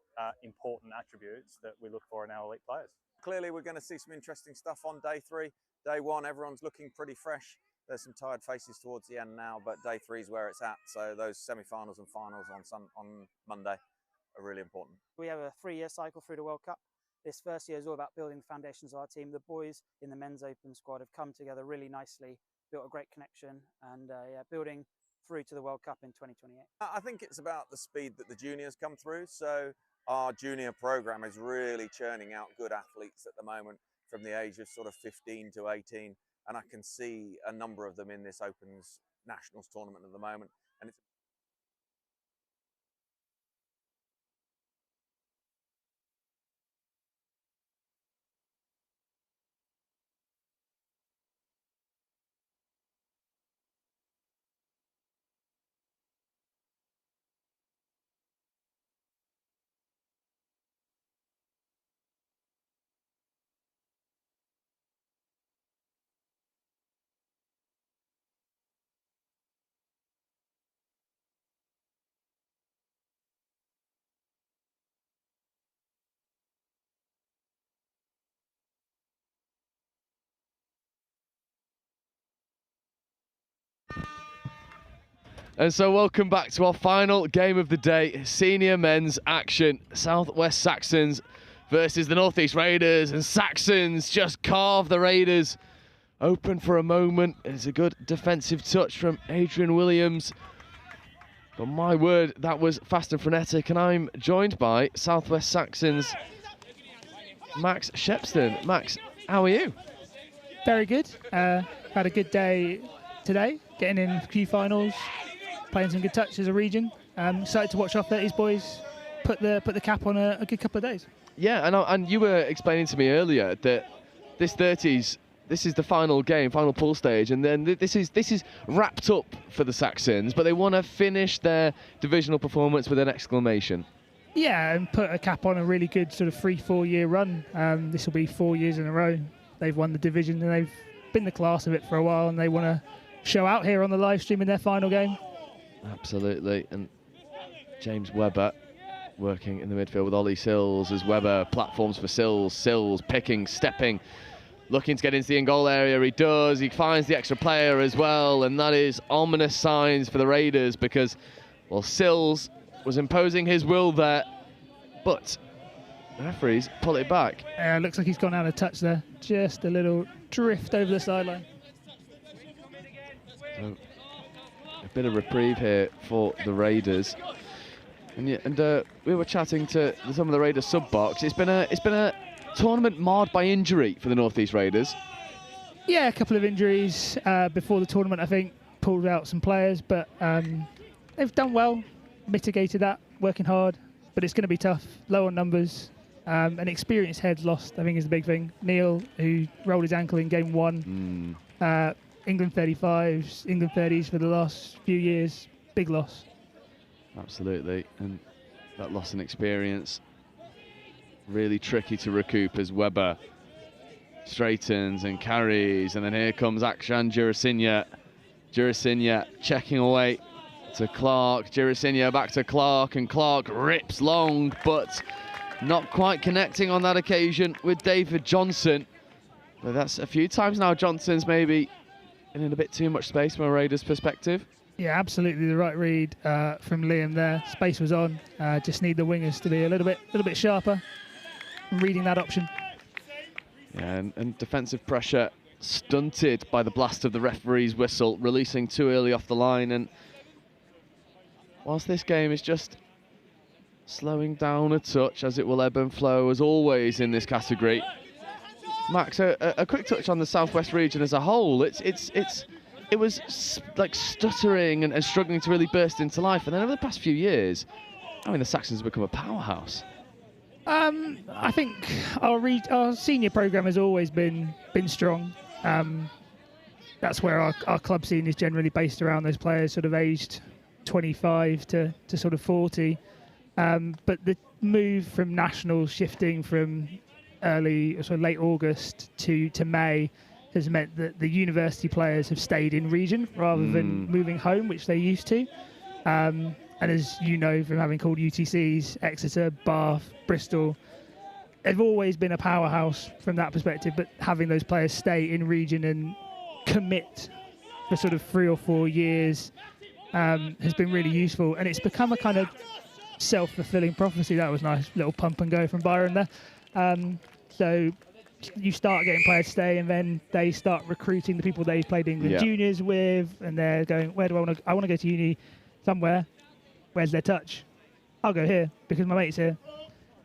important attributes that we look for in our elite players. Clearly we're going to see some interesting stuff on day 3. Day 1, everyone's looking pretty fresh. There's some tired faces towards the end now, but day 3 is where it's at. So those semi-finals and finals on Monday are really important. We have a 3-year cycle through the World Cup. This first year is all about building the foundations of our team. The boys in the men's open squad have come together really nicely, built a great connection, and building through to the World Cup in 2028. I think it's about the speed that the juniors come through. So our junior program is really churning out good athletes at the moment from the age of sort of 15 to 18. And I can see a number of them in this Opens Nationals tournament at the moment. And it's And so welcome back to our final game of the day, senior men's action. Southwest Saxons versus the Northeast Raiders, and Saxons just carve the Raiders open for a moment. It's a good defensive touch from Adrian Williams. But my word, that was fast and frenetic, and I'm joined by Southwest Saxons' Max Shepston. Max, how are you? Very good. Had a good day today, getting in a few finals, playing some good touch as a region. Excited to watch our 30s boys put the cap on a good couple of days. Yeah, and you were explaining to me earlier that this 30s, this is the final game, final pool stage, and then this is wrapped up for the Saxons, but they want to finish their divisional performance with an exclamation. Yeah, and put a cap on a really good sort of 3-4 year run. This will be 4 years in a row. They've won the division and they've been the class of it for a while, and they want to show out here on the live stream in their final game. Absolutely, and James Webber working in the midfield with Ollie Sills as Webber platforms for Sills picking, stepping, looking to get into the in-goal area. He does, he finds the extra player as well, and that is ominous signs for the Raiders because, well, Sills was imposing his will there, but the referees pull it back. Looks like he's gone out of touch there, just a little drift over the sideline. So, a bit of reprieve here for the Raiders, and we were chatting to some of the Raiders sub box. It's been a tournament marred by injury for the Northeast Raiders. Yeah, a couple of injuries before the tournament. I think pulled out some players, but they've done well, mitigated that, working hard. But it's going to be tough, low on numbers. An experienced head's lost, I think, is the big thing. Neil, who rolled his ankle in game 1. England 35s, England 30s for the last few years. Big loss. Absolutely, and that loss in experience really tricky to recoup as Webber straightens and carries, and then here comes Akshan Jurasinya checking away to Clark, Girasinia back to Clark, and Clark rips long, but not quite connecting on that occasion with David Johnson. But that's a few times now Johnson's maybe in a bit too much space from a Raiders perspective. Yeah, absolutely the right read from Liam there. Space was on. Just need the wingers to be a little bit sharper, reading that option. Yeah, and defensive pressure stunted by the blast of the referee's whistle, releasing too early off the line. And whilst this game is just slowing down a touch, as it will ebb and flow as always in this category, Max, a quick touch on the Southwest region as a whole. It was like stuttering and struggling to really burst into life, and then over the past few years, I mean, the Saxons have become a powerhouse. I think our senior program has always been strong. That's where our club scene is generally based around those players sort of aged 25 to sort of 40. But the move from nationals shifting from late August to May has meant that the university players have stayed in region rather than moving home, which they used to. And as you know from having called UTCs, Exeter, Bath, Bristol, they've always been a powerhouse from that perspective, but having those players stay in region and commit for sort of 3 or 4 years has been really useful. And it's become a kind of self-fulfilling prophecy. That was nice, little pump and go from Byron there. So you start getting players stay, and then they start recruiting the people they've played England juniors with, and they're going, where do I want to? I want to go to uni somewhere. Where's their touch? I'll go here because my mate's here.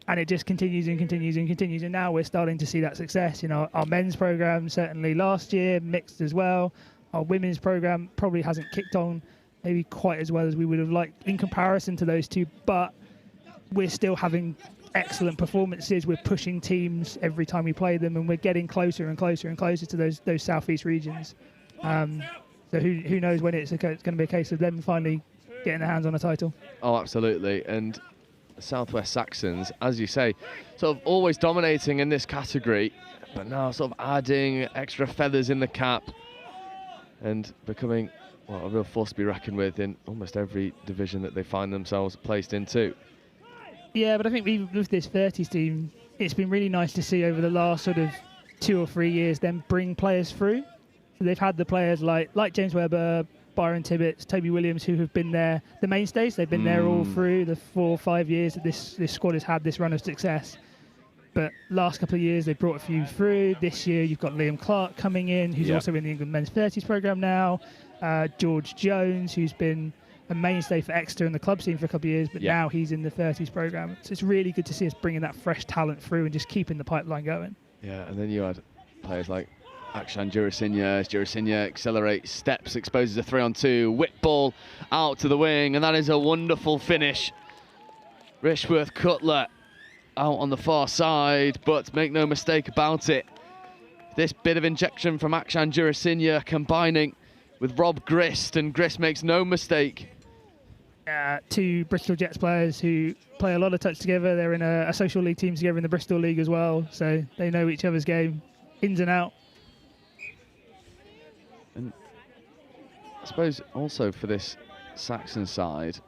And it just continues and continues and continues. And now we're starting to see that success. You know, our men's program certainly last year, mixed as well. Our women's program probably hasn't kicked on maybe quite as well as we would have liked in comparison to those two, but we're still having excellent performances. We're pushing teams every time we play them, and we're getting closer and closer and closer to those southeast regions. So who knows when it's going to be a case of them finally getting their hands on a title. Oh, absolutely. And the Southwest Saxons, as you say, sort of always dominating in this category, but now sort of adding extra feathers in the cap and becoming a real force to be reckoned with in almost every division that they find themselves placed into. Yeah, but I think with this 30s team, it's been really nice to see over the last sort of 2 or 3 years them bring players through. So they've had the players like James Webber, Byron Tibbetts, Toby Williams, who have been there, the mainstays. They've been there all through the 4 or 5 years that this squad has had this run of success. But last couple of years, they've brought a few through. This year, you've got Liam Clark coming in, who's also in the England Men's 30s program now. George Jones, who's been a mainstay for Exeter in the club scene for a couple of years, but now he's in the 30s program. So it's really good to see us bringing that fresh talent through and just keeping the pipeline going. Yeah, and then you had players like Akshan Girasinia accelerates, steps, exposes a 3-on-2, whip ball out to the wing, and that is a wonderful finish. Rishworth Cutler out on the far side, but make no mistake about it, this bit of injection from Akshan Girasinia combining with Rob Grist, and Grist makes no mistake. 2 Bristol Jets players who play a lot of touch together. They're in a social league team together in the Bristol League as well, so they know each other's game ins and out. And I suppose also for this Saxon side,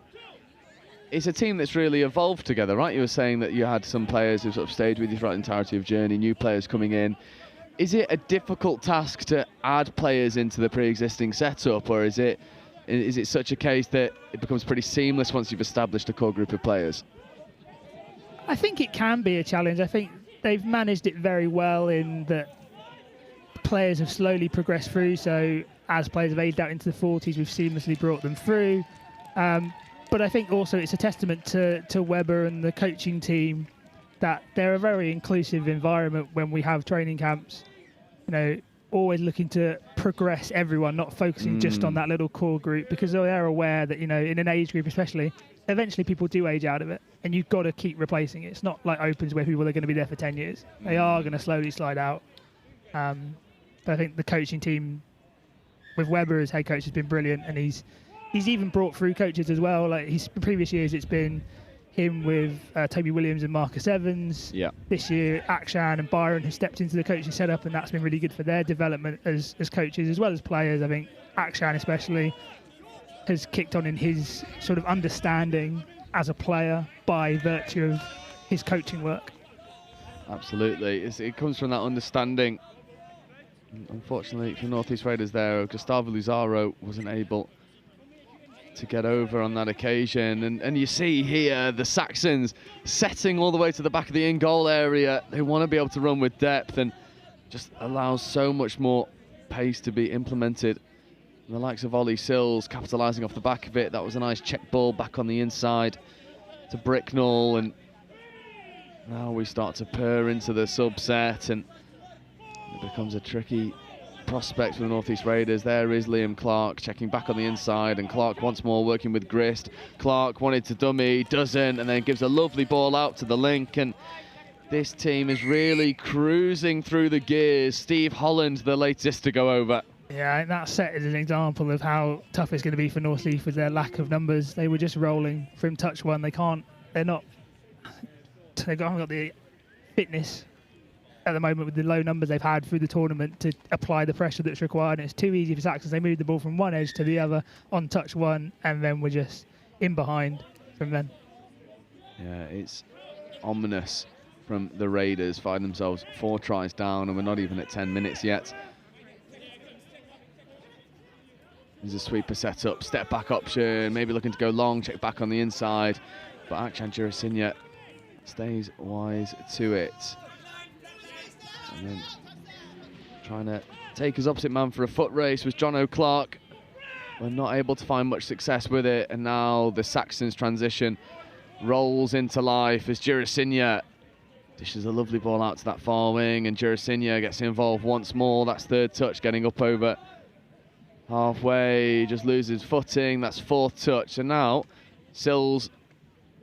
it's a team that's really evolved together, right? You were saying that you had some players who sort of stayed with you throughout the entirety of journey, new players coming in. Is it a difficult task to add players into the pre-existing setup, or is it such a case that it becomes pretty seamless once you've established a core group of players? I think it can be a challenge. I think they've managed it very well in that players have slowly progressed through, so as players have aged out into the 40s, we've seamlessly brought them through. But I think also it's a testament to Webber and the coaching team that they're a very inclusive environment when we have training camps. You know, always looking to progress everyone, not focusing just on that little core group, because they're aware that, you know, in an age group especially, eventually people do age out of it, and you've got to keep replacing it. It's not like Opens where people are going to be there for 10 years. They are going to slowly slide out. But I think the coaching team with Webber as head coach has been brilliant, and he's even brought through coaches as well. Like his previous years, it's been him with Toby Williams and Marcus Evans. Yeah. This year, Akshan and Byron have stepped into the coaching setup, and that's been really good for their development as coaches as well as players. I think Akshan especially has kicked on in his sort of understanding as a player by virtue of his coaching work. Absolutely. It comes from that understanding. Unfortunately for North East Raiders there, Gustavo Luzaro wasn't able to get over on that occasion. And you see here the Saxons setting all the way to the back of the in-goal area. They want to be able to run with depth and just allows so much more pace to be implemented. And the likes of Ollie Sills capitalising off the back of it. That was a nice check ball back on the inside to Bricknell, and now we start to purr into the subset, and it becomes a tricky prospect for the North East Raiders. There is Liam Clark checking back on the inside, and Clark once more working with Grist. Clark wanted to dummy, doesn't, and then gives a lovely ball out to the link, and this team is really cruising through the gears. Steve Holland, the latest to go over. Yeah, and that set is an example of how tough it's going to be for North East with their lack of numbers. They were just rolling from touch one. They've haven't got the fitness at the moment with the low numbers they've had through the tournament to apply the pressure that's required. And it's too easy for Saxons. They move the ball from one edge to the other on touch one, and then we're just in behind from then. Yeah, it's ominous from the Raiders. Find themselves 4 tries down, and we're not even at 10 minutes yet. There's a sweeper set up, step back option, maybe looking to go long, check back on the inside, but Akshan Jurasinya stays wise to it. And then trying to take his opposite man for a foot race was John O'Clark. We're not able to find much success with it, and now the Saxons transition rolls into life as Jurasinya dishes a lovely ball out to that far wing, and Jurasinya gets involved once more. That's third touch, getting up over halfway, just loses footing. That's 4th touch, and now Sills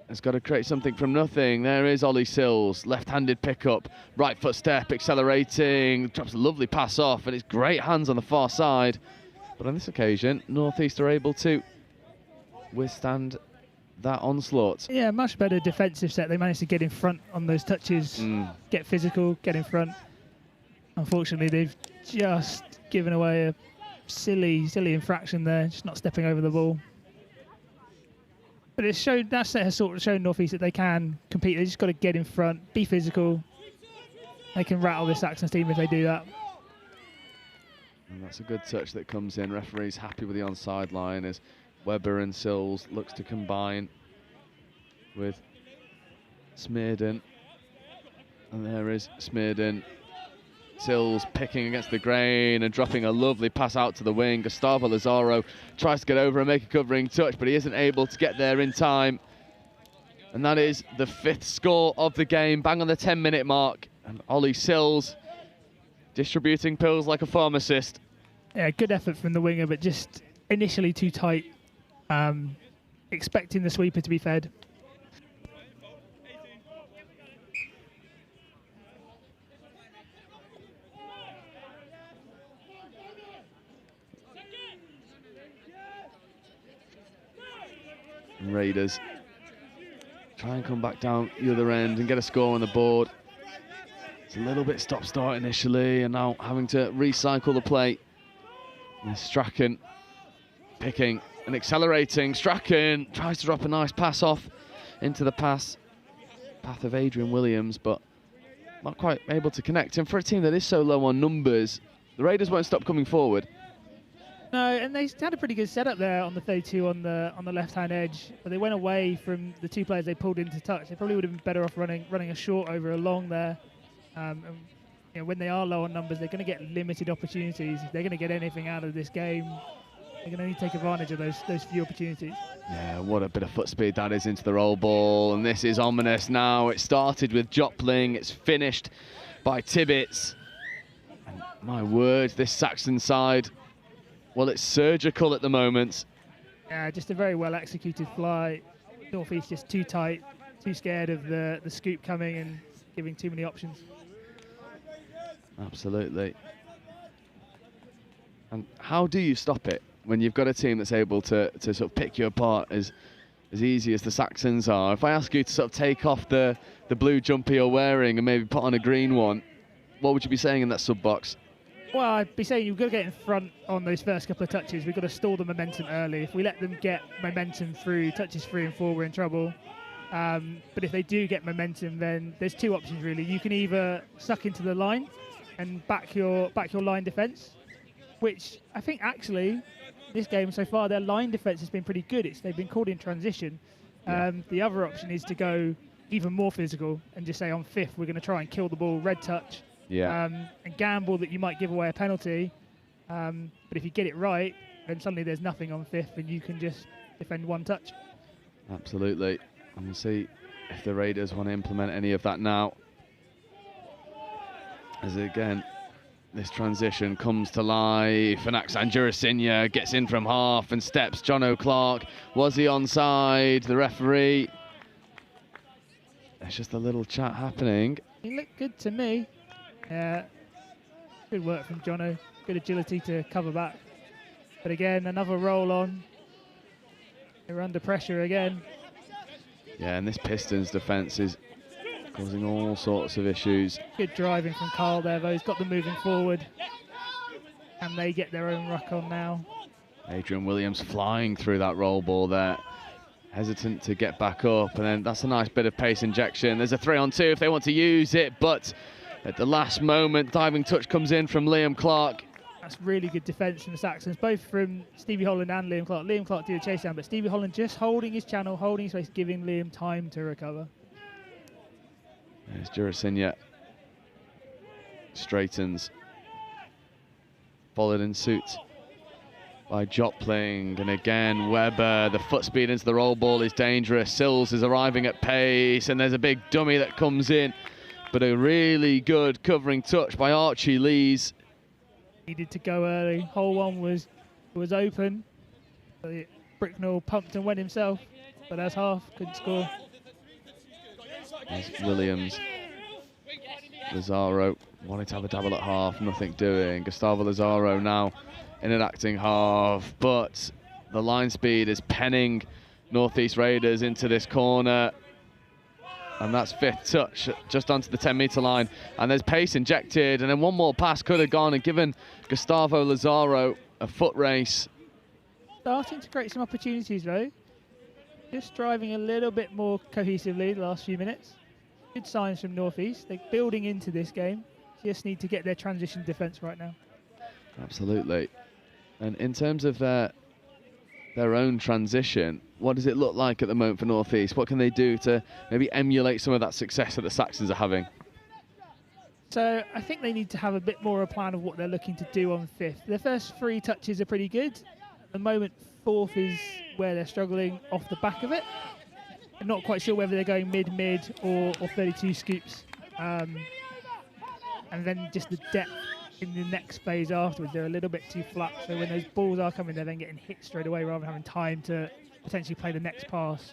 has got to create something from nothing. There is Ollie Sills, left-handed pickup, right foot step, accelerating, drops a lovely pass off, and it's great hands on the far side. But on this occasion, North East are able to withstand that onslaught. Yeah, much better defensive set. They managed to get in front on those touches, get physical, get in front. Unfortunately, they've just given away a silly infraction there, just not stepping over the ball. But that set has sort of shown North East that they can compete. They just got to get in front, be physical. They can rattle this Saxons team if they do that. And that's a good touch that comes in. Referee's happy with the onside line as Webber and Sills looks to combine with Smearden. And there is Smearden. Sills picking against the grain and dropping a lovely pass out to the wing. Gustavo Lazaro tries to get over and make a covering touch, but he isn't able to get there in time. And that is the 5th score of the game, bang on the 10-minute mark. And Ollie Sills distributing pills like a pharmacist. Yeah, good effort from the winger, but just initially too tight. Expecting the sweeper to be fed. Raiders try and come back down the other end and get a score on the board. It's a little bit stop-start initially, and now having to recycle the play. And Strachan picking and accelerating. Strachan tries to drop a nice pass off into the path of Adrian Williams, but not quite able to connect. And for a team that is so low on numbers, the Raiders won't stop coming forward. No, and they had a pretty good setup there on the 32 on the left-hand edge, but they went away from the 2 players they pulled into touch. They probably would have been better off running a short over a long there. And, when they are low on numbers, they're going to get limited opportunities. If they're going to get anything out of this game, they're going to need to take advantage of those few opportunities. Yeah, what a bit of foot speed that is into the roll ball, and this is ominous now. It started with Jopling, it's finished by Tibbets. And my word, this Saxon side, well, it's surgical at the moment. Yeah, just a very well executed fly. North East just too tight, too scared of the scoop coming and giving too many options. Absolutely. And how do you stop it when you've got a team that's able to sort of pick you apart as easy as the Saxons are? If I ask you to sort of take off the blue jumper you're wearing and maybe put on a green one, what would you be saying in that sub box? Well, I'd be saying you've got to get in front on those first couple of touches. We've got to stall the momentum early. If we let them get momentum through touches 3 and 4, we're in trouble. But if they do get momentum, then there's two options really. You can either suck into the line and back your line defence, which I think actually this game so far their line defence has been pretty good. They've been caught in transition. The other option is to go even more physical and just say on 5th we're going to try and kill the ball, red touch. And gamble that you might give away a penalty. But if you get it right, then suddenly there's nothing on 5th and you can just defend 1 touch. Absolutely. And we'll see if the Raiders want to implement any of that now. As again, this transition comes to life, and Aksan Jurasinya gets in from half and steps John O'Clark. Was he onside? The referee. There's just a little chat happening. He looked good to me. Good work from Jono. Good agility to cover back. But again, another roll on. They're under pressure again. Yeah, and this Pistons defence is causing all sorts of issues. Good driving from Carl there, though. He's got them moving forward. And they get their own ruck on now. Adrian Williams flying through that roll ball there. Hesitant to get back up. And then that's a nice bit of pace injection. There's a 3-on-2 if they want to use it. But at the last moment, diving touch comes in from Liam Clark. That's really good defence from the Saxons, both from Stevie Holland and Liam Clark. Liam Clark did a chase down, but Stevie Holland just holding his channel, holding his space, giving Liam time to recover. There's Jurasinya. Straightens. Followed in suit by Jopling. And again, Webber. The foot speed into the roll ball is dangerous. Sills is arriving at pace, and there's a big dummy that comes in. But a really good covering touch by Archie Lees. Needed to go early. Hole 1 was open. Bricknell pumped and went himself, but that's half. Couldn't score. There's Williams. Lazaro wanted to have a dabble at half, nothing doing. Gustavo Lazaro now in an acting half, but the line speed is penning Northeast Raiders into this corner. And that's 5th touch, just onto the 10-metre line. And there's pace injected, and then one more pass could have gone and given Gustavo Lazaro a foot race. Starting to create some opportunities, though. Just driving a little bit more cohesively the last few minutes. Good signs from Northeast. They're building into this game. Just need to get their transition defence right now. Absolutely. And in terms of their own transition, what does it look like at the moment for Northeast? What can they do to maybe emulate some of that success that the Saxons are having? So I think they need to have a bit more of a plan of what they're looking to do on 5th. Their first 3 touches are pretty good. At the moment, 4th is where they're struggling off the back of it. I'm not quite sure whether they're going mid or 32 scoops. And then just the depth in the next phase afterwards, they're a little bit too flat. So when those balls are coming, they're then getting hit straight away rather than having time to potentially play the next pass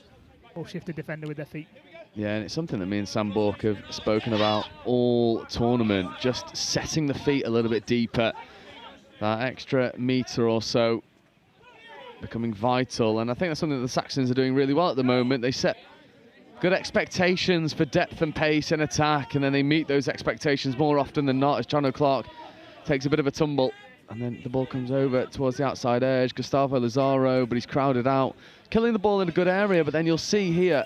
or shift a defender with their feet. Yeah, and it's something that me and Sam Bork have spoken about all tournament, just setting the feet a little bit deeper. That extra metre or so becoming vital, and I think that's something that the Saxons are doing really well at the moment. They set good expectations for depth and pace and attack, and then they meet those expectations more often than not as John O'Clark takes a bit of a tumble. And then the ball comes over towards the outside edge. Gustavo Lazaro, but he's crowded out. Killing the ball in a good area, but then you'll see here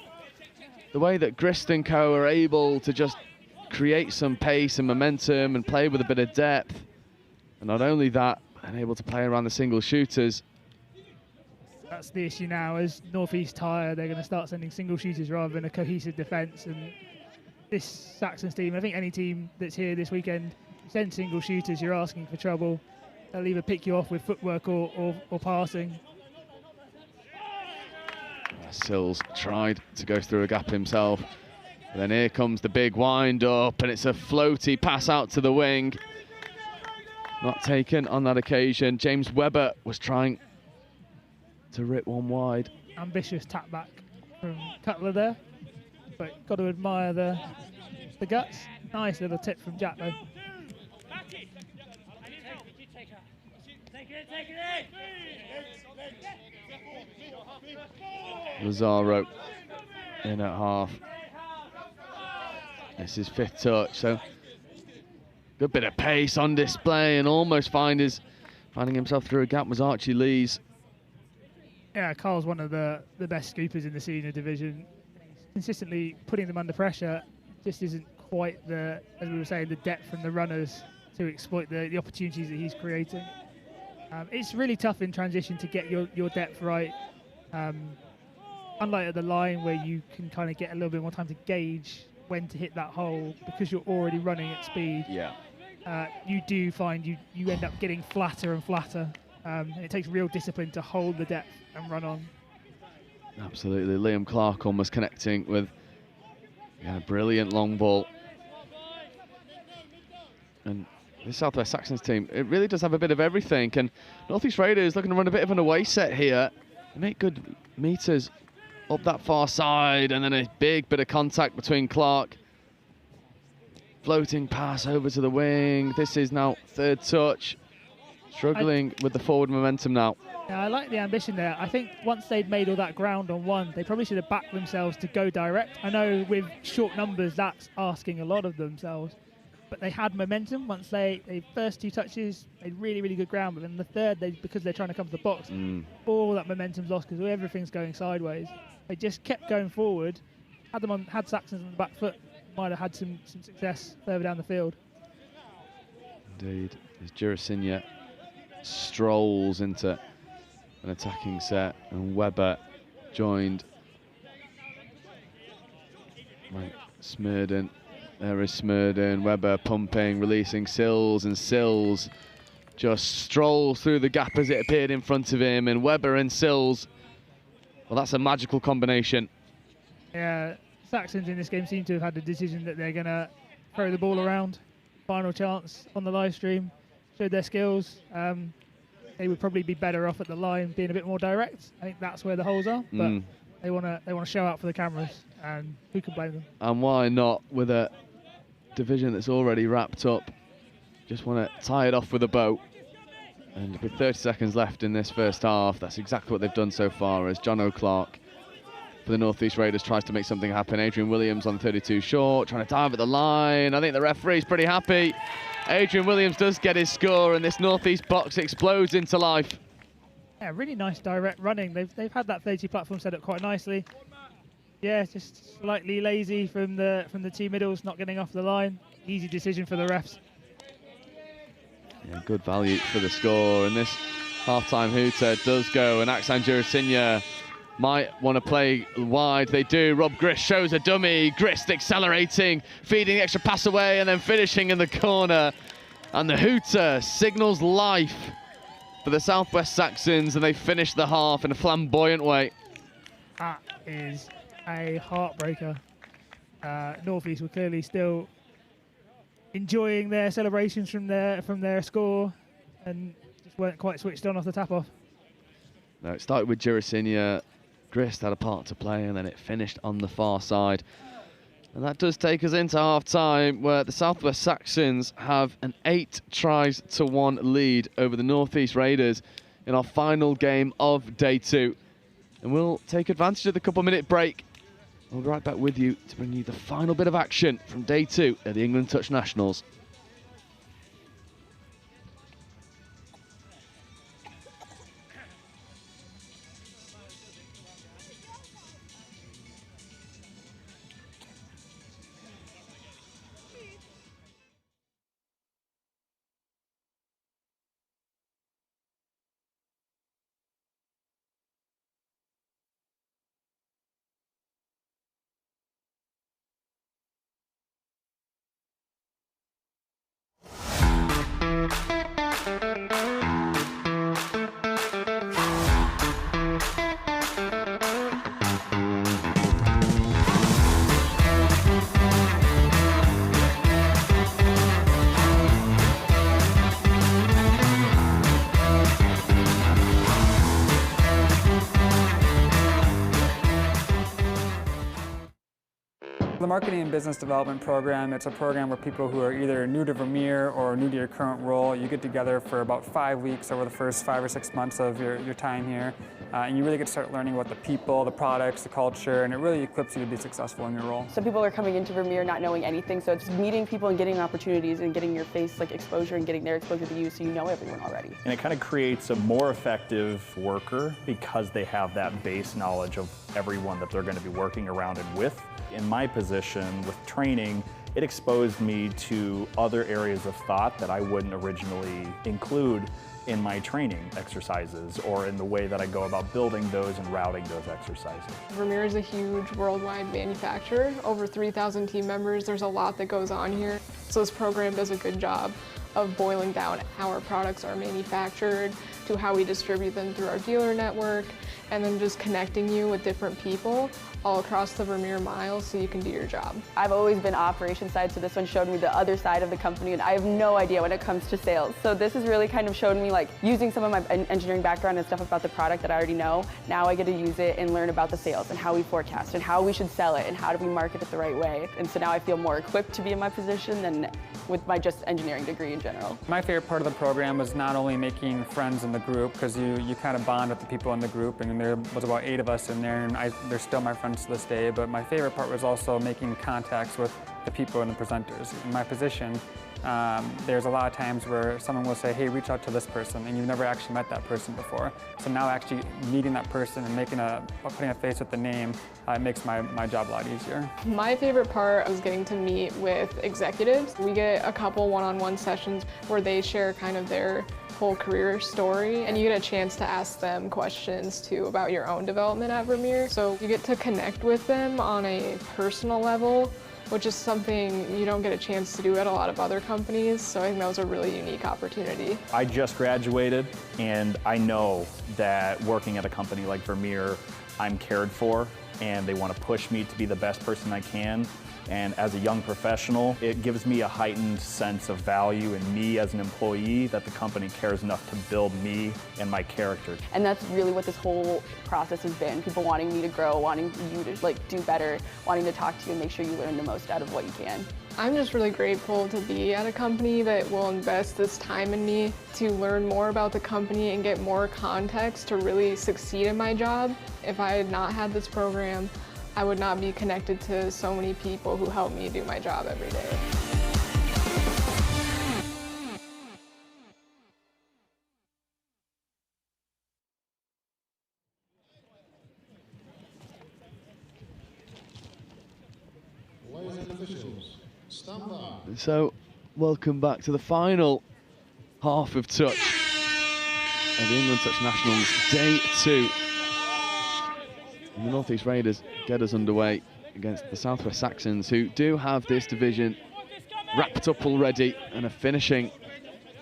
the way that Grist and co are able to just create some pace and momentum and play with a bit of depth. And not only that, and able to play around the single shooters. That's the issue now. As Northeast tire, they're going to start sending single shooters rather than a cohesive defence. And this Saxons team, I think any team that's here this weekend, send single shooters, you're asking for trouble. They'll either pick you off with footwork or passing. Sills tried to go through a gap himself. But then here comes the big wind up, and it's a floaty pass out to the wing. Not taken on that occasion. James Webber was trying to rip one wide. Ambitious tap back from Cutler there, but got to admire the guts. Nice little tip from Jack though. Lazaro in at half. This is 5th touch, so Good bit of pace on display, and almost finding himself through a gap was Archie Lees. Yeah, Carl's one of the best scoopers in the senior division. Consistently putting them under pressure, just isn't quite as we were saying, the depth from the runners to exploit the opportunities that he's creating. It's really tough in transition to get your depth right. Unlike at the line where you can kind of get a little bit more time to gauge when to hit that hole because you're already running at speed. Yeah. You do find you end up getting flatter and flatter. And it takes real discipline to hold the depth and run on. Absolutely. Liam Clark almost connecting with a brilliant long ball. And this South West Saxons team, it really does have a bit of everything. And North East Raiders looking to run a bit of an away set here. They make good meters up that far side, and then a big bit of contact between Clark. Floating pass over to the wing. This is now third touch. Struggling with the forward momentum now. Yeah, I like the ambition there. I think once they'd made all that ground on one, they probably should have backed themselves to go direct. I know with short numbers, that's asking a lot of themselves. But they had momentum once they first two touches, made really, really good ground. But then the third, because they're trying to come to the box, all that momentum's lost because everything's going sideways. They just kept going forward, had Saxons on the back foot, might have had some success further down the field. Indeed. As Jurasinya strolls into an attacking set, and Webber joined by Smurden. There is Smurden, Webber pumping, releasing Sills, and Sills just strolls through the gap as it appeared in front of him, and Webber and Sills, well, that's a magical combination. Yeah, Saxons in this game seem to have had the decision that they're going to throw the ball around. Final chance on the live stream, showed their skills. They would probably be better off at the line being a bit more direct. I think that's where the holes are, but they want to show out for the cameras, and who can blame them? And why not with a division that's already wrapped up? Just want to tie it off with a bow. And with 30 seconds left in this first half, that's exactly what they've done so far, as John O'Clark for the North East Raiders tries to make something happen. Adrian Williams on 32 short, trying to dive at the line. I think the referee's pretty happy. Adrian Williams does get his score, and this North East box explodes into life. Yeah, really nice direct running. They've had that 30 platform set up quite nicely. Yeah, just slightly lazy from the two middles, not getting off the line. Easy decision for the refs. Yeah, good value for the score, and this half-time hooter does go, and Aksan Jurasinya might want to play wide. They do. Rob Grist shows a dummy. Grist accelerating, feeding the extra pass away, and then finishing in the corner. And the hooter signals life for the Southwest Saxons, and they finish the half in a flamboyant way. That is a heartbreaker. North East were clearly still enjoying their celebrations from their score, and just weren't quite switched on off the tap-off. No, it started with Jurasinya. Grist had a part to play, and then it finished on the far side. And that does take us into half-time, where the Southwest Saxons have an 8-1 lead over the North East Raiders in our final game of day 2. And we'll take advantage of the couple-minute break. We'll be right back with you to bring you the final bit of action from day 2 at the England Touch Nationals. The marketing and business development program, it's a program where people who are either new to Vermeer or new to your current role, you get together for about 5 weeks over the first 5 or 6 months of your time here. And you really get to start learning about the people, the products, the culture, and it really equips you to be successful in your role. Some people are coming into Vermeer not knowing anything, so it's meeting people and getting opportunities and getting your face exposure and getting their exposure to you so you know everyone already. And it kind of creates a more effective worker because they have that base knowledge of everyone that they're going to be working around and with. In my position with training, it exposed me to other areas of thought that I wouldn't originally include in my training exercises or in the way that I go about building those and routing those exercises. Vermeer is a huge worldwide manufacturer, over 3,000 team members. There's a lot that goes on here. So this program does a good job of boiling down how our products are manufactured, to how we distribute them through our dealer network, and then just connecting you with different people all across the Vermeer mile so you can do your job. I've always been operations side, so this one showed me the other side of the company, and I have no idea when it comes to sales. So this has really kind of showed me using some of my engineering background and stuff about the product that I already know. Now I get to use it and learn about the sales and how we forecast and how we should sell it and how do we market it the right way. And so now I feel more equipped to be in my position than with my just engineering degree in general. My favorite part of the program was not only making friends in the group, because you kind of bond with the people in the group, and there was about 8 of us in there, and they're still my friends to this day, but my favorite part was also making contacts with the people and the presenters. In my position, there's a lot of times where someone will say, hey, reach out to this person, and you've never actually met that person before. So now actually meeting that person and putting a face with the name, it makes my job a lot easier. My favorite part was getting to meet with executives. We get a couple one-on-one sessions where they share kind of their whole career story, and you get a chance to ask them questions too about your own development at Vermeer. So you get to connect with them on a personal level, which is something you don't get a chance to do at a lot of other companies. So I think that was a really unique opportunity. I just graduated, and I know that working at a company like Vermeer, I'm cared for, and they want to push me to be the best person I can. And as a young professional, it gives me a heightened sense of value in me as an employee, that the company cares enough to build me and my character. And that's really what this whole process has been. People wanting me to grow, wanting you to do better, wanting to talk to you and make sure you learn the most out of what you can. I'm just really grateful to be at a company that will invest this time in me to learn more about the company and get more context to really succeed in my job. If I had not had this program, I would not be connected to so many people who help me do my job every day. Players and officials, stand by. So, welcome back to the final half of Touch of the England Touch Nationals, Day 2. And the North East Raiders get us underway against the South West Saxons, who do have this division wrapped up already and are finishing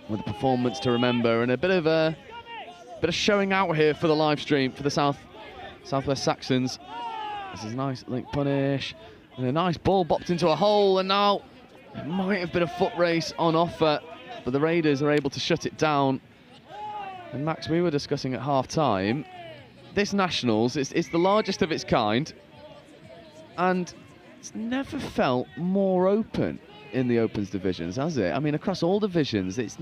with a performance to remember and a bit of showing out here for the live stream for the Southwest Saxons. This is a nice link punish and a nice ball bopped into a hole, and now it might have been a foot race on offer, but the Raiders are able to shut it down. And Max, we were discussing at half-time, this Nationals, it's the largest of its kind, and it's never felt more open in the Opens divisions, has it? I mean, across all divisions, it's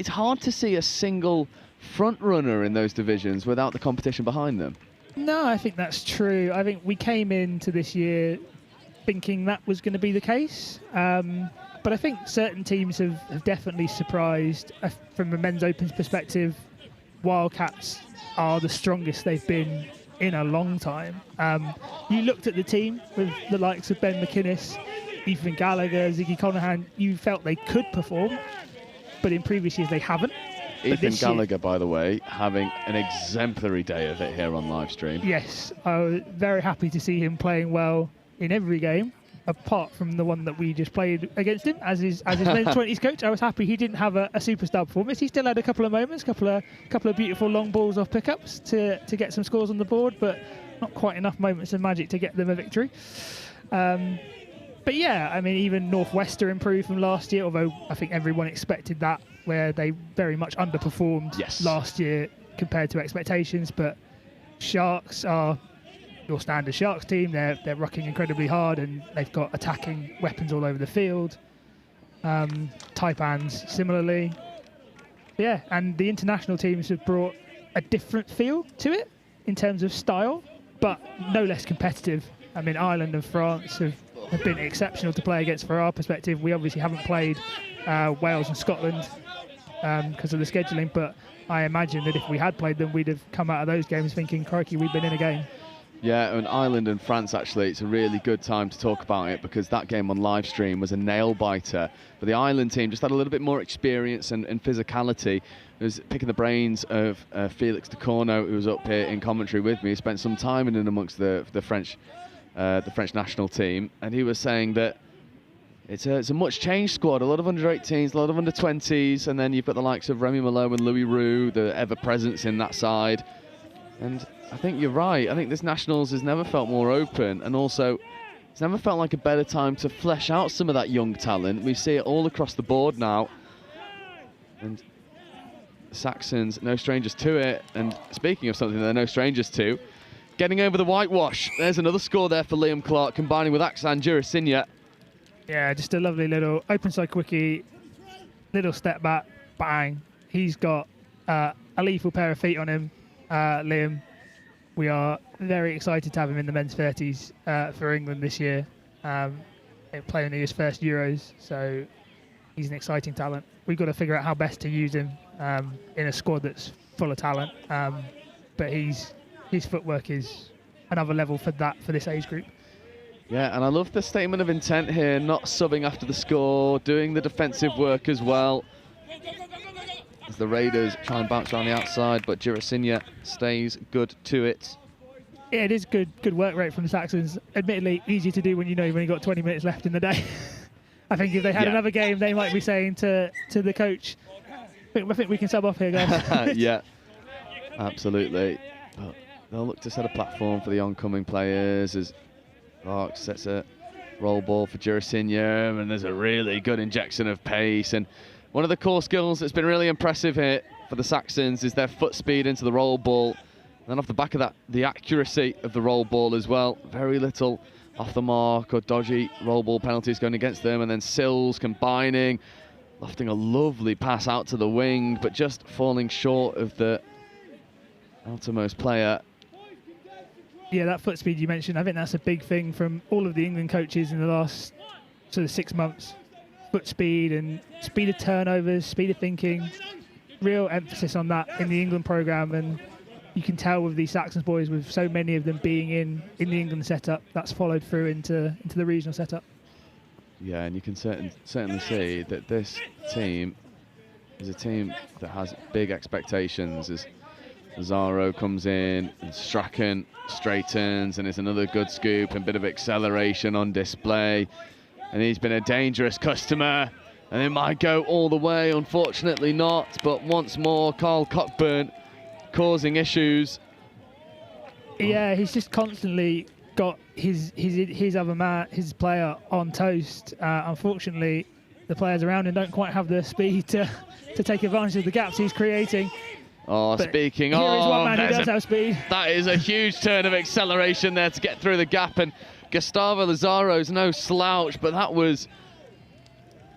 hard to see a single front runner in those divisions without the competition behind them. No, I think that's true. I think we came into this year thinking that was going to be the case. But I think certain teams have definitely surprised. From a men's Opens perspective, Wildcats are the strongest they've been in a long time. You looked at the team with the likes of Ben McInnes, Ethan Gallagher, Ziggy Conahan, you felt they could perform, but in previous years they haven't. Ethan Gallagher, by the way, having an exemplary day of it here on live stream. Yes, I was very happy to see him playing well in every game, apart from the one that we just played against him as his men's 20s coach. I was happy he didn't have a superstar performance. He still had a couple of moments, couple of beautiful long balls off pickups to get some scores on the board, but not quite enough moments of magic to get them a victory. But yeah, I mean, even Northwester improved from last year, although I think everyone expected that, where they very much underperformed last year compared to expectations. But Sharks are your standard Sharks team. They're rucking incredibly hard, and they've got attacking weapons all over the field. Taipans similarly. Yeah, and the international teams have brought a different feel to it in terms of style, but no less competitive. I mean, Ireland and France have been exceptional to play against from our perspective. We obviously haven't played Wales and Scotland because of the scheduling, but I imagine that if we had played them, we'd have come out of those games thinking, crikey, we've been in a game. Yeah, and Ireland and France, actually, it's a really good time to talk about it because that game on live stream was a nail-biter. But the Ireland team just had a little bit more experience and physicality. It was picking the brains of Felix de Corno, who was up here in commentary with me. He spent some time in and amongst the French national team, and he was saying that it's a much-changed squad, a lot of under-18s, a lot of under-20s, and then you've got the likes of Remy Malo and Louis Roux, the ever-presence in that side. And I think you're right. I think this Nationals has never felt more open, and also it's never felt like a better time to flesh out some of that young talent. We see it all across the board now. And the Saxons, no strangers to it. And speaking of something they're no strangers to, getting over the whitewash. There's another score there for Liam Clark, combining with Aksan Jurasinya. Yeah, just a lovely little open side quickie, little step back, bang. He's got a lethal pair of feet on him, Liam. We are very excited to have him in the men's 30s for England this year. Playing his first Euros, so he's an exciting talent. We've got to figure out how best to use him in a squad that's full of talent. But his footwork is another level for this age group. Yeah, and I love the statement of intent here, not subbing after the score, doing the defensive work as well. As the Raiders try and bounce around the outside, but Jurasinya stays good to it. Yeah, it is good work rate from the Saxons. Admittedly, easy to do when you know you've only got 20 minutes left in the day. I think if they had another game, they might be saying to the coach, I think we can sub off here, guys. Yeah, absolutely. But they'll look to set a platform for the oncoming players as Clark sets a roll ball for Jurasinya, and there's a really good injection of pace. And one of the core skills that's been really impressive here for the Saxons is their foot speed into the roll ball. And then off the back of that, the accuracy of the roll ball as well. Very little off the mark or dodgy roll ball penalties going against them. And then Sills combining, lofting a lovely pass out to the wing, but just falling short of the outermost player. Yeah, that foot speed you mentioned, I think that's a big thing from all of the England coaches in the last sort of 6 months. Foot speed and speed of turnovers, speed of thinking, real emphasis on that in the England programme, and you can tell with these Saxons boys, with so many of them being in the England setup, that's followed through into the regional setup. Yeah, and you can certainly see that this team is a team that has big expectations. As Lazaro comes in and Strachan straightens, and it's another good scoop and bit of acceleration on display. And he's been a dangerous customer, and it might go all the way, unfortunately not. But once more, Carl Cockburn causing issues. Yeah, he's just constantly got his other man, his player on toast. Unfortunately, the players around him don't quite have the speed to take advantage of the gaps he's creating. Oh, But speaking here of, is one man who does have speed. That is a huge turn of acceleration there to get through the gap, and Gustavo Lazaro's no slouch, but that was,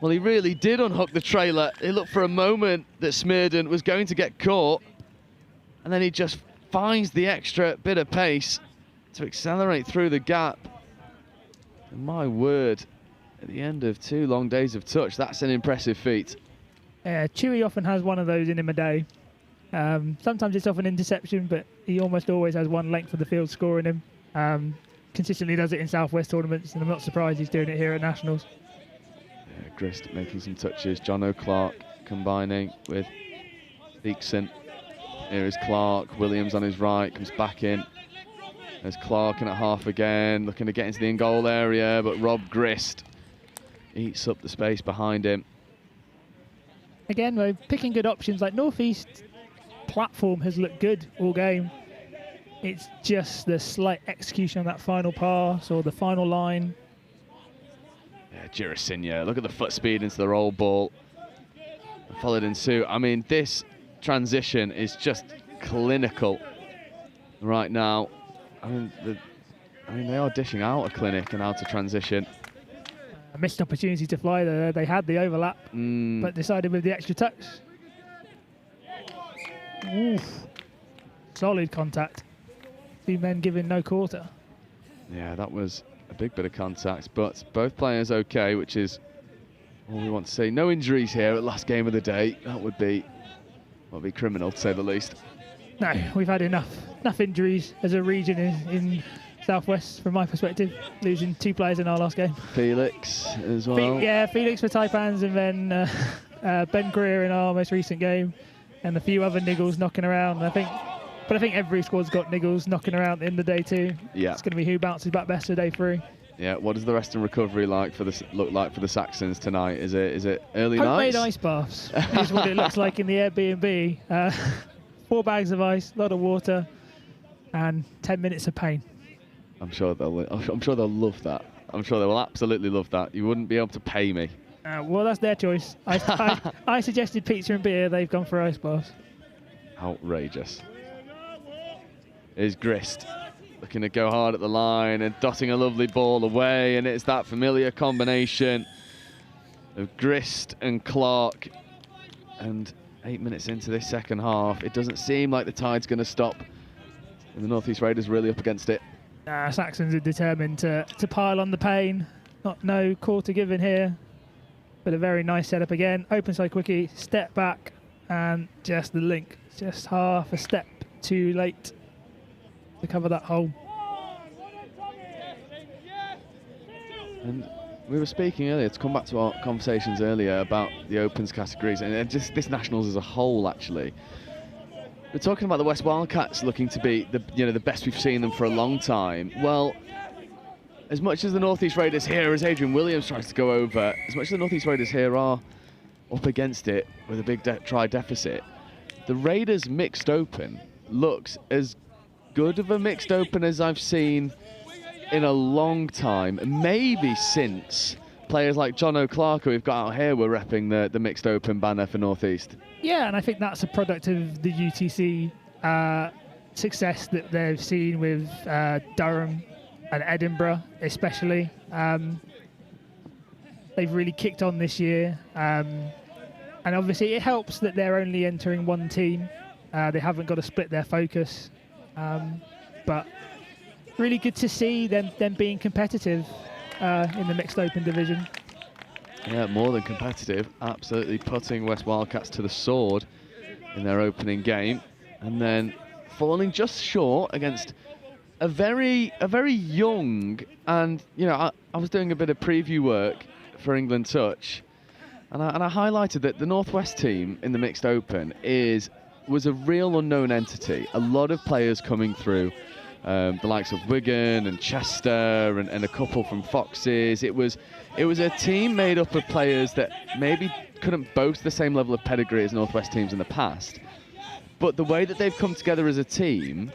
well, he really did unhook the trailer. It looked for a moment that Smearden was going to get caught, and then he just finds the extra bit of pace to accelerate through the gap. And my word, at the end of 2 long days of touch, that's an impressive feat. Yeah, Chewy often has one of those in him a day. Sometimes it's off an interception, but he almost always has one length of the field scoring him. Consistently does it in Southwest tournaments, and I'm not surprised he's doing it here at Nationals. Yeah, Grist making some touches. John O'Clark combining with Eakson. Here is Clark. Williams on his right, comes back in. There's Clark in at half again, looking to get into the in-goal area, but Rob Grist eats up the space behind him. Again, we're picking good options. Like North East platform has looked good all game. It's just the slight execution on that final pass or the final line. Yeah, Jurasinya, look at the foot speed into the roll ball. Followed in suit. I mean, this transition is just clinical right now. I mean, I mean, they are dishing out a clinic and how to transition. A missed opportunity to fly there. They had the overlap, but decided with the extra touch. Oof. Solid contact. 2 men giving no quarter. Yeah, that was a big bit of contact, but both players okay, which is all we want to see. No injuries here at last game of the day. That would be criminal, to say the least. No, we've had enough injuries as a region in Southwest, from my perspective, losing 2 players in our last game. Felix as well. Felix for Taipans, and then Ben Greer in our most recent game, and a few other niggles knocking around. I think every squad's got niggles knocking around in the day too. Yeah. It's going to be who bounces back best for day 3. Yeah. What does the rest and recovery look like for the Saxons tonight? Is it early Homemade nights? ice baths is what it looks like in the Airbnb. 4 bags of ice, a lot of water, and 10 minutes of pain. I'm sure they'll love that. I'm sure they will absolutely love that. You wouldn't be able to pay me. Well, that's their choice. I suggested pizza and beer. They've gone for ice baths. Outrageous. Here's Grist looking to go hard at the line and dotting a lovely ball away, and it's that familiar combination of Grist and Clark. And 8 minutes into this second half, it doesn't seem like the tide's going to stop, and the North East Raiders really up against it. Saxons are determined to pile on the pain. No quarter given here, but a very nice setup again. Open side quickie, step back, and just the link. Just half a step too late to cover that hole. And we were speaking earlier, to come back to our conversations earlier about the opens categories and just this Nationals as a whole, actually. We're talking about the West Wildcats looking to be the best we've seen them for a long time. Well, as much as the North East Raiders here, as Adrian Williams tries to go over, as much as the North East Raiders here are up against it with a big try deficit, the Raiders mixed open looks as good of a mixed open as I've seen in a long time, maybe since players like John O'Clark, who we've got out here, were repping the mixed open banner for North East. Yeah, and I think that's a product of the UTC success that they've seen with Durham and Edinburgh, especially. They've really kicked on this year, and obviously it helps that they're only entering one team. They haven't got to split their focus, but really good to see them being competitive in the mixed open division. Yeah, more than competitive. Absolutely putting West Wildcats to the sword in their opening game, and then falling just short against a very young, and I was doing a bit of preview work for England Touch, and I highlighted that the Northwest team in the mixed open was a real unknown entity. A lot of players coming through. The likes of Wigan and Chester and a couple from Foxes. It was a team made up of players that maybe couldn't boast the same level of pedigree as Northwest teams in the past. But the way that they've come together as a team,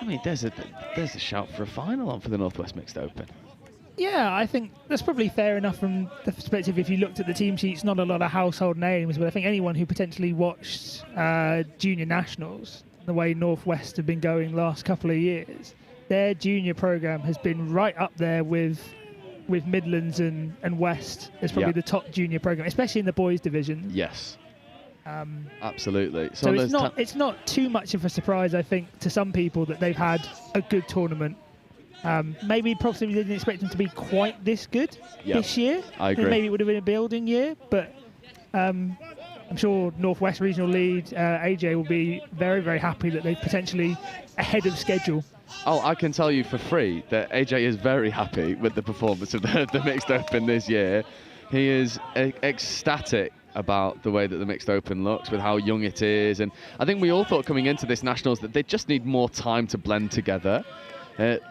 I mean, there's a shout for a final on for the Northwest Mixed Open. Yeah, I think that's probably fair enough from the perspective, if you looked at the team sheets, not a lot of household names, but I think anyone who potentially watched junior nationals, the way Northwest have been going last couple of years, their junior program has been right up there with Midlands and West. It's probably the top junior program, especially in the boys division. Yes. Absolutely. So it's not too much of a surprise, I think, to some people that they've had a good tournament. Maybe possibly didn't expect them to be quite this good this year. I agree. Maybe it would have been a building year, but I'm sure Northwest Regional Lead AJ will be very, very happy that they're potentially ahead of schedule. Oh, I can tell you for free that AJ is very happy with the performance of the Mixed Open this year. He is ecstatic about the way that the Mixed Open looks, with how young it is. And I think we all thought coming into this Nationals that they just need more time to blend together.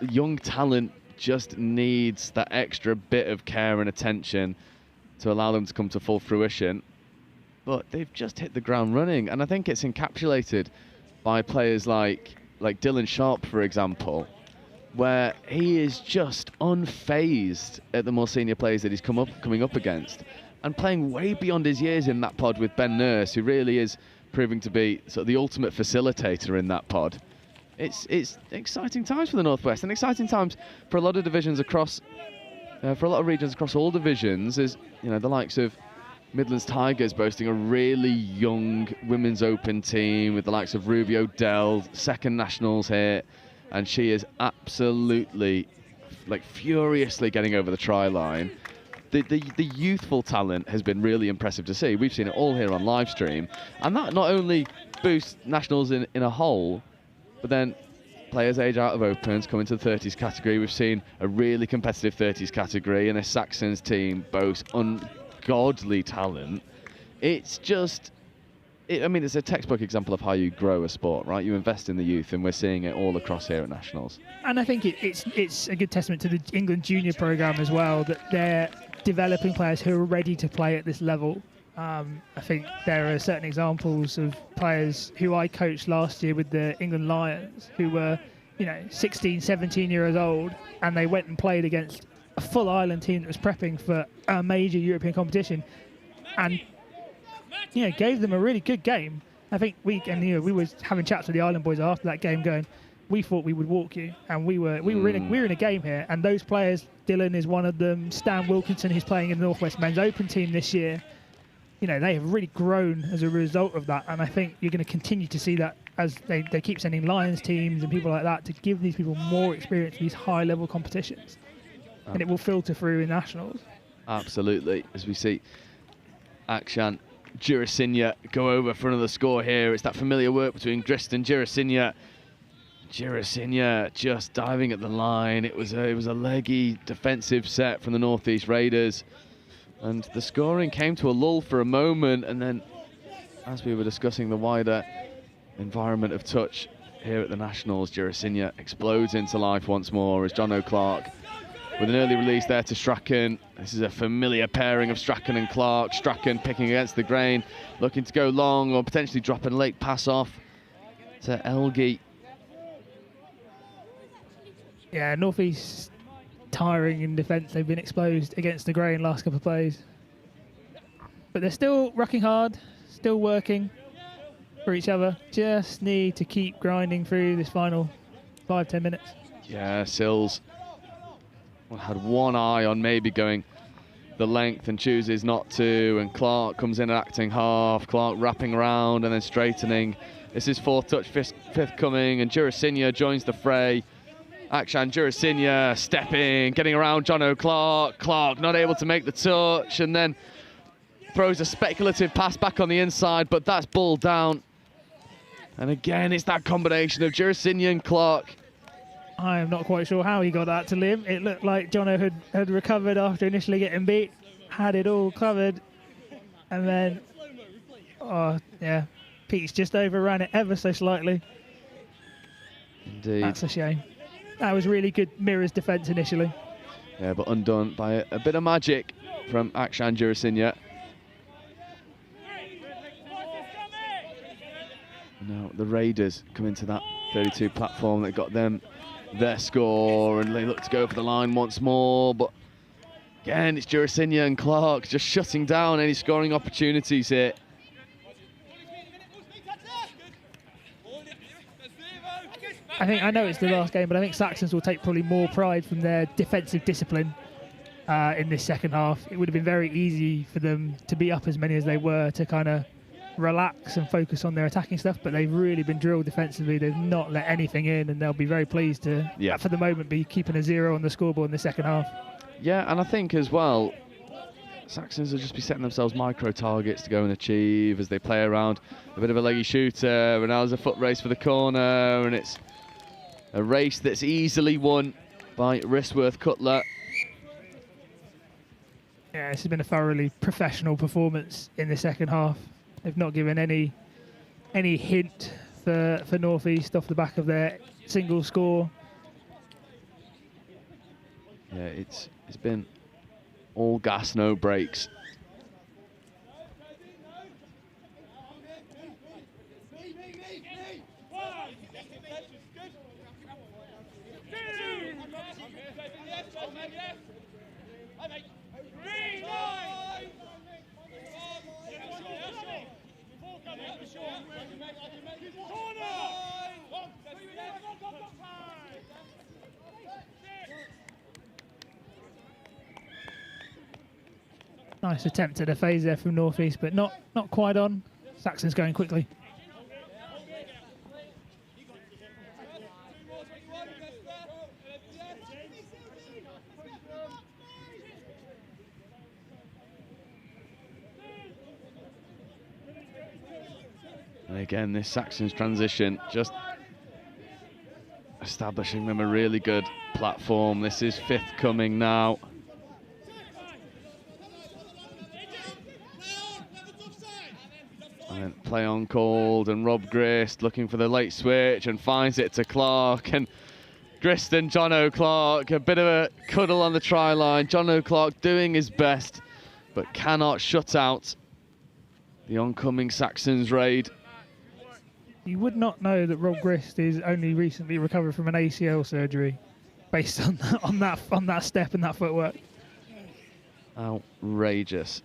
Young talent just needs that extra bit of care and attention to allow them to come to full fruition. But they've just hit the ground running, and I think it's encapsulated by players like Dylan Sharp, for example, where he is just unfazed at the more senior players that he's coming up against, and playing way beyond his years in that pod with Ben Nurse, who really is proving to be sort of the ultimate facilitator in that pod. it's exciting times for the Northwest, and exciting times for a lot of divisions across, for a lot of regions across all divisions. Is the likes of Midlands Tigers boasting a really young women's open team with the likes of Ruby O'Dell, second nationals here, and she is absolutely, furiously getting over the try line. The youthful talent has been really impressive to see. We've seen it all here on live stream, and that not only boosts nationals in a whole, but then players age out of opens, come into the 30s category. We've seen a really competitive 30s category, and this Saxons team boasts ungodly talent. It's just, it's a textbook example of how you grow a sport, right? You invest in the youth, and we're seeing it all across here at nationals. And I think it's a good testament to the England junior programme as well, that they're developing players who are ready to play at this level. I think there are certain examples of players who I coached last year with the England Lions who were, 16, 17 years old, and they went and played against a full Ireland team that was prepping for a major European competition, and gave them a really good game. I think we were having chats with the Ireland boys after that game, going, we thought we would walk you, and we were in a game here. And those players, Dylan is one of them, Stan Wilkinson, who's playing in the Northwest Men's Open team this year. They have really grown as a result of that, and I think you're going to continue to see that as they keep sending Lions teams and people like that to give these people more experience in these high-level competitions, and it will filter through in nationals. Absolutely, as we see Akshan Girasinya go over for another score here. It's that familiar work between Grist and Girasinya. Girasinya just diving at the line. It was a leggy defensive set from the Northeast Raiders, and the scoring came to a lull for a moment, and then as we were discussing the wider environment of touch here at the Nationals, Girasinya explodes into life once more as John O'Clark with an early release there to Strachan. This is a familiar pairing of Strachan and Clark. Strachan picking against the grain, looking to go long or potentially drop a late pass off to Elgie. Yeah, Northeast tiring in defence. They've been exposed against the grain last couple of plays. But they're still rocking hard, still working for each other. Just need to keep grinding through this final 5-10 minutes. Yeah, Sills had one eye on maybe going the length and chooses not to, and Clark comes in and acting half. Clark wrapping around and then straightening. This is fourth touch, fifth coming, and Girasinya joins the fray. Akshan Girasinya stepping, getting around John O'Clark. Clark not able to make the touch, and then throws a speculative pass back on the inside, but that's ball down. And again, it's that combination of Girasinya and Clark. I am not quite sure how he got that to live. It looked like Jono had recovered after initially getting beat, had it all covered, and then, Pete's just overran it ever so slightly. Indeed. That's a shame. That was really good Mirror's defence initially. Yeah, but undone by a bit of magic from Akshan Girasinya. Now the Raiders come into that 32 platform that got them their score, and they look to go for the line once more, but again it's Girasinya and Clark just shutting down any scoring opportunities here. I know it's the last game, but I think Saxons will take probably more pride from their defensive discipline in this second half. It would have been very easy for them to be up as many as they were to kind of relax and focus on their attacking stuff, but they've really been drilled defensively. They've not let anything in, and they'll be very pleased to, for the moment, be keeping a 0 on the scoreboard in the second half. Yeah, and I think as well, Saxons will just be setting themselves micro targets to go and achieve as they play around a bit of a leggy shooter, and now there's a foot race for the corner, and it's a race that's easily won by Risworth Cutler. Yeah, this has been a thoroughly professional performance in the second half. They've not given any hint for Northeast off the back of their single score. Yeah, it's been all gas, no brakes. Nice attempt at a phase there from North East, but not quite on. Saxons going quickly. And again, this Saxons transition, just establishing them a really good platform. This is fifth coming now. And then play on called, and Rob Grist looking for the late switch and finds it to Clark. And Grist and John O'Clark, a bit of a cuddle on the try line. John O'Clark doing his best, but cannot shut out the oncoming Saxons raid. You would not know that Rob Grist is only recently recovered from an ACL surgery, based on that step and that footwork. Outrageous.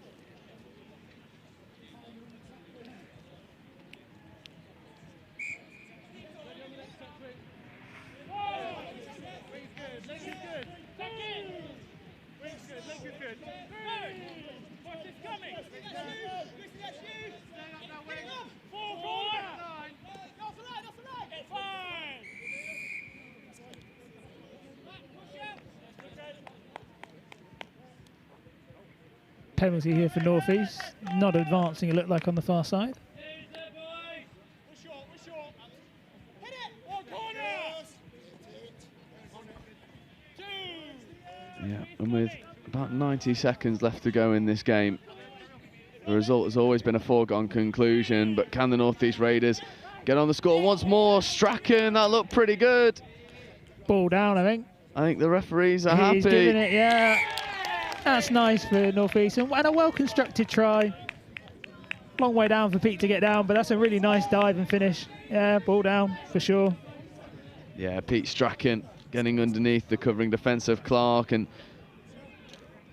Penalty here for North East. Not advancing, it looked like, on the far side. Yeah, and with about 90 seconds left to go in this game, the result has always been a foregone conclusion, but can the North East Raiders get on the score once more? Strachan, that looked pretty good. Ball down, I think. I think the referees are happy. He's giving it, yeah. That's nice for North East, and a well-constructed try. Long way down for Pete to get down, but that's a really nice dive and finish. Yeah, ball down for sure. Yeah, Pete Strachan getting underneath the covering defence of Clark, and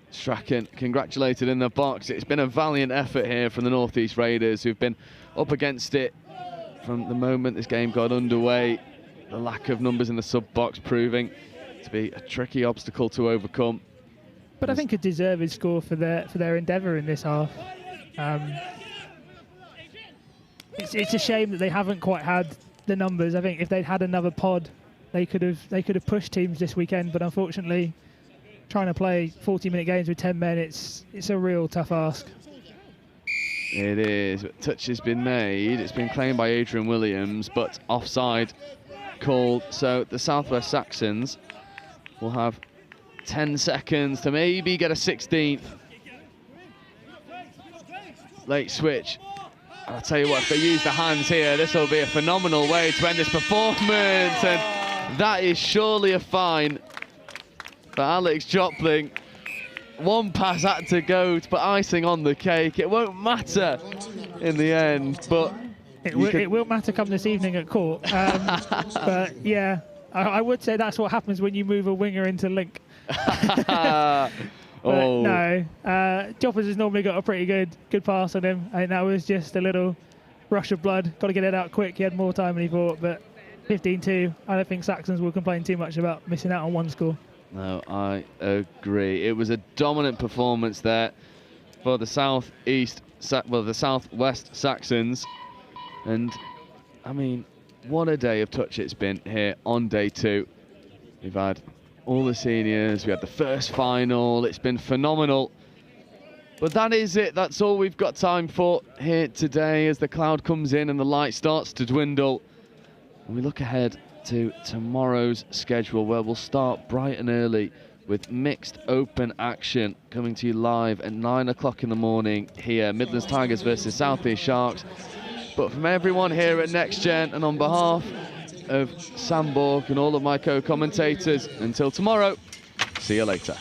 Strachan congratulated in the box. It's been a valiant effort here from the North East Raiders, who've been up against it from the moment this game got underway. The lack of numbers in the sub-box proving to be a tricky obstacle to overcome. But I think a deserved score for their endeavour in this half. It's a shame that they haven't quite had the numbers. I think if they'd had another pod, they could have pushed teams this weekend. But unfortunately, trying to play 40-minute games with 10 men, it's a real tough ask. It is. Touch has been made. It's been claimed by Adrian Williams, but offside called. So the Southwest Saxons will have 10 seconds to maybe get a 16th. Late switch. I'll tell you what, if they use the hands here, this will be a phenomenal way to end this performance. And that is surely a fine for Alex Jopling. One pass had to go to put icing on the cake. It won't matter in the end, but it will matter come this evening at court. But yeah, I would say that's what happens when you move a winger into link. But no, Joppers has normally got a pretty good pass on him. I think that was just a little rush of blood. Got to get it out quick. He had more time than he thought, but 15-2. I don't think Saxons will complain too much about missing out on one score. No, I agree. It was a dominant performance there for the the Southwest Saxons, and I mean, what a day of touch it's been here on day 2. We've had all the seniors, we had the first final. It's been phenomenal. But that is it. That's all we've got time for here today as the cloud comes in and the light starts to dwindle. And we look ahead to tomorrow's schedule, where we'll start bright and early with mixed open action coming to you live at 9 o'clock in the morning here. Midlands Tigers versus South East Sharks. But from everyone here at Next Gen and on behalf of Sam Bork and all of my co-commentators, until tomorrow, see you later.